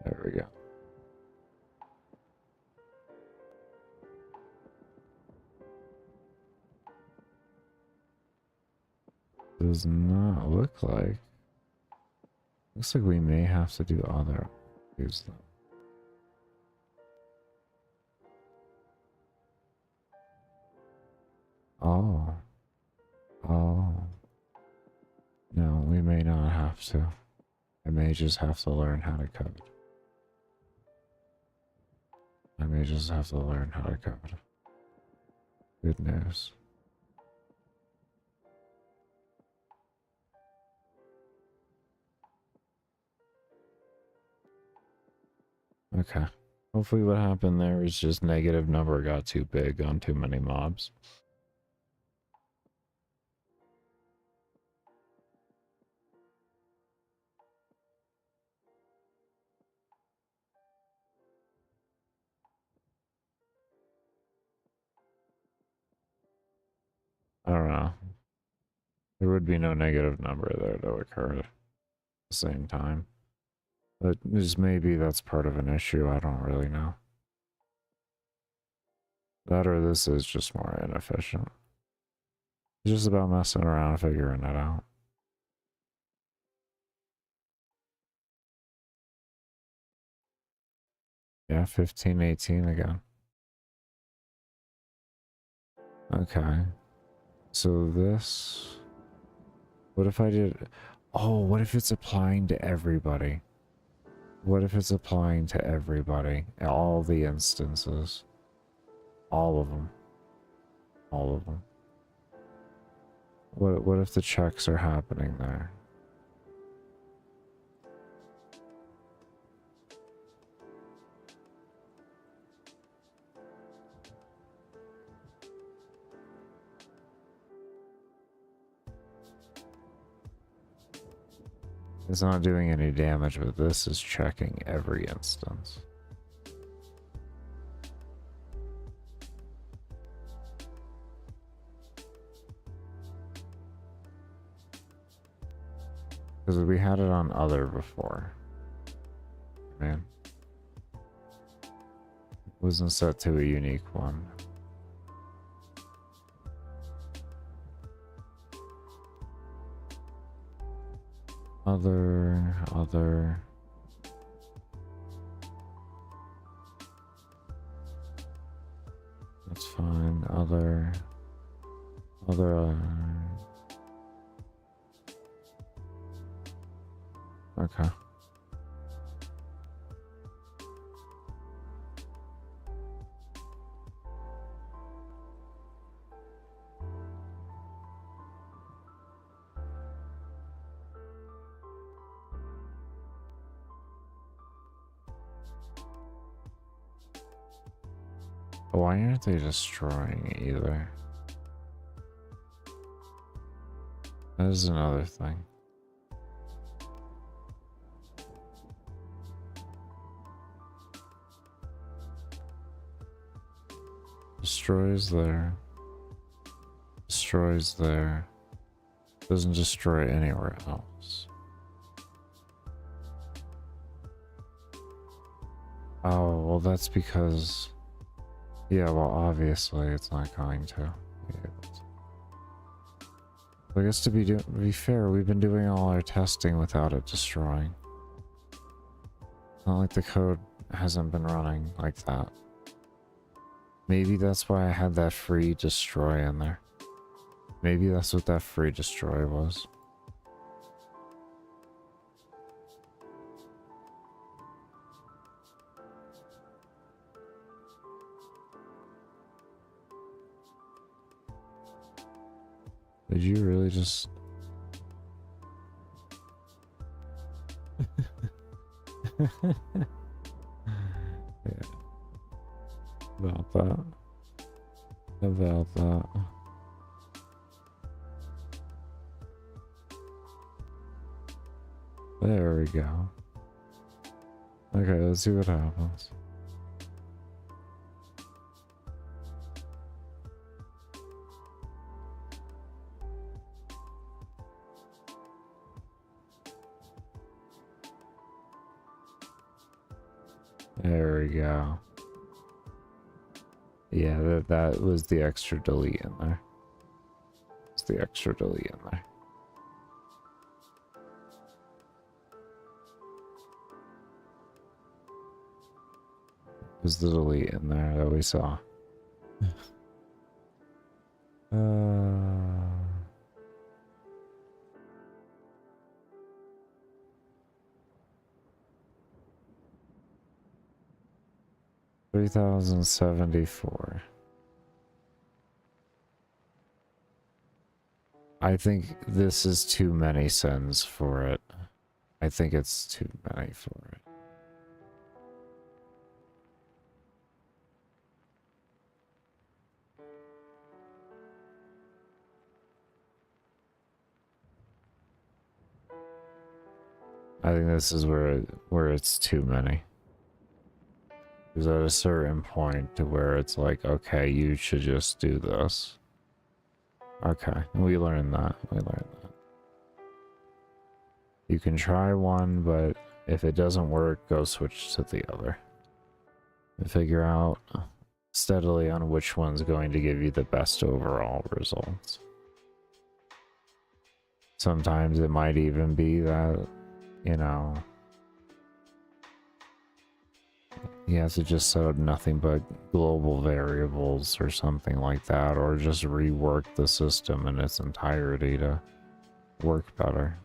There we go. Does not look like. Looks like we may have to do other. Use them. Oh. Oh. No, we may not have to. I may just have to learn how to code. I may just have to learn how to code. Good news. Okay. Hopefully what happened there is just negative number got too big on too many mobs. I don't know. There would be no negative number there to occur at the same time. But just maybe that's part of an issue. I don't really know. That or this is just more inefficient. It's just about messing around figuring it out. Yeah, 15, 18 again. Okay. So this... What if I did... Oh, what if it's applying to everybody? What if it's applying to everybody? All the instances. All of them. All of them. What if the checks are happening there? It's not doing any damage, but this is checking every instance. Because we had it on other before. Man. Wasn't set to a unique one. Other. That's fine. Other. Okay. Why aren't they destroying either? That is another thing. Destroys there. Destroys there. Doesn't destroy anywhere else. Oh, well that's because... Yeah, well obviously it's not going to be able to. I guess to be fair, we've been doing all our testing without it destroying. It's not like the code hasn't been running like that. Maybe that's why I had that free destroy in there. Maybe that's what that free destroy was. Did you really just... Yeah. About that. About that. There we go. Okay, let's see what happens. There we go. Yeah, that was the extra delete in there. It's the extra delete in there. Was the delete in there that we saw? 3074. I think this is too many sends for it. I think it's too many for it. I think this is where it's too many. Because at a certain point to where it's like, okay, you should just do this. Okay, we learned that. We learned that. You can try one, but if it doesn't work, go switch to the other. And figure out steadily on which one's going to give you the best overall results. Sometimes it might even be that, you know, you have to just set up nothing but global variables or something like that, or just rework the system in its entirety to work better.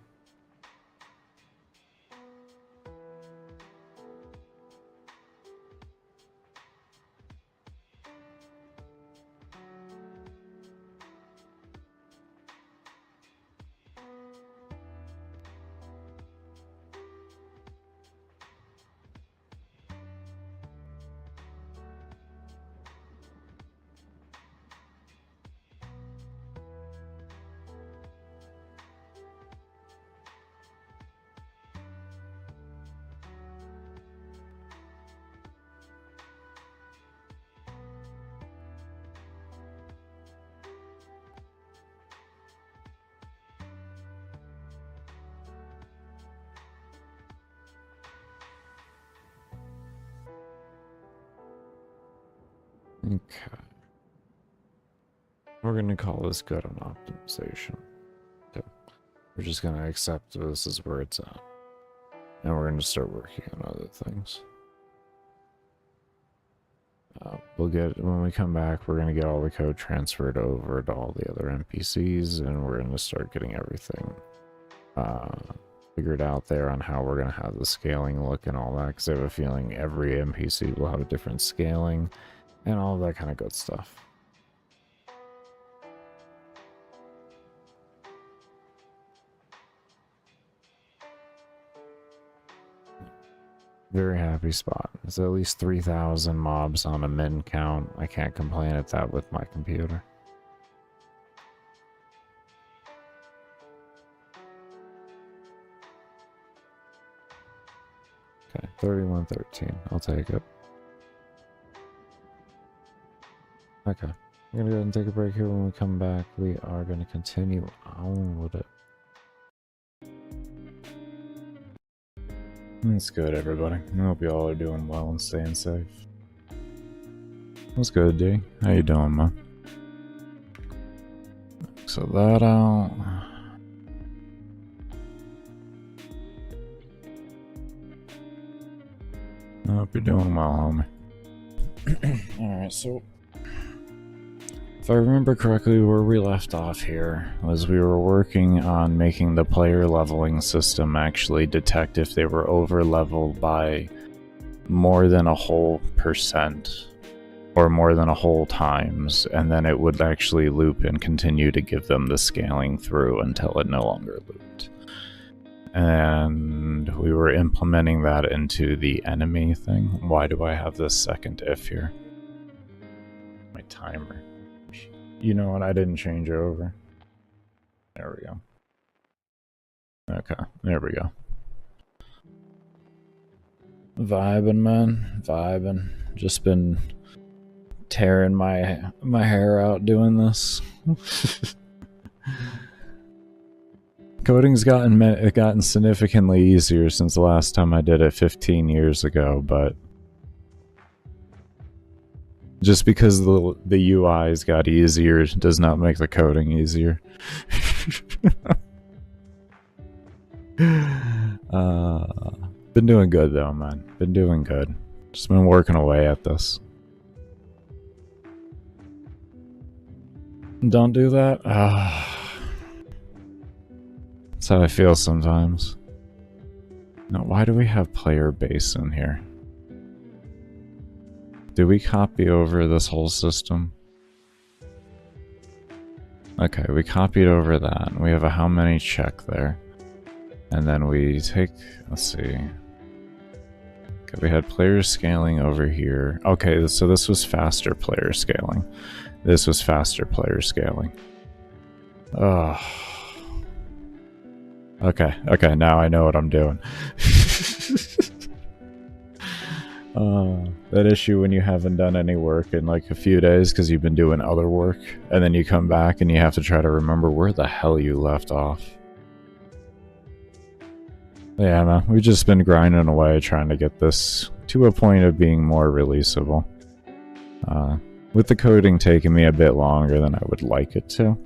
Okay. We're going to call this good on optimization. Okay. We're just going to accept this is where it's at. And we're going to start working on other things. We'll get, when we come back, we're going to get all the code transferred over to all the other NPCs, and we're going to start getting everything figured out there on how we're going to have the scaling look and all that, because I have a feeling every NPC will have a different scaling and all that kind of good stuff. Very happy spot. It's at least 3,000 mobs on a min count. I can't complain at that with my computer. Okay, 3113. I'll take it. Okay. I'm gonna go ahead and take a break here. When we come back, we are gonna continue on with it. That's good, everybody. I hope you all are doing well and staying safe. What's good, D? How you doing, man? So that out. I hope you're doing well, homie. Alright, so if I remember correctly, where we left off here was we were working on making the player leveling system actually detect if they were over leveled by more than a whole % or more than a whole times, and then it would actually loop and continue to give them the scaling through until it no longer looped. And we were implementing that into the enemy thing. Why do I have this second if here? My timer. You know what? I didn't change it over. There we go. Okay, there we go. Vibing, man. Vibing. Just been tearing my hair out doing this. Coding's gotten significantly easier since the last time I did it 15 years ago, but Just because the UIs got easier does not make the coding easier. Been doing good though, man. Been doing good. Just been working away at this. Don't do that? That's how I feel sometimes. Now, why do we have player base in here? Did we copy over this whole system? Okay, we copied over that. We have a how many check there. And then we take, let's see. Okay, we had player scaling over here. Okay, so this was faster player scaling. This was faster player scaling. Ugh. Okay, now I know what I'm doing. That issue when you haven't done any work in like a few days because you've been doing other work, and then you come back and you have to try to remember where the hell you left off. Yeah, man, we've just been grinding away trying to get this to a point of being more releasable. With the coding taking me a bit longer than I would like it to.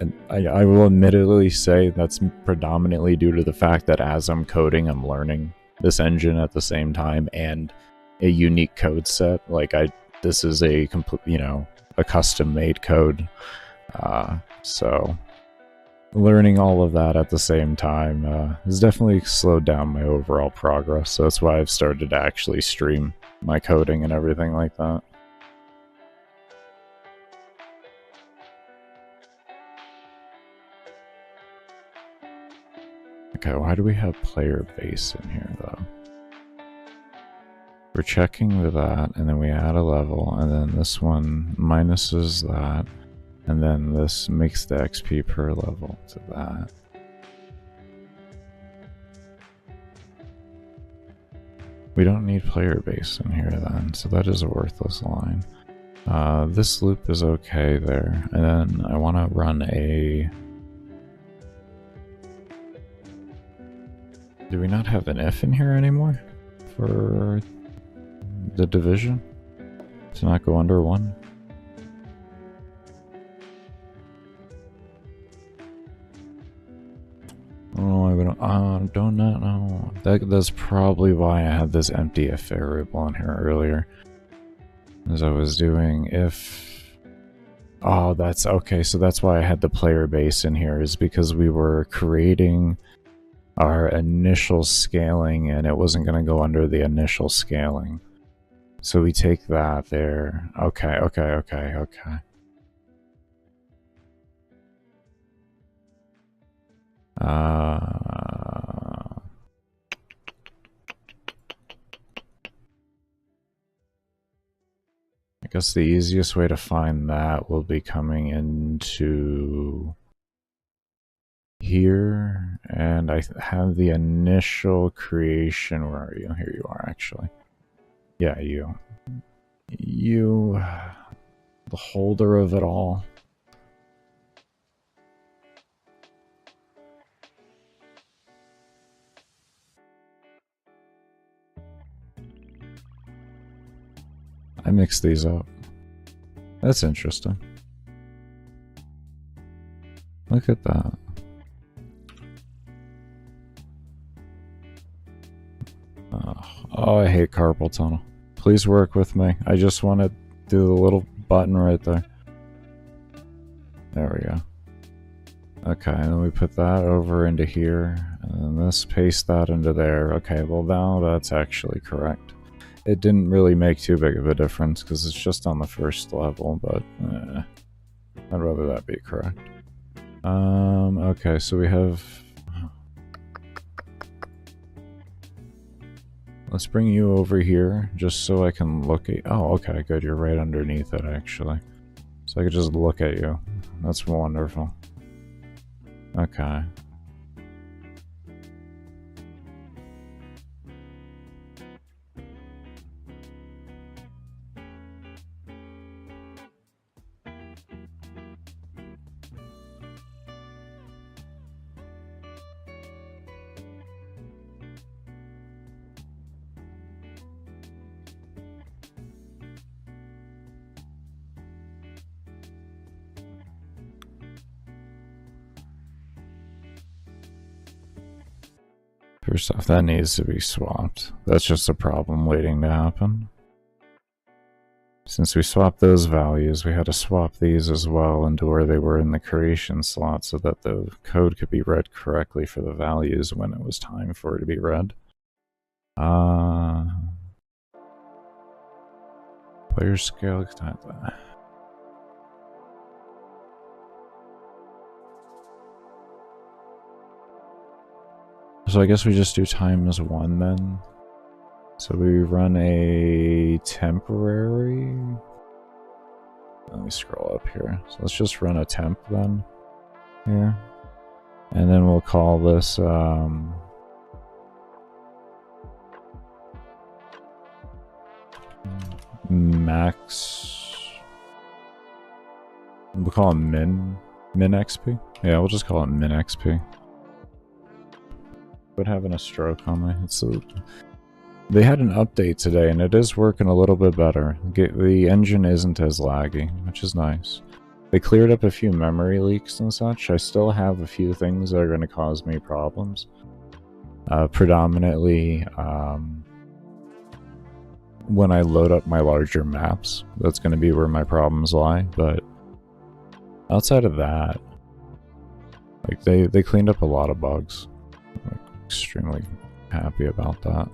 And I will admittedly say that's predominantly due to the fact that as I'm coding, I'm learning this engine at the same time and a unique code set. Like this is a complete, you know, a custom made code. So learning all of that at the same time has definitely slowed down my overall progress. So that's why I've started to actually stream my coding and everything like that. Okay, why do we have player base in here though? We're checking with that, and then we add a level, and then this one minuses that, and then this makes the XP per level to that. We don't need player base in here then, so that is a worthless line. This loop is okay there, and then I want to run a... Do we not have an if in here anymore for the division to not go under 1? Oh, I do not know. That's probably why I had this empty if variable in here earlier. As I was doing if... Oh, that's okay. So that's why I had the player base in here, is because we were creating our initial scaling and it wasn't going to go under the initial scaling. So we take that there. Okay. I guess the easiest way to find that will be coming into here, and I have the initial creation. Where are you? Here you are, actually. Yeah, you, the holder of it all. I mixed these up. That's interesting. Look at that. Oh, I hate carpal tunnel. Please work with me. I just want to do the little button right there. There we go. Okay, and then we put that over into here, and then this, paste that into there. Okay, well now that's actually correct. It didn't really make too big of a difference because it's just on the first level, but I'd rather that be correct. Okay, so we have... Let's bring you over here just so I can look at... Oh, okay, good. You're right underneath it, actually. So I could just look at you. That's wonderful. Okay. First off, that needs to be swapped. That's just a problem waiting to happen. Since we swapped those values, we had to swap these as well into where they were in the creation slot so that the code could be read correctly for the values when it was time for it to be read. Player scale. So I guess we just do ×1 then. So we run a temporary. Let me scroll up here. So let's just run a temp then here. And then we'll call this max. We'll call it min XP. Yeah, we'll just call it min XP. But having a stroke on me. They had an update today, and it is working a little bit better. The engine isn't as laggy, which is nice. They cleared up a few memory leaks and such. I still have a few things that are going to cause me problems. Predominantly, when I load up my larger maps, that's going to be where my problems lie. But outside of that, like they cleaned up a lot of bugs. I'm extremely happy about that.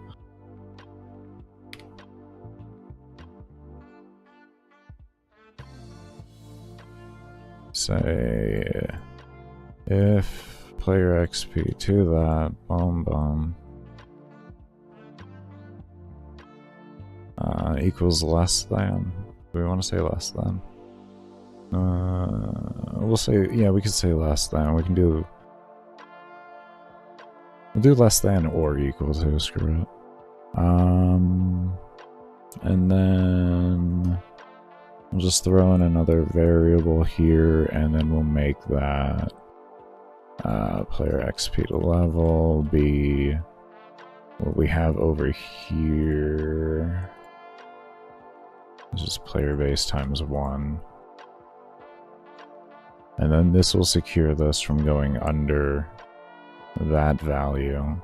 Say if player XP to that, boom, equals less than. Do we want to say less than? We'll say, yeah, we could say less than. We can do. We'll do less than or equal to. Screw it. And then we'll just throw in another variable here, and then we'll make that player XP to level be what we have over here. This is player base ×1. And then this will secure this from going under that value.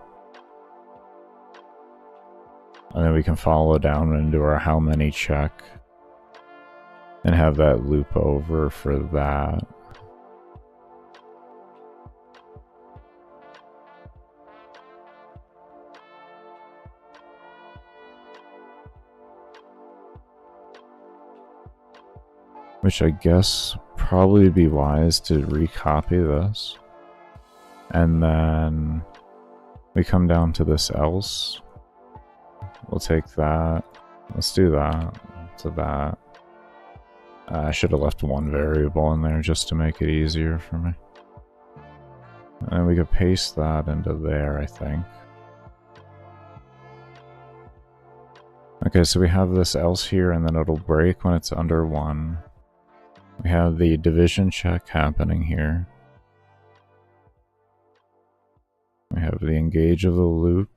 And then we can follow down into our how many check and have that loop over for that. Which I guess probably would be wise to recopy this. And then we come down to this else. We'll take that. Let's do that. To that. I should have left one variable in there just to make it easier for me. And we could paste that into there, I think. Okay, so we have this else here, and then it'll break when it's under 1. We have the division check happening here. We have the engage of the loop.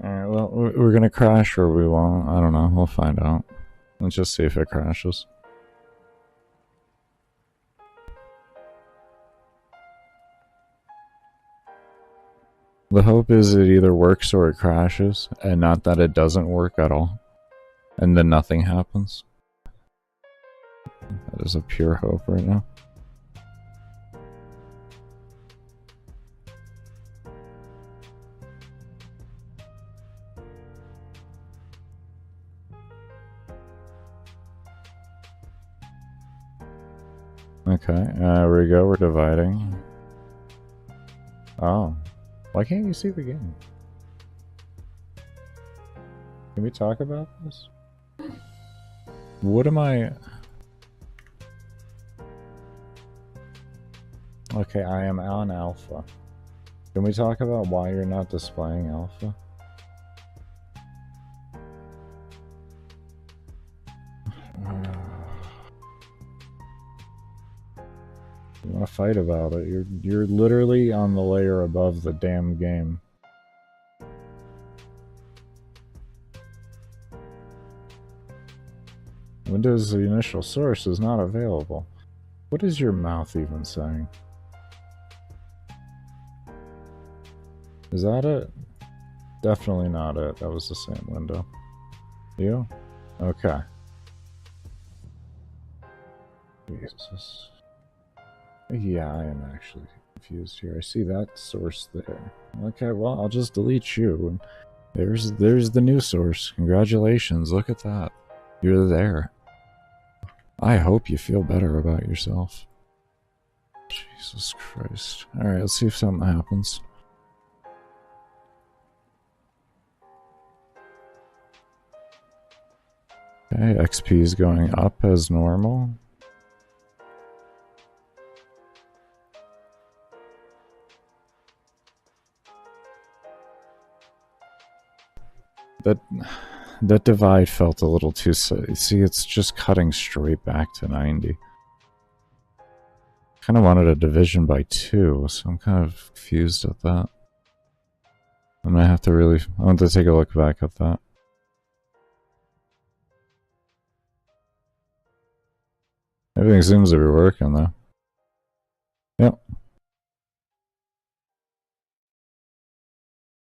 Alright, well, we're gonna crash or we won't. I don't know. We'll find out. Let's just see if it crashes. The hope is it either works or it crashes, and not that it doesn't work at all. And then nothing happens. That is a pure hope right now. Okay, here we go, we're dividing. Oh. Why can't you see the game? Can we talk about this? What am I... Okay, I am on alpha. Can we talk about why you're not displaying alpha? You want to fight about it? You're literally on the layer above the damn game. Windows initial source is not available. What is your mouth even saying? Is that it? Definitely not it. That was the same window. You? Okay. Jesus. Yeah, I am actually confused here. I see that source there. Okay, well, I'll just delete you. There's the new source. Congratulations, look at that. You're there. I hope you feel better about yourself. Jesus Christ. Alright, let's see if something happens. Okay, XP is going up as normal. That divide felt a little too... See, it's just cutting straight back to 90. Kind of wanted a division by 2, so I'm kind of confused at that. I'm gonna have to really... I want to take a look back at that. Everything seems to be working, though. Yep.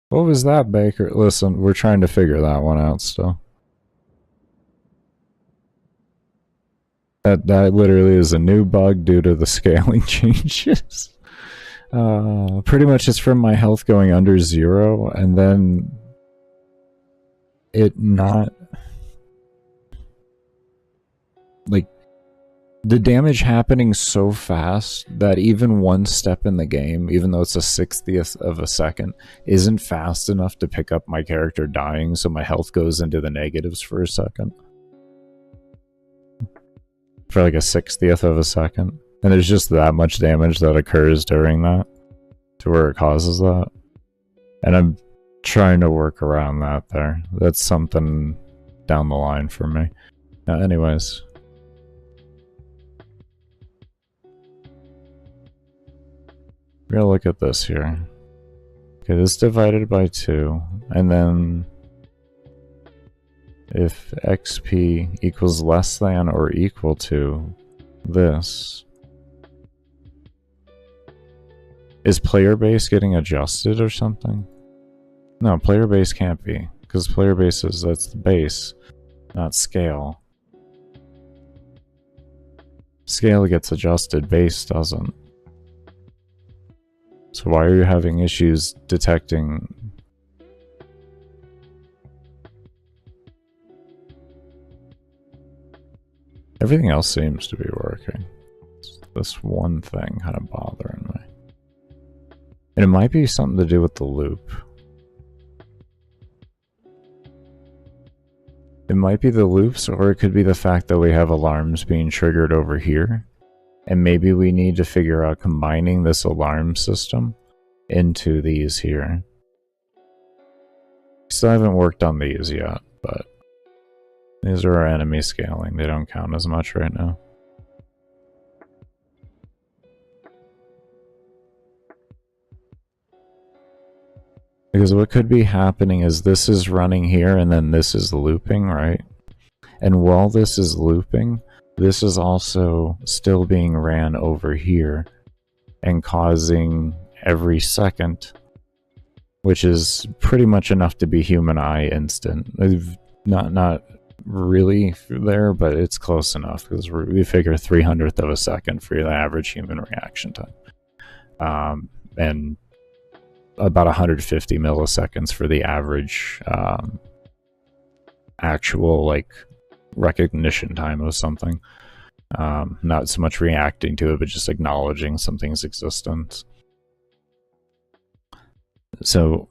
What was that, Baker? Listen, we're trying to figure that one out still. That literally is a new bug due to the scaling changes. Pretty much it's from my health going under 0, and then it not... Like, the damage happening so fast that even one step in the game, even though it's a 60th of a second, isn't fast enough to pick up my character dying, so my health goes into the negatives for a second. For like a 60th of a second. And there's just that much damage that occurs during that, to where it causes that. And I'm trying to work around that there. That's something down the line for me. Anyways. We're gonna look at this here. Okay, this divided by 2, and then if XP equals less than or equal to this, is player base getting adjusted or something? No, player base can't be, because player base is, that's the base, not scale. Scale gets adjusted, base doesn't. So why are you having issues detecting? Everything else seems to be working. It's this one thing kind of bothering me. And it might be something to do with the loop. It might be the loops, or it could be the fact that we have alarms being triggered over here. And maybe we need to figure out combining this alarm system into these here. Still haven't worked on these yet, but these are our enemy scaling. They don't count as much right now. Because what could be happening is this is running here and then this is looping, right? And while this is looping, this is also still being ran over here and causing every second, which is pretty much enough to be human eye instant. Not really there, but it's close enough because we figure 300th of a second for the average human reaction time, and about 150 milliseconds for the average actual like recognition time of something. Not so much reacting to it, but just acknowledging something's existence. So,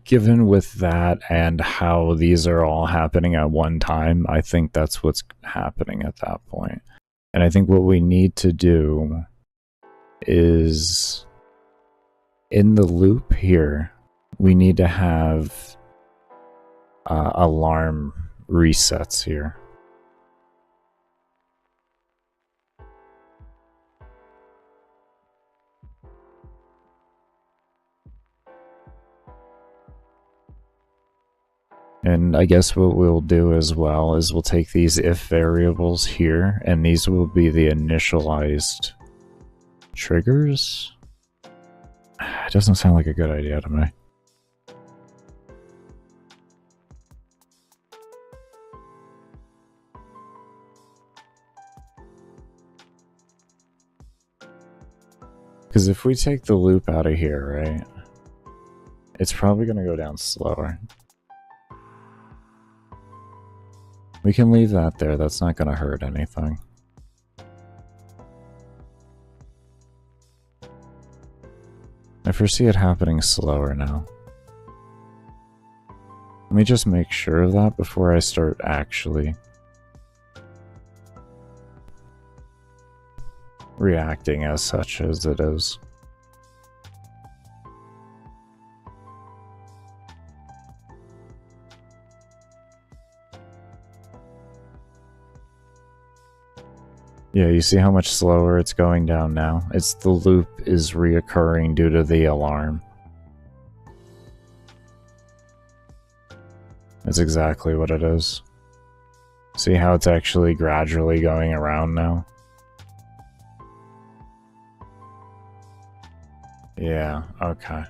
given with that and how these are all happening at one time, I think that's what's happening at that point. And I think what we need to do is, in the loop here, we need to have alarm resets here. And I guess what we'll do as well is we'll take these if variables here, and these will be the initialized triggers. It doesn't sound like a good idea to me. Because if we take the loop out of here, right, it's probably going to go down slower. We can leave that there, that's not going to hurt anything. I foresee it happening slower now. Let me just make sure of that before I start actually reacting as such as it is. Yeah, you see how much slower it's going down now? It's the loop is reoccurring due to the alarm. That's exactly what it is. See how it's actually gradually going around now? Yeah, okay.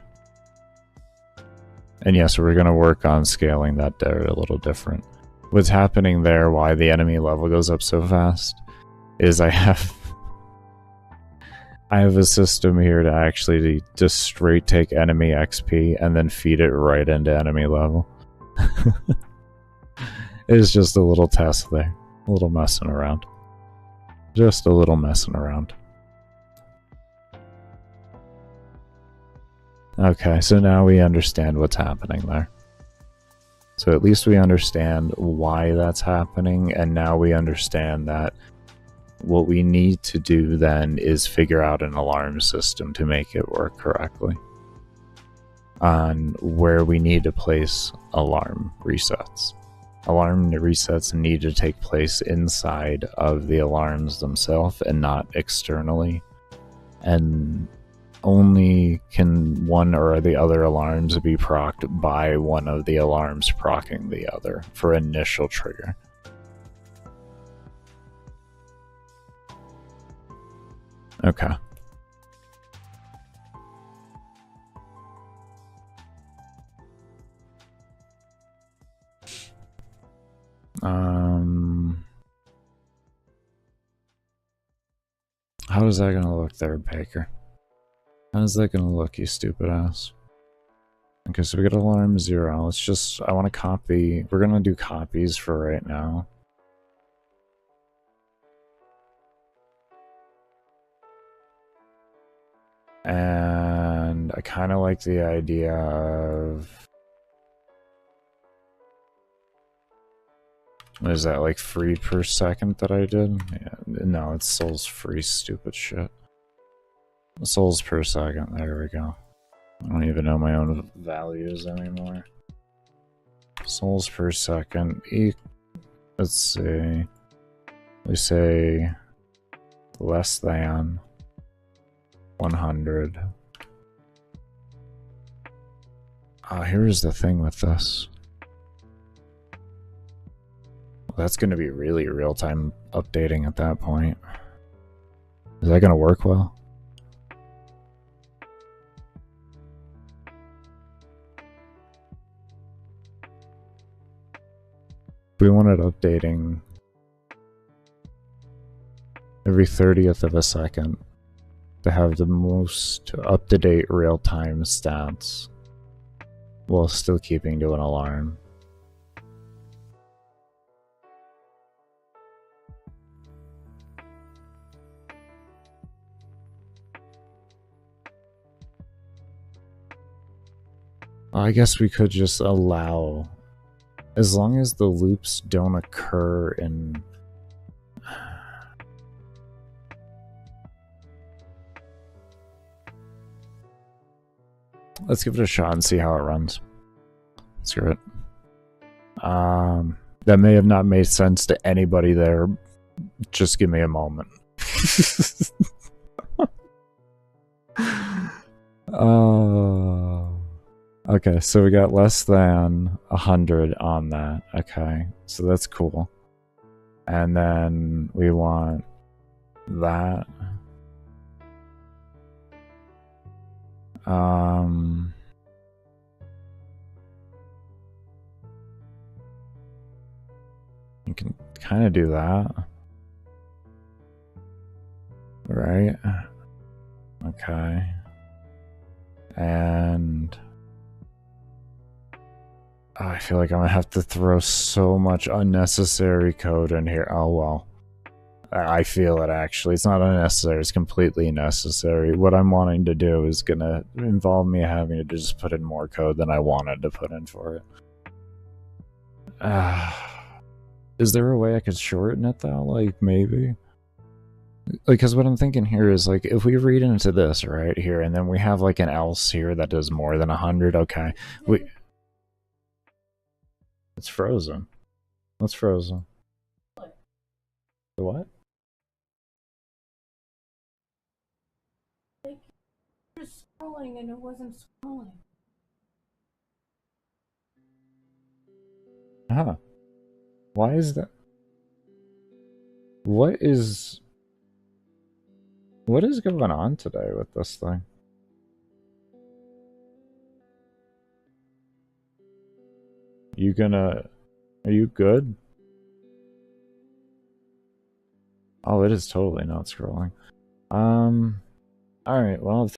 And yes, we're going to work on scaling that there a little different. What's happening there, why the enemy level goes up so fast, is I have a system here to actually just straight take enemy XP and then feed it right into enemy level. It's just a little test there. A little messing around. Just a little messing around. Okay, so now we understand what's happening there. So at least we understand why that's happening, and now we understand that what we need to do then is figure out an alarm system to make it work correctly on where we need to place alarm resets. Alarm resets need to take place inside of the alarms themselves and not externally. And only can one or the other alarms be procced by one of the alarms procking the other for initial trigger. Okay. How is that gonna look there, Baker? How is that gonna look, you stupid ass? Okay, so we got alarm 0. Let's just, I want to copy, we're gonna do copies for right now. And I kind of like the idea of, what is that, like free per second that I did? Yeah, no, it's souls free, stupid shit. Souls per second, there we go. I don't even know my own values anymore. Souls per second, let's see, we say less than 100. Here's the thing with this. That's going to be really real-time updating at that point. Is that going to work well? We want it updating every 30th of a second to have the most up-to-date real-time stats while still keeping to an alarm. I guess we could just allow, as long as the loops don't occur in... Let's give it a shot and see how it runs. Screw it. That may have not made sense to anybody there. Just give me a moment. Okay, so we got less than 100 on that. Okay, so that's cool. And then we want that. You can kind of do that. Right? Okay. And I feel like I'm gonna have to throw so much unnecessary code in here. Oh well. I feel it actually. It's not unnecessary, it's completely necessary. What I'm wanting to do is gonna involve me having to just put in more code than I wanted to put in for it. Is there a way I could shorten it though? Like maybe? Like, because what I'm thinking here is like, if we read into this right here, and then we have like an else here that does more than 100. Okay, it's frozen. What's frozen? The what? Like, you're scrolling and it wasn't scrolling. Huh? Why is that? What is going on today with this thing? Are you good? Oh, it is totally not scrolling. Alright, well.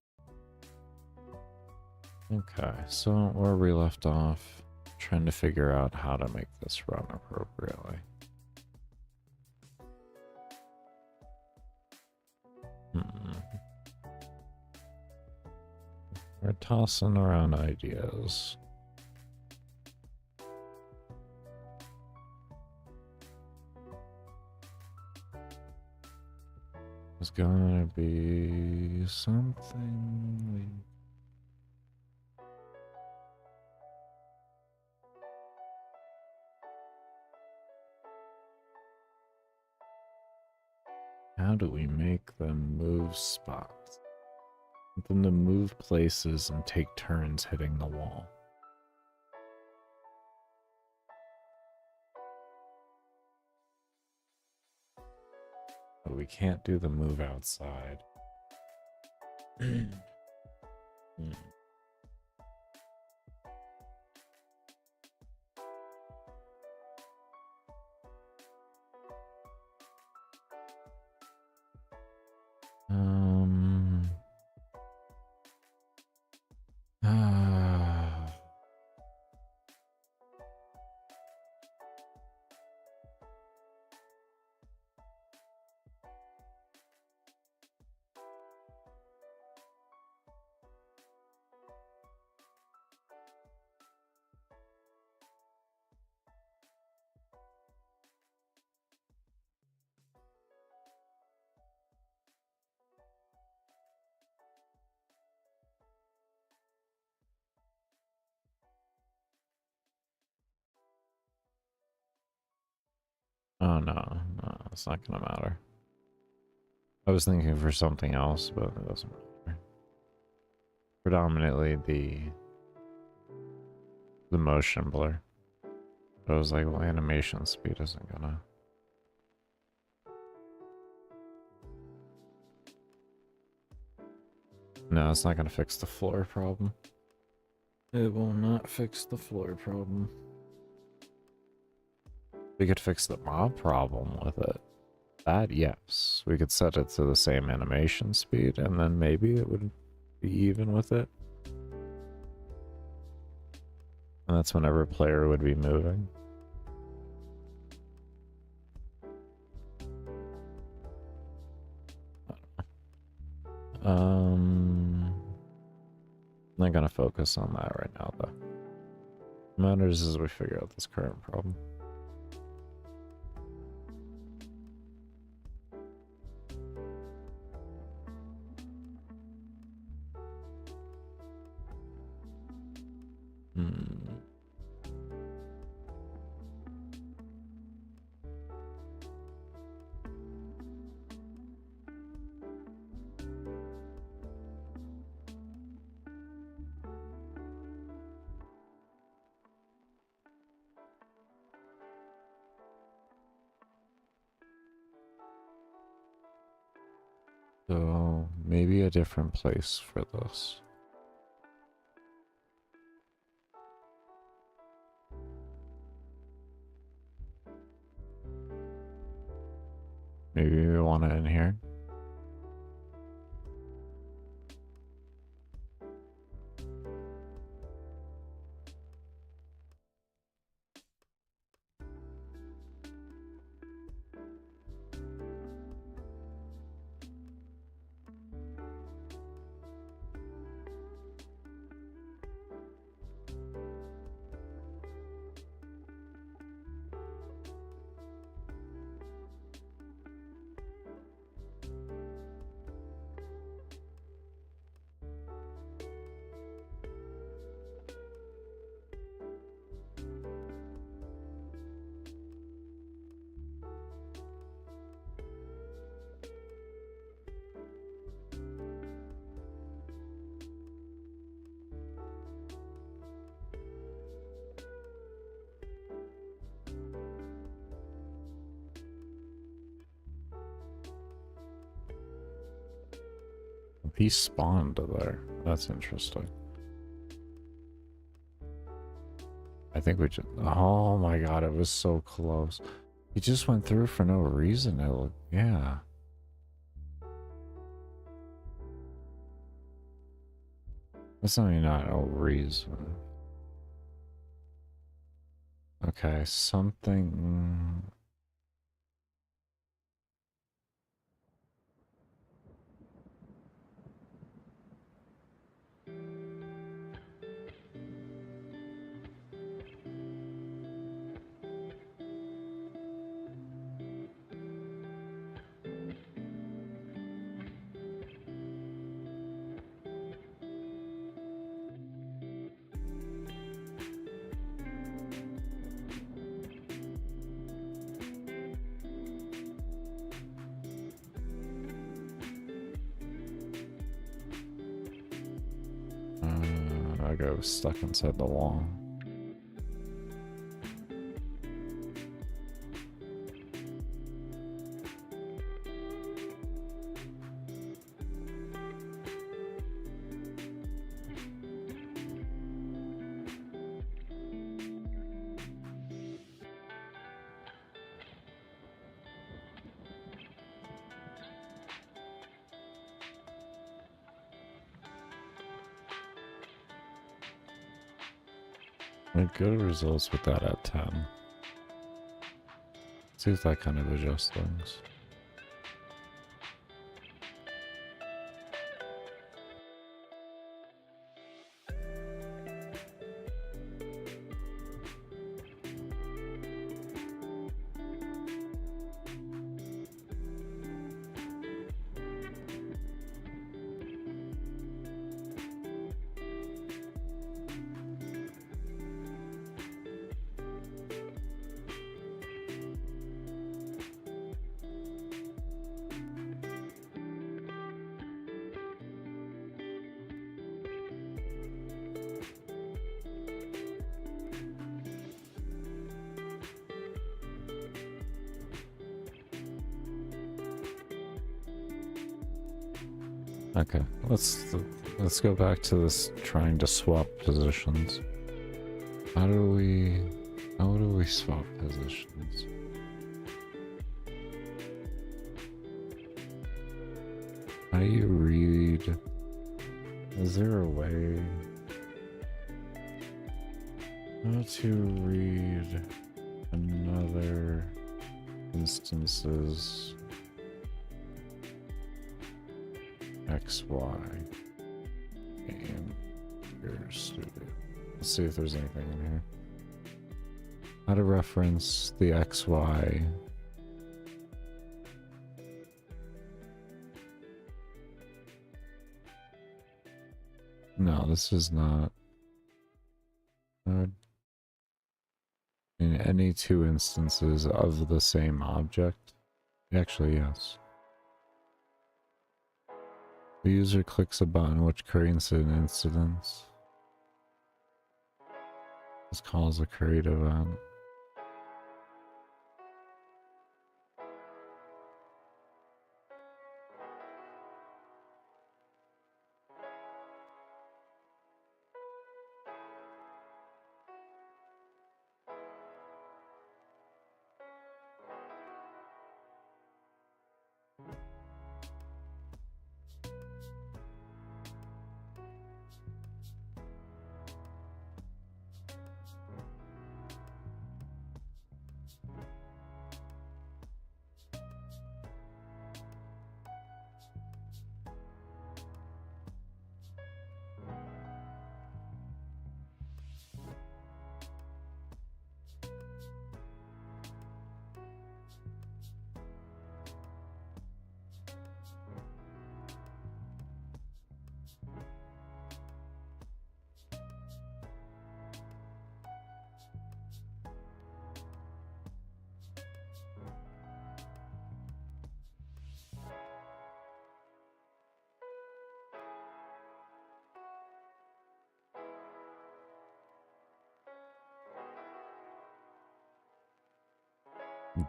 Okay, so where we left off, trying to figure out how to make this run appropriately. We're tossing around ideas. There's gonna be something. How do we make them move spots? Get them to move places and take turns hitting the wall. But we can't do the move outside. Oh no, it's not gonna matter. I was thinking for something else, but it doesn't matter. Predominantly the motion blur. But I was like, well, animation speed isn't gonna. No, it's not gonna fix the floor problem. It will not fix the floor problem. We could fix the mob problem with it. That, yes. We could set it to the same animation speed, and then maybe it would be even with it. And that's whenever a player would be moving. I'm not gonna focus on that right now, though. What matters is we figure out this current problem. So maybe a different place for this. Maybe we want it in here. He spawned there. That's interesting. I think we just... Oh my god, it was so close. He just went through for no reason. Yeah. That's not no reason. Okay, something... I got stuck inside the wall. Had good results with that at 10. See if that kind of adjusts things. Okay, let's go back to this trying to swap positions. How do we swap positions? How do you read? Is there a way? How to read another instances XY game your studio. Let's see if there's anything in here. How to reference the XY. No, this is not. In any two instances of the same object. Actually, yes. The user clicks a button which creates an instance. This calls a create event.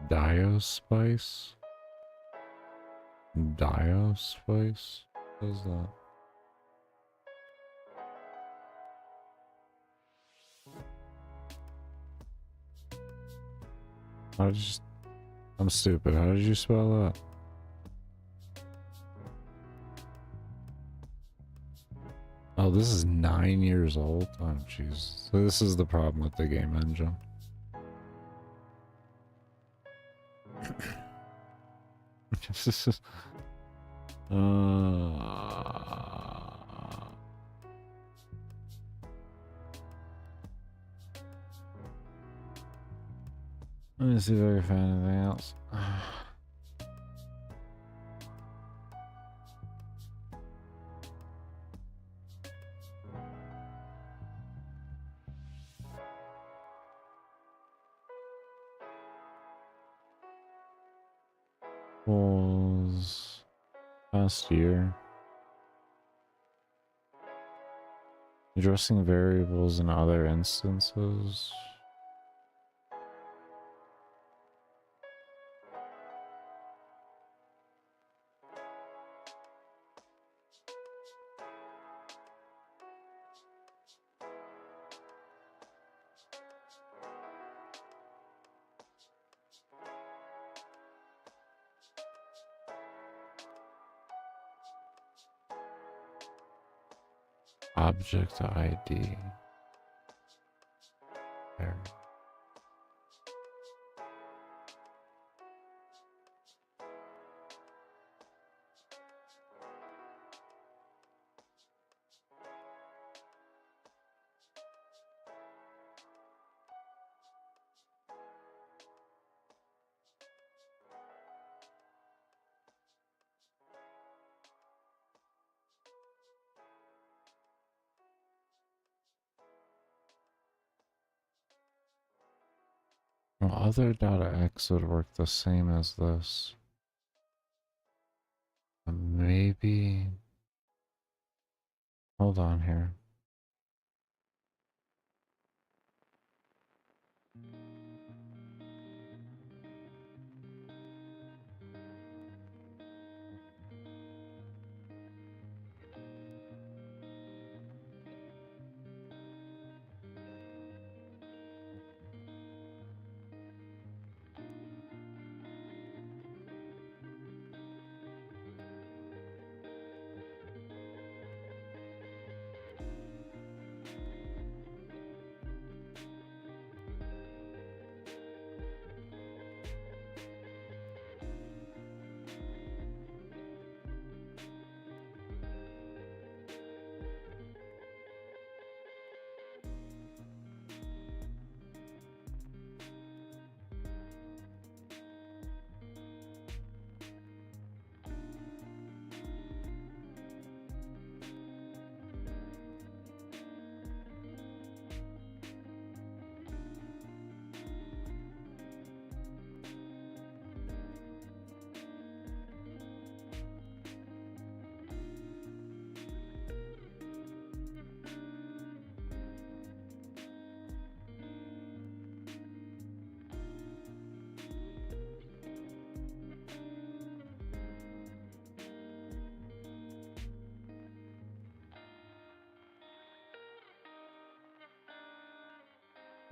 Diospice? Diospice? What is that? How did you... I'm stupid. How did you spell that? Oh, this is 9 years old? Oh, jeez. So this is the problem with the game engine. Let me see if I can find anything else. Was past year. Addressing variables in other instances. Object ID. There. Well, other data X would work the same as this. Maybe. Hold on here.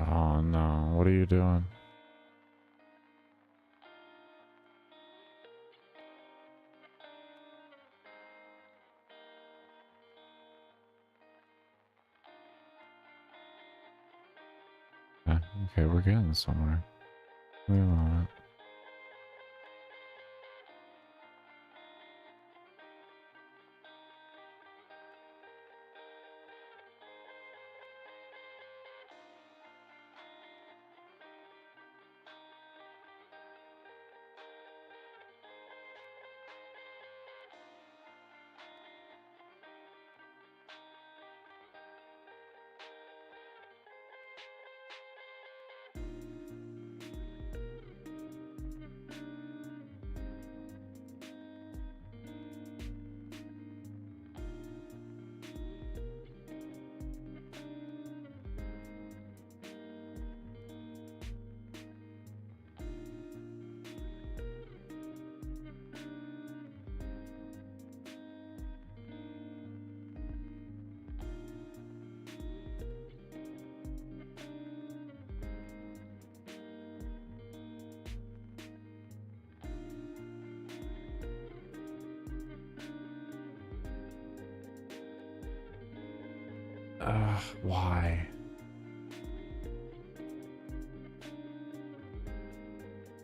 Oh no, what are you doing? Okay, we're getting somewhere. Wait a moment. Why?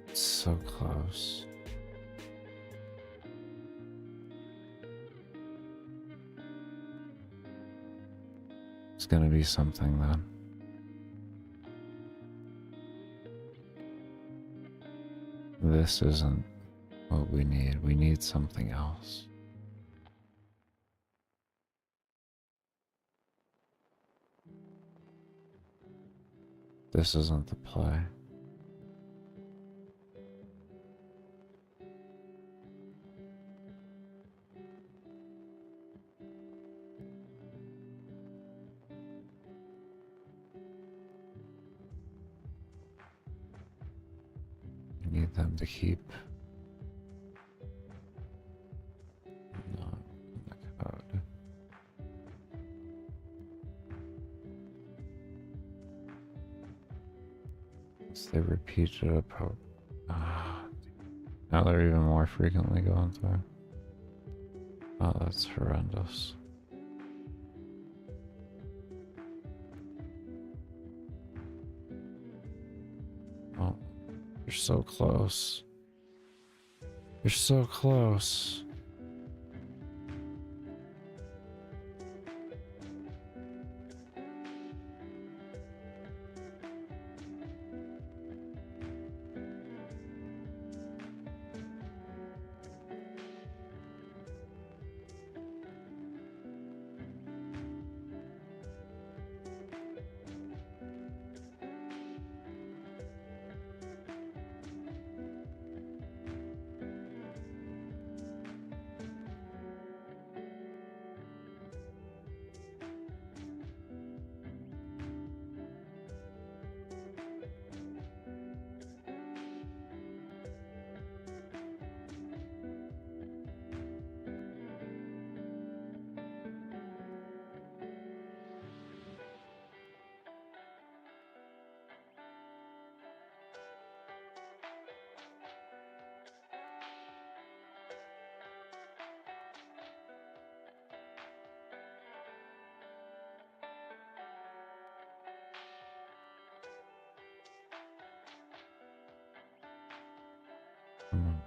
It's so close. It's gonna be something then. This isn't what we need. We need something else. This isn't the play. We need them to keep not in the code. They repeated a now they're even more frequently going through. Oh, that's horrendous. Oh, you're so close. You're so close.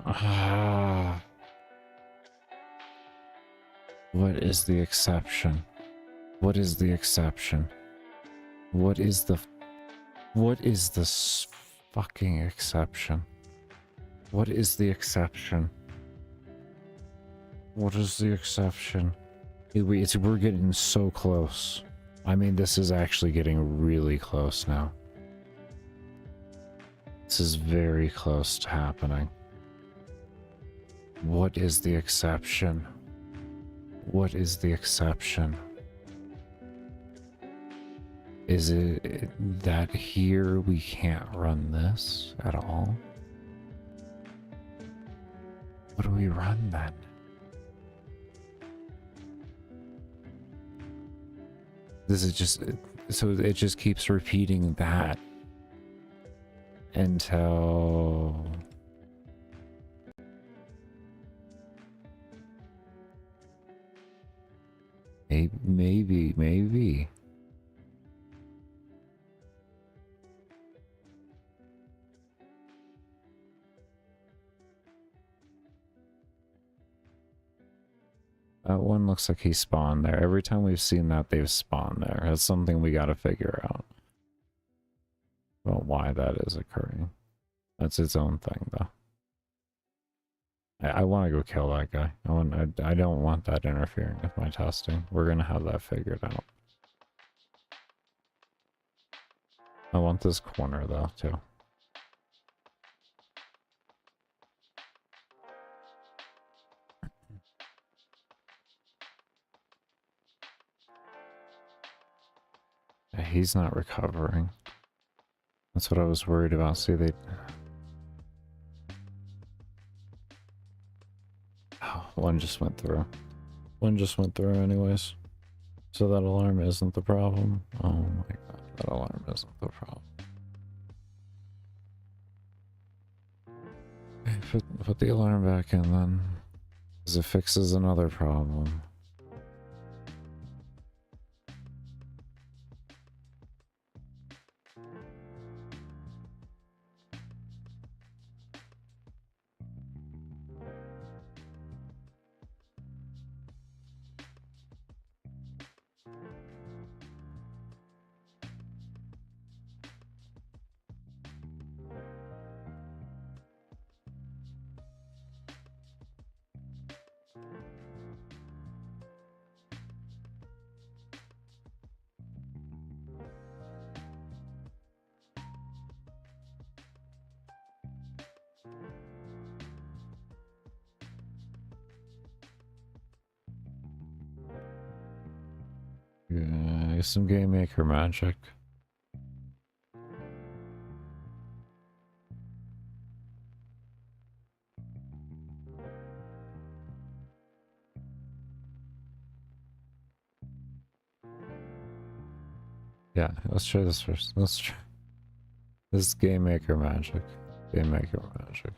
Ah. What is the exception? What is the exception? What is the fucking exception? What is the exception? What is the exception? We're getting so close. I mean, this is actually getting really close now. This is very close to happening. What is the exception? What is the exception? Is it that here we can't run this at all? What do we run then? This is just, so it just keeps repeating that until maybe. That one looks like he spawned there. Every time we've seen that, they've spawned there. That's something we gotta figure out. About why that is occurring. That's its own thing, though. I want to go kill that guy. I don't want that interfering with my testing. We're gonna have that figured out. I want this corner, though, too. He's not recovering. That's what I was worried about. See, they... Oh, one just went through. One just went through anyways. So that alarm isn't the problem. Oh my god, that alarm isn't the problem. Okay, put the alarm back in then. Because it fixes another problem. Some game maker magic. Yeah, let's try this first. Let's try this is game maker magic. Game maker magic.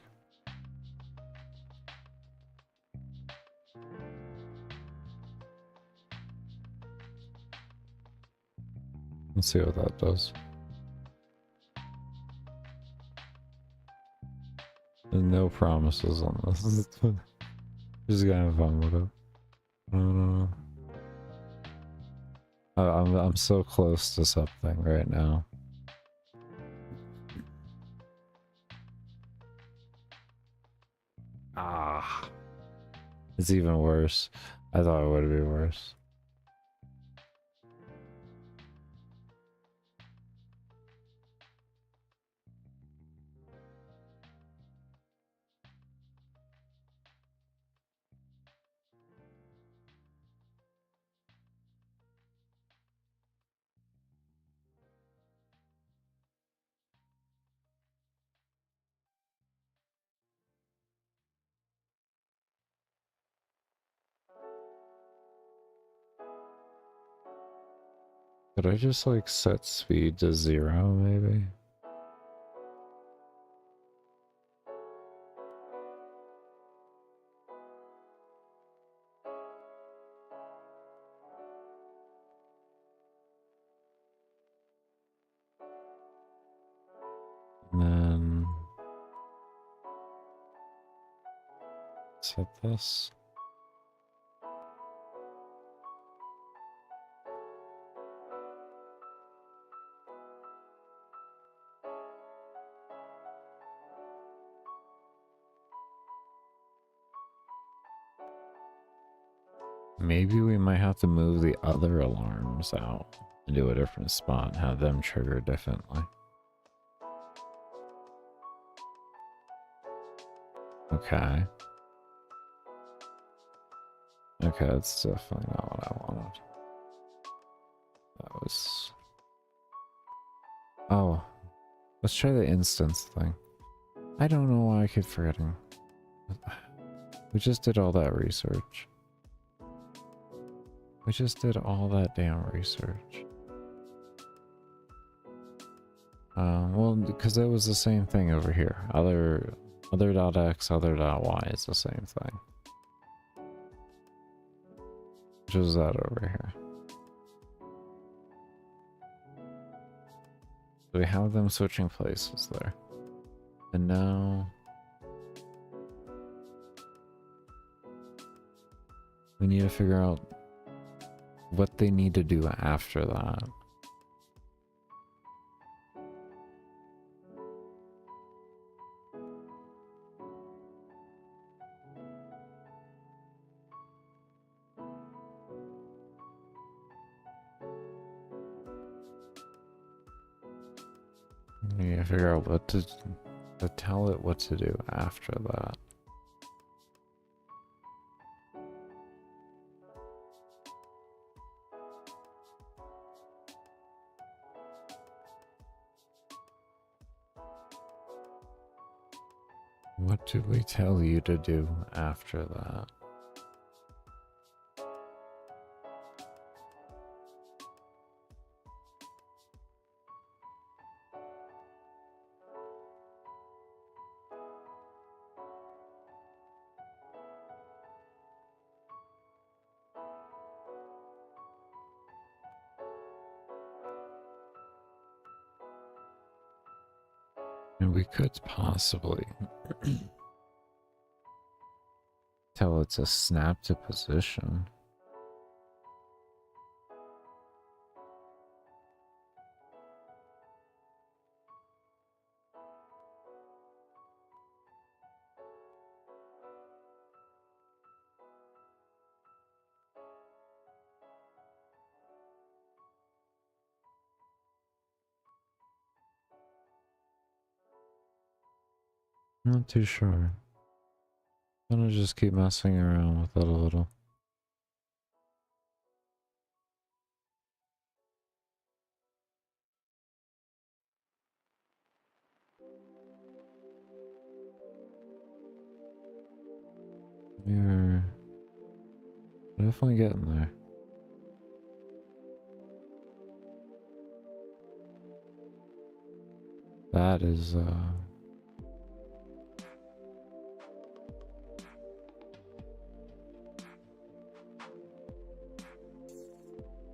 Let's see what that does. There's no promises on this. Just gonna have fun with it. I'm so close to something right now. Ah, it's even worse. I thought it would be worse. Could I just like set speed to 0 maybe? And then set this. Maybe we might have to move the other alarms out and do a different spot, have them trigger differently. Okay. Okay, that's definitely not what I wanted. That was... Oh. Let's try the instance thing. I don't know why I keep forgetting. We just did all that research. We just did all that damn research. Well, because it was the same thing over here. Other.x, other.y is the same thing. Which is that over here. So we have them switching places there. And now... we need to figure out what they need to do after that. We need to figure out what to tell it what to do after that. What do we tell you to do after that? And we could possibly tell it to snap to position. Not too sure. I'm gonna just keep messing around with it a little. We're definitely getting there. That is,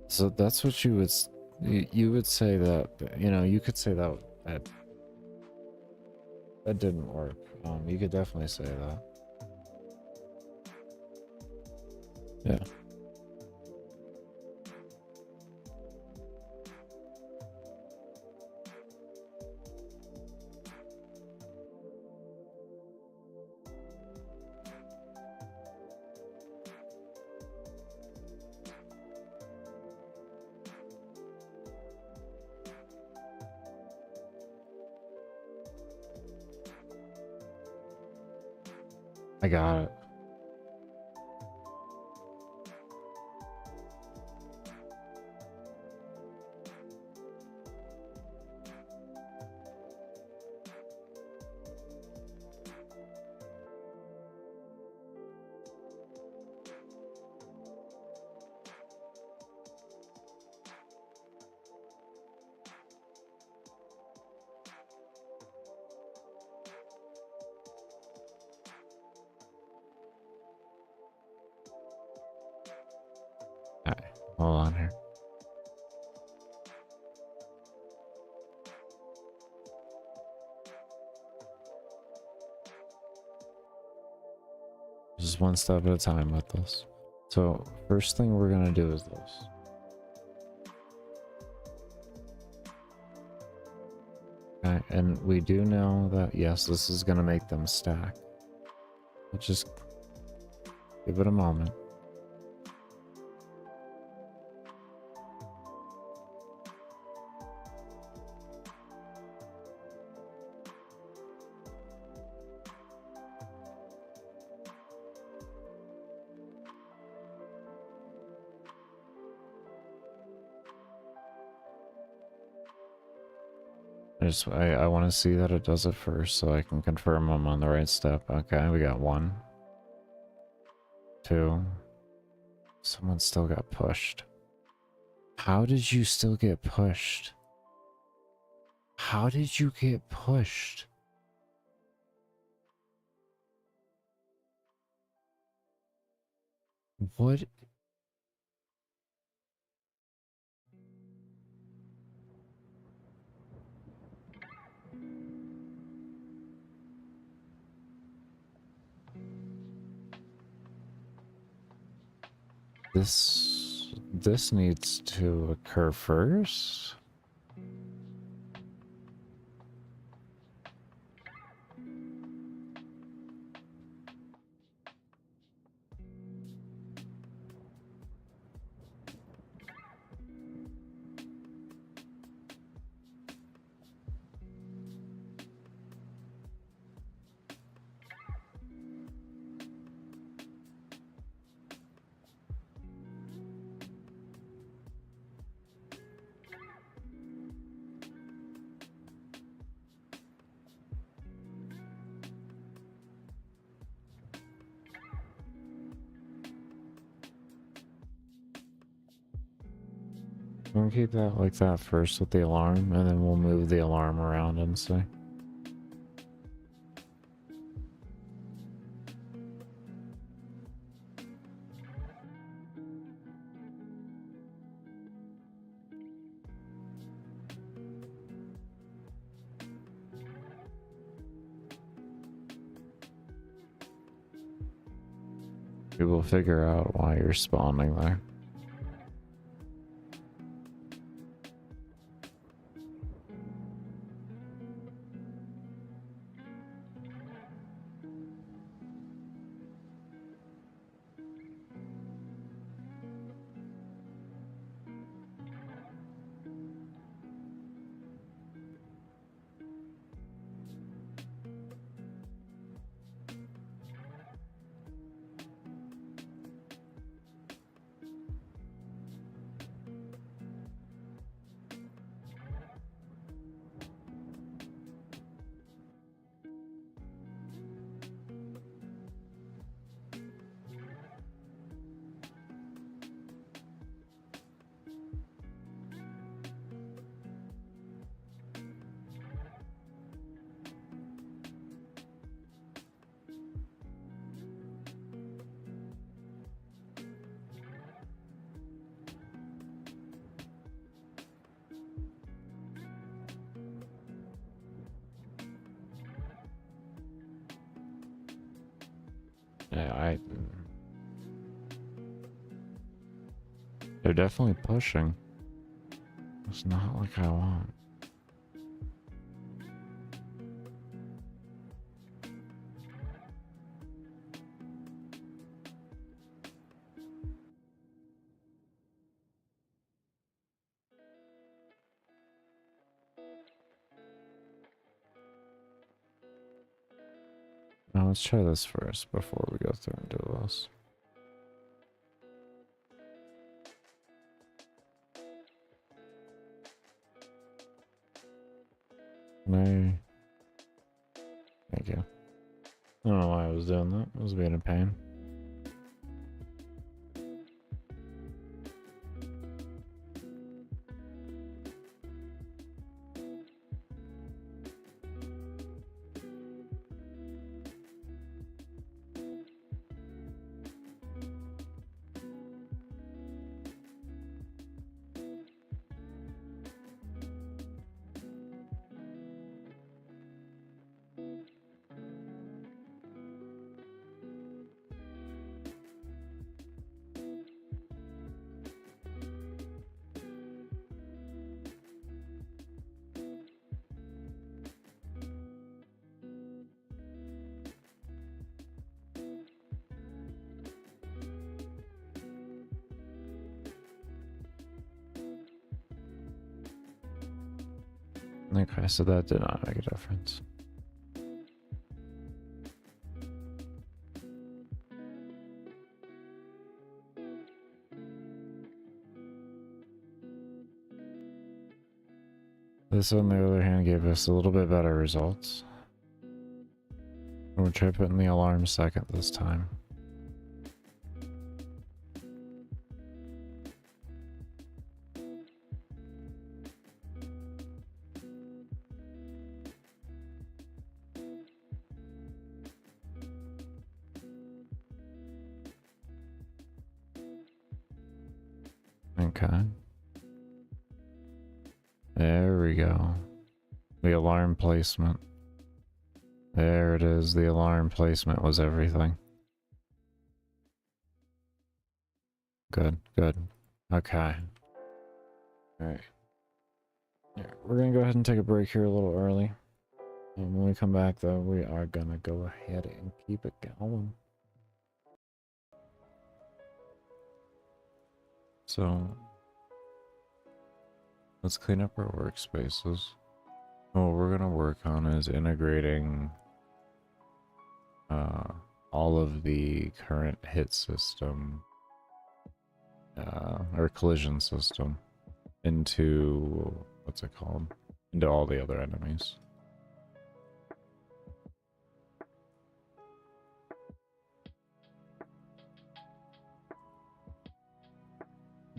so that's what you would say that, you know, you could say that that didn't work. You could definitely say that. Yeah. I got it. Alright, hold on here. Just one step at a time with this. So, first thing we're gonna do is this. Okay, and we do know that, yes, this is gonna make them stack. But just give it a moment. I want to see that it does it first so I can confirm I'm on the right step. Okay, we got 1, 2. Someone still got pushed. How did you still get pushed? How did you get pushed? What? This needs to occur first. We'll keep that like that first with the alarm, and then we'll move the alarm around and see. We will figure out why you're spawning there. They're definitely pushing. It's not like I want. Now let's try this first before we go through and do this. Can I... Thank you. I don't know why I was doing that. I was being a pain. Okay, so that did not make a difference. This, on the other hand, gave us a little bit better results. We'll try putting the alarm second this time. Okay. There we go. The alarm placement. There it is. The alarm placement was everything. Good, good. Okay. Alright. Yeah, we're gonna go ahead and take a break here a little early. And when we come back, though, we are gonna go ahead and keep it going. So, let's clean up our workspaces. What we're gonna work on is integrating all of the current hit system or collision system into what's it called? Into all the other enemies.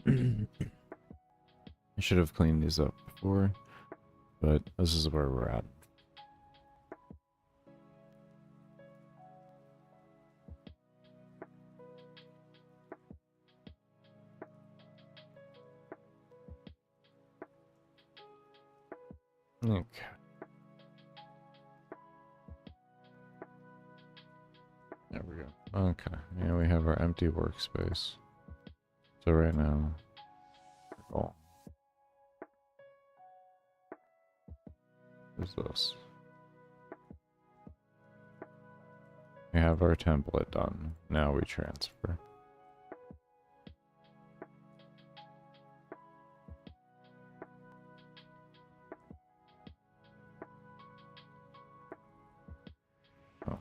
I should have cleaned these up before, but this is where we're at. Okay. There we go. Okay. Yeah, we have our empty workspace. So right now, oh, what's this? We have our template done. Now we transfer. Oh,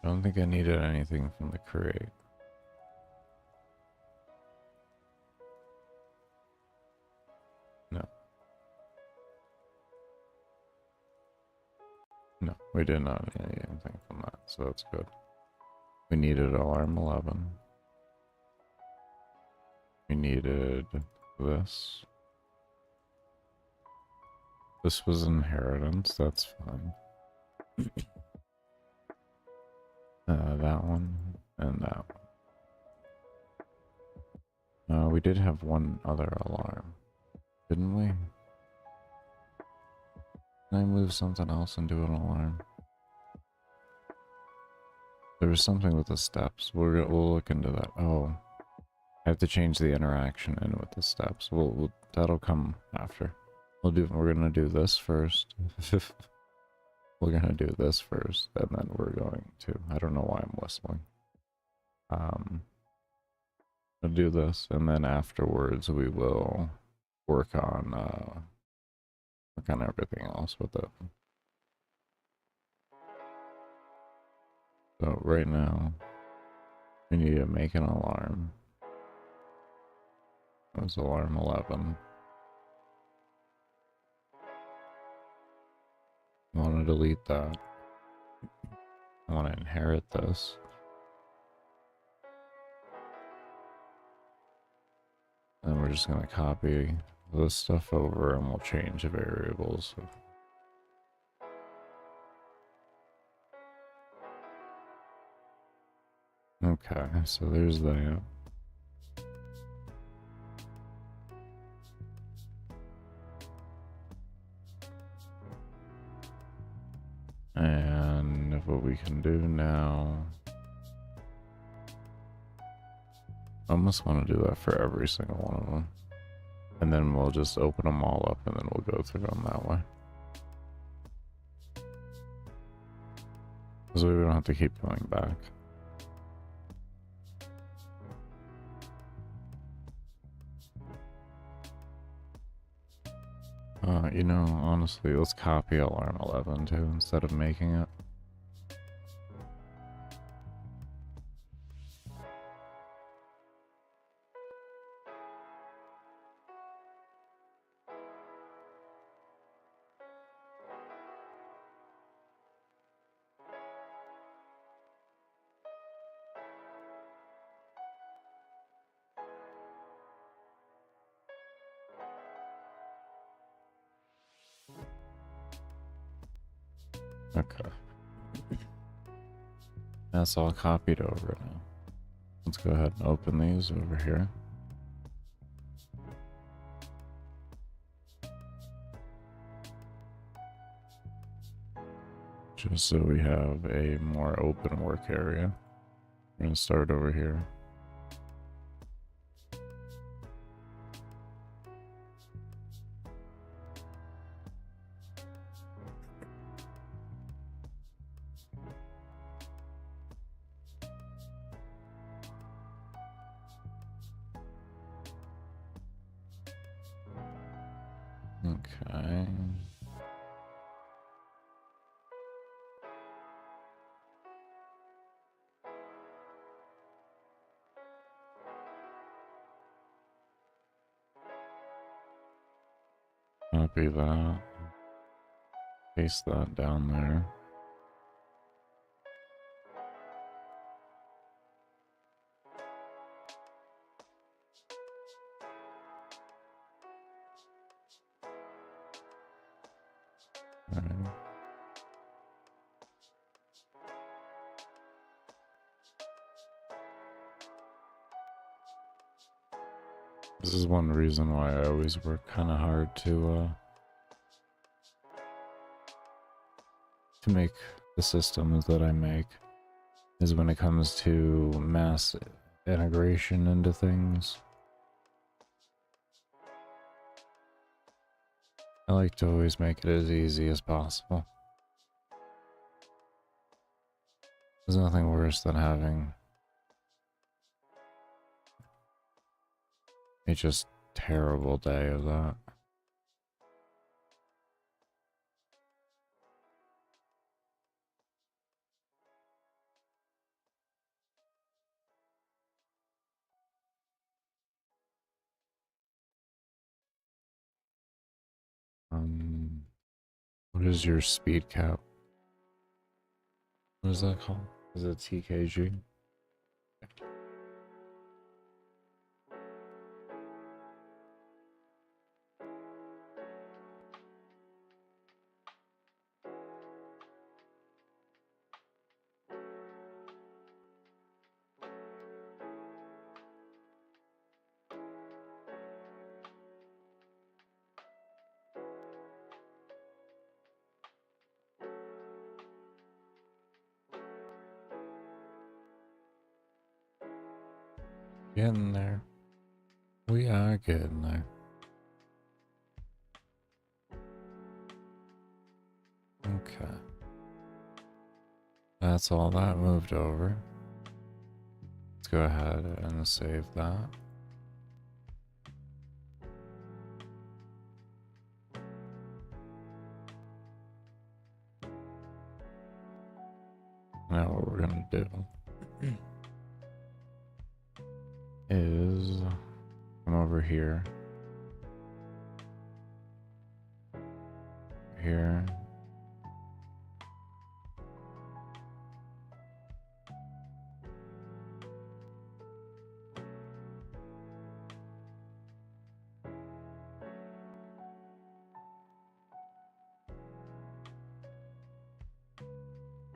I don't think I needed anything from the create. No. No, we did not need anything from that, so that's good. We needed alarm 11. We needed this. This was inheritance, that's fine. That one and that one. We did have one other alarm, didn't we? Can I move something else and do an alarm? There was something with the steps. We'll look into that. Oh, I have to change the interaction in with the steps. That'll come after. We're gonna do this first. We're gonna do this first, and then we're going to. I don't know why I'm whistling. We'll do this, and then afterwards we will work on everything else with it. So right now, we need to make an alarm. That was alarm 11. I want to delete that. I want to inherit this. And we're just going to copy this stuff over and we'll change the variables. Okay, so there's that. And what we can do now, I almost want to do that for every single one of them. And then we'll just open them all up and then we'll go through them that way. So we don't have to keep going back. You know, honestly, let's copy alarm 11 too, instead of making it. Okay. That's all copied over now. Let's go ahead and open these over here. Just so we have a more open work area. We're going to start over here. Okay. Copy that. Paste that down there. Alright. This is one reason why I always work kind of hard to make the systems that I make, is when it comes to mass integration into things. I like to always make it as easy as possible. There's nothing worse than having a just terrible day of that. What is your speed cap? What is that called? Is it TKG? Getting there. We are getting there. Okay. That's all that moved over. Let's go ahead and save that. Now what we're gonna do is come over here. Here.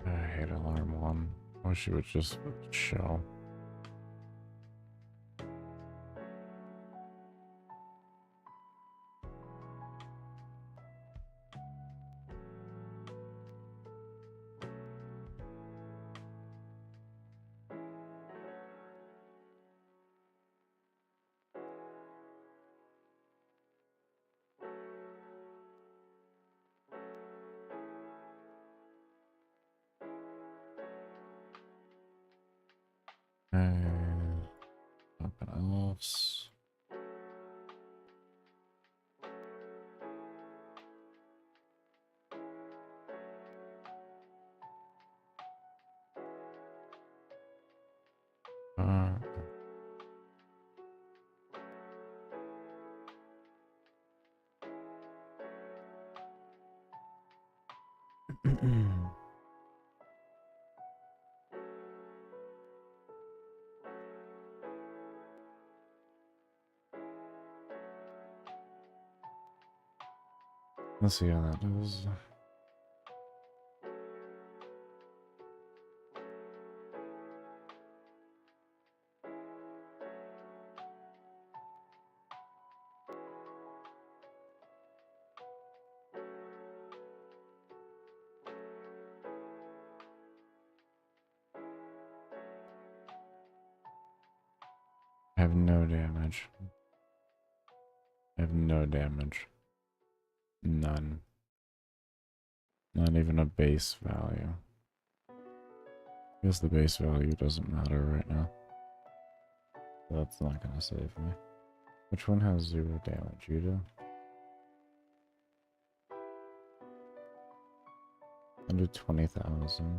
I hate alarm 1. I wish it would just show. Nothing else. Uh, Let's see how that does. I have no damage. I have no damage. None. Not even a base value. I guess the base value doesn't matter right now. That's not gonna save me. Which one has 0 damage? You do? 120,000.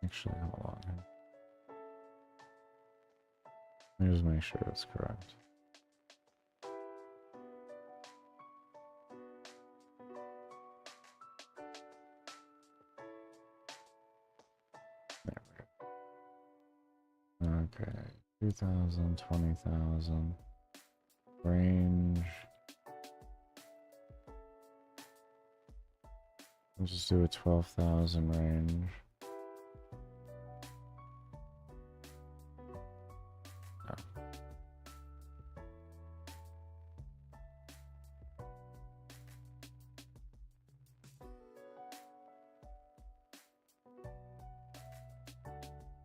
Actually, hold on. Let me just make sure it's correct. There we go. Okay, 2,000, 20,000. Range. Let's just do a 12,000 range.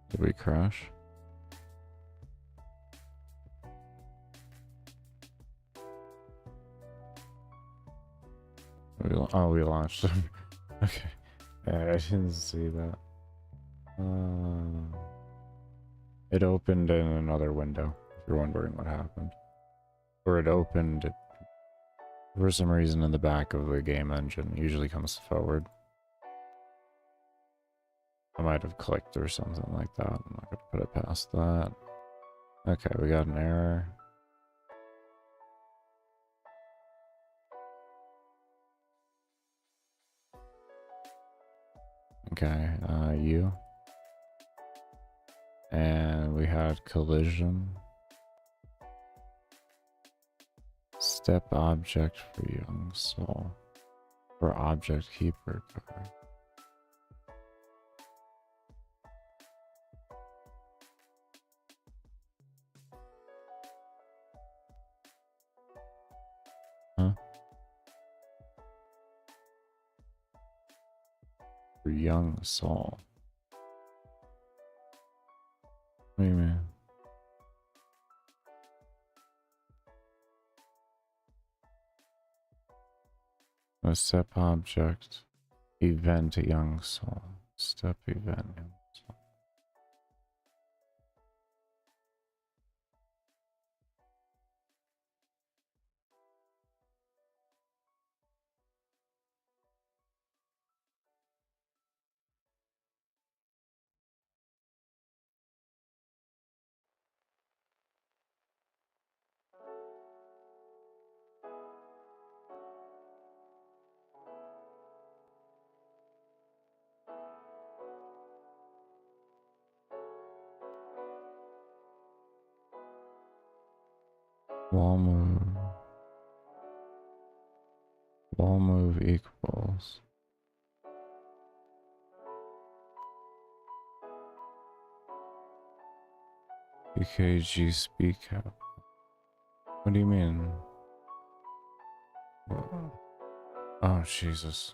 Did we crash? We launched them. Okay. I didn't see that. It opened in another window, if you're wondering what happened. Or it opened, for some reason, in the back of the game engine. It usually comes forward. I might have clicked or something like that. I'm not going to put it past that. Okay, we got an error. Okay, you. And we had collision. Step object for young soul. For object keeper card. Huh? For young soul. What do you mean? A step object. Event a young soul. Step event young soul. Wall move. Wall move equals. EKG speed cap. What do you mean? Oh, Jesus.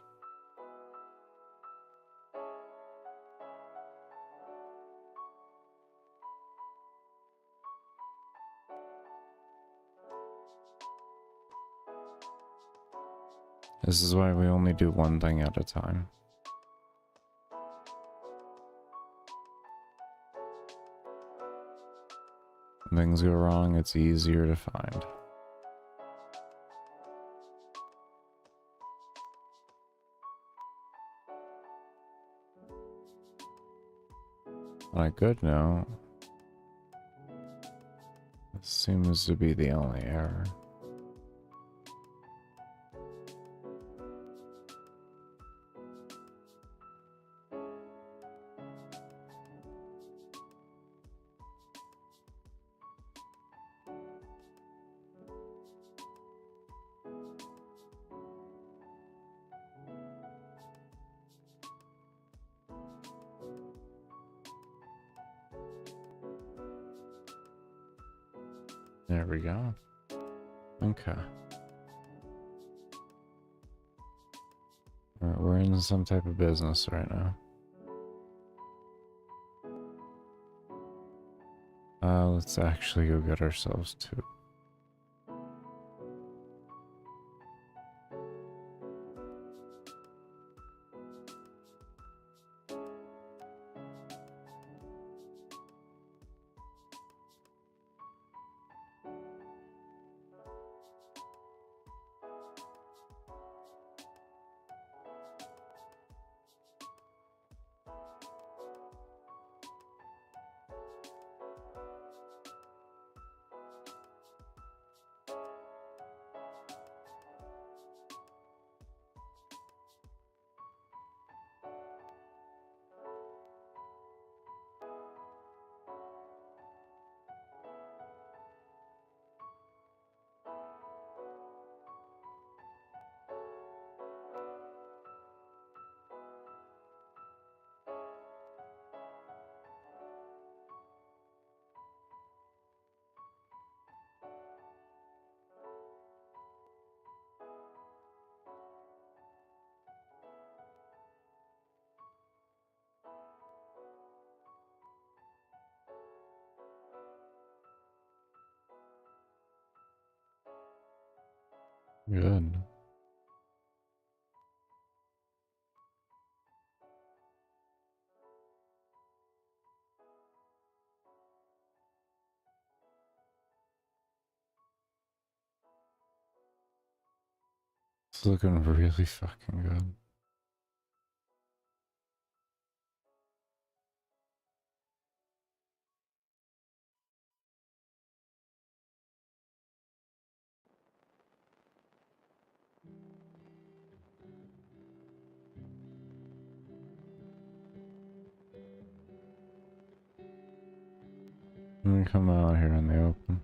This is why we only do one thing at a time. When things go wrong, it's easier to find. On a good note, this seems to be the only error. There we go. Okay. Alright, we're in some type of business right now. Let's actually go get ourselves two. Good. It's looking really fucking good. Let me come out here in the open.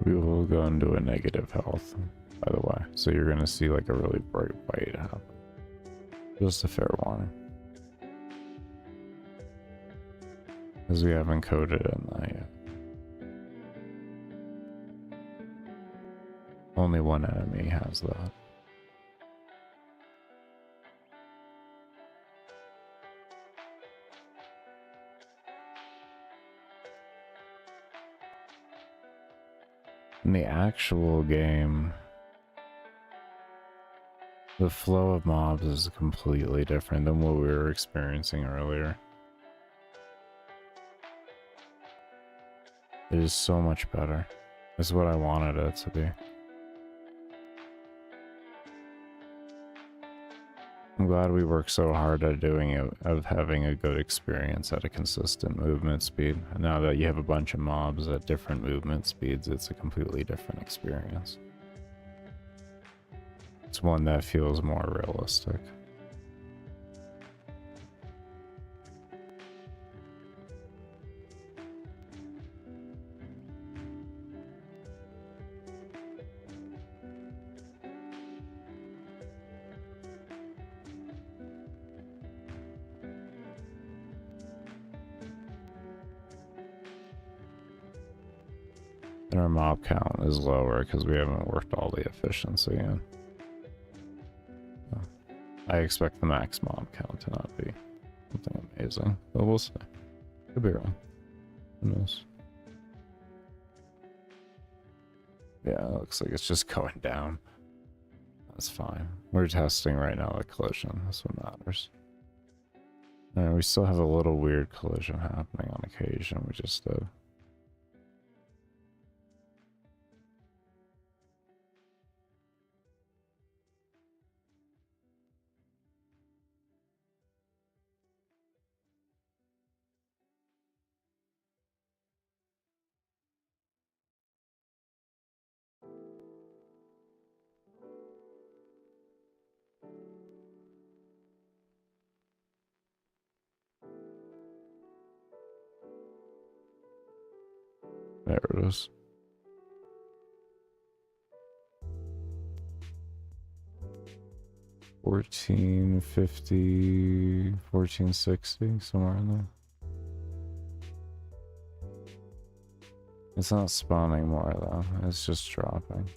We will go into a negative health, by the way. So you're going to see like a really bright white happen. Just a fair warning. Because we haven't coded in that yet. Only one enemy has that. In the actual game, the flow of mobs is completely different than what we were experiencing earlier. It is so much better. It's what I wanted it to be. I'm glad we worked so hard at doing it, of having a good experience at a consistent movement speed. And now that you have a bunch of mobs at different movement speeds, it's a completely different experience. It's one that feels more realistic. And our mob count is lower because we haven't worked all the efficiency in. I expect the max mob count to not be something amazing, but we'll see. Could be wrong. Who knows? Yeah, it looks like it's just going down. That's fine. We're testing right now the collision. That's what matters. And we still have a little weird collision happening on occasion. We just did. There it is. $14.50, $14.60, somewhere in there. It's not spawning more though, it's just dropping.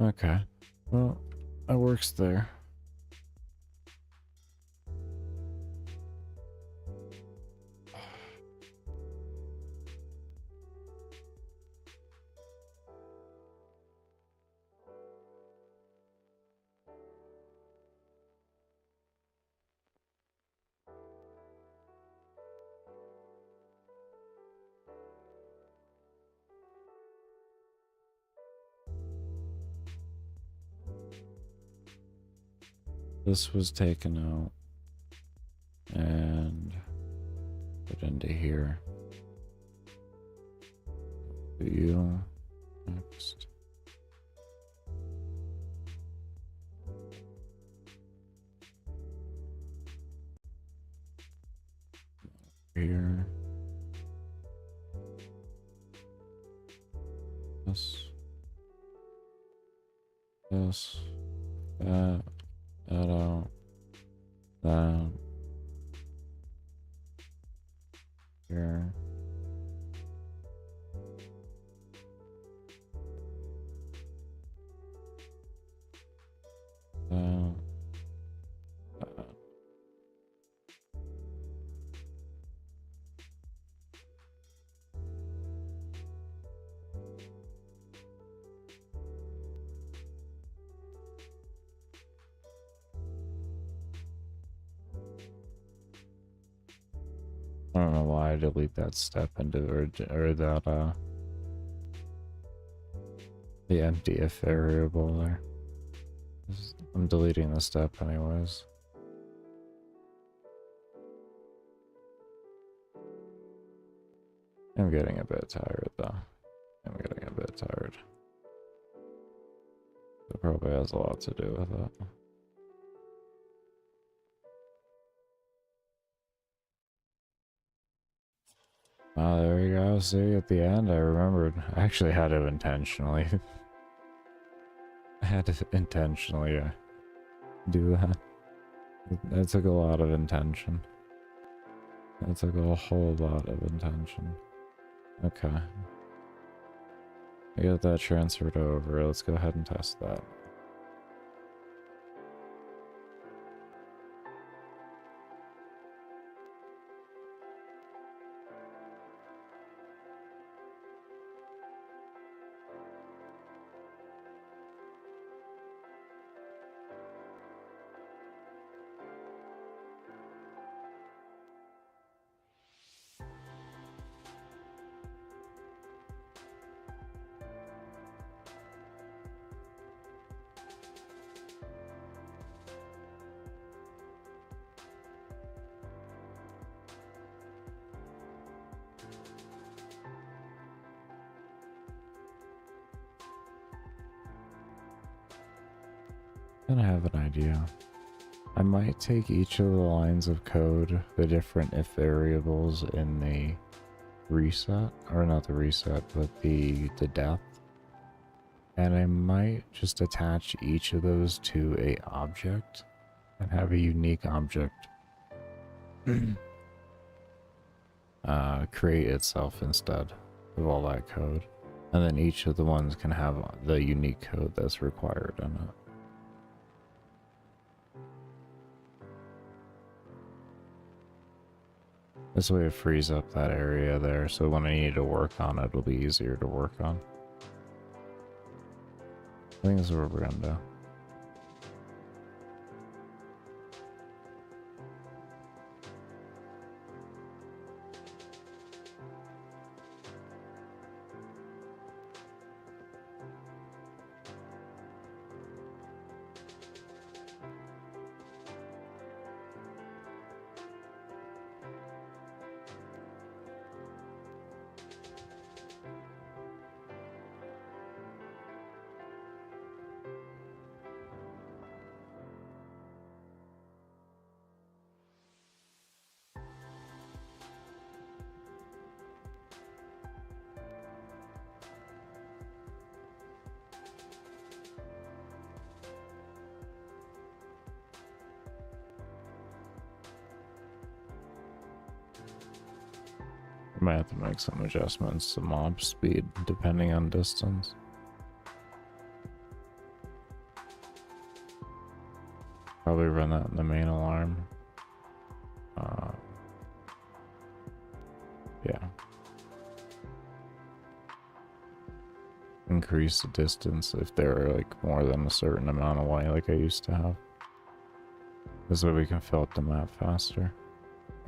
Okay, well, that works there. This was taken out and put into here. You next. Here. This. This. That. That out. That. Here. That. That. I don't know why I delete that step into or that the empty if variable there. I'm deleting the step anyways. I'm getting a bit tired though. I'm getting a bit tired. It probably has a lot to do with it. Oh, there you go. See, at the end, I remembered. I actually had to intentionally. I had to intentionally do that. It took a lot of intention. It took a whole lot of intention. Okay. I got that transferred over. Let's go ahead and test that. Then I have an idea. I might take each of the lines of code, the different if variables in the reset, or not the reset, but the death, and I might just attach each of those to a object and have a unique object create itself instead of all that code. And then each of the ones can have the unique code that's required in it. This way it frees up that area there, so when I need to work on it, it'll be easier to work on. I think that's what we're gonna do. I might have to make some adjustments to mob speed depending on distance. Probably run that in the main alarm. Yeah. Increase the distance if they're like more than a certain amount away like I used to have. This way we can fill up the map faster.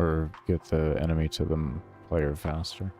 Or get the enemy to the player faster.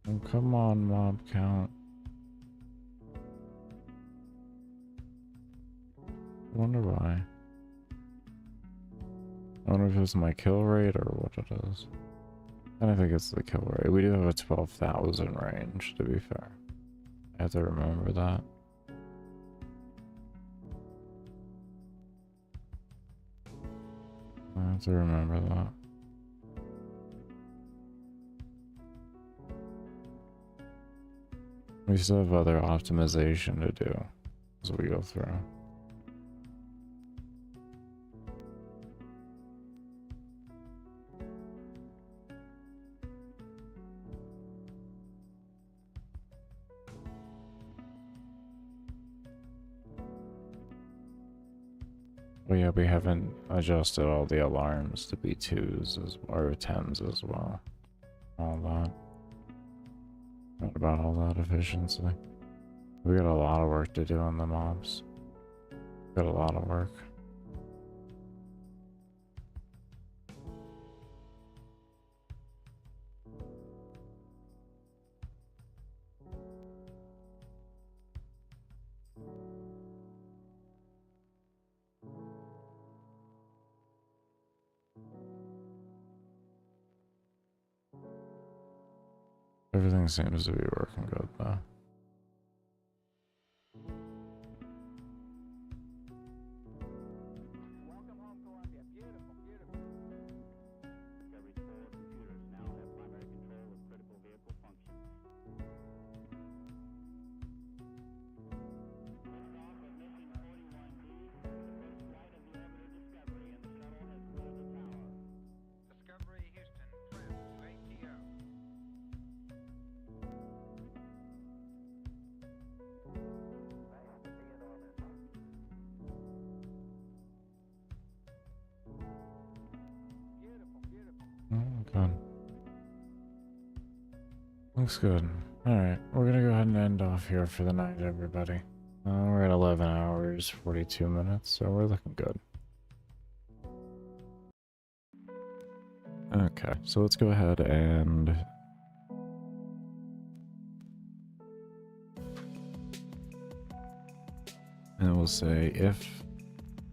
Oh, come on, mob count. I wonder why. I wonder if it's my kill rate or what it is. I don't think it's the kill rate. We do have a 12,000 range, to be fair. I have to remember that. I have to remember that. We still have other optimization to do as we go through. Well, yeah, we haven't adjusted all the alarms to be 2s or 10s as well. All that. What about all that efficiency? We got a lot of work to do on the mobs. Got a lot of work. Everything seems to be working good though. Welcome home, Columbia. Beautiful, beautiful. Discovery's 4 computers now have primary control of critical vehicle functions. Liftoff of mission 41B, the first flight of the orbiter Discovery, and the shuttle has cleared the tower. Discovery Houston, trim, ATO. Fast to be in orbit. Beautiful, beautiful. Good. Looks good. Alright, we're gonna go ahead and end off here for the night, everybody. We're at 11 hours, 42 minutes, so we're looking good. Okay, so let's go ahead and... we'll say if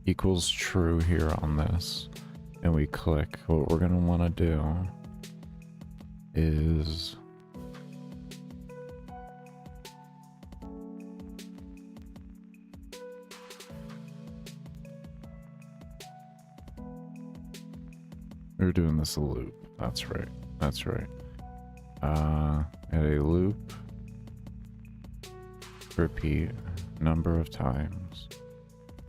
equals true here on this, and we click, what we're gonna want to do is... we're doing this a loop. That's right. That's right. At a loop, repeat number of times.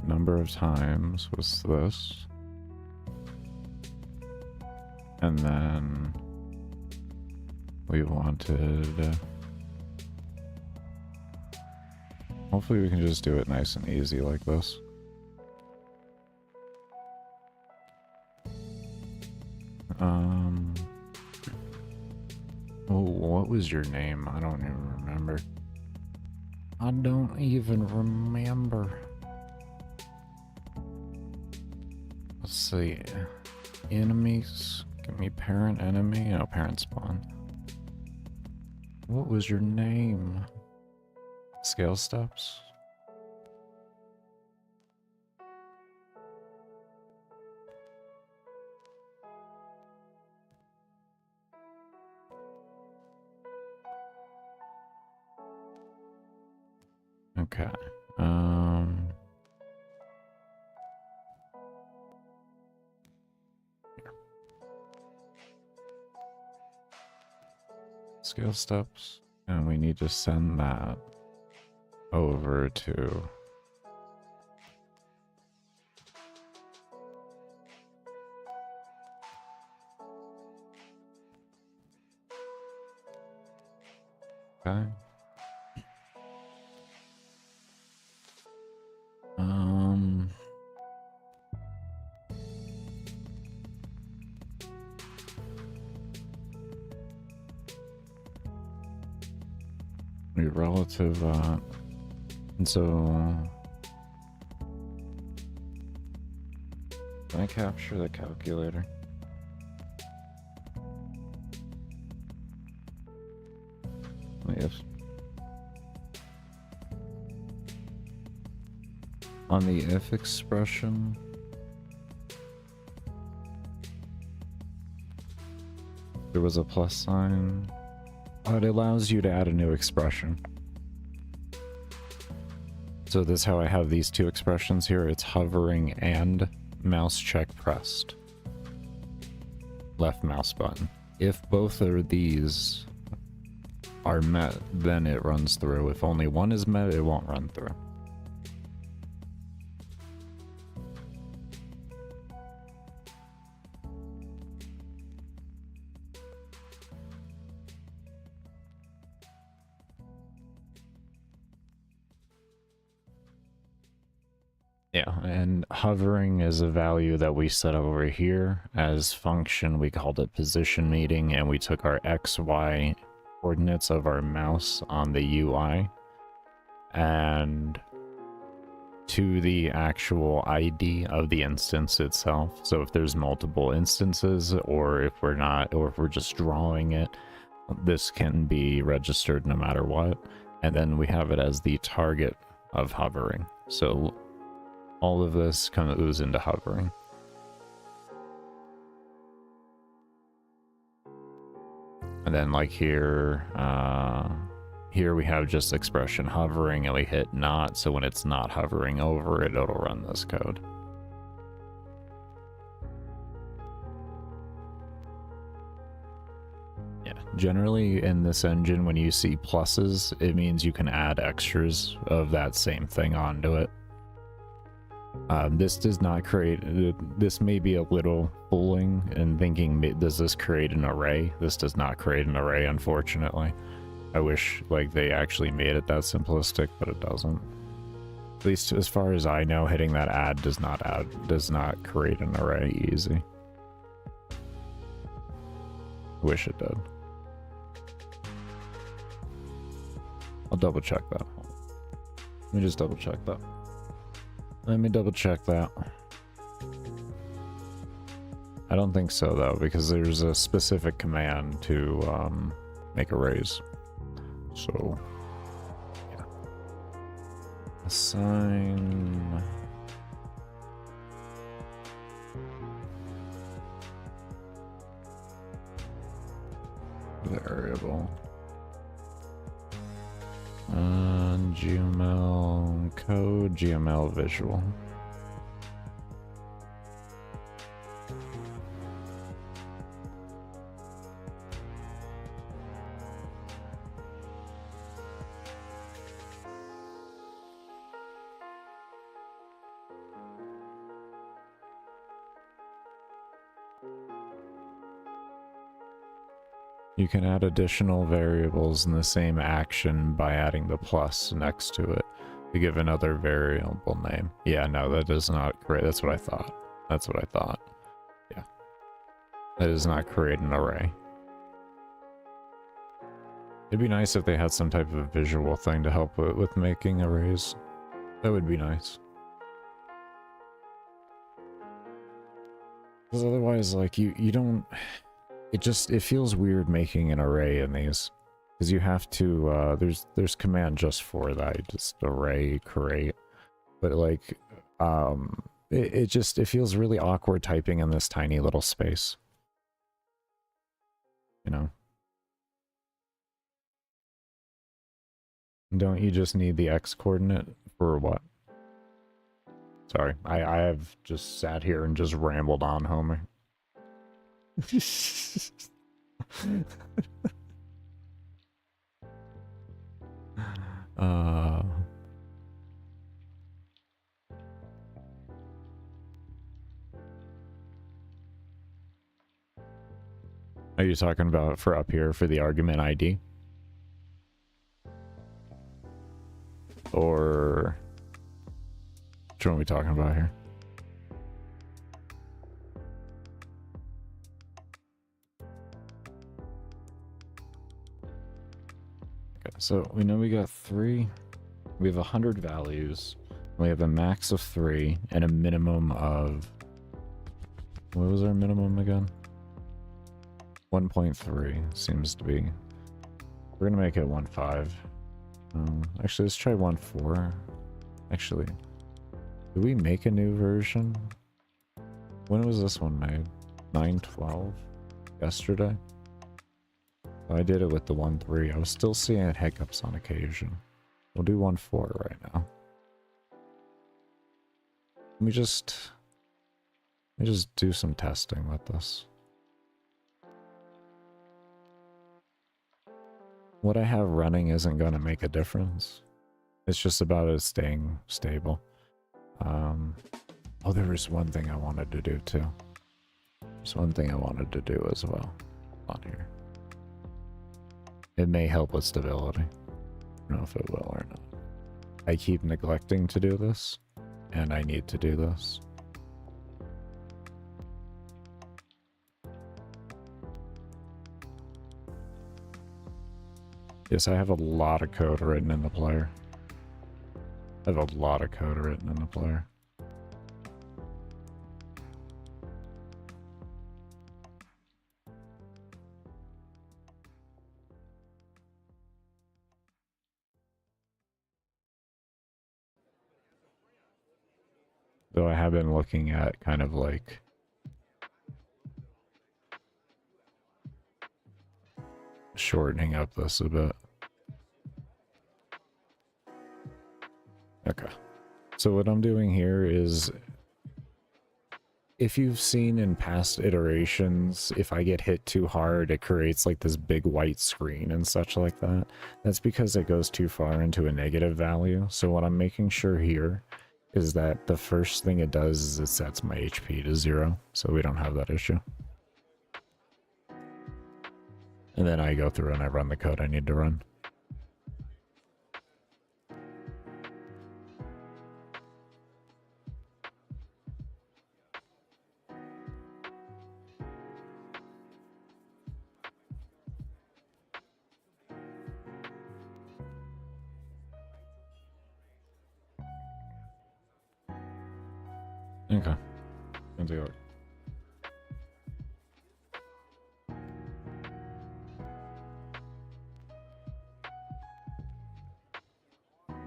Number of times was this. And then we wanted... hopefully we can just do it nice and easy like this. Oh, what was your name? I don't even remember. I don't even remember. Let's see. Enemies. Give me parent, enemy. No, parent spawn. What was your name? Scale steps? Okay. Scale steps, and we need to send that over to okay. Your relative, and so can I capture the calculator? Yes. On the if expression, there was a plus sign. It allows you to add a new expression. So this is how I have these two expressions here. It's hovering and mouse check pressed. Left mouse button. If both of these are met, then it runs through. If only one is met, it won't run through. Yeah, and hovering is a value that we set over here as function. We called it position meeting, and we took our X, Y coordinates of our mouse on the UI and to the actual ID of the instance itself. So if there's multiple instances, or if we're not, or if we're just drawing it, this can be registered no matter what. And then we have it as the target of hovering. So all of this kind of goes into hovering. And then like here, here we have just expression hovering, and we hit not, so when it's not hovering over it, it'll run this code. Yeah, generally in this engine, when you see pluses, it means you can add extras of that same thing onto it. This does not create, this may be a little fooling and thinking, does this create an array? This does not create an array, unfortunately. I wish like they actually made it that simplistic, but it doesn't. At least as far as I know, hitting that does not create an array easy. Wish it did. I'll double check that. Let me just double check that. Let me double check that. I don't think so though, because there's a specific command to make arrays. So, yeah. Assign variable. GML code, GML visual. You can add additional variables in the same action by adding the plus next to it to give another variable name. Yeah, no, that does not create, that's what I thought. That's what I thought. Yeah. That does not create an array. It'd be nice if they had some type of visual thing to help with making arrays. That would be nice. Because otherwise, like, you don't... It feels weird making an array in these, because you have to there's command just for that, just array create, but like it feels really awkward typing in this tiny little space, you know. Don't you just need the X coordinate for what? Sorry, I have just sat here and just rambled on, Homer. Are you talking about for up here for the argument ID? Or which one are we talking about here? So we know we got 3, we have 100 values, we have a max of 3 and a minimum of, what was our minimum again? 1.3 seems to be. We're gonna make it 1.5. Actually, let's try 1.4. Actually, did we make a new version? When was this one made? 9/12? Yesterday? I did it with the 1.3. I was still seeing hiccups on occasion. We'll do 1.4 right now. Let me just do some testing with this. What I have running isn't going to make a difference. It's just about it staying stable. Oh, there was one thing I wanted to do too. There's one thing I wanted to do as well on here. It may help with stability. I don't know if it will or not. I keep neglecting to do this, and I need to do this. Yes, I have a lot of code written in the player. I have a lot of code written in the player. Though I have been looking at kind of like shortening up this a bit. Okay. So what I'm doing here is, if you've seen in past iterations, if I get hit too hard, it creates like this big white screen and such like that. That's because it goes too far into a negative value. So what I'm making sure here is that the first thing it does is it sets my HP to 0, so we don't have that issue. And then I go through and I run the code I need to run. Okay. I'll do it.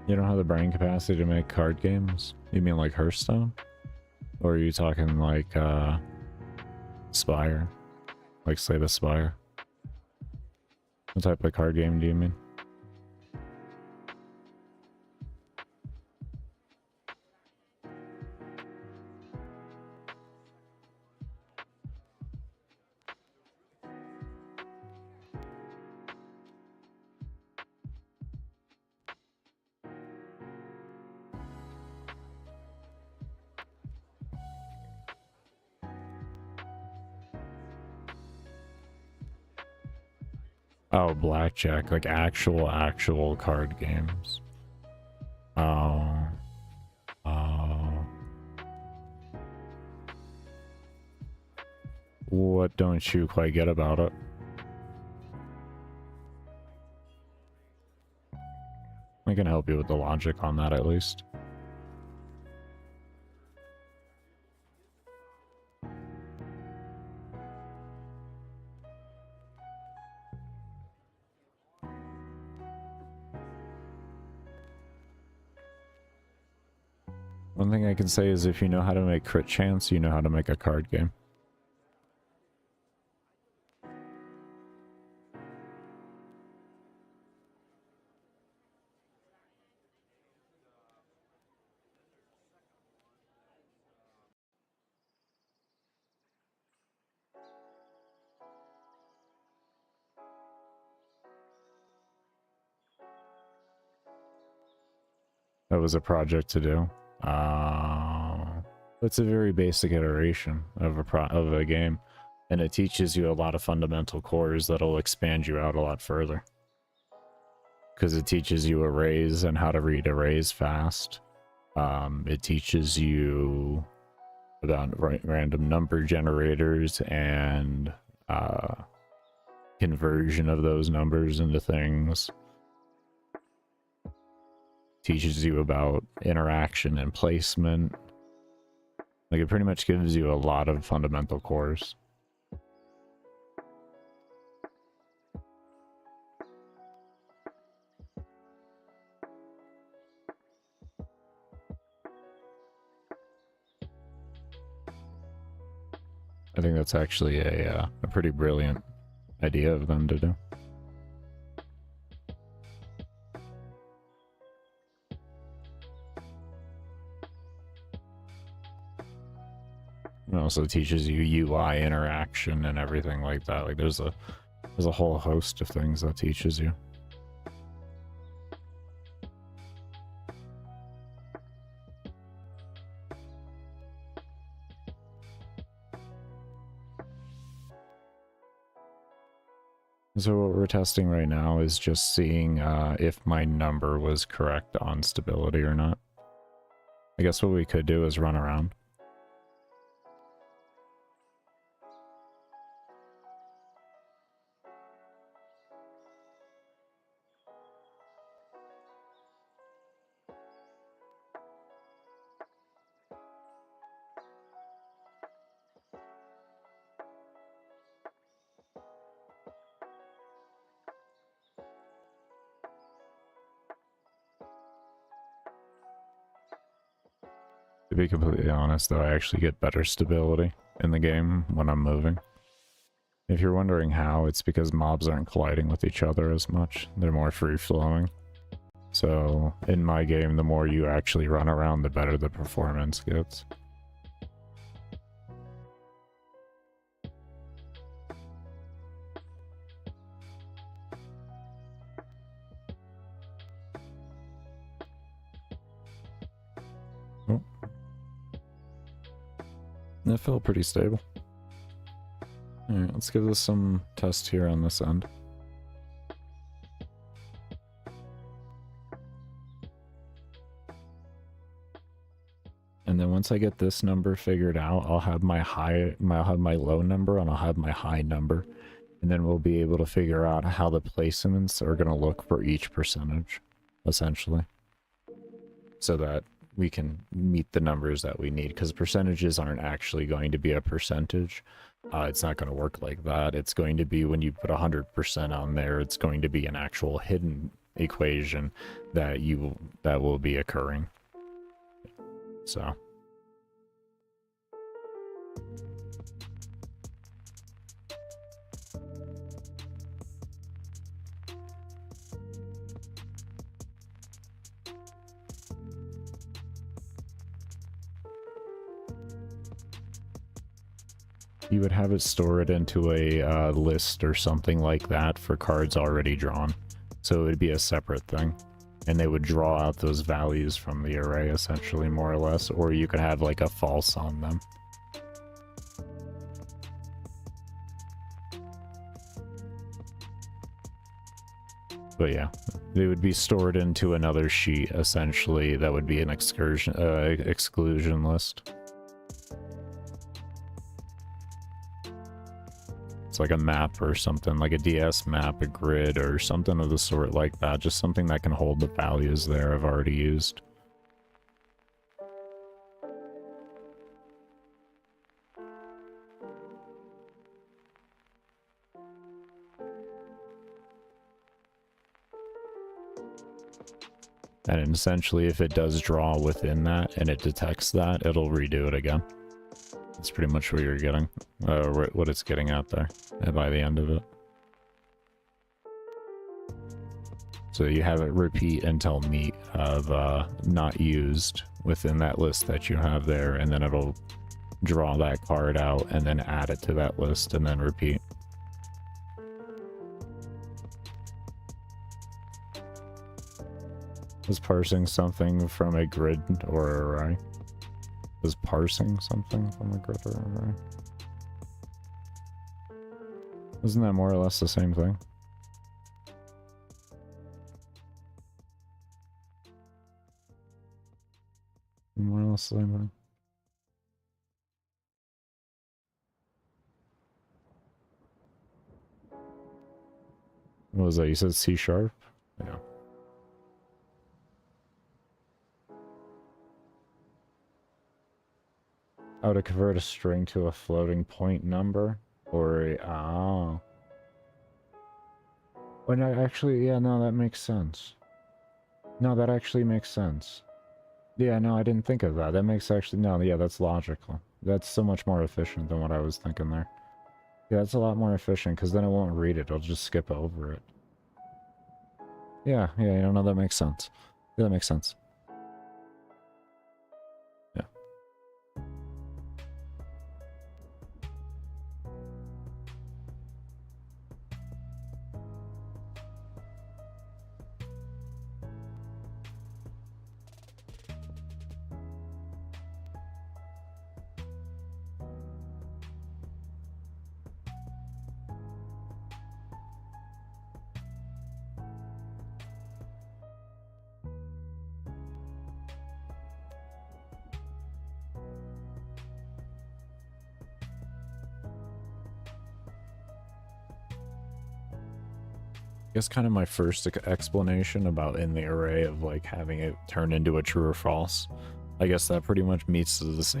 You don't have the brain capacity to make card games? You mean like Hearthstone? Or are you talking like, Spire? Like Slay the Spire? What type of card game do you mean? Oh, blackjack, like actual card games. Oh. Oh. What don't you quite get about it? I can help you with the logic on that at least. One thing I can say is if you know how to make crit chance, you know how to make a card game. That was a project to do. It's a very basic iteration of a game, and it teaches you a lot of fundamental cores that'll expand you out a lot further. Because it teaches you arrays and how to read arrays fast. It teaches you about random number generators and conversion of those numbers into things. Teaches you about interaction and placement. Like, it pretty much gives you a lot of fundamental cores. I think that's actually a pretty brilliant idea of them to do. It also teaches you UI interaction and everything like that. Like there's a whole host of things that teaches you. So what we're testing right now is just seeing if my number was correct on stability or not. I guess what we could do is run around. To be completely honest, though, I actually get better stability in the game when I'm moving. If you're wondering how, it's because mobs aren't colliding with each other as much. They're more free-flowing. So, in my game, the more you actually run around, the better the performance gets. Oh. That felt pretty stable. Alright, let's give this some test here on this end. And then once I get this number figured out, I'll have my low number and I'll have my high number. And then we'll be able to figure out how the placements are going to look for each percentage, essentially. So that we can meet the numbers that we need, because percentages aren't actually going to be a percentage. It's not going to work like that. It's going to be when you put 100% on there, it's going to be an actual hidden equation that will be occurring. So you would have it store it into a list or something like that for cards already drawn. So it would be a separate thing. And they would draw out those values from the array, essentially, more or less. Or you could have, like, a false on them. But yeah, they would be stored into another sheet, essentially. That would be an exclusion list. It's like a map or something, like a DS map, a grid, or something of the sort like that. Just something that can hold the values there I've already used. And essentially, if it does draw within that and it detects that, it'll redo it again. That's pretty much what you're getting, what it's getting out there by the end of it. So you have it repeat until meet of not used within that list that you have there, and then it'll draw that card out and then add it to that list and then repeat. Was parsing something from a grid or array? Was parsing something from a grid or array? Isn't that more or less the same thing? More or less the same thing. What was that? You said C#? Yeah. Oh, to convert a string to a floating point number? Or a... Oh. Well, no, actually, yeah, no, that makes sense. No, that actually makes sense. Yeah, no, I didn't think of that. That makes actually... No, yeah, that's logical. That's so much more efficient than what I was thinking there. Yeah, that's a lot more efficient, because then it won't read it. It'll just skip over it. Yeah, you know, that makes sense. Yeah, that makes sense. Yeah. I guess kind of my first explanation about in the array of like having it turn into a true or false. I guess that pretty much meets the same